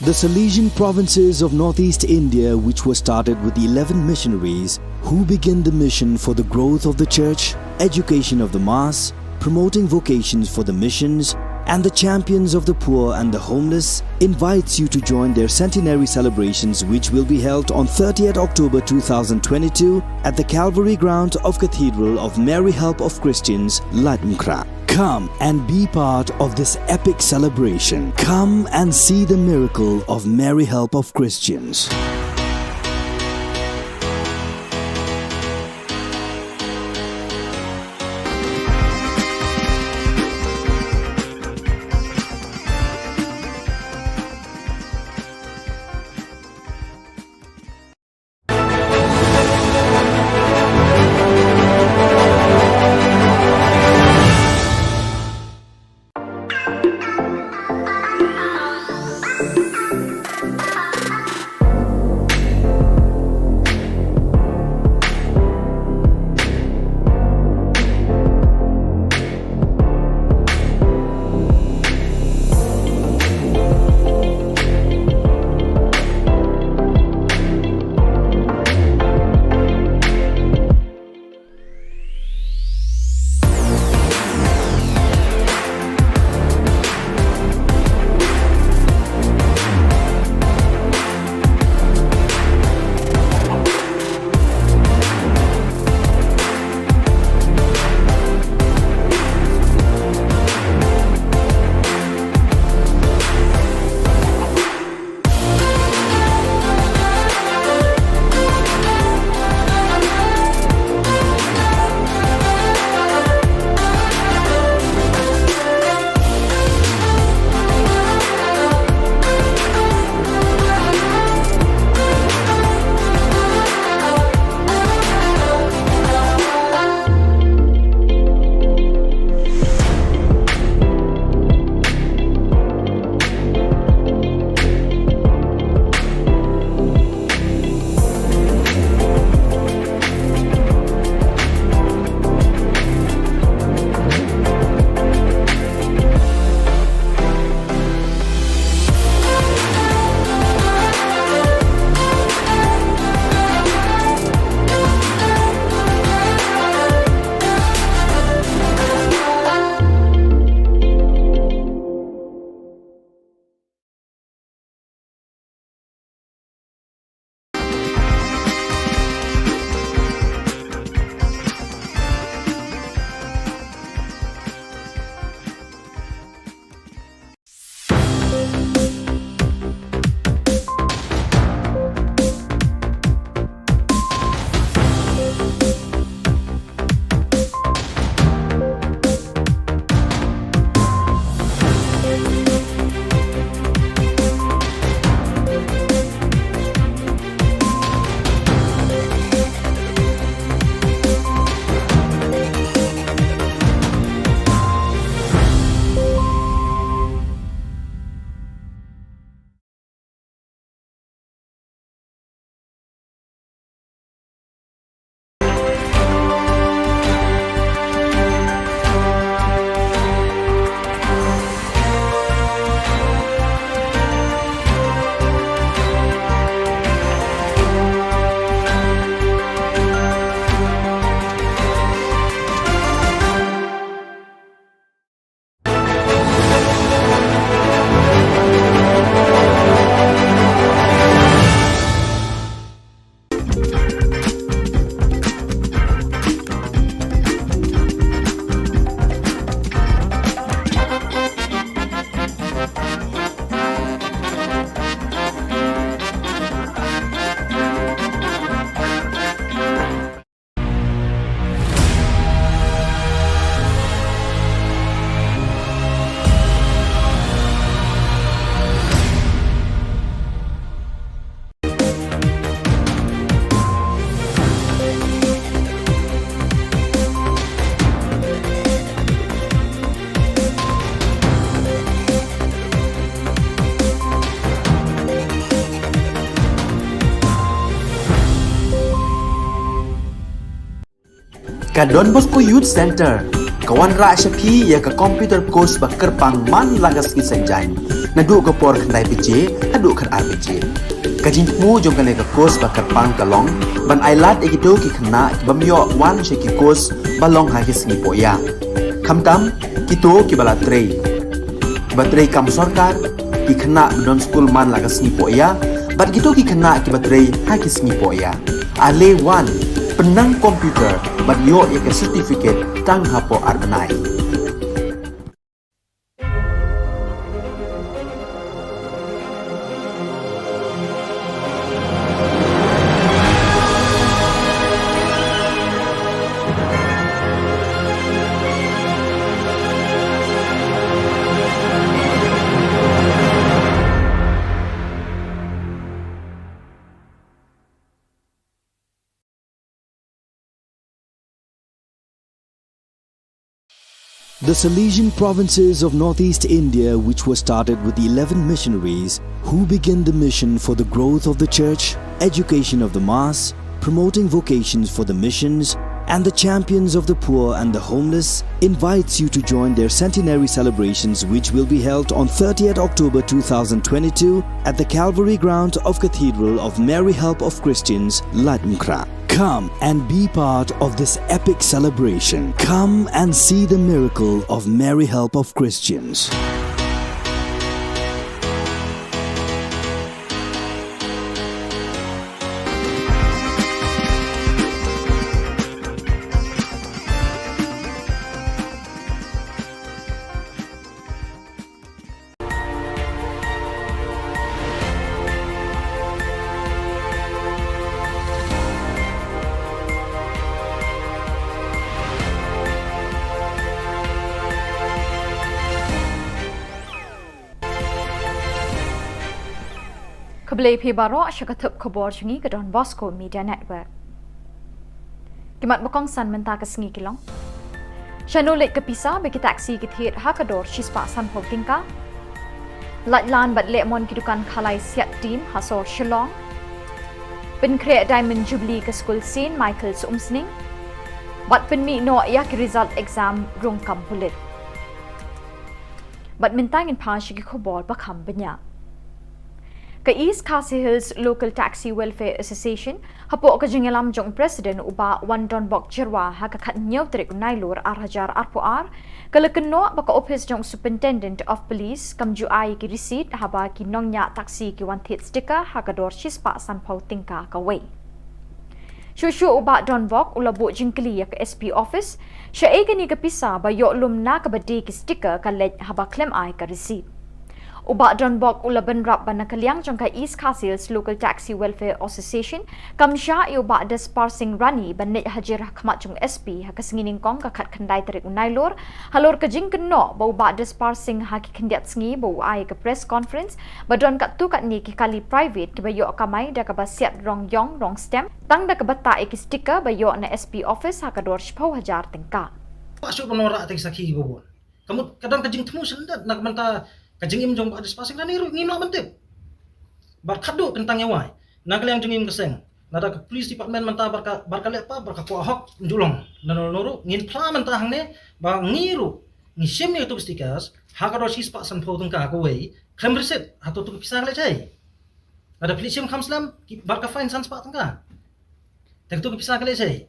The Salesian provinces of northeast India, which were started with the 11 missionaries who began the mission for the growth of the church, education of the mass, promoting vocations for the missions, and the champions of the poor and the homeless, invites you to join their centenary celebrations, which will be held on 30th October 2022 at the Calvary Ground of Cathedral of Mary Help of Christians, Latumkra. Come and be part of this epic celebration. Come and see the miracle of Mary Help of Christians. Ka Don Bosco Youth Center, kawan ra siya pi ya ka computer course ba kerpang man lagas ki senjai. Nadu ke por kendai beje, hadu kan ar beje. Kajing mu jom kan lega kos bakar pang kalong, ban ailat egido ki kena bamyo wan sheki kos balong hagi sengi poya. Kamtam kito ki balatrei. Batrei kam sorkar ki kena bedon school man laga sengi poya, bat kito ki kena ki batrei hagi sengi poya. Ale wan penang komputer bat yo ya ke certificate tang hapo arbenai. The Salesian provinces of northeast India, which were started with the 11 missionaries who began the mission for the growth of the church, education of the mass, promoting vocations for the missions, and the champions of the poor and the homeless, invites you to join their centenary celebrations, which will be held on 30th October 2022 at the Calvary Ground of Cathedral of Mary Help of Christians, Latmkra. Come and be part of this epic celebration. Come and see the miracle of Mary Help of Christians. Keblai pi baro syakatup khubor chungi ke Don Bosco Media Network. Kimat bakong san menta ke sengi kilong. Shanulit ke pisa bagi taksi ke thir hakador shispa san ho tingka. Latlan bat lemon kidukan khalai siat team hasor Shillong. Pen create Diamond Jubilee ke school St. Michael's Umsning. Bat pen mi no yak result exam rung kam bulit. Bat mintangin pa syaki khubor bakam benya. Ka East Khasi Hills Local Taxi Welfare Association hapo ka jingalam jong president uba Wandon Bok Jirwa ha ka khat nyaw trik nailur arhajar arpuar kala kenno baka office jong superintendent of police kam ju ai ki receipt haba ki nongnya taxi ki wan thit sticker ha ka dor shispa san phau tingka ka wei Shushu uba Don Bok ulabu jingkli ya ka SP office sha e ni ka pisa ba yo lum na ka badi ki sticker ka lej haba claim ai ka receipt Uba Don Bok ulaban rap ban nakaliang jong ka East Khasi Hills Local Taxi Welfare Association kamsha i uba des parsing rani ban net hajir khmat jong SP ha kasingining kong ka khat khandai tarik unailor halor ka jing kenno ba uba des parsing ha ki khandiat sngi ba ai ka press conference ba don ka tu ka ni ki kali private ki ba yo kamai da ka ba siat rong yong rong stem tang da ka bata e ki sticker ba yo na SP office ha ka dor 10,000 tengka Pasok penora ating saki bobon. Kamu kadang kajing temu sendat nak menta kajing im jong ada spasing dan iru ngino mentip. Bar kadu kentang yawai. Nak liang jengim keseng. Nada ke police department menta barka lepa barka ku ahok njulong. Nuru ngin pla menta hang ne ba ngiru. Ni sim ne tu stickers hakado si spa san photung ka ko wei. Klem reset atau tu pisah le chai. Ada police sim khamslam barka fine san spa tengka. Tek tu pisah le chai.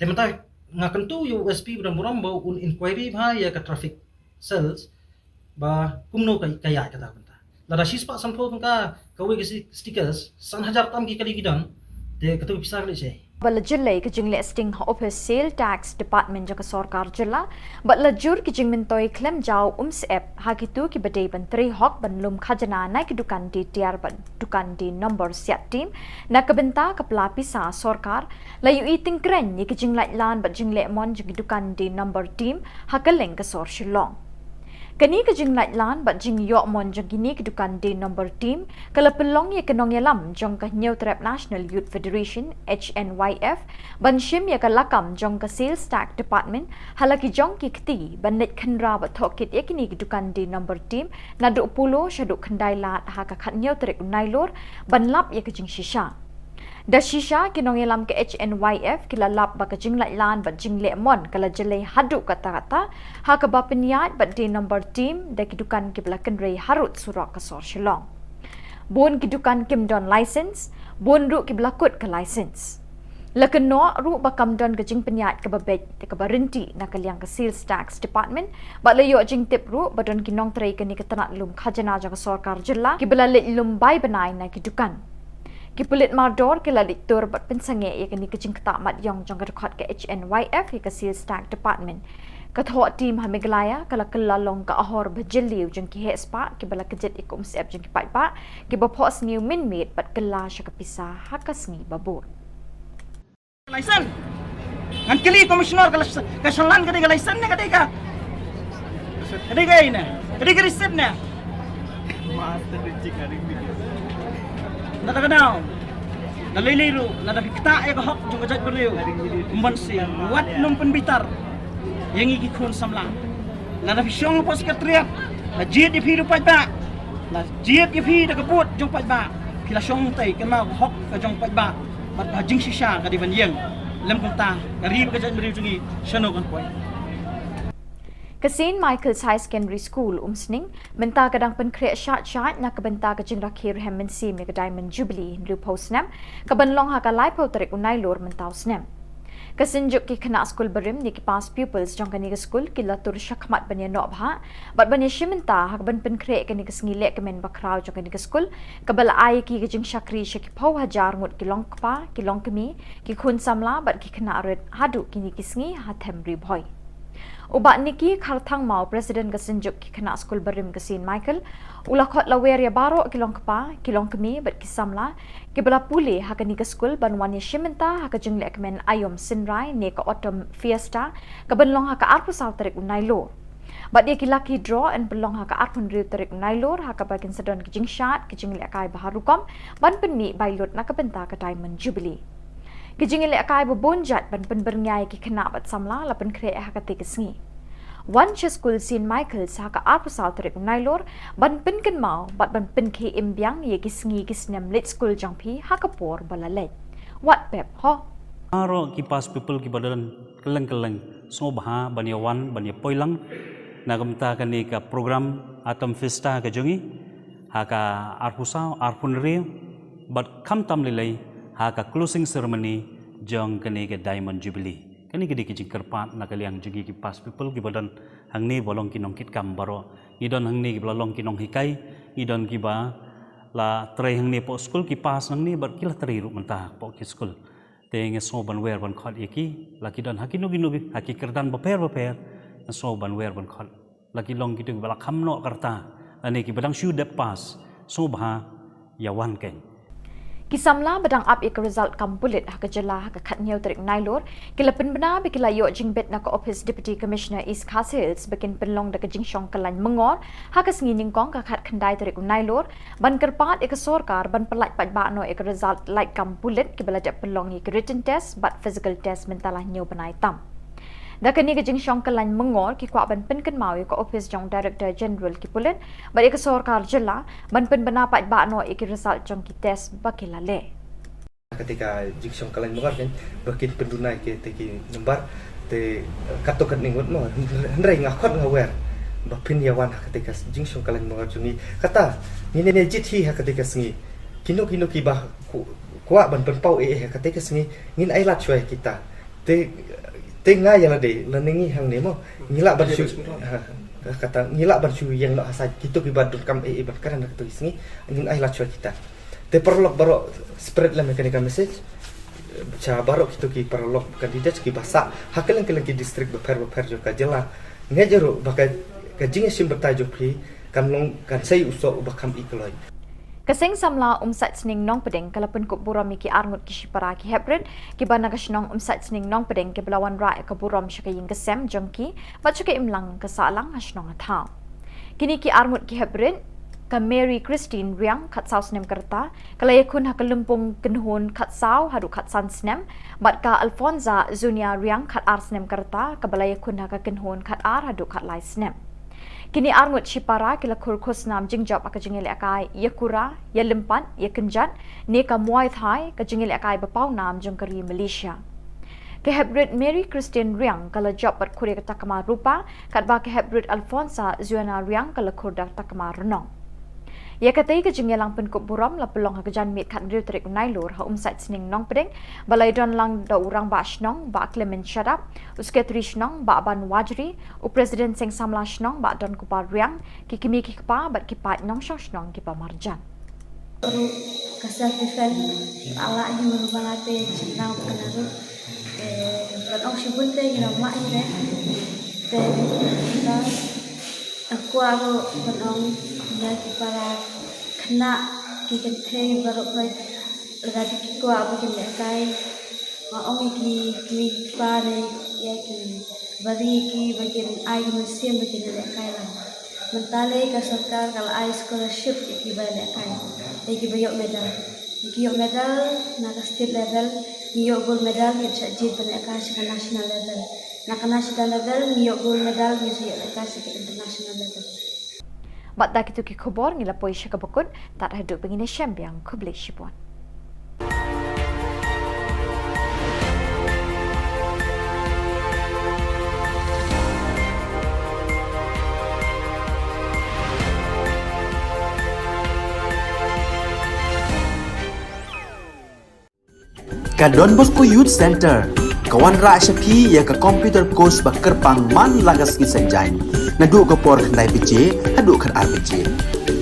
Tementa ngakan tu USP buram-buram bau un inquiry bha ya ka traffic cells ba kumno kaya kata benta lada shispa sanpho tungka kawe ke stickers 1000 tam ki kali gidan te katu pisa kali che bala jillai ke jingle sting office sale tax department jaka sarkar jilla bala jur ki jing mentoi claim jaw app hakitu ki badai bantri hok banlum khajana na ki dukan di tiar ban dukan di number siat team na kabenta kapla pisa sarkar layu eating kren ni ki jing lan bat jingle mon jing dukan di number team hakaleng ka sor shillong Kani ka jing lan bat jing yo mon jong kini kedukan di number team kala pelong ya kenong yalam jong ka New Trap National Youth Federation HNYF ban shim ya ka lakam jong ka sales tax department halaki jong ki kti ban net khanra bat thokit ya kini kedukan di number team na do pulo shadu khandai lat ha ka khat New Trap nailor ban lap ya ka jing shisha Da shisha kinong ilam ke HNYF kilalap ba ka jinglai lan ba jingle mon kala jelai hadu kata-kata ha ka ba peniat ba di number team da kidukan kibla kenrei harut surak ka sor shilong. Bon kidukan kim don license, bon ru kibla kut ka license. Lakeno ru ba kam don ka jing peniat ka ba bet ka ba rinti na kaliang ka sales tax department ba layo jing tip ru ba don kinong trei ka ni ka tanat lum khajana ja ka sarkar jilla kibla le lum bai banai na kidukan. Kipulit mardor kila diktur bat pensange ya kini kecing kata mat yang jang rekod ke HNYF ya ke sales tax department. Katho tim hamiglaya kala kelalong ka ahor bajeliu jang ki hespa ki bala kejet ikum siap jang ki pa ki bapos new minmate bat kela sya kapisa hakasngi babur. License. Ngan kili komisioner ka shalan ka license na ka. Kadiga ina. Kadiga receipt na. Master reject ari video. Nada kenal, nada liru, nada kita yang hok juga jat beliau, membansi, wat numpen bitar, yang iki kun samlang, nada fisyong pos ketriap, na jiat di hidup pada, na jiat di hidup kebut jong pada, kila syong tay kenal hok ke jong pada, bat hajing sisa kadi banjeng, lem kota, karib ke jat beliau jungi, syano kan poin. Kasin Michael's High Secondary School umsning menta kadang penkreat syat na kebenta kejing rakhir hemensi me Diamond Jubilee lu posnam kabanlong ha ka lai po tarik unai lor mentau snam. Kasinjuk ki kena school berim ni ki pas pupils jong kani ke school ki latur syakmat banya nok bha bat banya shimenta ha ban penkreat kani ke sngilek kemen bakrau jong kani ke school kabala ai ki kejing syakri syaki pau hajar ngut ki long kpa ki long kemi ki khun samla bat ki kena red hadu kini ki sngi ha themri boy. Ubat niki kharthang mau presiden kesenjuk ki kena school berim kesin Michael ulakot lawer ya baro kilong kepa kilong kemi bet kisamla ki bela pule ha kani ke school banwan ya shimenta ha ka jingle kemen ayom sinrai ne ka autumn fiesta ka benlong ha ka arpu sal tarik unai lo bat dia ki lucky draw and belong ha ka arpun riu tarik unai lo ha ka bagian sedon ki jingshat ki jingle kai baharukom ban penni bailot na ka benta ka Diamond Jubilee. Kijingile akai bobonjat ban penberngai ki kena bat samla la penkre ha ka tikesngi. One school sin Michael's ha ka arpusal tarik nailor ban penken mau bat ban penke imbyang ye kisngi kisnem lit school jangpi ha ka por balalet. What pep ho? Aro ki pas people ki badalan keleng-keleng so baha banyawan banya poilang nagamta kani ka program atom festa ka jongi ha ka arpusau arpunri bat kam tam lilai ha ka closing ceremony jong kani ke Diamond Jubilee kani ke dikijing kerpat na kaliang jugi ki pas people ki badan hangni bolong kinong kit kam baro idon hangni ki bolong kinong hikai idon ki ba la trai hangni po school ki pas hangni bar kila trai ru mentah po ki school te nge so ban wer ban khot iki la ki don hakino ginu haki kerdan baper so ban wer ban khot la ki long ki tu bala kham no karta ani ki badang shu de pas so bha yawan ken Kisamla badang up ik result kampulit ha ka jela ha ka khatnyau tarik nailor kila penbena be kila yo jingbet na ka office deputy commissioner East Khasils bekin penlong da ka jingshong kalan mengor ha ka snging kong ka khat khandai tarik nailor ban kerpat ik sorkar ban pelat pat ba no ik result like kampulit kibala da penlong ik written test but physical test mentalah nyau banai tam da kani ka jingshong kalan mengor ki kwa ban penken mau ka office jong director general ki pulit ba ik sorkar jela ban penbena pat ba no ik result jong ki test bakila le ketika jiksong kalian mengar kan bakin pendunai ke teki nembar te katokan ningut no hendrai ngakot ngawer bapin yawan ketika jiksong kalian mengar jungi kata ni jithi ketika sengi kino ki bah kuat ban penpau ketika sengi ngin ai lat choi kita te ngai yang de leningi hang ni mo ngila ban shu kata ngila ban shu yang nak hasai kita ki badut kam ban kan ketika sengi ngin ai lat choi kita te perlok baro spread la mekanika message cha baro kita ki perlok kandidat ki bahasa hakelan ki distrik beper jo ka jela ngejero bakai ka jinge sim bertajuk pri kan long kan sai usok bakam ikloi Kasing samla umsat sning nong pedeng kalapun kup buram ki arngut ki shipara ki hebred ki bana kasnong umsat sning nong pedeng ki belawan ra ka buram shaka ying kesem jongki bachuke imlang kasalang hasnong atha kini ki arngut ki hebred ka Mary Christine Riang kat sau snem kerta kalayakun ha kalumpung kenhun kat sau hadu kat san snem bat ka Alfonza Zunia Riang kat ar snem kerta ka balayakun ha ka kenhun kat ar hadu kat lai snem Kini arngut Shipara kila kurkus nam jingjob aka jingil akai yakura ya lempan ya kenjan ne ka muay thai ka jingil akai bapau nam jongkari Malaysia. Ke Hebrid Mary Christian Riang kala job pat kure ka takama rupa kat ba ke Hebrid Alfonsa Zuana Riang kala kurda takama renong. Ya katai ke jengelang penkuk buram la pelong ha kejan mit kat riu terik nailur ha umsat sening nong pedeng balai don lang da urang ba shnong ba Clement Shadap usketri shnong ba ban wajri u president seng samla shnong ba don kupar riang ki kimi ki pa bat ki pat nong shnong ki pa marjan Ru kasar defend ala hi merubalate jenang kenaru batong sibunte ina mak ire te aku aro batong lagi para kena kikente baru koi lagi kiko abu kene kai maong ki pare ya ki bari ki bagian ai museum bagian le kai lah mentale ka sarkar kal ai scholarship ki bale kai ki bayok medal na ka state level niyok gold medal ki chajit bale kai sa national level na ka national level niyok gold medal ni sa kai sa international level. Bat dak itu ki khubor ngila poi syaka bakun tak haduk begini syambiang kubli shipon. Ka Don Bosco Youth Center kawan ra syapi ya ka computer course ba kerpang man lagas ki sanjain na du ka por khandai pije hadu khan ar pije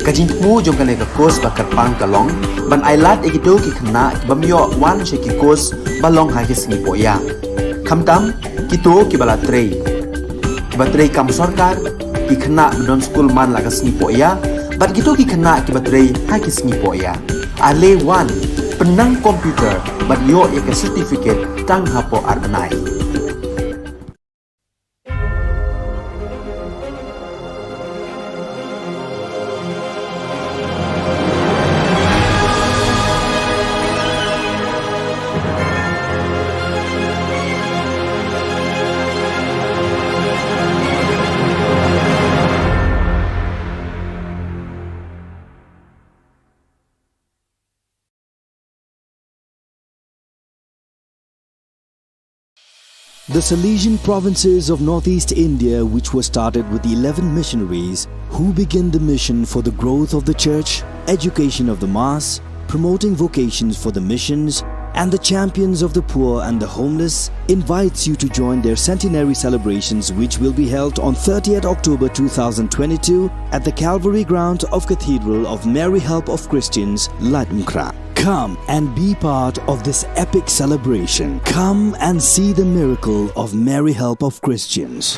ka jingmu jong ka le ka course ba kerpang ka long ban ailat e do ki khna ki bamyo wan she ki course ba long ha ki sni poya khamtam ki to ki bala trei ki ba trei kam sarkar ki khna don school man lagas ni poya bat ki to ki khna ki ba trei ha ki sni poya ale wan penang komputer bat yo e ka certificate tang hapo arbanai. The Salesian provinces of northeast India, which were started with the 11 missionaries who began the mission for the growth of the church, education of the mass, promoting vocations for the missions, and the champions of the poor and the homeless, invites you to join their centenary celebrations, which will be held on 30th October 2022 at the Calvary Ground of Cathedral of Mary Help of Christians, Latmkra. Come and be part of this epic celebration. Come and see the miracle of Mary Help of Christians.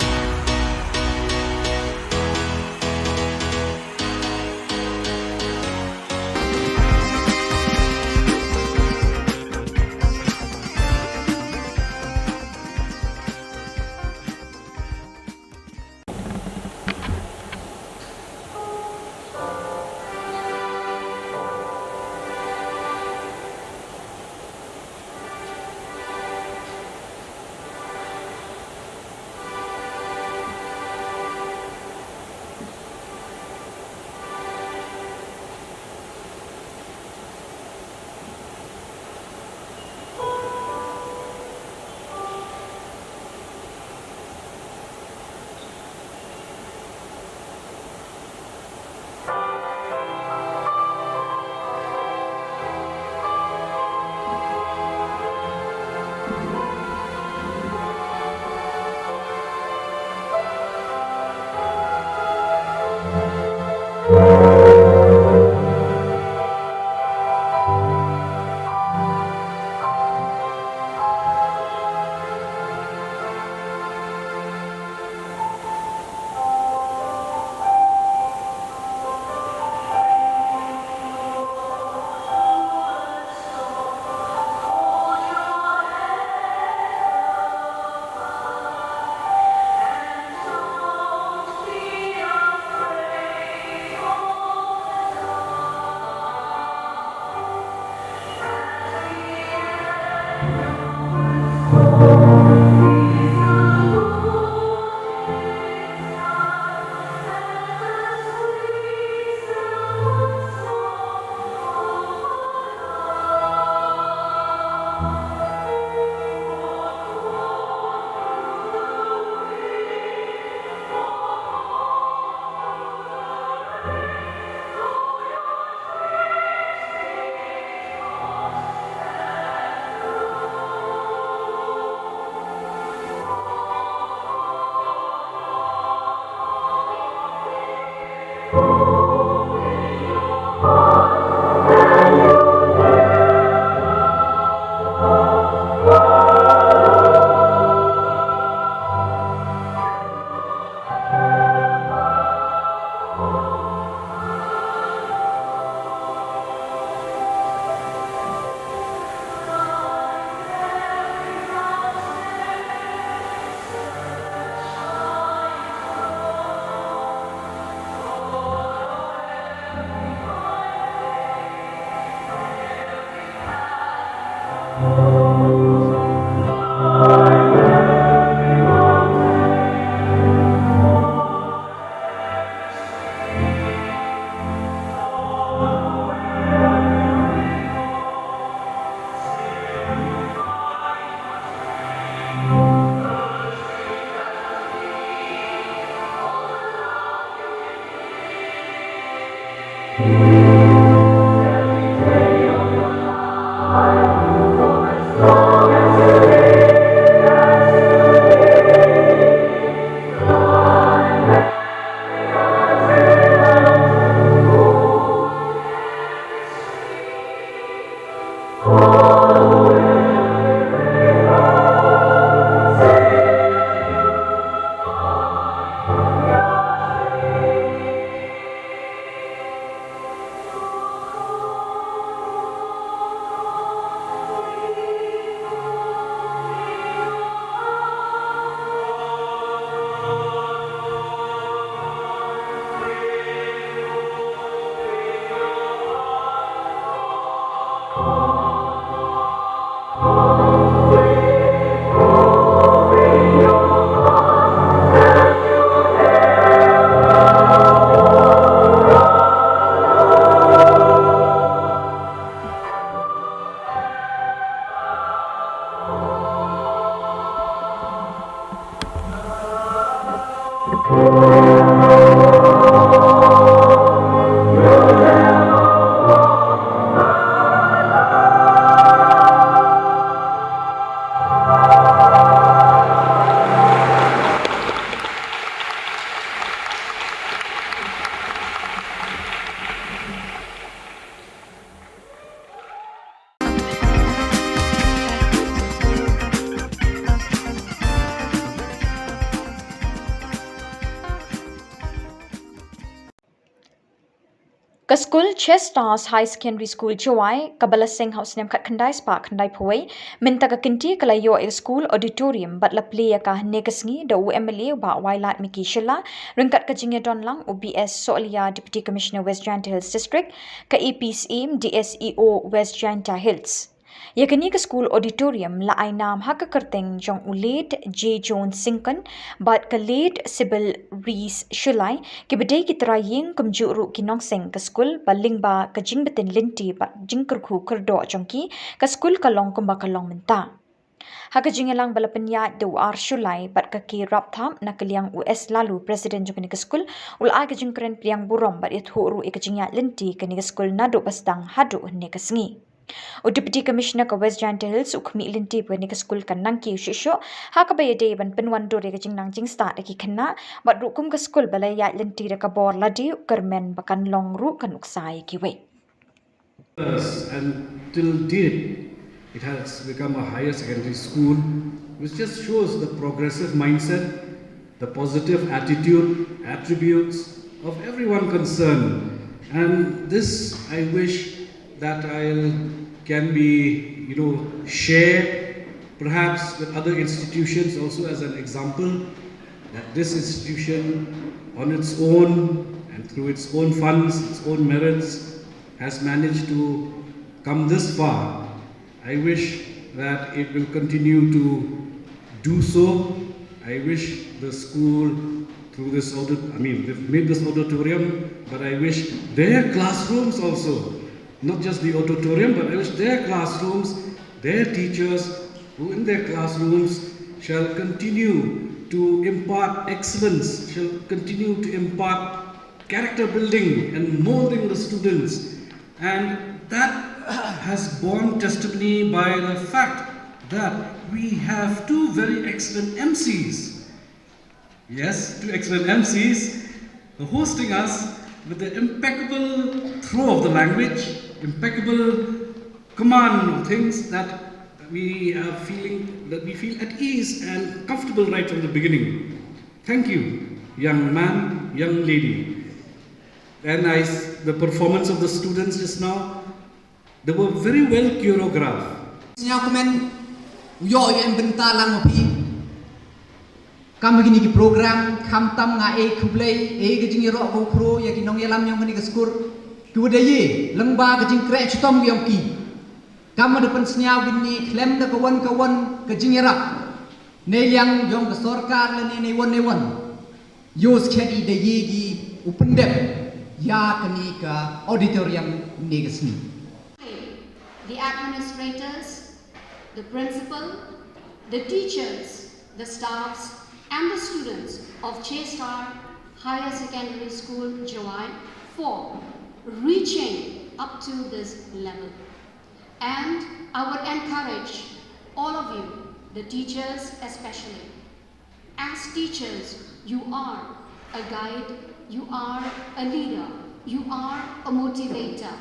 Ka school Chestars High Secondary School Jawai, Kabala Singh House Nem Kat Khandai Spa Khandai Pawai, Minta ka kinti kalayo e school auditorium but la play ka negasngi da UMLA ba Wailat Miki Shilla, Ringkat ka jingya don lang UBS Solia Deputy Commissioner West Janta Hills District, ka EPSM DSEO West Janta Hills. Yakani ka school auditorium la ay naam haka kerteng jong ulit J. Jones Sinkan bat ka late Sybil Rees Shulai ki bedai ki traying kumjuru ki nongseng ka school baling ba ka jing betin linti bat jing kerku kerdo jongki ka school ka long kumba ka long menta. Haka jingelang balapenya do ar Shulai bat ka ki raptham na kaliang US lalu Presiden jong ka school ul ay ka jing keren priang burom bat it huru e ka jingya linti ka ni ka school na do bastang hadu ne ka sngi. O Deputy Commissioner ka West Janta Hills ukmi linti pa ni ka school kan nang ki ushisho haka ba yade ban penwan do re ka jing nang jing start ki khanna bat rukum ka school balay ya linti re ka bor ladi kermen bakan long ru kan uksai ki we. And till date, it has become a higher secondary school, which just shows the progressive mindset, the positive attitude, attributes of everyone concerned. And this I wish that can be, shared perhaps with other institutions also as an example, that this institution on its own and through its own funds, its own merits, has managed to come this far. I wish that it will continue to do so. I wish the school through this they've made this auditorium, but I wish their classrooms also, not just the auditorium, but I wish their classrooms, their teachers who in their classrooms shall continue to impart excellence, shall continue to impart character building and molding the students. And that has borne testimony by the fact that we have two very excellent MCs. Yes, two excellent MCs hosting us with the impeccable throw of the language, impeccable command of things that we feel at ease and comfortable right from the beginning. Thank you, young man, young lady. And the performance of the students just now, they were very well choreographed. Kam begini ki program kam tam nga kublai ke jing ro ko kro nong yalam nyong ni ke skur ku de ye lengba ke jing kre chutom yong ki Kamu depan seniau gini klaim da kawan ke jingerak. Ne yang jong ke sorkar le ne wan. Yos kedi de yegi upendep ya kini ka auditorium negesni. The administrators, the principal, the teachers, the staffs and the students of Chestar Higher Secondary School, Jawai, for reaching up to this level. And I would encourage all of you, the teachers especially. As teachers, you are a guide, you are a leader, you are a motivator.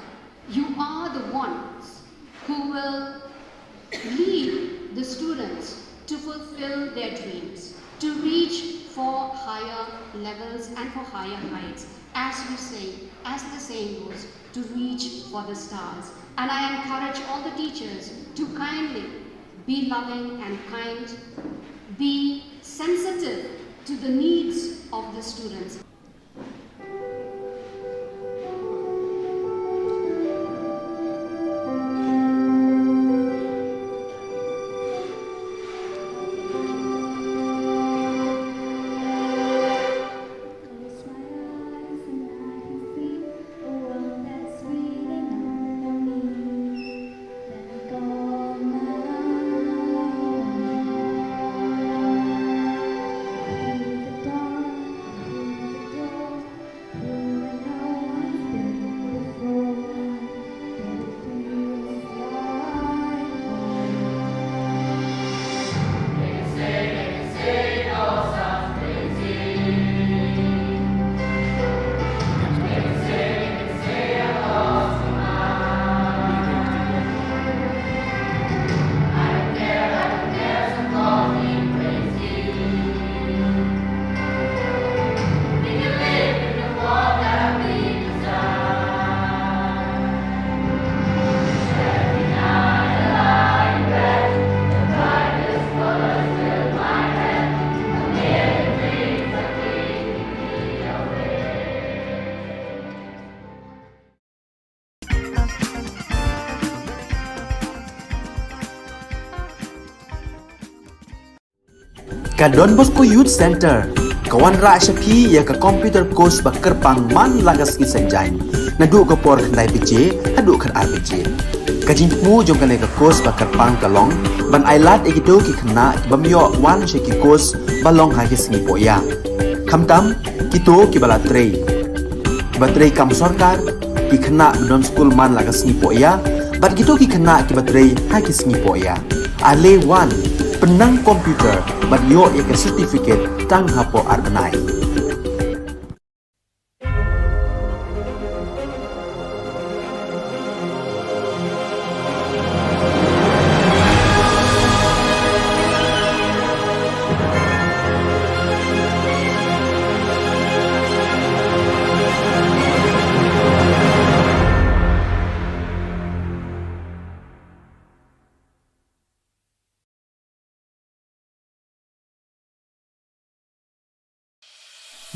You are the ones who will lead the students to fulfill their dreams, to reach for higher levels and for higher heights. As we say, as the saying goes, to reach for the stars. And I encourage all the teachers to kindly be loving and kind, be sensitive to the needs of the students. Ka Don Bosco Youth Center, kawan ra shapi ya ka computer course bakar pang man lagas ki sanjai. Nadu ka por khandai piche, hadu khan ar piche. Ka jingmu jong ka le ka course bakar pang ka long, ban ailat egito ki khna ki bamyo wan she ki course balong ha ki singi poya. Khamtam kito ki bala trei. Batrei kam sarkar ki khna don school man lagas singi poya, bat kito ki khna ki batrei ha ki singi poya. Ale wan penang komputer bat yo ek certificate tang hapo arbanai.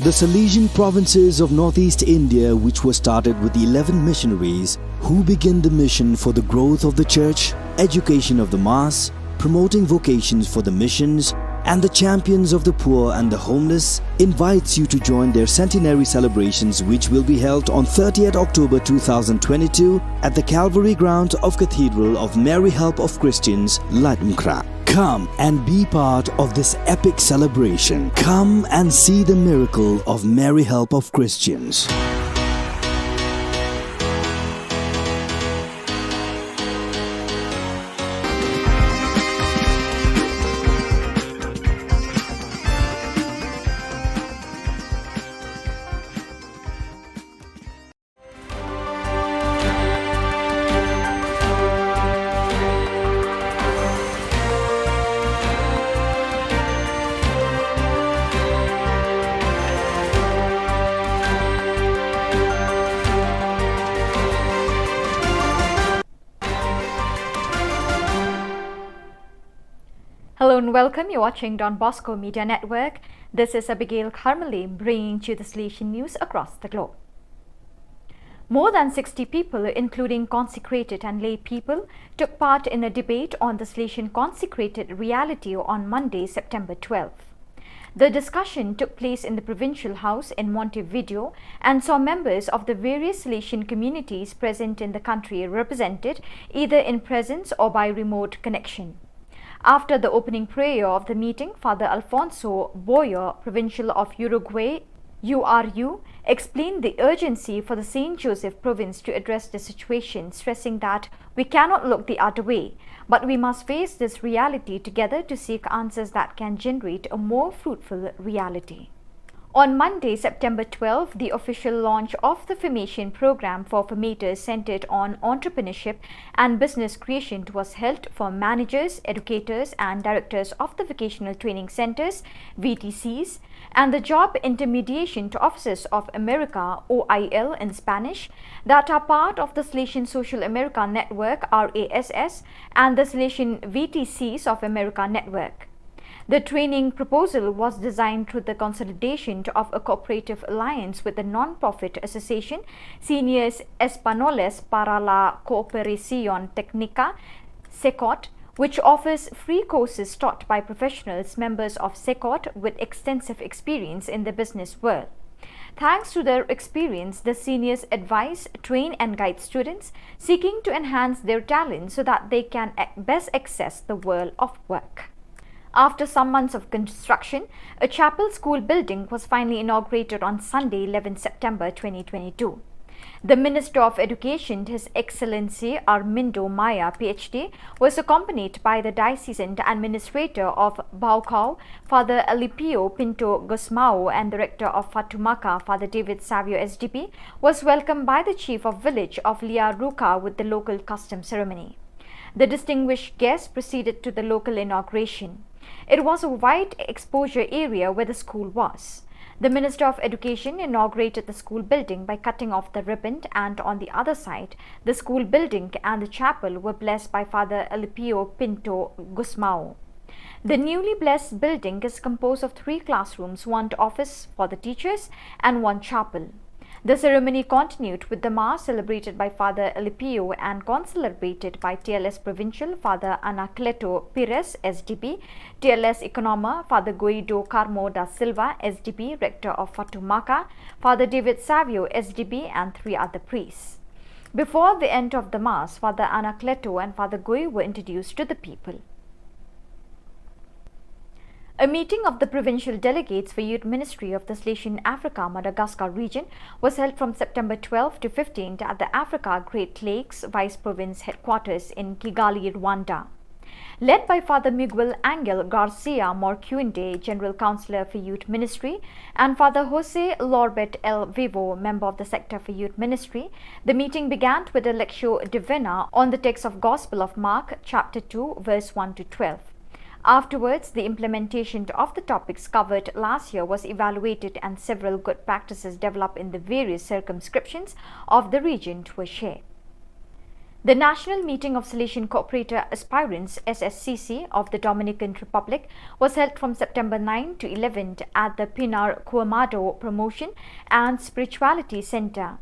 The Salesian provinces of northeast India, which were started with the 11 missionaries who began the mission for the growth of the church, education of the mass, promoting vocations for the missions, and the champions of the poor and the homeless, invites you to join their centenary celebrations, which will be held on 30th October 2022 at the Calvary ground of Cathedral of Mary Help of Christians, Ladmkra. Come and be part of this epic celebration. Come and see the miracle of Mary Help of Christians. Hello and welcome. You're watching Don Bosco Media Network. This is Abigail Carmeli bringing you the Salesian news across the globe. More than 60 people, including consecrated and lay people, took part in a debate on the Salesian consecrated reality on Monday, September 12. The discussion took place in the Provincial House in Montevideo and saw members of the various Salesian communities present in the country represented either in presence or by remote connection. After the opening prayer of the meeting, Father Alfonso Boyer, Provincial of Uruguay, URU, explained the urgency for the St. Joseph province to address the situation, stressing that we cannot look the other way, but we must face this reality together to seek answers that can generate a more fruitful reality. On Monday, September 12, the official launch of the formation program for formators centered on entrepreneurship and business creation was held for managers, educators and directors of the vocational training centers, VTCs, and the Job Intermediation to Officers of America, OIL in Spanish, that are part of the Salesian Social America Network, RASS, and the Salesian VTCs of America Network. The training proposal was designed through the consolidation of a cooperative alliance with the non-profit association Seniors Españoles para la Cooperación Técnica, SECOT, which offers free courses taught by professionals members of SECOT with extensive experience in the business world. Thanks to their experience, the seniors advise, train and guide students seeking to enhance their talents so that they can best access the world of work. After some months of construction, a chapel school building was finally inaugurated on Sunday, 11 September 2022. The Minister of Education, His Excellency Armindo Maya, PhD, was accompanied by the Diocesan Administrator of Baucau, Father Alipio Pinto Gusmao, and Director of Fatumaca, Father David Savio SDP, was welcomed by the Chief of Village of Liaruca with the local custom ceremony. The distinguished guests proceeded to the local inauguration. It was a wide exposure area where the school was. The Minister of Education inaugurated the school building by cutting off the ribbon, and on the other side, the school building and the chapel were blessed by Father Alipio Pinto Gusmao. The newly blessed building is composed of 3 classrooms, 1 office for the teachers, and 1 chapel. The ceremony continued with the Mass celebrated by Father Alipio and concelebrated by TLS Provincial Father Anacleto Pires, SDP, TLS Economa Father Guido Carmo da Silva, SDP, Rector of Fatumaca, Father David Savio, SDP, and 3 other priests. Before the end of the Mass, Father Anacleto and Father Gui were introduced to the people. A meeting of the provincial delegates for Youth Ministry of the Salesian Africa Madagascar region was held from September 12 to 15 at the Africa Great Lakes Vice Province headquarters in Kigali, Rwanda. Led by Father Miguel Angel Garcia Morcuende, General Councillor for Youth Ministry, and Father Jose Lorbet El Vivo, Member of the Sector for Youth Ministry, the meeting began with a Lectio Divina on the text of Gospel of Mark, chapter 2, verse 1 to 12. Afterwards, the implementation of the topics covered last year was evaluated and several good practices developed in the various circumscriptions of the region were shared. The National Meeting of Salesian Cooperator Aspirants SSCC of the Dominican Republic was held from September 9 to 11 at the Pinar Cuamado Promotion and Spirituality Center.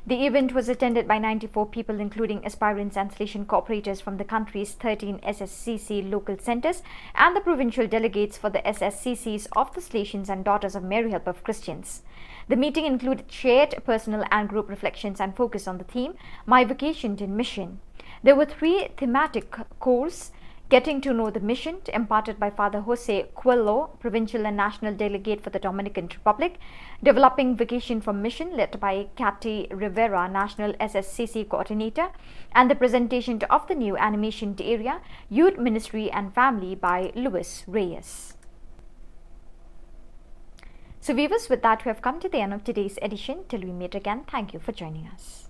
The event was attended by 94 people, including aspirants and Salesian cooperators from the country's 13 SSCC local centers and the provincial delegates for the SSCCs of the Salesians and Daughters of Mary Help of Christians. The meeting included shared personal and group reflections and focus on the theme, My Vocation in Mission. There were 3 thematic courses: Getting to Know the Mission, imparted by Father Jose Coelho, Provincial and National Delegate for the Dominican Republic; Developing Vocation from Mission, led by Cathy Rivera, National SSCC Coordinator; and the presentation of the new animation area, Youth Ministry and Family, by Luis Reyes. So viewers, with that we have come to the end of today's edition. Till we meet again, thank you for joining us.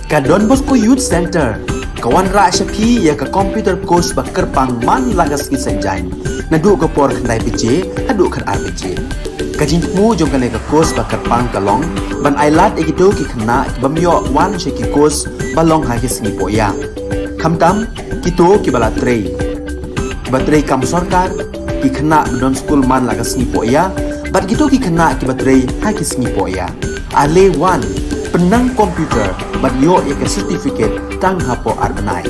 Ka Don Bosco Youth Center, kawan ra shapi ya ka computer course ba kerpang man lagas ki sanjai. Nadu ko por khandai pije, adu khan RPG. kajing mu jong kale ka course ba kerpang kalong ban ailat egido ki khna bamyo wan she ki course balong ha ki sngi poya khamtam kito ki bala trei batrei kam sarkar ki khna don school man laga sngi poya bat gitu ki khna ki batrei ha ki sngi poya ale wan penang komputer bat yo ya ke certificate tang hapo arbanai.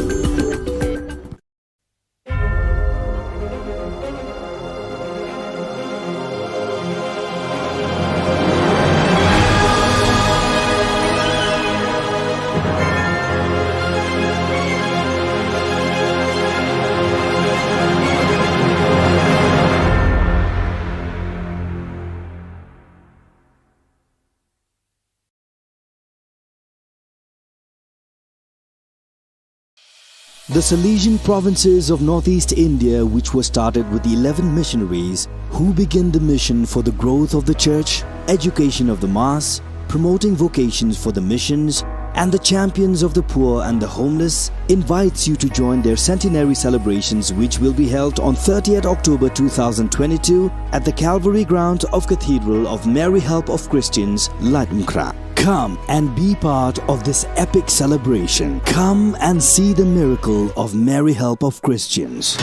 The Salesian provinces of northeast India, which were started with the 11 missionaries who began the mission for the growth of the church, education of the mass, promoting vocations for the missions, and the champions of the poor and the homeless, invites you to join their centenary celebrations, which will be held on 30th October 2022 at the Calvary Ground of Cathedral of Mary Help of Christians, Ladmkra. Come and be part of this epic celebration. Come and see the miracle of Mary Help of Christians.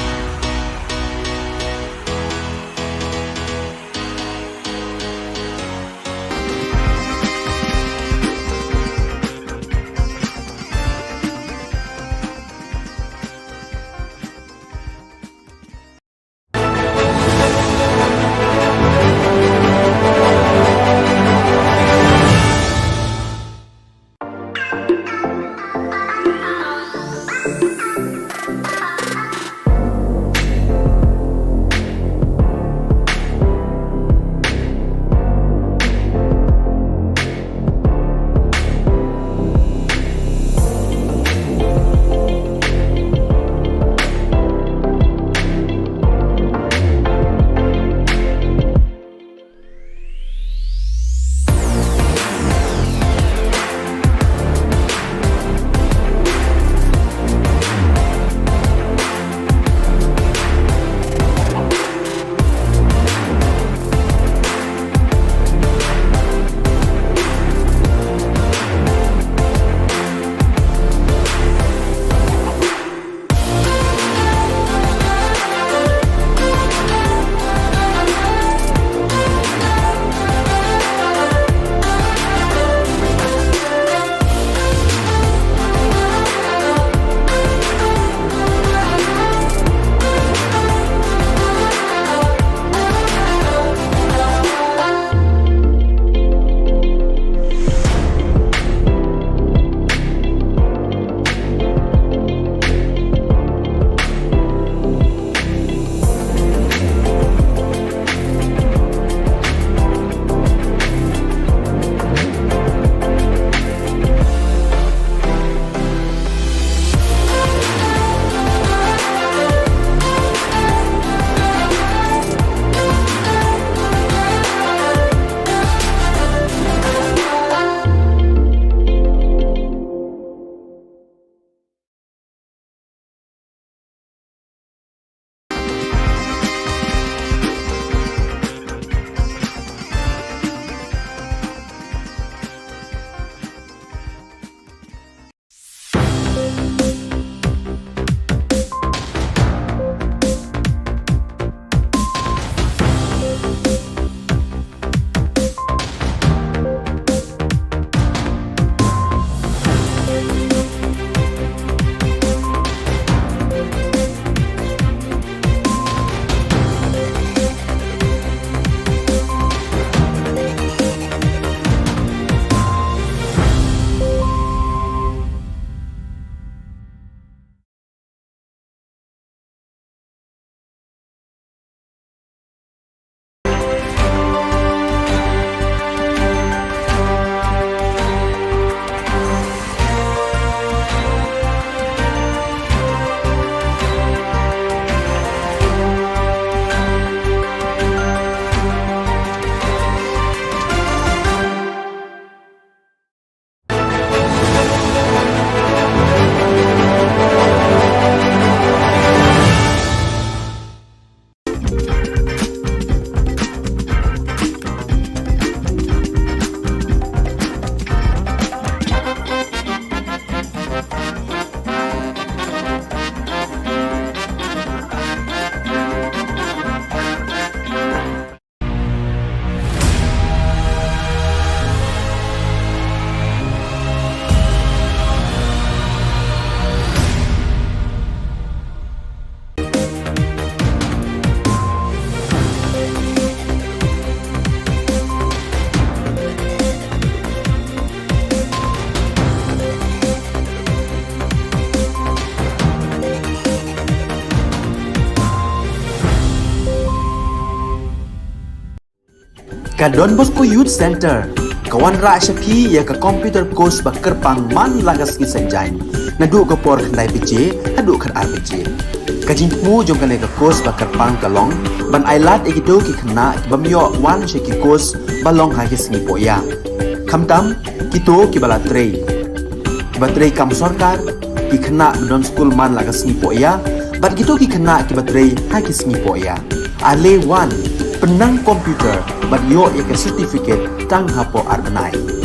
Ka Don Bosco Youth Center, kawan ra SPP ya ka computer course ba kerpang man lagas ki sanjain. Na du ka por khandai pije, hadu khan ar pije. Ka jingmu jong ka le ka course ba kerpang ka long, ban ailat ekido ki khna ki bamyo wan she ki course ba long ha ki sngi po ya. Khamtam kito ki bala trei. Ki ba trei kam sarkar ki khna don school man lagas sngi po ya. Bat kito ki khna ki ba trei ha ki sngi po ya. Ale wan penang komputer bat yo ya ke certificate tang hapo arbenai.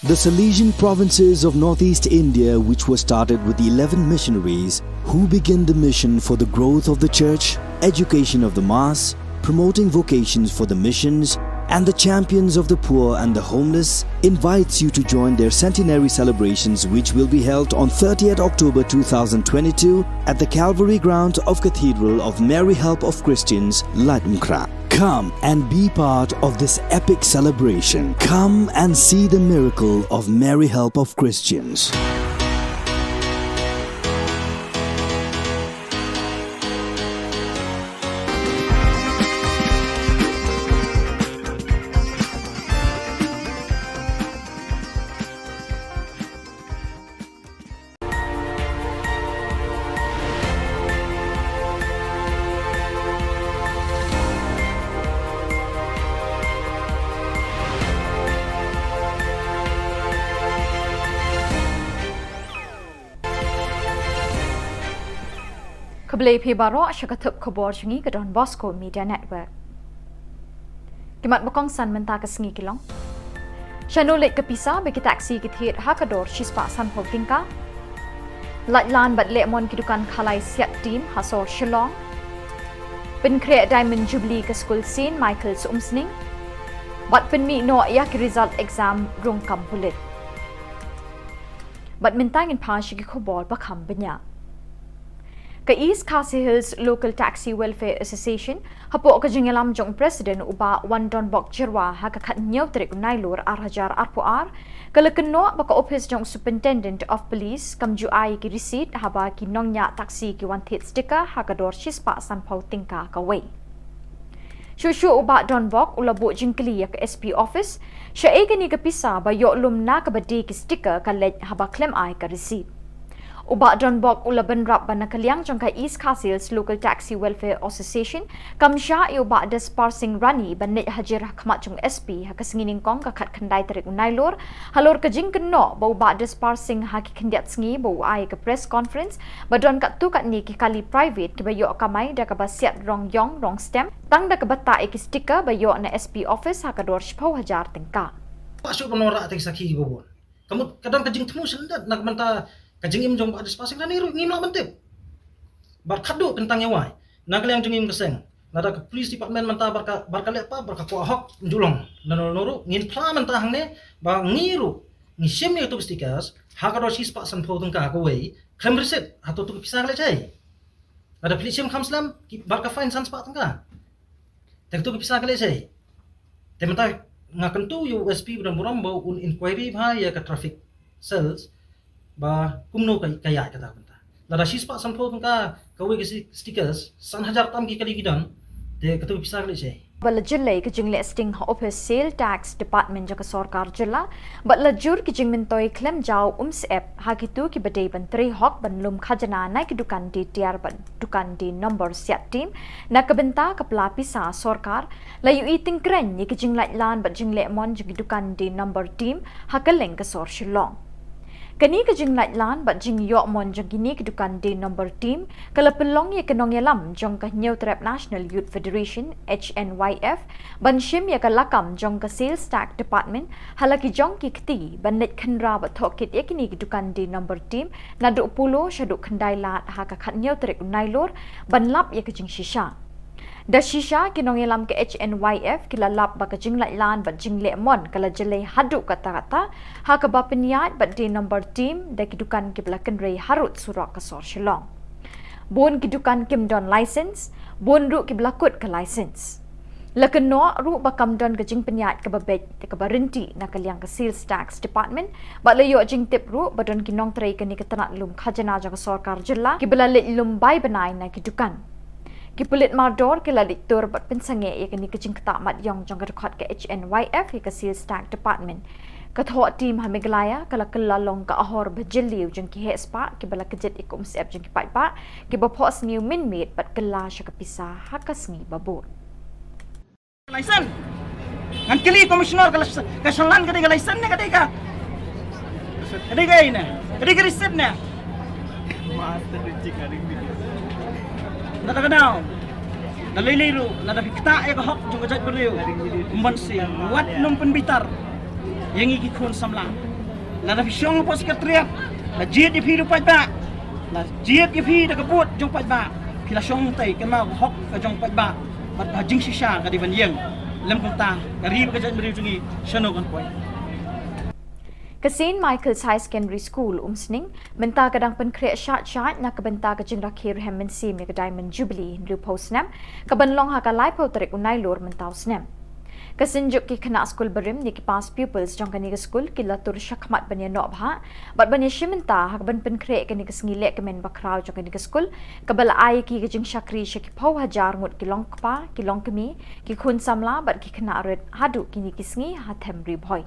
The Salesian provinces of northeast India, which were started with the 11 missionaries who began the mission for the growth of the church, education of the mass, promoting vocations for the missions, and the champions of the poor and the homeless, invites you to join their centenary celebrations, which will be held on 30th October 2022 at the Calvary Ground of Cathedral of Mary Help of Christians, Ladmkra. Come and be part of this epic celebration. Come and see the miracle of Mary Help of Christians. Keblai pi baro syakatup khubor chungi ke Don Bosco Media Network. Kimat bakong san menta ke sengi kilong. Shanulit ke pisa bagi taksi ke thir hakador shispa san ho tingka. Latlan bat lemon kidukan khalai siat team hasor Shillong. Pen create Diamond Jubilee ke school scene Michael's umsning. Bat pen mi no yak result exam rung kampulit. Bat mentangin pa syaki khubor bakam benya. Ka East Khasi Hills Local Taxi Welfare Association hapo ka jingalam jong president uba Wandon Bok Jirwa ha ka khat nyaw trik nailur arhajar arpuar kala kenno baka office jong superintendent of police kam ju ai ki receipt haba ki nongnya taxi ki wan thit sticker ha ka dor shispa san pau tingka ka wei Shushu uba Don Bok ulabu jingkli ya ka SP office sha e ni ka pisa ba yo lum na ka badi ki sticker ka lej haba claim ai ka receipt Uba Don Bok ulaban rap ban nakaliang jong ka East Khasi Hills Local Taxi Welfare Association kamsha i uba des parsing rani ban net hajir khmat jong SP ha kasingining kong ka khat khandai tarik unailor halor ka jing kenno ba uba des parsing ha ki khandiat sngi bo ai ka press conference ba don ka tu kat ni ki kali private ki ba yo kamai da ka ba siat rong yong rong stem tang da ka bata e ki sticker ba yo na SP office ha ka dor 10,000 tingka Pasok penora atik sakhi bobon. Kamu kadang kajing temu sendat nak menta kajing im jong ada spasing dan iru ngim nak mentip. Bar khadu tentang yawai. Nak yang jengim keseng. Nada ke police department menta barka lepa barka ko ahok julong. Dan nuru ngin pla menta hangne ba ngiru. Ni sim ni tu stickers hakado sis pak san pho tungka ko wei. Krem receipt atau tu pisah le chai. Ada police sim khamslam barka fine san spak tungka. Tak tu pisah le chai. Tementa ngakan tu USP dan buram bau un inquiry bha ya ka traffic cells ba kumno kaya kata benta lada shispa sampho tungka kawe ke stickers san hajar tam ki kali gidan te katu pisah le chai bala jillai ke jingle sting office sale tax department jaka sarkar jilla bala jur ki jing mentoi claim jaw app hakitu ki badai bantri hok banlum khajana nai ki dukan di tiar ban dukan di number siat team na kabenta kapla pisa sarkar layu eating kren ni ki jing lai lan bat jingle mon jigi dukan di number team hakaleng ka sor shillong Kani ka jing light lan bat jing yo mon jang kini ke dukan di number team kala pelong ya kenong yalam jong ka New Trap National Youth Federation HNYF ban shim ya ka lakam jong ka sales tax department halaki jong ki kti ban net khanra bat thokit ya kini ke dukan di number team na du pulo shadu khandai lat ha ka khat New Trap nailor ban lap ya ka jing shisha Da shisha kinong ilam ke HNYF kilalap ba kajing lan ba jing lemon kala jelai hadu kata-kata ha ka ba peniat ba di number team da kidukan kiblakan rei harut surak kasor shillong. Bon kidukan kim don license, bon ru kiblakut ke license. Lakan no ru ba kam don kajing peniat ke babet ke barinti na kaliang ke sales tax department ba layo jing tip ru ba don kinong trai ke ni ketanat lum khajana ja sarkar jilla kibla lum bai banai na kidukan. Kipulit mardor kila diktur bat pensange ya kini kecing ketak mat yong jong rekod ke HNYF ke sales tax department. Ketua tim hamiglaya kala kelalong ke ahor bejeliu jeng ki hespa ki bala kejet ikum siap jeng ki pa ki bapos new minmate bat kela syaka pisah hakasngi babur. License. Ngan kili komisioner kasalan kadi license ne kadi ka. Kadi ka ina. Kadi ka receipt ne. Master receipt kadi video. Nada kadao. Naliliru, nada kita ya hok juga jat beliau. Membansi, wat num penbitar. Yang iki kun samla. Nada fisyong pos sekretariat. La jiet di pilu pajba. La jiet di pi da kebut jong pajba. Pila syong tai kena hok ka jong pajba. Bat hajing shisha ka di banjeng. Lem kota, kari ka jat beliau jungi shano kan koi. Kasin Michael's High Secondary School umsning menta kadang penkreat syat na kebenta kajing rakhir hem sim ya Diamond Jubilee lu posnam kabanlong ha ka lai po tarik unai lor mentau snam. Kasinjuk ki kena school berim ni ki pas pupils jong kani ke school ki latur syakmat banya nok bha bat banya shimenta ha ban penkreat kani ke sngilek kemen bakrau jong kani ke school kabala ai ki kajing syakri syaki pau hajar ngut ki long kpa ki long kemi ki khun samla bat ki kena red hadu kini ki sngi ha them ri boy.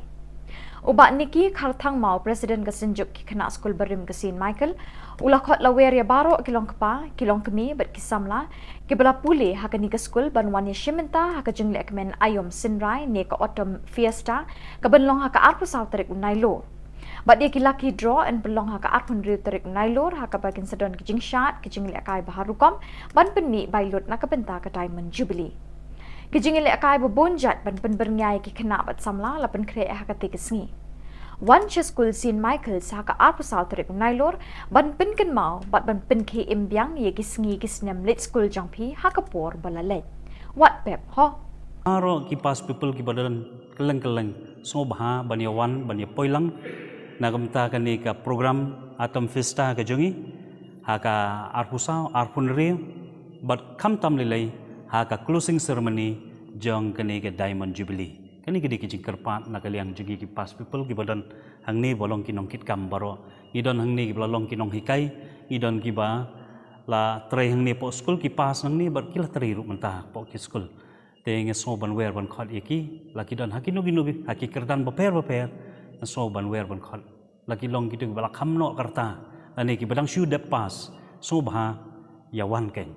Ubat niki kharthang mau presiden kesenjuk ki kena skul berim kesin Michael ulakot lawer ya baro kilong kepa kilong kemi bet kisamla ki bela pule ha kani ke skul banwan ya shimenta ha ka jengle kemen ayom sinrai ne ka autumn fiesta ka benlong ha ka arpu saw tarik unai lor bat dia ki lucky draw and belong ha ka arpun riu tarik unai lor ha ka bagin sedon ki jing shat ki jengle kai baharukom ban penni bailot na ka benta ka Diamond Jubilee. Kijing ilek kai bebonjat ban pen berngai ki kena bat samla la pen kre ha ka te kesngi. One school sin Michael's ha ka arpu saw tarik nailor ban pen ken mau bat ban pen ke imbyang ye kisngi kisnem lit school jangpi ha ka por balalet. What pep ho? Aro ki pas people ki badalan keleng so bha banyawan banya poilang nagamta kani ka program atom festa ka jongi ha ka arpusau arpunri bat kam tam lilai ha ka closing ceremony jong kani ke Diamond Jubilee kani ke dikijing kerpat na kaliang jugi ki pas people ki badan hangni bolong kinong kit kam baro idon hangni ki bolong kinong hikai idon ki ba la trai hangni po school ki pas hangni bar kila trai ru mentah po ki school te nge so ban wer ban khot iki la ki don hakinu ginu haki kerdan beper so ban wer ban khot la ki long ki tu bala kham no karta ani ki badang shu de pas so bha yawan ken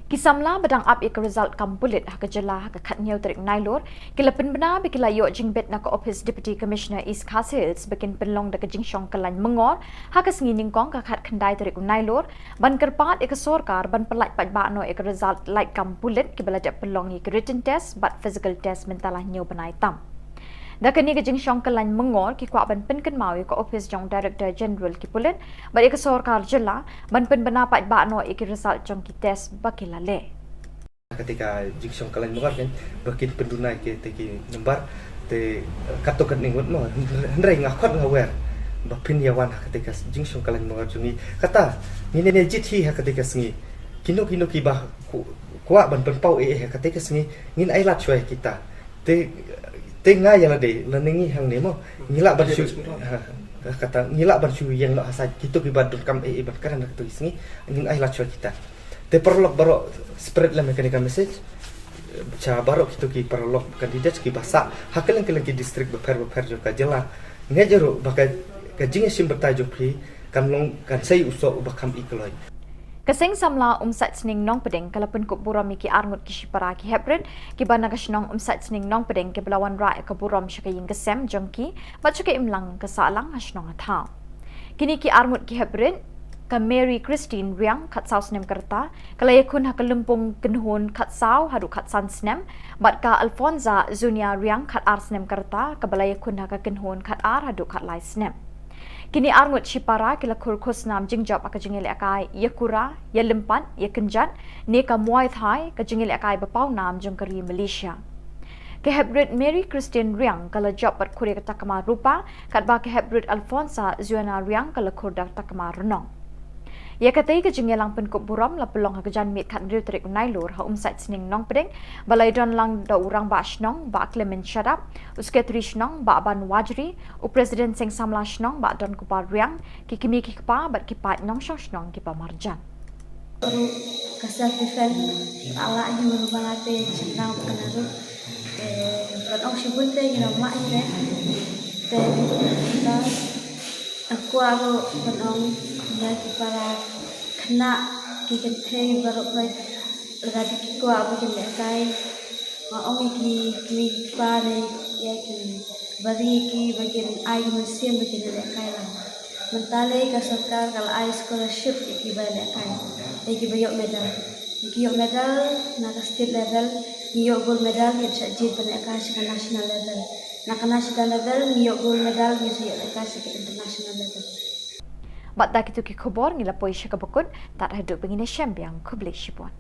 Kisamla badang up ik result kampulit ha ka jela ha ka khatnyau tarik nailor kilapin bana bikila yo jingbet na ka office deputy commissioner East Khasils bikin penlong da ka jingshong kalan mengor ha ka sngining kong ka khat khandai tarik nailor ban kerpat ik sorkar ban pelat pajba no ik result like kampulit kibala da penlong ik written test but physical test mentalah nyau banai tam. Da kani ka jingshong kalan mengor ki kwa ban pen kan mau ka office jong director general ki pulit ba ik sorkar jela ban pen bana pajba no ik result jong ki test bakila le. Ketika jingshong kalan mengor kan bakit pendunai ke teki nembar te katokan ningut mo hendrai ngakot ngawer ba pinyawan ketika jingshong kalan mengor jungi kata ni ne jit hi ketika sengi kino ki bah kwa ban pen pau ketika sengi ngin ai lat choi kita te ngai yang ade leningi hang ne mo ngila ban shu kata ngila ban shu yang no asa kitu ki badun kam ban karana tu sengi ngin ai lat choi kita te perlok baro spread la mechanical message cha baro kitu ki perlok kandidat ki basa hakeleng ki district beper jo ka jela ngejero bakai ka jinge sim bertajuk pri kan long kan sai uso bakam ikloi Kasing samla umsat sning nong pedeng kalapun ko buram ki arngut ki shipara ki hebred ki bana kasnong umsat sning nong pedeng ki belawan ra ka buram shaka ying kesem jongki bachuke imlang kasalang hasnong atha kini ki arngut ki hebred ka Mary Christine Riang khat saw snem kerta kalayakun ha kalumpung kenhun khat saw hadu khat san snem bat ka Alfonza Zunia Riang khat ar snem kerta ka balayakun ha ka kenhun khat ar hadu khat lai snem Kini arngut Shipara kila kurkus nam jingjob aka jingil akai yakura ya lempan ya kenjan ne ka muay thai ka jingil akai bapau nam jongkari Malaysia. Ke Hebrid Mary Christian Riang kala job pat kure ka takama rupa kat ba ke Hebrid Alfonsa Zuana Riang kala kurdak takama renong. Ya katai ke jengelang penkop buram la pelong ha kejan mit kat riu terik nailur ha umsat sening nong pedeng balai don lang da urang ba shnong ba Clement Shadap usketri shnong ba ban wajri u president seng samla shnong ba don kupar riang ki kimi ki pa bat ki pat nong shnong ki pa marjan Baru kasal defend ala yu balate senang penaru kan au sibun te ina mak te aku aro penong lagi para kena kikan te baru koi lagi kiku aku kena kai maong ki pare ya ki bari ki bagian ai museum bagian kai lah mentale ka sarkar kal ai scholarship ki bale kai ki bayok medal na ka state level yo gold medal ki sajid bale kai sa national level na ka national level yo gold medal ki sa kai sa international level. Bat dak itu ki khubor ngila poi syaka bakun tak hidup begini syambiang kubli shipon.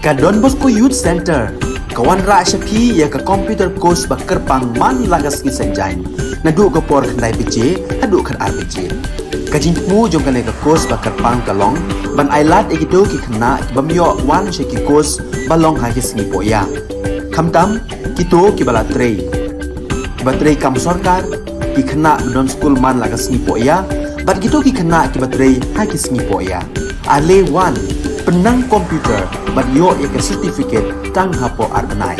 Ka Don Bosco Youth Center kawan ra syapi ya ka computer course ba kerpang man lagas ki sanjain nadu ko por khandai pije adu khan RPG kajin mu jong kale ka course ba kerpang kalong ban ailat egido ki khna bamyo wan she ki course balong ha ki singi poya khamtam kito ki bala trei batrei kam sarkar ki khna don school man lagas singi poya bat kito ki khna ki batrei ha ki singi poya ale wan penang komputer bat yo ya ke certificate tang hapo arbenai.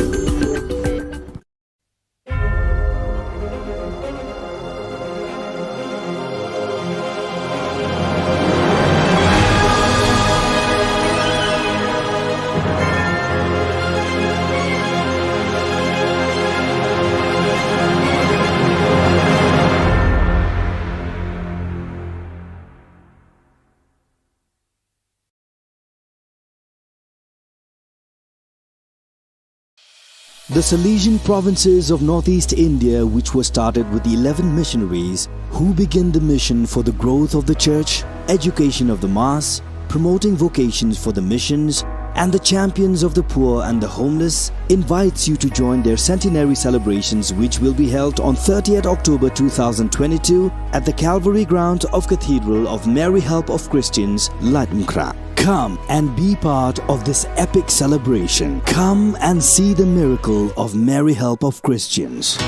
The Salesian provinces of northeast India, which were started with the 11 missionaries who began the mission for the growth of the church, education of the mass, promoting vocations for the missions, and the champions of the poor and the homeless, invites you to join their centenary celebrations, which will be held on 30th October 2022 at the Calvary Ground of Cathedral of Mary Help of Christians, Lightmkra. Come and be part of this epic celebration. Come and see the miracle of Mary Help of Christians.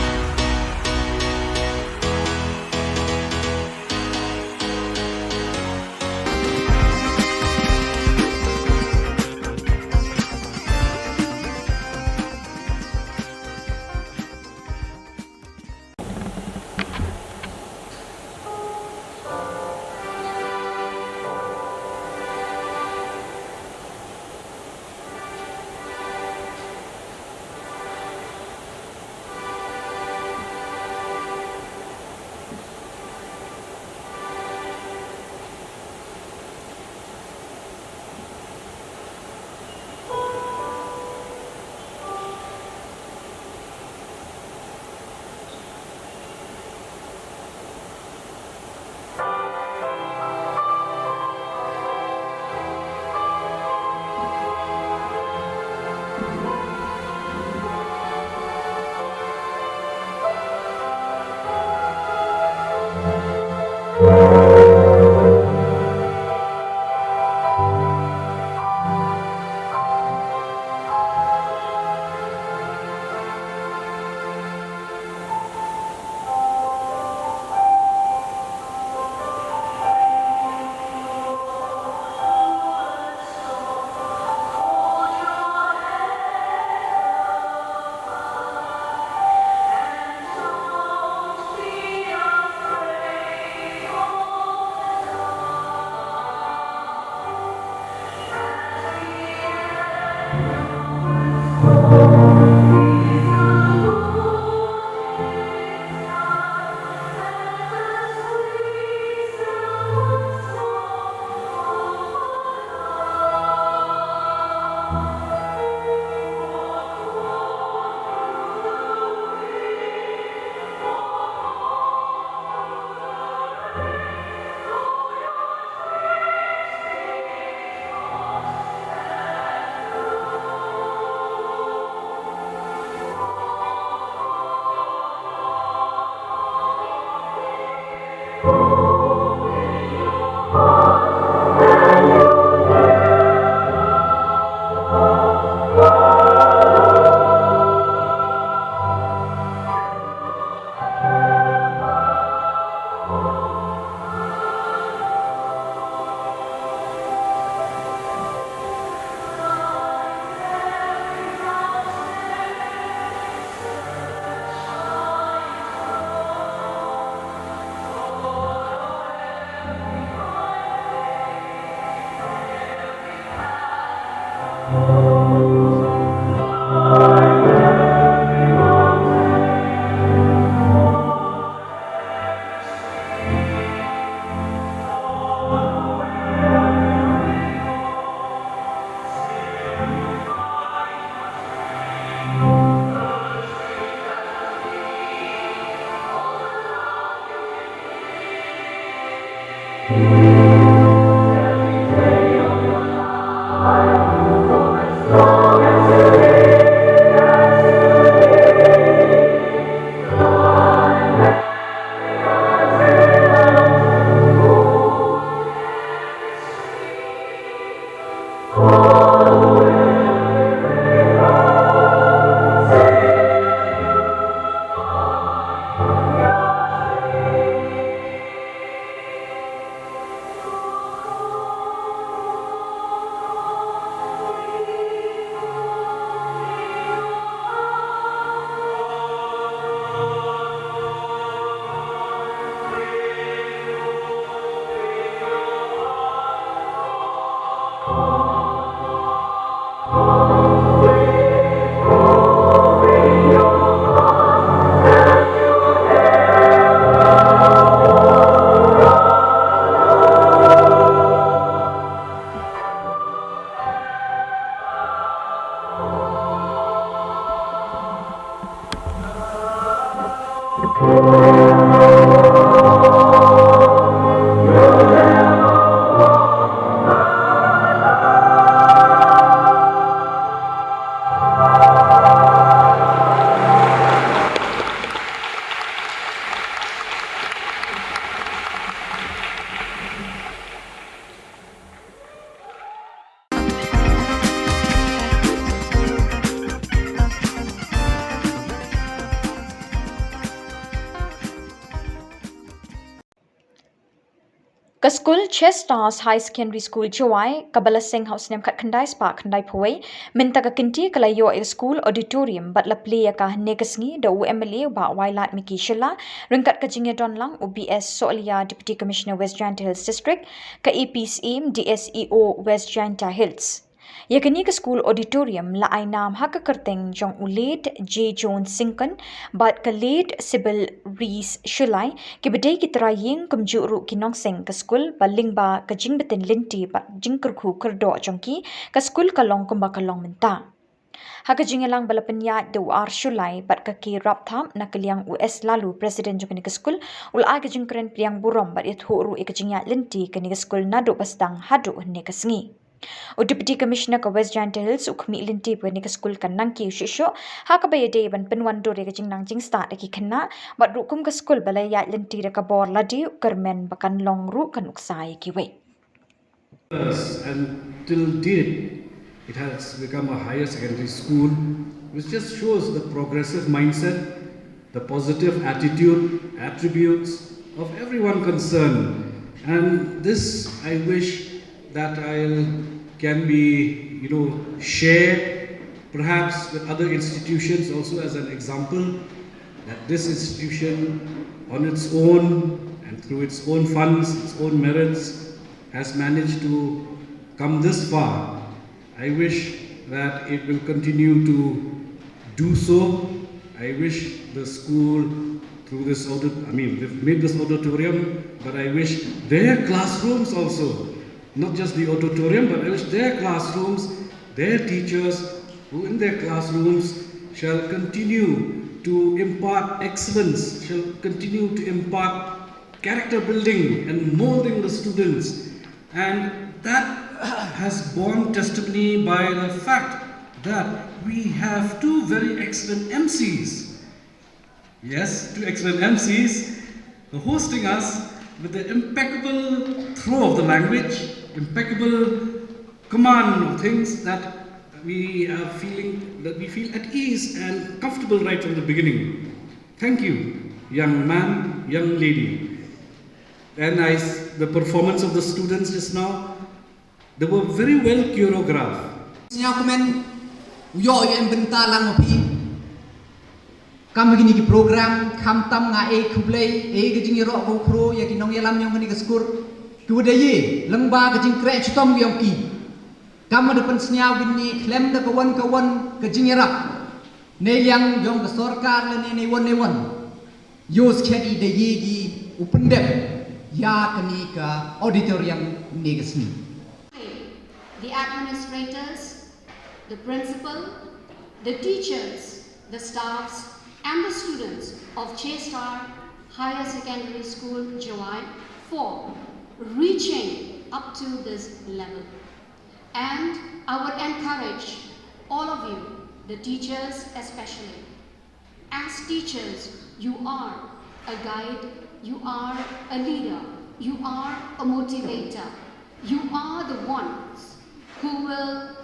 Ka school Chestars High Secondary School Chawai, Kabala Singh House Nem Kat Khandai Spark Khandai Pawai, Minta ka kinti kalayo a school auditorium but la play ka negasngi da UMLA ba Wailat Miki Shilla, Ringkat ka Jingya Donlang UBS Solia Deputy Commissioner West Janta Hills District, ka AP's aim DSEO West Janta Hills. Yakani ka school auditorium la ay nam haka kerteng jong ulet J. Jones Sinkan bat ka late Sibyl Rees Shulai ki bedai ki traying kumjuru ki nongseng ka school baling ba ka jingbetin linti bat jingkerku kerdo jongki ka school kalong kumba kalong menta. Haka jingelang balapanya de ar Shulai bat ka ki rap tham na kaliang US lalu Presiden jong ka school ula ka jingkeren priang burom bat it huru ka jingya linti ka ni school nado bastang hadu ne ka sngi. O Deputy Commissioner ka West Janta Hills ukmi linti pwede ka school kan nang ki shisho haka ba yade ban penwan do ka jing nang jing start ki khanna bat rukum ka school balay ya linti ka bor ladi kermen bakan long ru kan uksai ki we. And till date, it has become a higher secondary school, which just shows the progressive mindset, the positive attitude, attributes of everyone concerned. And this, I wish that can be, shared perhaps with other institutions also as an example, that this institution on its own and through its own funds, its own merits, has managed to come this far. I wish that it will continue to do so. I wish the school through this we've made this auditorium, but I wish their classrooms also, not just the auditorium, but I wish their classrooms, their teachers who in their classrooms shall continue to impart excellence, shall continue to impart character building and molding the students. And that has borne testimony by the fact that we have two very excellent MCs. Yes, two excellent MCs hosting us with the impeccable throw of the language, impeccable command of things that we feel at ease and comfortable right from the beginning. Thank you, young man, young lady. And the performance of the students just now, they were very well choreographed. Kam begini ki program kam tam nga Khubor ke jing ro go khro ya ki nong yalam nyong ni ke skur ku de ye lengba ke jing kre chutom yong ki kam de pen snya gini klem de kawan ke jing rap ne yang yong ke sarkar le ne won yos khedi de ye gi upendem ya kani ka auditorium ni ke sni. The administrators, the principal, the teachers, the staffs and the students of Chestar Higher Secondary School, Jawai 4 reaching up to this level. And I would encourage all of you, the teachers especially. As teachers, you are a guide, you are a leader, you are a motivator. You are the ones who will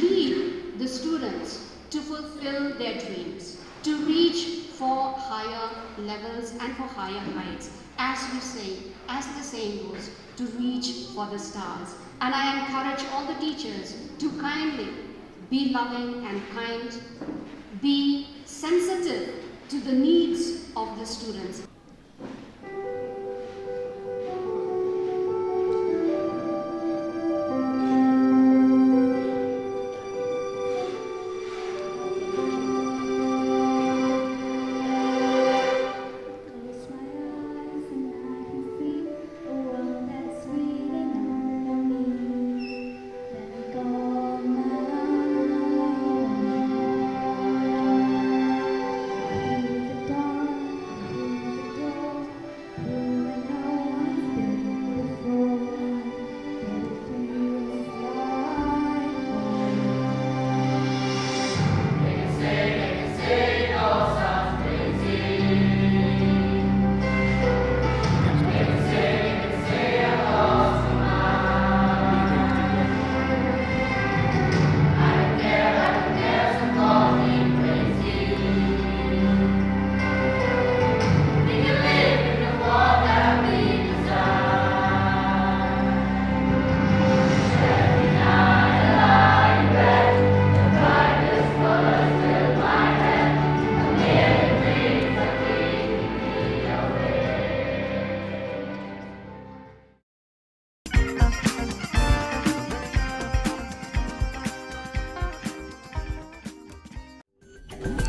lead the students to fulfill their dreams, to reach for higher levels and for higher heights. As we say, as the saying goes, to reach for the stars. And I encourage all the teachers to kindly be loving and kind, be sensitive to the needs of the students.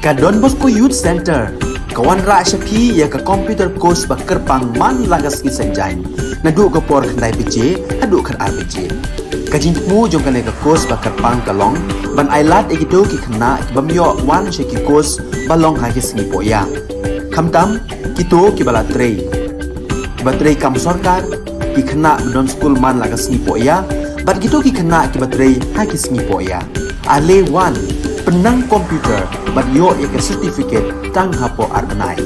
Ka Don Bosco Youth Center kawan ra shapi ya ka computer course ba kerpang man lagas ki sanjain na du ka por khandai bije adu khan ar bije ka jin mu jong ka le ka course ba kerpang kalong ban ailat e do ki khna bam yo wan she ki course balong ha ki sni po ya khamtam ki to ki bala trei ba trei kam sarkar ki khna don school man lagas ni po ya bat ki to ki khna ki ba trei ha ki sni po ya ale wan penang komputer bat yo ya ke certificate tang hapo arnai.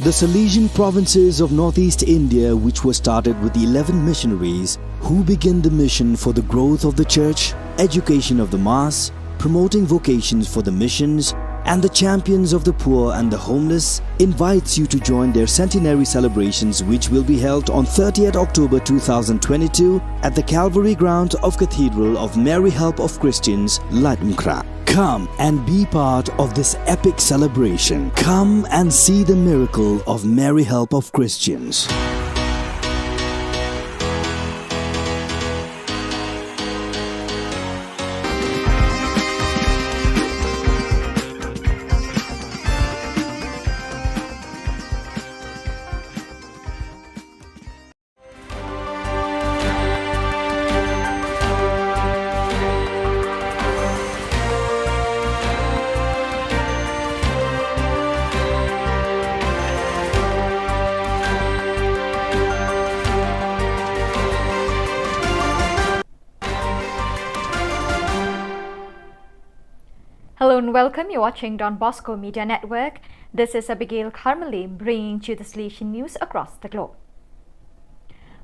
The Salesian provinces of northeast India, which were started with the 11 missionaries who began the mission for the growth of the church, education of the mass, promoting vocations for the missions, and the champions of the poor and the homeless, invites you to join their centenary celebrations, which will be held on 30th October 2022 at the Calvary ground of Cathedral of Mary Help of Christians, Latmkra. Come and be part of this epic celebration. Come and see the miracle of Mary Help of Christians. Hello and welcome. You're watching Don Bosco Media Network. This is Abigail Carmeli bringing you the Salesian news across the globe.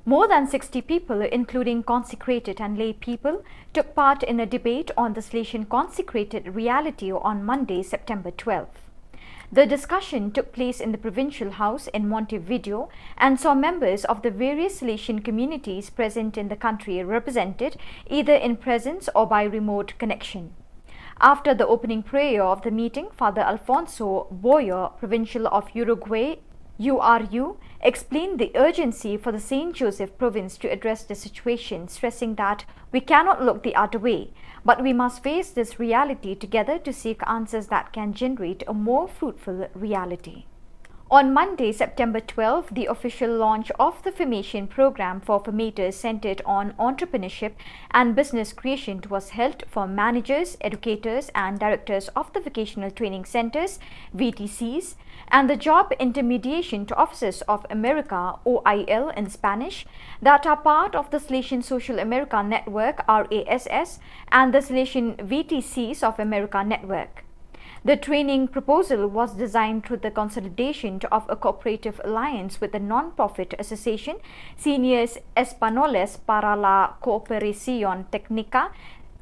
More than 60 people, including consecrated and lay people, took part in a debate on the Salesian consecrated reality on Monday, September 12th. The discussion took place in the Provincial House in Montevideo and saw members of the various Salesian communities present in the country represented either in presence or by remote connection. After the opening prayer of the meeting, Father Alfonso Boyer, Provincial of Uruguay, URU explained the urgency for the St. Joseph province to address the situation, stressing that we cannot look the other way, but we must face this reality together to seek answers that can generate a more fruitful reality. On Monday, September 12, the official launch of the formation program for formators centered on entrepreneurship and business creation was held for managers, educators and directors of the vocational training centers, VTCs, and the Job Intermediation to Officers of America, OIL in Spanish, that are part of the Salesian Social America Network, RASS, and the Salesian VTCs of America Network. The training proposal was designed through the consolidation of a cooperative alliance with the non-profit association Seniors Españoles para la Cooperación Técnica,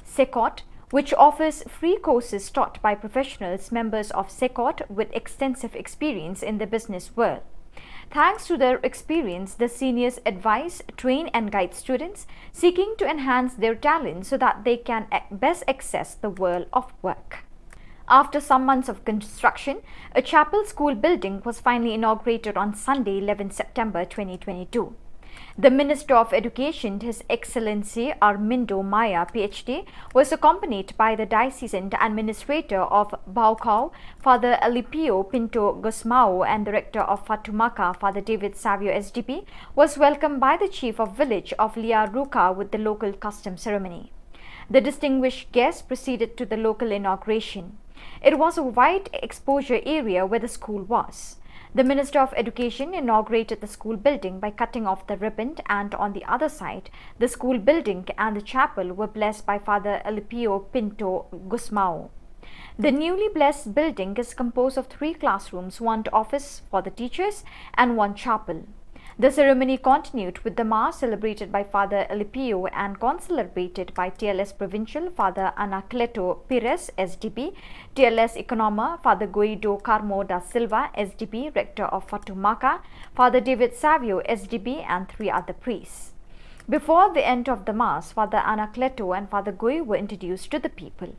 SECOT, which offers free courses taught by professionals members of SECOT with extensive experience in the business world. Thanks to their experience, the seniors advise, train and guide students seeking to enhance their talent so that they can best access the world of work. After some months of construction, a chapel school building was finally inaugurated on Sunday, 11 September 2022. The Minister of Education, His Excellency Armindo Maya, PhD, was accompanied by the Diocesan Administrator of Baucau, Father Alipio Pinto Gusmao, and the Rector of Fatumaca, Father David Savio SDP, was welcomed by the Chief of Village of Liaruca with the local custom ceremony. The distinguished guests proceeded to the local inauguration. It was a wide exposure area where the school was. The Minister of Education inaugurated the school building by cutting off the ribbon, and on the other side, the school building and the chapel were blessed by Father Alipio Pinto Gusmao. The newly blessed building is composed of 3 classrooms, 1 office for the teachers and 1 chapel. The ceremony continued with the Mass celebrated by Father Alipio and concelebrated by TLS Provincial Father Anacleto Pires, SDP, TLS Economa Father Guido Carmo da Silva, SDP, Rector of Fatumaca, Father David Savio, SDP, and 3 other priests. Before the end of the Mass, Father Anacleto and Father Gui were introduced to the people.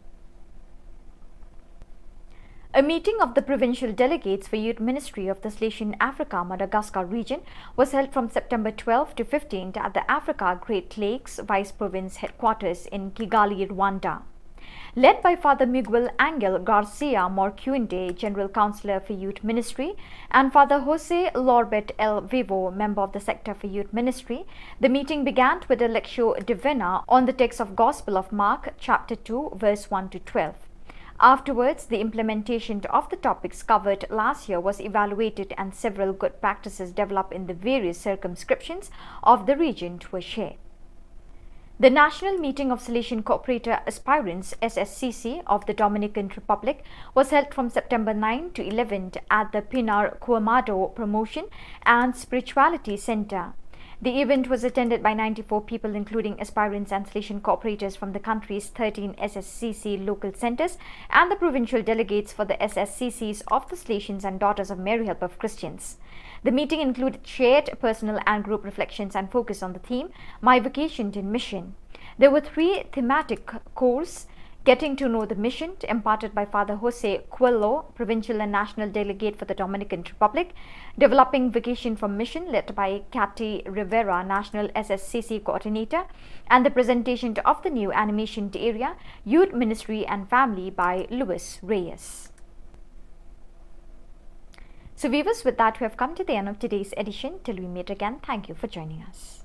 A meeting of the provincial delegates for Youth Ministry of the Salesian Africa Madagascar region was held from September 12 to 15 at the Africa Great Lakes Vice Province headquarters in Kigali, Rwanda. Led by Father Miguel Angel Garcia Morcuende, General Councillor for Youth Ministry, and Father Jose Lorbet El Vivo, Member of the Sector for Youth Ministry, the meeting began with a Lectio Divina on the text of Gospel of Mark, chapter 2, verse 1 to 12. Afterwards, the implementation of the topics covered last year was evaluated and several good practices developed in the various circumscriptions of the region were shared. The National Meeting of Salesian Cooperator Aspirants SSCC of the Dominican Republic was held from September 9 to 11 at the Pinar Cuamado Promotion and Spirituality Center. The event was attended by 94 people, including aspirants and Salesian cooperators from the country's 13 SSCC local centers and the provincial delegates for the SSCCs of the Salesians and Daughters of Mary Help of Christians. The meeting included shared personal and group reflections and focus on the theme, My Vocation in Mission. There were 3 thematic courses: Getting to Know the Mission, imparted by Father Jose Coelho, Provincial and National Delegate for the Dominican Republic; Developing Vocation from Mission, led by Cathy Rivera, National SSCC Coordinator; and the presentation of the new animation area, Youth Ministry and Family, by Luis Reyes. So viewers, with that we have come to the end of today's edition. Till we meet again, thank you for joining us.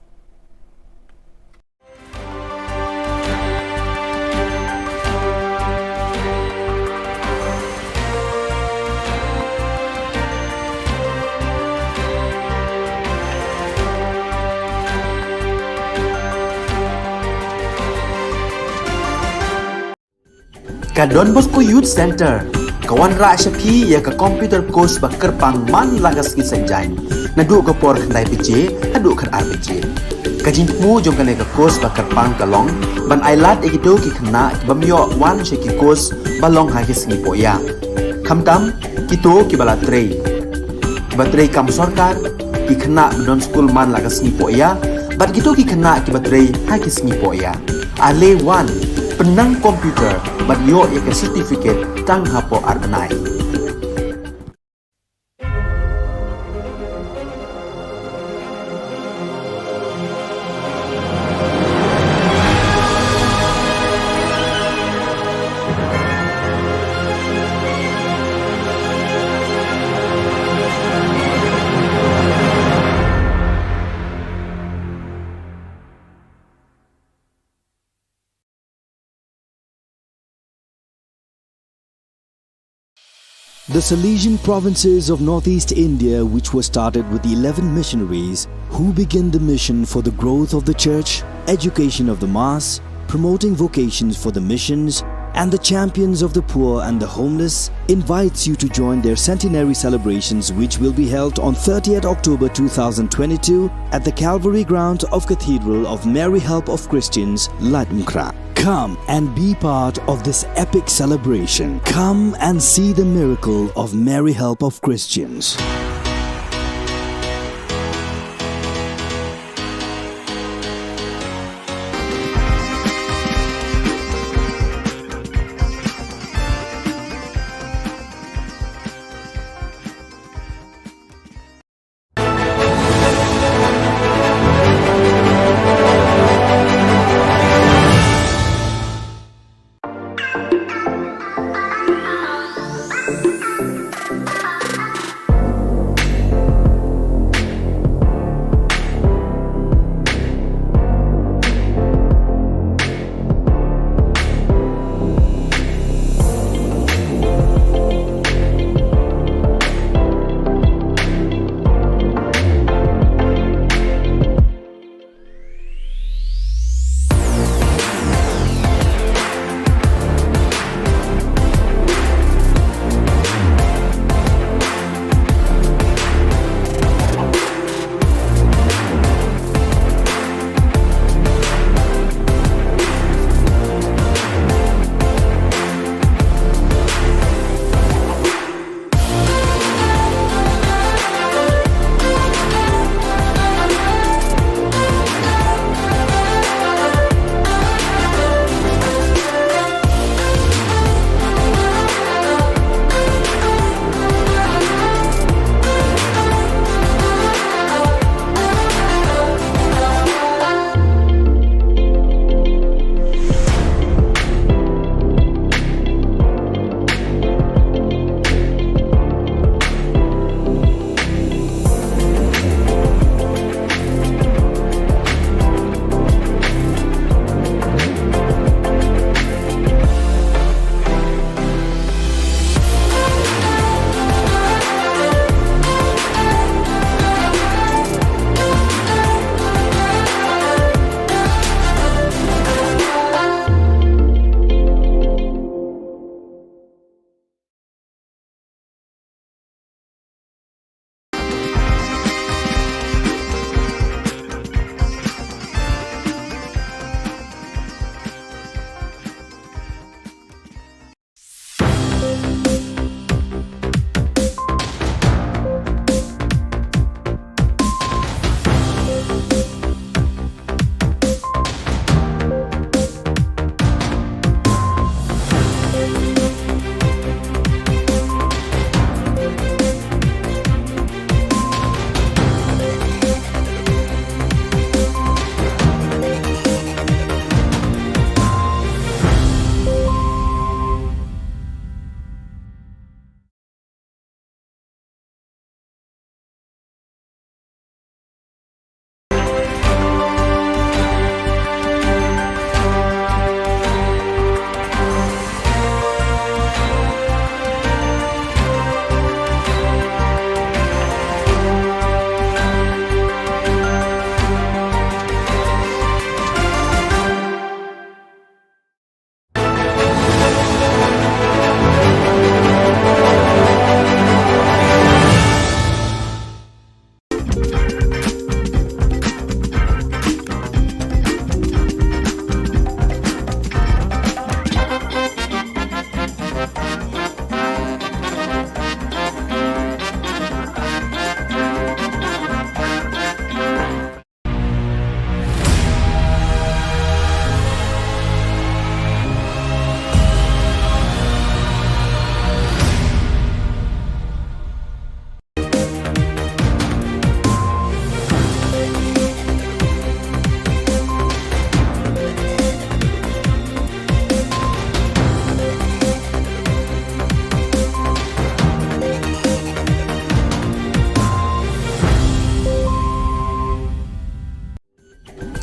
Ka Don Bosco Youth Center, kawan ra Shapi ya ka computer course bakar pangman lagas ki sanjai. Nadu ka por khandai pije, hadu khar ar pije. Ka jingmu jong ka course bakar pang kalong, ban ailat egito ki khna bamyo wan she ki course balong ha ki singi poya. Khamtam kito ki bala trei. Batrei kam sarkar ki khna don school man lagas singi poya, bat kito ki khna ki batrei ha ki singi poya. Ale wan penang komputer bat yo ya certificate tang hapo arnai. The Salesian provinces of northeast India, which were started with the 11 missionaries who began the mission for the growth of the church, education of the mass, promoting vocations for the missions, and the champions of the poor and the homeless, invites you to join their centenary celebrations, which will be held on 30th October 2022 at the Calvary Ground of Cathedral of Mary Help of Christians, Latmkra. Come and be part of this epic celebration. Come and see the miracle of Mary Help of Christians.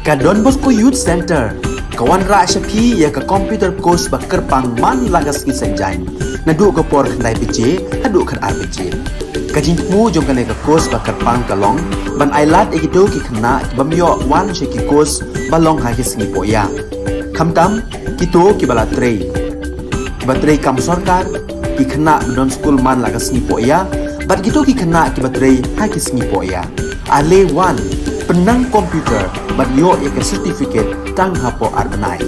Ka Don Bosco Youth Center, kawan ra shapi ya ka computer course ba kerpang man lagas ki senjain na du ko por khandai bije hadu khan ar bije kajin mu jong kale ka course ba kerpang kalong ban ailat ekido ki khna bamyo wan she ki course balong ha ki singi poya khamtam kito ki bala trei batrei kam sarkar ki khna non school man lagas ni poya bat kito ki khna ki batrei ha ki singi poya ale wan penang komputer ban yo ya ka certificate tang hapo arbanai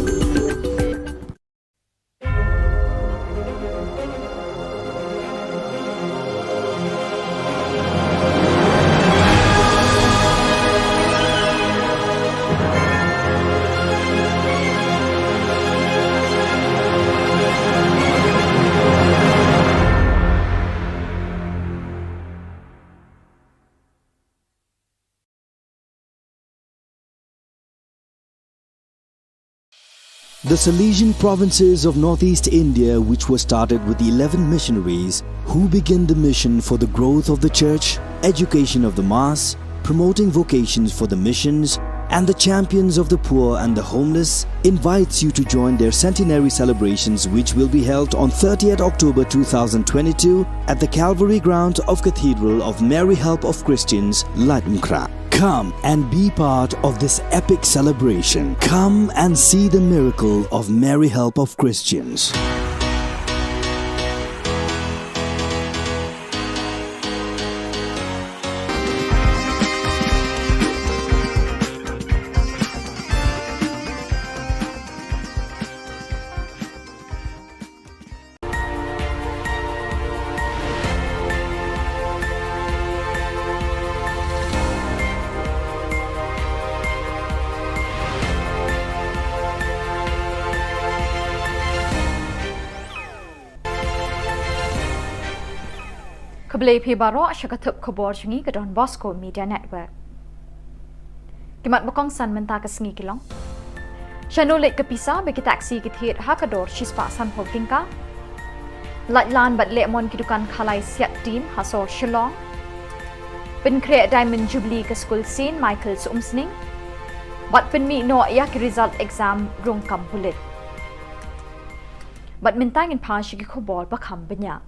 The Salesian provinces of northeast India, which were started with the 11 missionaries who began the mission for the growth of the church, education of the mass, promoting vocations for the missions, and the champions of the poor and the homeless, invites you to join their centenary celebrations, which will be held on 30th October 2022 at the Calvary Ground of Cathedral of Mary Help of Christians, Latimkra. Come and be part of this epic celebration. Come and see the miracle of Mary Help of Christians. Keblai pi baro syakatup khubor jungi ke Don Bosco Media Network. Kimat bakong san menta ke sengi kilong. Shanulit ke pisa bagi taksi ke thiet hakador shispa san ho tingka. Latlan bat lemon kidukan khalai siat team hasor Shillong. Pen create Diamond Jubilee ke school scene Michael's umsning. Bat pen mi no yak result exam rung kam pulit. Bat mintangin pa syaki khubor bakam benya.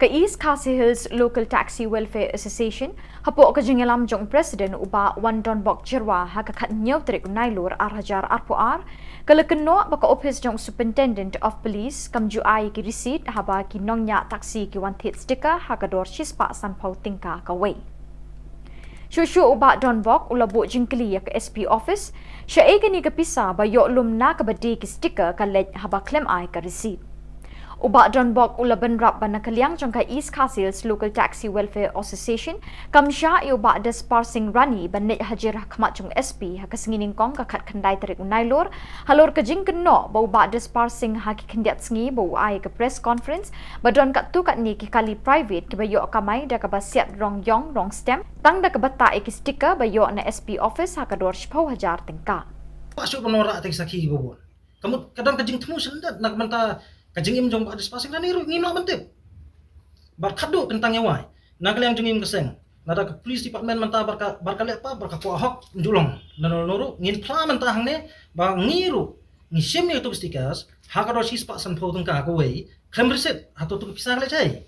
Ka East Khasi Hills Local Taxi Welfare Association hapo ka jingalam jong president uba Wandon Bok Jirwa ha ka khat nyaw trik nailur arhajar arpuar kalakno baka office jong superintendent of police kam ju ai ki receipt haba ki nongnya taxi ki wan thit sticker ha ka dor shispa san phau tingka ka wei Shushu uba Don Bok ulabo jingkli ya ka SP office sha e ni ka pisa ba yo lum na ka badi ki sticker ka lej haba claim ai ka receipt Uba Don Bok ulaban rap ban nakaliang jangka East Khasi Hills Local Taxi Welfare Association kamsha uba des parsing rani ban net hajir khmat jong SP ha kasingining kong ka khat khandai tarik unailor halor ka jing kenno ba uba des parsing ha ki khandiat sngi ba ai ka press conference ba don kat tu kat ni ki kali private ki ba yo kamai da ka ba siat rong yong rong stem tang da ka bata e ki sticker ba yo na SP office ha ka dor 10,000 tingka Pasok menora atik saki bobon kamu kadang kajing temu sendat nak menta kajing im jong ada spasing dan iru ngino mentip bar khadu tentang yawai nagal yang jengim keseng nada ke police department menta barka le apa barka ko hok julong dan noru ngin pla menta hangne ba ngiru ngisim ni tu stickers hakado sis pa san photong ka ko wei kham receipt hato tu pisa le chai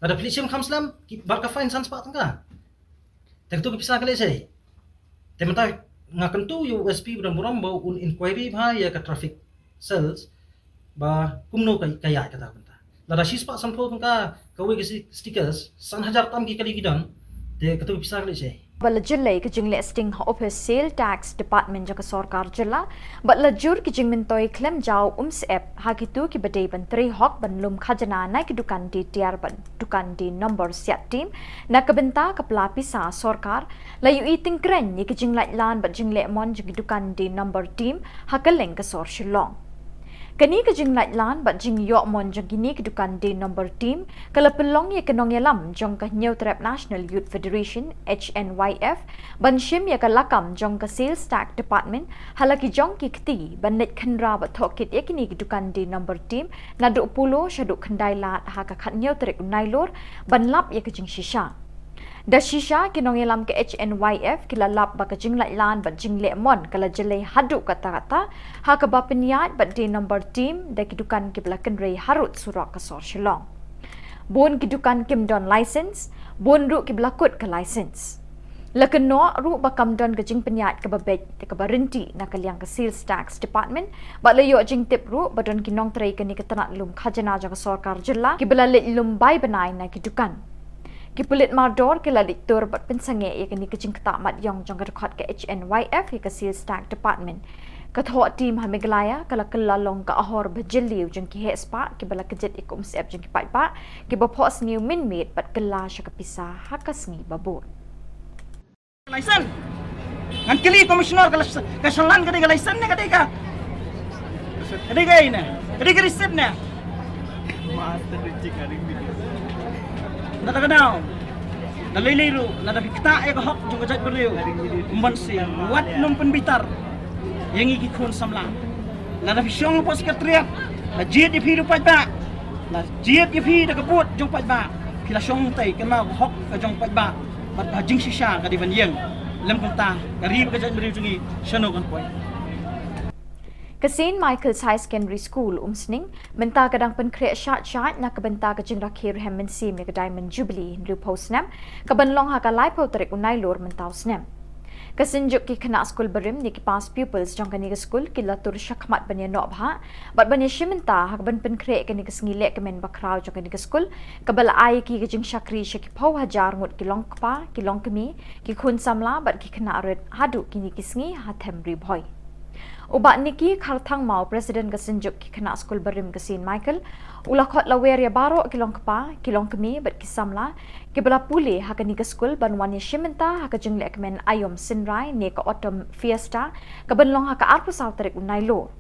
ada police im khamslam barka fine san spa tangka tek tu pisa le chai tementa ngakan tu USP dan buram bau un inquiry bha ya ka traffic cells ba kumno kaya kata benta lada shispa sanpho tungka kawe ke stickers san hajar tam ki kali gidan te katu pisar le che bala jillai ke jingle sting office sale tax department jaka sarkar jilla bala jur ki jing mentoi claim jaw ums app hakitu ki badai ban 3 hok ban lum khajana nai ki dukan di tiar ban dukan di number siat team na kabenta kapla pisa sarkar layu eating kren ni ki jing lai lan ban jingle mon jing dukan di number team hakaleng ka sor shillong Kani ka jing light lan bat jing yok mon jang kini ke dukan di number team kala pelong ya kenong yalam jong ka New Trap National Youth Federation HNYF ban shim ya ka lakam jong ka sales tax department halaki jong ki kti ban net khandra bat thokit ya kini ke dukan di number team na du pulo shadu khandai lat ha ka khat New Trap nailor ban lap ya ka jing shisha Da shisha kinong ilam ke HNYF kilalap ba kajing lailan ba jing lemon kala jelai hadu kata-kata ha ka ba peniat ba di number team da kidukan kiblakan rei harut surak kasor shillong. Bon kidukan kim don license, bon ru kiblakut ke license. Lakan no ru ba kam don kajing peniat ke babet ke barinti na kaliang ke sales tax department ba layo jing tip ru ba don kinong trai ke ni ketanat lum khajana ja kasor kar jilla kibla lum bai banai na kidukan. Kipulit mardor kila diktur bat pensange ia kini kecing ketak mat yong jong rekod ke HNYF ke sales tax department. Ketua tim hamiglaya kala kelalong ke ahor bejeliu jeng ki hespa ki bala kejet ikum siap jeng ki pat ki bapos new minmate bat kela syaka pisah hakasngi babur. License. Ngan kili komisioner ka shalan ka license ne ka. Kadiga ina. Kadiga receipt ne. Master rejik hari ini. Nada kenal. Naliliru, nada kita ya hok jung kajat beliau. Membansi, wat num penbitar. Yang iki kun samla. Nada fisyong pos sekretariat. La jiet di pidu pajba. La jiet di pidu kebut jung pajba. Pila syong tai kenal hok ka jung pajba. Bat bajing shisha ka di banjeng. Lem kunta, karib kajat beliau jungi syano kan poi. Kasin Michael's High Secondary School umsning menta kadang penkreat syat na kebenta kajing rakhir hem sim ke Diamond Jubilee lu posnam kabanlong ha ka lai po tarik unai lor mentau snam. Kasinjuk ki kena school berim ni ki pas pupils jong kani ke school ki latur syakmat banya nok bha bat banya shimenta ha ban penkreat kani ke sngilek ke men bakrau jong kani ke school kabal ai ki kajing syakri syaki pau hajar ngut ki long kpa ki long kemi ki khun samla bat ki kena red hadu kini ki sngi ha them ribhoi. Ubat niki kharthang mau Presiden kesenjuk ki kena skul berim kesin Michael ulakot lawer ya baro kilong kepa kilong kemi bat kisamla ke bela puli ha kani ke skul banwani shimenta ha ka jingle kemen ayom sinrai ne ka autumn fiesta ka benlong ha ka arpu sau tarik unailo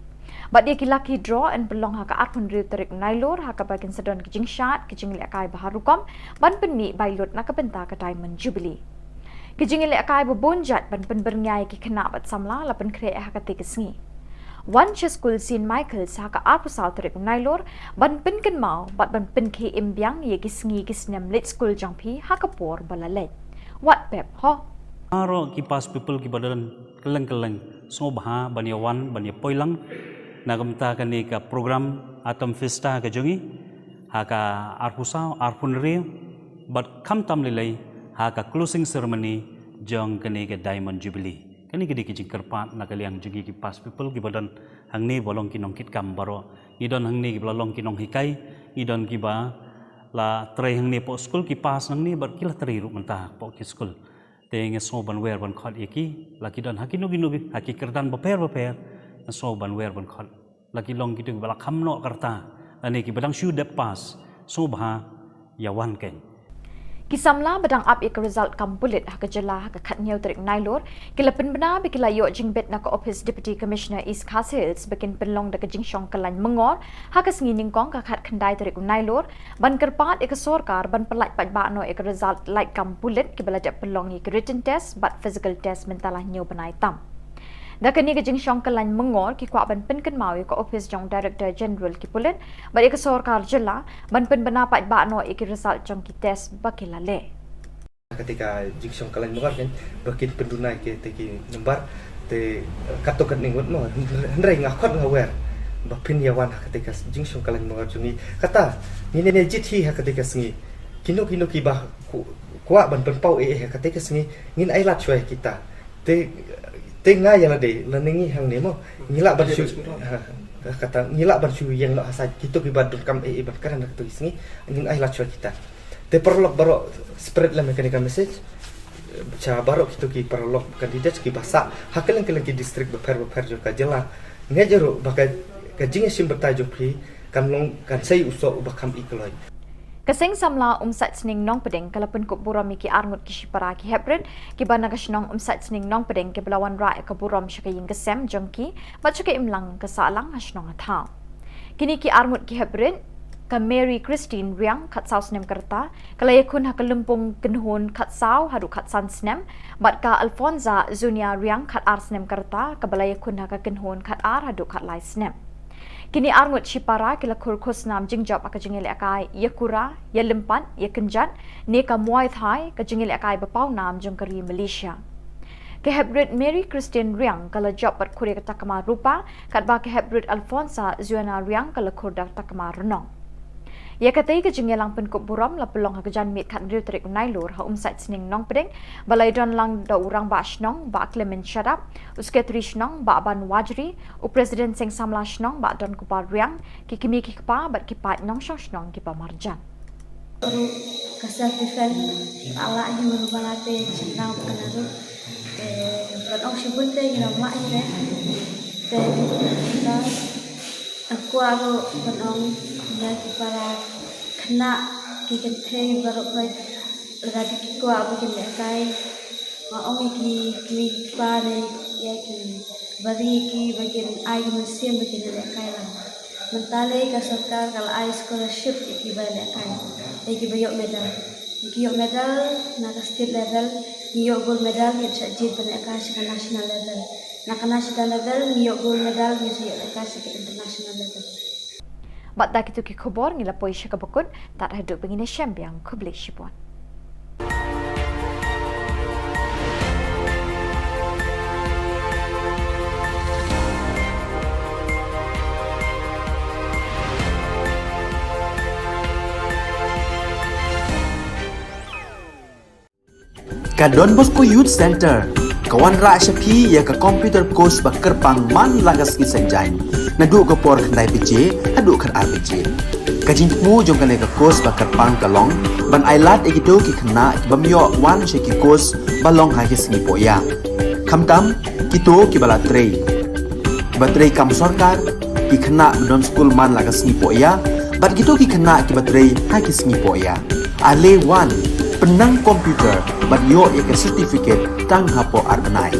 bat dia kilaki draw and belong ha ka arpun riu tarik unailo ha ka bakin sedon ke jingshat ke jingle kai baharukom ban penmi bailut na ka benta ka Diamond Jubilee. Kijing ilek kai bebonjat ban pen berngai ki kena bat samla la pen kre ha ka te kesngi. Wan school sin Michael's ha ka arpu sau tarik nailor ban pen ken mau bat ban pen ke imbyang ye kisngi kisnem lit school jangpi ha ka por balalet. What pep ho? Aro ki pas people ki badalan keleng-keleng so bha banyawan banya poilang nagamta kani ka program atom festa ka jongi ha ka arpusau arpunri bat kam tam lilai ha ka closing ceremony jong kani ke Diamond Jubilee kani gedi ki jingkerpat na kaliang jugi ki pas people ki badan hangni bolong ki nongkit kam baro idon hangni ki bolong ki nong hikai idon ki ba la trai hangni po school ki pas hangni bar ki la trai ru mentah po ki school te nge so ban wer ban khot iki la ki don hakinu ginu haki kerdan beper so ban wer ban khot la ki long ki tu bala khamno karta ani ki badang shu de pas so bha yawan ken Kisamla badang up ik result kampulit ha ka jela ha ka khatnyau tarik nailor kila penbena bikila yo jingbet na ka office deputy commissioner East Khas Hills bikin penlong da ka jingshong kalan mengor ha ka sngining kong ka khat khandai tarik nailor ban kerpat ik sorkar ban pelat pajba no ik result like kampulit kibala da penlong ik written test but physical test mentalah nyu banai tam. Da kani ka jingshong kalan mengor ki kwa ban pen kan mau ka office jong director general ki pulit ba ik sorkar jela ban pen bena pajba no ik result jong ki test bakila le. Ketika jiksong kalian mengar kan bakit pendunai ke teki nembar te katokan ningut no hendrai ngakot ngawer bapin yawan ketika jiksong kalian mengar jungi kata ni ne jithi ketika sengi kino ki bah kuat ban penpau ketika sengi ngin ai lat choi kita te ngai yang ade leningi hang ne mo ngilak ban shu kata ngilak ban shu yang no asa kita ki badun kam ban karana ketika sengi ngin ai lat choi kita te perlok baro spread la mechanical message cha baro kita ki perlok kandidat ki basa hakelan ki district beper jo ka jela ngejero bakai ka jinge sim bertajuk pri kan long kan sei uso bakam ikloi Kasing samla umsat sning nong pedeng kalapun kuburam ki arngut ki shipara ki hebred ki bana kasnong umsat sning nong pedeng ki belawan ra ka buram shakayin kesem jongki baca ke imlang kasalang hasnong athau kini ki arngut ki hebred ka Mary Christine Riang kat sau snem kerta kalaya kun ha kalumpung kenhun kat sau hadu kat san snem bat ka Alfonza Zunia Riang kat ar snem kerta ka balaya kun ha ka kenhun kat ar hadu kat lai snem Kini arngut Shipara kila kurkus nam jingjab aka jingil akai yakura ya lempan ya kenjan ne ka muay thai ka jingil akai bapau nam jongkari Malaysia. Ke Hebrid Mary Christian Riang kala job pat kure ka takama rupa kat ba ke Hebrid Alfonsa Zuana Riang kala kurda takama renong. Ya katai ke jengelang penkuk buram la pelong ha kejan mit kat riu terik nailur ha umsat sening nong pedeng balai don lang da urang ba shnong ba Clement Shadap usketri shnong ba ban wajri u presiden seng samla shnong ba don kupar riang ki kimi ki kpa bat ki pat nong shnong ki pa marjan. Baru kasar defend ala ni merubalate senang kanaru kan sibun te ina mak ni te aku aro penong lagi para kena kikente baru koi lagi kiko abu kene kai ma ongi ki pare ya ki bari ki bagian ai musim bagian kai lah mentale ka sarkar kal ai scholarship ki bale kai ki bayok medal na ka state level niyo gold medal ni sajid bale kai sa national level na ka national level niyo gold medal ni sa kai sa international level. Bat dak itu ki khubor ngila poi syaka bakun tak haduk bengine syambiang kubli shipon. Ka Don Bosco Youth Center kawan ra shapi ya ka computer course ba kerpang man lagas ki sanjai na du ko por khandai pije adu khan RPG kajin mu jong kale ka course ba kerpang kalong ban ailat egido ki khna bamyo wan she ki course balong ha ki singi poya khamtam kito ki bala trei batrei kam sarkar ki khna don school man lagas ni poya bat kito ki khna ki batrei ha ki singi poya ale wan penang komputer bat yo ya ke certificate tang hapo arbenai.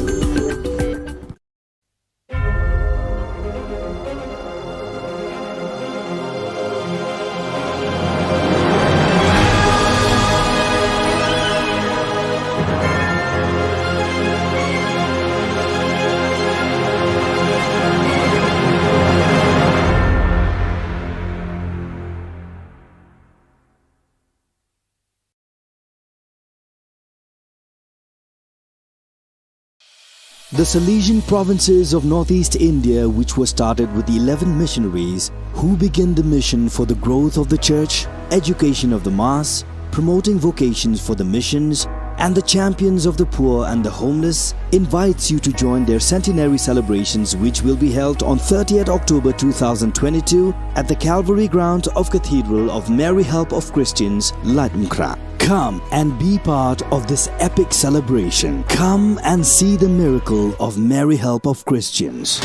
The Salesian provinces of northeast India, which were started with the 11 missionaries who began the mission for the growth of the church, education of the mass, promoting vocations for the missions, and the champions of the poor and the homeless, invites you to join their centenary celebrations, which will be held on 30th October 2022 at the Calvary Ground of Cathedral of Mary Help of Christians, Latimkra. Come and be part of this epic celebration. Come and see the miracle of Mary Help of Christians.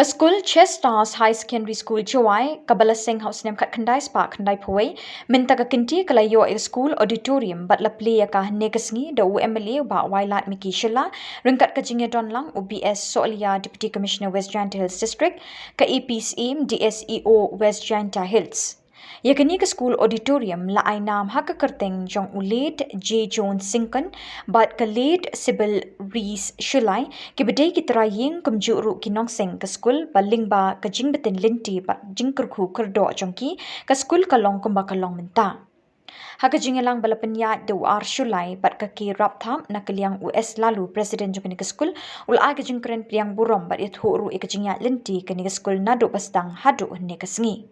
Ka school Chestars High Secondary School Chawai, Kabala Singh House Nem Kat Khandai Spark Khandai Pawai, Minta ka kinti kalayo e school auditorium but la play ka negasngi da UMLA ba Wailat Miki Shilla, Ringkat ka jingya don lang UBS Solia Deputy Commissioner West Janta Hills District, ka EPs aim DSEO West Janta Hills. Yakini ka school auditorium la ay nam haka kerteng jong ulit J. Jones Sinkan bat ka late Sibyl Rees Shulai ki bedai ki traying kumjuru kinong sing ka school baling ba ka jing betin linti ba jing kerku kerdo jongki ka school kalong kumba kalong menta. Haka jingelang balapanya do ar Shulai bat ka ki rap tham na kaliang US lalu presiden jong ka school ulai ka jing keren priang burom bat it horu e ka jingya linti ka ni ka school nado bastang hadu ne ka sngi.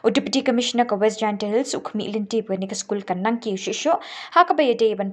O Deputy Commissioner ka West Janta Hills ukmi linti pwede ka school kan nangki shisho haka bayade ban